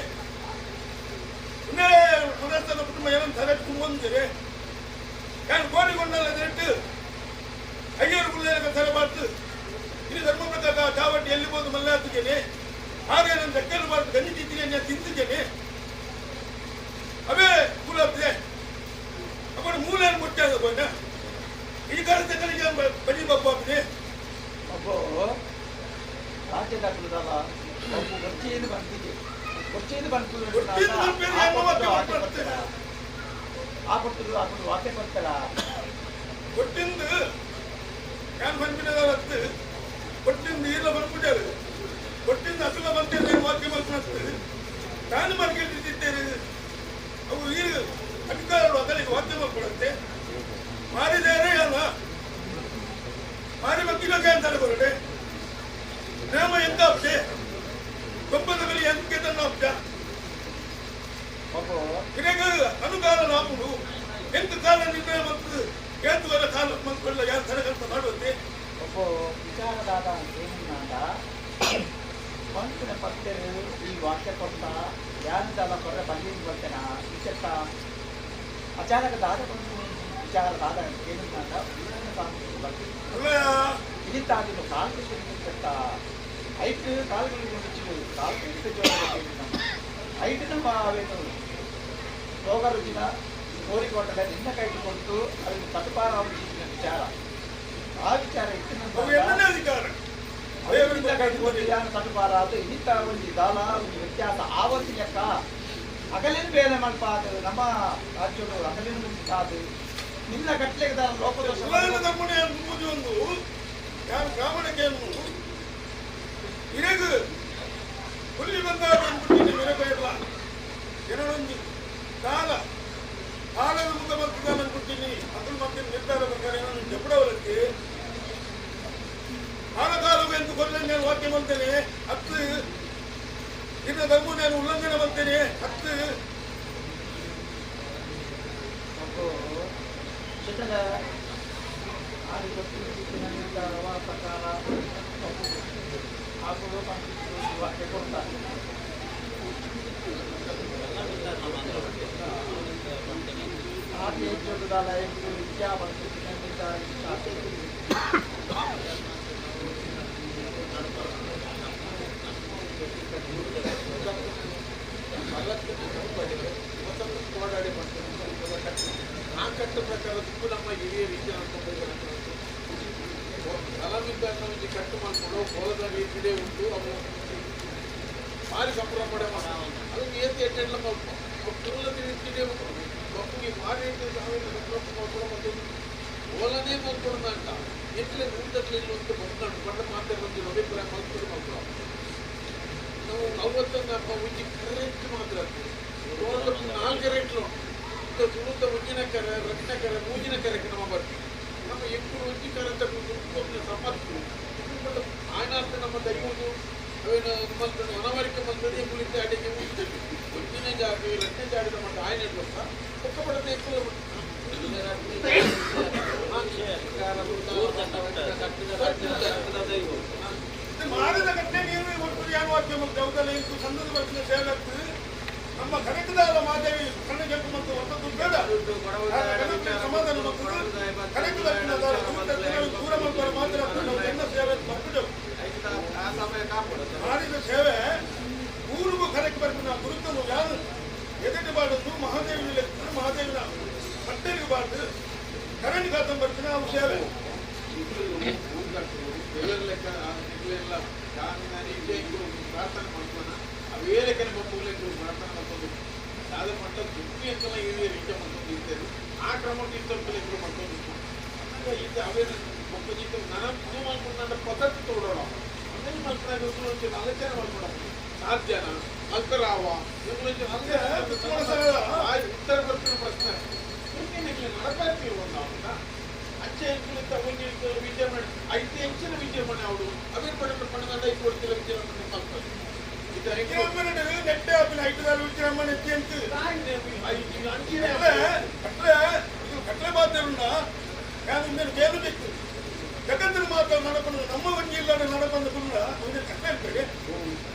ಇನ್ನೇ ಮನಸ್ಥಾನ ಕುಟುಂಬ ಏನಂತ ಸರಿಯಾಗಿ ತುಂಬಂದಿರಿ ನಾನು ಕೋರಿಕೊಂಡಲ್ಲ ನೆಟ್ಟು ಅಯ್ಯರು ಗುಳ್ಳೆಯ ಸರ ಮಾಡ್ತು ಇಲ್ಲಿ ಧರ್ಮ ಪ್ರಕಾರ ಚಾವಟ್ಟಿ ಎಲ್ಲಿ ಹೋದು ಮಲ್ಲ ಹತ್ತಿದ್ದೇನೆ ಹಾಗೆ ನಾನು ಲೆಕ್ಕಲು ಮಾಡ್ತು ಗಂಜಿ ತಿಂತೀನಿ ನಾನು ತಿಂತಿದ್ದೇನೆ ಅವೇ ಮೂಲ ಹತ್ತಿದೆ ಅಪ್ಪನ ಮೂಲ ಮುಟ್ಟಾದ ಬೋಣ ಈ ಕಾಲದ ಕಲಿಗೆ ಬಡಿ ಬಬ್ಬ ಆಗ್ತದೆ ಒಬ್ಬ ರಾಜ್ಯದಾಗಲದಲ್ಲ ಒಬ್ಬ ಬರ್ಚಿಯನ್ನು ಬಂದಿದೆ ಕೊಚ್ಚಿಂದ ಬಂತು ಆ ಕೊಟ್ಟರು ವಾಕ್ಯ ಬರ್ತಾರ ಕೊಟ್ಟಿಂದು ಯಾರು ಬಂದ್ಬಿಟ್ಟದ ಕೊಟ್ಟಿಂದ ಇಲ್ಲ ಬಂದ್ಬಿಟ್ಟಾರು ಕೊಟ್ಟಿಂದ ಅಸಲ ಬಂದಿದ್ದ ವಾಕ್ಯ ಬರ್ತಾರೆ ತಾನು ಮರ್ಗಿಟ್ಟಿದ್ದೇನೆ ಅವು ಈಗ ಅಧಿಕಾರಗಳು ಅದಕ್ಕೆ ವಾದ್ಯ ಕೊಡುತ್ತೆ ಮಾರಿದೇನೆ ಅಲ್ಲ ಮಾರಿ ಮಕ್ಕಳಿಗೆ ಅಂತಾರೆ ಬರಡೆ ನೇಮ ಎಂತ ಅಂಶ ಗೊಬ್ಬರದ ಮೇಲೆ ಎಂತಕ್ಕೆ ತನ್ನ ಅಂಶ ಇದೀಗ ಅನುಕಾಲ ನಾಪುಡು ಎಂತ ಕಾಲ ನಿರ್ಣಯ ಮತ್ತು ಏತುವರ ಕಾಲ ಮಂತ್ಕೊಳ್ಳ ಯಾರು ತರಗಂತ ಮಾಡುವಂತೆ ಒಬ್ಬ ವಿಚಾರದಾದ ಏನಂದ ಮನುಷ್ಯನ ಪತ್ತೆರು ಈ ವಾಕ್ಯ ಕೊಟ್ಟ ಯಾರಿದ್ದಾಲ ಕೊರ್ರೆ ಬಂದಿದ್ದು ಬರ್ತೇನ ವಿಷತ್ತ ಅಚಾನಕ ದಾದ ಬಂದು ವಿಚಾರದಾದ ಏನಂದ ಇದಿತ್ತಾಗಿದ್ದು ಕಾಲ್ಕೃಷ್ಣ ನಿಮಿತ್ತ ಐಟು ಕಾಲುಗಳಿಗೆ ಮುಚ್ಚು ಕಾಲ್ಕೃಷ್ಣ ಜೋರ ಐಟು ನಮ್ಮ ಅವೇನು ರೋಗ ರುಚಿನ ಕೋರಿಕೊಂಡಾಗ ನಿನ್ನ ಕೈಗೆ ಕೊಟ್ಟು ಅದನ್ನು ತಟುಪಾರ ವಿಚಾರ ಆ ವಿಚಾರ ತಟುಪಾರ ಅದು ಇನ್ನಿತ ಒಂದು ದಾಲ ಒಂದು ವ್ಯತ್ಯಾಸ ಆವತ್ತು ಲೆಕ್ಕ ಅಗಲಿನ ಬೇರೆ ಮಲ್ಪಾದು ನಮ್ಮ ರಾಜ್ಯಗಳು ಅಗಲಿನ ಮುಂತಾದು ನಿನ್ನ ಕಟ್ಲೆಗೆ ದಾರ ಲೋಕದೋಷ ಒಂದು ಯಾರು ಬ್ರಾಹ್ಮಣಕ್ಕೆ ಇರಗು ಹುಲ್ಲಿ ಬಂದಾಗ ಮೆರಬೇಡ ಎರಡೊಂದು ಕಾಲ ಕಾಲದ ಮುಖ ಮತ್ತು ನಾನು ಕೊಡ್ತೀನಿ ಅದ್ರ ಮತ್ತೆ ನಿರ್ಧಾರ ಪ್ರಕಾರ ನಾನು ಜಪಡವಲಕ್ಕೆ ಕಾಲಕಾಲವು ಎಂದು ಕೊಲ್ಲ ನಾನು ವಾಕ್ಯ ಮಾಡ್ತೇನೆ ಹತ್ತು ಇನ್ನ ಧರ್ಮ ನಾನು ಉಲ್ಲಂಘನೆ ಮಾಡ್ತೇನೆ ಹತ್ತು ಪ್ರಕಾರ ಹಾಗೂ ವಾಕ್ಯ ಕೊಡ್ತಾರೆ ಆಕೆ ಜೋಗದಾಲ ಎಂದು ವಿದ್ಯಾ ಮತ್ತು ಆ ಕಟ್ಟ ಪ್ರಕಾರ ನಮ್ಮ ಹಿರಿಯ ವಿದ್ಯಾ ಕಲಾವಿದ್ದ ಕಟ್ಟು ಮಾಡಿಕೊಂಡು ಹೋದ ರೀತಿಯೇ ಉಂಟು ಅವು ಭಾರಿ ಸಂಭ್ರಮ ಪಡೆ ಅದಕ್ಕೆ ಏತಿ ಎಟ್ಟೆಲ್ಲ ಮಕ್ಕಳು ರೀತಿಯೇ ಮಕ್ಕಳಿಗೆ ಭಾರಿ ಸಂಭ್ರಮ ಮತ್ತು ಓಲನೇ ಮಲ್ಕೊಳ್ಳೋಣ ಅಂತ ಎತ್ತಲೆ ಮುಂದಕ್ಕೆ ಒಂದು ಮಕ್ಕಳು ಬಣ್ಣ ಮಾತ್ರ ಬಂದಿರೋ ಅಭಿಪ್ರಾಯ ಮಲ್ಕೊಂಡು ಮಕ್ಕಳು ನಾವು ಅವತ್ತೊಂದು ನಮ್ಮ ಉಜ್ಜಿ ಕರೆಕ್ಟ್ ಮಾತ್ರ 4 ರೇಟ್ಲು ತುಳುತ ಉಜ್ಜಿನ ಕರೆ ರಕ್ತ ಕರೆ ಮೂಜಿನ ಕರೆಗೆ ನಮ್ಮ ಬರ್ತೀವಿ ನಮ್ಮ ಎಂಟು ಉಜ್ಜಿ ಕರೆ ತಗೊಂಡು ಸಮರ್ತು ಆಯ್ನಾರ್ಥ ನಮ್ಮ ದೈವದು ಅವೇನು ಮಂತ್ರಿ ಅನಾವರಿಕ ಮಂತ್ರಿ ಕುಳಿತು ಅಡಿಗೆ ಮುಗಿಸ್ತೀವಿ ಉಜ್ಜಿನ ಜಾತಿ ರಕ್ತ ಜಾಡಿದ ಮತ್ತು ಆಯ್ನ ವರ್ಷ ಪಕ್ಕ ಪಡದೆ ಮಾಡಿದ ಘಟನೆ ನೀವು ಒಟ್ಟು ಯಾವಾಕ್ಯ ಮತ್ತು ಜವಾಬ್ದಾರಿ ಇಂಟು ಸಂದದ ವರ್ಷದ ಸೇವತ್ತು ನಮ್ಮ ಕನಕದಾರ ಮಾದೇವಿ ಕಣ್ಣ ಕೆಂಪು ಮತ್ತು ಹೊಸದು ಬೇಡ ಸಮಾಧಾನ ಮತ್ತು ಕನಕದ ದೂರ ಮಾಡ್ತಾರೆ ಮಾತ್ರ ಎಲ್ಲ ಸೇವೆ ಬರ್ಬಿಟ್ಟೆವು ಮಾಡಿದ ಸೇವೆ ಊರಿಗೂ ಕರೆಕ್ಟ್ ಬರ್ತೀನಿ ಆ ಗುರುತನ್ನು ಯಾರು ಎದೆಗೆ ಬಾಡೋದು ಮಹಾದೇವಿನ ಮಹಾದೇವಿನ ಮಟ್ಟೆಗೆ ಬಾರ್ದು ಕರೆಂಟ್ ಖಾತಂ ಬರ್ತೀನಿ ಅವ್ರ ಸೇವೆ ಲೆಕ್ಕ ಎಲ್ಲ ಪ್ರಾರ್ಥನೆ ಮಾಡ್ತಾನ ಅವೇ ಲೆಕ್ಕನೆ ಮಕ್ಕಳು ಪ್ರಾರ್ಥನೆ ಮಾಡ್ಕೊಂಡು ಯಾವ್ದು ಮಟ್ಟ ದುಡ್ಡಿ ಅಂತ ಹಿರಿಯ ರೀತಿಯ ಮಕ್ಕಳು ಇರ್ತೇವೆ ಆ ಕ್ರಮಕ್ಕೆ ಇಷ್ಟೊಂದು ಮಾಡ್ಕೊಂಡು ಇದು ಅವೇನು ಮಕ್ಕಳು ನನ್ನ ಇದು ಮಾಡ್ಕೊಂಡು ನನ್ನ ಪದ್ಧತಿ ತಗೊಳ್ಳೋಣ ಅದೇ ಮಕ್ಕಳಾಗಿ ಆಲೋಚನೆ ಮಾಡ್ಕೊಡ ಸಾಧ್ಯನಾ ಮಕ್ಕಳಾವ ಉತ್ತರ ಬರ್ತಿರೋ ಪ್ರಶ್ನೆ ನಡಪಾರ್ತೀವಿ ಒಂದು ಅಂಚೆ ಎಂಕುಲಿಂದ ಒಂದು ವಿದ್ಯೆ ಮಾಡಿ 5 ಹೆಚ್ಚಿನ ವಿದ್ಯೆ ಮಾಡಿ ಅವಳು ಅವೇನು ಪಡೆದು ಪಡೆದ 5 ಕೊಡ್ತಿಲ್ಲ ವಿದ್ಯೆ ಮಾಡ್ತಾರೆ ನೆಟ್ಟೆ ಆಪಿನ 5 ವಿದ್ಯೆ ನೆಚ್ಚಿ ಅಂತ ಕಟ್ಲೆ ಮಾತಾಡುಂಡ ನಾನು ಕೇಳು ಬೇಕು ಜಗತ್ತಿನ ಮಾತು ನಡಕೊಂಡು ನಮ್ಮ ಒಂದು ಇಲ್ಲ ನಡಕೊಂಡು ಕೂಡ ಒಂದು ಕಟ್ಲೆ ಇರ್ಬೇಡಿ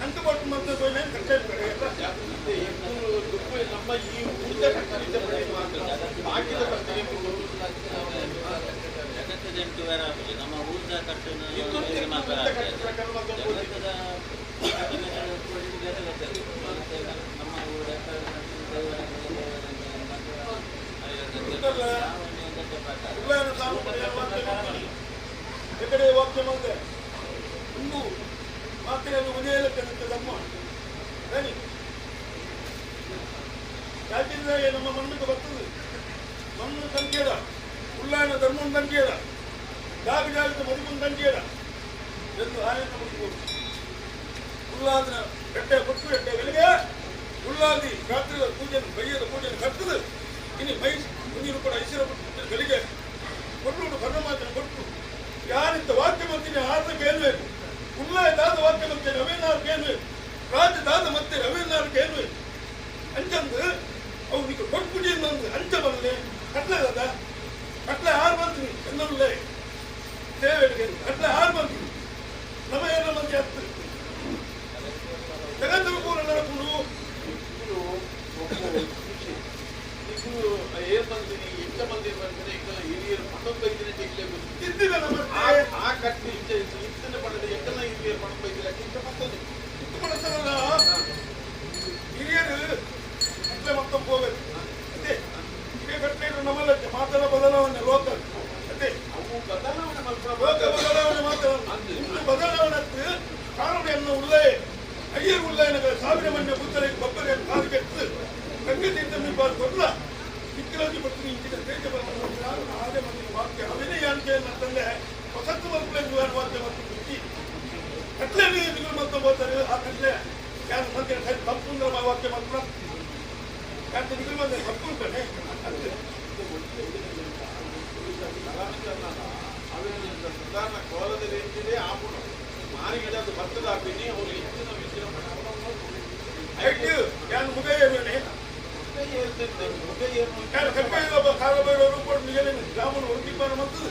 ಅಂತ ಕೊಟ್ಟು ಮತ್ತೆ ಕಟ್ಲೆ ಇರ್ಬೇಡಿ ನಮ್ಮ ಈ ಊಟ ಬಾಕಿದ ನಮ್ಮ ಊರ್ಜಾ ಕಟ್ಟುನ ಎಕಡೆ ವಾಕ್ಯ ಮಂದೆ ಒಂದು ಮಾತಿನಲ್ಲಿ ಉದಯಲಕ್ಕಂತ ನಮ್ಮ ಸರಿ ಯಾಕೆಂದ್ರೆ ನಮ್ಮ ಮಣ್ಣಿಗೆ ಬರ್ತದೆ ಮಣ್ಣು ತಂಕೇಡ ಉಳ್ಳಾನ ಧರ್ಮನ ತಂಕೇಡ ಜಾಗ ಜಾಗದ ಮದುಮನ ತಂಕೇಡ ಎಂದು ಆಯನ ಮುಗಿಬೋದು ಉಳ್ಳಾದ ಎಟ್ಟೆ ಕೊಟ್ಟು ಎಟ್ಟೆ ಬೆಲೆಗೆ ಉಳ್ಳಾದಿ ರಾತ್ರಿ ಪೂಜೆ ಬೈಯದ ಪೂಜೆ ಕರ್ತದೆ ಇನ್ನು ಮೈ ನೀರು ಕೂಡ ಐಶ್ವರ್ಯ ಗಳಿಗೆ ಕೊಟ್ಟು ಪರಮಾತ್ಮ ಕೊಟ್ಟು ಯಾರಿಂತ ವಾಕ್ಯ ಬರ್ತೀನಿ ಆತ ಕೇಳಬೇಕು ಉಳ್ಳಾಯದಾದ ವಾಕ್ಯ ಮತ್ತೆ ರವೀನಾರ್ ಕೇಳಬೇಕು ರಾಜ್ಯದಾದ ಮತ್ತೆ ರವೀನಾರ್ ಕೇಳಬೇಕು ಅಂಚಂದು ಅವು ನೀವು ಕೊಟ್ಬಿಟ್ಟು ನಂದು ಅಂಚ ಬರಲಿ ಕಟ್ಲೆದ ಕಟ್ಲೆ ಆರು ಬಂತೀನಿ ಎನ್ನಲ್ಲೇ ದೇವರಿಗೆ ಕಟ್ಲೆ ಆರು ಬಂತೀನಿ ನಮ್ಮ ಎಲ್ಲ ಮಂದಿ ಹತ್ತು ಜಗತ್ತಿನ ಕೂಡ ನಡಕೊಂಡು ಏನ್ ಬಂದಿನಿ ಎಂತ ಮಂದಿ ಬಂದಿನಿ ಹಿರಿಯರು ಮಣ್ಣೊಂದು ಬೈದಿನ ಇದ್ದಿಲ್ಲ ನಮ್ಮ ಆ ಕಟ್ಟಿ ಇತ್ತನೆ ಪಡೆದ ಎಂಟನ ಹಿರಿಯರು ಮಣ್ಣು ಬೈದಿಲ್ಲ ಇಂತ ಮತ್ತೊಂದು ಹಿರಿಯರು ಅಟ್ಲೆ ಮತ್ತೊಬ್ಬ ಹೋಗಬೇಕು ಅದೇ ಹಿರಿಯ ಕಟ್ಟಲೆ ನಮ್ಮಲ್ಲ ಮಾತನ ಬದಲಾವಣೆ ಲೋಕ ಅದೇ ಅವು ಬದಲಾವಣೆ ಲೋಕ ಬದಲಾವಣೆ ಮಾತಾಡ ಬದಲಾವಣೆ ಕಾರಣವನ್ನು ಉಳ್ಳೇ ಅಯ್ಯರ್ ಉಳ್ಳಾಯನಗಳ ಸಾವಿರ ಮಂದಿ ಬುದ್ಧರಿಗೆ ಬಬ್ಬರಿಗೆ ಕಾಲಿಗೆತ್ತು ಗಂಗೆದಿಂದ ಮೀಪಾಲು ಕೊಡ್ಲ ಇಕ್ಕಿಲಾಗಿ ಬರ್ತೀನಿ ಇಂಚಿನ ತೇಜ ನಾನು ಹಾಗೆ ಮಂದಿ ವಾಕ್ಯ ಅವಿನಯ ಅಂತೆಯನ್ನು ತಂದೆ ಹೊಸತ್ತು ಮಲ್ಪಲೆ ವಾಕ್ಯ ಮತ್ತು ಬುದ್ಧಿ ಕಟ್ಲೆ ನೀವು ಮತ್ತು ಬರ್ತಾರೆ ಆ ಕಟ್ಲೆ ಯಾರು ಮಂದಿ ತಪ್ಪು ಅಂದ್ರೆ ವಾಕ್ಯ ಮಾತ್ರ ಯಾಕೆ ನಿಗಳು ಬಂದ ತಪ್ಪು ಅಂತಾನೆ ಸಾಧಾರಣ ಕೋಲದಲ್ಲಿ ಎಂತಿದೆ ಆ ಗುಣ ಮಾರಿಗಿಡ ಅದು ಭತ್ತದ ಹಾಕಿನಿ ಅವ್ರು ಹೆಚ್ಚಿನ ವಿಜೃಂಭಣೆ ಆಯ್ತು ಯಾರು ಮುಗ ಏನೇನೆ ಕಾಲಬೈರವರು ಕೂಡ ನಿಜನೇ ಗ್ರಾಮನ ಹೊರಟಿಬ್ಬಾರ ಮತ್ತು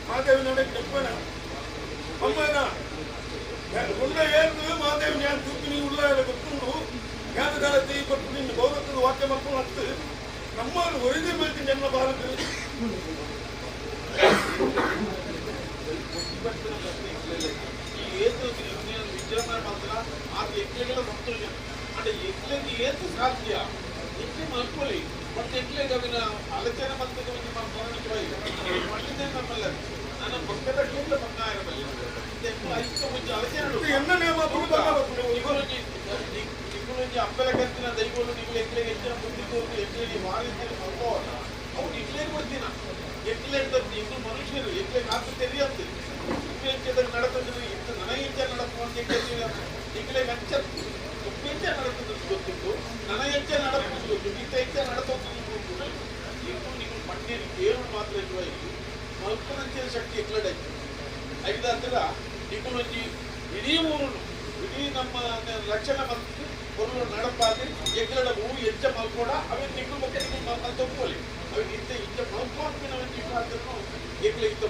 ಮಾದೇವಿ ನಡೆ ಕೆಪ್ಪನ ಅಮ್ಮನ ಉಳ್ಳ ಏನು ಮಾದೇವಿ ಯಾರು ತೂಕಿನಿ ಉಳ್ಳ ಗೊತ್ತುಂಡು ಯಾರು ಗಾಲ ತೈ ಕೊಟ್ಟು ನಿನ್ನ ಗೌರವದ ವಾಕ್ಯ ಮಾಡ್ಕೊಂಡು ಹತ್ತು ನಮ್ಮನ್ನು ಒರಿದು ಬೀಳ್ತೀನಿ ಜನ ಭಾರತ ಈ ಏತು ವಿಜೃಂಭಣೆ ಮಾತ್ರ ಆ ಎಕ್ಲೆಗೆಲ್ಲ ಸಂತೋಷ అంటే ఎట్లకి ఏది సాధ్య ఎట్లే మనుకోలి బట్ ఎట్లే గవిన ఆలోచన మంత్రి గురించి మనం గమనించాలి మళ్ళీ నమ్మలేదు ನಾನು ಪಕ್ಕದ ಟೂರ್ಲ ಬಂಗಾಯ ಐದು ಮುಂಚೆ ಆಲೋಚನೆ ನಿಗುಲುಂಜಿ ಅಂಬೆಲ ಕತ್ತಿನ ದೈವಗಳು ನಿಗುಲು ಎಕ್ಲೆಗೆ ಹೆಚ್ಚಿನ ಬುದ್ಧಿ ತೋರು ಎಕ್ಲೆಗೆ ವಾರಿಸಿದ ಅನುಭವ ಅವು ಎಕ್ಲೆಗೆ ಬರ್ತೀನ ಎಕ್ಲೆ ನಿಗುಲು ಮನುಷ್ಯರು ಎಕ್ಲೆ ಕಾಸು ತೆರೆಯಂತೆ ಹೆಚ್ಚದ ನಡೆತಿದ್ರು ಇಂತ ನನಗಿಂಚ ನಡಪುವಂತ ಎಕ್ಲೆಗೆ ಅಂಚ ಹೆಚ್ಚ ನಡತದ್ದು ಗೊತ್ತಿತ್ತು ನನ್ನ ಹೆಚ್ಚ ನಡಪುದು ಗೊತ್ತು ಇಂತ ಹೆಚ್ಚ ನಡತದ್ದು ಗೊತ್ತು ನೀವು ಪಂಡಿಯರು ಕೇವಲ ಮಾತ್ರ ಇರುವ ಮಲ್ಪನಂಚಿನ ಶಕ್ತಿ ಎಕ್ಲಡಾಯ್ತು ಐದಾದ್ರ ನಿಗುಲೊಂಜಿ ಇಡೀ ಊರನ್ನು ಇಡೀ ನಮ್ಮ ರಕ್ಷಣೆ ಮತ್ತು பொருள் நடப்பாது எங்களோட ஊ எச்ச மல்கோட அவன் நிக்கு மக்கள் நீங்கள் தொப்போலி அவன் இந்த மல்கோட்பின வச்சு பார்த்துருக்கோம் எங்களை இந்த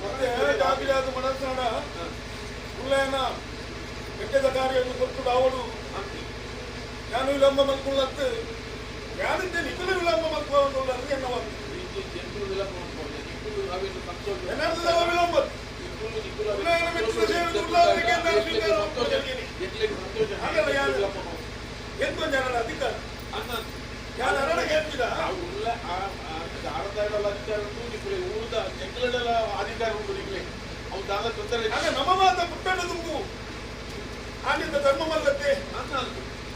ದಾಬಿಲಾದ ಮನಸ್ಸಾಡ ಉಳ್ಳೇನ ಕೆಟ್ಟದ ಕಾರ್ಯವನ್ನು ಕೊಟ್ಟು ಅವಳು ನಾನು ವಿಳಂಬ ಮಲ್ಕೊಳ್ಳತ್ತು ಯಾರಿದ್ದೆ ನಿಖಲು ವಿಳಂಬ ಮಲ್ಕೊಳ್ಳೋದು ಅದು ಎನ್ನವನ್ನು ಜನರು ವಿಳಂಬ ಮಾಡ್ಕೊಂಡು ನಿಖಲು ಅವೇನು ಸಂತೋಷ ಏನಾಗ್ತದೆ ವಿಳಂಬ ಉಳ್ಳೇನ ಮೆಚ್ಚಿದ ಸೇವೆ ಉಳ್ಳಾದಕ್ಕೆ ಸಂತೋಷ ಹಾಗಲ್ಲ ಯಾರು ಎಂತ ಜನರ ಅಧಿಕಾರ ಅನ್ನ ಯಾರು ಅರಣ ಹೇಳ್ತಿದ ಉಳ್ಳ ಆಡದಾಡಲ್ಲ ಅಧಿಕಾರ ಉಂಟು ನಿಖಲೆ ಊರದ ಜಂಗಲಡೆಲ್ಲ ಅಧಿಕಾರ ಉಂಟು ನಿಖಲೆ ಅವು ದಾದ ತೊಂದರೆ ಆಗ ನಮ್ಮ ಮಾತ ಪುಟ್ಟಣ ತುಂಬು ಆನಿಂದ ಧರ್ಮ ಮಲ್ಲತ್ತೆ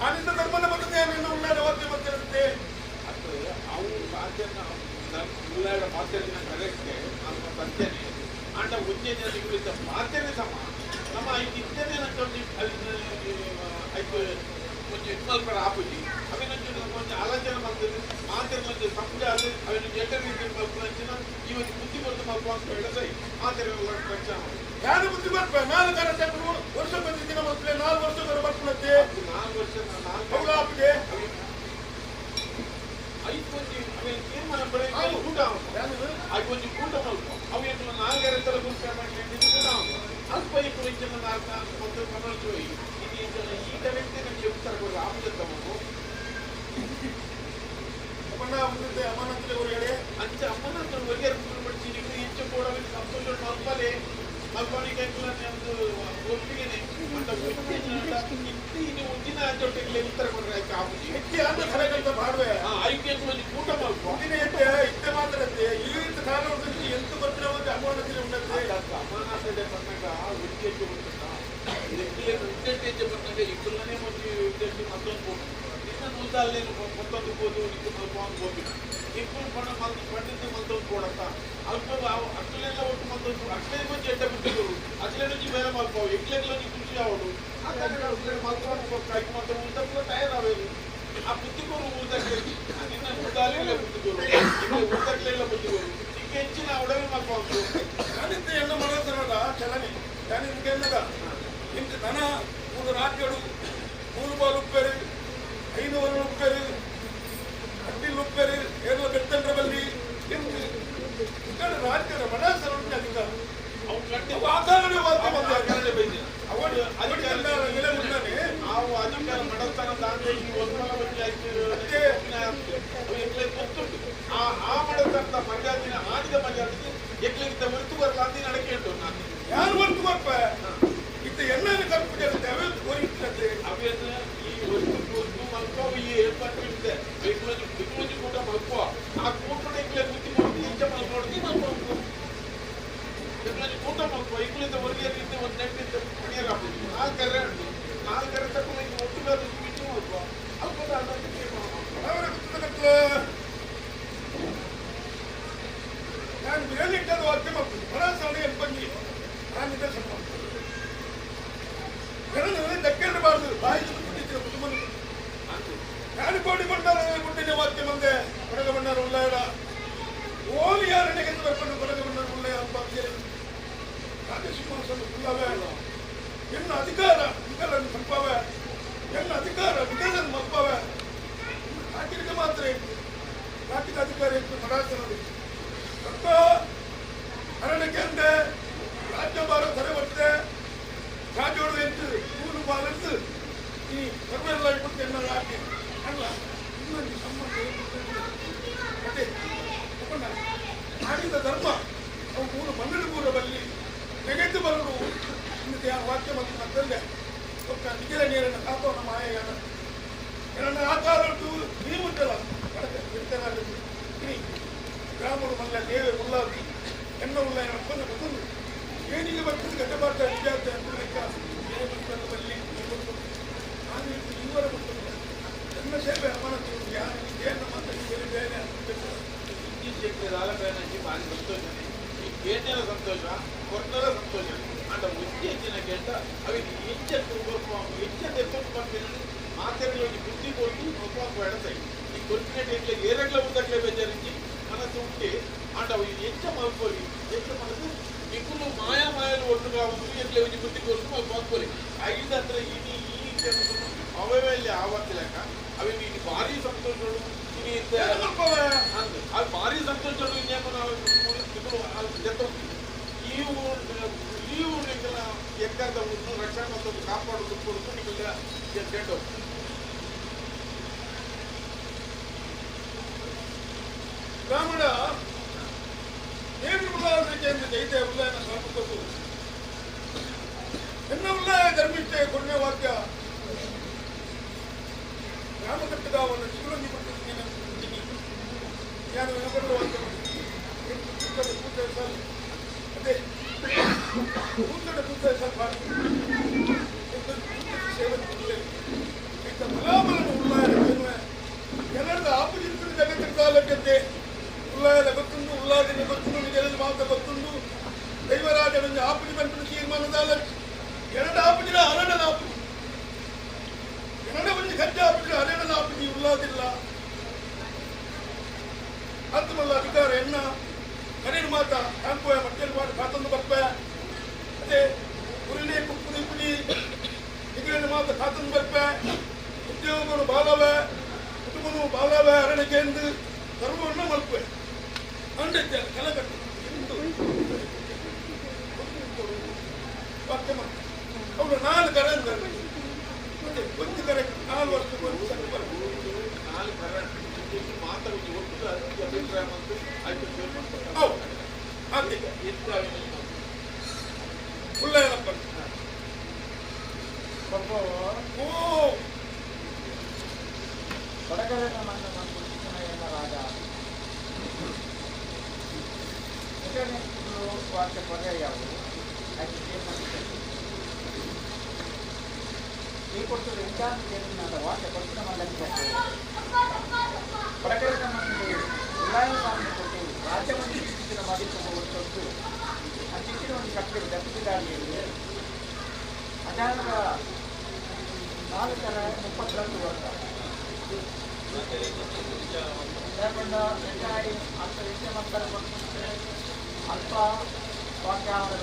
ಆನಿಂದ ಧರ್ಮನ ಮಲ್ಲತ್ತೆ ನಿನ್ನ ಉಳ್ಳಾಡ ವಾಕ್ಯ ಮತ್ತಿರುತ್ತೆ ಅವು ಸಾಧ್ಯನ ಉಳ್ಳಾಡ ಮಾಧ್ಯಮ ಕರೆಕ್ಟೆ ನಾನು ಸತ್ಯನೇ ಆಂಡ ಉಜ್ಜೆ ನಿಗುಳಿತ ಮಾಧ್ಯಮ ಸಮ ನಮ್ಮ ಐದು ಇದ್ದೇನೆ ಐದು కొంచెం ఇన్వాల్వ్మెంట్ ఆపుచి అవి నుంచి కొంచెం ఆలోచన మంత్రి మాత్రమే సంపద అవి నుంచి ఎక్కడ వచ్చిన ఈ బుద్ధి కొడుతూ మాకు వెళ్ళసాయి మాత్రమే వచ్చాము ಯಾರು ಬುದ್ಧಿ ಬರ್ಪ ನಾನು ಕರೆಕ್ಟ್ ವರ್ಷ ಬಂದಿದ್ದಿನ ಮೊದಲೇ 4 ವರ್ಷ ಬರ್ಕೊಳ್ಳುತ್ತೆ 4 ವರ್ಷ ಅವಳಾಪಿಗೆ ಐದು ಕೊಂಚ ಅవి ತೀರ್ಮಾನ ಬೆಳಗ್ಗೆ ಊಟ ಅవి కొంచెం ಊಟ ಮಾಡ್ಕೊ ಅವು ಎಷ್ಟು 4 ಗಂಟೆల ಗುರುತು ಮಾಡಿ ಅಲ್ಪ ಕುರಿತು ಮೊದಲು ಮನೋಜ್ ಈತ ವ್ಯಕ್ತಿ ನಮಗೆ ಉತ್ತರ ಕೊಡುವ ಆಮಂತ್ರವನ್ನು ಅಪ್ಪಣ್ಣ ಮುಂದೆ ಅಮ್ಮನಂತಲೇ ಹೊರಗಡೆ ಅಂಚ ಅಮ್ಮನಂತರ ಹೊರಗೆ ಬಿಡಿಸಿ ನೀವು ಹೆಚ್ಚು ಕೂಡ ಸಂತೋಷ ಮಲ್ಪಲೆ ಮಲ್ಪನಿಗೆ ಒಂದು ಒಪ್ಪಿಗೆನೆ ಅಂತ ಇನ್ನು ಮುಂದಿನ ಜೊತೆಗೆ ಉತ್ತರ ಕೊಟ್ಟರೆ ಆಯ್ತು ಆಪುಜಿ ಹೆಚ್ಚಿ ಆದ ಕರೆಗಂತ ಮಾಡುವೆ ಐಕ್ಯಕ್ಕೆ ಒಂದು ಕೂಟ ಮಲ್ಪ ಇತ್ತೆ ಮಾತಾಡುತ್ತೆ ಈ ರೀತಿ ಕಾಲದಲ್ಲಿ ಎಂತ ಬರ್ತಿರೋ ಒಂದು ಅಮ್ಮನಂತಲೇ ಉಂಟಂತೆ ಅಮ್ಮನಂತಲೇ ಬಂದಾಗ ಉದ್ದೇಶ ಉಂಟಾ ಉದ್ದೇಶ ಬಂದಾಗ ಇಬ್ಬರನ್ನೇ ಒಂದು ಉದ್ದೇಶ ಮತ್ತೊಂದು ಇನ್ನು ನೂತಲ್ಲೇ ಮತ್ತೊಂದು ಬೋದು ನಿಂತು ಮಲ್ಪ ಹೋಗಿಲ್ಲ ಇಬ್ಬರು ಪಣ ಪಂಡಿತ ಮತ್ತೊಂದು ಕೊಡತ್ತ ಅಲ್ಪ ಅಕ್ಕಲೆಲ್ಲ ಒಟ್ಟು ಮತ್ತೊಂದು ಅಕ್ಕಲೇ ಮಂచి ಎಡ್ಡ ಬಿಟ್ಟಿದ್ರು ಅಕ್ಕಲೇ నుంచి ಬೇರೆ ಮಲ್ಪ ಎಕ್ಲೆಗ್ಲ ಖುಷಿ ಆವಡು ಮಲ್ಪ ಕೈ ಮಾತ್ರ ಉಂಟಲ್ಲ ತಯಾರಾಗಬೇಕು ಆ ಬುದ್ಧಿಗೋರು ಊರ್ದಕ್ಕೆ ನಿನ್ನ ಮುದ್ದಾಲಿಗಳ ಬುದ್ಧಿಗೋರು ಊರ್ದಕ್ಲೆಲ್ಲ ಬುದ್ಧಿಗೋರು ಈಗ ಹೆಚ್ಚಿನ ಒಡವೆ ಮಾಡ್ಕೊಂಡು ನಾನಿಂದ ಎಣ್ಣ ಮಾಡೋದಲ್ಲ ಚಲನೆ ನಾನು ನಿಮ್ಗೆ ಎನ್ನದ ನಿಮ್ಗೆ ದನ 3 ರಾಜ್ಯಗಳು 3 ಬಾಲ್ ಉಪ್ಪೇರು 5 ವರಣ ಉಪ್ಪೇರು ಅಡ್ಡಿಲ್ ಉಪ್ಪೇರು ಎಲ್ಲ ಬೆತ್ತಂಡ್ರ ಬಲ್ಲಿ ನಿಮ್ಗೆ ఇక్కడ ರಾಜ್ಯದ ಮನಸ್ಸರ ಉಂಟು ಅಧಿಕಾರ ಅವು ಕಟ್ಟಿ ಆಧಾರನೇ ವಾರ್ತೆ ಬಂದ ಬೈದಿಲ್ಲ ಅವನು ಅಧಿಕಾರ ಮುಂದಾನೆ ನಾವು ಅಧಿಕಾರ ನಡೆಸ್ತಾನ ದಾಂಡೆ ಈ ಒಂದಲ್ಲ ಬಗ್ಗೆ ಆಯ್ತು ಗೊತ್ತುಂಟು ಆ ಮಾಡತಂತ ಮರ್ಯಾದಿನ ಆಡಿದ ಮರ್ಯಾದಿಗೆ ಎಕ್ಲಿಗಿಂತ ಹೊರತು ಬರಲ್ಲ ಅಂತ ನಡಕೆ ಉಂಟು ನಾನು ಯಾರು ಹೊರತು ಬರ್ಪ ಇತ್ತ ಎಣ್ಣೆ ಕಲ್ಪಿಸಿರುತ್ತೆ ಅವೇ ಕೋರಿರ್ತದೆ ಅವೇನು ಈ ಹೊರತು ಮಲ್ಕೋ ಈ ಏರ್ಪಾಟ್ ಇರುತ್ತೆ ಬಿಕ್ಕುಮಂಜಿ ಕೂಟ ಮಲ್ಕೋ ಆ ಕೂಟ ಇಕ್ಲೆ ಬುದ್ಧಿ ಮಾಡಿ ಹೆಚ್ಚ ಮಲ್ಕೊಡ್ತಿ ಮಲ್ಕೊಂಡು ಕೂಟ ಮಲ್ಕೋ ಇಕ್ಲಿಂದ ಹೊರಗೆ ಒಂದು ನೆಟ್ಟಿಂದ ಮನೆಯಾಗ ಹಾಕೋದು 4 ಕರೆ ತಗೊಂಡು ಒಟ್ಟಿಗೆ ಮೀಟಿಂಗ್ ಮಲ್ಕೋ ಅಲ್ಪದ ನಾನು ಮೇಲಿಟ್ಟದ ವಾಕ್ಯ ಮಾಡ್ತೀನಿ ಮನಸ್ಸವಣಿ ಬಂದಿ ನಾನಿದ್ದ ಸ್ವಲ್ಪ ದಕ್ಕಿರಬಾರ್ದು ಬಾಯಿ ಬಿಟ್ಟಿದ್ದೆ ಕುಟುಂಬ ನಾನು ಕೋಡಿ ಬಂಡಾರ ಗುಡ್ಡಿನ ವಾಕ್ಯ ಮುಂದೆ ಕೊಡಗ ಬಣ್ಣರು ಉಳ್ಳಾಡ ಓಲಿ ಯಾರನೆಗೆ ಬರ್ಕೊಂಡು ಕೊಡಗ ಬಣ್ಣರು ಉಳ್ಳೆ ಹಬ್ಬ ರಾಜಸಿಂಹಾಸನ ಉಳ್ಳವೇ ಎನ್ನ ಅಧಿಕಾರ ವಿಕಲನ್ನು ಸಂಪವೇ ಎನ್ನ ಅಧಿಕಾರ ವಿಕಲನ್ನು ಮಪ್ಪವೇ ರಾಜ್ಯಕ್ಕೆ ಮಾತ್ರ ಇತ್ತು ರಾಜ್ಯದ ಅಧಿಕಾರ ಇತ್ತು ಮರಾಸನದು ಸ್ವಲ್ಪ ಅರಣ್ಯಕ್ಕೆ ಅಂದೆ ರಾಜ್ಯಭಾರ ಧರೆ ಬರ್ತದೆ ರಾಜ್ಯೋಡು ಎಂಟು 3 ಬಾಲಂತು ಈ ಸರ್ವೆಲ್ಲ ಇಟ್ಟು ಎನ್ನ ರಾಜ್ಯ ಅಲ್ಲ ಇನ್ನೊಂದು ಸಂಬಂಧ ಅದೇ ಮಾಡಿದ ಧರ್ಮ ಅವು 3 ಮಂಗಳೂರ ಬಲ್ಲಿ ನೆಗೆದು ಬರಲು ಇನ್ನತೆ ಆ ವಾಕ್ಯ ಮತ್ತು ಮತ್ತಲ್ಲೇ ಸ್ವಲ್ಪ ನಿಖಿಲ ನೀರನ್ನು ಕಾಪೋಣ ಮಾಯಗಾನ ನನ್ನ ಆಕಾರ ನೀವುಂಟಲ್ಲ ಗ್ರಾಮರು ಮಲ್ಲ ದೇವೆ ಉಳ್ಳಾದಿ ಎನ್ನ ಉಳ್ಳ ಒಪ್ಪಂದ ಬರ್ತಂದು ಏನಿಗೆ ಬರ್ತದೆ ಗಡ್ಡಬಾರ್ದ ವಿದ್ಯಾರ್ಥಿ ಅಂತ ಲೆಕ್ಕ ಏನೇ ಬರ್ತದೆ ಬಲ್ಲಿ ನಾನು ಇವರ ಬರ್ತದೆ ನನ್ನ ಸೇವೆ ಅಮಾನತು ಯಾರು ಏನು ಮಾತಾಡಿ ಬೇರೆ ಈ ಶಕ್ತಿ ಆಲೋಚನೆ ಭಾರಿ ಸಂತೋಷ ಈ ಕೇಂದ್ರ ಸಂತೋಷ ಕೊಟ್ಟರ ಸಂತೋಷ ಅಂಡ ಹೆಚ್ಚಿನ ಕೇಂದ್ರ ಅವಿಗೆ ಹೆಚ್ಚೆತ್ತು ಬರ್ತೀನಿ ಮಾತೆರಗಳಲ್ಲಿ ಬುದ್ಧಿ ಕೊಟ್ಟು ಒಬ್ಬ ಎಡಸೈ ಈ ಕೊಟ್ಟಿನ ಏರಗ್ಲ ಉದ್ದಕ್ಲೆ ಬೇಜಾరించి ಮನಸ್ಸು ಉಂಟೆ ಅಂಡ ಅವು ಹೆಚ್ಚ ಮಲ್ಕೋರಿ ಹೆಚ್ಚ ಮನಸ್ಸು ನಿಕ್ಕಲು ಮಾಯಾಮಾಯಲು ಒಟ್ಟುಗ ಒಂದು ಎಟ್ಲೆ ಒಂದು ಬುದ್ಧಿ ಕೊಟ್ಟು ಮಲ್ಕೋರಿ ಐದಂದ್ರೆ ಇನಿ ಈ ಅವಯಲ್ಲಿ ಆವತ್ತಿಲಕ ಅವಿಗೆ ಇದು ಭಾರಿ ಸಂತೋಷಗಳು ಅದು ಭಾರಿ ಸಂತೋಷಗಳು ಇನ್ನೇನು ನಾವು ಈ ಊರಿಗೆಲ್ಲ ಎಕ್ಕಾದ ಊರನ್ನು ರಕ್ಷಣೆ ಮತ್ತು ಕಾಪಾಡೋದು ಕೊಡೋದು ನಿಮಗೆ ಗೆಟ್ಟು ಬ್ರಾಹ್ಮಣ ಏನು ಉಳ್ಳಾಯಕ್ಕೆ ಅಂತ ಜೈತೆ ಉಳ್ಳಾಯನ ಸ್ವಲ್ಪ ಕೊಟ್ಟು ಎನ್ನ ಉಳ್ಳಾಯ ಧರ್ಮಿಷ್ಠೆ ಕೊಡನೆ ವಾಕ್ಯ ಗ್ರಾಮ ಕಟ್ಟಿದವನ್ನು ಚಿಗುರಂಗಿ ಕೊಟ್ಟಿದ್ದೀನಿ ನಾನು ವಿನಗರ ವಾಕ್ಯ ಪೂಜೆ ಸಲ್ ಅದೇ ಕೂತಡ ಪೂಜೆ ಸಲ್ ಸೇವೆ ಇಂಥ ಬಲಾಬಲನ ಉಳ್ಳಾಯ ಎಲ್ಲರದ ಆಪುಜಿಂತ ಜಗತ್ತಿನ ಕಾಲಕ್ಕೆ ಉಳ್ಳಾಯದ ಗೊತ್ತುಂಡು ಉಳ್ಳಾದಿನ ಗೊತ್ತುಂಡು ನಿಜದಲ್ಲಿ ಮಾತ್ರ ಗೊತ್ತುಂಡು ದೈವರಾಜನ ಆಪುಜಿ ಬಂತು ತೀರ್ಮಾನದಾಲ 2 ಆಪುಜಿನ ಹರಡನ ಆಪುಜಿ 2 ಒಂದು ಗಜ್ಜೆ ಆಪುಜಿ ಹರಡನ ಆಪುಜಿ ಉಳ್ಳಾದಿಲ್ಲ ಹತ್ತಮಲ್ಲ ಅಧಿಕಾರ ಎನ್ನ ಕರೀನು ಮಾತ ಕಾಂಪೋಯ ಮಟ್ಟೆಲ್ ಮಾಡಿ ಕಾತೊಂದು ಬರ್ಪ ಅದೇ ಉರುಳಿ ಕುಪ್ಪುದಿ ಪುಡಿ ಇದ್ರೇನು ಮಾತ ಕಾತೊಂದು ಬರ್ಪ ಉದ್ಯೋಗಗಳು ಬಾಲವೆ ಕುಟುಂಬನು ಬಾಲವೆ ಅರಣ್ಯಕ್ಕೆ ಎಂದು ಸರ್ವವನ್ನು ಮಲ್ಪೆ ಅಂಡಿದ್ದೆ ಕಲಗಟ್ಟು ವಾಕ್ಯ ಮಾಡಿ ಅವಳು 4 ಕರೆ ಅಂತಾರೆ ಒಂದು ಕರೆ 4 ವರ್ಷಕ್ಕೆ ಒಂದು ಸರಿ ಬರಬಹುದು 4 ಕರೆ ಮಾತಾಡಿ ಒಟ್ಟು ಅಭಿಪ್ರಾಯ ಮತ್ತು ಆಯ್ತು ಹೌದು ಹಾಗೆ ಉಳ್ಳಾಯನಪ್ಪ ಓ ಕೊಡಗದ ಮಣ್ಣು ಏನ ರಾಜ ವಾಕ್ಯ ಪರ್ಯಾಯವು ಈ ಕೊಟ್ಟು ಇಂಚಾಂತ ವಾಕ್ಯ ಕೊಟ್ಟಿನ ಮಲ್ಲಕ್ಕೆ ಕೊಡಗದ ಮಣ್ಣು ಉಳ್ಳಾಯನ ಕೊಟ್ಟು ರಾಜ್ಯವನ್ನು ಶಿಕ್ಷಣ ಮಾಡಿಕೊಂಡು ಕೊಟ್ಟು ಆ ಶಿಕ್ಷಣವನ್ನು ಕಟ್ಟಿದ ದಕ್ಷಿಣಾಳಿಯಲ್ಲಿ ಅಜಾನದ 432 ವರ್ಷ లేకుండా వెంకయ్య అంత విషయమంతా అల్ప వాక్యాలు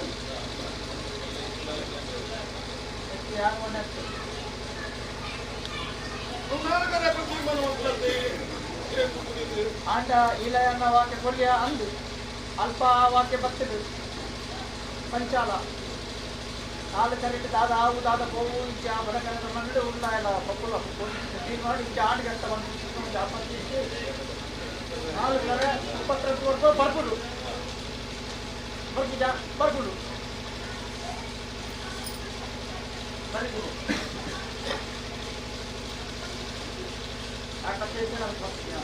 ಆಂಡ ಇಲೆಯನ್ನ ವಾಕ್ಯ ಕೊಲ್ಲಿಯ ಅಂದು ಅಲ್ಪ ವಾಕ್ಯ ಬರ್ತದೆ ಪಂಚಾಲ ನಾಲ್ಕು ಕರೆಕ್ಟ್ ದಾದ ಆವು ದಾದ ಹೋವು ಇಂಚ ಬಡಕರದ ಮಂಡು ಉಳ್ಳ ಎಲ್ಲ ಪಕ್ಕುಲ ಮಾಡಿ ಇಂಚ ಆಡಿಗಟ್ಟ ಒಂದು ಅಪ್ಪತ್ತಿ ನಾಲ್ಕು ಕರೆ 22 ಬರ್ಬಿಡು ಬರ್ಬಿಡ ಬರ್ಬಿಡು ಬರ್ಬಿಡು ಆ ಕಥೆ ಬರ್ತೀಯ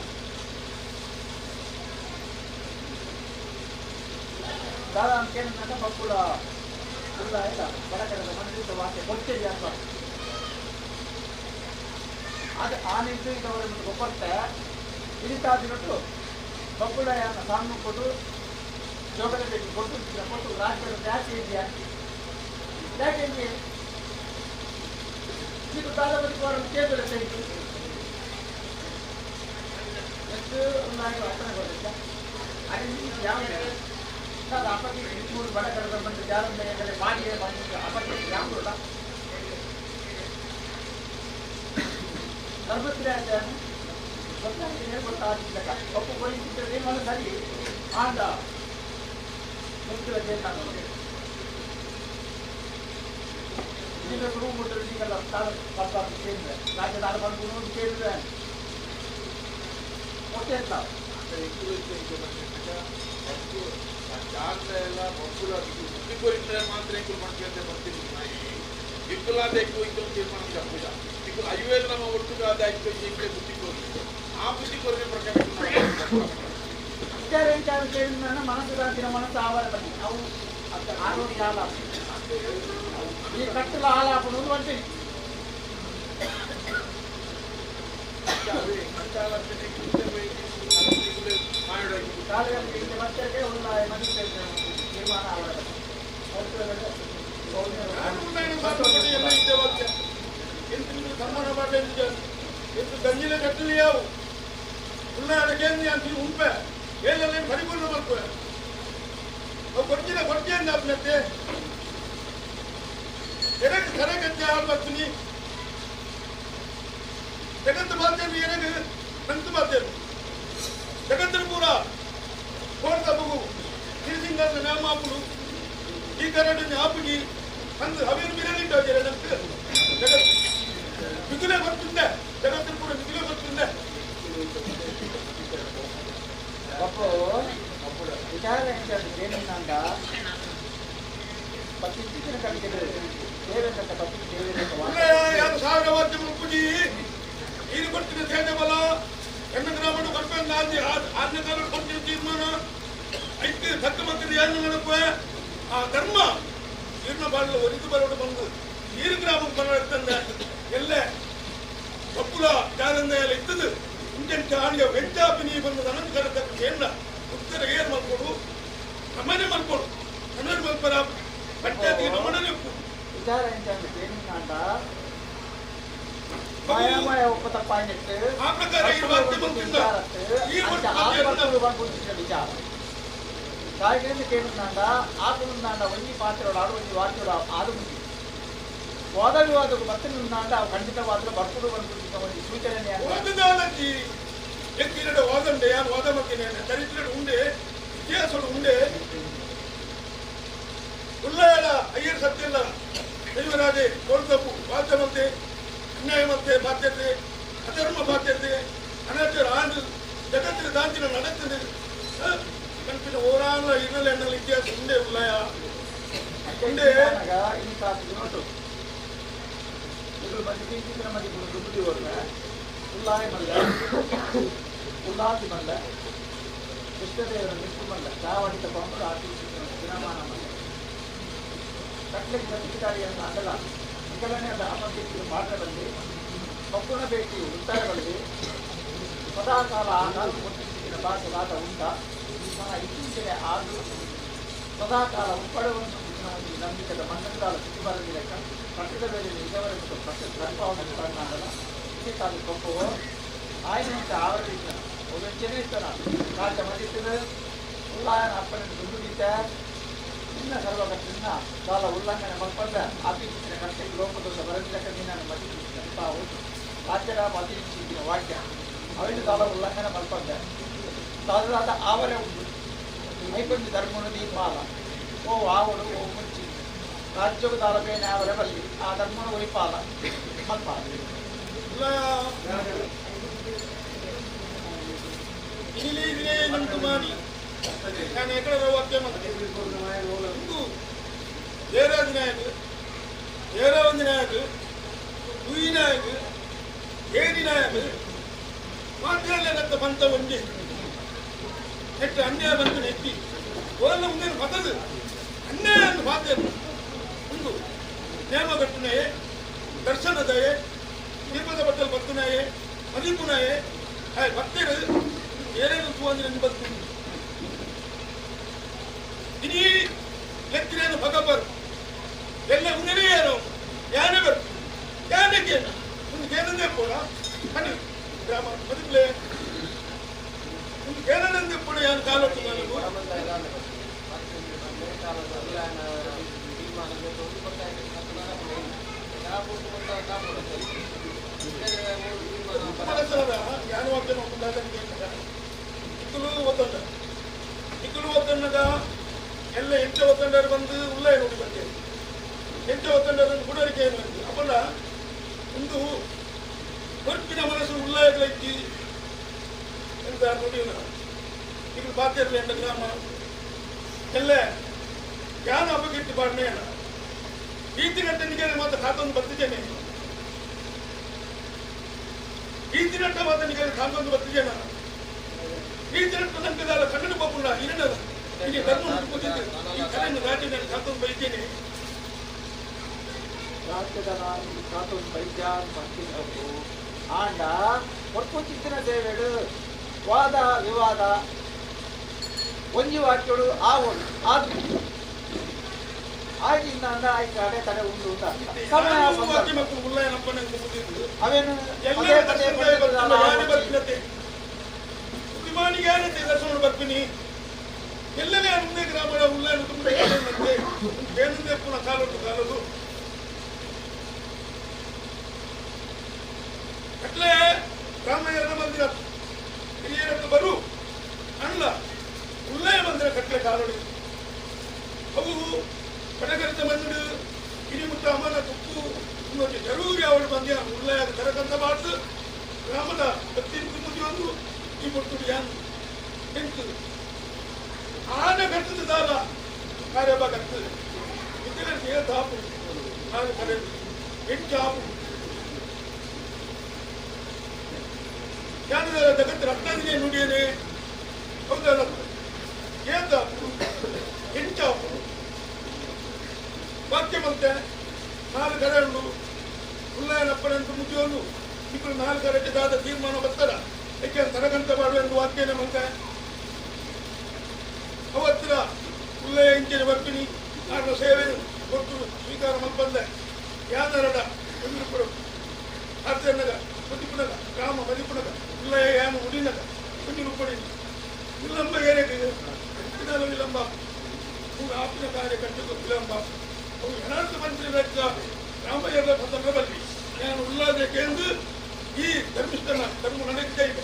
ದಾದಾ ಅಂತೇನಂತ ಮಕ್ಕಳ ಇಲ್ಲ ಇಲ್ಲ ಬಡಕರದ ಮಂಡಿತ ವಾಕ್ಯ ಕೊಡ್ತೀರಿ ಅಂತ ಅದು ಆ ನಿಂತು ಈಗ ಅವರನ್ನು ಗೊಬ್ಬರ್ತೆ ಇಳಿತಾ ದಿನಟ್ಟು ಮಕ್ಕಳ ಸಾಮು ಕೊಟ್ಟು ಜೋಗದ ಬೇಕು ಕೊಟ್ಟು ರಾಷ್ಟ್ರದ ಜಾತಿ ಇದೆಯಾ ಯಾಕೆ ಇದು ದಾದ ಬದುಕು ಅವರನ್ನು ಕೇಳಿದ್ರೆ ಸೈತು ಎಷ್ಟು ಒಂದು ಅರ್ಥನೆ ಬರುತ್ತೆ ಅಲ್ಲಿ ಯಾವ ಅಪ್ಪಕ್ಕೆ 3 ಬಡಕರದ ಬಂದು ಜಾರೇ ಮಾಡಿ ಅಪ್ಪಕ್ಕೆ ಯಾವ ಗರ್ಭಶ್ರೀ ಆಚಾರ್ಯ ಗೊತ್ತಾಗಿದ್ದ ಒಪ್ಪು ಬಯಸಿದ್ದರೆ ಮನೆ ಸರಿ ಆಂಡ ಈಗ ರೂಮ್ ಮುಟ್ಟರು ಈಗೆಲ್ಲ ಕೇಳಿದ್ರೆ ರಾಜ್ಯದ ಬಂದು ಕೇಳಿದ್ರೆ ಒಟ್ಟೆ ಇಲ್ಲ ಎಲ್ಲ ಮಕ್ಕಳು ಮುಟ್ಟಿಕೋರಿದ್ರೆ ಮಾತ್ರ ಇಂಕುಲು ಮಾಡ್ಕೊಂಡೆ ಬರ್ತೀನಿ ಇಂಕುಲಾದ ఎక్కువ ఇంకొక తీర్మానం చెప్పగా ఇంకలు 5000 ನಮ್ಮ ಒಟ್ಟಿಗೆ ಆದಾಯ್ತು ಇಂಕಲೆ ಮುಟ್ಟಿಕೋರಿ ಆ ಮುಟ್ಟಿಕೋರಿನ ಪ್ರಕಾರ ವಿಚಾರ ಕೇಳಿದ ಮನಸ್ಸು ದಾಟಿನ ಮನಸ್ಸು ಆವಾರ ಬನ್ನಿ ಅವು ಆರೋಗ್ಯ ಹಾಲ ಈ ಕಟ್ಟಲ ಹಾಲಾಪನು ಅಂತೀನಿ ಮತ್ತಕ್ಕೆ ಒಂದು ಮನಸ್ಸು ನಿರ್ಮಾಣ ಆವಾರ ಸನ್ಮಾನ ಮಾಡಲಿಲ್ಲ ಎಷ್ಟು ಗಂಜಿನ ಕಟ್ಟಲಿ ಯಾವು ಉಳ್ಳಾಡಗೇಂದಿ ಅಂತ ಉಂಪೆ ಏನೆಲ್ಲ ಮಡಿಕೊಂಡು ಮಾಡ್ಕೋ ನಾವು ಕೊಡ್ತೀನಿ ಅಪ್ಪನತ್ತೆ எனக்கு கரகத்தை ஆள்பத்தினி ஜெகத் பாத்தேன் எனக்கு நந்து பாத்தேன் ಜಗತ್ತಿನ ಪೂರ ಕೋರ್ತ ಮಗು ತಿರುಸಿಂಗದ ನಾಮಾಪುರು ಈ ಕರಡಿನ ಆಪಿಗಿ ಅಂದು ಅವೇನು ಬಿರಲಿಟ್ಟಾಜರೆ ನಮ್ಗೆ ಜಗತ್ ಮಿಗುಲೆ ಬರ್ತಿದ್ದೆ ಜಗತ್ತಿನ ಪೂರ ಮಿಗುಲೆ ಬರ್ತಿದ್ದೆ ವಿಚಾರ ಏನಂತ ಪತ್ತಿ ಚಿತ್ರ ಕಲಿಸಿದ್ರೆ ದೇವೇಂದ್ರ ಪತ್ತಿ ದೇವೇಂದ್ರ ಯಾರು ಸಾವಿರ ವರ್ಷ ಮುಪ್ಪುಜಿ ಇದು ಕೊಡ್ತೀನಿ ಸೇನೆ ಬಲ ಹೆಣ್ಣು ಗ್ರಾಮಗಳು ಬರ್ಬೇಕು ಆಜ್ಞೆ ಕಾಲ ಕೊಡ್ತೀನಿ ತೀರ್ಮಾನ ಐದು ಸಕ್ಕ ಮಕ್ಕಳು ಏನು ನೆನಪು ಆ ಧರ್ಮ ಇರ್ನ ಬಾಳಲು ಒರಿದು ಬರೋಡು ಬಂದು ನೀರು ಗ್ರಾಮಕ್ಕೆ ಬರೋದಂದ್ರೆ ಎಲ್ಲೇ ಒಪ್ಪುಲ ಜಾಗಂದ ಎಲ್ಲ ಇದ್ದದು ಇಂಟೆಂಟ್ ಆಡಿಯ ವೆಂಚಾಪಿನಿ ಬಂದು ನನಗೆ ಕರೆದಕ್ಕೆ ಏನ ಉತ್ತರ ಏರ್ ಮಾಡ್ಕೊಡು ನಮ್ಮನೆ ಮಾಡ್ಕೊಡು ನಮ್ಮನೆ ಮಲ್ಪರ ಪಂಚಾಯತಿಗೆ ನಮ್ಮನೆ ವಿಚಾರ ಏನಂತ ಮಾಯ ಒಪ್ಪತ್ತ ಪಾಯಿಂಟ್ ಆ ಪ್ರಕಾರ ವಿಚಾರ ಕಾಯ್ದೆ ಕೇಳಿದ ಆಗುಂದಾಂಡ ಒಂಜಿ ಪಾತ್ರೋಡು ಆಡು ಒಂಜಿ ವಾಕ್ಯೋಡು ಆಡು ವಾದ ವಿವಾದಕ್ಕೆ ಬರ್ತನುಂದಾಂಡ ಅವು ಖಂಡಿತವಾದರೂ ಬರ್ಕೊಡು ಬಂದ್ಬಿಟ್ಟು ಒಂದು ಸೂಚನೆ ಎಕ್ಕಿರಡೆ ವಾದಂಡೆ ಯಾರು ವಾದ ಮಾಡ್ತೀನಿ ಚರಿತ್ರೆ ಉಂಡೆ ಇತಿಹಾಸ ಉಂಡೆ ಉಳ್ಳಾಡ ಅಯ್ಯರ್ ಸತ್ತಿಲ್ಲ ದೈವರಾಜೆ ಕೋಲ್ತಪ್ಪು ವಾದ್ಯಮಂತೆ ಅನ್ಯಾಯಮಂತೆ ಬಾಧ್ಯತೆ ಅಧರ್ಮ ಬಾಧ್ಯತೆ ಅನಚರ ಆಂಡು ಜಗತ್ತಿನ ದಾಂಚಿನ ನಡೆತ್ತದೆ ಕಲ್ಪಿನ ಓರಾಂಗ್ಲ ಇರಲಿ ಎನ್ನಲು ಇತಿಹಾಸ ಉಂಡೆ ಉಳ್ಳಾಯ ಉಂಡೆ ಈ ಕಾಸು ನೋಟು ಇದು ಬಂದು ಚಿತ್ರ ಮದಿ ದುಡ್ಡು ಹೋದ್ರೆ ಉಲ್ಲಾಯ ಮಲ್ಲ ಉಲ್ಲಾಸಿ ಮಲ್ಲ ಕೃಷ್ಣದೇವರ ನಿಂತು ಮಲ್ಲ ಚಾವಡಿ ತಗೊಂಡು ಆಟಿ ದಿನಮಾನ ಮಲ್ಲ ಕಟ್ಲಿಕ್ಕೆ ಪ್ರತಿಕಾರಿಯನ್ನು ಅದಲ್ಲ ವಿಕಲನೆಯ ಅಪತ್ಯ ಮಾತ್ರದಲ್ಲಿ ಮಕ್ಕಳ ಭೇಟಿ ಉತ್ತರಗಳಿಗೆ ಸದಾಕಾಲ ಆಗಾಗ ಮುಟ್ಟಿನ ಭಾಷೆಗಾದ ಉಂಟ ಇತ್ತೀಚೆಗೆ ಆದು ಸದಾಕಾಲ ಉಪ್ಪಳವನ್ನು ನಂಬಿಕೆದ ಮಣ್ಣುಗಳ ಸ್ಥಿತಿ ಬರಲಿಲ್ಲ ಕಟ್ಟದ ಮೇಲೆ ನಿಜವರೆಗೂ ಪ್ರತಿ ಅಲ್ಪವನ್ನು ಕಾರಣಲ್ಲ ಈ ಕಾಲ ಕೊಪ್ಪು ఆయన ఆవరించిన ఒక ఇస్తాను రాజ్య మదిస్తున్న ఉల్లాయన అప్పటి దుందుడితే చిన్న సర్వక చిన్న వాళ్ళ ఉల్లంఘన మల్పంద ఆపించిన కట్టెకి లోపల వరంజక నేను మదించిన రాజ్యగా మదించిన వాక్య అవిని వాళ్ళ ఉల్లంఘన మల్పంద తర్వాత ఆవరే ఉంది అయిపోయింది ధర్మను దీపాల ఓ ఆవుడు ఓ ముంచి రాజ్యకు తాళపైన ఆవరే వల్లి ఆ ధర్మను వైపాల మల్పాలి ನಾನು ಎಕಡೆ ವಾಕ್ಯ ಜಯರಾಜ್ ನಾಯಕ್ ಜಯರಾಜ್ ನಾಯಕ್ ಹುಯಿ ನಾಯಕ್ ಏಡಿ ನಾಯಕ್ ಮಾತ್ರಲ್ಲಂತ ಬಂತ ಒಂದೇ ನೆಟ್ಟು ಅನ್ಯಾಯ ಬಂತು ನೆಟ್ಟಿ ಓಲ್ಲ ಮುಂದೆ ಮತದು ಅನ್ಯಾಯ ಅಂತ ಮಾತೇನು ಒಂದು ನೇಮ ಕಟ್ಟುನಾಯೇ ದರ್ಶನದಯೇ ದೀಪದ ಬಟ್ಟಲು ಬರ್ತುನಾಯೇ ಮದಿಪುನಾಯೇ ಭಕ್ತರು ಏನೇನು ತೂಂದ್ರೆ ನಿನ್ ಬರ್ತುಂಡು ಇಡೀ ಲೆಕ್ಕಿನ ಭಗವರ್ ಎಲ್ಲ ಉನ್ನನೇ ಯಾರು ಯಾನವರು ಯಾನಕ್ಕೆ ಒಂದು ಕೇನಂದೇ ಕೂಡ ಕಣ್ಣು ಗ್ರಾಮ ಮದುವೆ ಒಂದು ಕೇನಂದೇ ಕೂಡ ಯಾರು ಕಾಲೊಟ್ಟು ನನಗೂ ಯಾರು ವಾಕ್ಯ ಇಕ್ಕಲು ಒತ್ತಂಡ ಇಕ್ಕಲು ಒತ್ತಂಡದ ಎಲ್ಲ ಎಂಟು ಒತ್ತಂಡರು ಬಂದು ಉಳ್ಳಾಯ ನೋಡಿ ಬಂದೇವೆ ಎಂಟು ಒತ್ತಂಡರನ್ನು ಗುಡರಿಕೆ ಏನು ಬಂತು ಅಪ್ಪಲ್ಲ ಒಂದು ಹೊರಪಿನ ಮನಸ್ಸು ಉಳ್ಳಾಯಗಳಿದ್ದು ಎಂತ ನೋಡಿ ಈಗ ಬಾಧ್ಯರ್ಲಿ ಎಂಟ ಗ್ರಾಮ ಎಲ್ಲ ಜ್ಞಾನ ಅಪಗಿಟ್ಟು ಬಾಡ್ನೇನ ಈತಿನಟ್ಟ ನಿಗರೆ ಮಾತ್ರ ಕಾತೊಂದು ಬರ್ತಿದ್ದೇನೆ ಈತಿನಟ್ಟ ಮಾತ್ರ ನಿಗರೆ ಕಾತೊಂದು ಬರ್ತಿದ್ದೇನೆ ಈತಿನಟ್ಟ ಸಂಕದಾಲ ಕನ್ನಡ ಪಾಪುಂಡ ಇರಣದ ಇಲ್ಲಿ ಧರ್ಮ ಕೂತಿದ್ದು ಈ ಕಲೆಯನ್ನು ರಾಜ್ಯದಲ್ಲಿ ಕಾತೊಂದು ಬೈತೇನೆ ರಾಜ್ಯದ ನಾನು ಕಾತೊಂದು ಬೈದ್ಯ ಬರ್ತಿದ್ದು ಆಂಡ ಒಟ್ಟು ಚಿಂತನ ದೇವೇಡು ವಾದ ವಿವಾದ ಒಂಜಿ ವಾಕ್ಯಗಳು ಆವೋಡು ಆದ್ರು ಆಗಿಂದ ಅಂದ ಆಯ್ತು ಕಡೆ ಕಡೆ ಉಂಡು ಅವೇನು ದರ್ಶನ ಬರ್ತೀನಿ ಎಲ್ಲನೇ ಮುಂದೆ ಗ್ರಾಮಗಳ ಉಳ್ಳಾಯ ತುಂಬ ಏನಂದ್ರೆ ಪುನಃ ಕಾಲದ್ದು ಕಾಲದು ಅಟ್ಲೇ ರಾಮಯ್ಯನ ಮಂದಿರ ಹಿರಿಯರದ್ದು ಬರು ಅಲ್ಲ ಉಳ್ಳಾಯ ಮಂದಿರ ಕಟ್ಲೆ ಕಾಲೊಡಿ ಅವು ಪಟಕರಿತ ಮಂದಿರ ಹಿರಿಮುತ್ತ ಅಮ್ಮನ ತುಕ್ಕು ಇನ್ನೊಂದು ಜರೂರಿ ಅವಳು ಬಂದ್ಯ ಉಳ್ಳಾಯ ತರಕಂತ ಮಾಡ್ದು ಗ್ರಾಮದ ಬತ್ತಿನ ಕುಮ್ಮದಿ ಒಂದು ಈ ಮುಟ್ಟು ಯಾನು ಎಂಟು ಆನೆ ಕಟ್ಟದ ದಾಲ ಕಾರ್ಯಬ ಕಟ್ಟದು ಇದರ ತಾಪು ನಾನು ಕರೆದು ಎಂಟು ಆಪು ಯಾನದ ಜಗತ್ತು ರತ್ನಾದಿಗೆ ನುಡಿಯನೆ ಹೌದಲ್ಲ ಏತಾಪು ಎಂಟಾಪು ವಾಕ್ಯ ಮಂತೆ ನಾಲ್ಕು ಕರೆಗಳು ಉಳ್ಳಾಯನಪ್ಪನಂತ ಮುಗಿಯೋನು ಇಬ್ಬರು ನಾಲ್ಕು ಕರೆದಾದ ತೀರ್ಮಾನ ಬರ್ತಾರ ಯಾಕೆ ತರಗಂತ ಮಾಡುವ ವಾಕ್ಯನ ಮಂತೆ ಅವತ್ತಿನ ಉಳ್ಳಾಯ ಇಂಚಿನ ಬರ್ತೀನಿ ನಾನು ಸೇವೆ ಕೊಟ್ಟು ಸ್ವೀಕಾರ ಮಲ್ಪಂದೆ ಯಾನರಡ ಎಂದ್ರು ಆಚರಣಗ ಮದಿಪುನಗ ಗ್ರಾಮ ಮದಿಪುನಗ ಉಳ್ಳಾಯ ಯಾನು ಉಡಿನಗ ಒಂದು ರೂಪಡಿ ವಿಳಂಬ ಏನೇಗೆ ಇದನ್ನು ವಿಳಂಬ ಆಪಿನ ಕಾರ್ಯ ಕಟ್ಟುದು ವಿಳಂಬ ಅವು ಯನಾರ್ಥ ಮಂತ್ರಿ ವೆಚ್ಚ ರಾಮಯ್ಯರ ಸಂದರ್ಭದಲ್ಲಿ ನಾನು ಉಲ್ಲಾಸಕ್ಕೆಂದು ಈ ಧರ್ಮಿಷ್ಠನ ಧರ್ಮ ನಡೆಸ್ತಾ ಇದೆ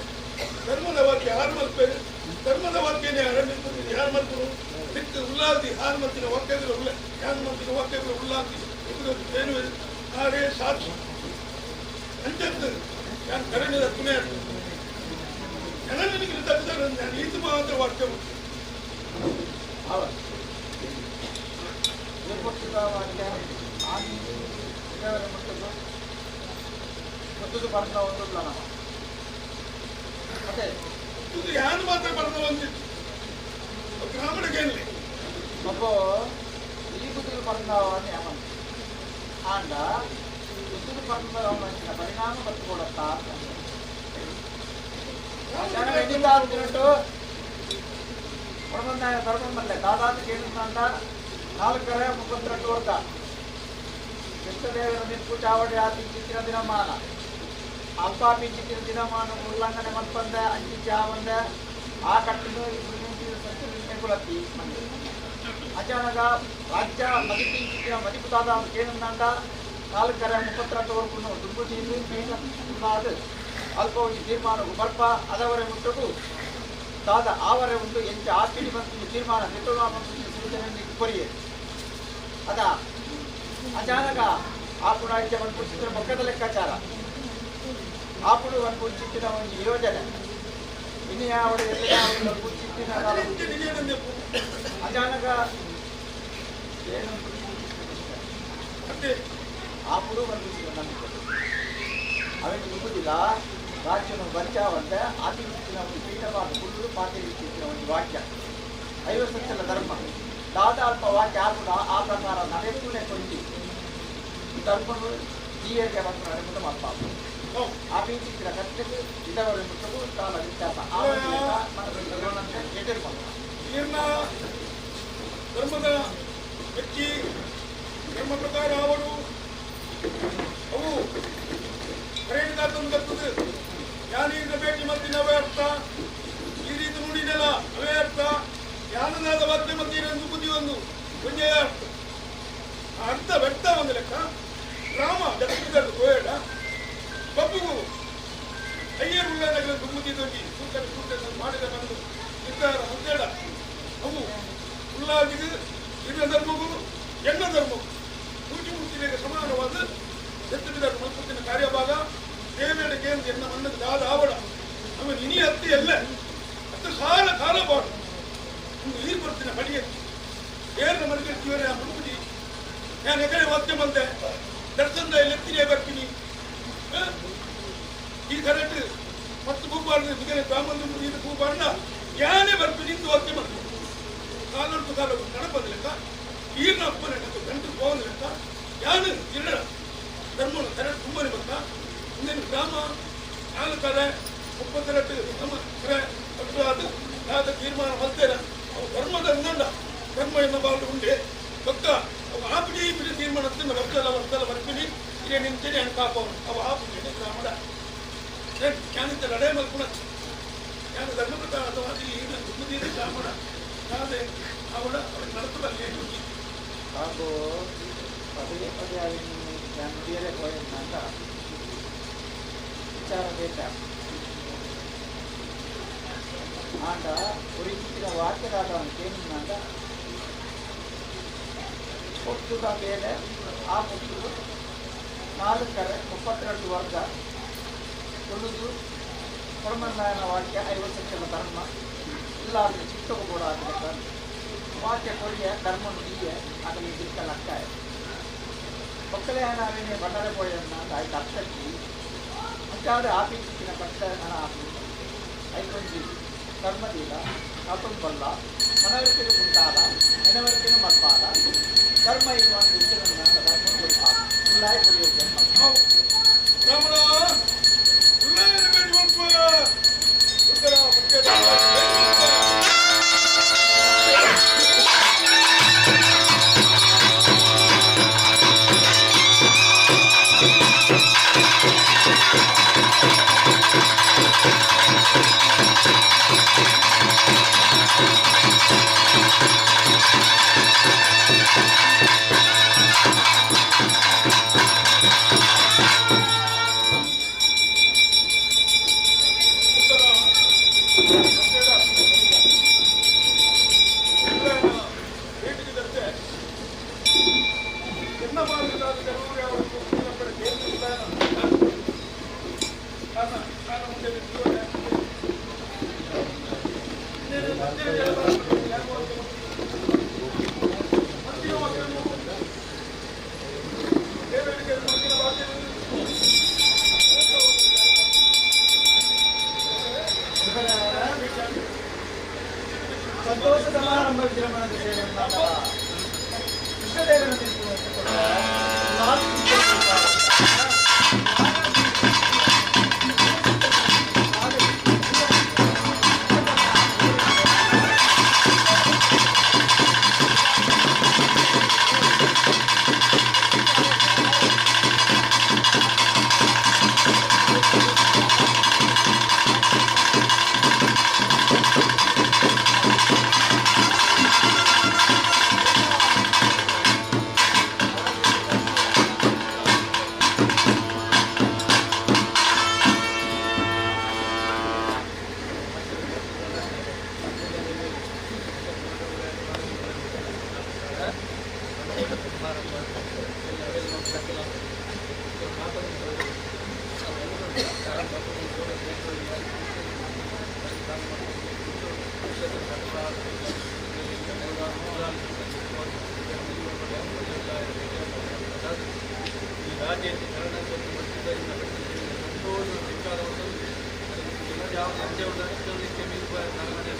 ಧರ್ಮದ ವಾಕ್ಯ ಯಾರು ಮಲ್ಪೇರು ಧರ್ಮದ ವಾಕ್ಯನೇ ಆರಂಭಿಸುವುದು ಯಾರು ಮಲ್ಪರು ಬಿಟ್ಟು ಉಲ್ಲಾಸಿ ಹಾರು ಮಲ್ತಿನ ವಾಕ್ಯಗಳು ಯಾರು ಮಲ್ತಿನ ವಾಕ್ಯಗಳು ಉಲ್ಲಾಸಿ ಏನು ಆರೇ ಸಾಕ್ಷಿ ಅಂಚದ್ದು ನಾನು ಕರೆಣಿದ ಪುಣ್ಯ ನನಗೆ ತಪ್ಪಿದ್ದಾರೆ ನಾನು ಇದು ಮಾತ್ರ ವಾಕ್ಯ ಮತ್ತದು ಬರ್ತಾ ಒಂದಿಲ್ಲ ನಾವು ಮತ್ತೆ ಇದು ಯಾರು ಮಾತ್ರ ಬರ್ತಾ ಒಂದಿತ್ತು ಗ್ರಾಮೀಣಕ್ಕೆ ಒಬ್ಬ ಈ ಬುದ್ಧಿಗೆ ಬರ್ತಾವని ఏమన్నా ఆండ బుద్ధికి ಬರ್ತಾವన్న ಪರಿಣಾಮ ಬರ್ತಕೊಡತ್ತಾ ಜನ ಎನ್ನಿಲ್ಲ ಅಂದ್ಬಿಟ್ಟು ಹೊರಬಂದಾಗ ಕರ್ಕೊಂಡ್ಬಂದೆ ದಾದಾತಿಗೆ ಏನಂತ 4:32 ವರ್ಗ ಕೃಷ್ಣದೇವರ ನಿಪ್ಪು ಚಾವಡಿ ಹಾಕಿ ಚಿತ್ರ ದಿನಮಾನ ಅಲ್ಪಾಪಿಂಚಿನ ದಿನಮಾನ ಉಲ್ಲಂಘನೆ ಮಲ್ಪಂದ ಅಂಚಿ ಚಾವಂದ ಆ ಕಟ್ಟಲು ಕುಲತ್ತಿ ಅಚಾನಕ ರಾಜ್ಯ ಮದಿಪಿಂಚಿನ ಮದಿಪುತಾದ ಕೇಂದ್ರಂದ ನಾಲ್ಕರ 32 ವರೆಗೂ ದುರ್ಬುದ್ಧಿಯಿಂದ ಅಲ್ಪ ತೀರ್ಮಾನ ಬರ್ಪ ಅದವರೆ ಮುಟ್ಟಗೂ ದಾದ ಆವರೆ ಒಂದು ಎಂಚ ಆರ್ಪಿಡಿ ಮತ್ತು ತೀರ್ಮಾನ ಸೂಚನೆ ಕೊರಿಯೆ ಅದ ಅಚಾನಕ ಆಪುಡ ಇಚ್ಛೆ ಒಂದು ಪಕ್ಕದ ಲೆಕ್ಕಾಚಾರ ಆಪುಡು ಒಂದು ಚಿಟ್ಟಿನ ಒಂದು ಯೋಜನೆ ಇನ್ನು ಯಾವ ಚಿಟ್ಟಿನ ಅಚಾನಕ ಏನು ಆಪುಡು ಒಂದು ಅವನಿಗೆ ನುಗ್ಗುದಿಲ್ಲ ರಾಜ್ಯನ ಬಂಚಾವಂತ ಆತಿನ ಒಂದು ಪೀಠಪಾತ ಕುಲ್ಲು ಪಾತಿನ ಒಂದು ವಾಕ್ಯ 50 ಸಲ ಧರ್ಮ ದಾದ ಅಲ್ಪ ವಾಕ್ಯ ಆಪುಡ ಆ ಪ್ರಕಾರ ನಡೆಸೂನೆ ಕೊಂಡಿ ಧರ್ಮನು ಜೀವರಿಗೆ ಬಂದು ನಡೆದು ಮಾತಾಡು ಆ ಪೀಠಿನ ಕಷ್ಟಕ್ಕೆ ಇದವರ ಮುಟ್ಟವು ಕಾಲ ವ್ಯತ್ಯಾಸ ಧರ್ಮದ ವ್ಯಕ್ತಿ ಧರ್ಮ ಪ್ರಕಾರ ಅವರು ಅವು ಕರೆಯದಾತಂದು ಯಾನೀಗ ಭೇಟಿ ಮತ್ತಿನ ಅವೇ ಅರ್ಥ ಈ ರೀತಿ ನುಡಿದೆಲ್ಲ ಅವೇ ಅರ್ಥ ಯಾನದಾದ ವಾಕ್ಯ ಮತ್ತಿರೊಂದು ಬುದ್ಧಿ ಒಂದು ಒಂದೇ ಅರ್ಥ ಅರ್ಥ ವ್ಯಕ್ತ ಒಂದು ಲೆಕ್ಕ ರಾಮ ಜಗತ್ತಿದ್ದು ಗೋಯಡ ಬಬ್ಬುಗು ಅಯ್ಯರು ಉಳ್ಳಾಗಲ ದುಮ್ಮುದಿ ದೊಡ್ಡಿ ಸೂಕರ ಮಾಡಿದ ಬಂದು ನಿರ್ಧಾರ ಹೊಂದೇಡ ಅವು ಉಳ್ಳಾಗಿದು ಇನ್ನ ಧರ್ಮಗೂ ಎಣ್ಣ ಧರ್ಮಗೂ ಮೂರ್ತಿಗೆ ಸಮಾನವಾದ ಎತ್ತಿದ ಮಲ್ಪತ್ತಿನ ಕಾರ್ಯಭಾಗ ದೇವೇಡ ಕೇಂದ್ರ ಎನ್ನ ಮಣ್ಣದ ದಾದ ಆವಡ ಅವನು ಇನಿ ಹತ್ತಿ ಎಲ್ಲ ಹತ್ತು ಕಾಲ ಬಾಡು ಒಂದು ಈ ಬರ್ತಿನ ಬಡಿಯಕ್ಕೆ ಏರ್ನ ಮನೆಗೆ ಜೀವನ ಮುನ್ಬಿಡಿ ನಾನು ಎಕಡೆ ವಾಕ್ಯ ಬಂದೆ ದರ್ಶನದ ಎತ್ತಿನೇ ಬರ್ತೀನಿ ಈ ಕರೆಕ್ಟ್ ಮತ್ತು ಭೂಪಾಲ ಬ್ರಾಹ್ಮಣ ಇದು ಭೂಪಾಲ ಯಾನೇ ಬರ್ತೀನಿ ಇಂದು ವಾಕ್ಯ ಮಾಡ್ತೀನಿ ಕಾಲೊಂದು ಕಾಲ ಕಣಪದ ಲೆಕ್ಕ ಈರ್ನ ಅಪ್ಪನ ಗಂಟು ಹೋದ ಲೆಕ್ಕ ಯಾನು ಇರಡ ಧರ್ಮನ ಕರೆಕ್ಟ್ ತುಂಬನೇ ಬತ್ತ ಇಂದಿನ ಗ್ರಾಮ 4 ಕರೆ 32 ನಮ್ಮ ಕರೆ ಅದು ಯಾವ್ದು ತೀರ್ಮಾನ ಮಲ್ತೇರ ಅವು ಧರ್ಮದ ಅಂಗಂಡ ಧರ್ಮ ಎನ್ನ ಬಾಳು ಉಂಡೆ ಪಕ್ಕ ಅವು ಆಪಿಡಿ ಇಪಿಡಿ ತೀರ್ಮಾನ ವರ್ತಲ ಬರ್ತೀನಿ ಇದೇ ನಿಂತೇನೆ ಹಣ್ಣು ಕಾಪವನು ಅವು ಆಪಿಡಿ ಗ್ರಾಮದ ಜ್ಞಾನಿತ ನಡೆ ಮಲ್ಪುಣ ಜ್ಞಾನ ಧರ್ಮ ಪ್ರಕಾರ ಅಥವಾ ಏನು ದುಮ್ಮದಿ ಗ್ರಾಮಡ ಯಾವ್ದೇ ಅವಳ ಅವಳು ನಡೆಸಬಲ್ಲೇ ಹಾಗೂ ಪದೇ ಪದೇ ನಾನು ಬೇರೆ ಹೋಯಂತ ವಿಚಾರ ಬೇಕಾ ಆಂಡ ಉರಿಚಿನ ವಾಕ್ಯದಾದವನು ಕೇಳಿನಾಗ ಒಟ್ಟುದ ಮೇಲೆ ಆ ಮುಟ್ಟು 4 ಕರೆ 32 ವರ್ಗ ಉಳಿದು ಕೊಡಮನ್ನಾಯನ ವಾಕ್ಯ 50 ಸಲ ಧರ್ಮ ಇಲ್ಲ ಅಂದರೆ ಚಿತ್ತವು ಕೂಡ ಆಗಬೇಕು ವಾಕ್ಯ ಕೊಡಿಯ ಧರ್ಮ ನುಡಿಯ ಅದನ್ನು ದಿಕ್ಕಲಕ್ಕ ಮಕ್ಕಳೇ ನಾವೇನೇ ಬಂಡರೆ ಪೋಯನ್ನ ಆಯ್ತು ಅರ್ಥಕ್ಕೆ ಮುಂಚಾದ ಆಫೀಸಿನ ಕಷ್ಟ ಹಣ ಆಫೀಸ್ ಐಕೊಂಜಿ ಧರ್ಮದೀಲ ಕಾತುಂಬಲ್ಲ ಮನವರಿಕೆಗೆ ಮುಂತಾದ ನೆನವರಿಕೆಗೆ ಮಲ್ಪಾದ ಧರ್ಮ ಇನ್ನೊಂದು ವಿಷಯವನ್ನು ಧರ್ಮ ಗೊತ್ತಾದ ಉಲ್ಲಾಯ ಕೊಡಿಯೋಕೆ ಸಂತೋಷ ಸಮಾರಂಭ ವಿಜೃಂಭಣೆ ಕೃಷ್ಣದೇವರ ರಾಜ್ಯಕ್ಕೆ ಶರಣವನ್ನು ಪಡೆದಿದ್ದರಿಂದ ಸಂತೋಷ ವಿಚಾರವನ್ನು ಯಾವ ಸಂಜೆ ಉಳಿಕೆ ಮೀರುವ ನಾಲ್ಕನೇ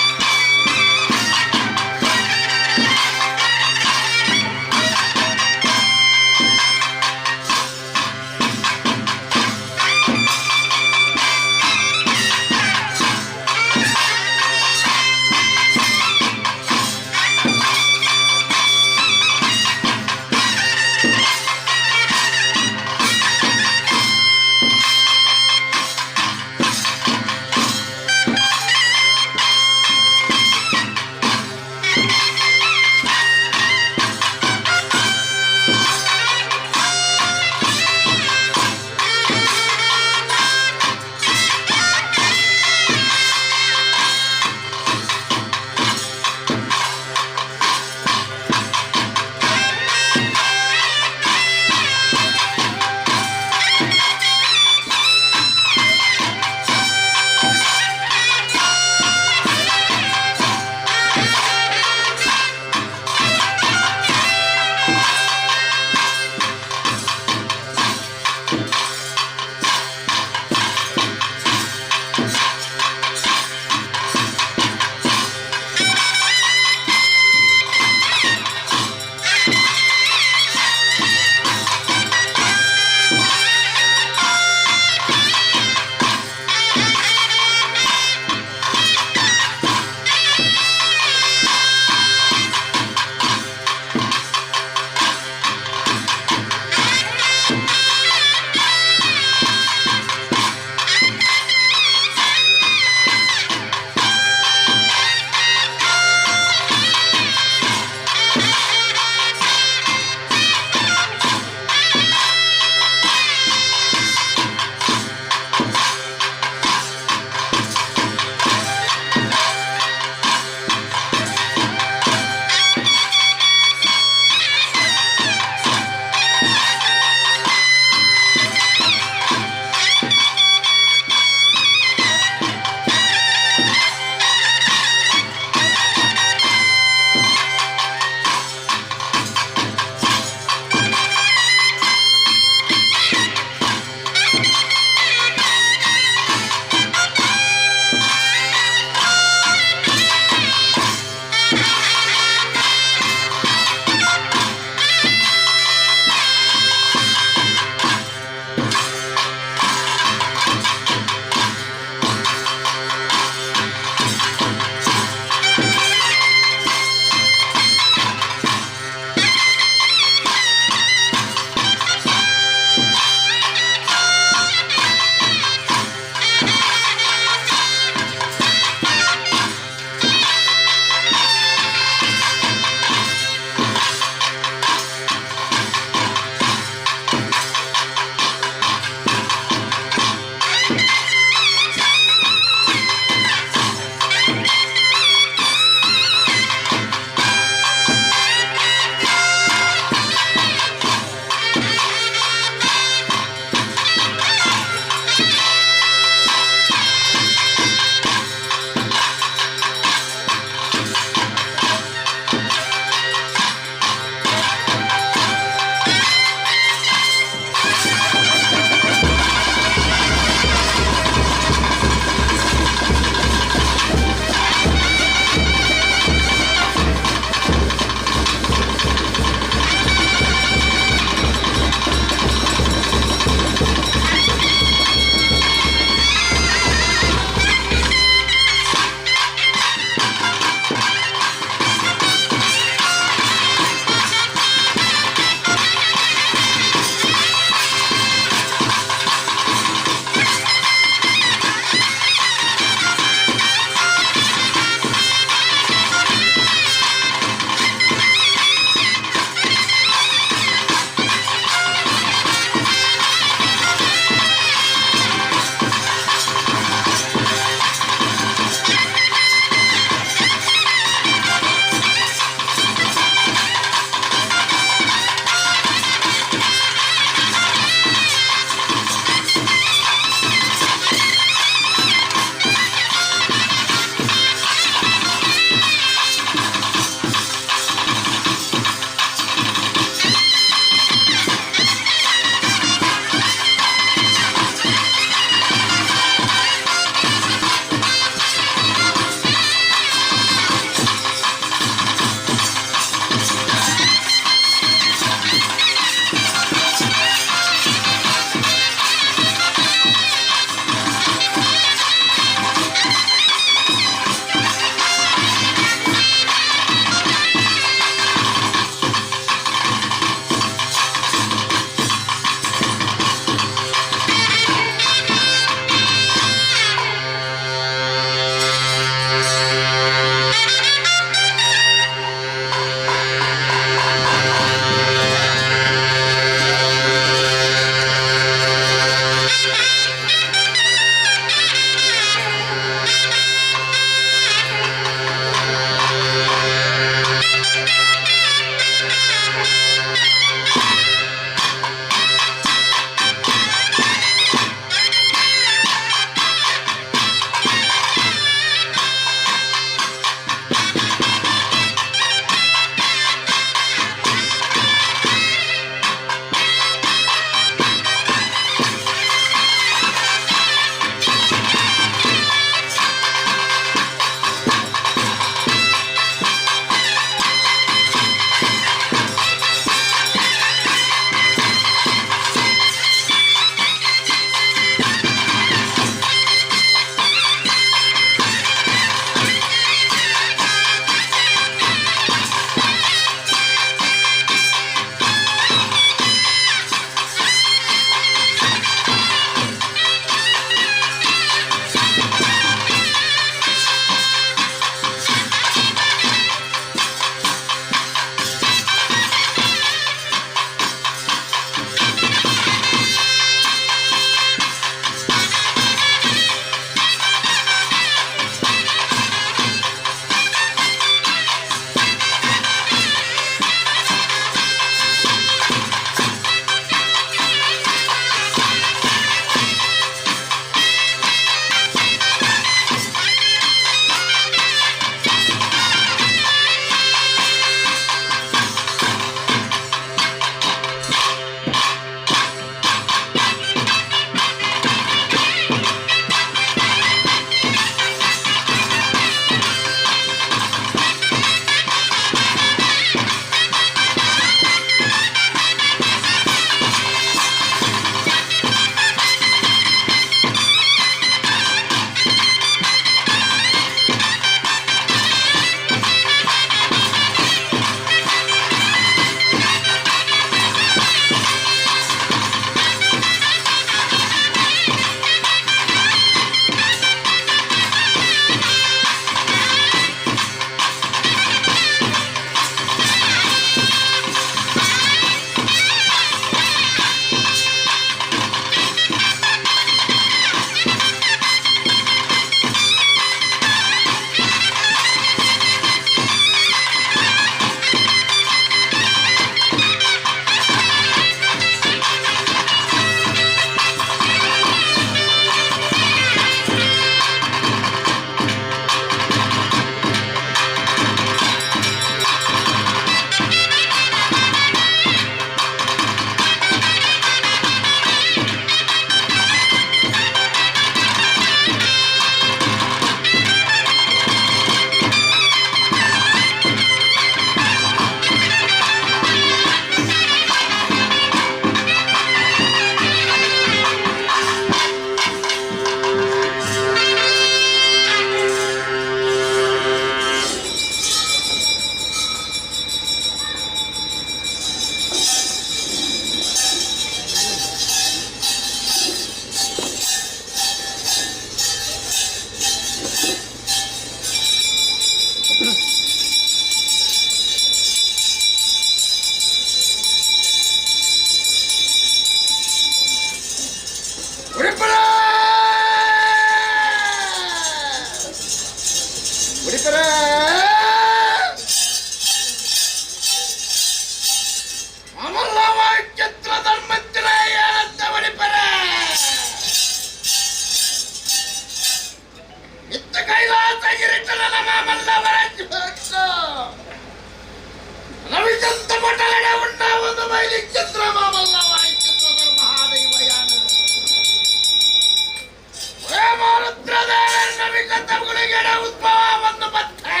ಒಳಗಡೆ ಉದ್ಭವ ಒಂದು ಮತ್ತೆ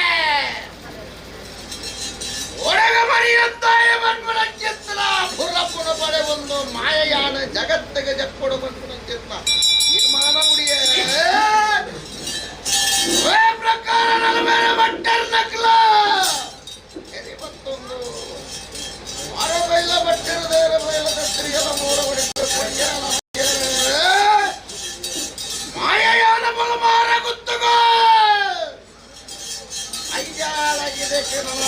ಒಳಗ ಮರಿಯಂತಾಯ ಬಂದ್ಬಿಡ ಚಿತ್ರ ಪುರಪುರ ಪಡೆ ಒಂದು ಮಾಯಯಾನ ಜಗತ್ತಿಗೆ ಜಪ್ಪೊಡು ಬಂದ್ಬಿಡ ಚಿತ್ರ ನಿರ್ಮಾಣ ಮುಡಿಯ ಪ್ರಕಾರ ನಲಬೇರೆ ಬಟ್ಟರ್ ನಕ್ಲ ಮತ್ತೊಂದು ವಾರ ಬೈಲ ಬಟ್ಟೆರ ದೇರ ಬೈಲ ಕತ್ತರಿಗೆಲ್ಲ ಮೂರ ಹೊಡಿತು ಮಾಯಯಾನ ಬಲಮಾರ ಗುತ್ತುಗೋ ಅಯ್ಯಾಳಗಿದೆ ಕಿರಣ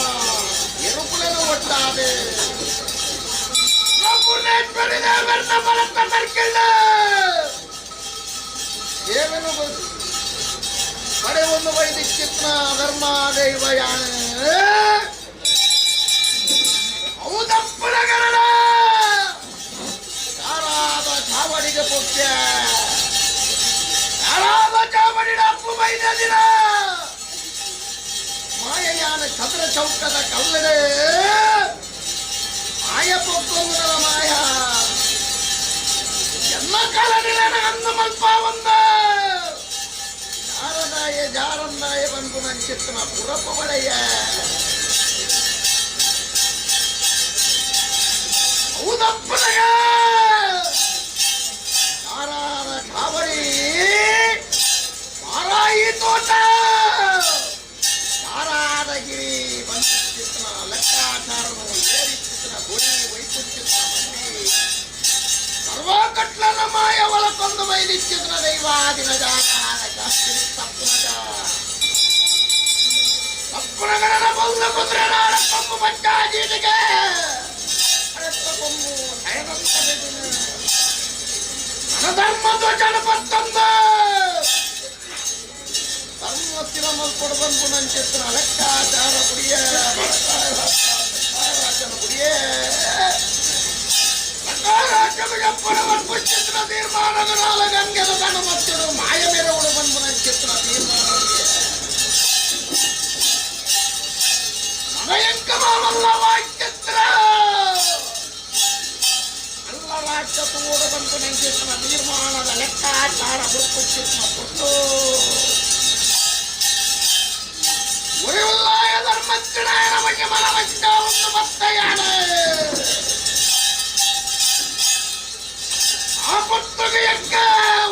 ಎರುಪುಳನು ಒಟ್ಟಾದೆ ಪುಣ್ಯೇಶ್ವರಿದೆ ವರ್ಣ ಬಲತ್ತ ಮರ್ಕಿಲ್ಲ ದೇವನು ಕಡೆ ಒಂದು ವೈದಿಕ್ಯತ್ನ ಧರ್ಮ ದೈವಯಾನ ಹೌದಪ್ಪನಗರಣ ಯಾರಾದ ಚಾವಡಿಗೆ ಪುಟ್ಯ ಯಾರಾದ ಚಾವಡಿನ ಅಪ್ಪು ಬೈದ ದಿನ ಮಾಯಯಾನ ಚಂದ್ರ ಚೌಕದ ಕಲ್ಲಡೆ ಮಾಯ ಪೊಕ್ಕೊಂದು ಮಾಯ ಎಲ್ಲ ಕಾಲನಿಲ ಅಂದು ಮಲ್ಪ ಒಂದ ಜಾರದಾಯ ಜಾರಂದಾಯ ಬಂದು ನಂಚಿತ್ತನ ಪುರಪ ಬಳೆಯ ಹೌದಪ್ಪನಗ ಯಾರಾದ ಕಾವಡಿ ಮಾರಾಯಿ ತೋಟ ಯಾರಾದಗಿರಿ ಬಂದಿತ್ತನ ಲೆಕ್ಕಾಚಾರವನ್ನು ಏರಿತ್ತಿತ್ತನ ಗುಡಿ ವೈಕುಂಠಿತ ಮಂದಿ ಸರ್ವಕಟ್ಲನ ಮಾಯ ಒಳಕೊಂದು ವೈದಿತ್ಯನ ದೈವಾದಿನ ಜಾಗಾದ ಶಾಸ್ತ್ರಿ ತಪ್ಪುನಜ ತಪ್ಪುನಗರನ ಬಲ್ಲ ಕುದುರೆ ನಾಡ ಕೊಂಬು ಪಂಚಾಜೀಟಿಗೆ ಅಡತ್ತ ಕೊಂಬು ಹಯನತ್ತ ಬೆದಿನ ನನ್ನ ಧರ್ಮದ ಜನಪತ್ತಂದ ಧರ್ಮಸ್ಥಿರ ಮಲ್ಕೊಡು ಬಂದು ನಂಚಿತ್ರ ಲೆಕ್ಕಾಚಾರ ಗುಡಿಯ ರಾಜನ ಗುಡಿಯೇ ಚಿತ್ರ ತೀರ್ಮಾನದ ನಾಲ ಗಂಗೆದ ಗಣ ಮತ್ತರು ಮಾಯ ಮೆರವಳು ಬಂದು ನಂಚಿತ್ರ ತೀರ್ಮಾನ ಮನಯಂಕಮಲ್ಲ ವಾಕ್ಯತ್ರ ಅಲ್ಲ ವಾಕ್ಯ ತೋಡ ಬಂದು ನಂಚಿತ್ರ ತೀರ್ಮಾನದ ಲೆಕ್ಕಾಚಾರ ಹುಡುಕುತ್ತಿತ್ತು ಕೊಟ್ಟು ಉರಿಯುಲ್ಲಾಯ ಧರ್ಮಚ್ಚಿಣಾಯನ ಬಗ್ಗೆ ಮನವಂಚ ಒಂದು ಮತ್ತಯಾನ ಆ ಪುಸ್ತಗೆ ಯಕ್ಕ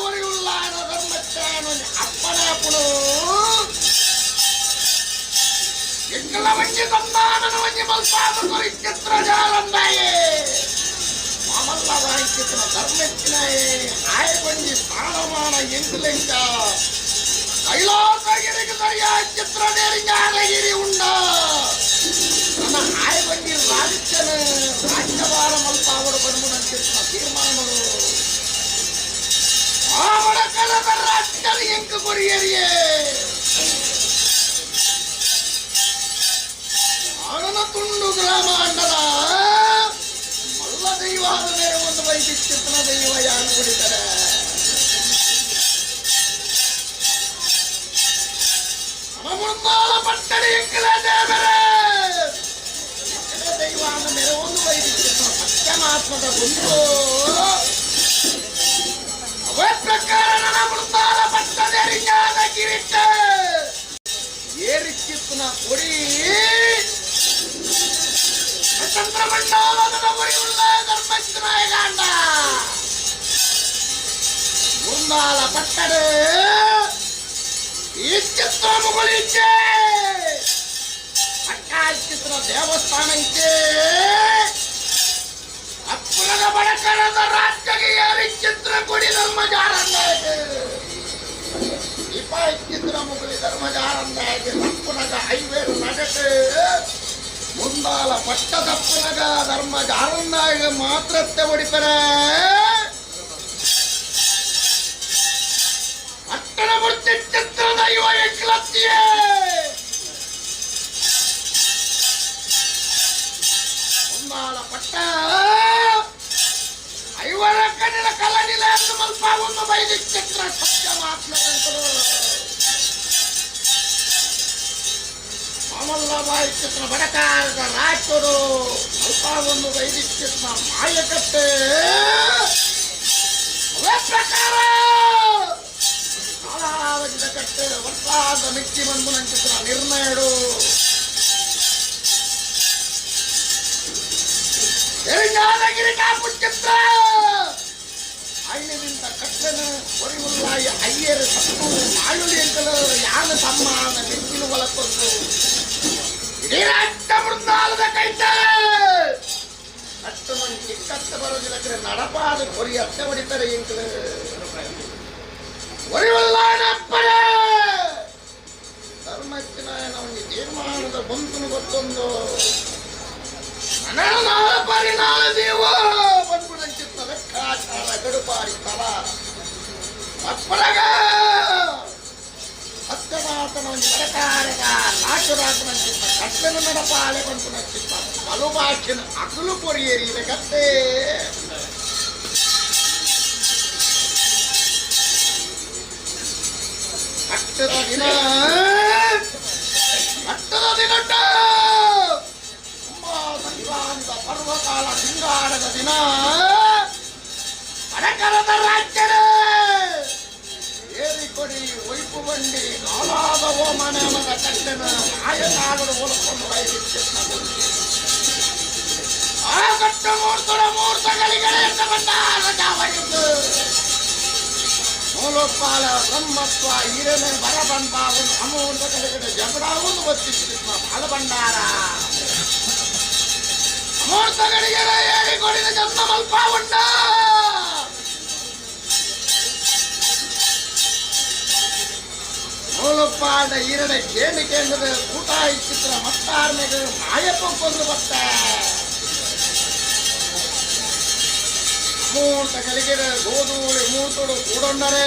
ಉರಿಯುಲ್ಲಾಯ ಧರ್ಮಚ್ಚಿಣಾಯನ ಅಪ್ಪನ ಪುಳು ಎಂಕಲ ವಂಜಿ ತಂದಾನನ ವಂಜಿ ಮಲ್ಪಾದ ಪರಿಚಿತ್ರ ಜಾಲಂದಾಯೇ ಮಾಮಲ್ಲ ವಾಯಿಚಿತ್ರ ಧರ್ಮಚ್ಚಿಣಾಯೇ ಆಯ ವಂಜಿ ಸ್ಥಾನಮಾನ ಎಂಕಲೆಂಕ ಕೈಲಾಸಗಿರಿಗೆ ಸರಿಯಾದ ಚಿತ್ರ ಜ್ಞಾನಗಿರಿ ಉಂಡ ನನ್ನ ಆಯ ಬಂದಿ ರಾಜ್ಯನ ರಾಜ್ಯವಾರ ಮಲ್ಪಾವಡು ಬಂದು ನಂಚಿರುವ ತೀರ್ಮಾನಗಳು ಆ ಬಡಕಲದ ರಾಜ್ಯದ ಎಂಕ ಕೊರಿಯರಿಯೇ ಆನನ ತುಂಡು ಗ್ರಾಮ ಅಂಡದ ಮಲ್ಲ ದೈವಾದ ಮೇಲೆ ಒಂದು ವೈದಿಕ್ಯತ್ನ ದೈವ ಯಾರು ಕುಡಿತಾರೆ ಮುಂದಾಲ ಪಟ್ಟಡಿ ಎಂಕಲೇ ದೇವರೇ ದೈವಾನ ಮೇಲೆ ಒಂದು ವೈದಿಕ್ಯತ್ನ ಸತ್ಯಮಾತ್ಮದ ಗುಂಪು ಅವೇ ಪ್ರಕಾರ ನನ್ನ ಮುಂದಾಲ ಪಟ್ಟದೆ ಜ್ಞಾನ ಕಿರೀಟ ಏರಿಕ್ಕಿತ್ತನ ಕೊಡಿ ಚಂದ್ರಮಂಡಲದ ಉರಿಯುಳ್ಳ ಧರ್ಮಚ್ಚಿನಾಯಗಾಂಡ ಮುಂದಾಲ ಪಟ್ಟಡೆ ಈ ಚಿತ್ರ ಮುಗುಳಿದ್ದೆ ಚಿತ್ರ ದೇವಸ್ಥಾನ ಇದ್ದೆ ಅಪ್ಪುಲದ ಬಡಕರದ ರಾಜ್ಯಗೆ ಏರಿ ಚಿತ್ರ ಕೊಡಿ ಧರ್ಮಜಾರಂದಾಯಗೆ ಇಪ್ಪ ಚಿತ್ರ ಮುಗುಳಿ ಧರ್ಮಜಾರಂದಾಯಗೆ ಅಪ್ಪುನಗ ಐವೇರು ನಡಟೆ ಮುಂದಾಲ ಪಟ್ಟ ತಪ್ಪುನಗ ಧರ್ಮಜಾರಂದಾಯಗೆ ಮಾತ್ರತ್ತೆ ಹೊಡಿಪರೆ ಅಟ್ಟನ ಮುರ್ತಿ ಚಿತ್ರದ ಇವ ಎಂಕ್ಲತ್ತಿಯೇ ಮುಂದಾಲ ಪಟ್ಟ ಐವರ ಕಣ್ಣಿನ ಕಲನಿಲ ಎಂದು ಮಲ್ಪ ಒಂದು ವೈದಿಕ ಚಿತ್ರ ಸತ್ಯ ಮಾತ್ಮಗಳು ಮಾಮಲ್ಲ ಬಾಯಿ ಚಿತ್ರ ಬಡಕಾರದ ರಾಜರು ಅಲ್ಪ ಒಂದು ವೈದಿಕ ಚಿತ್ರ ಮಾಯಕಟ್ಟೆ ಅವೇ ಪ್ರಕಾರ ಕಟ್ಟೆ ವರ್ಷ ಅಂತ ಮಿಕ್ಕಿ ಬಂದು ನಂಚಿತ್ರ ನಿರ್ಣಯಡು ಎರಿಗಾಲಗಿರಿ ಕಾಪು ಚಿತ್ರ ಅಯ್ಯನಿಂದ ಕಟ್ಟನ ಹೊರಿವುಲ್ಲಾಯ ಅಯ್ಯರು ಸತ್ತು ಆಯುಳಿ ಎಂಕಲು ಯಾನ ಸಮ್ಮಾನ ಮಿಕ್ಕಿನ ಒಳಕೊಂಡು ಇಡೀ ರಾಜ್ಯ ಬೃಂದಾಲದ ಕೈತ ಅಷ್ಟು ಮಂದಿ ಚಿಕ್ಕತ್ತ ಬರೋದಿಲ್ಲ ನಡಪಾದ ಕೊರಿ ಅತ್ತೆ ಹೊಡಿತಾರೆ ಎಂಕಲು ಹೊರಿವುಲ್ಲಾಯನಪ್ಪನ ಧರ್ಮಜ್ಞ ನಮಗೆ ತೀರ್ಮಾನದ ಬಂತು ಗೊತ್ತೊಂದು ನಾಳೆ ಪಾರಿ ನಾಳೆ ನೀವು ಬಂದ್ಬಿಡಂಚಿತ್ತ ಲೆಕ್ಕಾಚಾರ ಗಡುಪಾರಿ ತಲ ಅಪ್ಪಳಗ ಸತ್ಯನಾಥನ ಒಂದು ಬರಕಾರಗ ನಾಶರಾತನಂಚಿತ್ತ ಕಟ್ಟನ ನಡಪಾಲೆ ಬಂದು ನಚ್ಚಿತ್ತ ಬಲುಭಾಷೆನ ಅಗಲು ಕೊರಿಯೇರಿದ ಕತ್ತೆ ಕಟ್ಟದ ದಿನ ಸಂಕ್ರಾಂತ ಪರ್ವಕಾಲ ಸಿಂಗಾರದ ದಿನ ಅಡಕಲದ ರಾಜ್ಯದ ಏರಿಕೊಡಿ ಒಯ್ಪು ಬಂಡಿ ಕಾಲಾದ ಓಮನದ ಕಟ್ಟನ ಆಯಕಾಲದ ಓಲಕೊಂಡು ಆ ಕಟ್ಟ ಮೂರ್ತಗಳಿಗೆ ಬಂದ ರಜಾವಾಗಿದ್ದು ಮೂಲೋತ್ಪಾಲ ಬ್ರಹ್ಮತ್ವ ಹಿರೇನೆ ಬರಬಂದ ಒಂದು ಅಮೂರ್ತ ಕಡೆಗಡೆ ಜಗಡಾವನ್ನು ಬಚ್ಚಿಟ್ಟಿದ್ದ ಬಾಲಭಂಡಾರ ಅಮೂರ್ತಗಳಿಗೆ ಹೇಳಿಕೊಡಿದ ಜನ್ಮ ಮಲ್ಪ ಉಂಡ ಮೂಲೋತ್ಪಾದ ಹಿರಡೆ ಕೇಂದ್ರ ಕೇಂದ್ರದ ಊಟ ಚಿತ್ರ ಮತ್ತಾರ್ಮೆಗೆ ಮಾಯಪ್ಪಕ್ಕೊಂದು ಬತ್ತ ಮೂರ್ತಗಳಿಗೆ ಗೋಧೂಳಿ ಮೂರ್ತೋಡು ಕೂಡೊಂಡರೆ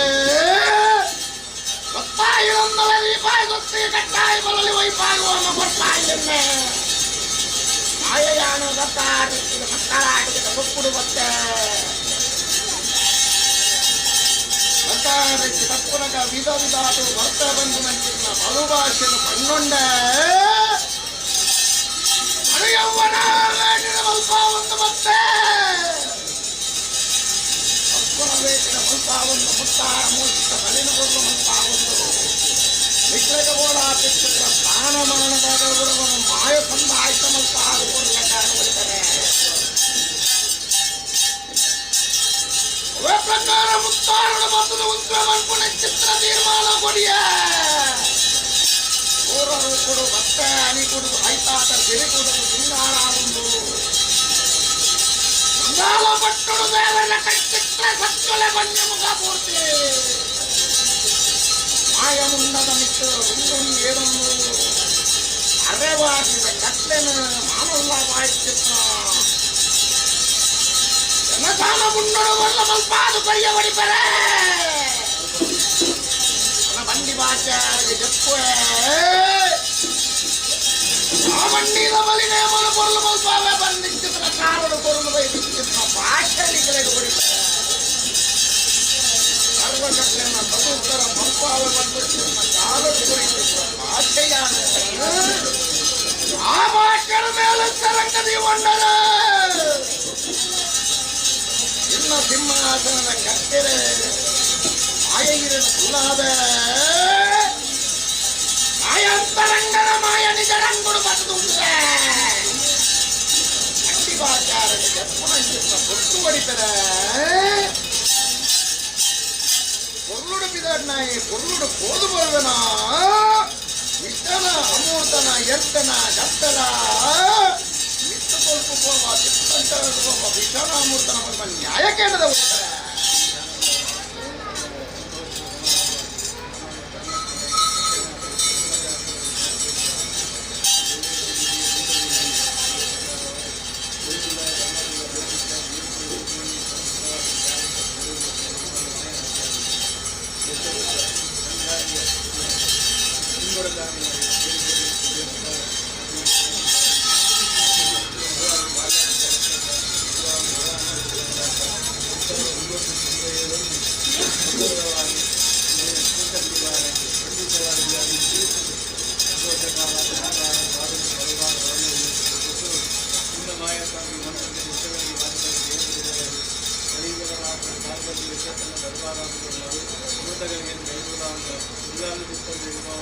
ಗೊತ್ತಾಯಿರೊಂದಲ ದೀಪಾಯಿ ಗೊತ್ತಿ ಕಟ್ಟಾಯಿ ಬಲಲಿ ವೈಪಾಗುವ ಗೊತ್ತಾಯಿನ್ನೆ ಮಾಯಯಾನ ದತ್ತಾಟಿಸಿದ ಮಕ್ಕಳಾಟಿಸಿದ ಬೊಕ್ಕುಡು ಬತ್ತೆ ದತ್ತಾಟಿಸಿ ತಪ್ಪುನಗ ವಿಧ ವಿಧಾತು ಬರ್ತ ಬಂದು ನಂಚಿನ ಬಲುಭಾಷೆಯನ್ನು ಪಣ್ಣೊಂಡ ಅಡುಯವ್ವನ ಮಲ್ಪ ಒಂದು ಬತ್ತೆ ಬೇಕಿನ ಮಲ್ಪಾವೊಂದು ಮುತ್ತಾರ ಮೂರ್ತಿಕ ಬಲಿನ ಕೊಡಲು ಮಲ್ಪಾವೊಂದು ನಿಕ್ಲೆಗ ಓಡಾತಿತ್ತ ಪ್ರಾಣ ಮರಣದಾಗ ಗುರುವನು ಮಾಯ ಸಂದಾಯಿತ ಮಲ್ಪಾದ ಕೊಡಲೆಕ್ಕ ಅನುಭವಿಸಿದರೆ ಅವೇ ಪ್ರಕಾರ ಮುತ್ತಾರಣ ಬಂದು ಉಂತ್ರ ಮನ್ಪುಣ ಚಿತ್ರ ತೀರ್ಮಾನ ಕೊಡಿಯ ಊರರು ಕೊಡು ಬತ್ತೆ ಅನಿ ಕೊಡುದು ಐತಾತ ಗಿರಿ ಕೊಡುದು ಸಿಂಗಾರ ಒಂದು ಪಟ್ಟುಡು ದೇವರ ಕಟ್ಟಿತ್ರ ಸತ್ಕೊಲೆ ಬಂದು ಮುಖ ಪೂರ್ತಿ ಮಾಯ ಮುಂಡದ ಮಿಟ್ಟು ಉಂಡು ಏರನ್ನು ಅರೆವಾಸಿದ ಕತ್ಲೆನ ಮಾಮಲ್ಲ ವಾಯಿಸಿತ್ರ ಜನಸಾನ ಮುಂಡಡು ಒಳ್ಳ ಮಲ್ಪಾದು ಕರಿಯ ಹೊಡಿಪರೆ ನನ್ನ ಬಂಡಿ ಭಾಷೆ ಜಪ್ಪುವೆ ಆ ಬಂಡಿದ ಬಲಿನೇ ಮನ ಕೊರಲು ಮಲ್ಪಾವೆ ಬಂದಿಚ್ಚಿತ್ರ ಕಾರಣ ಕೊರಲು ಬೈದಿಚ್ಚಿತ್ರ ಭಾಷೆಗಳಿಗೆ ಹೊಡಿತಾರೆ ಸರ್ವಕಟ್ಟೆನ ಸದುತ್ತರ ಮಲ್ಪಾವೆ ಬಂದಿಚ್ಚಿತ್ರ ಕಾರಣ ಹೊಡಿತಿದ್ರ ಭಾಷೆಯಾನ ಆ ಭಾಷೆಯ ಮೇಲೆ ಸರಂಗದಿ ಒಂಡರ ಇನ್ನ ಸಿಂಹಾಸನದ ಕಟ್ಟೆರೆ ಮಾಯಗಿರಿನ ಸುಳ್ಳಾದ ಮಾಯಾಂತರಂಗನ ಮಾಯ ನಿಜರಂಗುಡು ಬಂದು ಅಂಟಿಬಾಚಾರಕ್ಕೆ ಜನ್ಮನ ಗೊತ್ತು ಹೊಡಿತಾರೆ பொருளுடு பிதனாய் பொருளுடு போது வருவனா விட்டன அமூர்த்தன எத்தன கத்தரா மித்து கொழுப்பு போவா சித்தಂತ போவா விட்டன ಅಮೂರ್ತನ ಬಂದ ನ್ಯಾಯ ಕೇಳದ ಹೋಗ್ತಾರೆ ಗಳಿಗೆ ಉದಾಹರಣೆ తీసుకొని ನಿರ್ಮಾಣ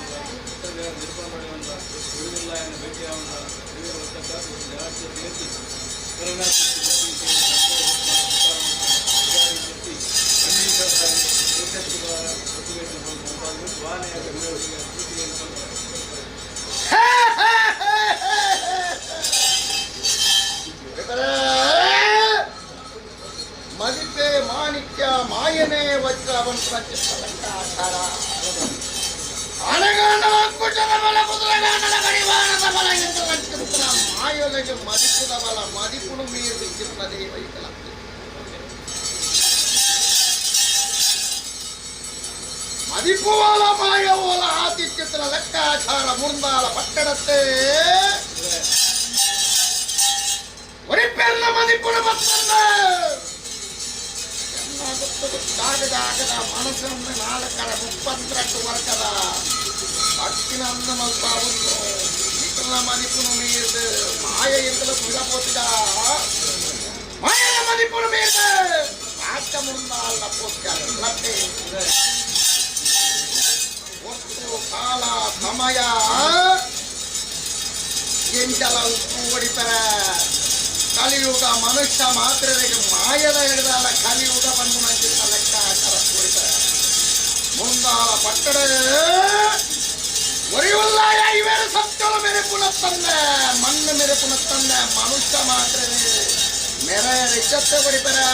ಮಾಡುವಂಥ ಉಳಿದಿಲ್ಲ ಎಂದು ಭೇಟಿಯಾಗುವಂಥ ಮದಿಪೆ ಮಾಣಿಕ್ಯ ಮಾಯನೇ ವಜ್ರವನ್ನು ಆಚಾರ ಅಣಗಾಂಡಲ ಕುಟದ ಬಲ ಕುದುರಗಾಂಡಲ ಗಡಿವಾಣದ ಬಲ ಎಂದು ವಂಚಿಸುತ್ತ ಮಾಯೊಳಗೆ ಮದಿಪುದ ಬಲ ಮದಿಪುನು ಮೀರಿ ಚಿನ್ನದೇ ವೈಕಲ ಮದಿಪುವಾಲ ಮಾಯವೋಲ ಆತಿಥ್ಯತ್ರ ಲೆಕ್ಕಾಚಾರ ಮುಂದಾಲ ಪಟ್ಟಣತ್ತೆ ಒರಿಪೆಲ್ಲ ಮದಿಪುನ ಬತ್ತಂದ ದಾಗದಾಗದ ಮನಸ್ಸನ್ನು ನಾಲ್ಕರ 32 ವರ್ಷದ ಅಕ್ಕಿನ ಅನ್ನ ಮಲ್ಪ ಒಂದು ಇತನ ಮದಿಪುನು ಮೀರ್ದು ಮಾಯ ಎಂತಲ ಪುಡಪೋತಿದ ಮಾಯನ ಮದಿಪುನು ಮೀರ್ದು ಆಟ ಮುಂದಾಲ ಪೋಸ್ಕಾರ ಲಟ್ಟೆ ವಸ್ತು ಕಾಲ ಸಮಯ ಎಂಟಲ ಉಪ್ಪು ಹೊಡಿತಾರೆ ಕಲಿಯುಗ ಮನುಷ್ಯ ಮಾತ್ರರಿಗೆ ಮಾಯದ ಹಿಡಿದಾಲ ಕಲಿಯುಗ ಬಂದು ನಂಚಿನ ಲೆಕ್ಕಾಚಾರ ಕೂಡಿತಾರೆ ಮುಂದಾಲ ಪಟ್ಟಡ ಒರಿಯುಲ್ಲ ಇವೇರು ಸತ್ಯಲ ಮೇರೆ ಪುನತ್ತಂದೆ ಮಣ್ಣು ಮೇರೆ ಪುನತ್ತಂದೆ ಮನುಷ್ಯ ಮಾತ್ರವೇ ಮೇರೆ ರಿಚ್ಚತ್ತೆ ಹೊಡಿತಾರೆ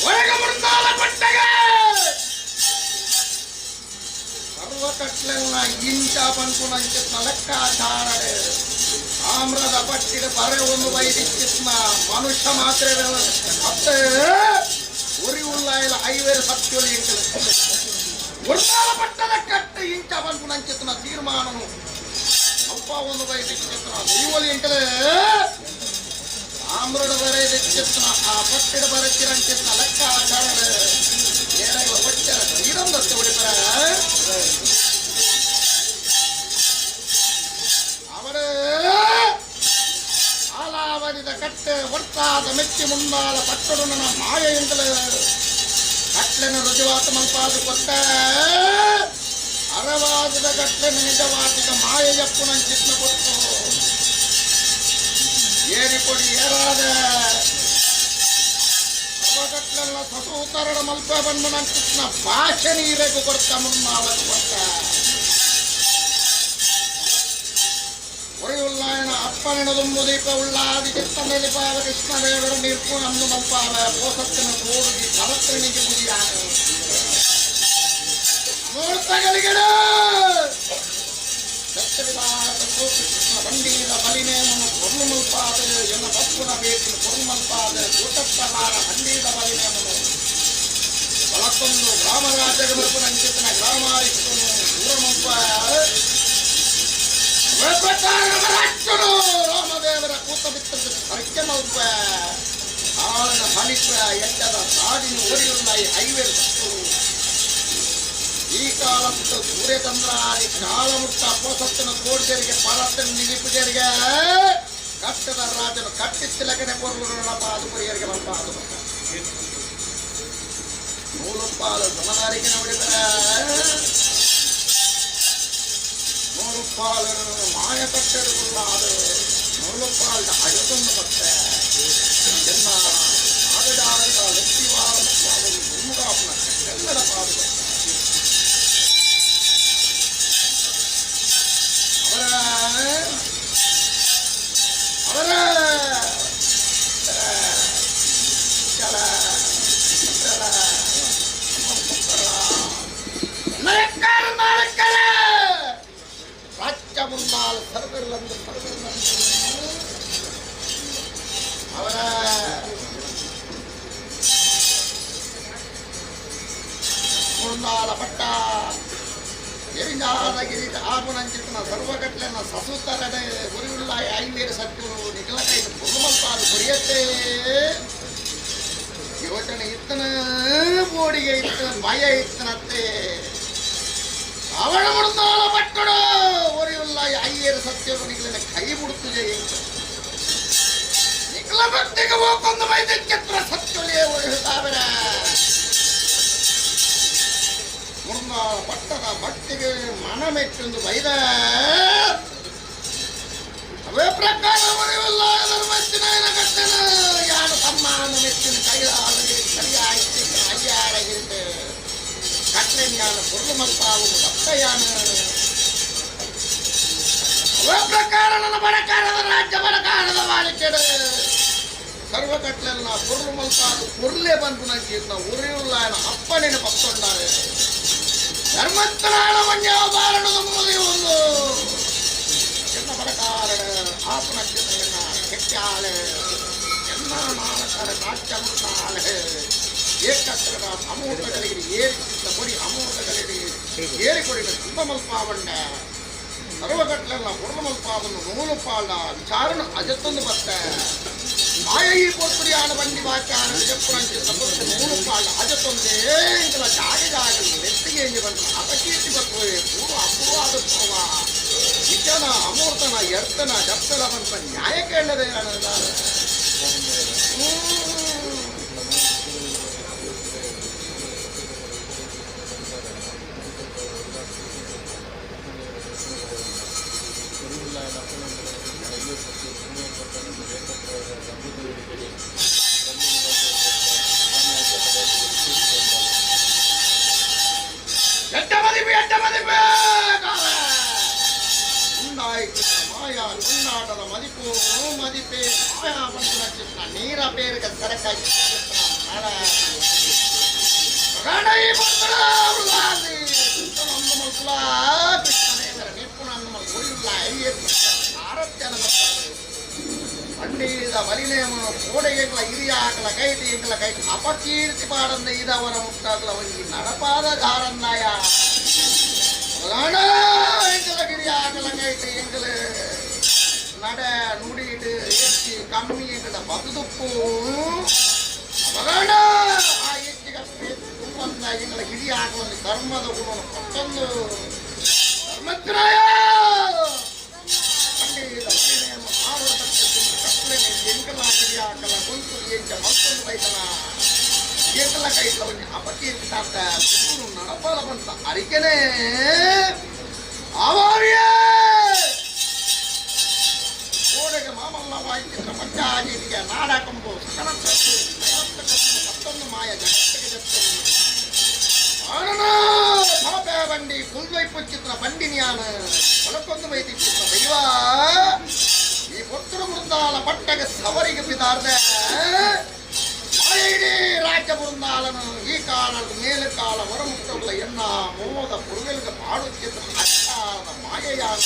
ಒಳಗ ಮುಂದಾಲ ಪಟ್ಟಗ ಸರ್ವಕಟ್ಲೆಲ್ಲ ಇಂಚ ಬಂತು ನಂಚಿತ್ನ ಲೆಕ್ಕಾಚಾರಡೆ ಆಮ್ರದ ಪಟ್ಟಿದ ಪರೆ ಒಂದು ವೈದಿಕ್ಕಿತ್ನ ಮನುಷ್ಯ ಮಾತ್ರ ಮತ್ತೆ ಉರಿ ಉಲ್ಲ ಇಲ್ಲ ಐವೇರು ಸತ್ಯೋಲಿ ಎಂಕಲು ಉರ್ತಾಲ ಪಟ್ಟದ ಕಟ್ಟು ಇಂಚ ಬಂತು ನಂಚಿತ್ನ ತೀರ್ಮಾನನು ಅಪ್ಪ ಒಂದು ವೈದಿಕ್ಕಿತ್ನ ದೈವಲಿ ಎಂಕಲೆ ಆಮ್ರದ ಬರೆ ದಿಕ್ಕಿತ್ನ ಆ ಪಟ್ಟಿದ ಬರಚಿರಂಚಿತ್ನ ಲೆಕ್ಕಾಚಾರಡೆ ಏನಾಗಲ ಒಟ್ಟರ ತೀರಂದತ್ತೆ ಹೊಡಿತಾರೆ ಅವರೇ ಆಲಾವರಿದ ಕಟ್ಟೆ ಒಟ್ಟಾದ ಮೆಚ್ಚಿ ಮುಂದಾಲ ಪಟ್ಟಡು ನನ್ನ ಮಾಯ ಎಂದಲೇ ಕಟ್ಲೆನ ರುಜುವಾತ ಮಲ್ಪಾದ ಕೊಟ್ಟ ಅರವಾದದ ಕಟ್ಲೆನ ನಿಜವಾದಿದ ಮಾಯೆಯಪ್ಪು ನನ್ನ ಚಿತ್ನ ಕೊಟ್ಟು ಏರಿ ಕೊಡಿ ಏರಾದ ಅವಗಟ್ಲೆಲ್ಲ ಸಸೂತರಡ ಮಲ್ಪ ಬಂದು ನನ್ನ ಚಿತ್ನ ಭಾಷೆ ನೀರೆಗೂ ಕೊಡ್ತ ಮುಂದಾವತ್ತು ಕೊಟ್ಟ ಒರೆಯುಳ್ಳಾಯನ ಅಪ್ಪನೆನದುಂಬು ದೀಪ ಉಳ್ಳಾದಿ ಚಿತ್ತನಲ್ಲಿ ಪಾವ ಕೃಷ್ಣದೇವರ ನೀರ್ಪು ನನ್ನು ಮಲ್ಪಾವ ಪೋಸತ್ತಿನ ಕೂಡುಗಿ ಸರತ್ರನಿಗೆ ಬುದಿಯಾಗ ಮೂರ್ತಗಳಿಗೆಡ ಕೃಷ್ಣ ಬಂಡೀರ ಬಲಿನೇಮನು ಕೊರ್ಲು ಮಲ್ಪಾದ ಎನ್ನ ಬಪ್ಪುನ ಬೇಕಿನ ಕೊರ್ಲು ಮಲ್ಪಾದ ಕೂಟತ್ತಲಾರ ಬಂಡೀರ ಬಲಿನೇಮನು ಒಳಕೊಂದು ಗ್ರಾಮರಾಜಗ ಮರುಪು ನಂಚಿತನ ಗ್ರಾಮಾರಿಸ್ತನು ದೂರ ಮಲ್ಪ ರಾಮದೇವರ ಕೂತ ಬಿತ್ತದ ಸರ್ಕೆ ಮಲ್ಪ ಆಳನ ಬಲಿಪ ಎಟ್ಟದ ಸಾಡಿನ ಒರಿಯುಳ್ಳ ಐವೇರು ಸತ್ತು ಈ ಕಾಲದ ಸೂರ್ಯಚಂದ್ರಾದಿ ಕಾಲಮುಟ್ಟ ಅಪ್ಪಸತ್ತನ ಕೋಡಿದರಿಗೆ ಪರತ್ತನ ನಿಲಿಪುಜರಿಗೆ ಕಟ್ಟದ ರಾಜನು ಕಟ್ಟಿಸಿಲಗನೆ ಕೊರ್ಲು ಪಾದುಪುರಿಯರಿಗೆ ಮಲ್ಪಾದು ನೂಲುಪ್ಪಾದ ಸಮದಾರಿಗೆ ನೋಡಿದರೆ நூறுப்பால் மாயக்கட்டெடுக்குள்ளாது நூறுப்பால் அழுத்தொன்று பட்ட என்ன ஆகடாக வெற்றி வாரம் உண்முகாப்புன கட்டெல்லட பாதுகாப்பு ಮುಂದಾಲ್ ಸರ್ವರ್ಲಂದು ಅವರ ಮುಂದಾಲ ಪಟ್ಟ ಎರಿಂಜಾದಗಿರಿ ಆಗುಣಂಚಿನ ಸರ್ವಗಟ್ಲೆನ ಸಸುತ್ತರಡೆ ಉರಿಯುಳ್ಳ ಐವೇರು ಸತ್ತು ನಿಖಲಕೈ ಕುರುಮಲ್ಪಾದು ಕುರಿಯತ್ತೆ ಯೋಚನೆ ಇತ್ತನ ಬೋಡಿಗೆ ಇತ್ತನ ಭಯ ಇತ್ತನತ್ತೆ ಅವಳ ಮುಂದಾಲ ಪಟ್ಟಡು ಒರಿಯುಳ್ಳ ಐವೇರು ಸತ್ಯವು ನಿಖಲನ ಕೈ ಬಿಡುತ್ತದೆ ನಿಖಲ ಭಕ್ತಿಗೆ ಹೋಗೊಂದು ವೈದ್ಯಕ್ಷೇತ್ರ ಭಕ್ತಿಗೆ ಮನ ಮೆಚ್ಚೊಂದು ಬೈದ ಅವೇ ಪ್ರಕಾರ ಮರೆಯಲ್ಲ ಧರ್ಮಚ್ಚಿನ ಕಟ್ಟನ ಯಾರು ಸಮ್ಮಾನ ಮೆಚ್ಚಿನ ಕೈಲಾಗಿ ಸರಿಯಾಗಿ ಅಯ್ಯಾಡಗಿರುತ್ತೆ ಕಟ್ಲೆನ್ ಯಾನು ಪುರ್ಲು ಮಲ್ಪಾವು ಭಕ್ತಯಾನ ಅವೇ ಪ್ರಕಾರ ನನ್ನ ಬಡಕಾರದ ರಾಜ್ಯ ಬಡಕಾರದ ಬಾಳಿಕೆಡೆ ಸರ್ವ ಕಟ್ಲೆಲ್ಲ ಪುರ್ಲು ಮಲ್ಪಾದು ಪುರ್ಲೆ ಬಂದು ನನಗೆ ಉರಿಯುಲ್ಲ ಅಪ್ಪನೇನು ಪಕ್ಕೊಂಡಾರೆ ಧರ್ಮಸ್ಥಳ ಮಂಡ್ಯ ಬಾರಣದ ಮೂಲೆ ಒಂದು ಎನ್ನ ಬಡಕಾರಣ ಆಪನ ಜೊತೆಯನ್ನ ಕೆಟ್ಟಾಳೆ ಎನ್ನ ಮಾನಕರ ನಾಟ್ಯ ಮುಟ್ಟಾಳೆ ಏಕತ್ರದ ಅಮೂರ್ತಗಳಿಗೆ ಏರಿಸಿದ್ದ ಕೊಡಿ ಅಮೂರ್ತಗಳಿಗೆ ಏರಿಕೊಡಿದ ತುಂಬ ಮಲ್ಪಾವಂಡ ಸರ್ವಗಟ್ಲೆಲ್ಲ ಪುರ್ಲು ಮಲ್ಪಾವನ್ನು ನೂಲು ಪಾಲ ವಿಚಾರಣ ಅಜತ್ತೊಂದು ಬತ್ತ ಮಾಯೈ ಪೋತ್ರಿಯಾನ ಬಂಡಿ ವಾಕ್ಯಾನ ವಿಜಯಪುರಂಚೆ ಸಂಬಂಧ ನೂಲು ಪಾಲ ಅಜತ್ತೊಂದೇ ಇಂಕಲ ಜಾಗದಲ್ಲಿ ನೆತ್ತಿಗೆ ಎಂಜಿ ಬಂದ ಅಪಕೀರ್ತಿ ಬರ್ತವೆ ಪೂರ್ವ ಅಪೂರ್ವಾದ ಪೂರ್ವ ವಿಜನ ಅಮೂರ್ತನ ಎರ್ತನ ಜಪ್ತಲ ಬಂತ ನ್ಯಾಯ ಕೇಳದೆ ಮಾಯಾ ಉನ್ನಾಟದ ಮದಿಪು ಮದಿಪೆ ಮಾಯಾ ಬಂಧುನ ಚಿತ್ರ ನೀರ ಪೇರಿಗೆ ಸರಕಾಗಿ ಪಂಡಿತ ಬಲಿನೇಮನು ಕೋಡೆಗೆಗಳ ಹಿರಿಯಾಕಲ ಕೈಟಿ ಎಂಕಲ ಕೈಟಿ ಅಪಕೀರ್ತಿ ಪಾಡಂದ ಇದವರ ಮುಕ್ತಾಗಲ ಒಂಜಿ ನಡಪಾದ ಧಾರನ್ನಾಯ ಎಂಕಲ ಗಿರಿಯಾಕಲ ಕೈಟಿ ಎಂಕಲ ನಡ ನುಡಿಡು ಹೆಚ್ಚಿ ಕಮ್ಮಿ ಎಂಕಲ ಬದುದುಪ್ಪು ಆ ಹೆಚ್ಚಿಗ ತುಂಬಂದ ಎಂಕಲ ಹಿರಿಯಾಕಲ ಧರ್ಮದ ಗುಣವನ್ನು ಕೊಟ್ಟೊಂದು ಧರ್ಮಜ್ಞಾಯ ಪಂಡಿತ ಬಲಿನೇಮ ಎಂಕಲ ಹಿರಿಯಾಕಲ ಗೊಂತು ಎಂಚ ಮತ್ತೊಂದು ಬೈತನ ಎಂಕಲ ಕೈಟ್ಲ ಒಂಜಿ ಅಪಕೀರ್ತಿ ತಾತ ನಡಪಾಲ ಬಂತ ಅರಿಕೆನೆ ಆವಾರ್ಯ ಕೋಡೆಗೆ ಮಾಮಲ್ಲ ವಾಯಿಸಿದ್ರ ಪಂಚಾಜೀವಿಗೆ ನಾಡಕಂಬು ಸಕಲ ಮತ್ತೊಂದು ಮಾಯ ಜಗತ್ತಿಗೆ ಜತ್ತನು ಪಾಪೆ ಬಂಡಿ ಕುಲ್ವೈಪು ಚಿತ್ರ ಬಂಡಿನಿಯಾನ ಒಳಕೊಂದು ಬೈತಿ ಚಿತ್ರ ದೈವ ಈ ಪುತ್ರ ಬೃಂದಾಲ ಪಟ್ಟಗೆ ಸವರಿಗೆ ಬಿದ್ದಾರ್ದೆ ಇಡೀ ರಾಜ್ಯ ಬೃಂದಾಲನು ಈ ಕಾಲದ ಮೇಲೆ ಕಾಲ ಹೊರಮುಟ್ಟಗಳ ಎನ್ನ ಮೋದ ಪುರುವೆಲ್ಗೆ ಪಾಡುತ್ತಿದ್ದ ಅಷ್ಟಾದ ಮಾಯೆಯಾನ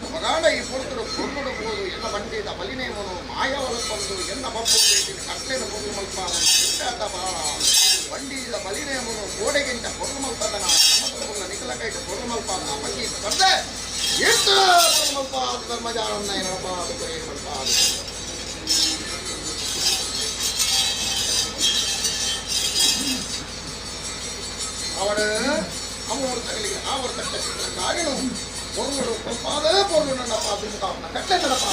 ಮಗಾಡ ಈ ಪುರುಷರು ಪುರುಡುವುದು ಎನ್ನ ಬಂಡಿದ ಬಲಿನೇಮನು ಮಾಯವಲಕ್ಕೊಂದು ಎನ್ನ ಬಬ್ಬು ಬೇಟಿನ ಕಟ್ಲೆನ ಪುರು ಮಲ್ಪ ಬಾಳ ಬಂಡಿದ ಬಲಿನೇಮನು ಗೋಡೆಗಿಂತ ಪುರು ಮಲ್ಪದನ ನಮ್ಮದ ನಿಖಲ ಕೈಟ ಪುರು ಮಲ್ಪಾದ ಅಪಕೀತ ತಂದೆ ಎಷ್ಟು ಪುರು ಮಲ್ಪಾದ ಧರ್ಮಜಾನನ್ನ ಏನಪಾದ ಕೊರೆ ಮಲ್ಪಾದ ಅವಳು ಅಮೂರ್ತಗಳಿಗೆ ಆವರ್ತಕ್ಕ ಚಿತ್ರ ಕಾರಣ பொருளோட பாத பொருள் நடப்பா அப்படின்னு கட்டை நடப்பா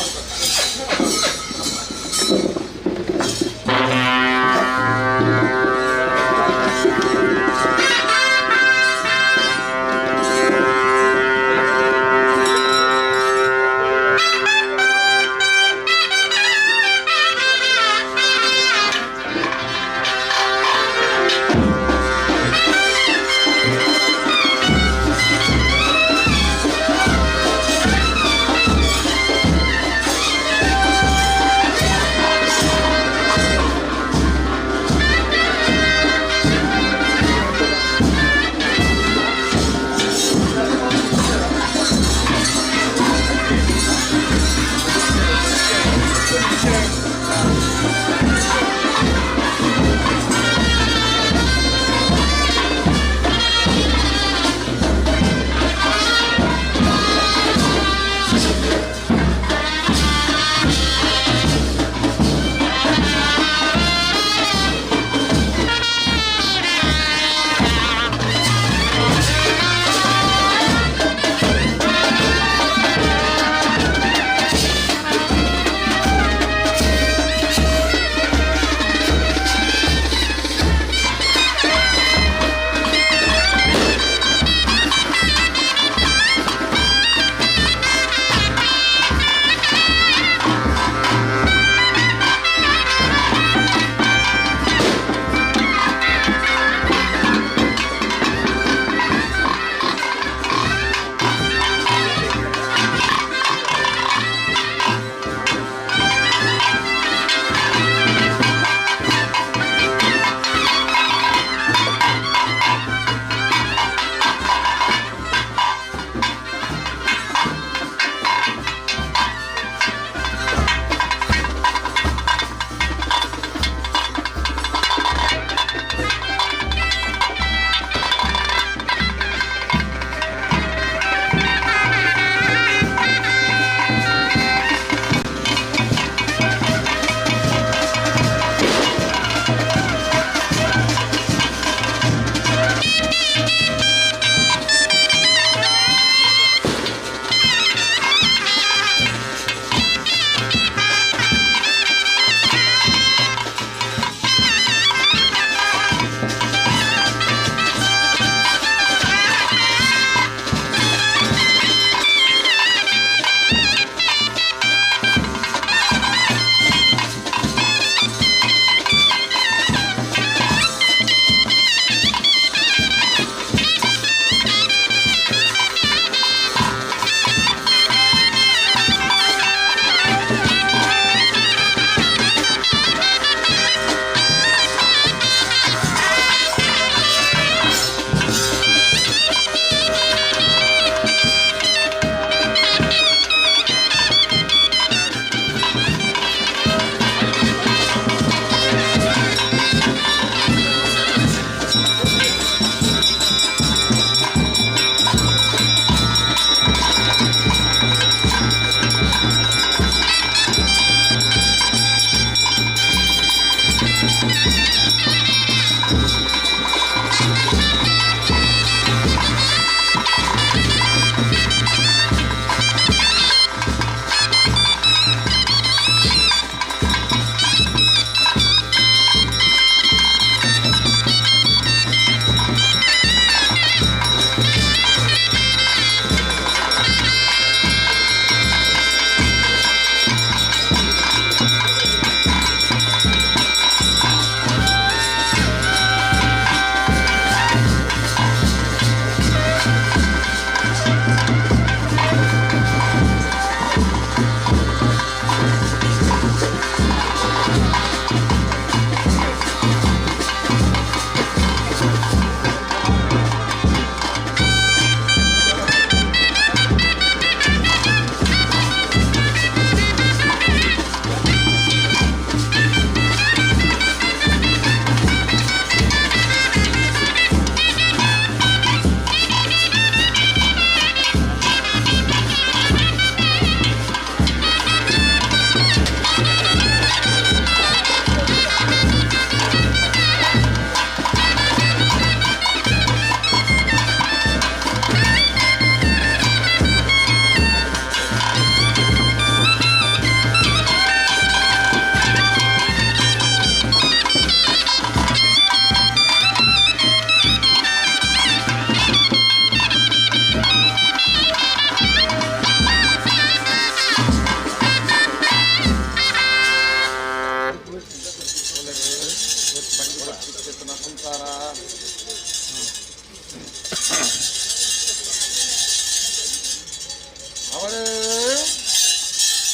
ಅವಳು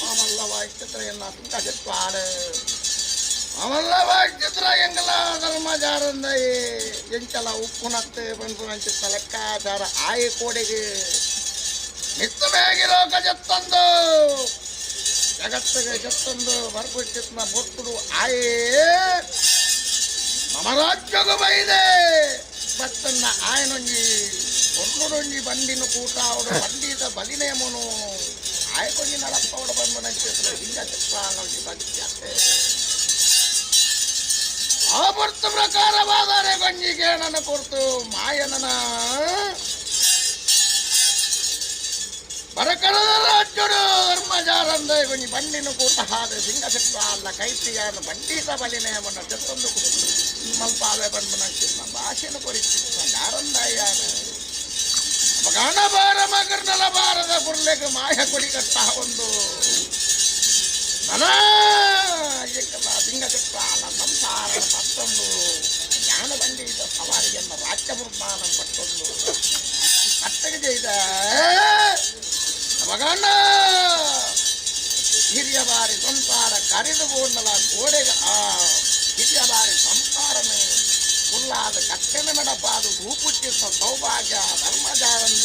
ಮಾಮಲ್ಲ ವಾಯ್ಚಿತ್ರ ಎಲ್ಲ ಕಜತ್ವಾಡು ಅವಲ್ಲ ವಾಯ್ಚಿತ್ರ ಎಂಗಲ ಧರ್ಮಜಾರಂದ ಎಂಚಲ ಉಪ್ಪುನತ್ತೆ ಬಂದು ಲೆಕ್ಕಾಚಾರ ಆಯಿ ಕೋಡೆಗೆ ನಿತ್ತು ಬೇಗಿರೋ ಕಜತ್ತಂದು ಜಗತ್ತಿಗೆ ಜತ್ತೊಂದು ಬರ್ಬಿಟ್ಟಿತ್ನ ಬೊಟ್ಟುಡು ಆಯೇ ನಮ್ಮ ರಾಜ್ಯಗೂ ಬೈದೆ ಬತ್ತನ್ನ ಆಯನೊಂಜಿ ಒನ್ನೊಂಜಿ ಬಂಡಿನ ಕೂಟ ಅವಡು ಬಂಡಿದ ಬಲಿನೇಮನು ಆಯ್ಕೊಂಜಿ ನಡಪ್ಪ ಅವಡು ಬಂದು ನಂಚಿದ್ರು ಹಿಂಗ ಚಿತ್ರಾನೊಂಜಿ ಬಂದಿತ್ತೆ ಆ ಬರ್ತು ಪ್ರಕಾರವಾದರೆ ಗಂಜಿಗೆ ನನ್ನ ಕೊಡ್ತು ಮಾಯನನ ಬರಕರದ ರಾಜ್ಯರು ಧರ್ಮಜಾರಂದ ಕೊಂಚ ಬಂಡಿನ ಕೂಟ ಹಾದ ಸಿಂಗ ಚಿತ್ರ ಅಲ್ಲ ಕೈತಿಯಾರ ಬಂಡೀತ ಬಲಿನೇಮನ ಜತ್ತೊಂದು ಮಲ್ಪಾವೆ ಬಂದು ನಂಚಿದ್ನ ಭಾಷೆನ ಕೊರಿತಿದ್ನ ಯಾರಂದಾಯಾನ ಮಗನ ಬಾರ ಮಗರ್ನಲ ಬಾರದ ಬುರ್ಲೆಗೆ ಮಾಯ ಕೊಡಿ ಕಟ್ಟ ಒಂದು ನನ ಏಕಲ್ಲ ಸಿಂಗ ಚಿತ್ರ ಅಲ್ಲ ಸಂಸಾರ ಪತ್ತೊಂದು ಜ್ಞಾನ ಬಂಡಿದ ಸವಾರಿಯನ್ನು ರಾಜ್ಯ ನಿರ್ಮಾಣ ಪಟ್ಟೊಂದು ಕಟ್ಟಗೆ ചെയ്ത ಮಗನ ಹಿರಿಯ ಬಾರಿ ಸಂಸಾರ ಕರೆದು ಬೋಂಡಲ ಗೋಡೆಗೆ ಆ ಹಿರಿಯ ಬಾರಿ ಸಂಸಾರನ ಉಲ್ಲಾದ ಕಟ್ಟೆನ ಮೆಡಪಾದು ರೂಪುಚ್ಚಿಸ ಸೌಭಾಗ್ಯ ಧರ್ಮಜಾರಂದ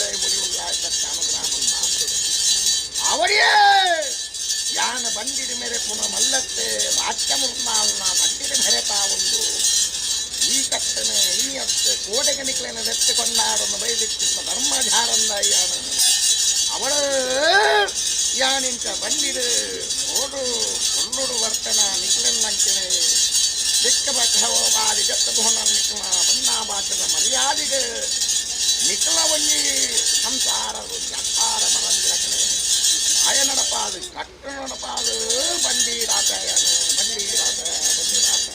ಅವರಿಯೇ ಯಾನ ಬಂದಿರಿ ಮೇರೆ ಪುನಃ ಮಲ್ಲತ್ತೆ ರಾಜ್ಯ ಮುರ್ನಾಲ್ನ ಬಂದಿರಿ ಮೆರೆತಾ ಒಂದು ಈ ಕಟ್ಟನೆ ಈ ಅತ್ತೆ ಕೋಡೆಗೆ ನಿಕ್ಲೇನ ನೆತ್ತೆ ಕೊಂಡಾಡನ್ನು ಬೈದಿಟ್ಟಿದ್ದ ಧರ್ಮಜಾರಂದ ಯಾನ ಅವಳ ಯಾನಿಂಚ ಬಂದಿರು ಓಡು ಒಳ್ಳುಡು ವರ್ತನ ನಿಕ್ಲೆನ್ನಂಚನೆ ದಿಕ್ಕ ಬಟ್ಟವಾದಿ ಜತ್ತ ಭೋನ ನಿಕ್ಲ ಬನ್ನ ಭಾಷದ ಮರ್ಯಾದೆಗೆ ನಿಕ್ಲ ಒಂಜಿ ಸಂಸಾರ ಅಕ್ಕಾರ ಮರಂದಿರಕನೆ ಆಯ ನಡಪಾದು ಕಟ್ಟ ನಡಪಾದು ಬಂಡೀರಾತ ಬಂಡೀರಾತ ಬಂಡೀರಾತ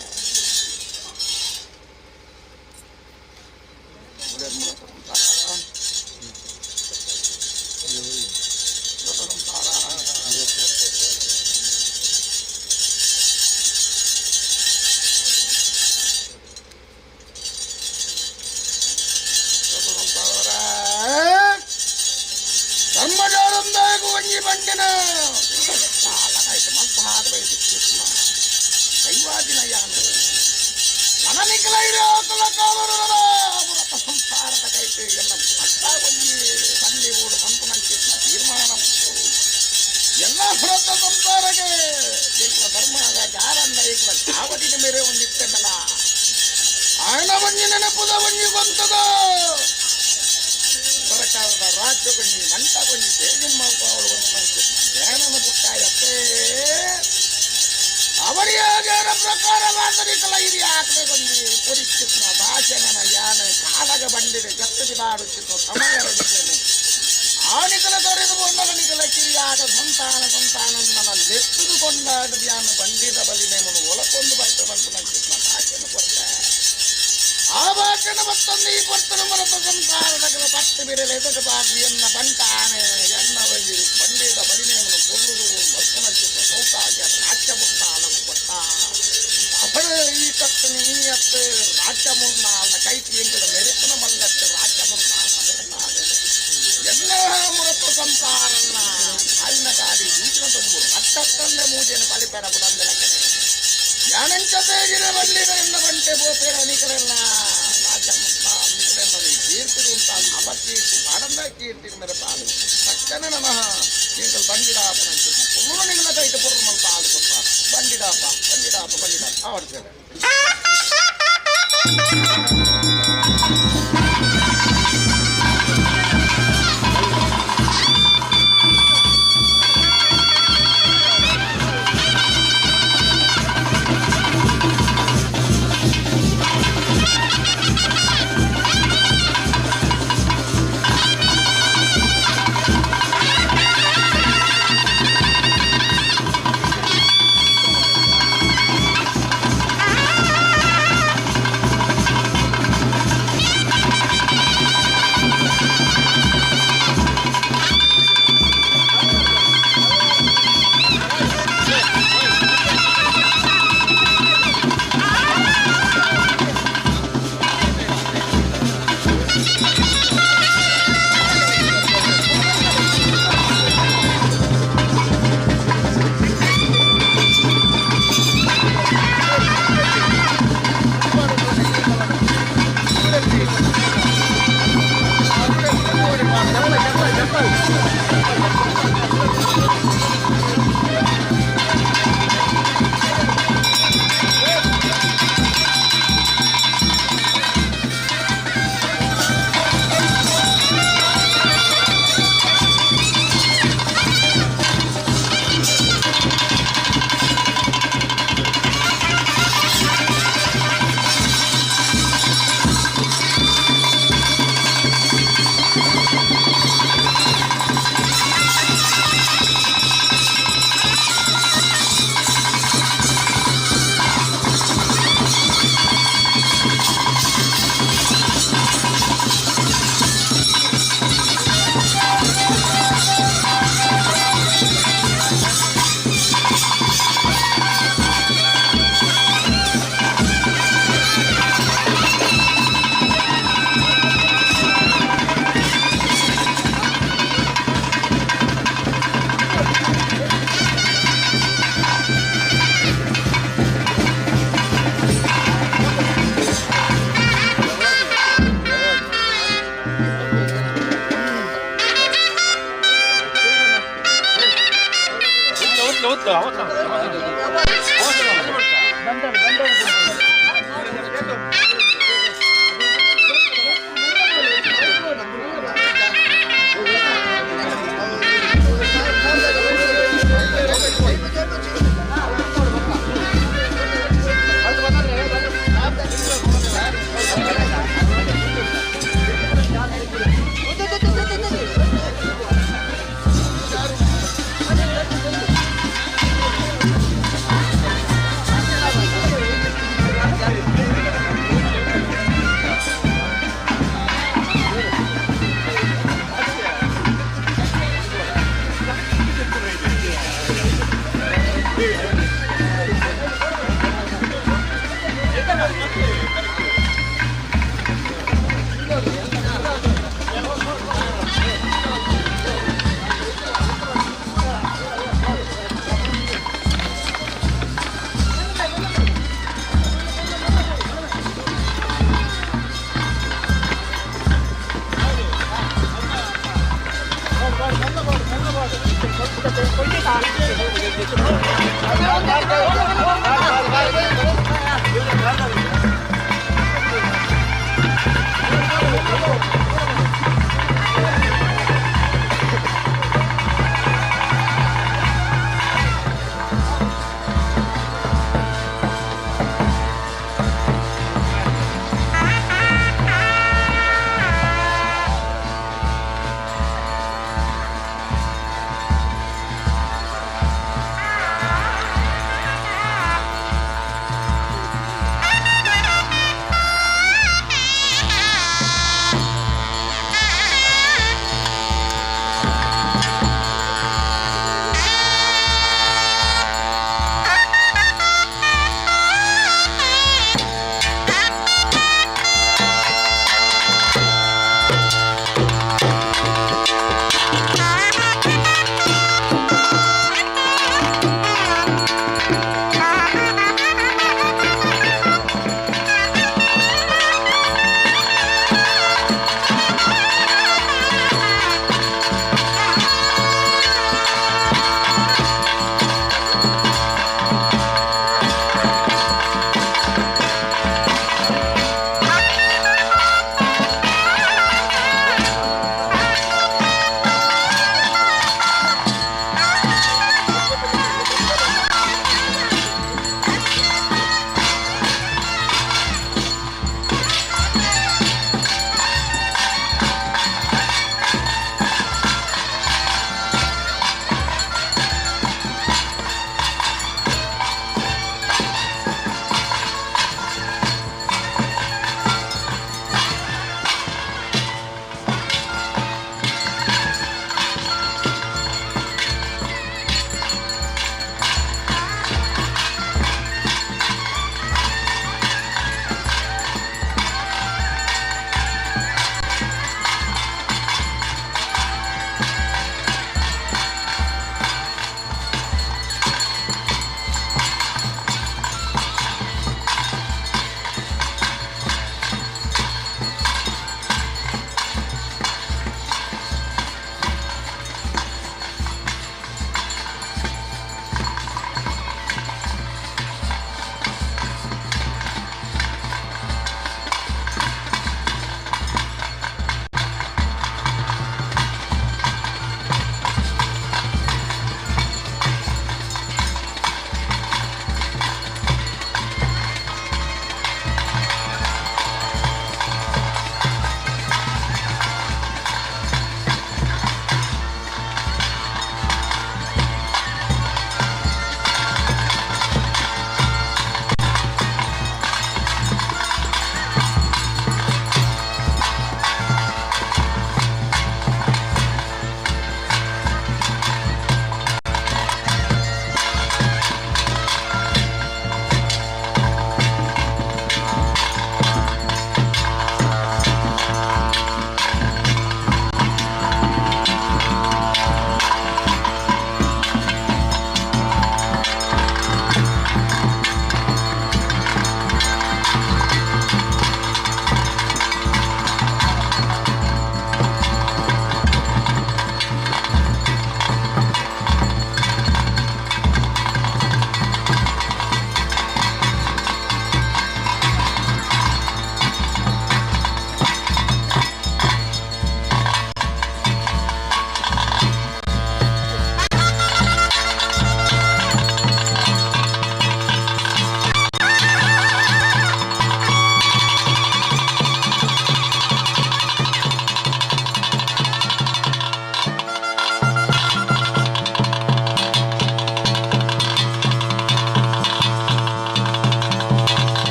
ಧರ್ಮಜಾರಂದಾಗ ಒಂಜಿ ಬಂಡಿನ ಮಂತಹಾದ ಬೈದಿತ್ತಿನ ದೈವಾದಿನ ಯಾನ ನನ್ನ ನಿಖಲೈರೋ ಕಾಲರ ಪುರತ ಸಂಸಾರದ ಕೈತೆ ಎಲ್ಲ ಮಟ್ಟ ಒಂಜಿ ಬಂಡಿ ಬೋಡು ಮಂತು ನಂಚಿನ ತೀರ್ಮಾನ ಎಲ್ಲ ಪುರತ ಸಂಸಾರಕ್ಕೆ ಈಗಲ ಧರ್ಮದ ಜಾರಂದ ಈಗಲ ಚಾವಟಿನ ಮೇರೆ ಒಂದಿತ್ತಲ್ಲ ಆಯನ ಒಂಜಿ ನೆನಪುದ ಒಂಜಿ ಬಂತದ ಸರ್ಕಾರದ ರಾಜ್ಯ ಕೊಂಜಿ ಮಂಟ ಕೊಂಜಿ ತೇಜಿನ ಮಾಡ್ಕೊಂಡು ಧ್ಯಾನನ ಪುಟ್ಟಾಯತ್ತೆ ಅವರಿಯ ಜ್ಞಾನ ಪ್ರಕಾರವಾದ ಯಾತರಿಕಲ ಹಿರಿಯ ಹಾಕ್ಬೇಕೊಂದು ಪರಿಸ್ಥಿತಿನ ಭಾಷೆನ ಯಾನ ಕಾಲಗ ಬಂದಿದೆ ಜತ್ತದಿಲಾಡುತ್ತಿತ್ತು ಸಮಯರಡಿದ್ದೇನೆ ಆನಿಕಲ ತೊರೆದು ಕೊಂಡನಿಕಲ ಕಿರಿಯಾಗ ಸಂತಾನ ನನ್ನ ಲೆತ್ತದು ಕೊಂಡಾಡು ಯಾನ ಬಂದಿದ ಬಲಿನೇಮನು ಒಳಕೊಂಡು ಬರ್ತ ಬಂತು ನಂಚಿನ ಭಾಷೆನ ಕೊಡ್ತೆ ಆ ಭಾಷೆನ ಮತ್ತೊಂದು ಈ ಕೊಡ್ತನು ಮನತ ಸಂಸಾರದ ಪಟ್ಟು ಬಿರಲೆ ಎದುರು ಬಾಗಿ ಎನ್ನ ಬಂಟಾನೆ ಎನ್ನ ಬಲಿ ಬಂದಿದ ಬಲಿನೇಮನು ಕೊಲ್ಲುದು ಮತ್ತು ನಂಚಿನ ಸೌಕಾಗ್ಯ ನಾಟ್ಯ ಮುಕ್ತ ಅಲವು ಕೊಟ್ಟ ಅವಳು ಈ ಕತ್ತನಿ ಈ ಅತ್ತು ರಾಜ್ಯ ಮುರ್ನಾಲ್ನ ಕೈತಿ ಎಂಟದ ಮೆರೆತನ ಮಲ್ಲತ್ತು ರಾಜ್ಯ ಮುರ್ನಾಲ್ನ ಮೆರೆತಾಗದು ಎಲ್ಲ ಮುರತ್ತು ಸಂಸಾರನ್ನ ಅಲ್ಲಿನ ಗಾಡಿ ಈಗಿನ ತುಂಬು ಅಟ್ಟತ್ತಂದೆ ಮೂಜೆನ ಪಲಿಪೆರ ಬುಡಂದೆ ಲಕ್ಕನೆ ಯಾನಂಚತೆಗಿರ ಬಂದಿದ ಎನ್ನ ಬಂಟೆ ಬೋಪೇರ ನಿಕರೆಲ್ಲ ರಾಜ್ಯ ಮುರ್ನ ನಿಕರೆಲ್ಲ ಕೀರ್ತಿರು ಅಂತ ಅಪಕೀರ್ತಿ ಬಾಡಂದ ಕೀರ್ತಿ ಮೆರೆತಾಳು ತಕ್ಷಣ ನಮಃ நீங்கள் ಬಂದಿಡಾಪ ನಂಚಿನ ಪೂರ್ಣ ನಿನ್ನ ಕೈಟ ಪೂರ್ಣ ಮಲ್ಪ ಆಗುತ್ತಪ್ಪ ಬಂದಿಡಾಪ ಆವಡ್ತೇವೆ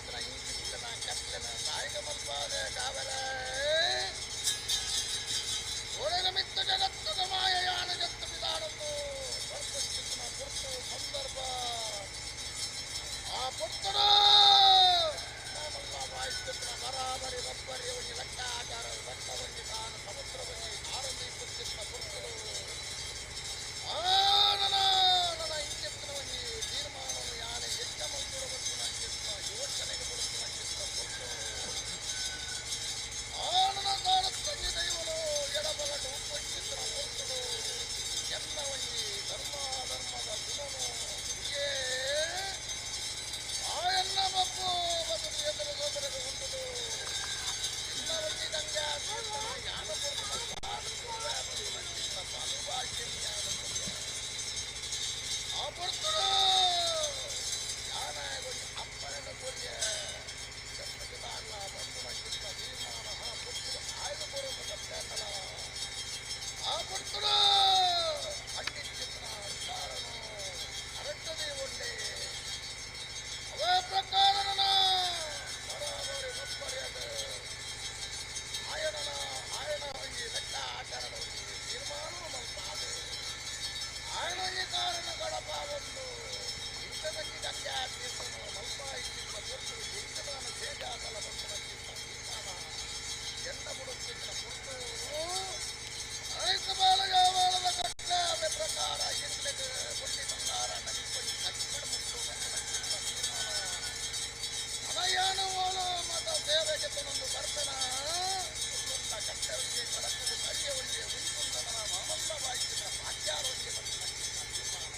ಇಂಚಿತ್ತಿನ ಇಂಚಿತ್ತಿನ ಕತ್ತನ ಕಾಯಕ ಮಲ್ಪಾದೆ ಕಾವಲ ಒಳಗ ಮಿತ್ತ ಜಗತ್ತದ ಮಾಯಯಾನ ಜತ್ತ ವಿಧಾನದ್ದು ಬರ್ಪಚ್ಚಿತ್ತಿನ ಪುರ್ತು ಸಂದರ್ಭ ಆ ಪುರ್ತಡ ನಾಮಲ್ಲ ವಾಯಿಸ್ತಿತ್ತಿನ ಬರಾಬರಿ ರಬ್ಬರಿ ಒಂಜಿ ಲೆಕ್ಕಾಚಾರ ಬಟ್ಟ ಒಂಜಿ ತಾನು ಸಮುದ್ರ ಒಂಜಿ ಆರಂಭಿ ಪುಚ್ಚಿತ್ತಿನ ಪುರ್ತಡು ನನ್ನ ಇಂಚಿತ್ತಿನ ಒಂಜಿ ತೀರ್ಮಾನವನ್ನು ಯಾನೆ ಹೆಚ್ಚ ಮಲ್ಪುರ ಬರ್ತಿನ ಅಂಚಿತ್ತಿನ ಯೋಚನೆಗೆ ಬರುತ್ತಿನ ಅಂಚಿತ್ತಿನ ಪುರ್ತು ನನ್ನ ಕಾಲತ್ತಂಗಿ ದೈವನು ಎಡಬಲಡು ಉಪ್ಪಚ್ಚಿತ್ತಿನ ಪುರ್ತಡು ಎಲ್ಲ ಒಂಜಿ ಧರ್ಮದ ಗುಣನು ಹೀಗೇ ಆಯನ್ನ ಬಪ್ಪು ಬದುಕು ಎದುರು ಸೋದರದು ಉಂಟುದು ಎಲ್ಲ ಒಂಜಿ ಗಂಗೆ ಜ್ಞಾನ ಆ ಪುರ್ತಡು ಯಾನಾಗೊಂದು ಅಪ್ಪನ ಕೊರಿಯ ಚಪ್ಪದಾಡ್ಲ ಬಂದು ಮಂಚಿತ್ತ ತೀರ್ಮಾನ ಆ ಪುರ್ತಡು ಆಯ್ದು ಬರೋದು ಸತ್ಯಂತಲ ಆ ಪುರ್ತಡು ಅಂಟಿಚ್ಚಿತ್ರ ವಿಚಾರನು ಅರಟ್ಟದೆ ಒಂದೇ ಅವೇ ಪ್ರಕಾರನ ಬರಾಬರಿ ಒಬ್ಬರಿಯದು ಆಯನ ಒಂಜಿ ಲೆಕ್ಕ ಆಚಾರದ ಒಂಜಿ ತೀರ್ಮಾನ ಮಲ್ಪಾದು ಆಯನ ಒಂಜಿ ಕಾರಣಗಳ ಪಾವೊಂದು ಇಂಥದೊಂಜಿ ಗಂಗೆ ತೀರ್ಮಾನ ಮಲ್ಪ ಇಚ್ಚಿತ್ತ ಪುರ್ತು ಇಂಥದಾನ ಸೇಜಾತಲ ಬಂದು ಮಂಚಿತ್ತ ತೀರ್ಮಾನ ಎಂದ ಬಿಡುತ್ತಿದ್ದ ಪುರ್ತು ಅನೇಕ ಬಾಲ ಯಾವಾಳದ ಕಟ್ಟ ಅವೇ ಪ್ರಕಾರ ಎಂಗ್ಲೆಗೆ ಬುಟ್ಟಿ ಬಂಗಾರ ನಡಿಪಡಿ ಕಟ್ಟಡ ಮುಟ್ಟು ಬಂದು ಮಂಚಿತ್ತ ತೀರ್ಮಾನ ಅನಯಾನ ಓಲು ಮತ ಸೇವೆಗೆ ತನೊಂದು ಬರ್ತನ ಉಳ್ಳುಂಡ ಕಟ್ಟವರಿಗೆ ಕಡಕದು ಕರಿಯವರಿಗೆ ಉಂಟುಂಡನ ಮಾಮಲ್ಲ ವಾಯಿಸಿದ ಪಾಟ್ಯಾರವರಿಗೆ ಬಂದು ಮಂಚಿತ್ತ ತೀರ್ಮಾನ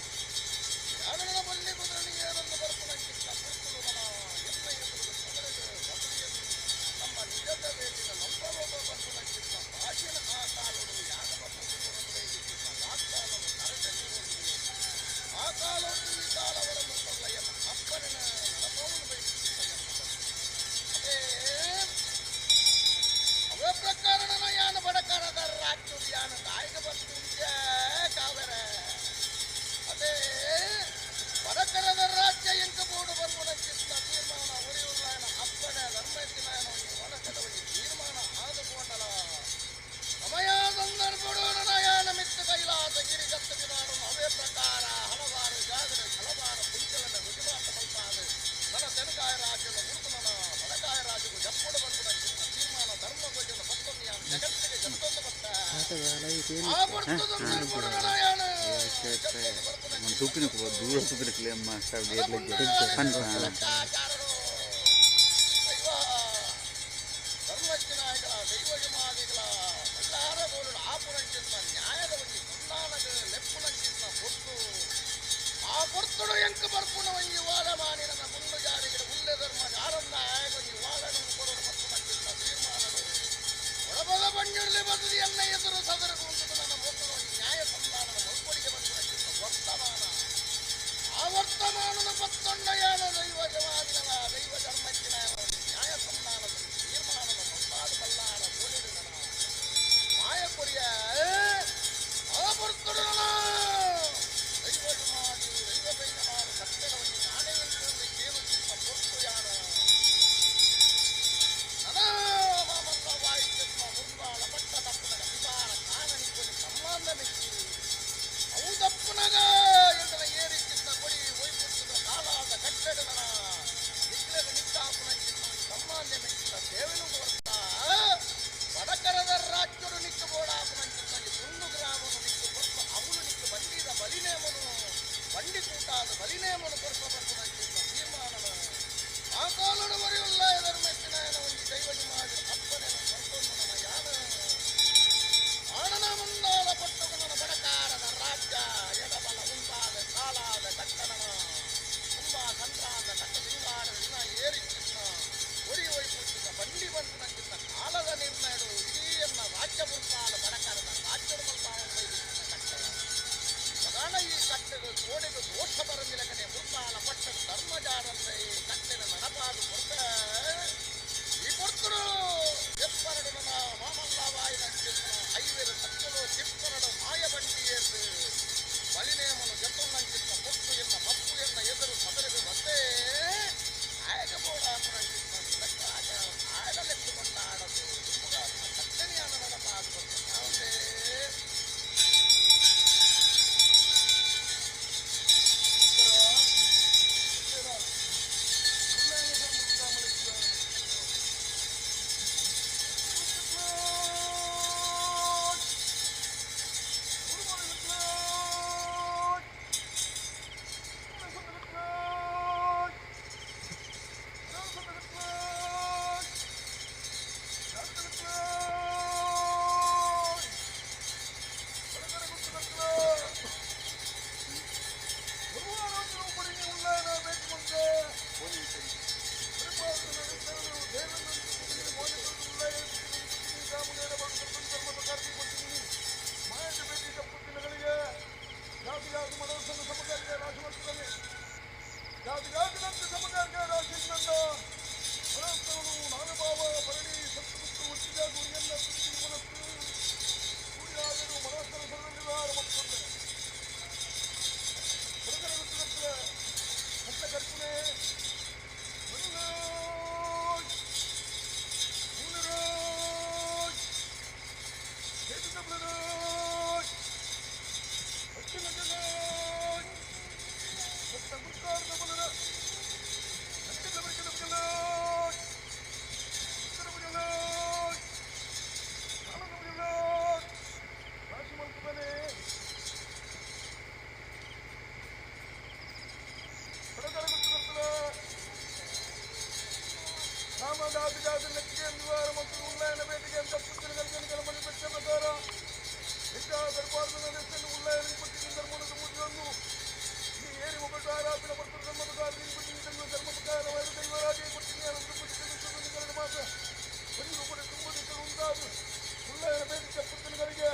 ಯಾವನ ಬಲ್ಲಿ ಕುದುರನಿಗೆ ಏನೊಂದು ಬರ್ಪು ಮಂಚಿತ್ತ ಪುರ್ತುಡುವನ ಎಲ್ಲ ಎದುರು ಸದರದು ಬದುರಿಯನ್ನು ನಮ್ಮ ನಿಜದ ವೇದಿನ ನಂಬರೋಗ ಬಂದು ಮಂಚಿತ್ತ ಭಾಷೆನ ಆ ಕಾಲುಡು ಯಾಗವ ಪುಸ್ತುರೊಂದೇ ಇಚ್ಚಿತ್ತ ವಾಗ್ದಾನನು ಕರಟನೆ ಹೋಗಿದೆ ಆ ಕಾಲೊಂದು ಈ ಕಾಲವರನ್ನು ಕೊಲ್ಲಯ್ಯನ ಅಪ್ಪನ ನಡಪವನ್ನು ಬಯಸಿತ್ತ ಅದೇ ಅವೇ ಪ್ರಕಾರನ ಯಾನ ಬಡಕರದ ರಾಜ್ಯ ಯಾನ ದಾಯಿಗ ಬಂದು ಕಾವರ ಅದೇ ಬಡಕರದ ರಾಜ್ಯ ಎಂಕ ಬೋಡು ಬರ್ಬೋಣ ಚಿತ್ತ ತೀರ್ಮಾನ ಉರಿಯುಳ್ಳಾಯನ ಅಪ್ಪನ ಧರ್ಮತ್ತಿನಾಯನ ಒಣಕದವನಿ ತೀರ್ಮಾನ ಆದುಕೊಂಡಲ ಸಮಯ ಸಂದರ್ಭಡು ನನಯಾನ ಮಿತ್ತ ಕೈಲಾಸ ಗಿರಿಗತ್ತ ವಿಧಾನನು ಅವೇ ಪ್ರಕಾರ ಹಲವಾರು ಜಾಗದ ಹಲವಾರು ಪುಂಚಲನ್ನ ರುಜುವಾತ ಮಲ್ಪಾದು ನನ್ನ ತೆನಕಾಯ ರಾಜ್ಯದ ಗುರುತು ನನ್ನ ಬಡಕಾಯ ರಾಜ್ಯವು ಜಪ್ಪುಡು ಬಂದು ಚಿತ್ತ ತೀರ್ಮಾನ ಧರ್ಮ ಧ್ವಜದ ಮತ್ತೊಂದು ಯಾನ ಜಗತ್ತಿಗೆ ಜತ್ತೊಂದು ಬತ್ತ ಆ ಬರ್ತದ ಸಂದರ್ಭಡು ನನಯಾನ Supin ko duro supin kle ma sa dia lagi kan ಧರ್ಮಜ್ಞನಾಯಕರ ದೈವಜಮಾದಿಗಳ ಎಲ್ಲಾರ ಬೋಲು ಆಪುರಂಚಿನ ನ್ಯಾಯದ ಒಂಜಿ ಕುಂದಾನಗ ಲೆಪ್ಪುನಂಚಿನ ಪೊತ್ತು ಆ ಪೊರ್ತುಡು ಎಂಕ ಬರ್ಪುನ ಒಂಜಿ ವಾದ ಮಾನಿ ನನ್ನ ಮುಂದು ಜಾರಿಗಳ ಉಲ್ಲೆ ಧರ್ಮ ಜಾರನ್ನ ಒಂಜಿ ವಾದನನ್ನು ಕೊರಡು ಮತ್ತು ನಂಚಿನ ತೀರ್ಮಾನಗಳು ಒಳಬಲ ಬಂಡಿರಲಿ ಬದುದಿ ಎನ್ನ ಎದುರು ಸದರದು ಉಂಟು ನನ್ನ ಮೊತ್ತದ ಒಂಜಿ ನ್ಯಾಯ ಸಂಧಾನದ ಮಲ್ಪಡಿಗೆ ಬಂದು ನಂಚಿನ ವರ್ತಮಾನ ಆ ವರ್ತಮಾನದ ಪತ್ತೊಂಡಯಾನ ದೈವ ಜವಾದಿನ ದೈವ ಧರ್ಮಜ್ಞನ ನ್ಯಾಯ ಸಂಧಾನದ ತೀರ್ಮಾನದ ಮುಂದಾದ ಬಲ್ಲಾರ ಗೋಲಿಡು ನನ್ನ ಮಾಯ ಕೊರಿಯ ಆ ಬರ್ತುಡು ದೈವ ಜಮಾದಿ ದೈವ ಬೈನವಾದ ಸತ್ಯದ ಒಂದು ನಾನೇ ಎಂದು ಕೇಳುತ್ತಿದ್ದ ಜಾತಿ ಲೆಕ್ಕಿಗೆ ನಿವಾರ ಮತ್ತು ಉಲ್ಲಯನ ಬೇಟಿಗೆ ಅಂತ ಪುಸ್ತಕಗಳಿಗೆ ಕೆಲಮಣಿ ಬೆಟ್ಟ ಪ್ರಕಾರ ಹೆಚ್ಚ ದರ್ಬಾರದ ನಡೆಸಲು ಉಲ್ಲಯನ ಪಟ್ಟಿಗೆ ಧರ್ಮದ ಮುಗಿಯೊಂದು ಈ ಏರಿ ಒಬ್ಬಟ್ಟು ಆರಾಧನೆ ಮತ್ತು ಧರ್ಮ ಪ್ರಕಾರ ಧರ್ಮ ಪ್ರಕಾರವಾದ ದೈವರಾಜೆ ಪಟ್ಟಿಗೆ ಎರಡು ಮಾಸ ಬರೀ ಒಬ್ಬರು ತುಂಬದಿಕ್ಕಲು ಉಂಟಾದು ಉಲ್ಲಯನ ಬೇಟಿಗೆ ಪುಸ್ತಕಗಳಿಗೆ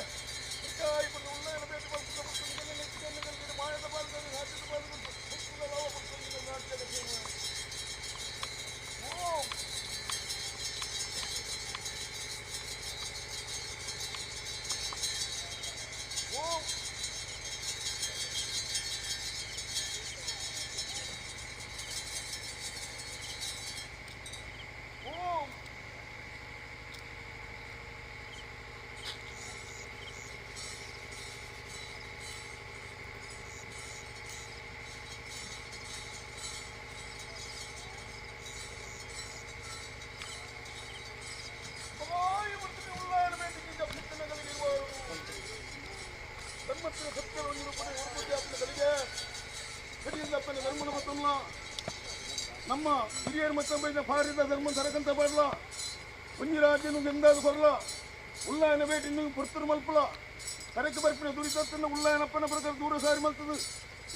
ಹೆಚ್ಚಾಯಿಕೊಂಡು ಉಲ್ಲಯನ ಬೇಟಿ ಮತ್ತು ಪುಸ್ತಕಗಳಿಗೆ ಲೆಕ್ಕಿಗೆ ಮಾಯದ ಬಾಲದಲ್ಲಿ ರಾಜ್ಯದ ಬಾಲದಲ್ಲಿ ಪುಸ್ತಕ ಲಾಭ ಪುಸ್ತಕಗಳಿಗೆ ರಾಜ್ಯದ ನಮ್ಮ ಹಿರಿಯರು ಮತ್ತೊಬ್ಬ ಭಾರತ ಧರ್ಮ ಸರಕಂತ ಬರಲ ಒಂಜಿ ರಾಜ್ಯನು ಎಂದಾದ ಬರಲ ಉಲ್ಲಯನ ಬೇಟಿ ನೀವು ಪುರ್ತರು ಮಲ್ಪಲ ಕರೆಕ್ಕೆ ಬರ್ಪಿನ ದುರಿತನ್ನು ಉಲ್ಲಯನಪ್ಪನ ಪ್ರಕಾರ ದೂರ ಸಾರಿ ಮಲ್ತದು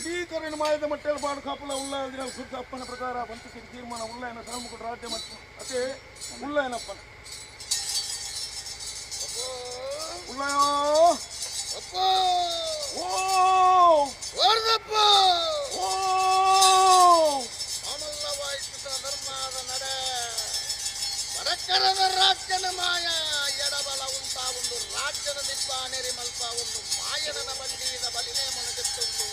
ಇಡೀ ಕರೆನ ಮಾಯದ ಮಟ್ಟೆಲ್ಲ ಪಾಡು ಕಾಪಲ ಉಲ್ಲಯನ ಸುತ್ತ ಅಪ್ಪನ ಪ್ರಕಾರ ಪಂಚಕ್ಕೆ ತೀರ್ಮಾನ ಉಲ್ಲಯನ ಸರಮುಖ ರಾಜ್ಯ ಮತ್ತು ಅದೇ ಉಲ್ಲಯನಪ್ಪನ ಉಲ್ಲಯ ಓ ವರ್ಧಪ್ಪ ಓ ಧರ್ಮದ ನಡೆ ಬಡಕರದ ರಾಜ್ಯನ ಮಾಯ ಎಡಬಲ ಉಂಟಾ ಒಂದು ರಾಜ್ಯದ ದಿಬ್ಬ ನೆರಿ ಮಲ್ಪ ಒಂದು ಮಾಯನನ ಬಂಡಿದ ಬಲಿನೇ ಮೊನಗೆತ್ತೊಂದು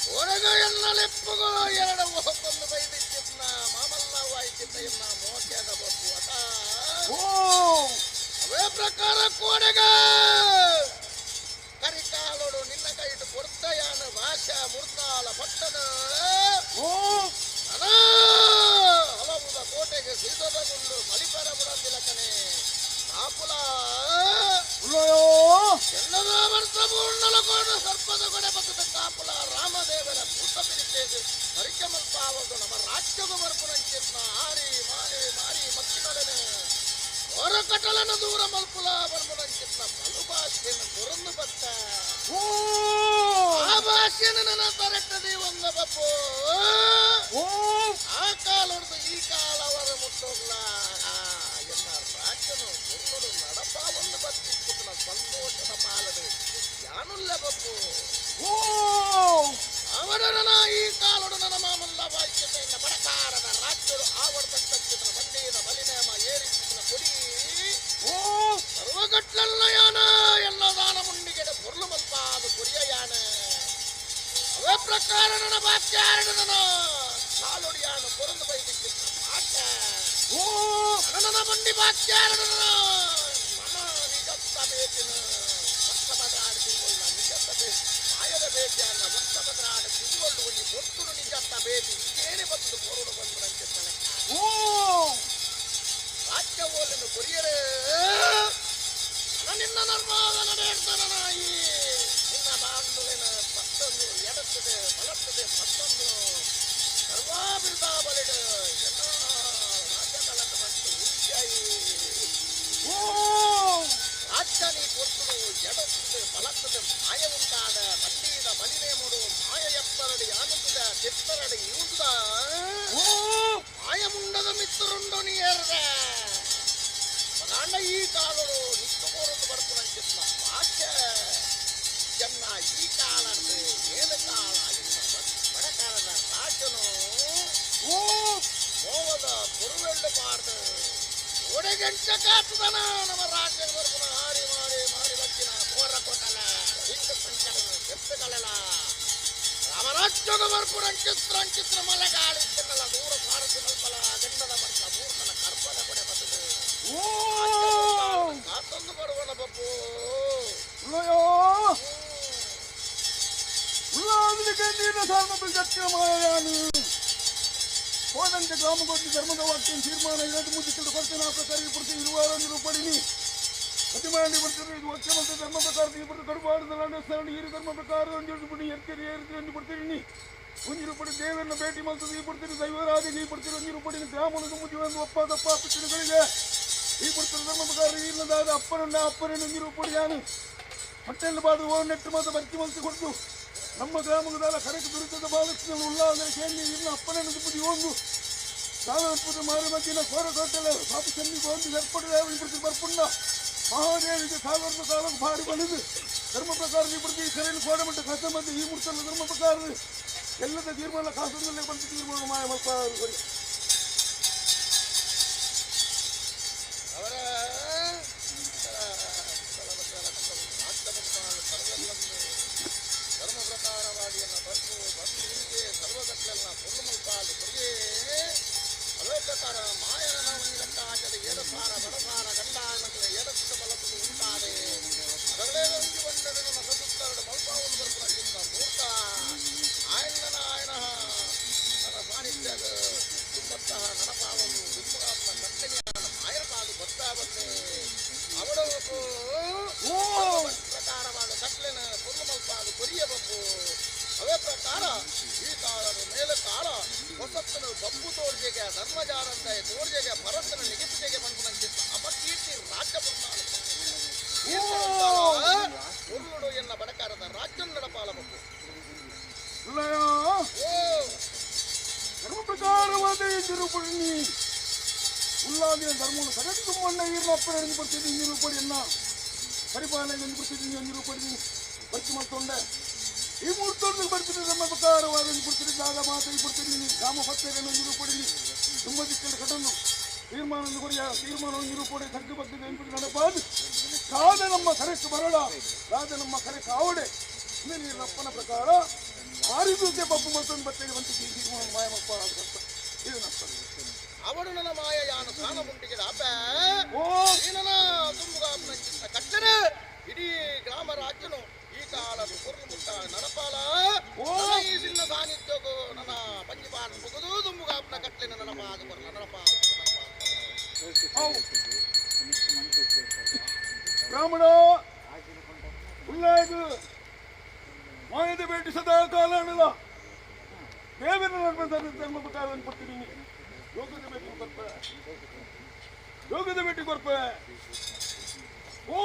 ಹೊರಗ ಎನ್ನಲೆಪ್ಪುಗೋ ಎರಡು ಒಬ್ಬೊಂದು ಬೈದಿತ್ತಿದ್ನ ಮಾಮಲ್ಲವಾಯ್ತಿದ್ದ ಎನ್ನ ಮೋಸದ ಬಬ್ಬು ಅಟ ಅವೇ ಪ್ರಕಾರ ಕೋಡೆಗ ಕರಿಕಾಲೋಡು ನಿನ್ನ ಕೈಟು ಕೊಡ್ತಯಾನ ಭಾಷಾ ಮುರ್ತಾಲ ಪಟ್ಟಣ ಹಲವುದ ಕೋಟೆಗೆ ಸಿದ್ಧಗೊಂಡು ಮಲಿಪರ ಬುಡಂದಿಲಕನೆ ಕಾಪುಲ ಎನ್ನದ ವರ್ಷ ಪೂರ್ಣಲಕೋಣ ಸರ್ಪದ ಕೊಡೆ ಬತ್ತದ ಕಾಪುಲ ರಾಮದೇವರ ಪುಟ್ಟ ಪಿರಿತೇದು ಪರಿಚಯ ಮಲ್ಪಾವದು ನಮ್ಮ ರಾಜ್ಯದ ಮರ್ಪುರಂಚಿತ್ನ ಆರಿ ಮಾರಿ ಮಾರಿ ಮಕ್ಕಿನೊಡನೆ ಹೊರ ಕಟಲನ ದೂರ ಮಲ್ಪುಲ ಬರ್ಮುರಂಚಿತ್ನ ಬಲು ಭಾಷೆಯನ್ನು ಕೊರಂದು ಬತ್ತ ಆ ಭಾಷೆಯನ್ನು ನನ್ನ ತರಟ್ಟದೆ ಒಂದ ಬಪ್ಪು ಆ ಕಾಲ ಹೊಡೆದು ಈ ಕಾಲ ಅವರ ಮುಟ್ಟೋಗ್ಲ ಎನ್ನ ರಾಜ್ಯನು ಗುರುಗಳು ನಡಪ ಒಂದು ಬತ್ತಿಕ್ಕುತ್ತನ ಸಂತೋಷದ ಪಾಲನೆ ಯಾನುಲ್ಲ ಬಪ್ಪು ಅವರ ಈ ಕಾಲೊಡು ನನ್ನ ಮಾಮಲ್ಲ ವಾಕ್ಯತೆಯಿಂದ ಬಡಕಾರದ ರಾಜ್ಯರು ಆವರ್ತಕ್ಕಂಥ ಬಂಡಿಯದ ಬಲಿನೇಮ ಏರಿಸಿದ ಕೊಡಿ ಸರ್ವಗಟ್ಲಲ್ಲ ಯಾನ ಎಲ್ಲ ದಾನ ಮುಂಡಿಗೆದ பொருள் ಮಲ್ಪ ಅದು ಕೊರಿಯ ಯಾನ ಅವೇ ಪ್ರಕಾರ ನನ್ನ ವಾಕ್ಯಾರಣ ಕಾಲೊಡಿಯಾನ ಕೊರಂದು ಬೈದಿಕ್ಕಿದ್ದ ಆಟ ನನ್ನ ಬಂಡಿ ವಾಕ್ಯಾರಣ ಮನ ನಿಜತ್ತ ಬೇಕಿನ ಭಕ್ತಭದ್ರ ಆಡಿಸಿಕೊಳ್ಳ ನಿಜತ್ತ ಬೇಕು ಮಾಯದ ಬೇಕಿಯನ್ನ ಭಕ್ತಭದ್ರ ಆಡಿಸಿಕೊಂಡು ಒಂದು ಗೊತ್ತು ನಿಜತ್ತ ಬೇಕು ಇದೇನೆ ಬಂದು ಕೊರಡು ಬಂದು ನಂಗೆ ರಾಜ್ಯ ಓಲನ್ನು ಕೊರಿಯರೇ ನಿನ್ನ ನರ್ಮಾದ ನಡೆಯುತ್ತಾನ ನಾಯಿ ನಿನ್ನ ಬಾಂಧುವಿನ ಮತ್ತೊಂದು ಎಡುತ್ತದೆ ಬಲತ್ತದೆ ಮತ್ತೊಂದು ಸರ್ವಾಭಿರ್ದ ಬಲಿಡ ಎಲ್ಲ ರಾಜ್ಯದಲ್ಲದ ಮತ್ತು ಉಂಚಾಯಿ ರಾಜ್ಯ ನೀ ಕೊಟ್ಟು ಎಡುತ್ತದೆ ಬಲತ್ತದೆ ಮಾಯ ಉಂಟಾದ ಬಂಡಿದ ಬಲಿನೇ ಮೂಡು ಮಾಯ ಎಪ್ಪರಡಿ ಆನಂದದ ಚಿತ್ತರಡಿ ಇವುದ ಮಾಯ ಮುಂಡದ ಮಿತ್ತರುಂಡು ನೀ ಏರದ ಮಗಾಂಡ ಈ ಕಾಲರು ನಿತ್ಯಕೋರನ್ನು ಬರ್ಕೊಂಡಂಚಿತ್ನ ಭಾಷೆ ಜನ್ನ ಈ ಕಾಲ ಏಳು ಕಾಲ ಇನ್ನ ಬಡಕಾಲದ ರಾಜನು ಮೋವದ ಪುರುವೆಳ್ಳು ಪಾಡ್ದು ಒಡೆಗೆಂಚ ಕಾತದನ ನಮ್ಮ ರಾಜ್ಯದ ಬರ್ಕೊನ ಹಾರಿ ಮಾರಿ ಮಾರಿ ಲಕ್ಕಿನ ಕೋರ ಕೊಟ್ಟಲ ಹಿಂಡು ಸಂಕಟನ ಎತ್ತುಗಳಲ್ಲ ರಾಮರಾಜ್ಯದ ಬರ್ಪುರಂಚಿತ್ರ ಮಲೆಗಾಳಿದ್ದಲ್ಲ ದೂರ ಭಾರತ ಮಲ್ಪಲ ಗಂಡದ ಬರ್ತ ಮೂರ್ತನ ಕರ್ಪದ ಕೊಡೆ ಬರ್ತದೆ ಕಾತೊಂದು ಬರುವಣ ಬಪ್ಪು ಮಾಯಾನು ಹೋದಂತೆ ಗ್ರಾಮಗೊತ್ತಿ ಧರ್ಮದ ವಾಕ್ಯ ತೀರ್ಮಾನ ಇರೋದು ಮುಚ್ಚಿಕೊಂಡು ಕೊಡ್ತೇನೆ ಆ ಪ್ರಕಾರ ಇಬ್ಬರು ಇರುವಾರು ಪಡಿನಿ ಪ್ರತಿ ಮಾಡಿ ಬರ್ತಾರೆ ಇದು ವಾಕ್ಯ ಮತ್ತು ಧರ್ಮ ಪ್ರಕಾರ ಇಬ್ಬರು ಕಡುಬಾರ್ದು ಸರಣಿ ಹಿರಿ ಧರ್ಮ ಪ್ರಕಾರ ಒಂದು ಬಿಡಿ ಎರ್ಕರಿ ಏರಿಸಿ ಒಂದು ಬಿಡ್ತೀನಿ ಒಂಜಿ ರೂಪಾಯಿ ದೇವರನ್ನ ಭೇಟಿ ಮಾಡ್ತದೆ ಈ ಬಿಡ್ತೀರಿ ದೈವರಾಜ ಈ ಬಿಡ್ತೀರಿ ಒಂಜಿ ರೂಪಾಯಿ ಗ್ರಾಮದ ಮುದ್ದಿ ಒಂದು ಒಪ್ಪ ದಪ್ಪ ಪಿಟ್ಟಿಗಳಿಗೆ ಈ ಬಿಡ್ತಾರೆ ಧರ್ಮ ಪ್ರಕಾರ ಇಲ್ಲದಾದ ಅಪ್ಪರನ್ನ ಒಂಜಿ ರೂಪಾಯಿ ಯಾನು ಹೊಟ್ಟೆಯಲ್ಲಿ ಬಾದು ಓ ನೆಟ್ಟು ಮಾತ್ರ ಬರ್ತಿ ಮಲ್ಸಿ ಕೊಟ್ಟು ನಮ್ಮ ಗ್ರಾಮದ ಕರೆಕ್ಟ್ ದುರಿತದ ಬಾಲಕೃಷ್ಣ ಉಳ್ಳಾದರೆ ಕೇಳಿ ಇಲ್ಲ ಅಪ್ಪನನ್ನು ಬುದ್ಧಿ ಒಂದು ಸಾಲಪುರ ಮಾರು ಮಧ್ಯೆ ಕೋರಕೋಟೆಲ್ಲ ಪಾಪ ಚೆನ್ನಿ ಒಂದು ಏರ್ಪಡಿದೆ ಇಬ್ಬರು ಬರ್ಪುಂಡ ಮಹಾದೇವಿಗೆ ಸಾಗರದ ಕಾಲಕ್ಕೆ ಭಾರಿ ಬಂದಿದ್ದು ಧರ್ಮ ಪ್ರಕಾರ ಇಬ್ಬರು ಈ ಕರೆಯನ್ನು ಕೋಡಮಟ್ಟ ಕಸ ಬಂದು ಈ ಮುಡ್ತಲ್ಲ ಧರ್ಮ ಪ್ರಕಾರದ ಎಲ್ಲದ ತೀರ್ಮಾನ ಕಾಸದಲ್ಲೇ ಬಂದು ತೀರ್ಮಾನ ಮಾಯ ಮಲ್ಪ ಅವರ ಧರ್ಮ ಪ್ರಕಾರವಾಗಿ ಬಂದು ಸರ್ವಗಟ್ಟೆಲ್ಲ ಪೊರ್ಲು ಮಲ್ಪಾಲು ಕೊರಿಯೇ ಅದೇ ಪ್ರಕಾರ ಮಾಯನ ಗಂಡ ಹಾಕದೆ ಏಡಸಾರ ಬಡಸಾರ ಗಂಡ ಮಕ್ಕಳ ಏಡಸಿದ ಬಲಪದು ಉಂಟಾದೆ ಅದರಲ್ಲೇ ಒಂದು ಬಂಡರು ನಮ್ಮ ಸದುತ್ತರಡು ಮಲ್ಪಾವಲು ಬರುವುದಕ್ಕಿಂತ ಮೂರ್ತ ಆಯನ ನನ್ನ ಸಾನ್ನಿಧ್ಯ ತುಂಬಂತಹ ನಡಪಾವಲು ದುಮ್ಮಗಾತ್ಮ ಕಟ್ಟೆಯ ಮಾಯನ ಕಾದು ಬರ್ತಾ ಬಂದೆ ಅವಳು ಪ್ರಕಾರವಾದ ಕಟ್ಲೆನ ಪೊರ್ಲು ಮಲ್ಪಾದು ಕೊರಿಯ ಬಬ್ಬು ಅವೇ ಪ್ರಕಾರ ಈ ಕಾಲದ ಮೇಲೆ ಕಾಲ ಹೊಸತ್ತನ ಬಬ್ಬು ತೋರ್ಜೆಗೆ ಧರ್ಮಜಾರಂದ ತೋರ್ಜೆಗೆ ಭರತನ ನಿಗಿಸಿಗೆ ಬಂದಂತಿದ್ದ ಅಪಕೀರ್ತಿ ರಾಜ್ಯ ಉರುಳು ಎನ್ನ ಬಡಕಾರದ ರಾಜ್ಯ ನಡಪಾಲ ಬಬ್ಬು ಧರ್ಮ ಪ್ರಕಾರವಾದ ರೂಪಾಯಿ ಉಲ್ಲಾದಿನ ಧರ್ಮವನ್ನು ಸಗತಿ ತುಂಬಣ್ಣ ಈರ್ನಪ್ಪನ ಬರ್ತಿದ್ದು ಇನ್ನೂರು ರೂಪಾಯಿಯನ್ನ ಪರಿಪಾಲನೆ ಬರ್ತಿದ್ದೀನಿ 1 ರೂಪಾಯಿ ಖರ್ಚು ಮಾಡ್ಕೊಂಡೆ ಈ 3 ತೋಟದಲ್ಲಿ ಬರ್ತಿದ್ದೆ ಧರ್ಮ ಪ್ರಕಾರವಾದ ಕೊಡ್ತೀನಿ ಜಾಗ ಮಾತಾಡಿ ಕೊಡ್ತೀನಿ ಗ್ರಾಮ ಪತ್ತೆಯನ್ನು 1 ರೂಪಾಯಿ ತುಂಬ ದಿಕ್ಕಲ್ಲಿ ಕಟ್ಟನ್ನು ತೀರ್ಮಾನ ತೀರ್ಮಾನ 1 ರೂಪಾಯಿ ತಗ್ಗು ಬಗ್ಗದೆ ಅನ್ಬಿಟ್ಟು ನಡೆಪಾದು ರಾಜ ನಮ್ಮ ಕರೆಕ್ಕೆ ಬರಳ ರಾಜ ನಮ್ಮ ಕರೆಕ್ಕೆ ಆವಡೆ ನೀರಪ್ಪನ ಪ್ರಕಾರ ಮಾರಿದಕ್ಕೆ ಪಪ್ಪು ಮತ್ತೊಂದು ಬಟ್ಟೆಗೆ ಬಂತಿದ್ದೆ ತೀರ್ಮಾನ ಮಾಯ ಮಪ್ಪ ಇದು ನಷ್ಟ ಅವಳು ನನ್ನ ಮಾಯ ಯಾನು ಸಾನ ಮುಂಟಿಗೆ ಅಪ್ಪ ನನ್ನ ತುಂಬುಗಾಪನ ಕಟ್ಟರೆ ಇಡೀ ಗ್ರಾಮ ರಾಜ್ಯನು ಈ ಕಾಲದ ಕುರ್ರು ಮುಟ್ಟ ನಡಪಾಲ ಈ ಸಿನ್ನ ಸಾನ್ನಿಧ್ಯಗೂ ನನ್ನ ಪಂಜಿಪಾಠ ಮುಗಿದು ತುಂಬುಗಾಪನ ಕಟ್ಲಿನ ನಡಪಾದ ಬರಲ ನಡಪಾದ ಬ್ರಾಹ್ಮಣ ಉಲ್ಲಾಗ ಮಾಯದ ಭೇಟಿ ಸದಾ ಕಾಲ ಅನ್ನಲ್ಲ ದೇವರ ಧರ್ಮ ಪ್ರಕಾರವನ್ನು ಕೊಡ್ತೀನಿ ಯೋಗದ ಭೇಟಿ ಕೊರ್ಪೆ ಓ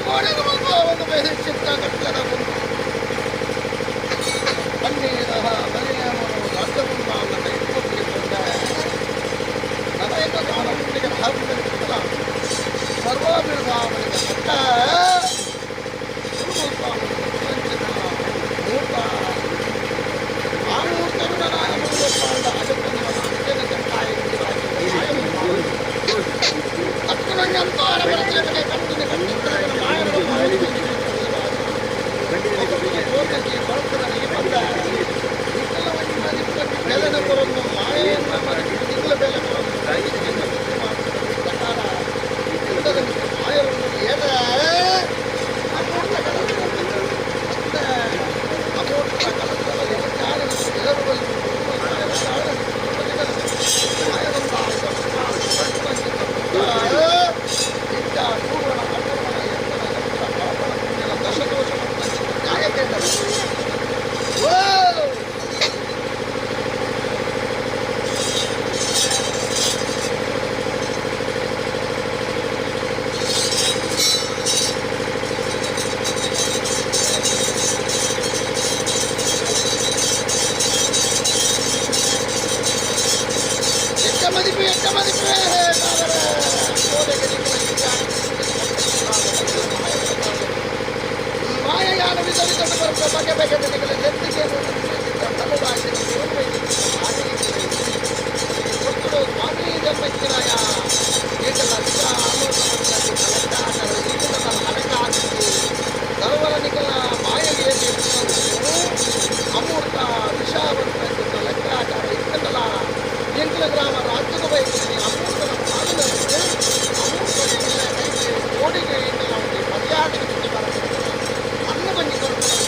ಗೋಡೆಗೆ ಒಂದು ಬೇರೆ ಚಿಕ್ಕ ಕಟ್ಟದ ಒಂದು ಅನ್ನೇದ ಮನೆಯ ಅರ್ಥವನ್ನು ಅವನ ಇಟ್ಟುಕೊಂಡಿಕೊಂಡ ನರೇಂದ್ರ ಅವನ ಹುಟ್ಟಿಗೆ ಹಾಕಿದ ಸರ್ವಾಭಿರ್ಭಾವನೆಯ ಕಟ್ಟ ಗ್ರಾಮ ರಾಜ್ಯದ ವೈದ್ಯರಿಗೆ ಅಮೂರ್ತನ ಪಾಲನೆ ಕೋಡಿಗೆ ಮರ್ಯಾದೆ ಅನ್ನ ಬಂಡಿ ಕೊಡ್ತಾರೆ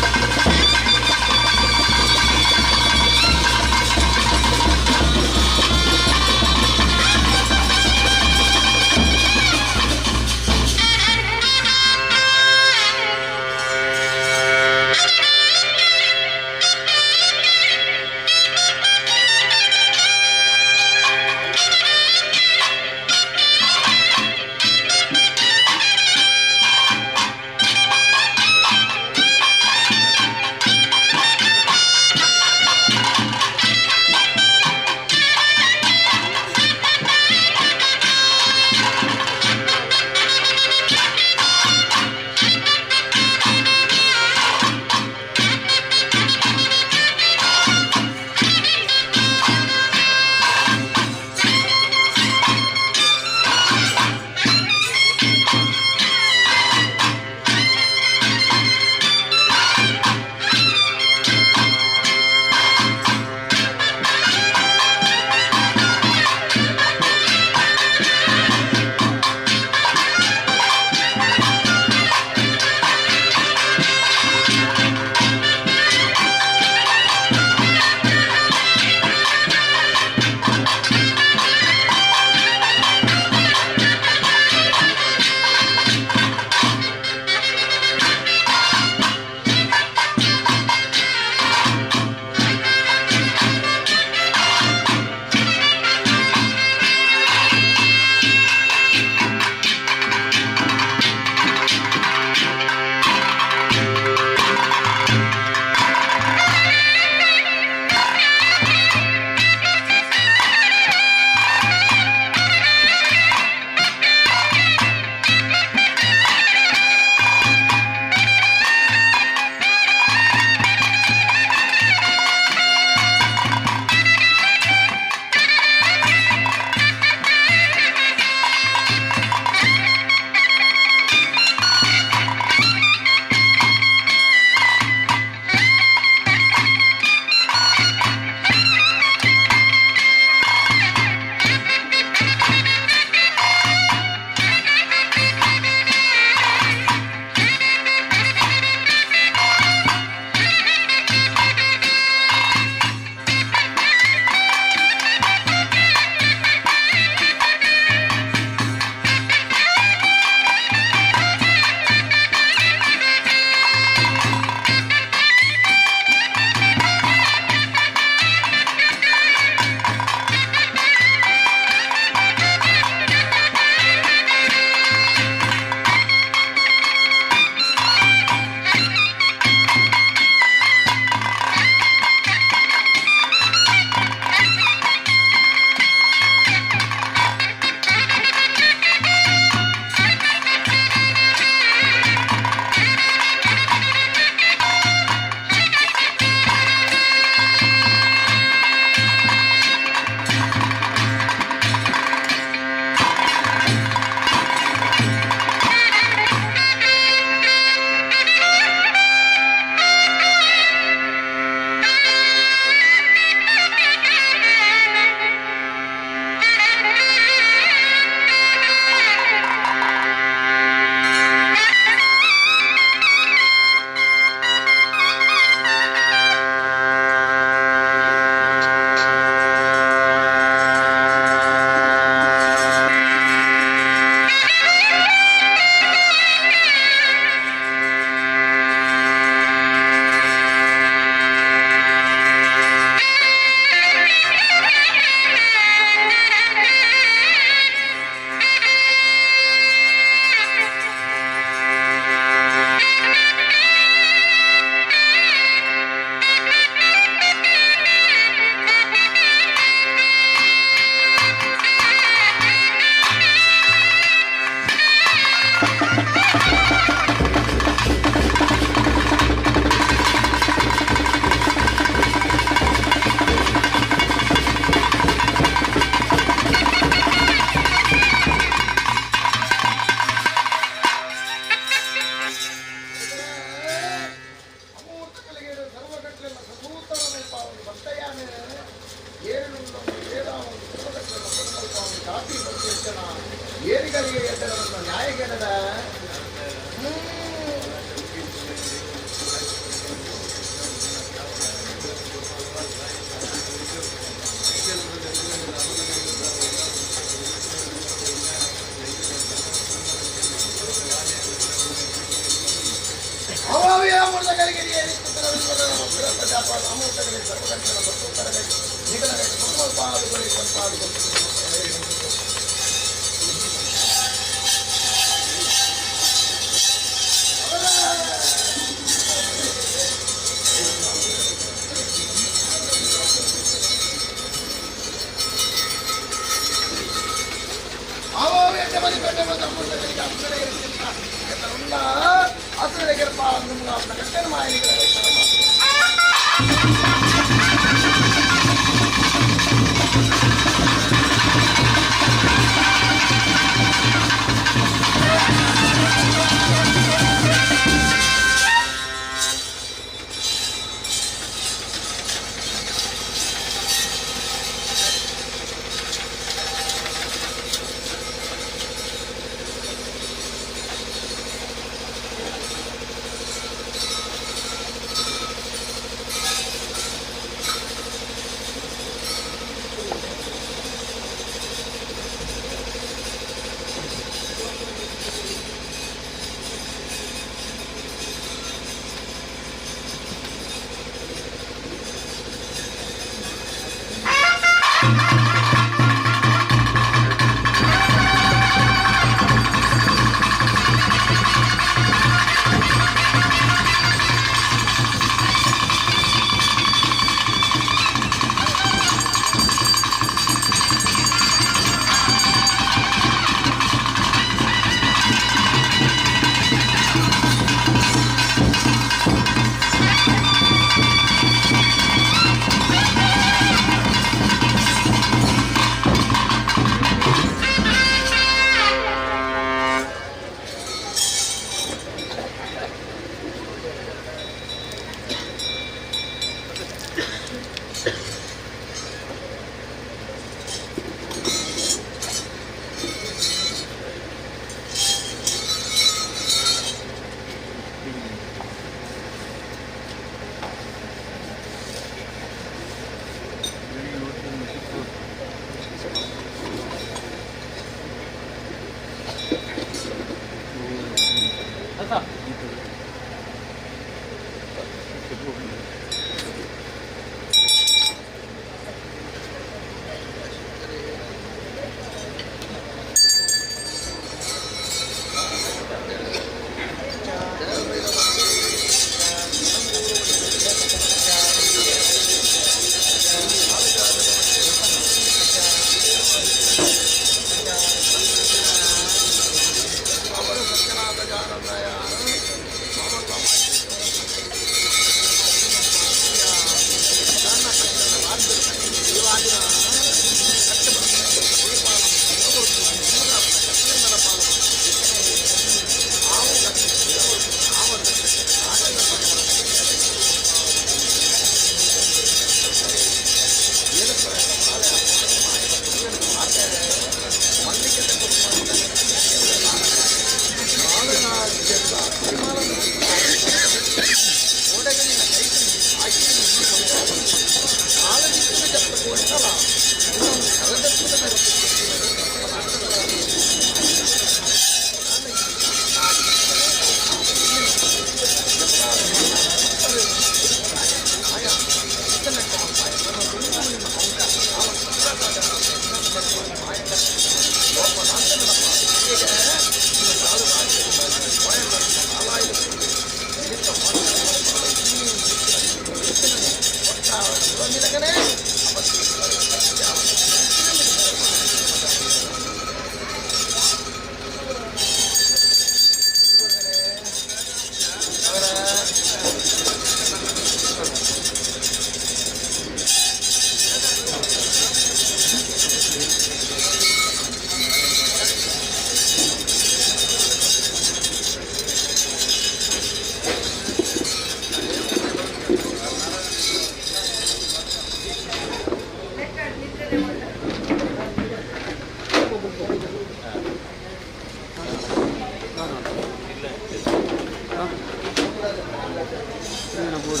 ಕೂಡ